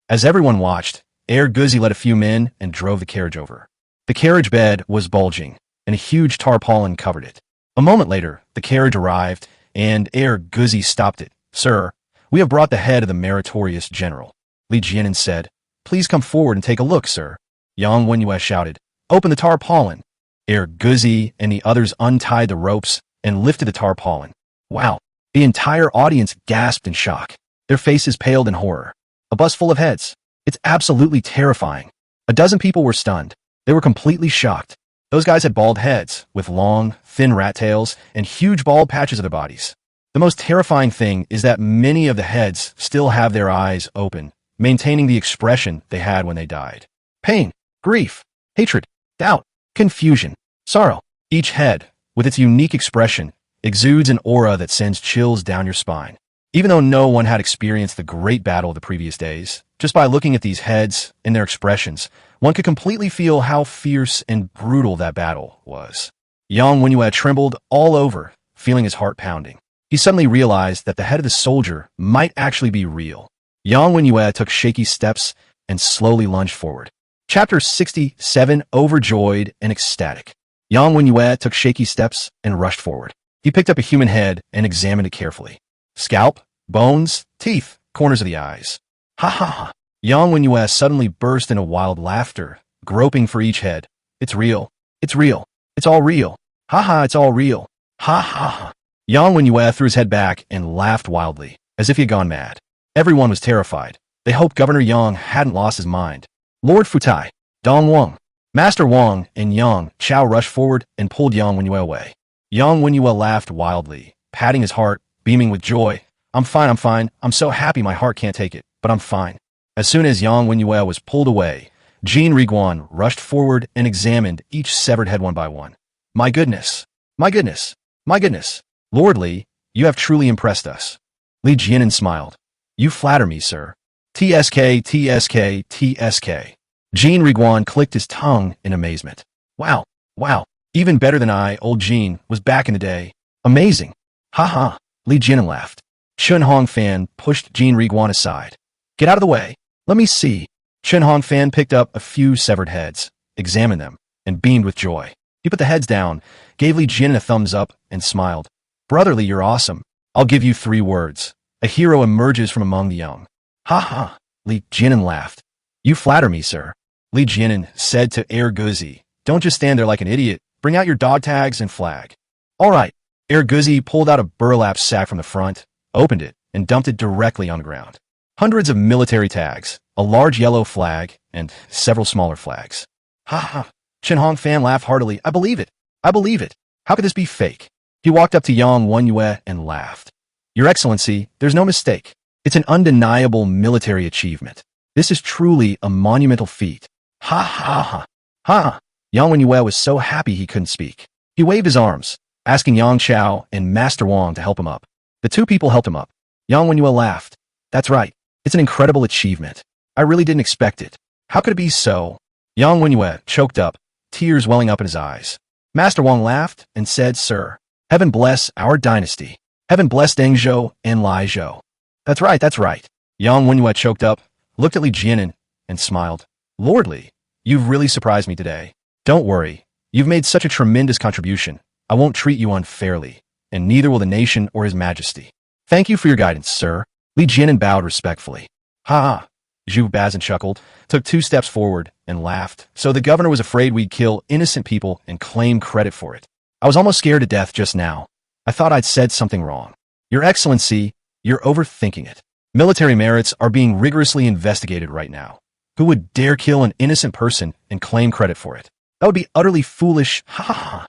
As everyone watched, Guzi led a few men and drove the carriage over. The carriage bed was bulging, and a huge tarpaulin covered it. A moment later, the carriage arrived, and Guzi stopped it. Sir, We have brought the head of the meritorious general. Li Jianan said, "Please come forward and take a look, sir." Yang Wenyue shouted, "Open the tarpaulin." Guzi and the others untied the ropes and lifted the tarpaulin. Wow! The entire audience gasped in shock. Their faces paled in horror. A bus full of heads. It's absolutely terrifying. A dozen people were stunned. They were completely shocked. Those guys had bald heads, with long, thin rat tails, and huge bald patches of their bodies. The most terrifying thing is that many of the heads still have their eyes open, maintaining the expression they had when they died. Pain, grief, hatred, doubt, confusion, sorrow. Each head, with its unique expression, exudes an aura that sends chills down your spine. Even though no one had experienced the great battle of the previous days, just by looking at these heads and their expressions, one could completely feel how fierce and brutal that battle was. Yang Wenyue trembled all over, feeling his heart pounding. He suddenly realized that the head of the soldier might actually be real. Yang Wenyue took shaky steps and slowly lunged forward. Chapter 67, Overjoyed and Ecstatic. Yang Wenyue took shaky steps and rushed forward. He picked up a human head and examined it carefully. Scalp, bones, teeth, corners of the eyes. Ha ha ha. Yang Wenyue suddenly burst into wild laughter, groping for each head. It's real. It's real. It's all real. Ha ha, it's all real. Ha ha ha. Yang Wenyue threw his head back and laughed wildly, as if he had gone mad. Everyone was terrified. They hoped Governor Yang hadn't lost his mind. Lord Futai, Dong Wang, Master Wang, and Yang Chao rushed forward and pulled Yang Wenyue away. Yang Wenyue laughed wildly, patting his heart, beaming with joy. I'm fine, I'm fine. I'm so happy my heart can't take it, but I'm fine. As soon as Yang Wenyue was pulled away, Jean Leguin rushed forward and examined each severed head one by one. My goodness! My goodness! My goodness! Lord Li, you have truly impressed us. Li Jianan smiled. You flatter me, sir. TSK, TSK, TSK. Jean Leguin clicked his tongue in amazement. Wow, wow. Even better than I, old Jean, was back in the day. Amazing. Ha ha. Li Jianan laughed. Chun Hongfan pushed Jean Leguin aside. Get out of the way. Let me see. Chun Hongfan picked up a few severed heads, examined them, and beamed with joy. He put the heads down, gave Li Jianan a thumbs up, and smiled. Brotherly, you're awesome. I'll give you 3 words. A hero emerges from among the young. Ha ha. Li Jianan laughed. You flatter me, sir. Li Jianan said to Guzi, don't just stand there like an idiot. Bring out your dog tags and flag. All right. Guzi pulled out a burlap sack from the front, opened it, and dumped it directly on the ground. Hundreds of military tags, a large yellow flag, and several smaller flags. Ha ha. Chen Hongfan laughed heartily. I believe it. I believe it. How could this be fake? He walked up to Yang Wenyue and laughed. Your Excellency, there's no mistake. It's an undeniable military achievement. This is truly a monumental feat. Ha ha ha. Ha. Yang Wenyue was so happy he couldn't speak. He waved his arms, asking Yang Chao and Master Wang to help him up. The 2 people helped him up. Yang Wenyue laughed. That's right. It's an incredible achievement. I really didn't expect it. How could it be so? Yang Wenyue choked up, tears welling up in his eyes. Master Wang laughed and said, Sir, heaven bless our dynasty. Heaven bless Deng Zhou and Lai Zhou. That's right, that's right. Yang Wenyue choked up, looked at Li Jianan, and smiled. Lord Li, you've really surprised me today. Don't worry. You've made such a tremendous contribution. I won't treat you unfairly, and neither will the nation or his majesty. Thank you for your guidance, sir. Li Jianan bowed respectfully. Ha ha. Zhu Bazin chuckled, took 2 steps forward, and laughed. So the governor was afraid we'd kill innocent people and claim credit for it. I was almost scared to death just now. I thought I'd said something wrong. Your Excellency, you're overthinking it. Military merits are being rigorously investigated right now. Who would dare kill an innocent person and claim credit for it? That would be utterly foolish. Ha ha ha.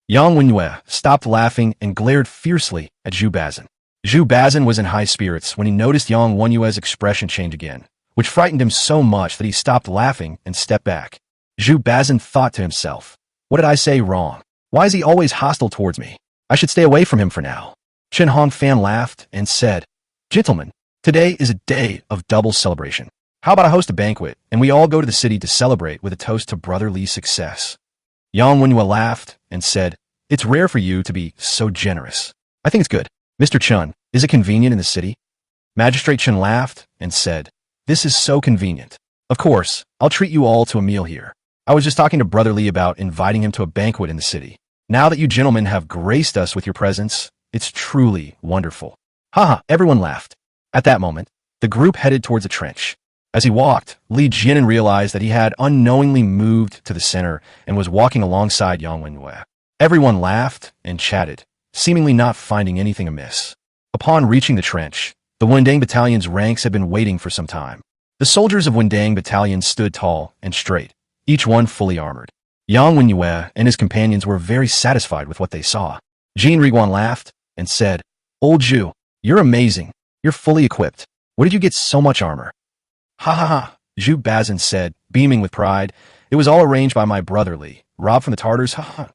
Yang Wenyue stopped laughing and glared fiercely at Zhu Bazin. Zhu Bazin was in high spirits when he noticed Yang Wenyue's expression change again, which frightened him so much that he stopped laughing and stepped back. Zhu Bazin thought to himself, what did I say wrong? Why is he always hostile towards me? I should stay away from him for now. Chen Hongfan laughed and said, Gentlemen, today is a day of double celebration. How about I host a banquet, and we all go to the city to celebrate with a toast to Brother Li's success? Yang Wenyue laughed and said, It's rare for you to be so generous. I think it's good. Mr. Chun, is it convenient in the city? Magistrate Chun laughed and said, This is so convenient. Of course, I'll treat you all to a meal here. I was just talking to Brother Li about inviting him to a banquet in the city. Now that you gentlemen have graced us with your presence, it's truly wonderful. Haha, everyone laughed. At that moment, the group headed towards a trench. As he walked, Li Jianan realized that he had unknowingly moved to the center and was walking alongside Yang Wenwei. Everyone laughed and chatted, seemingly not finding anything amiss. Upon reaching the trench, the Wendang battalion's ranks had been waiting for some time. The soldiers of Wendang battalion stood tall and straight, each one fully armored. Yang Wenwei and his companions were very satisfied with what they saw. Jin Riguan laughed and said, "Old Zhu, you're amazing. You're fully equipped. Where did you get so much armor?" "Ha ha ha," Zhu Bazin said, beaming with pride. "It was all arranged by my brother Li, robbed from the Tartars, ha ha."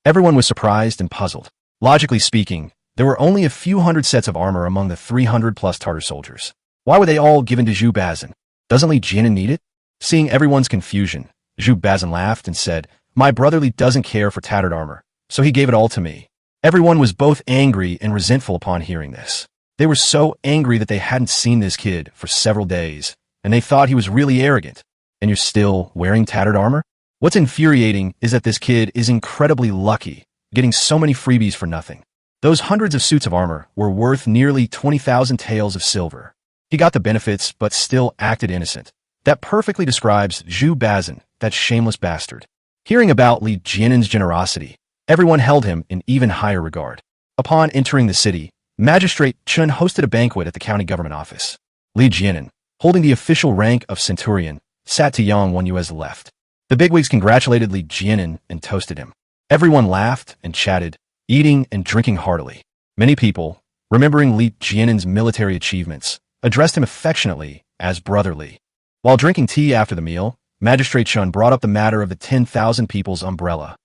Everyone was surprised and puzzled. Logically speaking, there were only a few hundred sets of armor among the 300-plus Tartar soldiers. Why were they all given to Zhu Bazin? Doesn't Li Jianan need it? Seeing everyone's confusion, Zhu Bazin laughed and said, "My brother Li doesn't care for tattered armor, so he gave it all to me." Everyone was both angry and resentful upon hearing this. They were so angry that they hadn't seen this kid for several days, and they thought he was really arrogant. "And you're still wearing tattered armor?" What's infuriating is that this kid is incredibly lucky, getting so many freebies for nothing. Those hundreds of suits of armor were worth nearly 20,000 taels of silver. He got the benefits, but still acted innocent. That perfectly describes Zhu Bazin, that shameless bastard. Hearing about Li Jianan's generosity, everyone held him in even higher regard. Upon entering the city, Magistrate Chun hosted a banquet at the county government office. Li Jianan, holding the official rank of centurion, sat to Yang Wenyue's left. The bigwigs congratulated Li Jianan and toasted him. Everyone laughed and chatted, eating and drinking heartily. Many people, remembering Li Jianan's military achievements, addressed him affectionately as Brother Li. While drinking tea after the meal, Magistrate Chun brought up the matter of the 10,000 people's umbrella.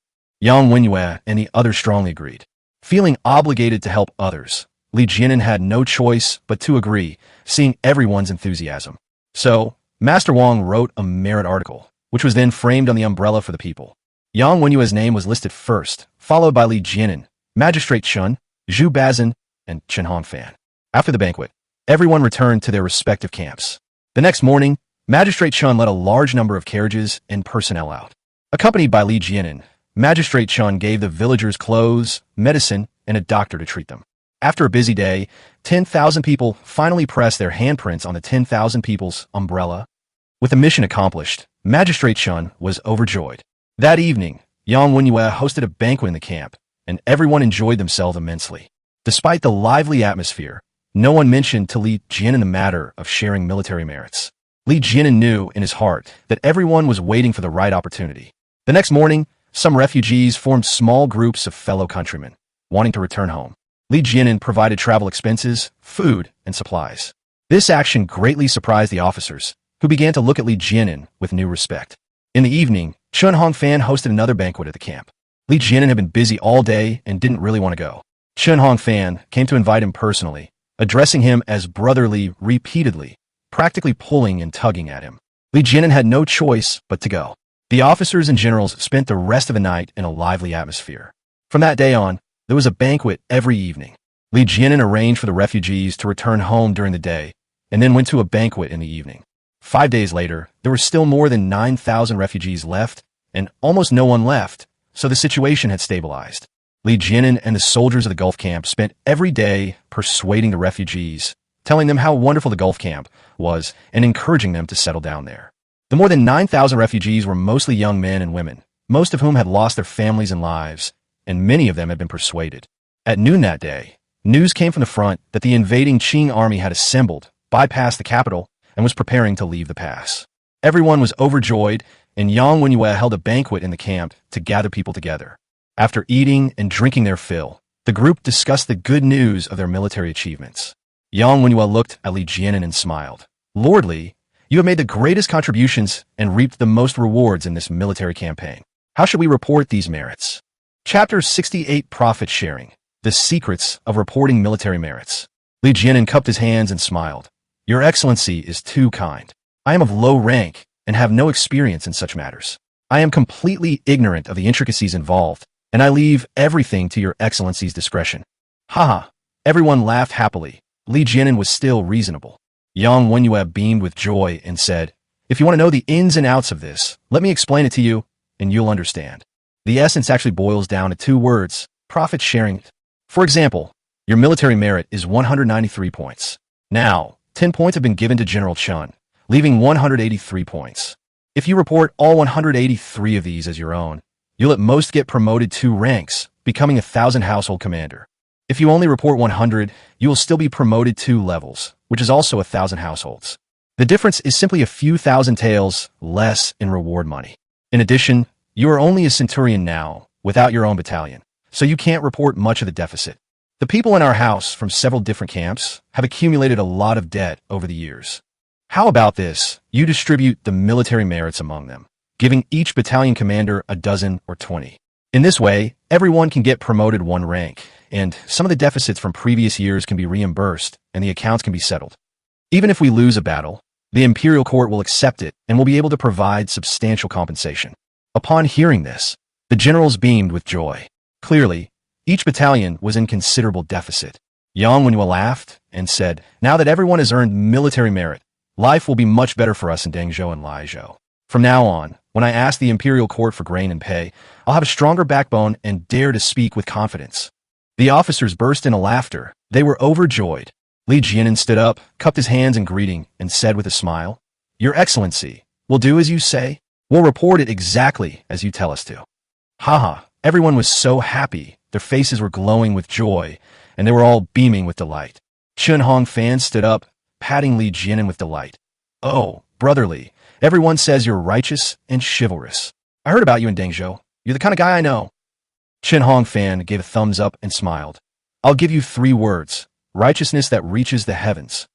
Yang Wenyue and the others strongly agreed. Feeling obligated to help others, Li Jianan had no choice but to agree, seeing everyone's enthusiasm. So, Master Wang wrote a merit article, which was then framed on the umbrella for the people. Yang Wenyue's name was listed first, followed by Li Jianan, Magistrate Chun, Zhu Bazin, and Chen Hongfan. After the banquet, everyone returned to their respective camps. The next morning, Magistrate Chun led a large number of carriages and personnel out. Accompanied by Li Jianan, Magistrate Chun gave the villagers clothes, medicine, and a doctor to treat them. After a busy day, 10,000 people finally pressed their handprints on the 10,000 people's umbrella. With the mission accomplished, Magistrate Chun was overjoyed. That evening, Yang Wenyue hosted a banquet in the camp, and everyone enjoyed themselves immensely. Despite the lively atmosphere, no one mentioned to Li Jianan the matter of sharing military merits. Li Jianan knew in his heart that everyone was waiting for the right opportunity. The next morning, some refugees formed small groups of fellow countrymen, wanting to return home. Li Jianan provided travel expenses, food, and supplies. This action greatly surprised the officers, who began to look at Li Jianan with new respect. In the evening, Chun Hongfan hosted another banquet at the camp. Li Jianan had been busy all day and didn't really want to go. Chun Hongfan came to invite him personally, addressing him as Brother Li repeatedly, practically pulling and tugging at him. Li Jianan had no choice but to go. The officers and generals spent the rest of the night in a lively atmosphere. From that day on, there was a banquet every evening. Li Jianan arranged for the refugees to return home during the day, and then went to a banquet in the evening. 5 days later, there were still more than 9,000 refugees left, and almost no one left, so the situation had stabilized. Li Jianan and the soldiers of the Gulf camp spent every day persuading the refugees, telling them how wonderful the Gulf camp was, and encouraging them to settle down there. The more than 9,000 refugees were mostly young men and women, most of whom had lost their families and lives, and many of them had been persuaded. At noon that day, news came from the front that the invading Qing army had assembled, bypassed the capital, and was preparing to leave the pass. Everyone was overjoyed, and Yang Wenyue held a banquet in the camp to gather people together. After eating and drinking their fill, the group discussed the good news of their military achievements. Yang Wenyue looked at Li Jianan and smiled. "Lord Li, you have made the greatest contributions and reaped the most rewards in this military campaign. How should we report these merits?" Chapter 68, Profit Sharing, The Secrets of Reporting Military Merits. Li Jianan cupped his hands and smiled. "Your Excellency is too kind. I am of low rank and have no experience in such matters. I am completely ignorant of the intricacies involved, and I leave everything to your Excellency's discretion." Haha, everyone laughed happily. Li Jianan was still reasonable. Yang Wenyue beamed with joy and said, "If you want to know the ins and outs of this, let me explain it to you, and you'll understand. The essence actually boils down to 2 words, profit sharing. For example, your military merit is 193 points. Now, 10 points have been given to General Chun, leaving 183 points. If you report all 183 of these as your own, you'll at most get promoted 2 ranks, becoming 1,000 household commander. If you only report 100, you will still be promoted 2 levels, which is also 1,000 households. The difference is simply a few thousand taels less in reward money. In addition, you are only a centurion now, without your own battalion, so you can't report much of the deficit. The people in our house from several different camps have accumulated a lot of debt over the years. How about this? You distribute the military merits among them, giving each battalion commander a dozen or 20. In this way, everyone can get promoted 1 rank, and some of the deficits from previous years can be reimbursed and the accounts can be settled. Even if we lose a battle, the imperial court will accept it and will be able to provide substantial compensation. Upon hearing this, the generals beamed with joy. Clearly, each battalion was in considerable deficit. Yang Wenhua laughed and said, "Now that everyone has earned military merit, life will be much better for us in Dengzhou and Laizhou. From now on, when I ask the imperial court for grain and pay, I'll have a stronger backbone and dare to speak with confidence." The officers burst into laughter. They were overjoyed. Li Jianan stood up, cupped his hands in greeting, and said with a smile, "Your Excellency, we'll do as you say. We'll report it exactly as you tell us to." Haha, everyone was so happy. Their faces were glowing with joy, and they were all beaming with delight. Chun Hong Fan stood up, patting Li Jianan with delight. "Oh, Brother Li, everyone says you're righteous and chivalrous. I heard about you in Dengzhou. You're the kind of guy I know." Chun Hong Fan gave a thumbs up and smiled. "I'll give you 3 words. Righteousness that reaches the heavens."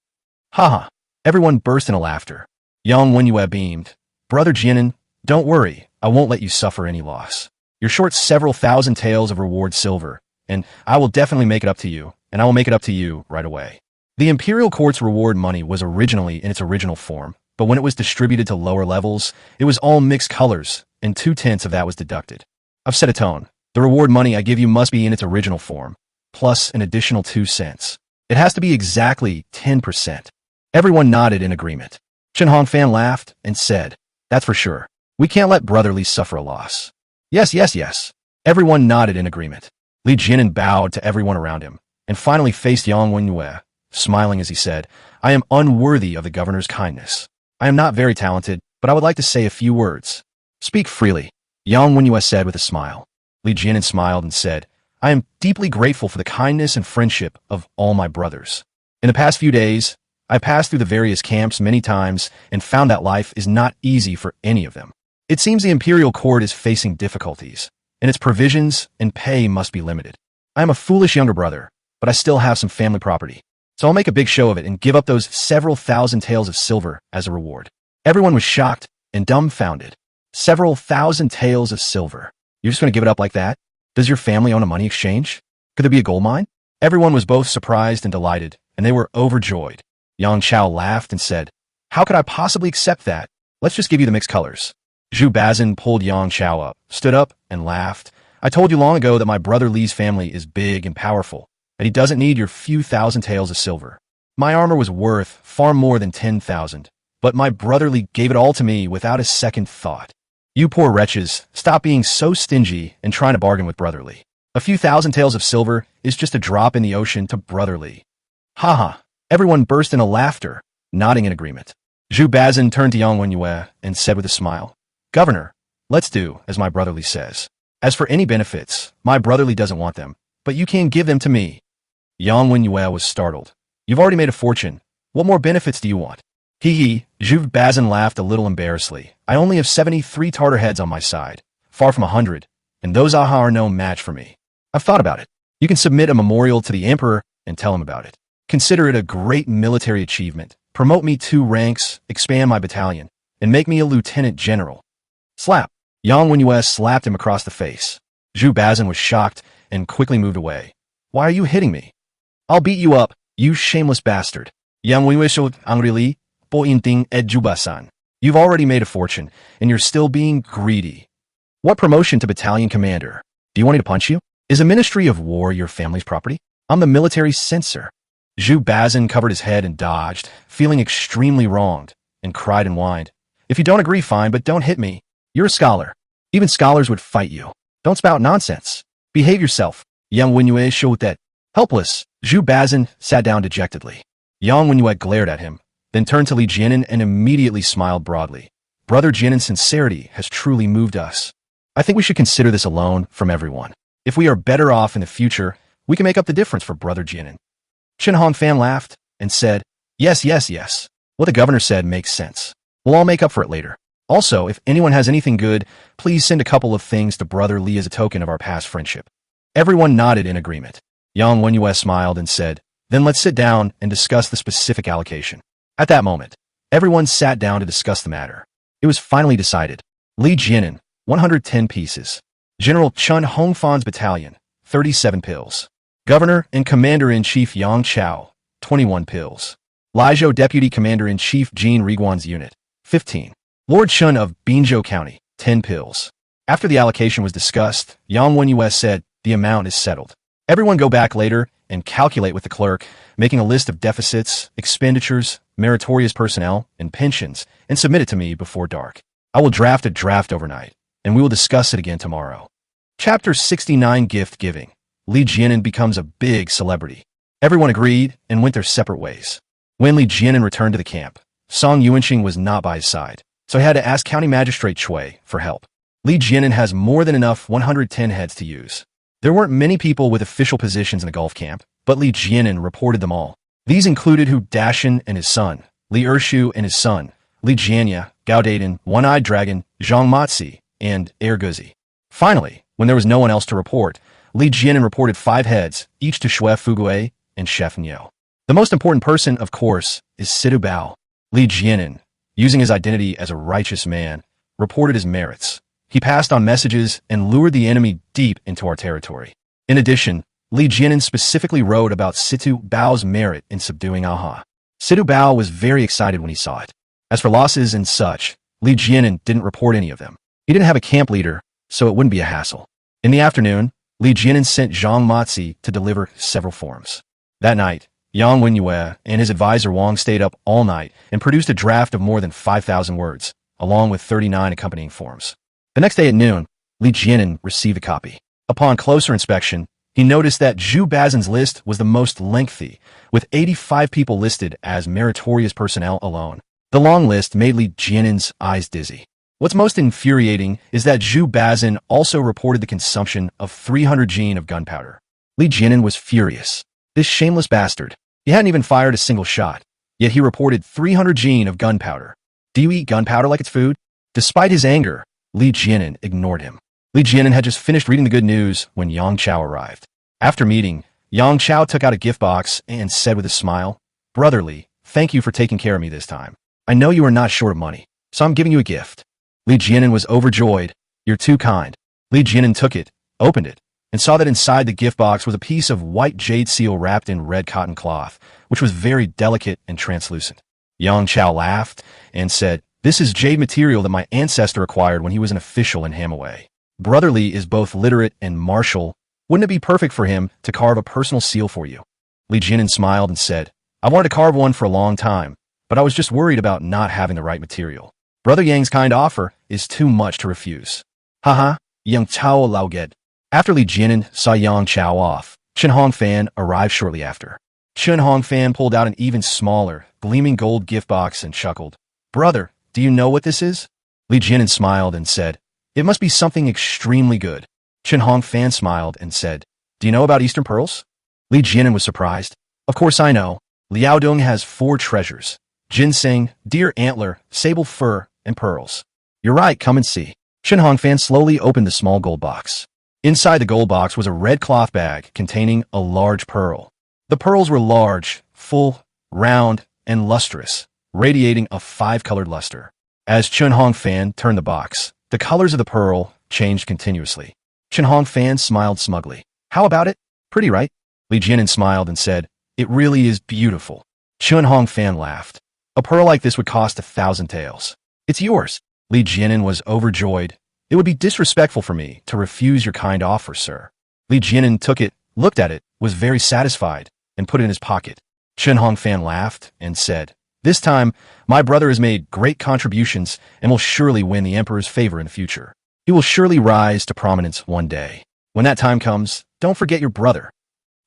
Haha, everyone burst into laughter. Yang Wenhua beamed. "Brother Jianan, don't worry, I won't let you suffer any loss. You're short several thousand taels of reward silver, and I will definitely make it up to you, and I will make it up to you right away." The imperial court's reward money was originally in its original form, but when it was distributed to lower levels, it was all mixed colors, and 2/10 of that was deducted. I've set a tone. The reward money I give you must be in its original form, plus an additional 2 cents. It has to be exactly 10%. Everyone nodded in agreement. Chun Hong Fan laughed and said, "That's for sure. We can't let Brother Li suffer a loss." Yes, yes, yes. Everyone nodded in agreement. Li Jianan bowed to everyone around him, and finally faced Yang Wenhua, smiling as he said, "I am unworthy of the governor's kindness. I am not very talented, but I would like to say a few words." "Speak freely," Yang Wenhua said with a smile. Li Jianan smiled and said, "I am deeply grateful for the kindness and friendship of all my brothers. In the past few days, I passed through the various camps many times and found that life is not easy for any of them. It seems the imperial court is facing difficulties, and its provisions and pay must be limited. I am a foolish younger brother, but I still have some family property, so I'll make a big show of it and give up those several thousand taels of silver as a reward." Everyone was shocked and dumbfounded. Several thousand taels of silver. You're just going to give it up like that? Does your family own a money exchange? Could there be a gold mine? Everyone was both surprised and delighted, and they were overjoyed. Yang Chao laughed and said, "How could I possibly accept that? Let's just give you the mixed colors." Zhu Bazin pulled Yang Chao up, stood up, and laughed. "I told you long ago that my brother Li's family is big and powerful, that he doesn't need your few thousand taels of silver. My armor was worth far more than 10,000, but my brother Li gave it all to me without a second thought. You poor wretches, stop being so stingy and trying to bargain with Brother Li. A few thousand taels of silver is just a drop in the ocean to Brother Li." Haha, everyone burst into laughter, nodding in agreement. Zhu Bazin turned to Yang Wenhua and said with a smile, "Governor, let's do as my Brother Li says. As for any benefits, my Brother Li doesn't want them, but you can give them to me." Yang Wenhua was startled. "You've already made a fortune. What more benefits do you want?" Hee, Zhu Bazin laughed a little embarrassedly. "I only have 73 Tartar heads on my side, far from 100, and those Aha are no match for me. I've thought about it. You can submit a memorial to the emperor and tell him about it. Consider it a great military achievement. Promote me 2 ranks, expand my battalion, and make me a lieutenant general." Slap! Yang Wenhua slapped him across the face. Zhu Bazin was shocked and quickly moved away. "Why are you hitting me?" "I'll beat you up, you shameless bastard." Yang Wenhua showed angrily. "Bointing ed Jubasan. You've already made a fortune, and you're still being greedy. What promotion to battalion commander? Do you want me to punch you? Is a Ministry of War your family's property? I'm the military censor." Zhu Bazin covered his head and dodged, feeling extremely wronged, and cried and whined, "If you don't agree, fine, but don't hit me. You're a scholar. Even scholars would fight you. Don't spout nonsense. Behave yourself." Yang Wenhua showed that. Helpless, Zhu Bazin sat down dejectedly. Yang Wenyue glared at him, then turned to Li Jianan and immediately smiled broadly. Brother Jianan's sincerity has truly moved us. I think we should consider this a loan from everyone. If we are better off in the future, we can make up the difference for Brother Jianan. Chen Hongfan laughed and said, yes, yes, yes. What the governor said makes sense. We'll all make up for it later. Also, if anyone has anything good, please send a couple of things to Brother Li as a token of our past friendship. Everyone nodded in agreement. Yang Wenyue smiled and said, then let's sit down and discuss the specific allocation. At that moment, everyone sat down to discuss the matter. It was finally decided. Li Jianan, 110 pieces. General Chen Hongfan's battalion, 37 pills. Governor and Commander-in-Chief Yang Chao, 21 pills. Lizhou Deputy Commander-in-Chief Jean Riguan's unit, 15. Lord Chun of Binzhou County, 10 pills. After the allocation was discussed, Yang Wenyue said, the amount is settled. Everyone go back later and calculate with the clerk, making a list of deficits, expenditures, meritorious personnel, and pensions, and submit it to me before dark. I will draft a draft overnight, and we will discuss it again tomorrow. Chapter 69 Gift Giving. Li Jianan becomes a big celebrity. Everyone agreed and went their separate ways. When Li Jianan returned to the camp, Song Yuanqing was not by his side, so he had to ask County Magistrate Chui for help. Li Jianan has more than enough 110 heads to use. There weren't many people with official positions in the Gulf camp, but Li Jianan reported them all. These included Hu Dashan and his son, Li Ershu and his son, Li Jianya, Gao Daden, One-Eyed Dragon, Zhang Matzi, and Air Guzi. Finally, when there was no one else to report, Li Jianan reported 5 heads, each to Xue Fugue and Chef Niu. The most important person, of course, is Sidu Bao. Li Jianan, using his identity as a righteous man, reported his merits. He passed on messages and lured the enemy deep into our territory. In addition, Li Jianan specifically wrote about Situ Bao's merit in subduing Aha. Situ Bao was very excited when he saw it. As for losses and such, Li Jianan didn't report any of them. He didn't have a camp leader, so it wouldn't be a hassle. In the afternoon, Li Jianan sent Zhang Matzi to deliver several forms. That night, Yang Wenyue and his advisor Wang stayed up all night and produced a draft of more than 5,000 words, along with 39 accompanying forms. The next day at noon, Li Jianan received a copy. Upon closer inspection, he noticed that Zhu Bazin's list was the most lengthy, with 85 people listed as meritorious personnel alone. The long list made Li Jianan's eyes dizzy. What's most infuriating is that Zhu Bazin also reported the consumption of 300 gene of gunpowder. Li Jianan was furious. This shameless bastard. He hadn't even fired a single shot, yet he reported 300 gene of gunpowder. Do you eat gunpowder like it's food? Despite his anger, Li Jianan ignored him. Li Jianan had just finished reading the good news when Yang Chao arrived. After meeting, Yang Chao took out a gift box and said with a smile, Brother Li, thank you for taking care of me this time. I know you are not short of money, so I'm giving you a gift. Li Jianan was overjoyed. You're too kind. Li Jianan took it, opened it, and saw that inside the gift box was a piece of white jade seal wrapped in red cotton cloth, which was very delicate and translucent. Yang Chao laughed and said, this is jade material that my ancestor acquired when he was an official in Hamaway. Brother Li is both literate and martial. Wouldn't it be perfect for him to carve a personal seal for you? Li Jianan smiled and said, I wanted to carve one for a long time, but I was just worried about not having the right material. Brother Yang's kind offer is too much to refuse. Haha, Yang Chao Laoget. After Li Jianan saw Yang Chao off, Chen Hongfan arrived shortly after. Chen Hongfan pulled out an even smaller, gleaming gold gift box and chuckled. Brother, do you know what this is? Li Jianan smiled and said, it must be something extremely good. Chen Hongfan smiled and said, do you know about Eastern Pearls? Li Jianan was surprised. Of course I know. Liaodong has 4 treasures. Ginseng, deer antler, sable fur, and pearls. You're right, come and see. Chen Hongfan slowly opened the small gold box. Inside the gold box was a red cloth bag containing a large pearl. The pearls were large, full, round, and lustrous, radiating a 5-colored luster. As Chen Hongfan turned the box, the colors of the pearl changed continuously. Chen Hongfan smiled smugly. How about it? Pretty, right? Li Jianan smiled and said, it really is beautiful. Chen Hongfan laughed. A pearl like this would cost 1,000 taels. It's yours. Li Jianan was overjoyed. It would be disrespectful for me to refuse your kind offer, sir. Li Jianan took it, looked at it, was very satisfied, and put it in his pocket. Chen Hongfan laughed and said, this time, my brother has made great contributions and will surely win the emperor's favor in the future. He will surely rise to prominence one day. When that time comes, don't forget your brother.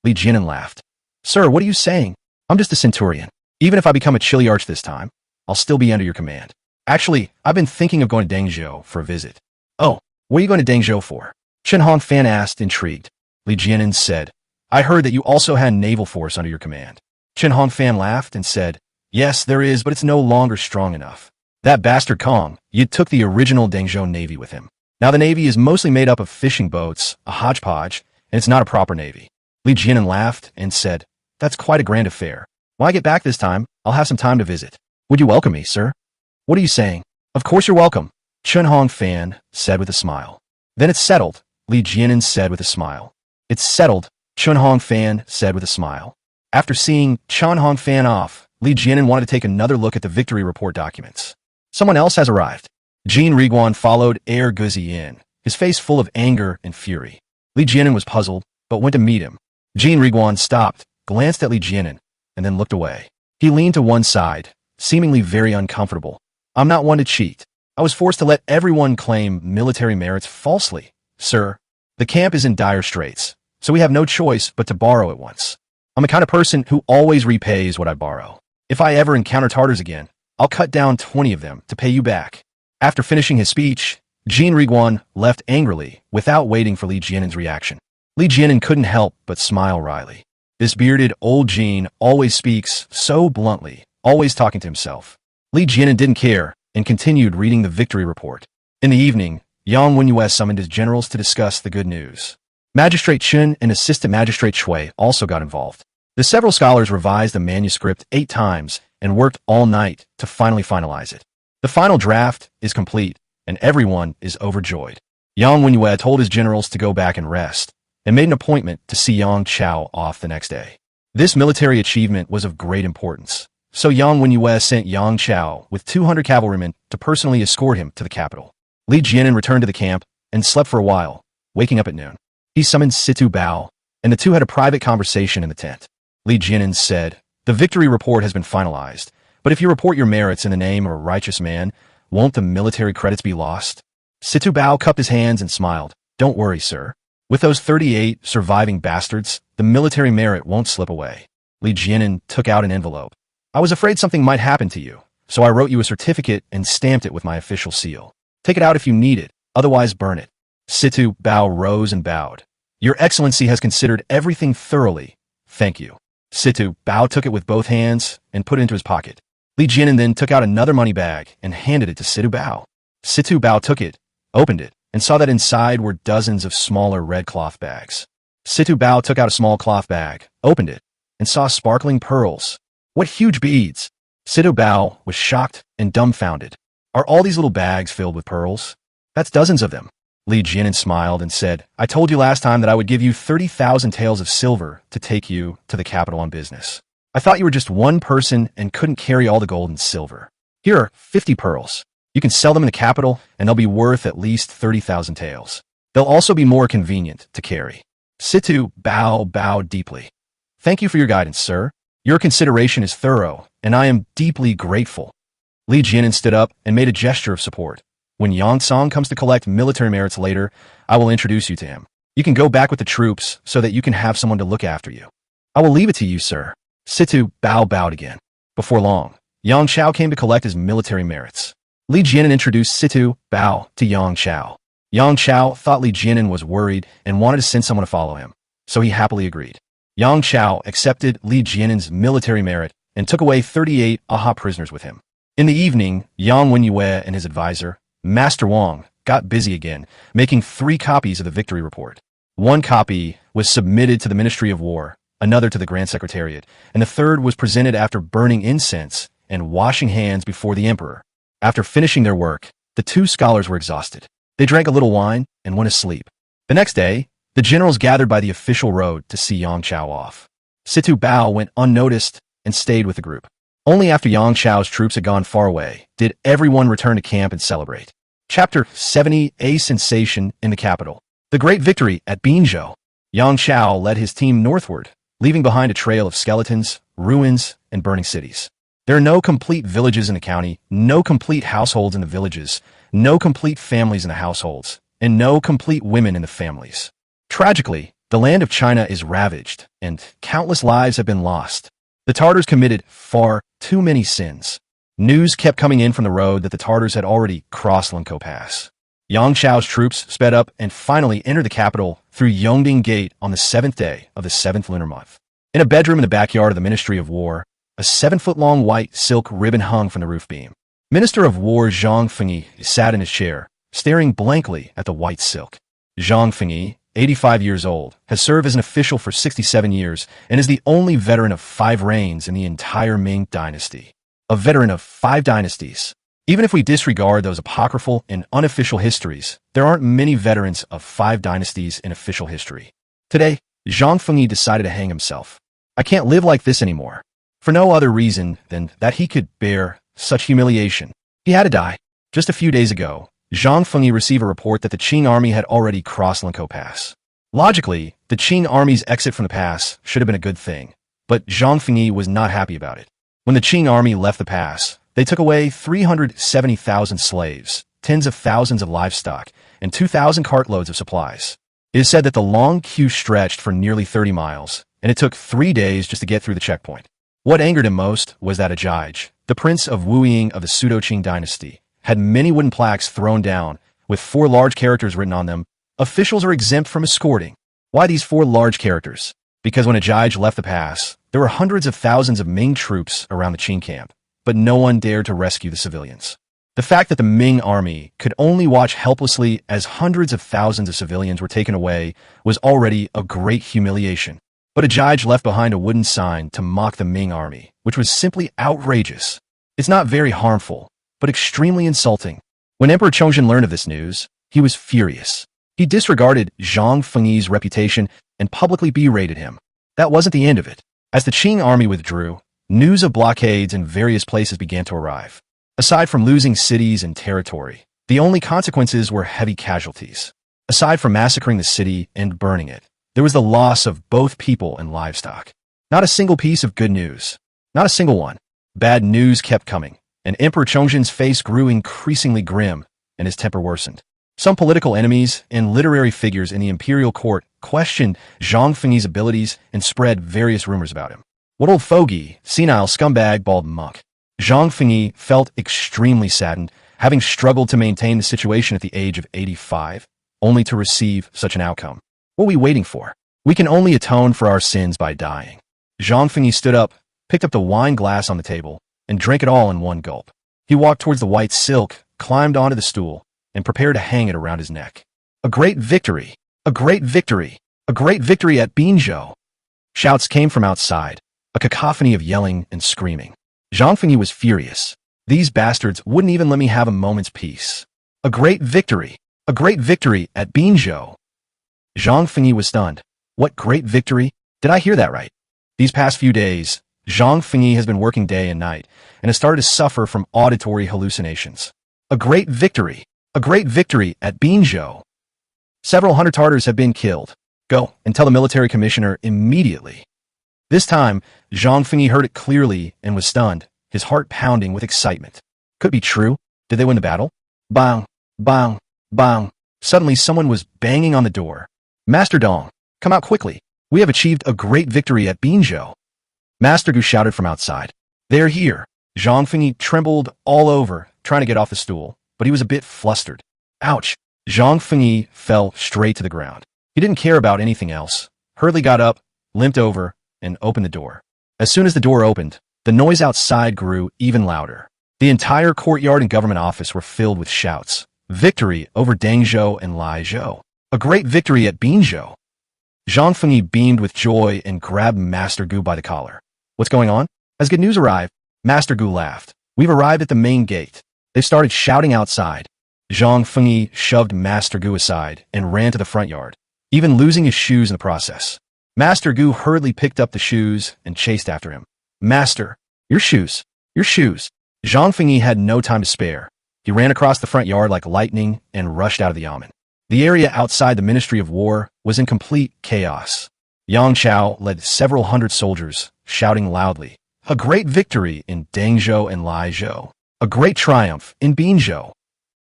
Li Jianan laughed. Sir, what are you saying? I'm just a centurion. Even if I become a chili arch this time, I'll still be under your command. Actually, I've been thinking of going to Dangzhou for a visit. Oh, what are you going to Dangzhou for? Chen Hongfan asked, intrigued. Li Jianan said, I heard that you also had a naval force under your command. Chen Hongfan laughed and said, yes, there is, but it's no longer strong enough. That bastard Kong, you took the original Dangzhou Navy with him. Now the Navy is mostly made up of fishing boats, a hodgepodge, and it's not a proper Navy. Li Jianan laughed and said, that's quite a grand affair. When I get back this time, I'll have some time to visit. Would you welcome me, sir? What are you saying? Of course you're welcome, Chen Hongfan said with a smile. Then it's settled, Li Jianan said with a smile. It's settled, Chen Hongfan said with a smile. After seeing Chen Hongfan off, Li Jianan wanted to take another look at the victory report documents. Someone else has arrived. Jean Leguin followed Air Guzi in, his face full of anger and fury. Li Jianan was puzzled, but went to meet him. Jean Leguin stopped, glanced at Li Jianan, and then looked away. He leaned to one side, seemingly very uncomfortable. I'm not one to cheat. I was forced to let everyone claim military merits falsely, sir. The camp is in dire straits, so we have no choice but to borrow at once. I'm the kind of person who always repays what I borrow. If I ever encounter Tartars again, I'll cut down 20 of them to pay you back. After finishing his speech, Jean Leguin left angrily without waiting for Li Jianan's reaction. Li Jianan couldn't help but smile wryly. This bearded old Jean always speaks so bluntly, always talking to himself. Li Jianan didn't care and continued reading the victory report. In the evening, Yang Wenyue summoned his generals to discuss the good news. Magistrate Chen and Assistant Magistrate Shui also got involved. The several scholars revised the manuscript 8 times and worked all night to finally finalize it. The final draft is complete, and everyone is overjoyed. Yang Wenyue told his generals to go back and rest, and made an appointment to see Yang Chao off the next day. This military achievement was of great importance, so Yang Wenyue sent Yang Chao with 200 cavalrymen to personally escort him to the capital. Li Jianan returned to the camp and slept for a while, waking up at noon. He summoned Situ Bao, and the two had a private conversation in the tent. Li Jianan said, the victory report has been finalized, but if you report your merits in the name of a righteous man, won't the military credits be lost? Situ Bao cupped his hands and smiled. Don't worry, sir. With those 38 surviving bastards, the military merit won't slip away. Li Jianan took out an envelope. I was afraid something might happen to you, so I wrote you a certificate and stamped it with my official seal. Take it out if you need it, otherwise burn it. Situ Bao rose and bowed. Your Excellency has considered everything thoroughly. Thank you. Situ Bao took it with both hands and put it into his pocket. Li Jianan then took out another money bag and handed it to Situ Bao. Situ Bao took it, opened it, and saw that inside were dozens of smaller red cloth bags. Situ Bao took out a small cloth bag, opened it, and saw sparkling pearls. What huge beads! Situ Bao was shocked and dumbfounded. Are all these little bags filled with pearls? That's dozens of them. Li Jianan smiled and said, I told you last time that I would give you 30,000 taels of silver to take you to the capital on business. I thought you were just one person and couldn't carry all the gold and silver. Here are 50 pearls. You can sell them in the capital, and they'll be worth at least 30,000 taels. They'll also be more convenient to carry. Situ Bao bowed deeply. Thank you for your guidance, sir. Your consideration is thorough, and I am deeply grateful. Li Jianan stood up and made a gesture of support. When Yang Song comes to collect military merits later, I will introduce you to him. You can go back with the troops so that you can have someone to look after you. I will leave it to you, sir. Situ Bao bowed again. Before long, Yang Chao came to collect his military merits. Li Jianan introduced Situ Bao to Yang Chao. Yang Chao thought Li Jianan was worried and wanted to send someone to follow him, so he happily agreed. Yang Chao accepted Li Jianan's military merit and took away 38 Aha prisoners with him. In the evening, Yang Wenyue and his advisor, Master Wang, got busy again, making 3 copies of the victory report. One copy was submitted to the Ministry of War, another to the Grand Secretariat, and the third was presented after burning incense and washing hands before the emperor. After finishing their work, the 2 scholars were exhausted. They drank a little wine and went to sleep. The next day, the generals gathered by the official road to see Yang Chao off. Situ Bao went unnoticed and stayed with the group. Only after Yang Chao's troops had gone far away did everyone return to camp and celebrate. Chapter 70, A Sensation in the Capital. The Great Victory at Binzhou. Yang Chao led his team northward, leaving behind a trail of skeletons, ruins, and burning cities. There are no complete villages in the county, no complete households in the villages, no complete families in the households, and no complete women in the families. Tragically, the land of China is ravaged, and countless lives have been lost. The Tartars committed far too many sins. News kept coming in from the road that the Tartars had already crossed Lunko Pass. Yang Chao's troops sped up and finally entered the capital through Yongding Gate on the 7th day of the 7th lunar month. In a bedroom in the backyard of the Ministry of War, a 7-foot-long white silk ribbon hung from the roof beam. Minister of War Zhang Fengyi sat in his chair, staring blankly at the white silk. Zhang Fengyi, 85 years old, has served as an official for 67 years and is the only veteran of 5 reigns in the entire Ming dynasty. A veteran of 5 dynasties. Even if we disregard those apocryphal and unofficial histories, there aren't many veterans of 5 dynasties in official history. Today, Zhang Fengyi decided to hang himself. I can't live like this anymore. For no other reason than that he could bear such humiliation. He had to die. Just a few days ago, Zhang Fengyi received a report that the Qing army had already crossed Lunko Pass. Logically, the Qing army's exit from the pass should have been a good thing, but Zhang Fengyi was not happy about it. When the Qing army left the pass, they took away 370,000 slaves, tens of thousands of livestock, and 2,000 cartloads of supplies. It is said that the long queue stretched for nearly 30 miles, and it took 3 days just to get through the checkpoint. What angered him most was that Ajij, the prince of Wuying of the Pseudo-Qing dynasty, had many wooden plaques thrown down, with 4 large characters written on them. Officials are exempt from escorting. Why these 4 large characters? Because when Ajij left the pass, there were hundreds of thousands of Ming troops around the Qing camp, but no one dared to rescue the civilians. The fact that the Ming army could only watch helplessly as hundreds of thousands of civilians were taken away was already a great humiliation. But Ajij left behind a wooden sign to mock the Ming army, which was simply outrageous. It's not very harmful, but extremely insulting. When Emperor Chongzhen learned of this news, he was furious. He disregarded Zhang Fengyi's reputation and publicly berated him. That wasn't the end of it. As the Qing army withdrew, news of blockades in various places began to arrive. Aside from losing cities and territory, the only consequences were heavy casualties. Aside from massacring the city and burning it, there was the loss of both people and livestock. Not a single piece of good news. Not a single one. Bad news kept coming, and Emperor Chongzhen's face grew increasingly grim, and his temper worsened. Some political enemies and literary figures in the imperial court questioned Zhang Fengyi's abilities and spread various rumors about him. What old fogey, senile scumbag, bald monk. Zhang Fengyi felt extremely saddened, having struggled to maintain the situation at the age of 85, only to receive such an outcome. What are we waiting for? We can only atone for our sins by dying. Zhang Fengyi stood up, picked up the wine glass on the table, and drank it all in one gulp. He walked towards the white silk, climbed onto the stool, and prepared to hang it around his neck. A great victory! A great victory! A great victory at Binzhou! Shouts came from outside, a cacophony of yelling and screaming. Zhang Fengyi was furious. These bastards wouldn't even let me have a moment's peace. A great victory! A great victory at Binzhou! Zhang Fengyi was stunned. What great victory? Did I hear that right? These past few days, Zhang Fengyi has been working day and night and has started to suffer from auditory hallucinations. A great victory! A great victory at Binzhou! Several hundred Tartars have been killed. Go and tell the military commissioner immediately. This time, Zhang Fengyi heard it clearly and was stunned, his heart pounding with excitement. Could it be true? Did they win the battle? Bang! Bang! Bang! Suddenly someone was banging on the door. Master Dong, come out quickly. We have achieved a great victory at Binzhou. Master Gu shouted from outside. They're here. Zhang Fengyi trembled all over, trying to get off the stool, but he was a bit flustered. Ouch! Zhang Fengyi fell straight to the ground. He didn't care about anything else. Hurriedly got up, limped over, and opened the door. As soon as the door opened, the noise outside grew even louder. The entire courtyard and government office were filled with shouts. Victory over Dangzhou and Laizhou. A great victory at Binzhou. Zhang Fengyi beamed with joy and grabbed Master Gu by the collar. What's going on? As good news arrived, Master Gu laughed. We've arrived at the main gate. They started shouting outside. Zhang Fengyi shoved Master Gu aside and ran to the front yard, even losing his shoes in the process. Master Gu hurriedly picked up the shoes and chased after him. Master, your shoes, your shoes. Zhang Fengyi had no time to spare. He ran across the front yard like lightning and rushed out of the yamen. The area outside the Ministry of War was in complete chaos. Yang Chao led several hundred soldiers, shouting loudly, "A great victory in Dangzhou and Laizhou! A great triumph in Binzhou!"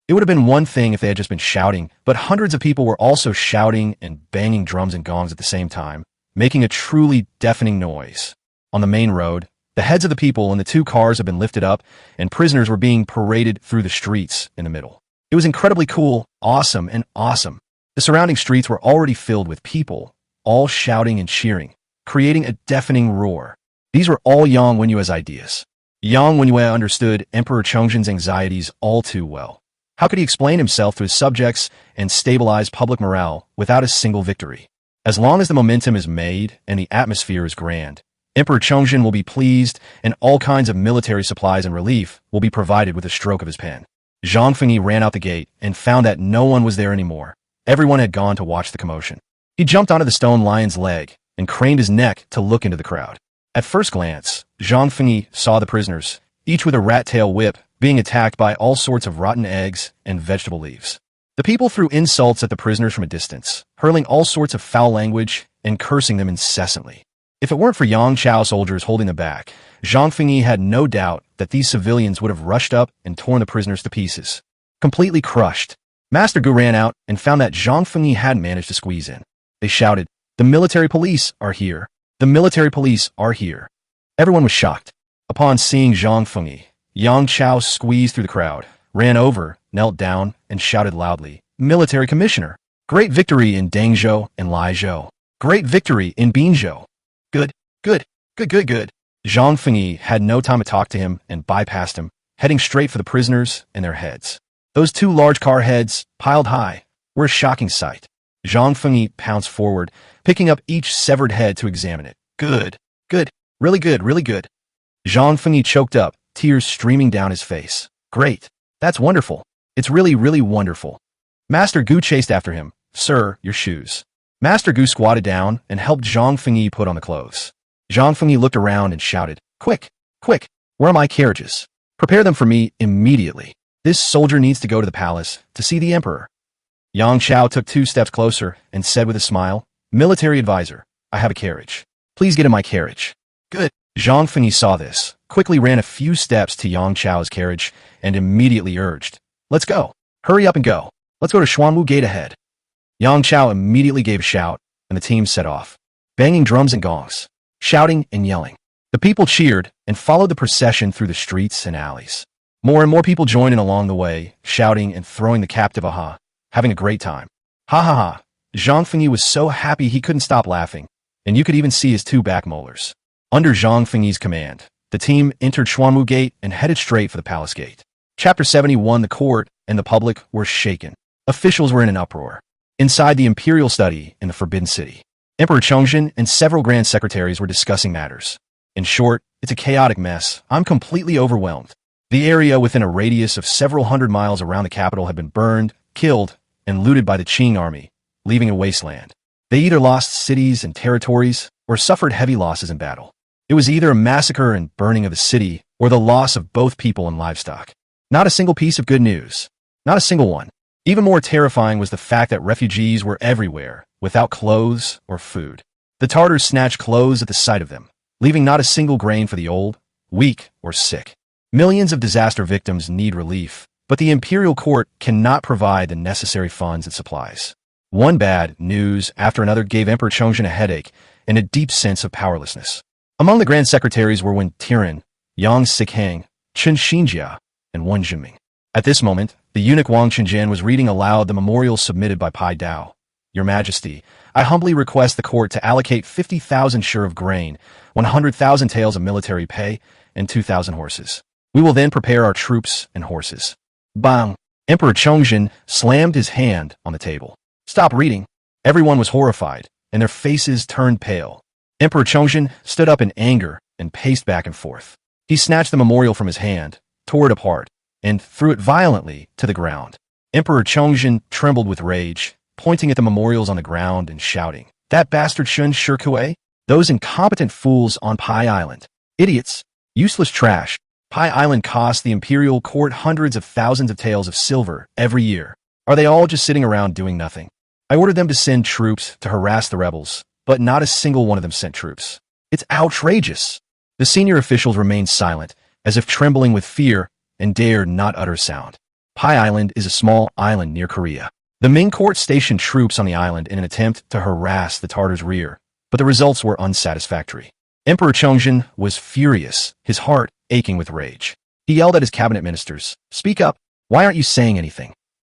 It would have been one thing if they had just been shouting, but hundreds of people were also shouting and banging drums and gongs at the same time, making a truly deafening noise. On the main road, the heads of the people in the two cars had been lifted up, and prisoners were being paraded through the streets in the middle. It was incredibly cool, awesome, and awesome. The surrounding streets were already filled with people, all shouting and cheering, creating a deafening roar. These were all Yang Wenyue's ideas. Yang Wenyue understood Emperor Chongjin's anxieties all too well. How could he explain himself to his subjects and stabilize public morale without a single victory? As long as the momentum is made and the atmosphere is grand, Emperor Chongjin will be pleased, and all kinds of military supplies and relief will be provided with a stroke of his pen. Zhang Fengyi ran out the gate and found that no one was there anymore. Everyone had gone to watch the commotion. He jumped onto the stone lion's leg and craned his neck to look into the crowd. At first glance, Zhang Fengyi saw the prisoners, each with a rat-tail whip, being attacked by all sorts of rotten eggs and vegetable leaves. The people threw insults at the prisoners from a distance, hurling all sorts of foul language and cursing them incessantly. If it weren't for Yang Chao soldiers holding them back, Zhang Fengyi had no doubt that these civilians would have rushed up and torn the prisoners to pieces. Completely crushed, Master Gu ran out and found that Zhang Fengyi hadn't managed to squeeze in. They shouted, "The military police are here! The military police are here!" Everyone was shocked. Upon seeing Zhang Fengyi, Yang Chao squeezed through the crowd, ran over, knelt down, and shouted loudly, "Military Commissioner! Great victory in Dangzhou and Laizhou! Great victory in Binzhou! Good, good, good, good, good." Zhang Fengyi had no time to talk to him and bypassed him, heading straight for the prisoners and their heads. Those two large car heads, piled high, were a shocking sight. Zhang Fengyi pounced forward, picking up each severed head to examine it. Good, good, really good, really good. Zhang Fengyi choked up, tears streaming down his face. Great, that's wonderful. It's really, really wonderful. Master Gu chased after him. "Sir, your shoes." Master Gu squatted down and helped Zhang Fengyi put on the clothes. Zhang Fengyi looked around and shouted, "Quick, quick, where are my carriages? Prepare them for me immediately. This soldier needs to go to the palace to see the emperor." Yang Chao took 2 steps closer and said with a smile, "Military advisor, I have a carriage. Please get in my carriage." Good. Zhang Fengyi saw this, quickly ran a few steps to Yang Chao's carriage, and immediately urged, "Let's go. Hurry up and go. Let's go to Xuanwu Gate ahead." Yang Chao immediately gave a shout, and the team set off, banging drums and gongs, shouting and yelling. The people cheered and followed the procession through the streets and alleys. More and more people joined in along the way, shouting and throwing the captive aha, having a great time. Ha ha ha. Zhang Fengyi was so happy he couldn't stop laughing, and you could even see his 2 back molars. Under Zhang Fengyi's command, the team entered Xuanwu Gate and headed straight for the palace gate. Chapter 71. The court and the public were shaken. Officials were in an uproar. Inside the imperial study in the Forbidden City, Emperor Chongjin and several grand secretaries were discussing matters. In short, it's a chaotic mess. I'm completely overwhelmed. The area within a radius of several hundred miles around the capital had been burned, killed, and looted by the Qing army, leaving a wasteland. They either lost cities and territories or suffered heavy losses in battle. It was either a massacre and burning of the city or the loss of both people and livestock. Not a single piece of good news. Not a single one. Even more terrifying was the fact that refugees were everywhere, without clothes or food. The Tartars snatched clothes at the sight of them, leaving not a single grain for the old, weak, or sick. Millions of disaster victims need relief, but the imperial court cannot provide the necessary funds and supplies. One bad news after another gave Emperor Chongjin a headache and a deep sense of powerlessness. Among the grand secretaries were Wen Tiren, Yang Sickhang, Chen Xinjia, and Wen Jinming. At this moment, the eunuch Wang Qinjian was reading aloud the memorial submitted by Pai Dao. "Your Majesty, I humbly request the court to allocate 50,000 shur of grain, 100,000 taels of military pay, and 2,000 horses. We will then prepare our troops and horses." Bang! Emperor Chongjin slammed his hand on the table. "Stop reading." Everyone was horrified, and their faces turned pale. Emperor Chongjin stood up in anger and paced back and forth. He snatched the memorial from his hand, tore it apart, and threw it violently to the ground. Emperor Chongjin trembled with rage, pointing at the memorials on the ground and shouting, "That bastard Shun Shirkue? Those incompetent fools on Pai Island. Idiots! Useless trash! Pai Island costs the imperial court hundreds of thousands of taels of silver every year. Are they all just sitting around doing nothing? I ordered them to send troops to harass the rebels, but not a single one of them sent troops. It's outrageous." The senior officials remained silent, as if trembling with fear, and dared not utter sound. Pai Island is a small island near Korea. The Ming court stationed troops on the island in an attempt to harass the Tartars' rear, but the results were unsatisfactory. Emperor Chongjin was furious, his heart aching with rage. He yelled at his cabinet ministers, "Speak up! Why aren't you saying anything?"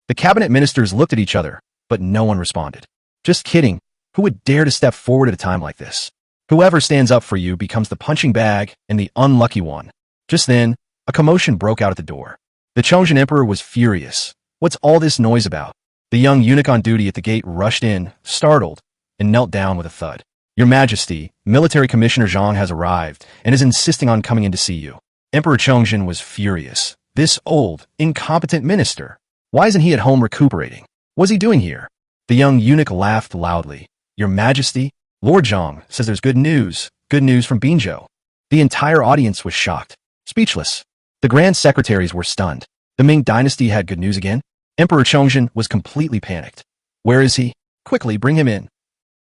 The cabinet ministers looked at each other, but no one responded. "Just kidding. Who would dare to step forward at a time like this? Whoever stands up for you becomes the punching bag and the unlucky one." Just then, a commotion broke out at the door. The Chongjin emperor was furious. "What's all this noise about?" The young eunuch on duty at the gate rushed in, startled, and knelt down with a thud. "Your Majesty, Military Commissioner Zhang has arrived and is insisting on coming in to see you." Emperor Chongjin was furious. This old, incompetent minister. Why isn't he at home recuperating? What's he doing here? The young eunuch laughed loudly. "Your Majesty, Lord Zhang says there's good news from Binzhou." The entire audience was shocked, speechless. The grand secretaries were stunned. The Ming dynasty had good news again? Emperor Chongjin was completely panicked. "Where is he? Quickly, bring him in."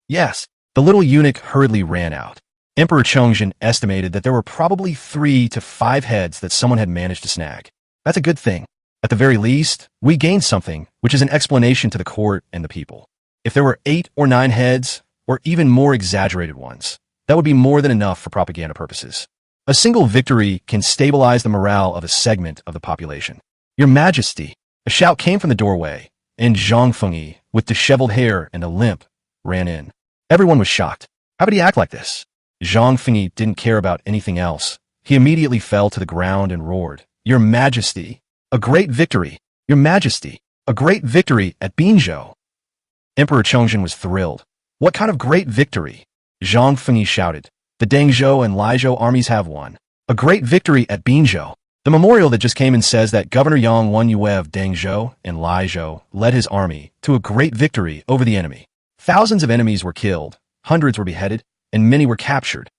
"Yes." The little eunuch hurriedly ran out. Emperor Chongjin estimated that there were probably 3 to 5 heads that someone had managed to snag. That's a good thing. At the very least, we gained something, which is an explanation to the court and the people. If there were 8 or 9 heads, or even more exaggerated ones, that would be more than enough for propaganda purposes. A single victory can stabilize the morale of a segment of the population. "Your Majesty!" A shout came from the doorway, and Zhang Fengyi, with disheveled hair and a limp, ran in. Everyone was shocked. How could he act like this? Zhang Fengyi didn't care about anything else. He immediately fell to the ground and roared, "Your Majesty! A great victory! Your Majesty! A great victory at Binzhou!" Emperor Chongjin was thrilled. "What kind of great victory?" Zhang Fengyi shouted. "The Dengzhou and Leizhou armies have won. A great victory at Binzhou. The memorial that just came in says that Governor Yang Wenyue of Dengzhou and Leizhou led his army to a great victory over the enemy. Thousands of enemies were killed, hundreds were beheaded, and many were captured."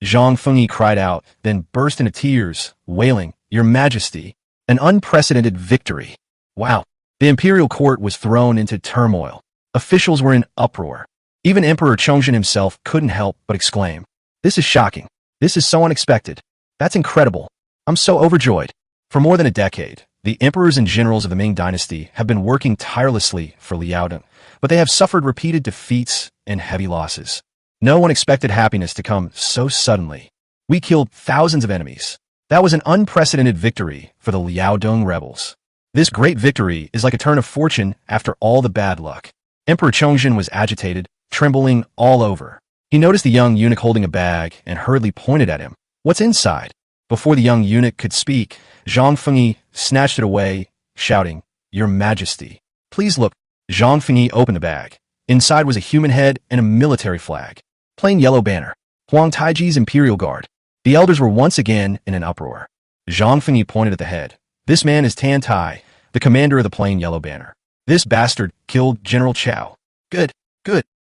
Zhang Fengyi cried out, then burst into tears, wailing, "Your Majesty, an unprecedented victory." Wow. The imperial court was thrown into turmoil. Officials were in uproar. Even Emperor Chongjin himself couldn't help but exclaim, "This is shocking. This is so unexpected. That's incredible. I'm so overjoyed." For more than a decade, the emperors and generals of the Ming dynasty have been working tirelessly for Liaodong, but they have suffered repeated defeats and heavy losses. No one expected happiness to come so suddenly. "We killed thousands of enemies. That was an unprecedented victory for the Liaodong rebels. This great victory is like a turn of fortune after all the bad luck." Emperor Chongjin was agitated, trembling all over. He noticed the young eunuch holding a bag and hurriedly pointed at him. "What's inside?" Before the young eunuch could speak, Zhang Fengyi snatched it away, shouting, "Your Majesty, please look." Zhang Fengyi opened the bag. Inside was a human head and a military flag. Plain yellow banner. Huang Taiji's Imperial Guard. The elders were once again in an uproar. Zhang Fengyi pointed at the head. "This man is Tan Tai, the commander of the plain yellow banner. This bastard killed General Chao." Good.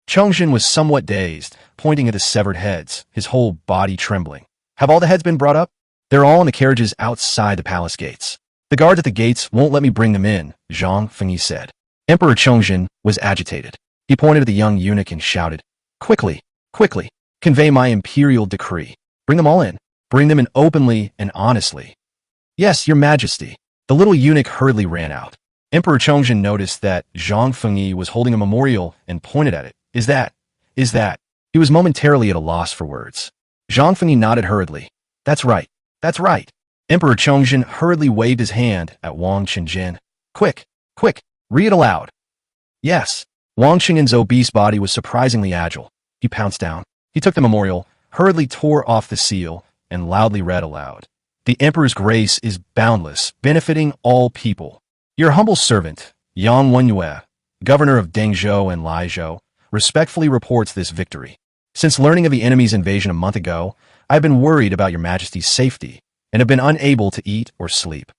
Chongjin was somewhat dazed, pointing at the severed heads, his whole body trembling. "Have all the heads been brought up?" "They're all in the carriages outside the palace gates." "The guards at the gates won't let me bring them in," Zhang Fengyi said. Emperor Chongjin was agitated. He pointed at the young eunuch and shouted, Quickly, convey my imperial decree. Bring them all in. Bring them in openly and honestly." "Yes, your Majesty." The little eunuch hurriedly ran out. Emperor Chongjin noticed that Zhang Fengyi was holding a memorial and pointed at it. Is that? He was momentarily at a loss for words. Zhang Fengyi nodded hurriedly. That's right. Emperor Chongjin hurriedly waved his hand at Wang Qingjin. Quick, read it aloud." Yes. Wang Qingjin's obese body was surprisingly agile. He pounced down. He took the memorial, hurriedly tore off the seal, and loudly read aloud. "The Emperor's grace is boundless, benefiting all people. Your humble servant, Yang Wenyue, governor of Dengzhou and Leizhou, respectfully reports this victory. Since learning of the enemy's invasion a month ago, I have been worried about your Majesty's safety and have been unable to eat or sleep.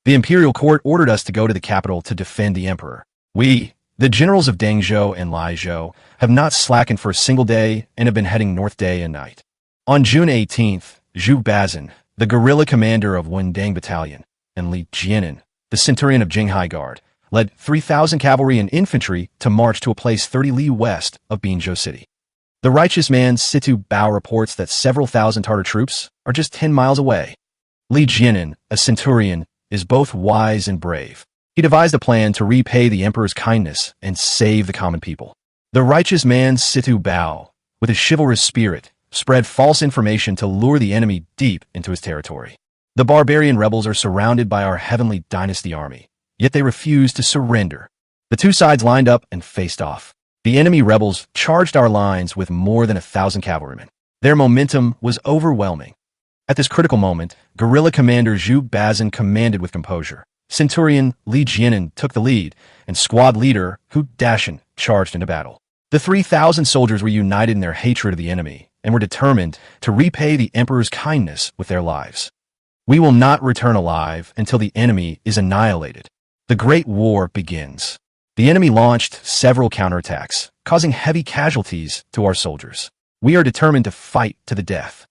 The imperial court ordered us to go to the capital to defend the emperor. We, the generals of Dengzhou and Leizhou, have not slackened for a single day and have been heading north day and night. On June 18th, Zhu Bazin, the guerrilla commander of Wendang Battalion, and Li Jianan, the centurion of Jinghai Guard, led 3,000 cavalry and infantry to march to a place 30 li west of Binzhou City. The righteous man Situ Bao reports that several thousand Tartar troops are just 10 miles away. Li Jianan, a centurion, is both wise and brave. He devised a plan to repay the emperor's kindness and save the common people. The righteous man Situ Bao, with his chivalrous spirit, spread false information to lure the enemy deep into his territory. The barbarian rebels are surrounded by our heavenly dynasty army, yet they refuse to surrender. The two sides lined up and faced off. The enemy rebels charged our lines with more than 1,000 cavalrymen. Their momentum was overwhelming. At this critical moment, guerrilla commander Zhu Bazin commanded with composure. Centurion Leguin took the lead, and squad leader Hu Dashan charged into battle. The 3,000 soldiers were united in their hatred of the enemy and were determined to repay the emperor's kindness with their lives. We will not return alive until the enemy is annihilated. The Great War begins. The enemy launched several counterattacks, causing heavy casualties to our soldiers. We are determined to fight to the death.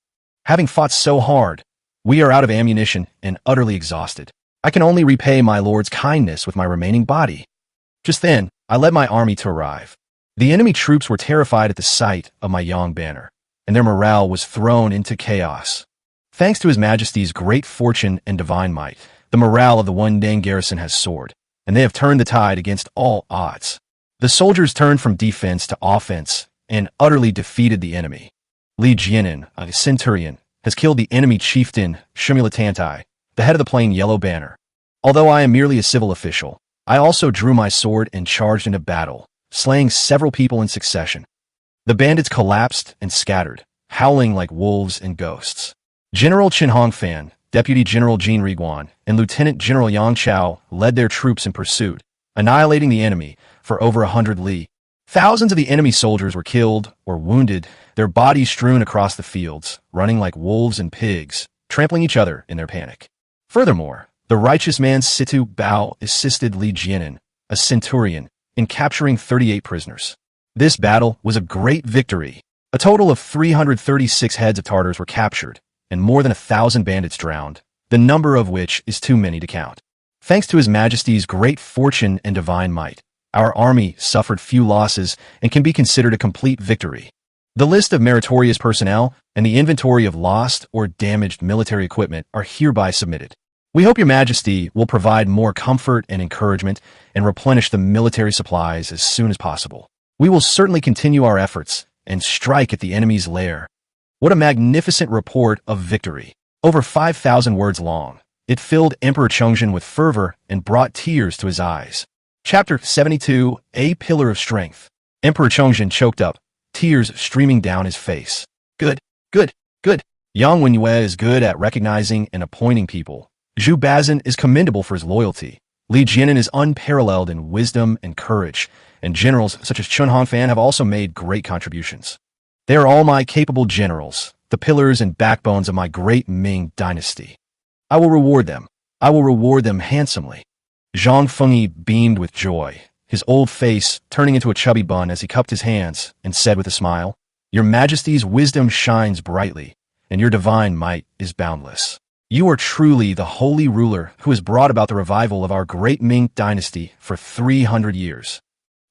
Having fought so hard, we are out of ammunition and utterly exhausted. I can only repay my lord's kindness with my remaining body. Just then, I led my army to arrive. The enemy troops were terrified at the sight of my Yang banner, and their morale was thrown into chaos. Thanks to His Majesty's great fortune and divine might, the morale of the Wundang garrison has soared, and they have turned the tide against all odds. The soldiers turned from defense to offense and utterly defeated the enemy. Li Jianin, a centurion, has killed the enemy chieftain Shumulitantai, the head of the plain Yellow Banner. Although I am merely a civil official, I also drew my sword and charged into battle, slaying several people in succession. The bandits collapsed and scattered, howling like wolves and ghosts. General Chen Hongfan, Deputy General Jin Leguin, and Lieutenant General Yang Chao led their troops in pursuit, annihilating the enemy for over 100 li. Thousands of the enemy soldiers were killed or wounded, their bodies strewn across the fields, running like wolves and pigs, trampling each other in their panic. Furthermore, the righteous man Situ Bao assisted Li Jianin, a centurion, in capturing 38 prisoners. This battle was a great victory. A total of 336 heads of Tartars were captured, and more than 1,000 bandits drowned, the number of which is too many to count. Thanks to His Majesty's great fortune and divine might, our army suffered few losses and can be considered a complete victory. The list of meritorious personnel and the inventory of lost or damaged military equipment are hereby submitted. We hope Your Majesty will provide more comfort and encouragement and replenish the military supplies as soon as possible. We will certainly continue our efforts and strike at the enemy's lair. What a magnificent report of victory! Over 5,000 words long, it filled Emperor Chongzhen with fervor and brought tears to his eyes. Chapter 72, A Pillar of Strength. Emperor Chongzhen choked up, tears streaming down his face. Good, good, good. Yang Wenyue is good at recognizing and appointing people. Zhu Bazin is commendable for his loyalty. Li Jianin is unparalleled in wisdom and courage, and generals such as Chen Hongfan have also made great contributions. They are all my capable generals, the pillars and backbones of my great Ming dynasty. I will reward them. I will reward them handsomely. Zhang Fengyi beamed with joy, his old face turning into a chubby bun as he cupped his hands and said with a smile, Your Majesty's wisdom shines brightly, and your divine might is boundless. You are truly the holy ruler who has brought about the revival of our great Ming dynasty for 300 years.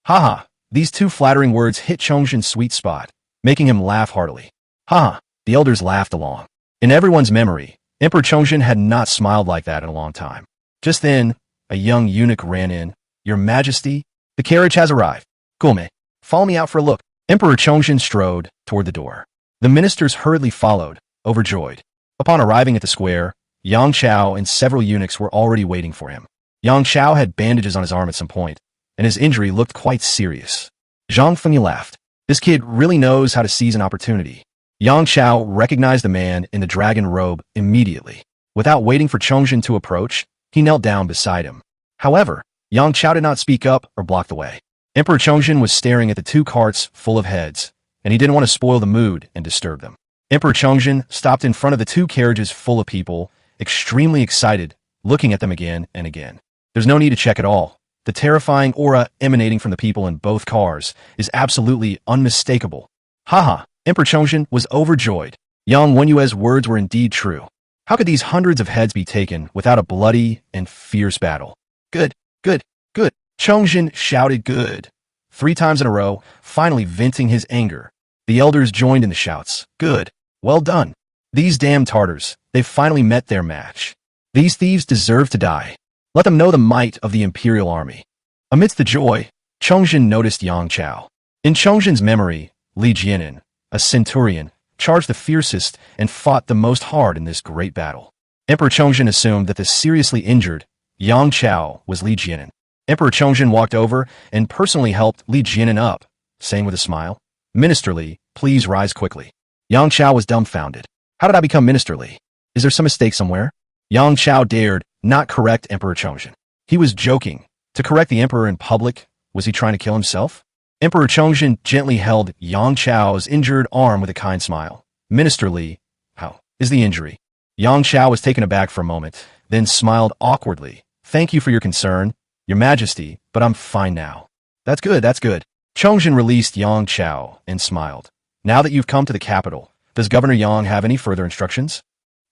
Haha, these two flattering words hit Chongzhen's sweet spot, making him laugh heartily. Haha, the elders laughed along. In everyone's memory, Emperor Chongzhen had not smiled like that in a long time. Just then, a young eunuch ran in. Your Majesty, the carriage has arrived. Gome, follow me out for a look. Emperor Chongzhen strode toward the door. The ministers hurriedly followed, overjoyed. Upon arriving at the square, Yang Chao and several eunuchs were already waiting for him. Yang Chao had bandages on his arm at some point, and his injury looked quite serious. Zhang Fengyi laughed. This kid really knows how to seize an opportunity. Yang Chao recognized the man in the dragon robe immediately. Without waiting for Chongzhen to approach, he knelt down beside him. However, Yang Chao did not speak up or block the way. Emperor Chongzhen was staring at the two carts full of heads, and he didn't want to spoil the mood and disturb them. Emperor Chongzhen stopped in front of the two carriages full of people, extremely excited, looking at them again and again. There's no need to check at all. The terrifying aura emanating from the people in both cars is absolutely unmistakable. Haha, Emperor Chongzhen was overjoyed. Yang Wenyue's words were indeed true. How could these hundreds of heads be taken without a bloody and fierce battle? Good, good, good. Chongzhen shouted good 3 times in a row, finally venting his anger. The elders joined in the shouts. Good. Well done. These damn Tartars, they've finally met their match. These thieves deserve to die. Let them know the might of the imperial army. Amidst the joy, Chongzhen noticed Yang Chao. In Chongzhen's memory, Li Jianin, a centurion, charged the fiercest and fought the most hard in this great battle. Emperor Chongzhen assumed that the seriously injured Yang Chao was Li Jianan. Emperor Chongzhen walked over and personally helped Li Jianan up, saying with a smile, "Minister Li, please rise quickly." Yang Chao was dumbfounded. "How did I become Minister Li? Is there some mistake somewhere?" Yang Chao dared not correct Emperor Chongzhen. He was joking. To correct the emperor in public, was he trying to kill himself? Emperor Chongzhen gently held Yang Chao's injured arm with a kind smile. "Minister Li, how is the injury?" Yang Chao was taken aback for a moment, then smiled awkwardly. "Thank you for your concern, Your Majesty, but I'm fine now." That's good, that's good. Chongzhen released Yang Chao and smiled. "Now that you've come to the capital, does Governor Yang have any further instructions?"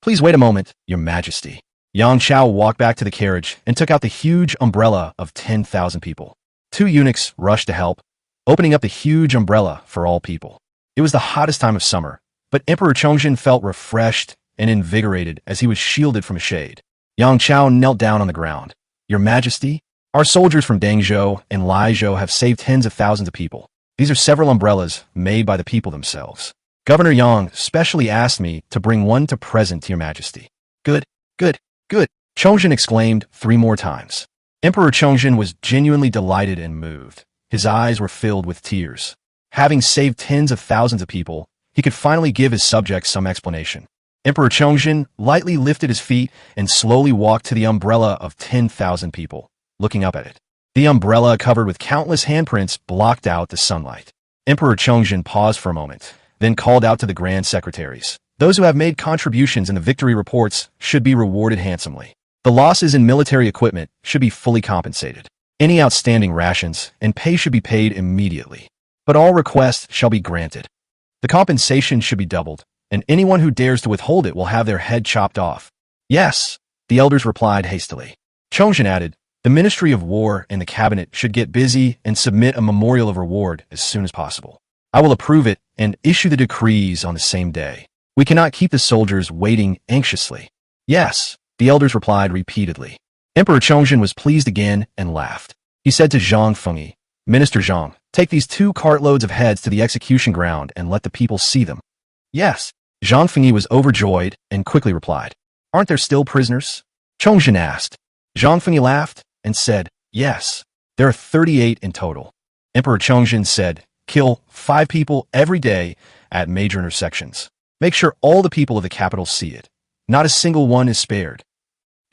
"Please wait a moment, Your Majesty." Yang Chao walked back to the carriage and took out the huge umbrella of 10,000 people. 2 eunuchs rushed to help, opening up the huge umbrella for all people. It was the hottest time of summer, but Emperor Chongzhen felt refreshed and invigorated as he was shielded from a shade. Yang Chao knelt down on the ground. "Your Majesty, our soldiers from Dangzhou and Laizhou have saved tens of thousands of people. These are several umbrellas made by the people themselves. Governor Yang specially asked me to bring one to present to Your Majesty." "Good, good, good," Chongzhen exclaimed 3 more times. Emperor Chongzhen was genuinely delighted and moved. His eyes were filled with tears. Having saved tens of thousands of people, he could finally give his subjects some explanation. Emperor Chongzhen lightly lifted his feet and slowly walked to the umbrella of 10,000 people, looking up at it. The umbrella, covered with countless handprints, blocked out the sunlight. Emperor Chongzhen paused for a moment, then called out to the grand secretaries. "Those who have made contributions in the victory reports should be rewarded handsomely. The losses in military equipment should be fully compensated. Any outstanding rations and pay should be paid immediately. But all requests shall be granted. The compensation should be doubled, and anyone who dares to withhold it will have their head chopped off." "Yes," the elders replied hastily. Chongzhen added, "The Ministry of War and the Cabinet should get busy and submit a memorial of reward as soon as possible. I will approve it and issue the decrees on the same day. We cannot keep the soldiers waiting anxiously." "Yes," the elders replied repeatedly. Emperor Chongzhen was pleased again and laughed. He said to Zhang Fengyi, "Minister Zhang, take these 2 cartloads of heads to the execution ground and let the people see them." "Yes." Zhang Fengyi was overjoyed and quickly replied, "Aren't there still prisoners?" Chongzhen asked. Zhang Fengyi laughed and said, "Yes, there are 38 in total." Emperor Chongzhen said, "Kill 5 people every day at major intersections. Make sure all the people of the capital see it. Not a single one is spared."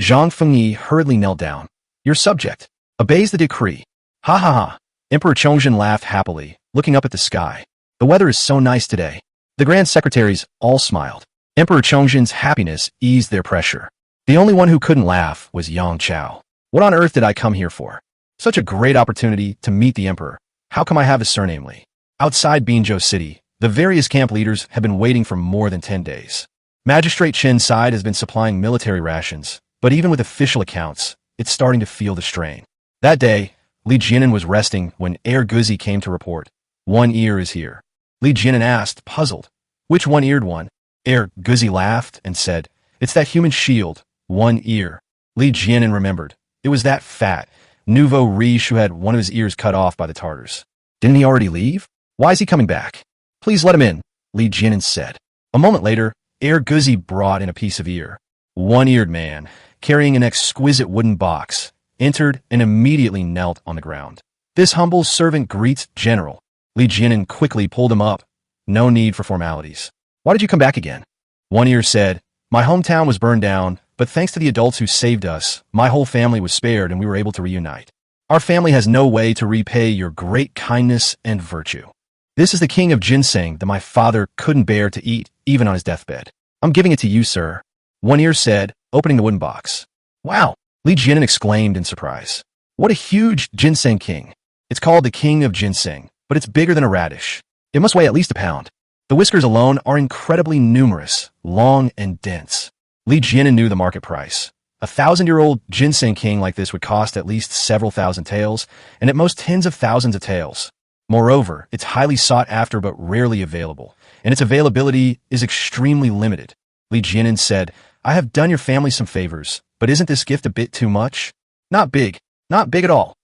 Zhang Fengyi hurriedly knelt down. "Your subject obeys the decree." "Ha ha ha." Emperor Chongzhen laughed happily, looking up at the sky. "The weather is so nice today." The grand secretaries all smiled. Emperor Chongzhen's happiness eased their pressure. The only one who couldn't laugh was Yang Chao. "What on earth did I come here for? Such a great opportunity to meet the emperor. How come I have his surname Li?" Outside Binzhou City, the various camp leaders have been waiting for more than 10 days. Magistrate Chen Side has been supplying military rations, but even with official accounts, it's starting to feel the strain. That day, Li Jianan was resting when Heir Guzi came to report. "One ear is here." Li Jianan asked, puzzled, "Which one-eared one?" Heir Guzi laughed and said, "It's that human shield, one ear." Li Jianan remembered. It was that fat, nouveau riche who had one of his ears cut off by the Tartars. Didn't he already leave? Why is he coming back? "Please let him in," Li Jianan said. A moment later, Heir Guzi brought in a piece of ear. One-eared man, carrying an exquisite wooden box, entered and immediately knelt on the ground. "This humble servant greets General." Li Jianan quickly pulled him up. "No need for formalities. Why did you come back again?" One Ear said, "My hometown was burned down, but thanks to the adults who saved us, my whole family was spared and we were able to reunite. Our family has no way to repay your great kindness and virtue. This is the king of ginseng that my father couldn't bear to eat, even on his deathbed. I'm giving it to you, sir." One Ear said, opening the wooden box. "Wow!" Li Jianan exclaimed in surprise. "What a huge ginseng king. It's called the king of ginseng, but it's bigger than a radish. It must weigh at least a pound. The whiskers alone are incredibly numerous, long and dense." Li Jianan knew the market price. A 1,000-year-old ginseng king like this would cost at least several thousand taels, and at most tens of thousands of taels. Moreover, it's highly sought after but rarely available, and its availability is extremely limited. Li Jianan said, "I have done your family some favors, but isn't this gift a bit too much?" Not big at all."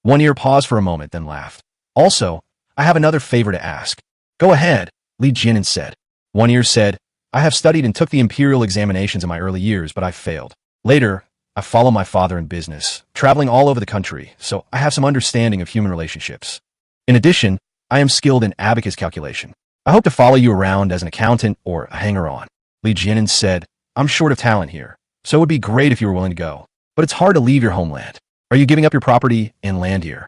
One Ear paused for a moment, then laughed. "Also, I have another favor to ask." "Go ahead," Li Jianan said. One Ear said, I have studied and took the imperial examinations in my early years, but I failed. Later, I followed my father in business, traveling all over the country, so I have some understanding of human relationships. In addition, I am skilled in abacus calculation. I hope to follow you around as an accountant or a hanger-on. Li Jianan said, I'm short of talent here, so it would be great if you were willing to go. But it's hard to leave your homeland. Are you giving up your property and land here?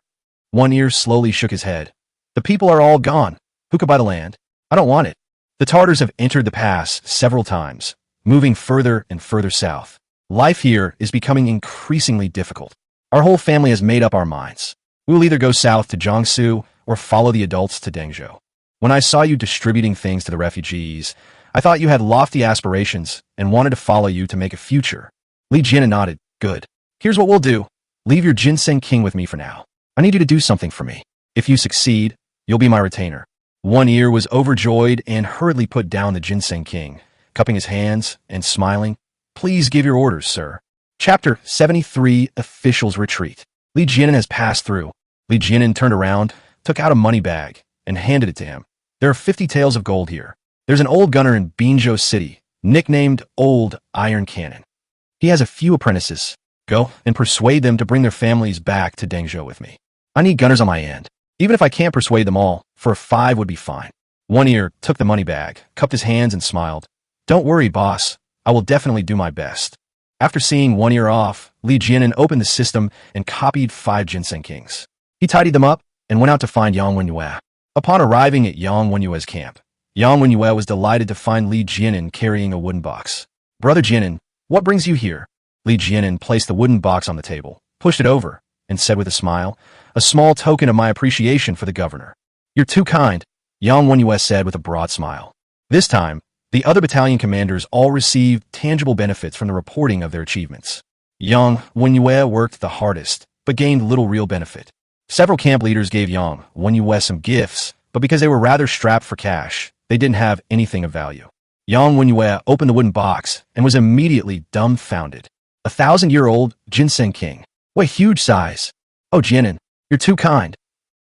One Ear slowly shook his head. The people are all gone. Who could buy the land? I don't want it. The Tartars have entered the pass several times, moving further and further south. Life here is becoming increasingly difficult. Our whole family has made up our minds. We will either go south to Jiangsu or follow the adults to Dengzhou. When I saw you distributing things to the refugees, I thought you had lofty aspirations and wanted to follow you to make a future. Li Jianan nodded. Good. Here's what we'll do. Leave your ginseng king with me for now. I need you to do something for me. If you succeed, you'll be my retainer. One Ear was overjoyed and hurriedly put down the ginseng king, cupping his hands and smiling. Please give your orders, sir. Chapter 73, Officials Retreat. Li Jianan has passed through. Li Jianan turned around, took out a money bag, and handed it to him. There are 50 taels of gold here. There's an old gunner in Binzhou City, nicknamed Old Iron Cannon. He has a few apprentices. Go and persuade them to bring their families back to Dengzhou with me. I need gunners on my end. Even if I can't persuade them all, for 5 would be fine. One Ear took the money bag, cupped his hands, and smiled. Don't worry, boss. I will definitely do my best. After seeing One Ear off, Li Jianan opened the system and copied 5 ginseng kings. He tidied them up and went out to find Yang Wenyue. Upon arriving at Yang Wenyue's camp, Yang Wenyue was delighted to find Li Jianan carrying a wooden box. Brother Jianan, what brings you here? Li Jianan placed the wooden box on the table, pushed it over, and said with a smile, a small token of my appreciation for the governor. You're too kind, Yang Wenyue said with a broad smile. This time, the other battalion commanders all received tangible benefits from the reporting of their achievements. Yang Wenyue worked the hardest, but gained little real benefit. Several camp leaders gave Yang Wenyue some gifts, but because they were rather strapped for cash, they didn't have anything of value. Yang Wenyue opened the wooden box and was immediately dumbfounded. 1,000-year-old ginseng king. What huge size! Oh, Jianan, you're too kind.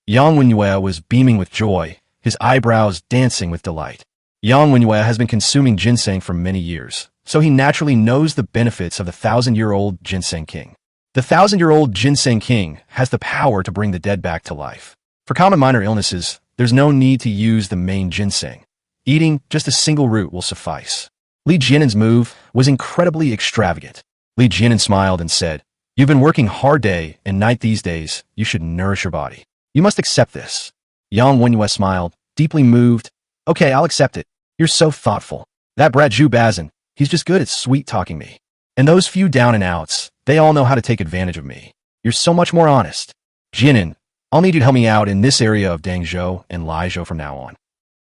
Yang Wenyue was beaming with joy, his eyebrows dancing with delight. Yang Wenyue has been consuming ginseng for many years, so he naturally knows the benefits of the 1,000-year-old ginseng king. The 1,000-year-old ginseng king has the power to bring the dead back to life. For common minor illnesses, there's no need to use the main ginseng. Eating just a single root will suffice. Li Jianan's move was incredibly extravagant. Li Jianan smiled and said, You've been working hard day and night these days. You should nourish your body. You must accept this. Yang Wenyue smiled, deeply moved. Okay, I'll accept it. You're so thoughtful. That brat Zhu Bazin, he's just good at sweet-talking me. And those few down-and-outs, they all know how to take advantage of me. You're so much more honest. Jianan, I'll need you to help me out in this area of Dengzhou and Leizhou from now on.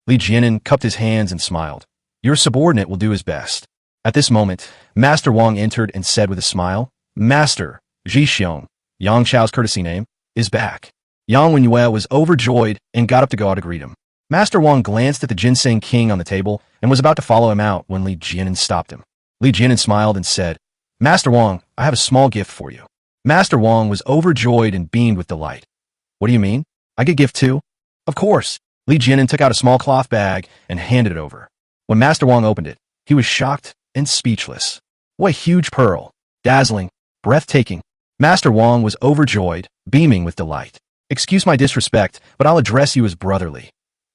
Li Jianan cupped his hands and smiled. Your subordinate will do his best. At this moment, Master Wang entered and said with a smile, Master, Zhi Xiong, Yang Chao's courtesy name, is back. Yang Wenyue was overjoyed and got up to go out to greet him. Master Wang glanced at the ginseng king on the table and was about to follow him out when Li Jianan stopped him. Li Jianan smiled and said, Master Wang, I have a small gift for you. Master Wang was overjoyed and beamed with delight. What do you mean? I get gift too? Of course. Li Jianan took out a small cloth bag and handed it over. When Master Wang opened it, he was shocked and speechless. What a huge pearl. Dazzling. Breathtaking. Master Wang was overjoyed, beaming with delight. Excuse my disrespect, but I'll address you as brotherly.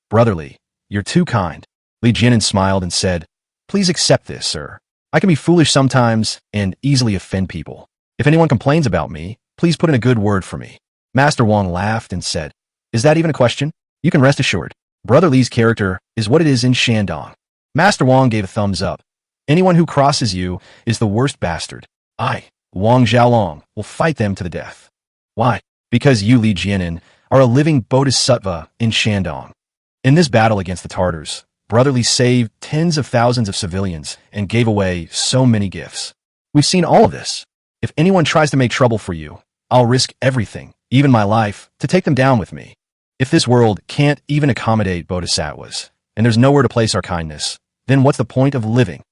Brotherly, you're too kind. Li Jianan smiled and said, Please accept this, sir. I can be foolish sometimes and easily offend people. If anyone complains about me, please put in a good word for me. Master Wang laughed and said, Is that even a question? You can rest assured. Brother Li's character is what it is in Shandong. Master Wang gave a thumbs up. Anyone who crosses you is the worst bastard. I, Wang Xiaolong, will fight them to the death. Why? Because you, Li Jianan, are a living bodhisattva in Shandong. In this battle against the Tartars, Brother Li saved tens of thousands of civilians and gave away so many gifts. We've seen all of this. If anyone tries to make trouble for you, I'll risk everything, even my life, to take them down with me. If this world can't even accommodate bodhisattvas, and there's nowhere to place our kindness, then what's the point of living?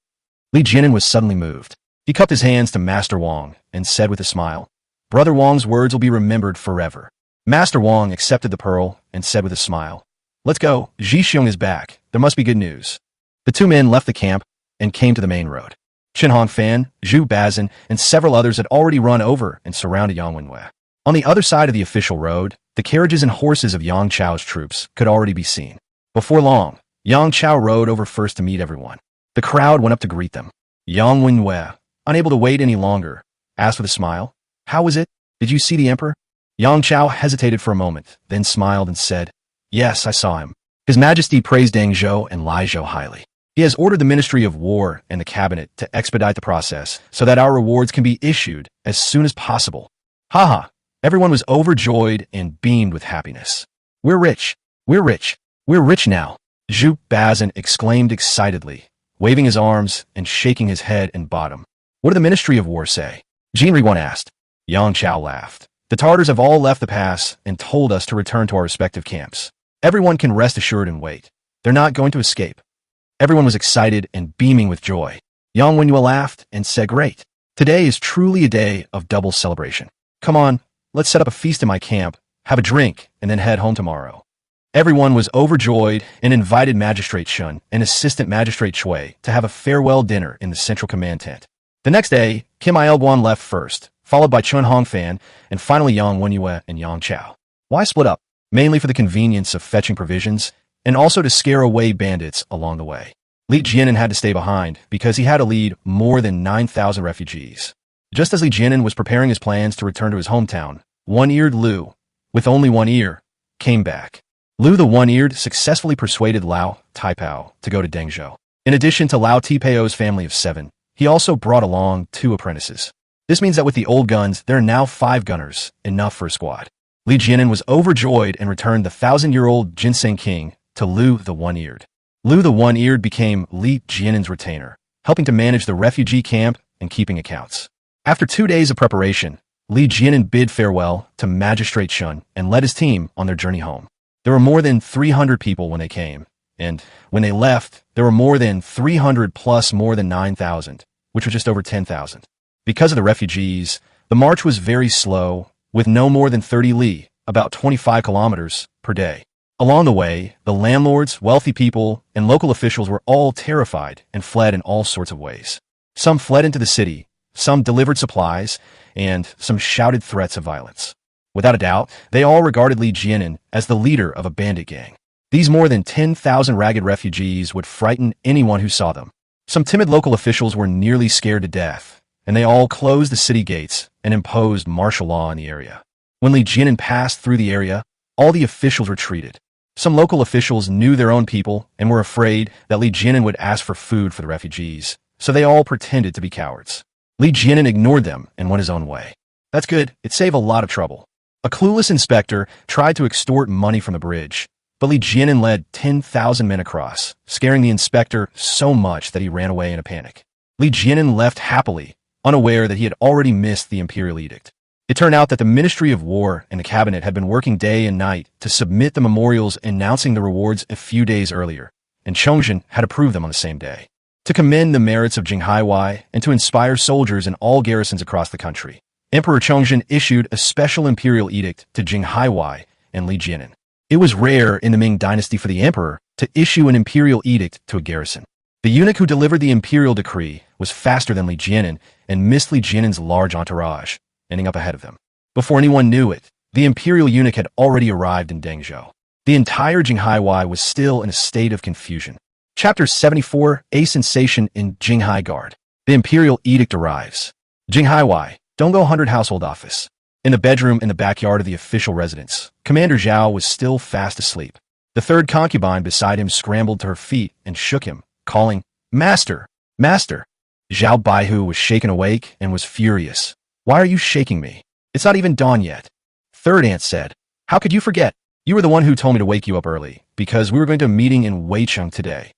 Li Jianan was suddenly moved. He cupped his hands to Master Wang and said with a smile, Brother Wang's words will be remembered forever. Master Wang accepted the pearl and said with a smile, Let's go. Zhi Xiong is back. There must be good news. The two men left the camp and came to the main road. Chen Hongfan, Zhu Bazin, and several others had already run over and surrounded Yang Wenwei. On the other side of the official road, the carriages and horses of Yang Chao's troops could already be seen. Before long, Yang Chao rode over first to meet everyone. The crowd went up to greet them. Yang Wenwei, unable to wait any longer, asked with a smile, "How was it? Did you see the emperor?" Yang Chao hesitated for a moment, then smiled and said, "Yes, I saw him. His Majesty praised Deng Zhou and Lai Zhou highly. He has ordered the Ministry of War and the Cabinet to expedite the process so that our rewards can be issued as soon as possible." Haha! Everyone was overjoyed and beamed with happiness. "We're rich! We're rich! We're rich now!" Zhu Bazin exclaimed excitedly, waving his arms and shaking his head and bottom. "What did the Ministry of War say?" Jin Riwan asked. Yang Chao laughed. "The Tartars have all left the pass and told us to return to our respective camps. Everyone can rest assured and wait. They're not going to escape." Everyone was excited and beaming with joy. Yang Wenyu laughed and said, "Great. Today is truly a day of double celebration. Come on, let's set up a feast in my camp, have a drink, and then head home tomorrow." Everyone was overjoyed and invited Magistrate Shun and Assistant Magistrate Shui to have a farewell dinner in the central command tent. The next day, Kim Ilguan left first, followed by Chun Hongfan, and finally Yang Wenyue and Yang Chao. Why split up? Mainly for the convenience of fetching provisions, and also to scare away bandits along the way. Li Jianan had to stay behind because he had to lead more than 9,000 refugees. Just as Li Jianan was preparing his plans to return to his hometown, one-eared Lu, with only one ear, came back. Lu the One-Eared successfully persuaded Lao Taipao to go to Dengzhou. In addition to Lao Tipao's family of 7, he also brought along 2 apprentices. This means that with the old guns, there are now 5 gunners, enough for a squad. Li Jianan was overjoyed and returned the 1,000-year-old Ginseng King to Lu the One-Eared. Lu the One-Eared became Li Jianan's retainer, helping to manage the refugee camp and keeping accounts. After 2 days of preparation, Li Jianan bid farewell to Magistrate Shun and led his team on their journey home. There were more than 300 people when they came, and when they left, there were more than 300 plus more than 9,000, which was just over 10,000. Because of the refugees, the march was very slow, with no more than 30 li, about 25 kilometers, per day. Along the way, the landlords, wealthy people, and local officials were all terrified and fled in all sorts of ways. Some fled into the city, some delivered supplies, and some shouted threats of violence. Without a doubt, they all regarded Li Jianan as the leader of a bandit gang. These more than 10,000 ragged refugees would frighten anyone who saw them. Some timid local officials were nearly scared to death, and they all closed the city gates and imposed martial law in the area. When Li Jianan passed through the area, all the officials retreated. Some local officials knew their own people and were afraid that Li Jianan would ask for food for the refugees, so they all pretended to be cowards. Li Jianan ignored them and went his own way. That's good, it saved a lot of trouble. A clueless inspector tried to extort money from the bridge, but Li Jianan led 10,000 men across, scaring the inspector so much that he ran away in a panic. Li Jianan left happily, unaware that he had already missed the imperial edict. It turned out that the Ministry of War and the Cabinet had been working day and night to submit the memorials announcing the rewards a few days earlier, and Chongzhen had approved them on the same day. To commend the merits of Jinghaiwei and to inspire soldiers in all garrisons across the country, Emperor Chongzhen issued a special imperial edict to Jinghaiwei and Li Jianan. It was rare in the Ming dynasty for the emperor to issue an imperial edict to a garrison. The eunuch who delivered the imperial decree was faster than Li Jianan and missed Li Jianan's large entourage, ending up ahead of them. Before anyone knew it, the imperial eunuch had already arrived in Dengzhou. The entire Jinghaiwei was still in a state of confusion. Chapter 74, A Sensation in Jinghai Guard. The imperial edict arrives. Jinghaiwei, Donggo 100 household office. In the bedroom in the backyard of the official residence, Commander Zhao was still fast asleep. The third concubine beside him scrambled to her feet and shook him, calling, "Master! Master!" Zhao Baihu was shaken awake and was furious. "Why are you shaking me? It's not even dawn yet." Third aunt said, "How could you forget? You were the one who told me to wake you up early, because we were going to a meeting in Weicheng today."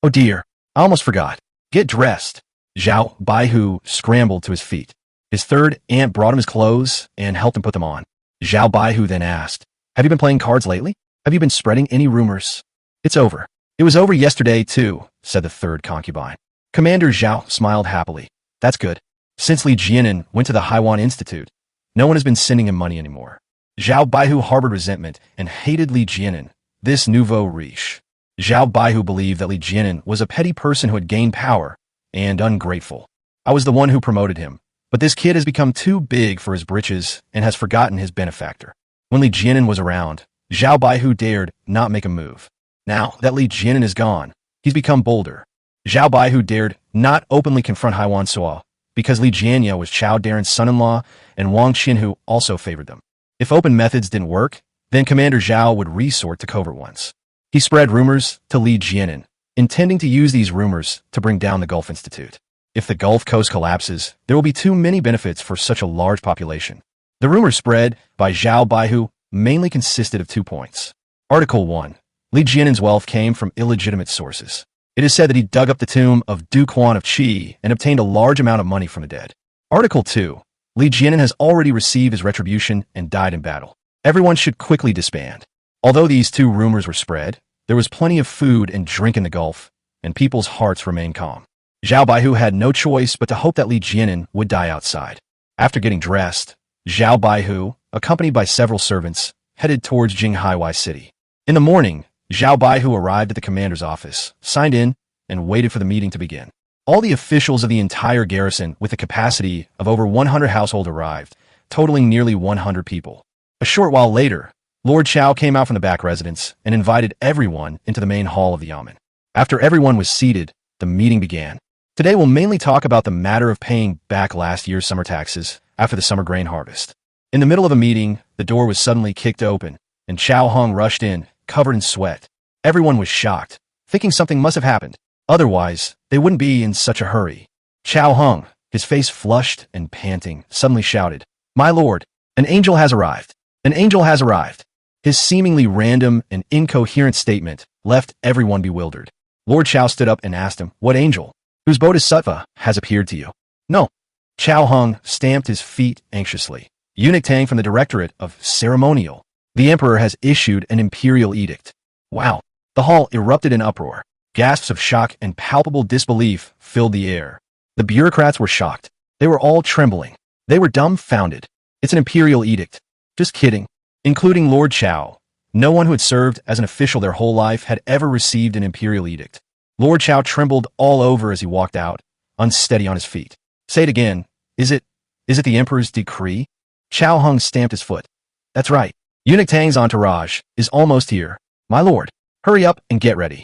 "Oh dear, I almost forgot. Get dressed." Zhao Baihu scrambled to his feet. His third aunt brought him his clothes and helped him put them on. Zhao Baihu then asked, "Have you been playing cards lately? Have you been spreading any rumors?" "It's over." "It was over yesterday too," said the third concubine. Commander Zhao smiled happily. "That's good. Since Li Jianan went to the Haiwan Institute, no one has been sending him money anymore." Zhao Baihu harbored resentment and hated Li Jianan, this nouveau riche. Zhao Baihu believed that Li Jianan was a petty person who had gained power, and ungrateful. I was the one who promoted him, but this kid has become too big for his britches and has forgotten his benefactor. When Li Jianan was around, Zhao Baihu dared not make a move. Now that Li Jianan is gone, he's become bolder. Zhao Baihu dared not openly confront Haiwan Suo, because Li Jianya was Chao Daren's son-in-law and Wang Qinhu also favored them. If open methods didn't work, then Commander Zhao would resort to covert ones. He spread rumors to Li Jianan, intending to use these rumors to bring down the Gulf Institute. If the Gulf Coast collapses, there will be too many benefits for such a large population. The rumors spread by Zhao Baihu mainly consisted of 2 points. Article 1. Li Jianan's wealth came from illegitimate sources. It is said that he dug up the tomb of Duke Huan of Qi and obtained a large amount of money from the dead. Article 2. Li Jianan has already received his retribution and died in battle. Everyone should quickly disband. Although these 2 rumors were spread, there was plenty of food and drink in the Gulf, and people's hearts remained calm. Zhao Baihu had no choice but to hope that Li Jianan would die outside. After getting dressed, Zhao Baihu, accompanied by several servants, headed towards Jinghaiwei City. In the morning, Zhao Baihu arrived at the commander's office, signed in, and waited for the meeting to begin. All the officials of the entire garrison with a capacity of over 100 households arrived, totaling nearly 100 people. A short while later, Lord Chao came out from the back residence and invited everyone into the main hall of the yamen. After everyone was seated, the meeting began. Today we'll mainly talk about the matter of paying back last year's summer taxes after the summer grain harvest. In the middle of a meeting, the door was suddenly kicked open, and Chao Hong rushed in, covered in sweat. Everyone was shocked, thinking something must have happened. Otherwise, they wouldn't be in such a hurry. Chao Hong, his face flushed and panting, suddenly shouted, "My lord, an angel has arrived! An angel has arrived!" His seemingly random and incoherent statement left everyone bewildered. Lord Chao stood up and asked him, "What angel? Whose bodhisattva has appeared to you?" "No." Chao Hong stamped his feet anxiously. "Eunuch Tang from the Directorate of Ceremonial. The Emperor has issued an imperial edict." Wow! The hall erupted in uproar. Gasps of shock and palpable disbelief filled the air. The bureaucrats were shocked. They were all trembling. They were dumbfounded. "It's an imperial edict." "Just kidding." Including Lord Chao. No one who had served as an official their whole life had ever received an imperial edict. Lord Chao trembled all over as he walked out, unsteady on his feet. "Say it again. Is it the Emperor's decree?" Chao Hung stamped his foot. "That's right. Eunuch Tang's entourage is almost here. My lord, hurry up and get ready."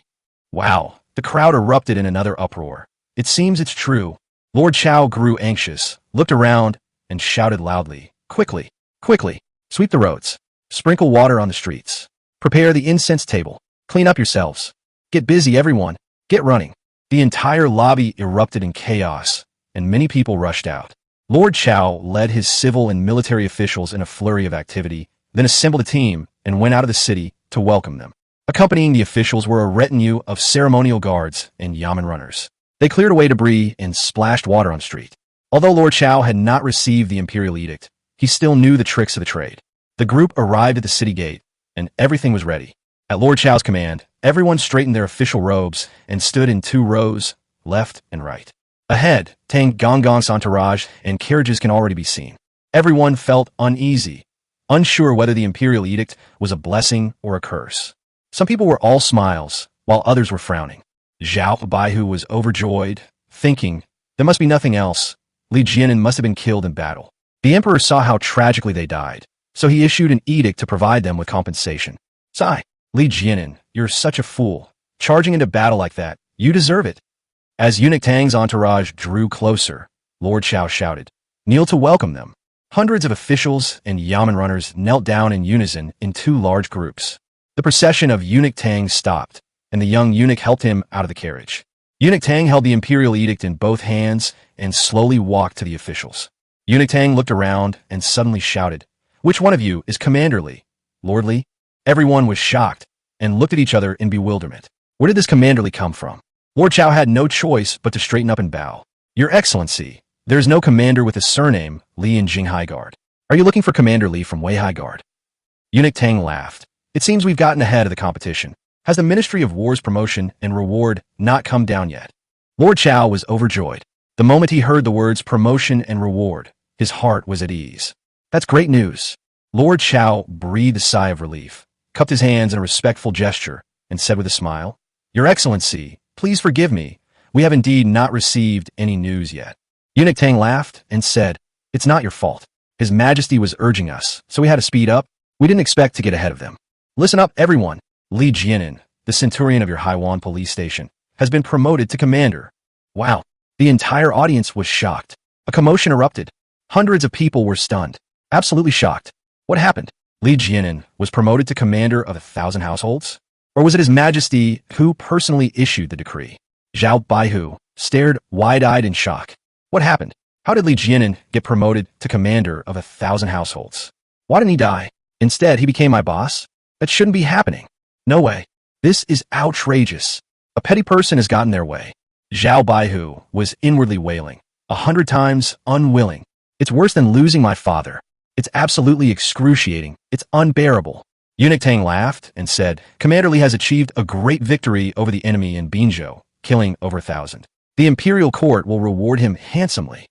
Wow, the crowd erupted in another uproar. It seems it's true. Lord Chao grew anxious, looked around, and shouted loudly, "Quickly, quickly, sweep the roads. Sprinkle water on the streets. Prepare the incense table. Clean up yourselves. Get busy, everyone. Get running." The entire lobby erupted in chaos, and many people rushed out. Lord Chao led his civil and military officials in a flurry of activity, then assembled a team and went out of the city to welcome them. Accompanying the officials were a retinue of ceremonial guards and yamen runners. They cleared away debris and splashed water on the street. Although Lord Chao had not received the imperial edict, he still knew the tricks of the trade. The group arrived at the city gate, and everything was ready. At Lord Chao's command, everyone straightened their official robes and stood in 2 rows, left and right. Ahead, Tang Gongong's entourage and carriages can already be seen. Everyone felt uneasy, unsure whether the imperial edict was a blessing or a curse. Some people were all smiles, while others were frowning. Zhao Baihu was overjoyed, thinking, there must be nothing else. Li Jianan must have been killed in battle. The emperor saw how tragically they died, so he issued an edict to provide them with compensation. "Sigh, Li Jianan, you're such a fool. Charging into battle like that, you deserve it." As Eunuch Tang's entourage drew closer, Lord Chao shouted, "Kneel to welcome them." Hundreds of officials and yamen runners knelt down in unison in 2 large groups. The procession of Eunuch Tang stopped, and the young eunuch helped him out of the carriage. Eunuch Tang held the imperial edict in both hands and slowly walked to the officials. Eunuch Tang looked around and suddenly shouted, "Which one of you is Commander Li?" "Lord Li?" Everyone was shocked and looked at each other in bewilderment. Where did this Commander Li come from? Lord Chao had no choice but to straighten up and bow. "Your Excellency, there is no commander with the surname Li in Jinghai Guard. Are you looking for Commander Li from Weihai Guard?" Eunuch Tang laughed. "It seems we've gotten ahead of the competition. Has the Ministry of War's promotion and reward not come down yet?" Lord Chao was overjoyed. The moment he heard the words promotion and reward, his heart was at ease. "That's great news." Lord Chao breathed a sigh of relief, cupped his hands in a respectful gesture, and said with a smile, Your Excellency, please forgive me. We have indeed not received any news yet. Eunuch Tang laughed and said, It's not your fault. His Majesty was urging us, so we had to speed up. We didn't expect to get ahead of them. Listen up, everyone. Li Jianan, the centurion of your Haiwan police station, has been promoted to commander. Wow. The entire audience was shocked. A commotion erupted. Hundreds of people were stunned. Absolutely shocked. What happened? Li Jianan was promoted to commander of 1,000 households? Or was it His Majesty who personally issued the decree? Zhao Baihu stared wide-eyed in shock. What happened? How did Li Jianan get promoted to commander of 1,000 households? Why didn't he die? Instead, he became my boss? That shouldn't be happening. No way. This is outrageous. A petty person has gotten their way. Zhao Baihu was inwardly wailing, 100 times unwilling. It's worse than losing my father. It's absolutely excruciating. It's unbearable. Eunuch Tang laughed and said, Commander Li has achieved a great victory over the enemy in Binzhou, killing over 1,000. The imperial court will reward him handsomely.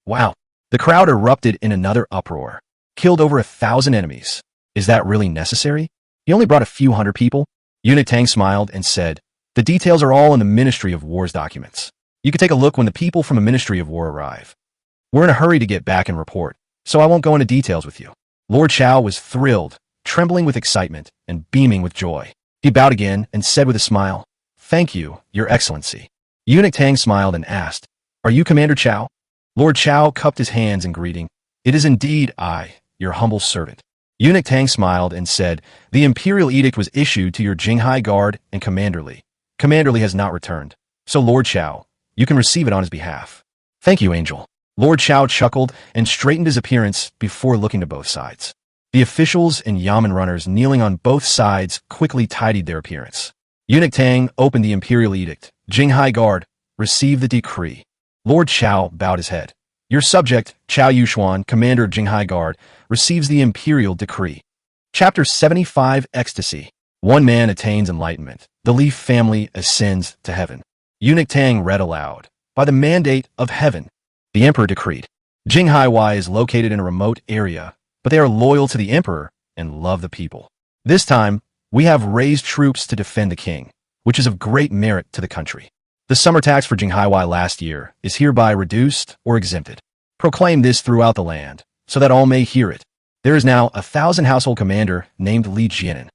Wow. The crowd erupted in another uproar. Killed over 1,000 enemies. Is that really necessary? He only brought a few hundred people. Eunuch Tang smiled and said, The details are all in the Ministry of War's documents. You can take a look when the people from the Ministry of War arrive. We're in a hurry to get back and report, so I won't go into details with you. Lord Chao was thrilled, trembling with excitement and beaming with joy. He bowed again and said with a smile, Thank you, Your Excellency. Eunuch Tang smiled and asked, Are you Commander Chao? Lord Chao cupped his hands in greeting. It is indeed I, your humble servant. Eunuch Tang smiled and said, The imperial edict was issued to your Jinghai Guard and Commander Li. Commander Li has not returned. So Lord Chao, you can receive it on his behalf. Thank you, Angel. Lord Chao chuckled and straightened his appearance before looking to both sides. The officials and Yamen runners kneeling on both sides quickly tidied their appearance. Eunuch Tang opened the imperial edict. Jinghai Guard, receive the decree. Lord Chao bowed his head. Your subject, Chao Yuxuan, commander of Jinghai Guard, receives the imperial decree. Chapter 75 Ecstasy. One man attains enlightenment. The Li family ascends to heaven. Eunuch Tang read aloud. By the mandate of heaven, the emperor decreed. Jinghai Y is located in a remote area, but they are loyal to the emperor and love the people. This time, we have raised troops to defend the king, which is of great merit to the country. The summer tax for Jinghai Y last year is hereby reduced or exempted. Proclaim this throughout the land, so that all may hear it. There is now 1,000 household commander named Li Jianan.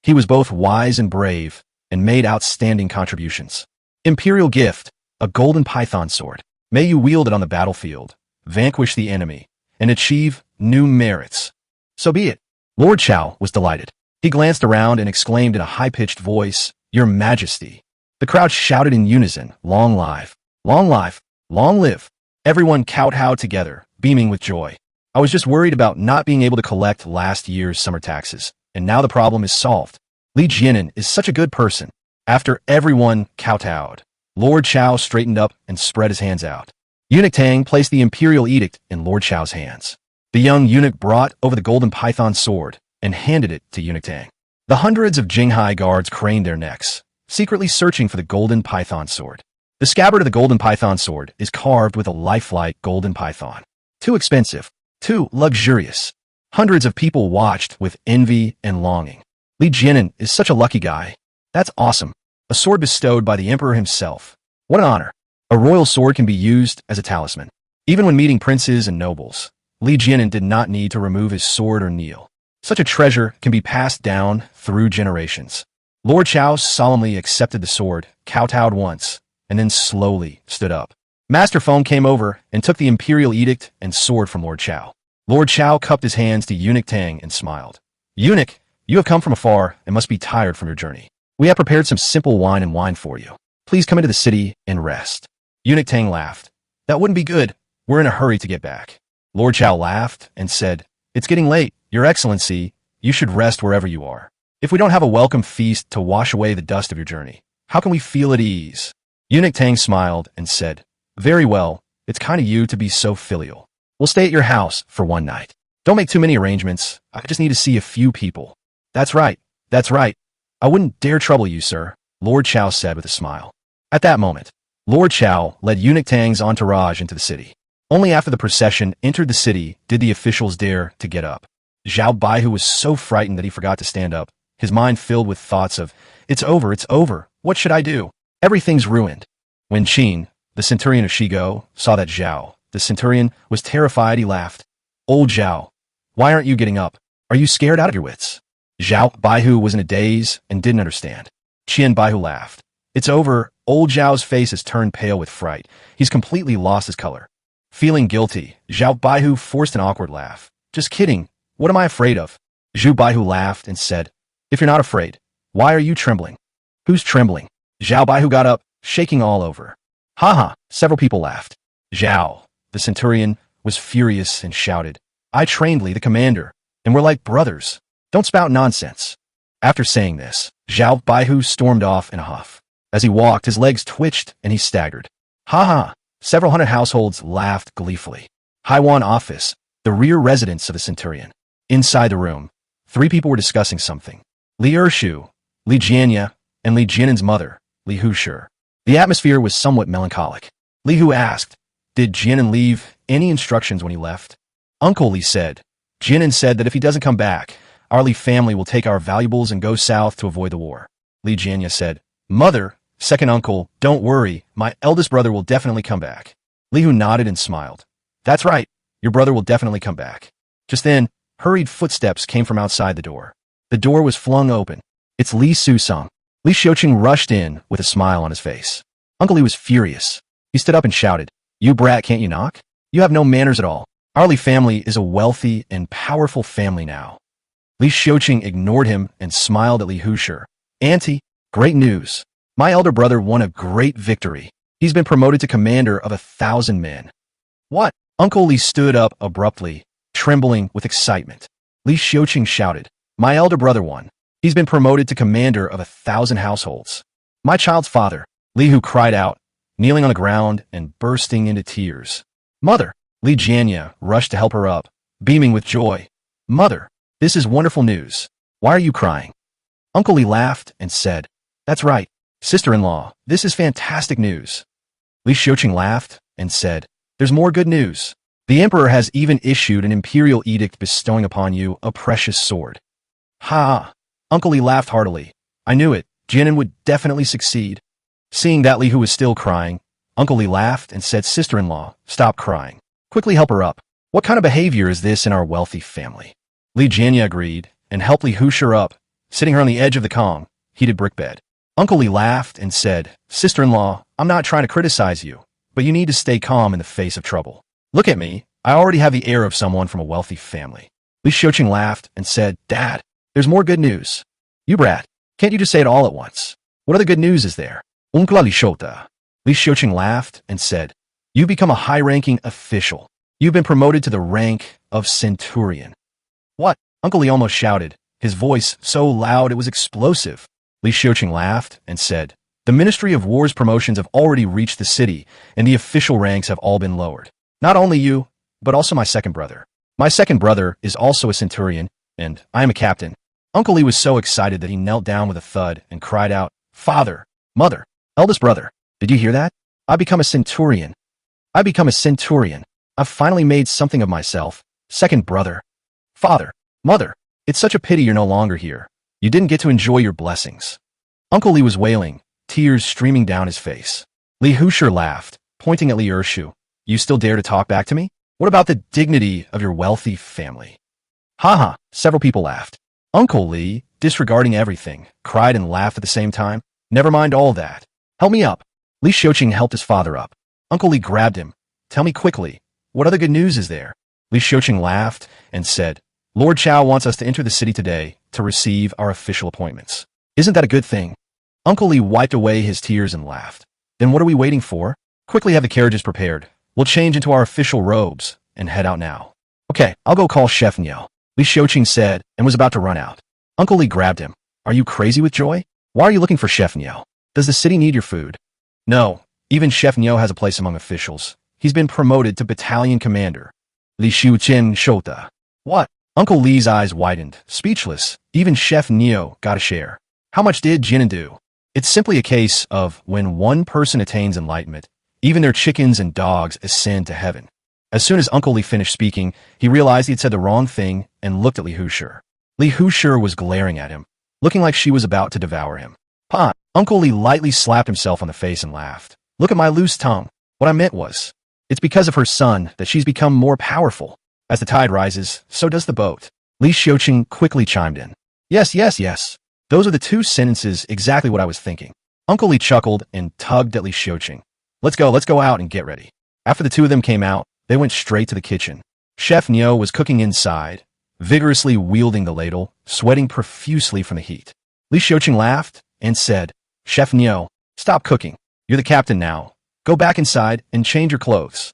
He was both wise and brave, and made outstanding contributions. Imperial gift, a golden python sword. May you wield it on the battlefield, vanquish the enemy, and achieve new merits. So be it. Lord Chao was delighted. He glanced around and exclaimed in a high-pitched voice, Your Majesty. The crowd shouted in unison, Long live, long life, long live. Everyone kowtowed together, beaming with joy. I was just worried about not being able to collect last year's summer taxes, and now the problem is solved. Li Jianan is such a good person. After everyone kowtowed, Lord Chao straightened up and spread his hands out. Eunuch Tang placed the imperial edict in Lord Chao's hands. The young eunuch brought over the golden python sword and handed it to Eunuch Tang. The hundreds of Jinghai guards craned their necks, secretly searching for the golden python sword. The scabbard of the golden python sword is carved with a lifelike golden python. Too expensive, too luxurious. Hundreds of people watched with envy and longing. Li Jianan is such a lucky guy. That's awesome. A sword bestowed by the emperor himself. What an honor. A royal sword can be used as a talisman. Even when meeting princes and nobles, Li Jianan did not need to remove his sword or kneel. Such a treasure can be passed down through generations. Lord Chao solemnly accepted the sword, kowtowed once, and then slowly stood up. Master Feng came over and took the imperial edict and sword from Lord Chao. Lord Chao cupped his hands to Eunuch Tang and smiled. Eunuch, you have come from afar and must be tired from your journey. We have prepared some simple wine and wine for you. Please come into the city and rest. Eunuch Tang laughed. That wouldn't be good. We're in a hurry to get back. Lord Chao laughed and said, It's getting late. Your Excellency, you should rest wherever you are. If we don't have a welcome feast to wash away the dust of your journey, how can we feel at ease? Eunuch Tang smiled and said, Very well. It's kind of you to be so filial. We'll stay at your house for one night. Don't make too many arrangements. I just need to see a few people. That's right. That's right. I wouldn't dare trouble you, sir, Lord Chao said with a smile. At that moment, Lord Chao led Eunuch Tang's entourage into the city. Only after the procession entered the city did the officials dare to get up. Zhao Baihu was so frightened that he forgot to stand up, his mind filled with thoughts of It's over, it's over. What should I do? Everything's ruined. When Qin, the centurion of Shigo, saw that Zhao, the centurion, was terrified, he laughed. Old Zhao, why aren't you getting up? Are you scared out of your wits? Zhao Baihu was in a daze and didn't understand. Qian Baihu laughed. It's over. Old Zhao's face has turned pale with fright. He's completely lost his color. Feeling guilty, Zhao Baihu forced an awkward laugh. Just kidding. What am I afraid of? Zhu Baihu laughed and said, if you're not afraid, why are you trembling? Who's trembling? Zhao Baihu got up, shaking all over. Ha! Several people laughed. Zhao, the centurion, was furious and shouted, I trained Li, the commander, and we're like brothers. Don't spout nonsense. After saying this, Zhao Baihu stormed off in a huff. As he walked, his legs twitched and he staggered. Ha! Several hundred households laughed gleefully. Haiwan office, the rear residence of the centurion. Inside the room, 3 people were discussing something. Li Ershu, Li Jianya, and Li Jianen's mother, Li Hushi. The atmosphere was somewhat melancholic. Li Hu asked, did Jianen leave any instructions when he left? Uncle Li said, Jianen said that if he doesn't come back, our Li family will take our valuables and go south to avoid the war. Li Jianya said, Mother, second uncle, don't worry, my eldest brother will definitely come back. Li Hu nodded and smiled. That's right, your brother will definitely come back. Just then, hurried footsteps came from outside the door. The door was flung open. It's Li Susong. Li Xiuqing rushed in with a smile on his face. Uncle Li was furious. He stood up and shouted, you brat, can't you knock? You have no manners at all. Our Li family is a wealthy and powerful family now. Li Xiuqing ignored him and smiled at Li Hushi. Auntie, great news. My elder brother won a great victory. He's been promoted to commander of 1,000 men. What? Uncle Li stood up abruptly, trembling with excitement. Li Xiuqing shouted, my elder brother won. He's been promoted to commander of 1,000 households. My child's father, Li Hu cried out, kneeling on the ground and bursting into tears. Mother, Li Jianya rushed to help her up, beaming with joy. Mother, this is wonderful news. Why are you crying? Uncle Li laughed and said, that's right, sister-in-law, this is fantastic news. Li Xiuqing laughed and said, there's more good news. The emperor has even issued an imperial edict bestowing upon you a precious sword. Ha! Uncle Li laughed heartily. I knew it. Jianen would definitely succeed. Seeing that Li Hu was still crying, Uncle Li laughed and said, sister-in-law, stop crying. Quickly help her up. What kind of behavior is this in our wealthy family? Li Jianya agreed and helped Li Hushi up, sitting her on the edge of the Kong, heated brick bed. Uncle Li laughed and said, sister-in-law, I'm not trying to criticize you, but you need to stay calm in the face of trouble. Look at me. I already have the air of someone from a wealthy family. Li Xiuqing laughed and said, Dad, there's more good news. You brat, can't you just say it all at once? What other good news is there? Unkla Li Shota. Li Xiuqing laughed and said, you've become a high-ranking official. You've been promoted to the rank of centurion. What? Uncle Li almost shouted, his voice so loud it was explosive. Li Xiuqing laughed and said, the Ministry of War's promotions have already reached the city, and the official ranks have all been lowered. Not only you, but also my second brother. My second brother is also a centurion, and I am a captain. Uncle Li was so excited that he knelt down with a thud and cried out, Father, Mother, eldest brother, did you hear that? I become a centurion. I become a centurion. I've finally made something of myself. Second brother. Father, Mother, it's such a pity you're no longer here. You didn't get to enjoy your blessings. Uncle Li was wailing, tears streaming down his face. Li Hushi laughed, pointing at Li Ershu. You still dare to talk back to me? What about the dignity of your wealthy family? Ha! Several people laughed. Uncle Li, disregarding everything, cried and laughed at the same time. Never mind all that. Help me up. Li Xiuqing helped his father up. Uncle Li grabbed him. Tell me quickly, what other good news is there? Li Xiuqing laughed and said, Lord Chao wants us to enter the city today to receive our official appointments. Isn't that a good thing? Uncle Li wiped away his tears and laughed. Then what are we waiting for? Quickly have the carriages prepared. We'll change into our official robes and head out now. Okay, I'll go call Chef Niao, Li Xiuqing said and was about to run out. Uncle Li grabbed him. Are you crazy with joy? Why are you looking for Chef Niao? Does the city need your food? No, even Chef Niao has a place among officials. He's been promoted to battalion commander. Li Xiuqing Shota. What? Uncle Li's eyes widened, speechless. Even Chef Niao got a share. How much did Jianen do? It's simply a case of when one person attains enlightenment, even their chickens and dogs ascend to heaven. As soon as Uncle Li finished speaking, he realized he'd said the wrong thing and looked at Li Hushi. Li Hushi was glaring at him, looking like she was about to devour him. Pot. Uncle Lee lightly slapped himself on the face and laughed. Look at my loose tongue. What I meant was, it's because of her son that she's become more powerful. As the tide rises, so does the boat. Li Xiuqing quickly chimed in. Yes, yes, yes. Those are the two sentences exactly what I was thinking. Uncle Lee chuckled and tugged at Li Xiuqing. Let's go out and get ready. After the two of them came out, they went straight to the kitchen. Chef Nio was cooking inside, vigorously wielding the ladle, sweating profusely from the heat. Li Xiuqing laughed and said, Chef Nio, stop cooking. You're the captain now. Go back inside and change your clothes.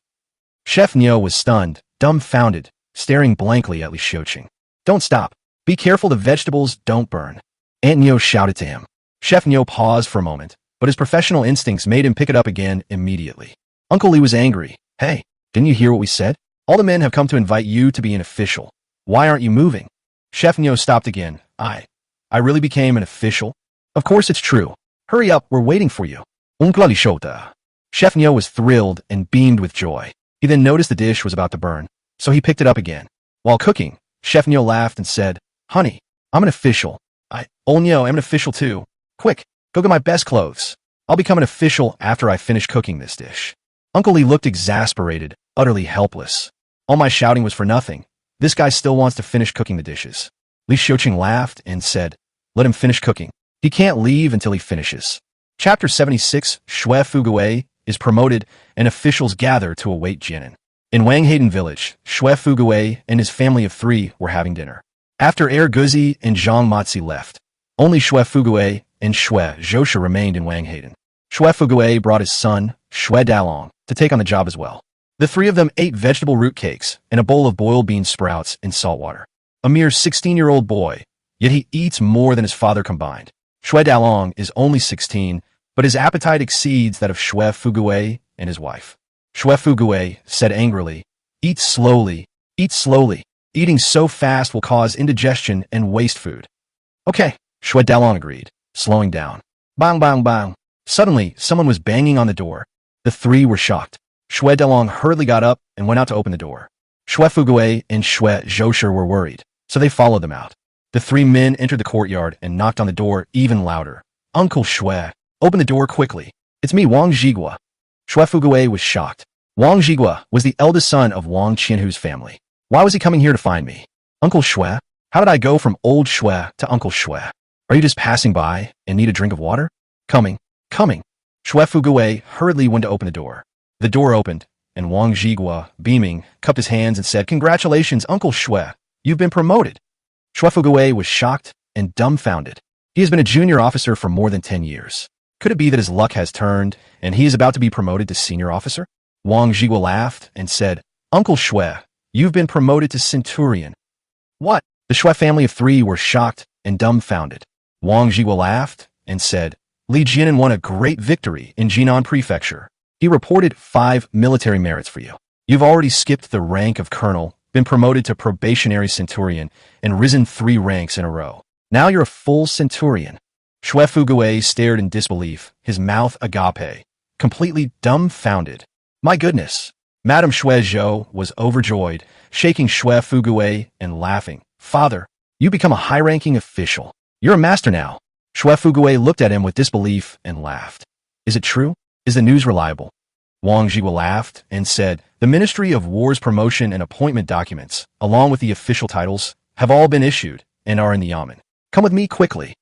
Chef Nio was stunned, dumbfounded, staring blankly at Li Xiuqing. Don't stop. Be careful the vegetables don't burn. Aunt Nio shouted to him. Chef Nio paused for a moment, but his professional instincts made him pick it up again immediately. Uncle Lee was angry. Hey, didn't you hear what we said? All the men have come to invite you to be an official. Why aren't you moving? Chef Nio stopped again. I really became an official? Of course it's true. Hurry up, we're waiting for you. Uncle Lee Shota. Chef Nio was thrilled and beamed with joy. He then noticed the dish was about to burn, so he picked it up again. While cooking, Chef Nio laughed and said, Honey, I'm an official. Old Nio, I'm an official too. Quick, go get my best clothes. I'll become an official after I finish cooking this dish. Uncle Lee looked exasperated, utterly helpless. All my shouting was for nothing. This guy still wants to finish cooking the dishes. Li Xiuqing laughed and said, Let him finish cooking. He can't leave until he finishes. Chapter 76, Xue Fugui is promoted and officials gather to await Jianan. In Wanghayden village, Xue Fugui and his family of 3 were having dinner. After Guzi and Zhang Matzi left, only Xue Fugui and Xue Zhosha remained in Wanghayden. Xue Fugui brought his son, Xue Dalong, to take on the job as well. The 3 of them ate vegetable root cakes and a bowl of boiled bean sprouts in salt water. A mere 16-year-old boy, yet he eats more than his father combined. Xue Dalong is only 16, but his appetite exceeds that of Xue Fugui and his wife. Xue Fugui said angrily, Eat slowly, eat slowly. Eating so fast will cause indigestion and waste food. Okay, Xue Dalong agreed, slowing down. Bang, bang, bang. Suddenly, someone was banging on the door. The 3 were shocked. Xue Dalong hurriedly got up and went out to open the door. Xue Fugui and Xue Zhosha were worried, so they followed them out. The 3 men entered the courtyard and knocked on the door even louder. Uncle Xue, open the door quickly. It's me, Wang Zhigua. Xue Fugui was shocked. Wang Zhigua was the eldest son of Wang Qianhu's family. Why was he coming here to find me? Uncle Xue? How did I go from old Xue to Uncle Xue? Are you just passing by and need a drink of water? Coming. Xue Fugui hurriedly went to open the door. The door opened, and Wang Zhigua, beaming, cupped his hands and said, Congratulations, Uncle Xue. You've been promoted. Xue Fugui was shocked and dumbfounded. He has been a junior officer for more than 10 years. Could it be that his luck has turned, and he is about to be promoted to senior officer? Wang Zhigua laughed and said, Uncle Xue, you've been promoted to centurion. What? The Xue family of 3 were shocked and dumbfounded. Wang Zhigua laughed and said, Li Jianan won a great victory in Jinan Prefecture. He reported 5 military merits for you. You've already skipped the rank of colonel, been promoted to probationary centurion, and risen 3 ranks in a row. Now you're a full centurion. Xue Fugui stared in disbelief, his mouth agape, completely dumbfounded. My goodness. Madame Xue Zhou was overjoyed, shaking Xue Fugui and laughing. Father, you become a high-ranking official. You're a master now. Xue Fugui looked at him with disbelief and laughed. Is it true? Is the news reliable? Wang Zhigua laughed and said, The Ministry of War's promotion and appointment documents, along with the official titles, have all been issued and are in the yamen. Come with me quickly.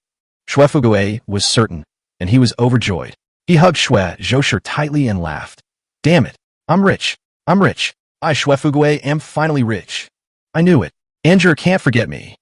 Xue Fugui was certain, and he was overjoyed. He hugged Xue Zhosha tightly and laughed. Damn it, I'm rich. I'm rich. I, Xue Fugui, am finally rich. I knew it. Anger can't forget me.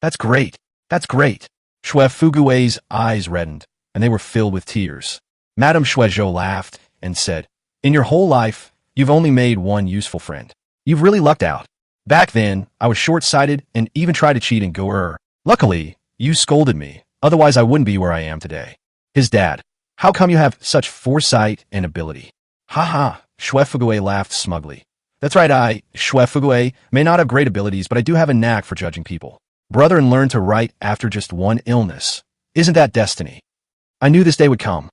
That's great. That's great. Xue Fugui's eyes reddened, and they were filled with tears. Madame Xue Zhou laughed and said, In your whole life, you've only made one useful friend. You've really lucked out. Back then, I was short-sighted and even tried to cheat in Go. Luckily, you scolded me, otherwise I wouldn't be where I am today. His dad. How come you have such foresight and ability? Ha ha, Xue Fugui laughed smugly. That's right, I, Xue Fugui, may not have great abilities, but I do have a knack for judging people. Brother and learn to write after just one illness. Isn't that destiny? I knew this day would come.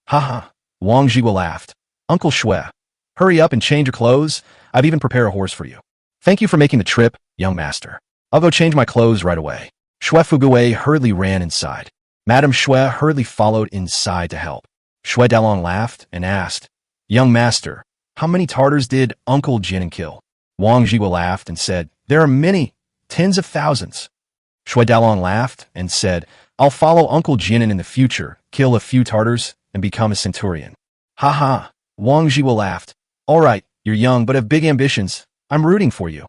Ha ha, Wang Zhigua laughed. Uncle Xue, hurry up and change your clothes. I've even prepared a horse for you. Thank you for making the trip, young master. I'll go change my clothes right away. Xue Fugui hurriedly ran inside. Madame Shui hurriedly followed inside to help. Shui Dalong laughed and asked, "Young master, how many Tartars did Uncle Jinan kill?" Wang Zhiwa laughed and said, "There are many, tens of thousands." Shui Dalong laughed and said, "I'll follow Uncle Jinan in the future, kill a few Tartars, and become a centurion." "Ha ha," Wang Zhiwa laughed. "All right, you're young but have big ambitions. I'm rooting for you."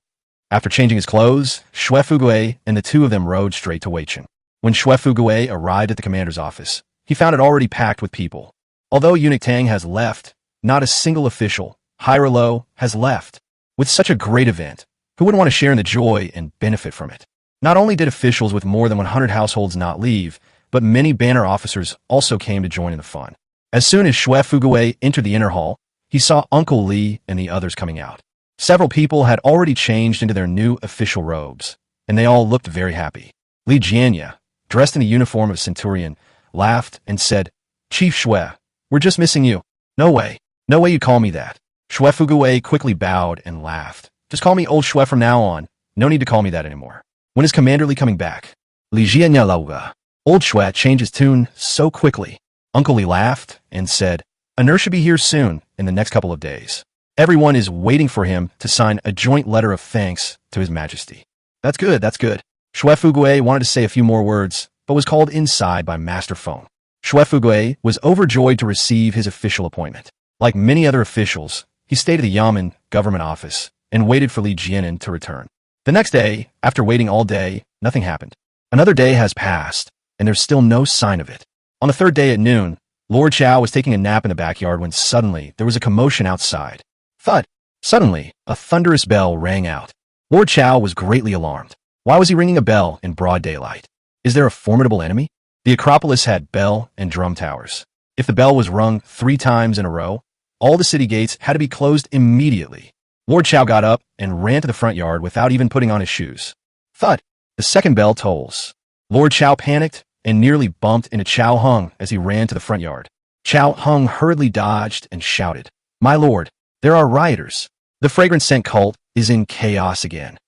After changing his clothes, Shui Fugui and the two of them rode straight to Weichen. When Shui Fugui arrived at the commander's office, he found it already packed with people. Although Eunuch Tang has left, not a single official, high or low, has left. With such a great event, who wouldn't want to share in the joy and benefit from it? Not only did officials with more than 100 households not leave, but many banner officers also came to join in the fun. As soon as Shui Fugui entered the inner hall, he saw Uncle Li and the others coming out. Several people had already changed into their new official robes, and they all looked very happy. Li Jianya, dressed in the uniform of centurion, laughed and said, "Chief Shui, we're just missing you." No way you call me that." Shui Fugui quickly bowed and laughed. "Just call me Old Shui from now on. No need to call me that anymore. When is Commander Li coming back?" Li Jianya Lauga. Old Shui changed his tune so quickly. Uncle Li laughed and said, "Anur should be here soon, in the next couple of days. Everyone is waiting for him to sign a joint letter of thanks to His Majesty." That's good. Shui Fugui wanted to say a few more words, but was called inside by Master Feng. Shui Fugui was overjoyed to receive his official appointment. Like many other officials, he stayed at the Yamen government office and waited for Li Jianan to return. The next day, after waiting all day, nothing happened. Another day has passed, and there's still no sign of it. On the third day at noon, Lord Chow was taking a nap in the backyard when suddenly there was a commotion outside. Thud! Suddenly, a thunderous bell rang out. Lord Chow was greatly alarmed. Why was he ringing a bell in broad daylight? Is there a formidable enemy? The Acropolis had bell and drum towers. If the bell was rung 3 times in a row, all the city gates had to be closed immediately. Lord Chow got up and ran to the front yard without even putting on his shoes. Thud! The second bell tolls. Lord Chow panicked and nearly bumped into Chow Hung as he ran to the front yard. Chow Hung hurriedly dodged and shouted, "My lord, there are rioters. The fragrance scent cult is in chaos again."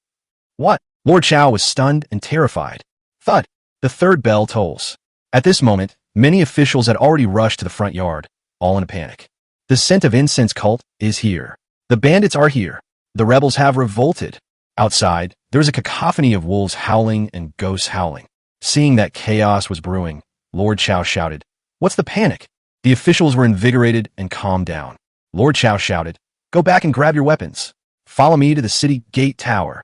"What?" Lord Chow was stunned and terrified. Thud! The third bell tolls. At this moment, many officials had already rushed to the front yard, all in a panic. "The scent of incense cult is here. The bandits are here. The rebels have revolted." Outside, there was a cacophony of wolves howling and ghosts howling. Seeing that chaos was brewing, Lord Chow shouted, "What's the panic?" The officials were invigorated and calmed down. Lord Chow shouted, "Go back and grab your weapons. Follow me to the city gate tower."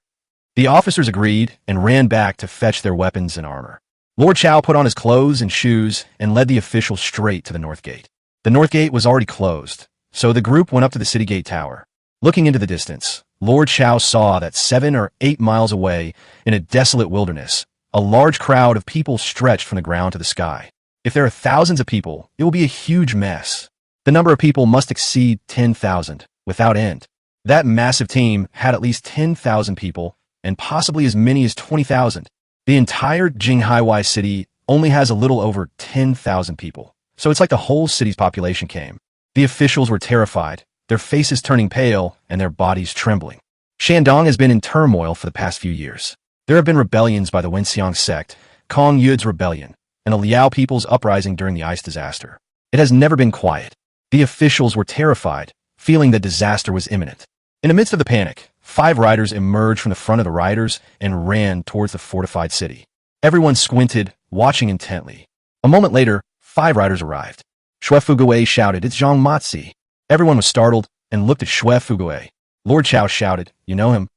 The officers agreed and ran back to fetch their weapons and armor. Lord Chow put on his clothes and shoes and led the officials straight to the north gate. The north gate was already closed, so the group went up to the city gate tower. Looking into the distance, Lord Chow saw that 7 or 8 miles away, in a desolate wilderness, a large crowd of people stretched from the ground to the sky. If there are thousands of people, it will be a huge mess. The number of people must exceed 10,000, without end. That massive team had at least 10,000 people, and possibly as many as 20,000. The entire Jinghaiwei city only has a little over 10,000 people, so it's like the whole city's population came. The officials were terrified, their faces turning pale and their bodies trembling. Shandong has been in turmoil for the past few years. There have been rebellions by the Wenxiang sect, Kong Yud's rebellion, and the Liao people's uprising during the ice disaster. It has never been quiet. The officials were terrified, feeling that disaster was imminent. In the midst of the panic, 5 riders emerged from the front of the riders and ran towards the fortified city. Everyone squinted, watching intently. A moment later, 5 riders arrived. Shui Fugui shouted, "It's Zhang Matzi." Everyone was startled and looked at Shui Fugui. Lord Chow shouted, "You know him?"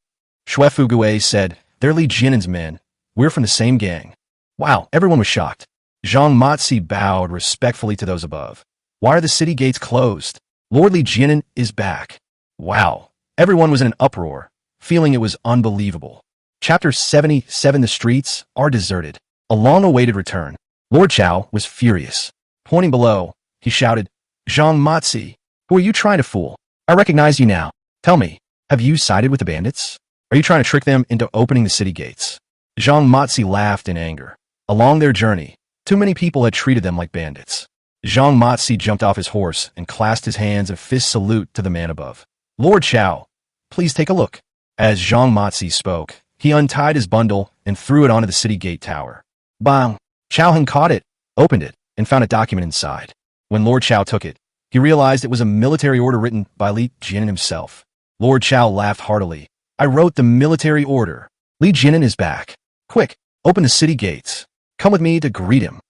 Shui Fugui said, "They're Li Jianan's men. We're from the same gang." Wow, everyone was shocked. Zhang Matzi bowed respectfully to those above. "Why are the city gates closed? Lord Li Jianan is back." Wow. Everyone was in an uproar, feeling it was unbelievable. Chapter 77. The streets are deserted. A long-awaited return. Lord Chow was furious. Pointing below, he shouted, "Zhang Matzi, who are you trying to fool? I recognize you now. Tell me, have you sided with the bandits? Are you trying to trick them into opening the city gates?" Zhang Matzi laughed in anger. Along their journey, too many people had treated them like bandits. Zhang Matzi jumped off his horse and clasped his hands in fist salute to the man above. "Lord Chow, please take a look." As Zhang Matzi spoke, he untied his bundle and threw it onto the city gate tower. Bang! Chow Han caught it, opened it, and found a document inside. When Lord Chow took it, he realized it was a military order written by Li Jianan himself. Lord Chow laughed heartily. I wrote the military order. Li Jianan is back. Quick, open the city gates. Come with me to greet him.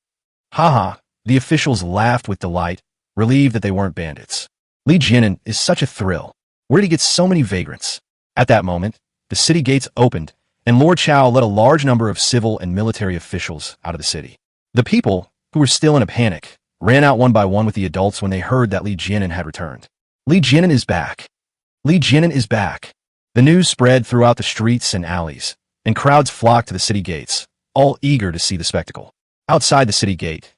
Haha, the officials laughed with delight, relieved that they weren't bandits. Li Jianan is such a thrill. Where did he get so many vagrants? At that moment, the city gates opened, and Lord Chow led a large number of civil and military officials out of the city. The people, who were still in a panic, ran out one by one with the adults when they heard that Li Jianan had returned. Li Jianan is back. Li Jianan is back. The news spread throughout the streets and alleys, and crowds flocked to the city gates, all eager to see the spectacle. Outside the city gate,